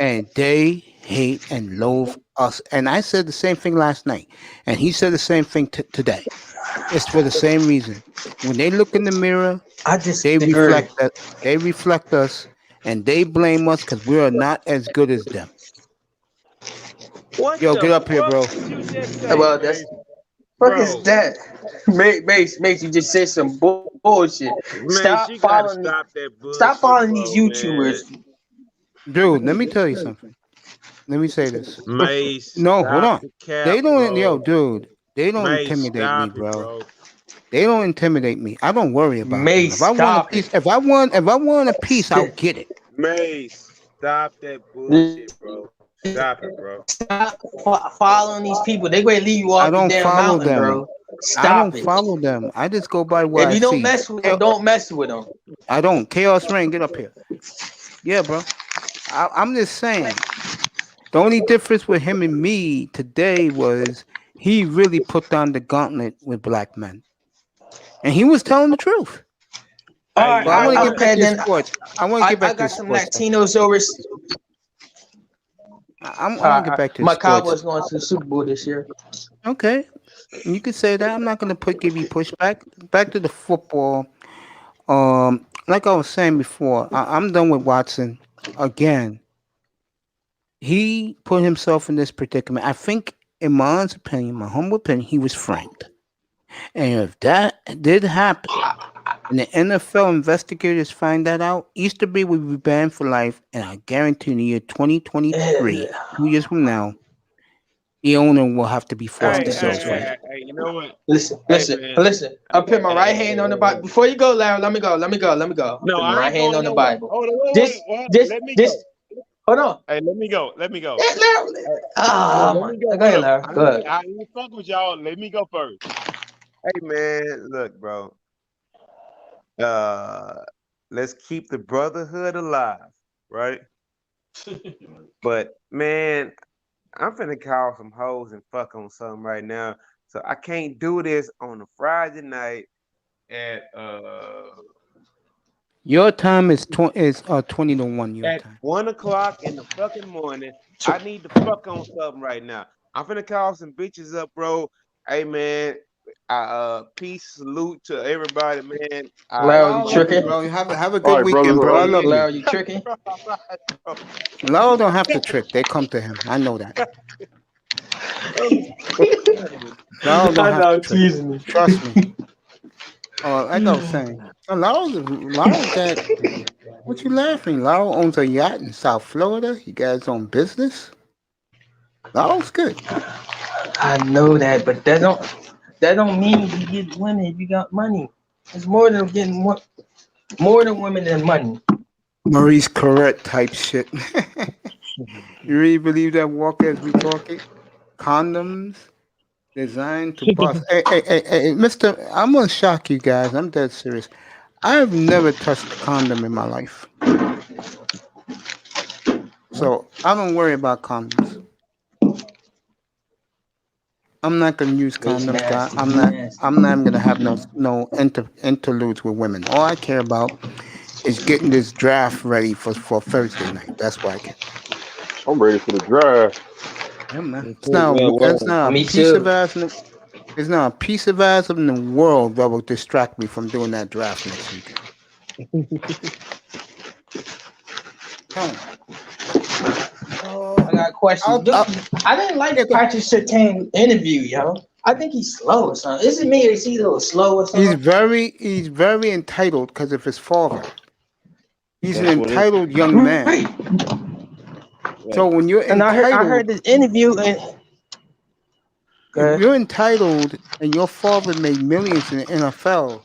Speaker 1: and they hate and loathe us. And I said the same thing last night, and he said the same thing today. It's for the same reason. When they look in the mirror, they reflect that. They reflect us, and they blame us because we are not as good as them.
Speaker 8: What
Speaker 1: Yo,
Speaker 8: the
Speaker 1: get up here,
Speaker 8: fuck
Speaker 1: bro.
Speaker 8: did you just say,
Speaker 17: Well,
Speaker 8: man?
Speaker 17: that's what is that? Mace, you just said some bullshit.
Speaker 8: Man,
Speaker 17: Stop
Speaker 8: she got to
Speaker 17: following.
Speaker 8: stop that bullshit,
Speaker 17: Stop following
Speaker 8: bro,
Speaker 17: these YouTubers.
Speaker 8: man.
Speaker 1: Dude, let me tell you something. Let me say this.
Speaker 8: Mace,
Speaker 1: No, hold
Speaker 8: stop
Speaker 1: on.
Speaker 8: the cap,
Speaker 1: They don't,
Speaker 8: bro.
Speaker 1: dude. They don't
Speaker 8: Mace,
Speaker 1: intimidate me,
Speaker 8: stop it, bro.
Speaker 1: They don't intimidate me. I don't worry about
Speaker 17: Mace,
Speaker 1: them. If I want a
Speaker 17: stop
Speaker 1: piece,
Speaker 17: it.
Speaker 1: if I want a piece, I'll get it.
Speaker 8: Mace, stop that bullshit, bro. Stop it, bro.
Speaker 17: Stop following these people. They gonna leave you off
Speaker 1: I
Speaker 17: the
Speaker 1: don't
Speaker 17: damn
Speaker 1: follow
Speaker 17: mountain,
Speaker 1: them.
Speaker 17: bro.
Speaker 1: I
Speaker 17: Stop
Speaker 1: don't
Speaker 17: it.
Speaker 1: follow them. I just go by what
Speaker 17: If
Speaker 1: I
Speaker 17: you don't
Speaker 1: see.
Speaker 17: mess with them, don't mess with them.
Speaker 1: I don't. Chaos Rain, get up here. Yeah, bro. I'm just saying. The only difference with him and me today was he really put down the gauntlet with black men, and he was telling the truth.
Speaker 17: All
Speaker 8: Hey,
Speaker 17: right,
Speaker 1: But I want to get back
Speaker 17: okay,
Speaker 1: to
Speaker 17: then
Speaker 1: sports. I want to get
Speaker 17: I
Speaker 1: back to
Speaker 17: got some
Speaker 1: sports.
Speaker 17: Latinos over.
Speaker 1: I want to get back to
Speaker 17: My
Speaker 1: sports.
Speaker 17: Cowboys going to the Super Bowl this year.
Speaker 1: Okay, you could say that. I'm not going to give you pushback. Back to the football. Like I was saying before, I'm done with Watson. Again, he put himself in this predicament. I think, in my honest opinion, my humble opinion, he was framed. And if that did happen, and the NFL investigators find that out, Easterby will be banned for life. And I guarantee in the year 2023, 2 years from now, The owner will have to be forced
Speaker 8: Hey,
Speaker 1: to
Speaker 8: hey,
Speaker 1: sell
Speaker 8: hey,
Speaker 1: fight.
Speaker 8: hey, hey, you know what?
Speaker 17: Listen,
Speaker 8: Hey,
Speaker 17: listen,
Speaker 8: man.
Speaker 17: listen. I put my right hand on the Bible. Before you go, Larry, let me go. I
Speaker 8: No,
Speaker 17: put my
Speaker 8: I
Speaker 17: right
Speaker 8: ain't
Speaker 17: hand
Speaker 8: going
Speaker 17: on the
Speaker 8: nowhere.
Speaker 17: Bible.
Speaker 8: Hold on,
Speaker 17: This,
Speaker 8: wait. Let me go.
Speaker 17: hold on.
Speaker 8: Hey, let me go. Let me go.
Speaker 17: Yeah, Larry.
Speaker 8: Hey,
Speaker 17: Oh,
Speaker 8: let
Speaker 17: my.
Speaker 8: me go.
Speaker 17: Go ahead,
Speaker 8: Hold
Speaker 17: Larry.
Speaker 8: up.
Speaker 17: Go ahead.
Speaker 8: I ain't fuck with y'all. Let me go first. Hey, man, look, bro. Let's keep the brotherhood alive, right? But man, I'm finna call some hoes and fuck on something right now. So I can't do this on a Friday night at
Speaker 1: Your time is 20 to 1 your
Speaker 8: at
Speaker 1: time.
Speaker 8: 1 o'clock in the fucking morning. I need to fuck on something right now. I'm finna call some bitches up, bro. Hey man, peace, salute to everybody, man.
Speaker 17: Larry, you
Speaker 1: I love you,
Speaker 17: tricking?
Speaker 1: bro. Have a
Speaker 15: All
Speaker 1: good
Speaker 15: right, brothers.
Speaker 1: weekend, bro. I love you.
Speaker 17: Larry, you tricking?
Speaker 1: Laro don't have to trick. They come to him. I know that. Laro don't
Speaker 17: I
Speaker 1: have
Speaker 17: know,
Speaker 1: to
Speaker 17: I'm
Speaker 1: trick.
Speaker 17: teasing me.
Speaker 1: Trust me. Like I was saying, Laro got. What you laughing? Laro owns a yacht in South Florida. He got his own business. Laro's good.
Speaker 17: I know that, but that don't mean you get women if you got money. It's more than getting more than women than money.
Speaker 1: Maurice Correct type shit. You really believe that walk as we talk it? Condoms designed to bust. Hey, Mister, I'm gonna shock you guys. I'm dead serious. I've never touched a condom in my life, so I don't worry about condoms. I'm not gonna use
Speaker 17: He's
Speaker 1: condoms.
Speaker 17: nasty.
Speaker 1: I'm
Speaker 17: He's
Speaker 1: not.
Speaker 17: nasty.
Speaker 1: I'm not gonna have no interludes with women. All I care about is getting this draft ready for Thursday night. That's what I care about.
Speaker 15: I'm ready for the drive.
Speaker 1: Yeah, man.
Speaker 15: Well,
Speaker 1: It's not a
Speaker 17: Me
Speaker 1: piece of
Speaker 17: too.
Speaker 1: ass. There's not a piece of ass in the world that will distract me from doing that draft next weekend. Tell 'em.
Speaker 17: I got a question. I didn't
Speaker 1: Yeah,
Speaker 17: like Patrick Surtain interview, yo. I think he's slow or something. Is it me or is he a little slow or
Speaker 1: he's
Speaker 17: something?
Speaker 1: very entitled because of his father. He's an
Speaker 2: That's what it.
Speaker 1: entitled young man. So when you're
Speaker 17: And I heard
Speaker 1: entitled,
Speaker 17: this interview and
Speaker 1: if you're entitled and your father made millions in the NFL,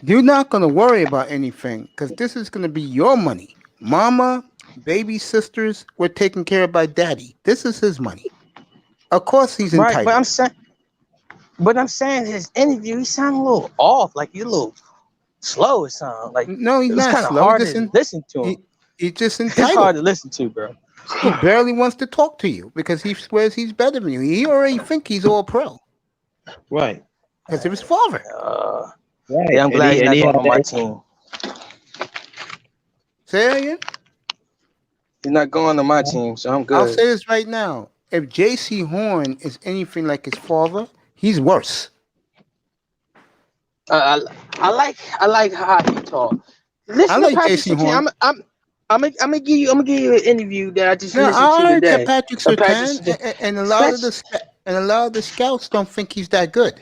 Speaker 1: you're not going to worry about anything because this is going to be your money. Mama, baby sisters were taken care of by daddy. This is his money. Of course he's
Speaker 17: right,
Speaker 1: entitled.
Speaker 17: but I'm saying his interview, he sounded a little off, like he's a little slow or something. Like
Speaker 1: No, he's
Speaker 17: it was
Speaker 1: not
Speaker 17: kind of
Speaker 1: slow.
Speaker 17: hard to listen to him.
Speaker 1: He's just
Speaker 17: It's hard
Speaker 1: entitled.
Speaker 17: to listen to, bro.
Speaker 1: He barely wants to talk to you because he swears he's better than you. He already think he's all pro
Speaker 2: Right.
Speaker 1: because of his father.
Speaker 2: Right.
Speaker 17: Yeah, I'm glad he's
Speaker 2: And
Speaker 17: not
Speaker 2: he
Speaker 17: going
Speaker 2: had
Speaker 17: on my
Speaker 2: that.
Speaker 17: team.
Speaker 1: Say that again?
Speaker 17: He's not going on my team, so I'm
Speaker 1: I'll
Speaker 17: good.
Speaker 1: say this right now. If J.C. Horn is anything like his father, he's worse.
Speaker 17: I like how he talk.
Speaker 1: I
Speaker 17: Listen to
Speaker 1: like
Speaker 17: Patrick
Speaker 1: J.C. Horn.
Speaker 17: Surtain. I'm gonna give you an interview that I just
Speaker 1: No,
Speaker 17: listened to
Speaker 1: I heard that
Speaker 17: today.
Speaker 1: Patrick
Speaker 17: Of Patrick
Speaker 1: Surtain
Speaker 17: Surtain.
Speaker 1: and a lot of the scouts don't think he's that good.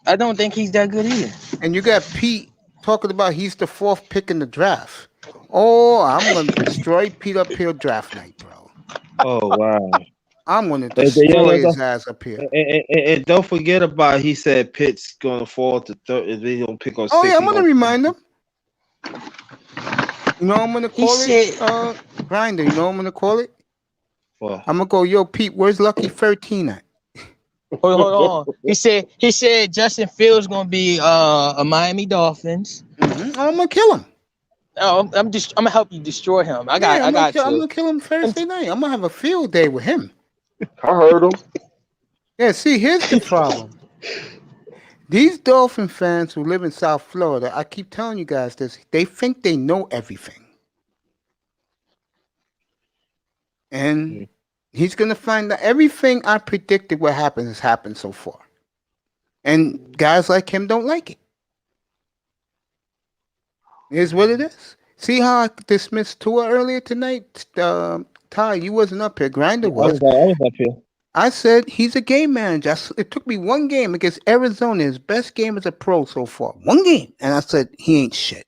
Speaker 17: I don't think he's that good either.
Speaker 1: And you got Pete talking about he's the 4th pick in the draft. Oh, I'm gonna destroy Pete up here draft night, bro.
Speaker 2: Oh wow.
Speaker 1: I'm gonna destroy his
Speaker 2: Don't,
Speaker 1: ass up here.
Speaker 2: and don't forget about he said Pitt's gonna fall to third. If they don't pick on
Speaker 1: Oh
Speaker 2: 6,
Speaker 1: yeah, I'm
Speaker 2: he
Speaker 1: gonna
Speaker 2: gonna.
Speaker 1: remind him. You know what I'm gonna
Speaker 17: He
Speaker 1: call it?
Speaker 17: said,
Speaker 1: Grinder. You know what I'm gonna call it?
Speaker 2: What?
Speaker 1: I'm gonna go, yo, Pete, where's Lucky 13 at?
Speaker 17: hold on. He said Justin Fields gonna be a Miami Dolphins.
Speaker 1: I'm gonna kill him.
Speaker 17: Oh, I'm gonna help you destroy him. I got
Speaker 1: I'm
Speaker 17: to.
Speaker 1: gonna kill him Thursday night. I'm gonna have a field day with him.
Speaker 15: I heard him.
Speaker 1: Yeah, see, here's the problem. These Dolphin fans who live in South Florida, I keep telling you guys this, they think they know everything. And he's going to find that everything I predicted what happens has happened so far. And guys like him don't like it. Here's what it is. See how I dismissed Tua earlier tonight? Ty, you wasn't up here. Grinder was.
Speaker 2: I was up here.
Speaker 1: I said he's a game manager. It took me one game against Arizona, his best game as a pro so far. One game. And I said, he ain't shit.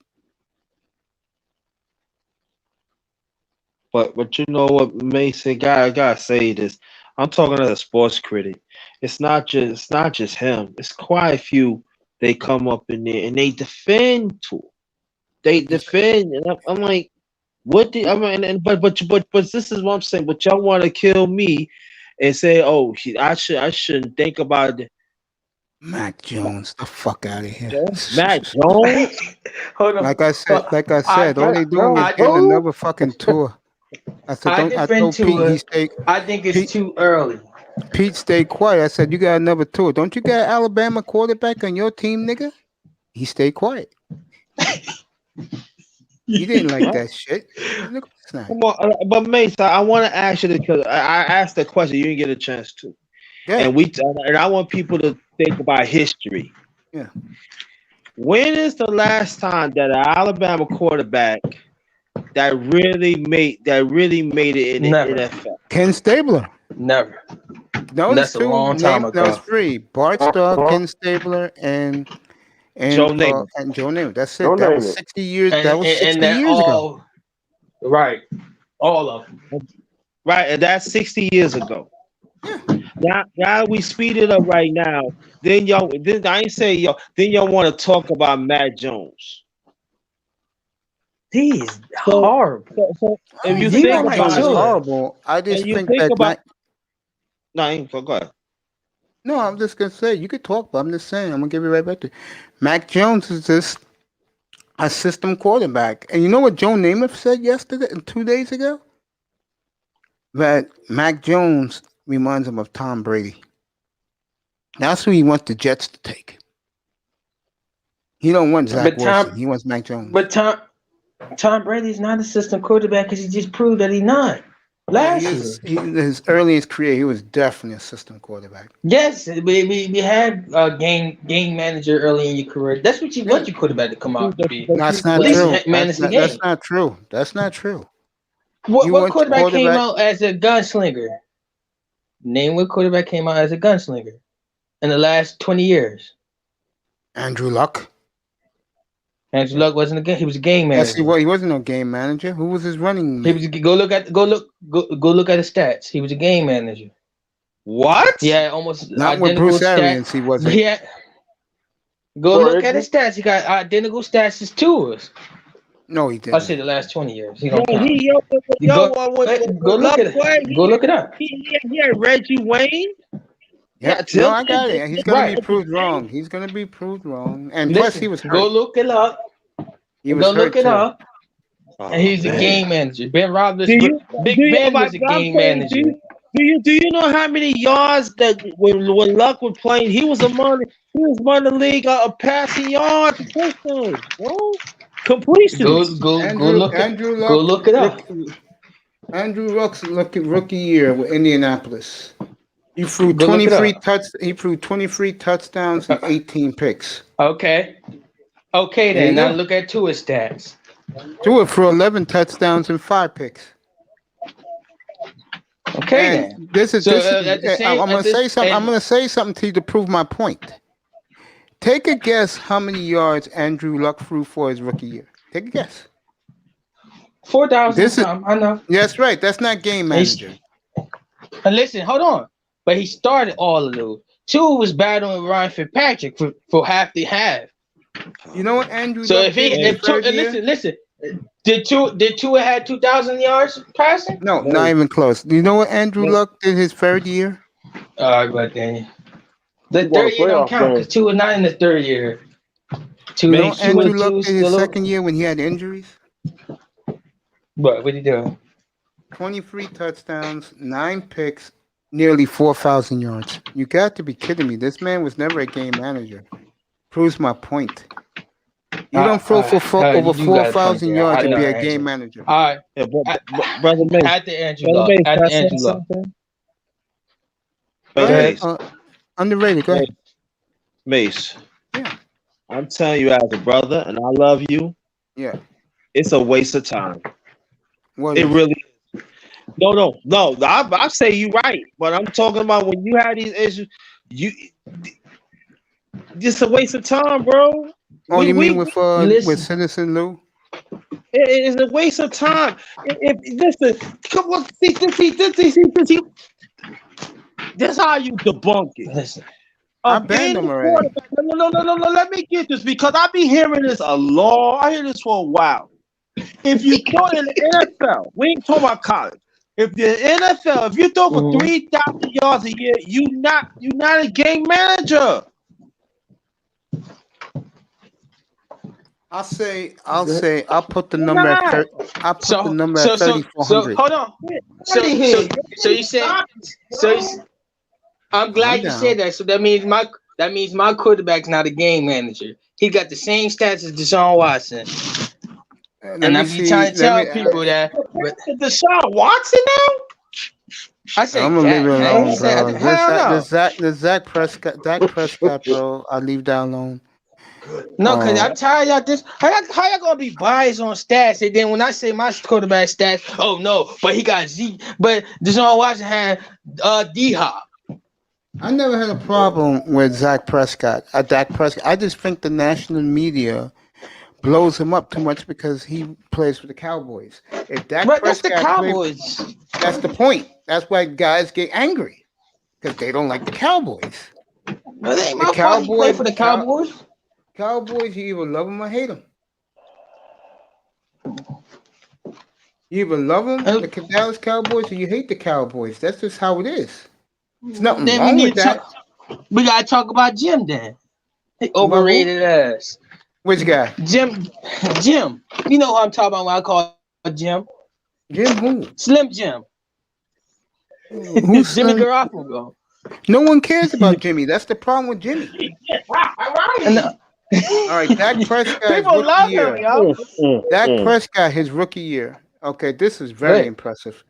Speaker 2: But you know what, Mason? I gotta say this.
Speaker 18: I'm talking as a sports critic. It's not just him. It's quite a few. They come up in there and they defend too. They defend, and I'm like, what? I mean, but this is what I'm saying. But y'all want to kill me and say, oh, I shouldn't think about it.
Speaker 1: Mac Jones, the fuck out of here.
Speaker 18: Mac Jones.
Speaker 17: Hold on.
Speaker 1: Like I said, all they doing is getting another fucking tour. I said, I told Pete,
Speaker 17: I think it's too early.
Speaker 1: Pete stayed quiet. I said, you got another tour. Don't you got Alabama quarterback on your team, nigga? He stayed quiet. He didn't like that shit.
Speaker 18: Come on, but Mace, I want to ask you because I asked the question. You didn't get a chance to.
Speaker 1: Yeah.
Speaker 18: And I want people to think about history.
Speaker 1: Yeah.
Speaker 18: When is the last time that an Alabama quarterback that really made it in the NFL?
Speaker 1: Ken Stabler.
Speaker 17: Never.
Speaker 1: No,
Speaker 17: That's a long time ago.
Speaker 1: Those three: Bart Starr, Ken Stabler, and
Speaker 18: Joe Namath.
Speaker 1: And Joe Namath. That's it. That was 60 years. That was 60 years ago.
Speaker 17: Right. All of them.
Speaker 18: Right, and that's 60 years ago. Now we speed it up right now. Then I ain't say y'all. Then y'all want to talk about Matt Jones.
Speaker 17: He's horrible.
Speaker 18: So if you
Speaker 1: He's
Speaker 18: think
Speaker 1: not
Speaker 18: about it,
Speaker 1: horrible. I just think that.
Speaker 18: No, I ain't go ahead.
Speaker 1: No, I'm just gonna say you could talk, but I'm just saying I'm gonna give you right back to Mac Jones is just a system quarterback, and you know what Joe Namath said 2 days ago? That Mac Jones reminds him of Tom Brady. That's who he wants the Jets to take. He don't want Zach Wilson. He wants Mac Jones.
Speaker 17: But Tom Brady's not a system quarterback because he just proved that he's not. Last year.
Speaker 1: His earliest career, he was definitely a system quarterback.
Speaker 17: Yes, we had a game manager early in your career. That's what you want your quarterback to come out to be.
Speaker 1: That's not true. That's not true. That's not true.
Speaker 17: What quarterback came out as a gunslinger? Name what quarterback came out as a gunslinger in the last 20 years.
Speaker 1: Andrew Luck.
Speaker 17: Andrew Luck wasn't a game. He was a game manager.
Speaker 1: Yes, he wasn't a game manager. Who was his running?
Speaker 17: He was go look at the stats. He was a game manager.
Speaker 18: What?
Speaker 17: Yeah, almost
Speaker 1: not with Bruce Arians. He wasn't.
Speaker 17: Yeah. Go look at his stats. He got identical stats as Tua's.
Speaker 1: No, he didn't.
Speaker 17: I said the last 20 years. He don't
Speaker 18: Go
Speaker 17: look at it. Go look it up.
Speaker 18: He had Reggie Wayne.
Speaker 1: Yeah, no, I got it. He's gonna be proved wrong. He's gonna be proved wrong. And plus, he was hurt.
Speaker 17: Go look it up.
Speaker 1: He was
Speaker 17: go look it
Speaker 1: too.
Speaker 17: up. And he's a game manager. Ben Roethlisberger. Big Ben was a game manager.
Speaker 18: Do you know how many yards that when Luck was playing, he was among the league of passing yards, touchdowns, bro. Completions.
Speaker 17: Go look it up.
Speaker 1: Andrew Luck's rookie year with Indianapolis. He threw 23 touchdowns and 18 picks.
Speaker 17: Okay, then now look at Tua's stats.
Speaker 1: Tua threw 11 touchdowns and 5 picks.
Speaker 17: Okay,
Speaker 1: and then. I'm gonna say something to you to prove my point. Take a guess how many yards Andrew Luck threw for his rookie year. Take a guess.
Speaker 17: 4,000. I know.
Speaker 1: That's right. That's not game manager.
Speaker 17: And listen, hold on. But he started all of those. Tua was battling Ryan Fitzpatrick for half the half.
Speaker 1: You know what, Andrew?
Speaker 17: So listen. Did Tua had 2,000 yards passing?
Speaker 1: No, not even close. Do you know what Andrew Luck did his third year?
Speaker 17: But then the third year don't count because Tua not in the third year.
Speaker 1: You know Andrew Luck did his second year when he had injuries?
Speaker 17: What did he do?
Speaker 1: 23 touchdowns, 9 picks, nearly 4,000 yards. You got to be kidding me. This man was never a game manager. Proves my point. You don't throw for over 4,000 yards and be a game manager.
Speaker 17: All right.
Speaker 18: Brother Mace.
Speaker 17: At the Andrew Luck.
Speaker 1: Underrated. Go ahead.
Speaker 18: Mace.
Speaker 1: Yeah.
Speaker 18: I'm telling you as a brother, and I love you.
Speaker 1: Yeah.
Speaker 18: It's a waste of time.
Speaker 1: It
Speaker 18: really is. No. I say you right, but I'm talking about when you have these issues, just a waste of time, bro.
Speaker 1: Oh, you mean with Citizen Lou?
Speaker 18: It's a waste of time. Listen, come on, see. That's how you debunk it.
Speaker 17: Listen,
Speaker 1: I banned him already.
Speaker 18: No. Let me get this because I be hearing this a lot. I hear this for a while. If you throw in the NFL, we ain't talking about college. If the NFL, if you throw for 3,000 yards a year, you not a game manager.
Speaker 1: I'll put the number at 30. I'll put the number at 3,400.
Speaker 17: So hold on. So you said I'm glad you said that. So that means my quarterback's not a game manager. He got the same stats as Deshaun Watson. And I'm trying to tell people that. But
Speaker 18: Deshaun Watson now?
Speaker 17: I said
Speaker 1: I'm gonna leave it alone, bro.
Speaker 17: no.
Speaker 1: Dak Prescott, bro. I'll leave that alone.
Speaker 17: No, because I'm tired of this. How y'all gonna be biased on stats? And then when I say my quarterback stats, oh no, but he got Z. But Deshaun Watson had D-Hop.
Speaker 1: I never had a problem with Dak Prescott. I just think the national media blows him up too much because he plays for the Cowboys. If Dak Prescott
Speaker 17: that's the Cowboys.
Speaker 1: That's the point. That's why guys get angry because they don't like the Cowboys.
Speaker 17: Well, they ain't my fault. He play for the Cowboys.
Speaker 1: Cowboys, you either love them or hate them. You either love them, the Dallas Cowboys, or you hate the Cowboys. That's just how it is. There's nothing wrong with that.
Speaker 17: We gotta talk about Jim then. He overrated us.
Speaker 1: Which guy?
Speaker 17: Jim. You know who I'm talking about when I call Jim?
Speaker 1: Jim who?
Speaker 17: Slim Jim.
Speaker 1: Who's
Speaker 17: Jimmy Garoppolo?
Speaker 1: No one cares about Jimmy. That's the problem with Jimmy. All right, Dak Prescott.
Speaker 17: People love him, yo.
Speaker 1: Dak Prescott, his rookie year. Okay, this is very impressive.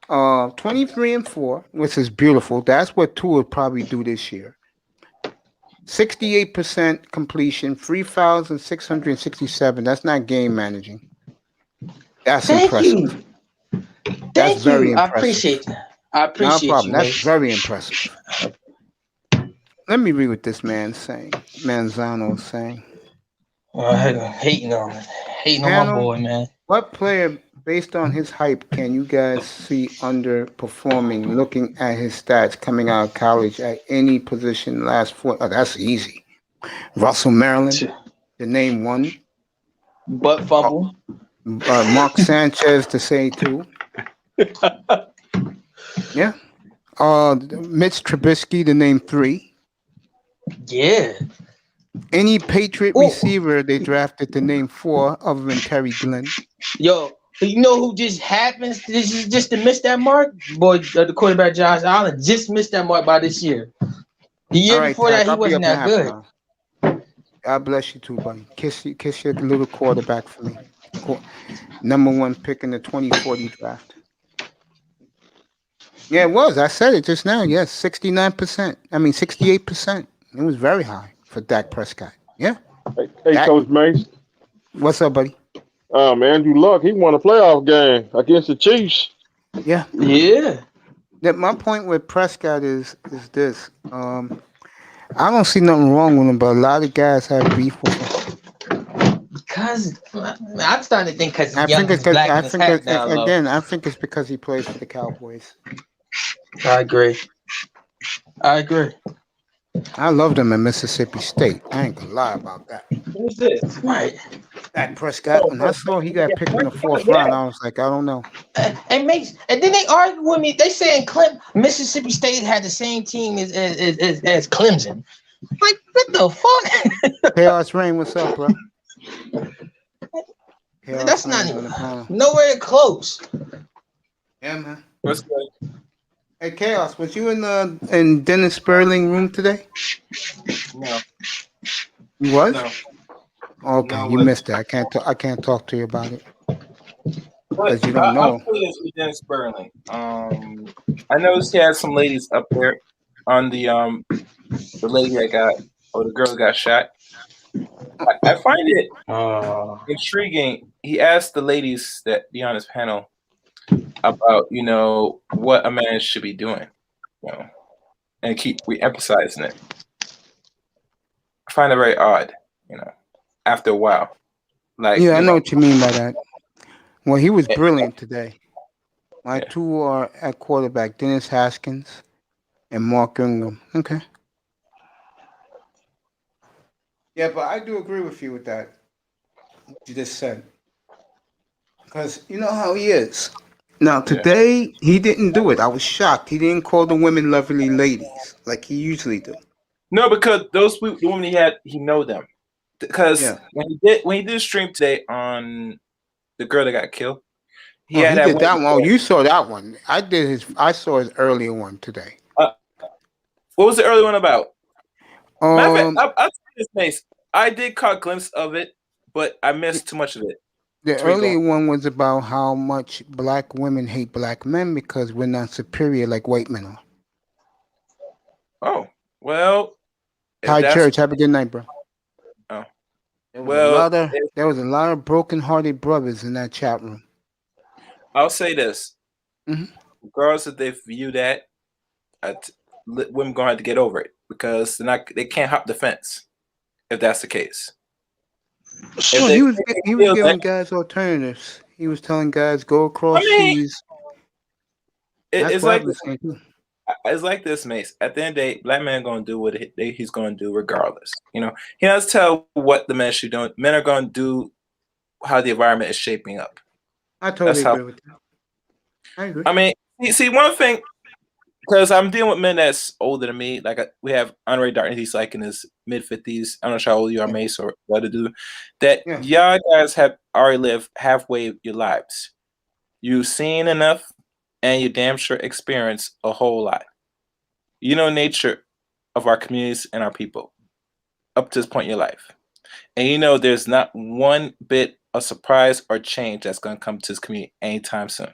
Speaker 1: 23-4, which is beautiful. That's what Tua will probably do this year. 68% completion, 3,667. That's not game managing. That's impressive. That's very impressive.
Speaker 17: I appreciate that. I appreciate
Speaker 1: no problem.
Speaker 17: You,
Speaker 1: That's very impressive. Let me read what this man's saying. Manzano is saying.
Speaker 17: Hating on my boy, man.
Speaker 1: What player, based on his hype, can you guys see underperforming looking at his stats coming out of college at any position last 4? Oh, that's easy. Russell Maryland, the name one.
Speaker 17: Butt fumble.
Speaker 1: Mark Sanchez to say two. Yeah. Mitch Trubisky, the name 3.
Speaker 17: Yeah.
Speaker 1: Any Patriot receiver they drafted to name 4 other than Terry Glenn.
Speaker 17: Yo, you know who just happens just to miss that mark? Boy, the quarterback Josh Allen just missed that mark by this year. The year before that, he wasn't that good.
Speaker 1: God bless you too, buddy. Kiss your little quarterback for me. Number 1 pick in the 2040 draft. Yeah, it was. I said it just now. Yes, 68%. It was very high for Dak Prescott. Yeah.
Speaker 15: Hey, Coach Mace.
Speaker 1: What's up, buddy?
Speaker 15: Andrew Luck, he won a playoff game against the Chiefs.
Speaker 1: Yeah.
Speaker 17: Yeah.
Speaker 1: My point with Prescott is this. I don't see nothing wrong with him, but a lot of guys have beef with him.
Speaker 17: Because I'm starting to think because
Speaker 1: I think it's because he plays for the Cowboys.
Speaker 17: I agree.
Speaker 1: I loved him in Mississippi State. I ain't gonna lie about that.
Speaker 17: Who's this? Right.
Speaker 1: Dak Prescott. When I saw he got picked in the 4th round, I was like, I don't know.
Speaker 17: And then they argue with me. They saying Mississippi State had the same team as Clemson. Like, what the fuck?
Speaker 1: Chaos Rain, what's up, bro?
Speaker 17: That's not even nowhere close.
Speaker 1: Yeah, man.
Speaker 19: What's good?
Speaker 1: Hey, Chaos, was you in Dennis Sperling room today?
Speaker 19: No.
Speaker 1: You was?
Speaker 19: No.
Speaker 1: Okay,
Speaker 19: No,
Speaker 1: you missed it. I can't talk to you about it because you don't know.
Speaker 19: I'm familiar with Dennis Sperling. I noticed he had some ladies up there on the lady the girl that got shot. I find it intriguing. He asked the ladies that be on his panel about, what a man should be doing, and keep re-emphasizing it. I find it very odd, after a while. Like,
Speaker 1: yeah, I know what you mean by that. Well, he was brilliant today. My two are at quarterback: Dennis Haskins and Mark Ingram. Okay. Yeah, but I do agree with you with that. What you just said, because you know how he is. Now
Speaker 19: Yeah.
Speaker 1: today he didn't do it. I was shocked. He didn't call the women lovely ladies like he usually do.
Speaker 19: No, because the women he had, he know them. Because
Speaker 1: Yeah.
Speaker 19: when he did a stream today on the girl that got killed, he
Speaker 1: Oh,
Speaker 19: had
Speaker 1: he
Speaker 19: that
Speaker 1: did
Speaker 19: one.
Speaker 1: that one. Oh, you saw that one. I saw his earlier one today.
Speaker 19: What was the early one about? Matter of fact,
Speaker 1: Um,
Speaker 19: I'll tell you this, Mace. I did caught a glimpse of it, but I missed too much of it.
Speaker 1: the
Speaker 19: That's where you
Speaker 1: earlier
Speaker 19: going.
Speaker 1: one was about how much black women hate black men because we're not superior like white men are.
Speaker 19: Oh, well, if
Speaker 1: Ty
Speaker 19: that's
Speaker 1: Church, have a good night, bro.
Speaker 19: oh,
Speaker 1: There was
Speaker 19: well,
Speaker 1: there was a lot of broken-hearted brothers in that chat room.
Speaker 19: I'll say this:
Speaker 1: Mhm.
Speaker 19: regardless if they view that, women gonna have to get over it because they can't hop the fence if that's the case.
Speaker 1: Sure, he was giving guys alternatives. He was telling guys go across seas. That's
Speaker 19: It's
Speaker 1: what I
Speaker 19: like
Speaker 1: was saying too.
Speaker 19: it's like this, Mace. At the end of the day, black man gonna do what he's gonna do regardless. You know, he doesn't tell what the men should do. Men are gonna do how the environment is shaping up.
Speaker 1: I totally agree with that. I agree.
Speaker 19: I mean, you see, one thing, because I'm dealing with men that's older than me. Like we have Andre Darkness, he's like in his mid-50s. I'm not sure how old you are, Mace, or what to do. That y'all guys have already lived halfway your lives. You've seen enough, and you damn sure experienced a whole lot. You know nature of our communities and our people up to this point in your life. And you know there's not one bit of surprise or change that's going to come to this community anytime soon.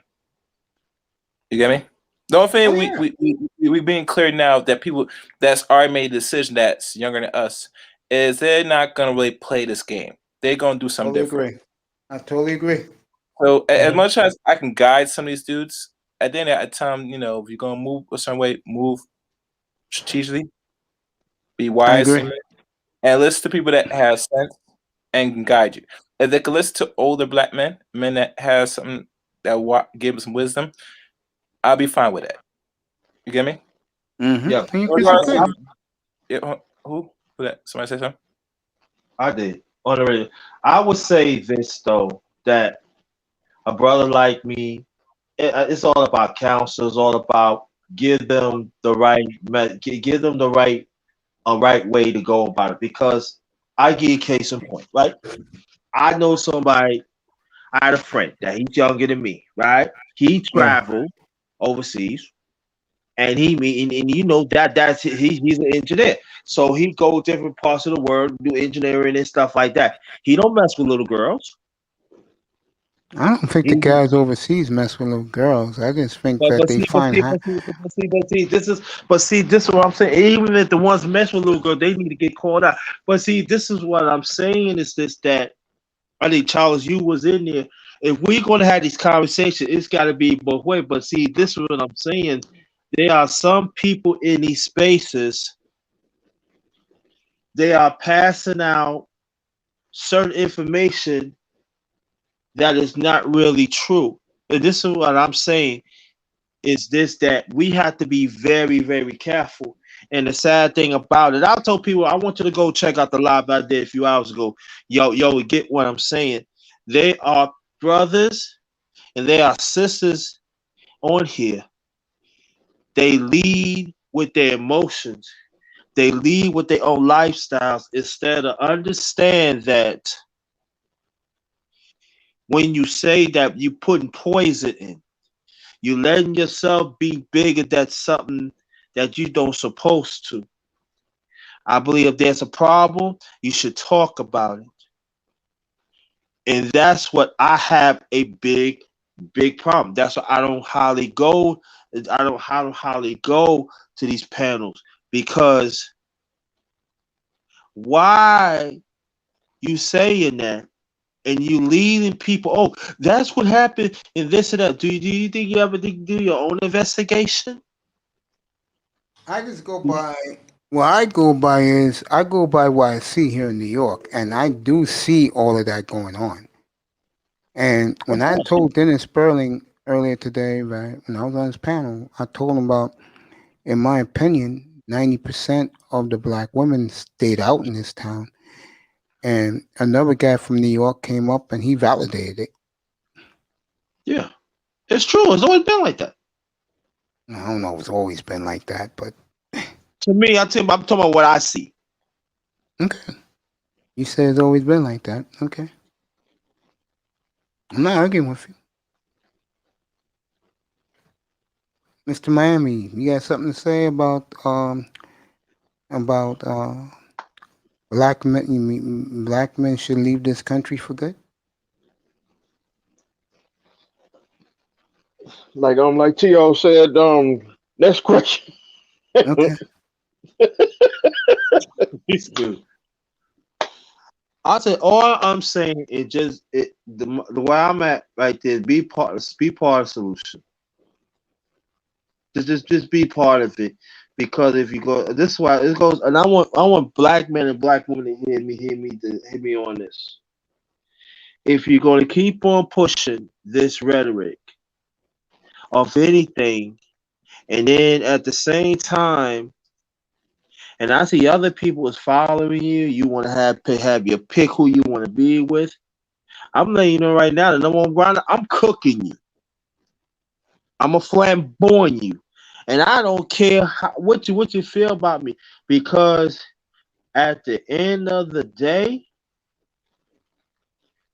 Speaker 19: You get me? The only thing we being clear now that people that's already made a decision that's younger than us is they're not going to really play this game. They're going to do something different.
Speaker 1: I totally agree.
Speaker 19: So as much as I can guide some of these dudes, at the end of the time, you know, if you're going to move a certain way, move strategically, be wise,
Speaker 1: agree.
Speaker 19: and listen to people that have sense and can guide you. If they can listen to older black men that have something that give them some wisdom, I'll be fine with that. You get me?
Speaker 1: Mm-hmm.
Speaker 18: Yeah.
Speaker 19: Who? That? Somebody say something?
Speaker 18: I did. On the radio. I would say this though, that a brother like me, it's all about counsel. It's all about give them the right right way to go about it. Because I give you a case in point, right? I know somebody. I had a friend that he's younger than me, right? He traveled overseas, and and you know he's an engineer, so he go different parts of the world, do engineering and stuff like that. He don't mess with little girls.
Speaker 1: I don't think the guys overseas mess with little girls. I just think that they find
Speaker 18: this is what I'm saying. Even if the ones mess with little girls, they need to get called out. But see, this is what I'm saying is this that I think Charles, you was in there. If we're gonna have these conversations, it's got to be both ways. But see, this is what I'm saying. There are some people in these spaces. They are passing out certain information that is not really true. And this is what I'm saying is this that we have to be very, very careful. And the sad thing about it, I told people I want you to go check out the live I did a few hours ago. Yo, get what I'm saying. They are brothers and they are sisters on here. They lead with their emotions. They lead with their own lifestyles instead of understand that when you say that you putting poison in, you letting yourself be bigger. That's something that you don't supposed to. I believe if there's a problem, you should talk about it. And that's what I have a big problem. That's why I don't hardly go. I don't hardly go to these panels because why you saying that and you leading people? Oh, that's what happened in this and that. Do you think you ever do your own investigation?
Speaker 1: I just go by what I go by is I go by what I see here in New York, and I do see all of that going on. And when I told Dennis Sperling earlier today, right? When I was on his panel, I told him about, in my opinion, 90% of the black women stayed out in this town. And another guy from New York came up and he validated it.
Speaker 18: Yeah, it's true. It's always been like that.
Speaker 1: I don't know if it's always been like that, but
Speaker 18: To me, I'm talking about what I see.
Speaker 1: okay. You said it's always been like that. Okay. I'm not arguing with you. Mr. Miami, you got something to say about black men? You mean black men should leave this country for good?
Speaker 15: Like T.O. said, next question.
Speaker 1: Okay.
Speaker 18: He's good. I'll say all I'm saying is just the way I'm at right there. Be part of the solution. Just be part of it, because if you go, this is why it goes. And I want black men and black women to hear me on this. If you're going to keep on pushing this rhetoric of anything, and then at the same time, and I see other people is following you, you want to have your pick who you want to be with. I'm letting you know right now, the number one grinder, I'm cooking you. I'm a flamboyant you. And I don't care what you feel about me, because at the end of the day,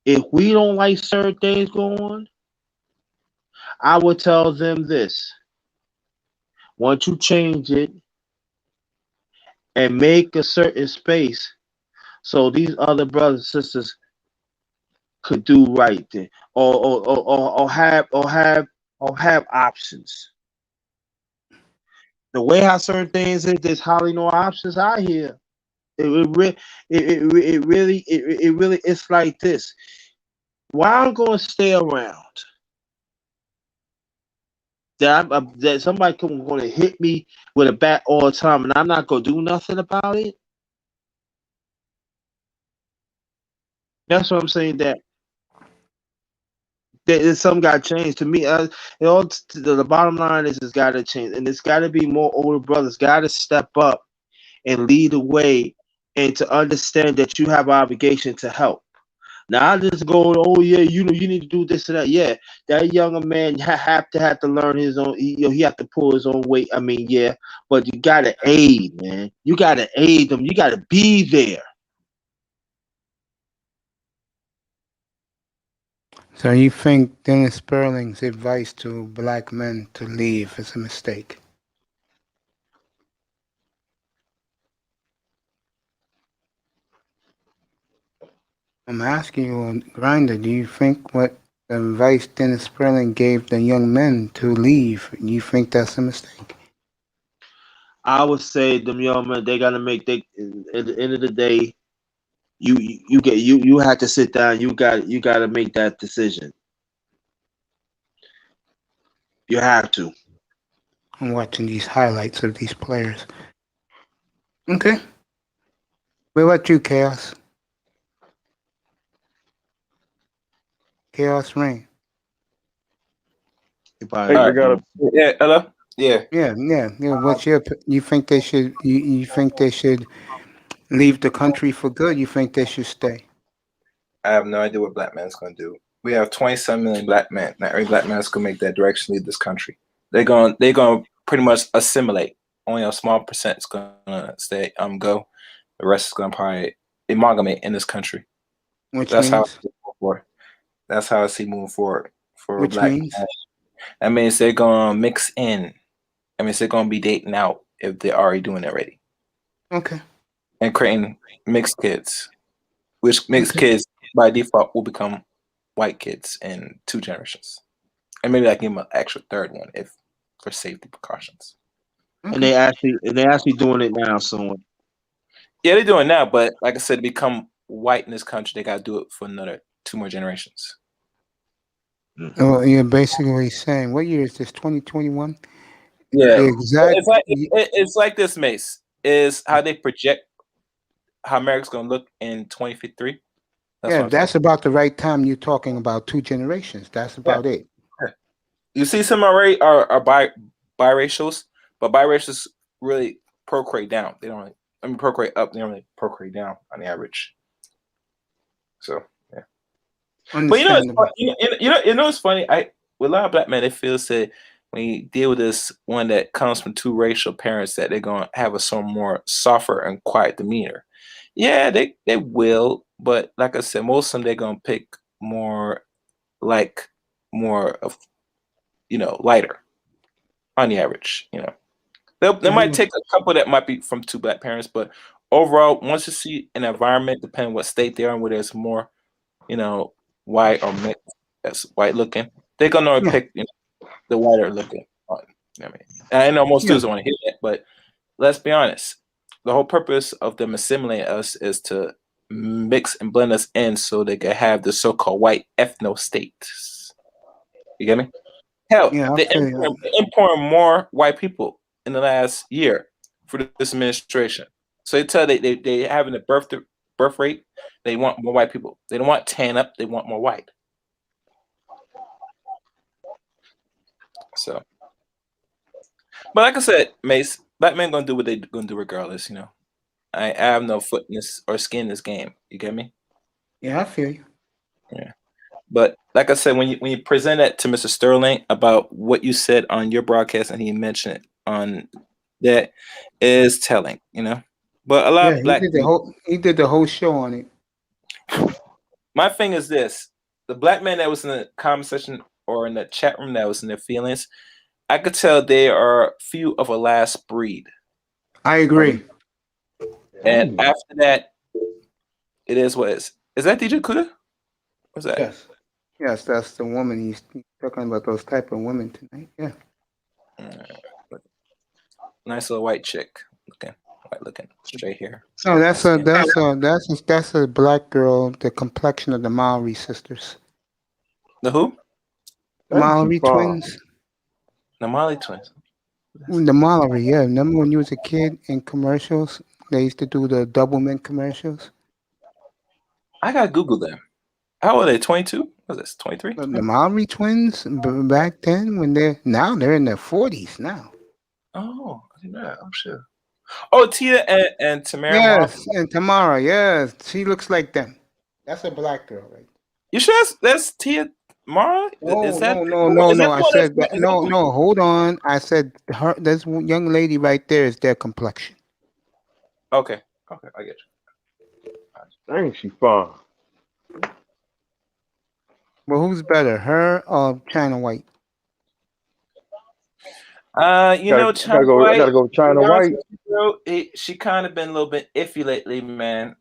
Speaker 18: if we don't like certain things going on, I would tell them this. Once you change it and make a certain space so these other brothers and sisters could do right there, or have options. The way how certain things is, there's hardly no options out here. It really, it's like this. Why I'm going to stay around? That somebody going to hit me with a bat all the time, and I'm not going to do nothing about it. That's what I'm saying. That some got changed. To me, the bottom line is it's got to change, and it's got to be more older brothers got to step up and lead the way, and to understand that you have an obligation to help. Now I just go, oh yeah, you need to do this and that. Yeah, that younger man have to learn his own. He have to pull his own weight. I mean, yeah, but you gotta aid, man. You gotta aid them. You gotta be there.
Speaker 1: So you think Dennis Sperling's advice to black men to leave is a mistake? I'm asking you on Grinder, do you think what the advice Dennis Sperling gave the young men to leave, you think that's a mistake?
Speaker 18: I would say them young men, they gotta make at the end of the day, you have to sit down. You gotta make that decision. You have to.
Speaker 1: I'm watching these highlights of these players. Okay. What about you, Chaos? Chaos Rain.
Speaker 19: Yeah, hello? Yeah.
Speaker 1: Yeah. What's you think they should you think they should leave the country for good? You think they should stay?
Speaker 19: I have no idea what black man's going to do. We have 27 million black men. Not every black man is going to make that direction, leave this country. They're going to pretty much assimilate. Only a small percent is going to stay, go. The rest is going to probably amalgamate in this country. That's how I see moving forward for black men. That means they're going to mix in. That means they're going to be dating out if they're already doing it already.
Speaker 1: Okay.
Speaker 19: And creating mixed kids, which mixed kids by default will become white kids in 2 generations. And maybe I can give them an extra third one if for safety precautions.
Speaker 18: Okay. And they actually doing it now, so
Speaker 19: yeah, they're doing it now, but like I said, to become white in this country, they gotta do it for another 2 more generations.
Speaker 1: Oh, you're basically saying, what year is this? 2021?
Speaker 19: Yeah,
Speaker 1: the exact.
Speaker 19: It's like this, Mace. Is how they project how America's gonna look in 2053.
Speaker 1: That's about the right time you're talking about 2 generations. That's about it.
Speaker 19: You see some already are biracials, but biracials really procreate down. They don't. Procreate up. They don't really procreate down on the average. So yeah. But
Speaker 1: Understandable.
Speaker 19: it's funny. With a lot of black men, they feel say when you deal with this one that comes from two racial parents that they're gonna have a some more softer and quiet demeanor. Yeah, they will, but like I said, most of them they're gonna pick more like more of lighter on the average. They might take a couple that might be from two black parents, but overall, once you see an environment, depending what state they're in, where there's more, white or mixed that's white looking, they're gonna
Speaker 1: Yeah.
Speaker 19: pick the whiter looking one. You know what I mean, and I know most
Speaker 1: Yeah.
Speaker 19: dudes don't want to hear that, but let's be honest. The whole purpose of them assimilating us is to mix and blend us in so they can have the so-called white ethno states. You get me? Hell,
Speaker 1: Yeah, I
Speaker 19: they're
Speaker 1: feel you.
Speaker 19: importing more white people in the last year for this administration. So they tell they having a birth rate. They want more white people. They don't want tan up. They want more white. So, but like I said, Mace, black men gonna do what they gonna do regardless. I have no foot in this or skin in this game. You get me?
Speaker 1: Yeah, I feel you.
Speaker 19: Yeah. But like I said, when you present that to Mr. Sterling about what you said on your broadcast, and he mentioned it on that, is telling. But a lot
Speaker 1: Yeah,
Speaker 19: of black people.
Speaker 1: he did the whole show on it.
Speaker 19: My thing is this: the black man that was in the comment section or in the chat room that was in their feelings, I could tell they are few of a last breed.
Speaker 1: I agree.
Speaker 19: And after that, it is what it is. Is that DJ Kuda? What's that?
Speaker 1: Yes. Yes, that's the woman. He's talking about those type of women tonight. Yeah.
Speaker 19: Nice little white chick looking, straight hair.
Speaker 1: No, that's a black girl, the complexion of the Maori sisters.
Speaker 19: The who?
Speaker 1: The Maori twins.
Speaker 19: The Maori twins.
Speaker 1: The Maori, yeah. Remember when you was a kid in commercials? They used to do the Doublemint commercials.
Speaker 19: I gotta Google them. How old are they? 22? What is this? 23?
Speaker 1: The Maori twins back then, now they're in their 40s now.
Speaker 19: Oh, I didn't know that. I'm sure. Oh, Tia and Tamara.
Speaker 1: Yes, and Tamara. Yes, she looks like them. That's a black girl, right?
Speaker 19: You sure that's Tia Mara?
Speaker 1: No,
Speaker 19: is that,
Speaker 1: no. I said that, no. Hold on. I said this young lady right there is their complexion.
Speaker 19: Okay, I get you.
Speaker 15: Dang, she fine.
Speaker 1: Well, who's better, her or China White?
Speaker 19: China White.
Speaker 15: I gotta go China White.
Speaker 19: She kind of been a little bit iffy lately, man.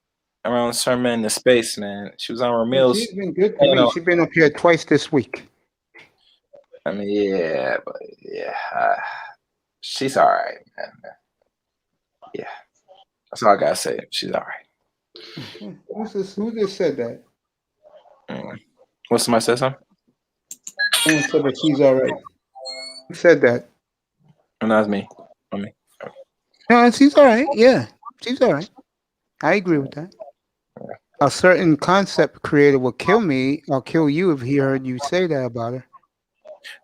Speaker 19: Around Sermon in the space, man. She was on Ramil's.
Speaker 1: She's been good to me. She's been up here twice this week.
Speaker 19: I mean, yeah, but she's all right, man. Yeah, that's all I gotta say. She's all right.
Speaker 1: Who just said that?
Speaker 19: What, somebody said something?
Speaker 1: Someone said that she's all right. Who said that?
Speaker 19: And that's me. Me.
Speaker 1: No, she's all right. Yeah, she's all right. I agree with that. A certain concept creator will kill me or kill you if he heard you say that about her.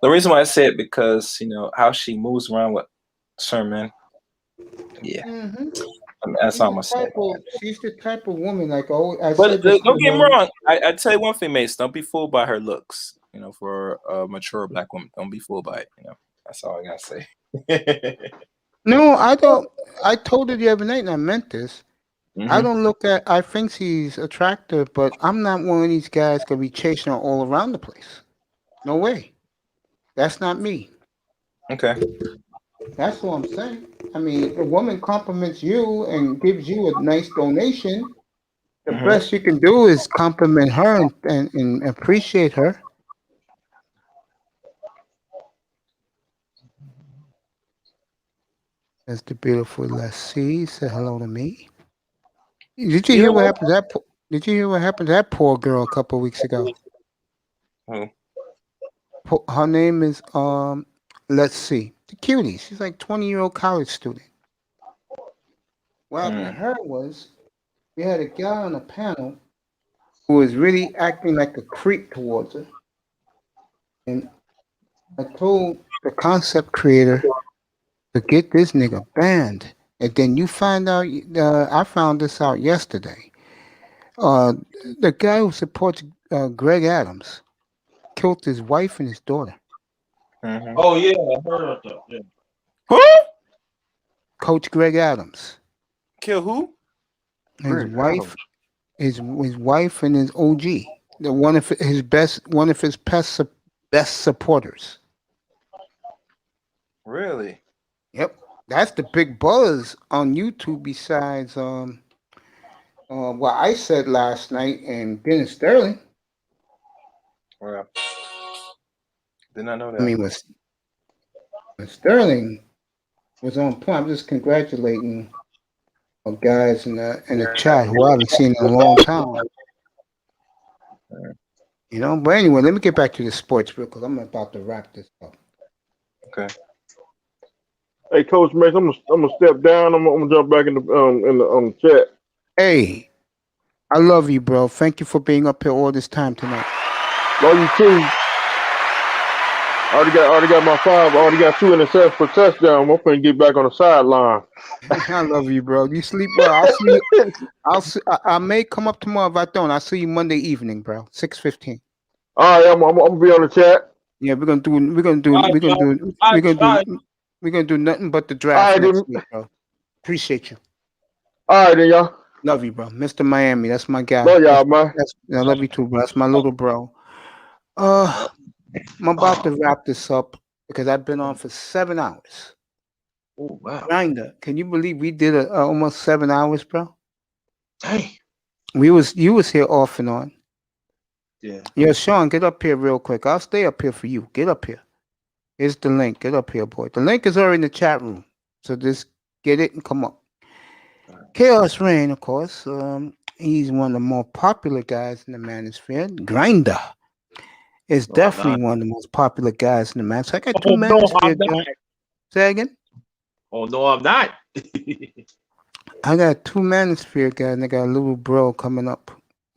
Speaker 19: The reason why I say it because how she moves around with Sermon. Yeah, I mean, that's all I'm gonna say.
Speaker 1: She's the type of woman don't
Speaker 19: get me wrong. I tell you one thing, Mace. Don't be fooled by her looks. For a mature black woman, don't be fooled by it. That's all I gotta say.
Speaker 1: No, I don't. I told her the other night, and I meant this. I don't look at. I think she's attractive, but I'm not one of these guys gonna be chasing her all around the place. No way. That's not me.
Speaker 19: Okay.
Speaker 1: That's what I'm saying. I mean, if a woman compliments you and gives you a nice donation, the best you can do is compliment her and appreciate her. That's the beautiful Lassie. Say hello to me. Did you hear what happened to that? Did you hear what happened to that poor girl a couple of weeks ago?
Speaker 19: Who?
Speaker 1: Her name is let's see, the cutie. She's like 20-year-old college student. What happened to her was we had a guy on the panel who was really acting like a creep towards her, and I told the concept creator to get this nigga banned. And then you find out, I found this out yesterday. Uh, the guy who supports Greg Adams killed his wife and his daughter.
Speaker 19: Oh yeah, I heard about that. Yeah.
Speaker 20: Who?
Speaker 1: Coach Greg Adams.
Speaker 20: Kill who?
Speaker 1: His
Speaker 20: Greg
Speaker 1: wife,
Speaker 20: Adams.
Speaker 1: his wife and his OG. One of his best supporters.
Speaker 19: Really?
Speaker 1: Yep, that's the big buzz on YouTube. Besides, what I said last night and Dennis Sterling.
Speaker 19: Well, did not know that.
Speaker 1: I mean, was Sterling was on point. I'm just congratulating guys in the chat who I haven't seen in a long time. You know, but anyway, let me get back to the sports real quick. I'm about to wrap this up.
Speaker 19: Okay.
Speaker 15: Hey, Coach Mace, I'm gonna step down. I'm gonna jump back in the chat.
Speaker 1: Hey, I love you, bro. Thank you for being up here all this time tonight.
Speaker 15: Love you too. Already got my 5. Already got 2 interceptions for touchdown. I'm finna get back on the sideline.
Speaker 1: I love you, bro. You sleep well. I'll see. I may come up tomorrow. If I don't, I'll see you Monday evening, bro. 6:15.
Speaker 15: All right, I'm gonna be on the chat.
Speaker 1: Yeah, we're gonna do nothing but the draft
Speaker 15: All right,
Speaker 1: next
Speaker 15: then.
Speaker 1: week, bro. Appreciate you.
Speaker 15: All right, then, y'all.
Speaker 1: Love you, bro. Mr. Miami, that's my guy.
Speaker 15: Love y'all, man.
Speaker 1: I love you too, bro. That's my little bro. I'm about to wrap this up because I've been on for 7 hours.
Speaker 18: Oh wow!
Speaker 1: Grinder, can you believe we did almost 7 hours, bro?
Speaker 18: Hey.
Speaker 1: You was here off and on.
Speaker 18: Yeah.
Speaker 1: Yo, Sean, get up here real quick. I'll stay up here for you. Get up here. Here's the link. Get up here, boy. The link is already in the chat room. So just get it and come up. Chaos Rain, of course. He's one of the more popular guys in the manosphere. Grinder is definitely one of the most popular guys in the manosphere. I got 2 manosphere guys. Say again?
Speaker 18: Oh no, I'm not.
Speaker 1: I got 2 manosphere guys, and I got a little bro coming up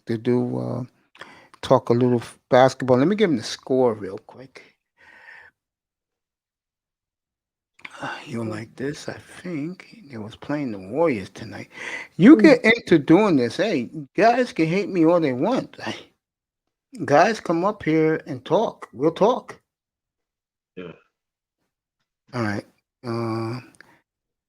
Speaker 1: to do talk a little basketball. Let me give him the score real quick. You'll like this, I think. They was playing the Warriors tonight. You get into doing this. Hey, guys can hate me all they want. Guys, come up here and talk. We'll talk.
Speaker 18: Yeah.
Speaker 1: All right.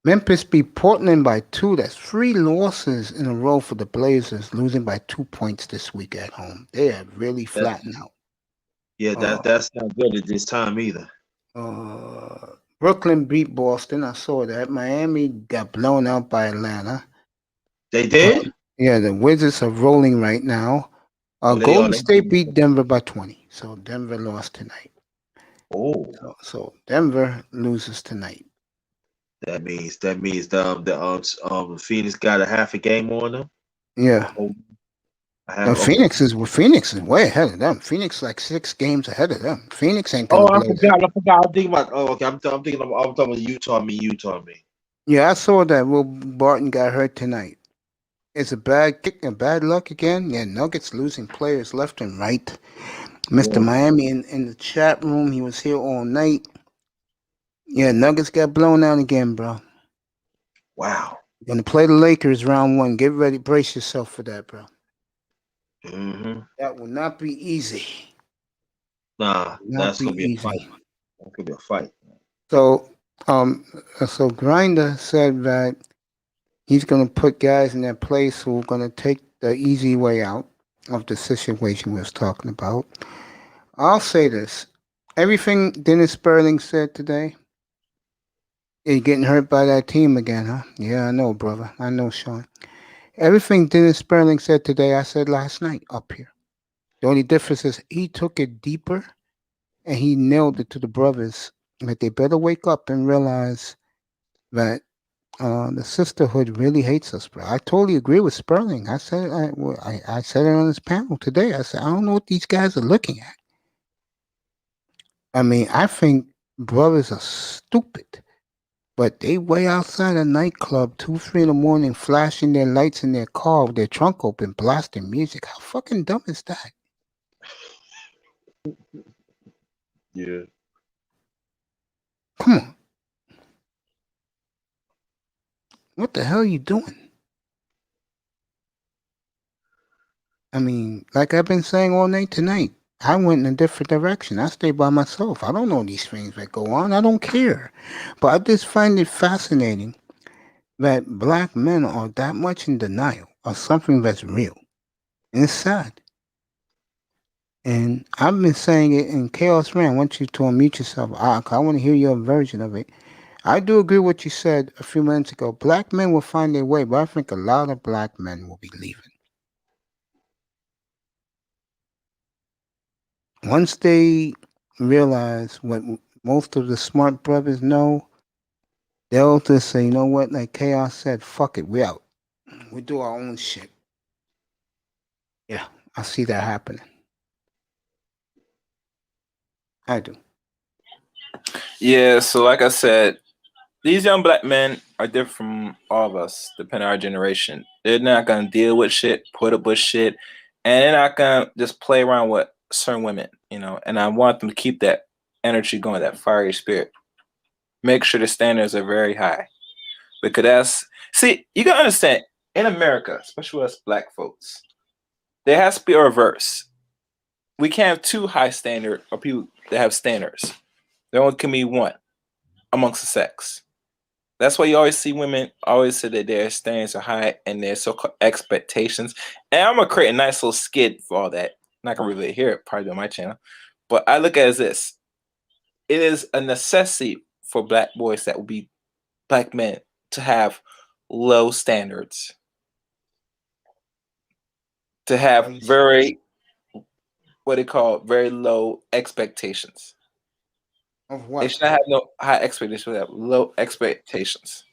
Speaker 1: Memphis beat Portland by 2. That's 3 losses in a row for the Blazers, losing by 2 points this week at home. They are really flattened out.
Speaker 18: Yeah, that's not good at this time either.
Speaker 1: Brooklyn beat Boston. I saw that. Miami got blown out by Atlanta.
Speaker 18: They did?
Speaker 1: Yeah, the Wizards are rolling right now. Golden State beat Denver by 20. So Denver lost tonight.
Speaker 18: Oh.
Speaker 1: So Denver loses tonight.
Speaker 18: That means the Phoenix got a half a game on them.
Speaker 1: Yeah. Phoenix is way ahead of them. Phoenix like 6 games ahead of them. Phoenix ain't gonna
Speaker 18: I forgot. I'm thinking about. Oh, okay. I'm talking about Utah. Me.
Speaker 1: Yeah, I saw that. Will Barton got hurt tonight. It's a bad kick and bad luck again. Yeah, Nuggets losing players left and right. Mr. Miami in the chat room. He was here all night. Yeah, Nuggets got blown out again, bro.
Speaker 18: Wow.
Speaker 1: You're gonna play the Lakers round 1. Get ready, brace yourself for that, bro.
Speaker 18: Mm-hmm.
Speaker 1: That will not be easy.
Speaker 18: Nah, that's gonna be a fight. That could be a fight.
Speaker 1: So, so Grinder said that he's gonna put guys in their place who are gonna take the easy way out of the situation we was talking about. I'll say this: everything Dennis Sperling said today. You're getting hurt by that team again, huh? Yeah, I know, brother. I know, Sean. Everything Dennis Sperling said today, I said last night up here. The only difference is he took it deeper and he nailed it to the brothers that they better wake up and realize that the sisterhood really hates us, bro. I totally agree with Sperling. I said it on this panel today. I said, I don't know what these guys are looking at. I mean, I think brothers are stupid. But they way outside a nightclub, 2, 3 in the morning, flashing their lights in their car with their trunk open, blasting music. How fucking dumb is that?
Speaker 18: Yeah.
Speaker 1: What the hell are you doing? I mean, like I've been saying all night tonight, I went in a different direction. I stay by myself. I don't know these things that go on. I don't care. But I just find it fascinating that black men are that much in denial of something that's real. And it's sad. And I've been saying it in Chaos Man. I want you to unmute yourself. I want to hear your version of it. I do agree with what you said a few minutes ago. Black men will find their way, but I think a lot of black men will be leaving. Once they realize what most of the smart brothers know, they'll just say, you know what, like Chaos said, fuck it, we out. We do our own shit. Yeah, I see that happening. I do.
Speaker 19: Yeah, so like I said, these young black men are different from all of us, depending on our generation. They're not gonna deal with shit, put up with shit, and they're not gonna just play around with certain women, and I want them to keep that energy going, that fiery spirit. Make sure the standards are very high. Because you gotta understand, in America, especially us black folks, there has to be a reverse. We can't have too high standard or people that have standards. There only can be one amongst the sex. That's why you always see women always say that their standards are high and their so-called expectations. And I'm gonna create a nice little skit for all that. I'm not gonna really hear it probably on my channel, but I look at it as this: it is a necessity for black boys that will be black men to have low standards, to have very very low expectations.
Speaker 1: Of what?
Speaker 19: They should not have no high expectations. They have low expectations.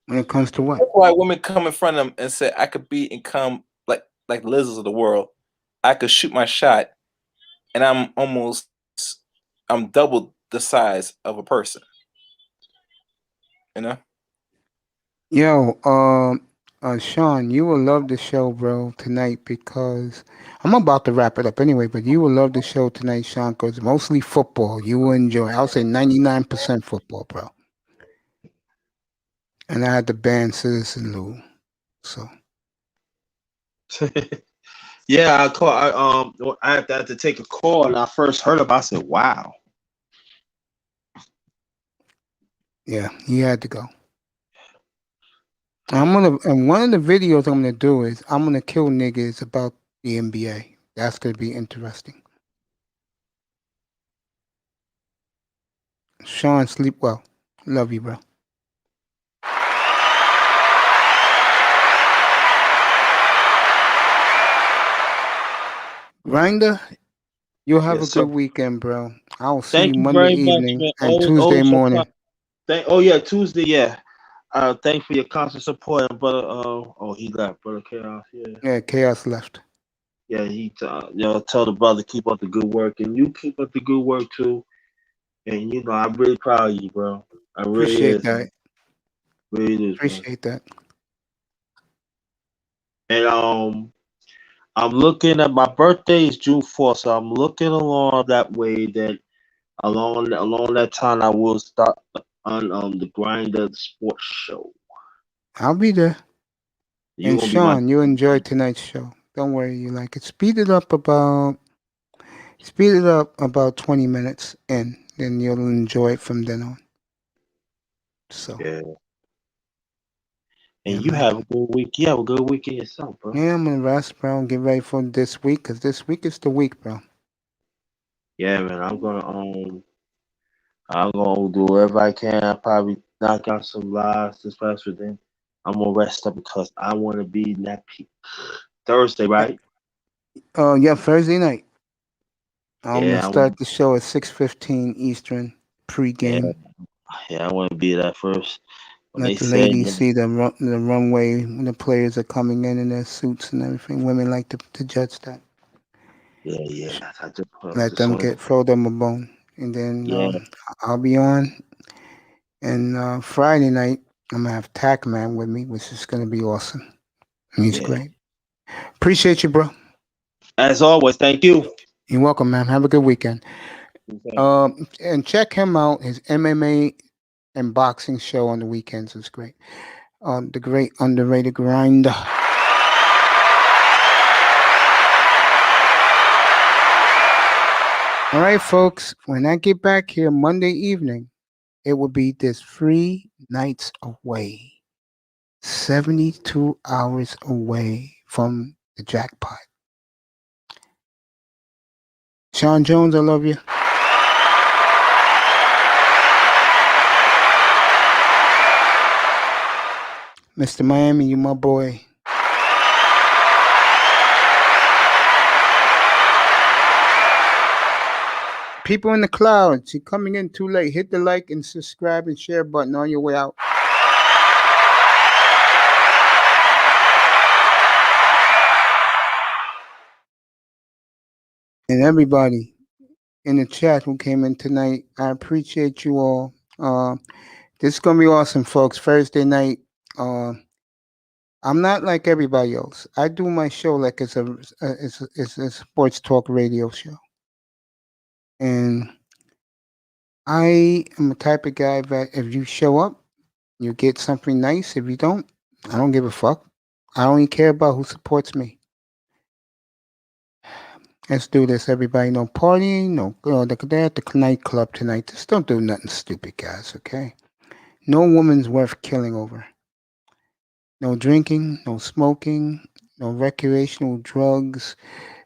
Speaker 1: When it comes to what?
Speaker 19: That's why women come in front of them and say, "I could be and come like lizards of the world. I could shoot my shot, and I'm double the size of a person." You know?
Speaker 1: Yo, Sean, you will love the show, bro, tonight because I'm about to wrap it up anyway, but you will love the show tonight, Sean, because mostly football. You will enjoy. I'll say 99% football, bro. And I had to ban Citizen Lou, so.
Speaker 18: Yeah, I had to take a call, and I first heard about. I said, "Wow."
Speaker 1: Yeah, he had to go. And one of the videos I'm gonna do is I'm gonna kill niggas about the NBA. That's gonna be interesting. Sean, sleep well. Love you, bro. Grinder, you'll have
Speaker 18: Yes,
Speaker 1: a
Speaker 18: sir.
Speaker 1: good weekend, bro. I'll see
Speaker 18: Thank
Speaker 1: you
Speaker 18: you
Speaker 1: Monday
Speaker 18: very much,
Speaker 1: evening
Speaker 18: man.
Speaker 1: and Tuesday morning.
Speaker 18: Tuesday, yeah. Thanks for your constant support, and brother. He left, brother Chaos. Yeah,
Speaker 1: Yeah, Chaos left.
Speaker 18: yeah. Tell the brother keep up the good work, and you keep up the good work too. And I'm really proud of you, bro. I really
Speaker 1: Appreciate
Speaker 18: is.
Speaker 1: that.
Speaker 18: Really is,
Speaker 1: Appreciate that.
Speaker 18: And I'm looking at my birthday is June 4th, so I'm looking along that way that along that time I will start on the Grinder Sports Show.
Speaker 1: I'll be there.
Speaker 18: You
Speaker 1: And
Speaker 18: gonna be my
Speaker 1: Sean, you enjoyed tonight's show. Don't worry, you like it. Speed it up about 20 minutes in, then you'll enjoy it from then on. So
Speaker 18: yeah. And you have a good week. You have a good weekend yourself, bro.
Speaker 1: yeah, I'm gonna rest, bro, and get ready for this week, because this week is the week, bro.
Speaker 18: Yeah, man. I'm gonna do whatever I can. I'll probably knock out some lives this past week. Then I'm gonna rest up because I want to be in that peak. Thursday, right?
Speaker 1: Yeah, Thursday night. I'm
Speaker 18: Yeah,
Speaker 1: gonna start the show at 6:15 Eastern pregame.
Speaker 18: Yeah, I want to be that first. When
Speaker 1: Let
Speaker 18: they
Speaker 1: the
Speaker 18: say
Speaker 1: ladies see the runway when the players are coming in their suits and everything. Women like to judge that.
Speaker 18: Yeah. I just
Speaker 1: Let them throw them a bone, and then I'll be on. And Friday night I'm gonna have Tack Man with me, which is gonna be awesome. He's great. Appreciate you, bro.
Speaker 18: As always, thank you.
Speaker 1: You're welcome, man. Have a good weekend. And check him out. His MMA and boxing show on the weekends is great. the great underrated grinder. All right, folks, when I get back here Monday evening, it will be this 3 nights away, 72 hours away from the jackpot. Sean Jones, I love you. Mr. Miami, you my boy. People in the clouds, you're coming in too late. Hit the like and subscribe and share button on your way out. And everybody in the chat who came in tonight, I appreciate you all. This is going to be awesome, folks. Thursday night. I'm not like everybody else. I do my show like it's a sports talk radio show. And I am the type of guy that if you show up, you get something nice. If you don't, I don't give a fuck. I don't even care about who supports me. Let's do this, everybody. No partying, no. They're at the nightclub tonight. Just don't do nothing stupid, guys, okay? No woman's worth killing over. No drinking, no smoking, no recreational drugs,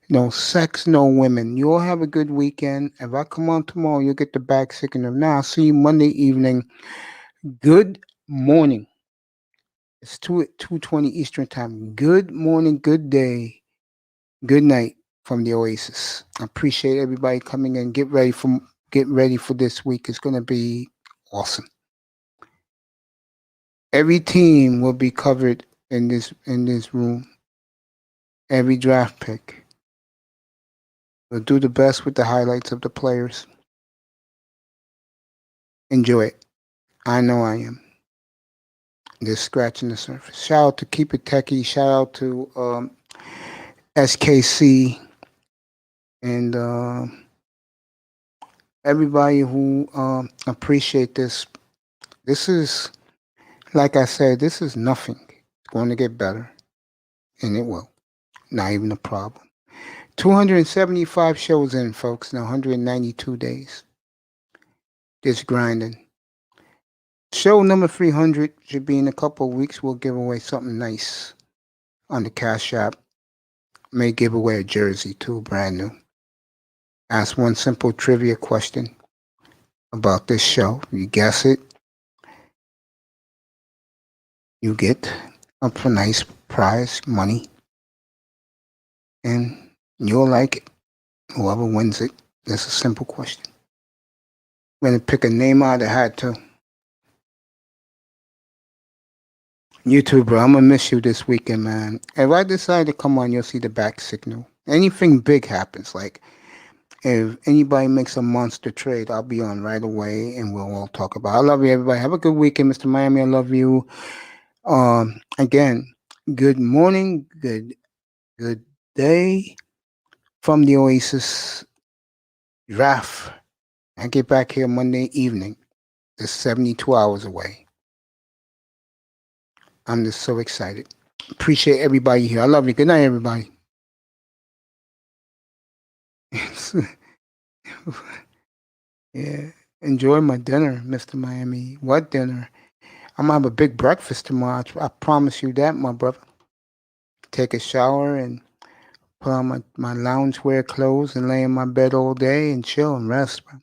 Speaker 1: no sex, no women. You all have a good weekend. If I come on tomorrow, you'll get the back sick of now. I'll see you Monday evening. Good morning. It's 2:20 Eastern Time. Good morning, good day, good night from the Oasis. I appreciate everybody coming in. Get ready for this week. It's going to be awesome. Every team will be covered in this room. Every draft pick. We'll do the best with the highlights of the players. Enjoy it. I know I am. Just scratching the surface. Shout out to Keep It Techie. Shout out to SKC and everybody who appreciate this. This is, like I said, this is nothing. It's going to get better, and it will. Not even a problem. 275 shows in, folks. Now 192 days. Just grinding. Show number 300 should be in a couple of weeks. We'll give away something nice on the Cash App. May give away a jersey too, brand new. Ask one simple trivia question about this show. You guess it, you get a nice prize, money, and you'll like it. Whoever wins it, that's a simple question. I'm going to pick a name out of the hat too. You too, bro. I'm going to miss you this weekend, man. If I decide to come on, you'll see the back signal. Anything big happens, like if anybody makes a monster trade, I'll be on right away and we'll all talk about it. I love you, everybody. Have a good weekend, Mr. Miami. I love you. Again, good morning, good day from the Oasis. Raf. I get back here Monday evening. It's 72 hours away. I'm just so excited. Appreciate everybody here. I love you. Good night, everybody. Yeah. Enjoy my dinner, Mr. Miami. What dinner? I'm going to have a big breakfast tomorrow. I promise you that, my brother. Take a shower and put on my loungewear clothes and lay in my bed all day and chill and rest, bro.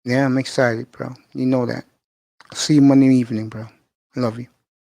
Speaker 1: Yeah, I'm excited, bro. You know that. See you Monday evening, bro. I love you.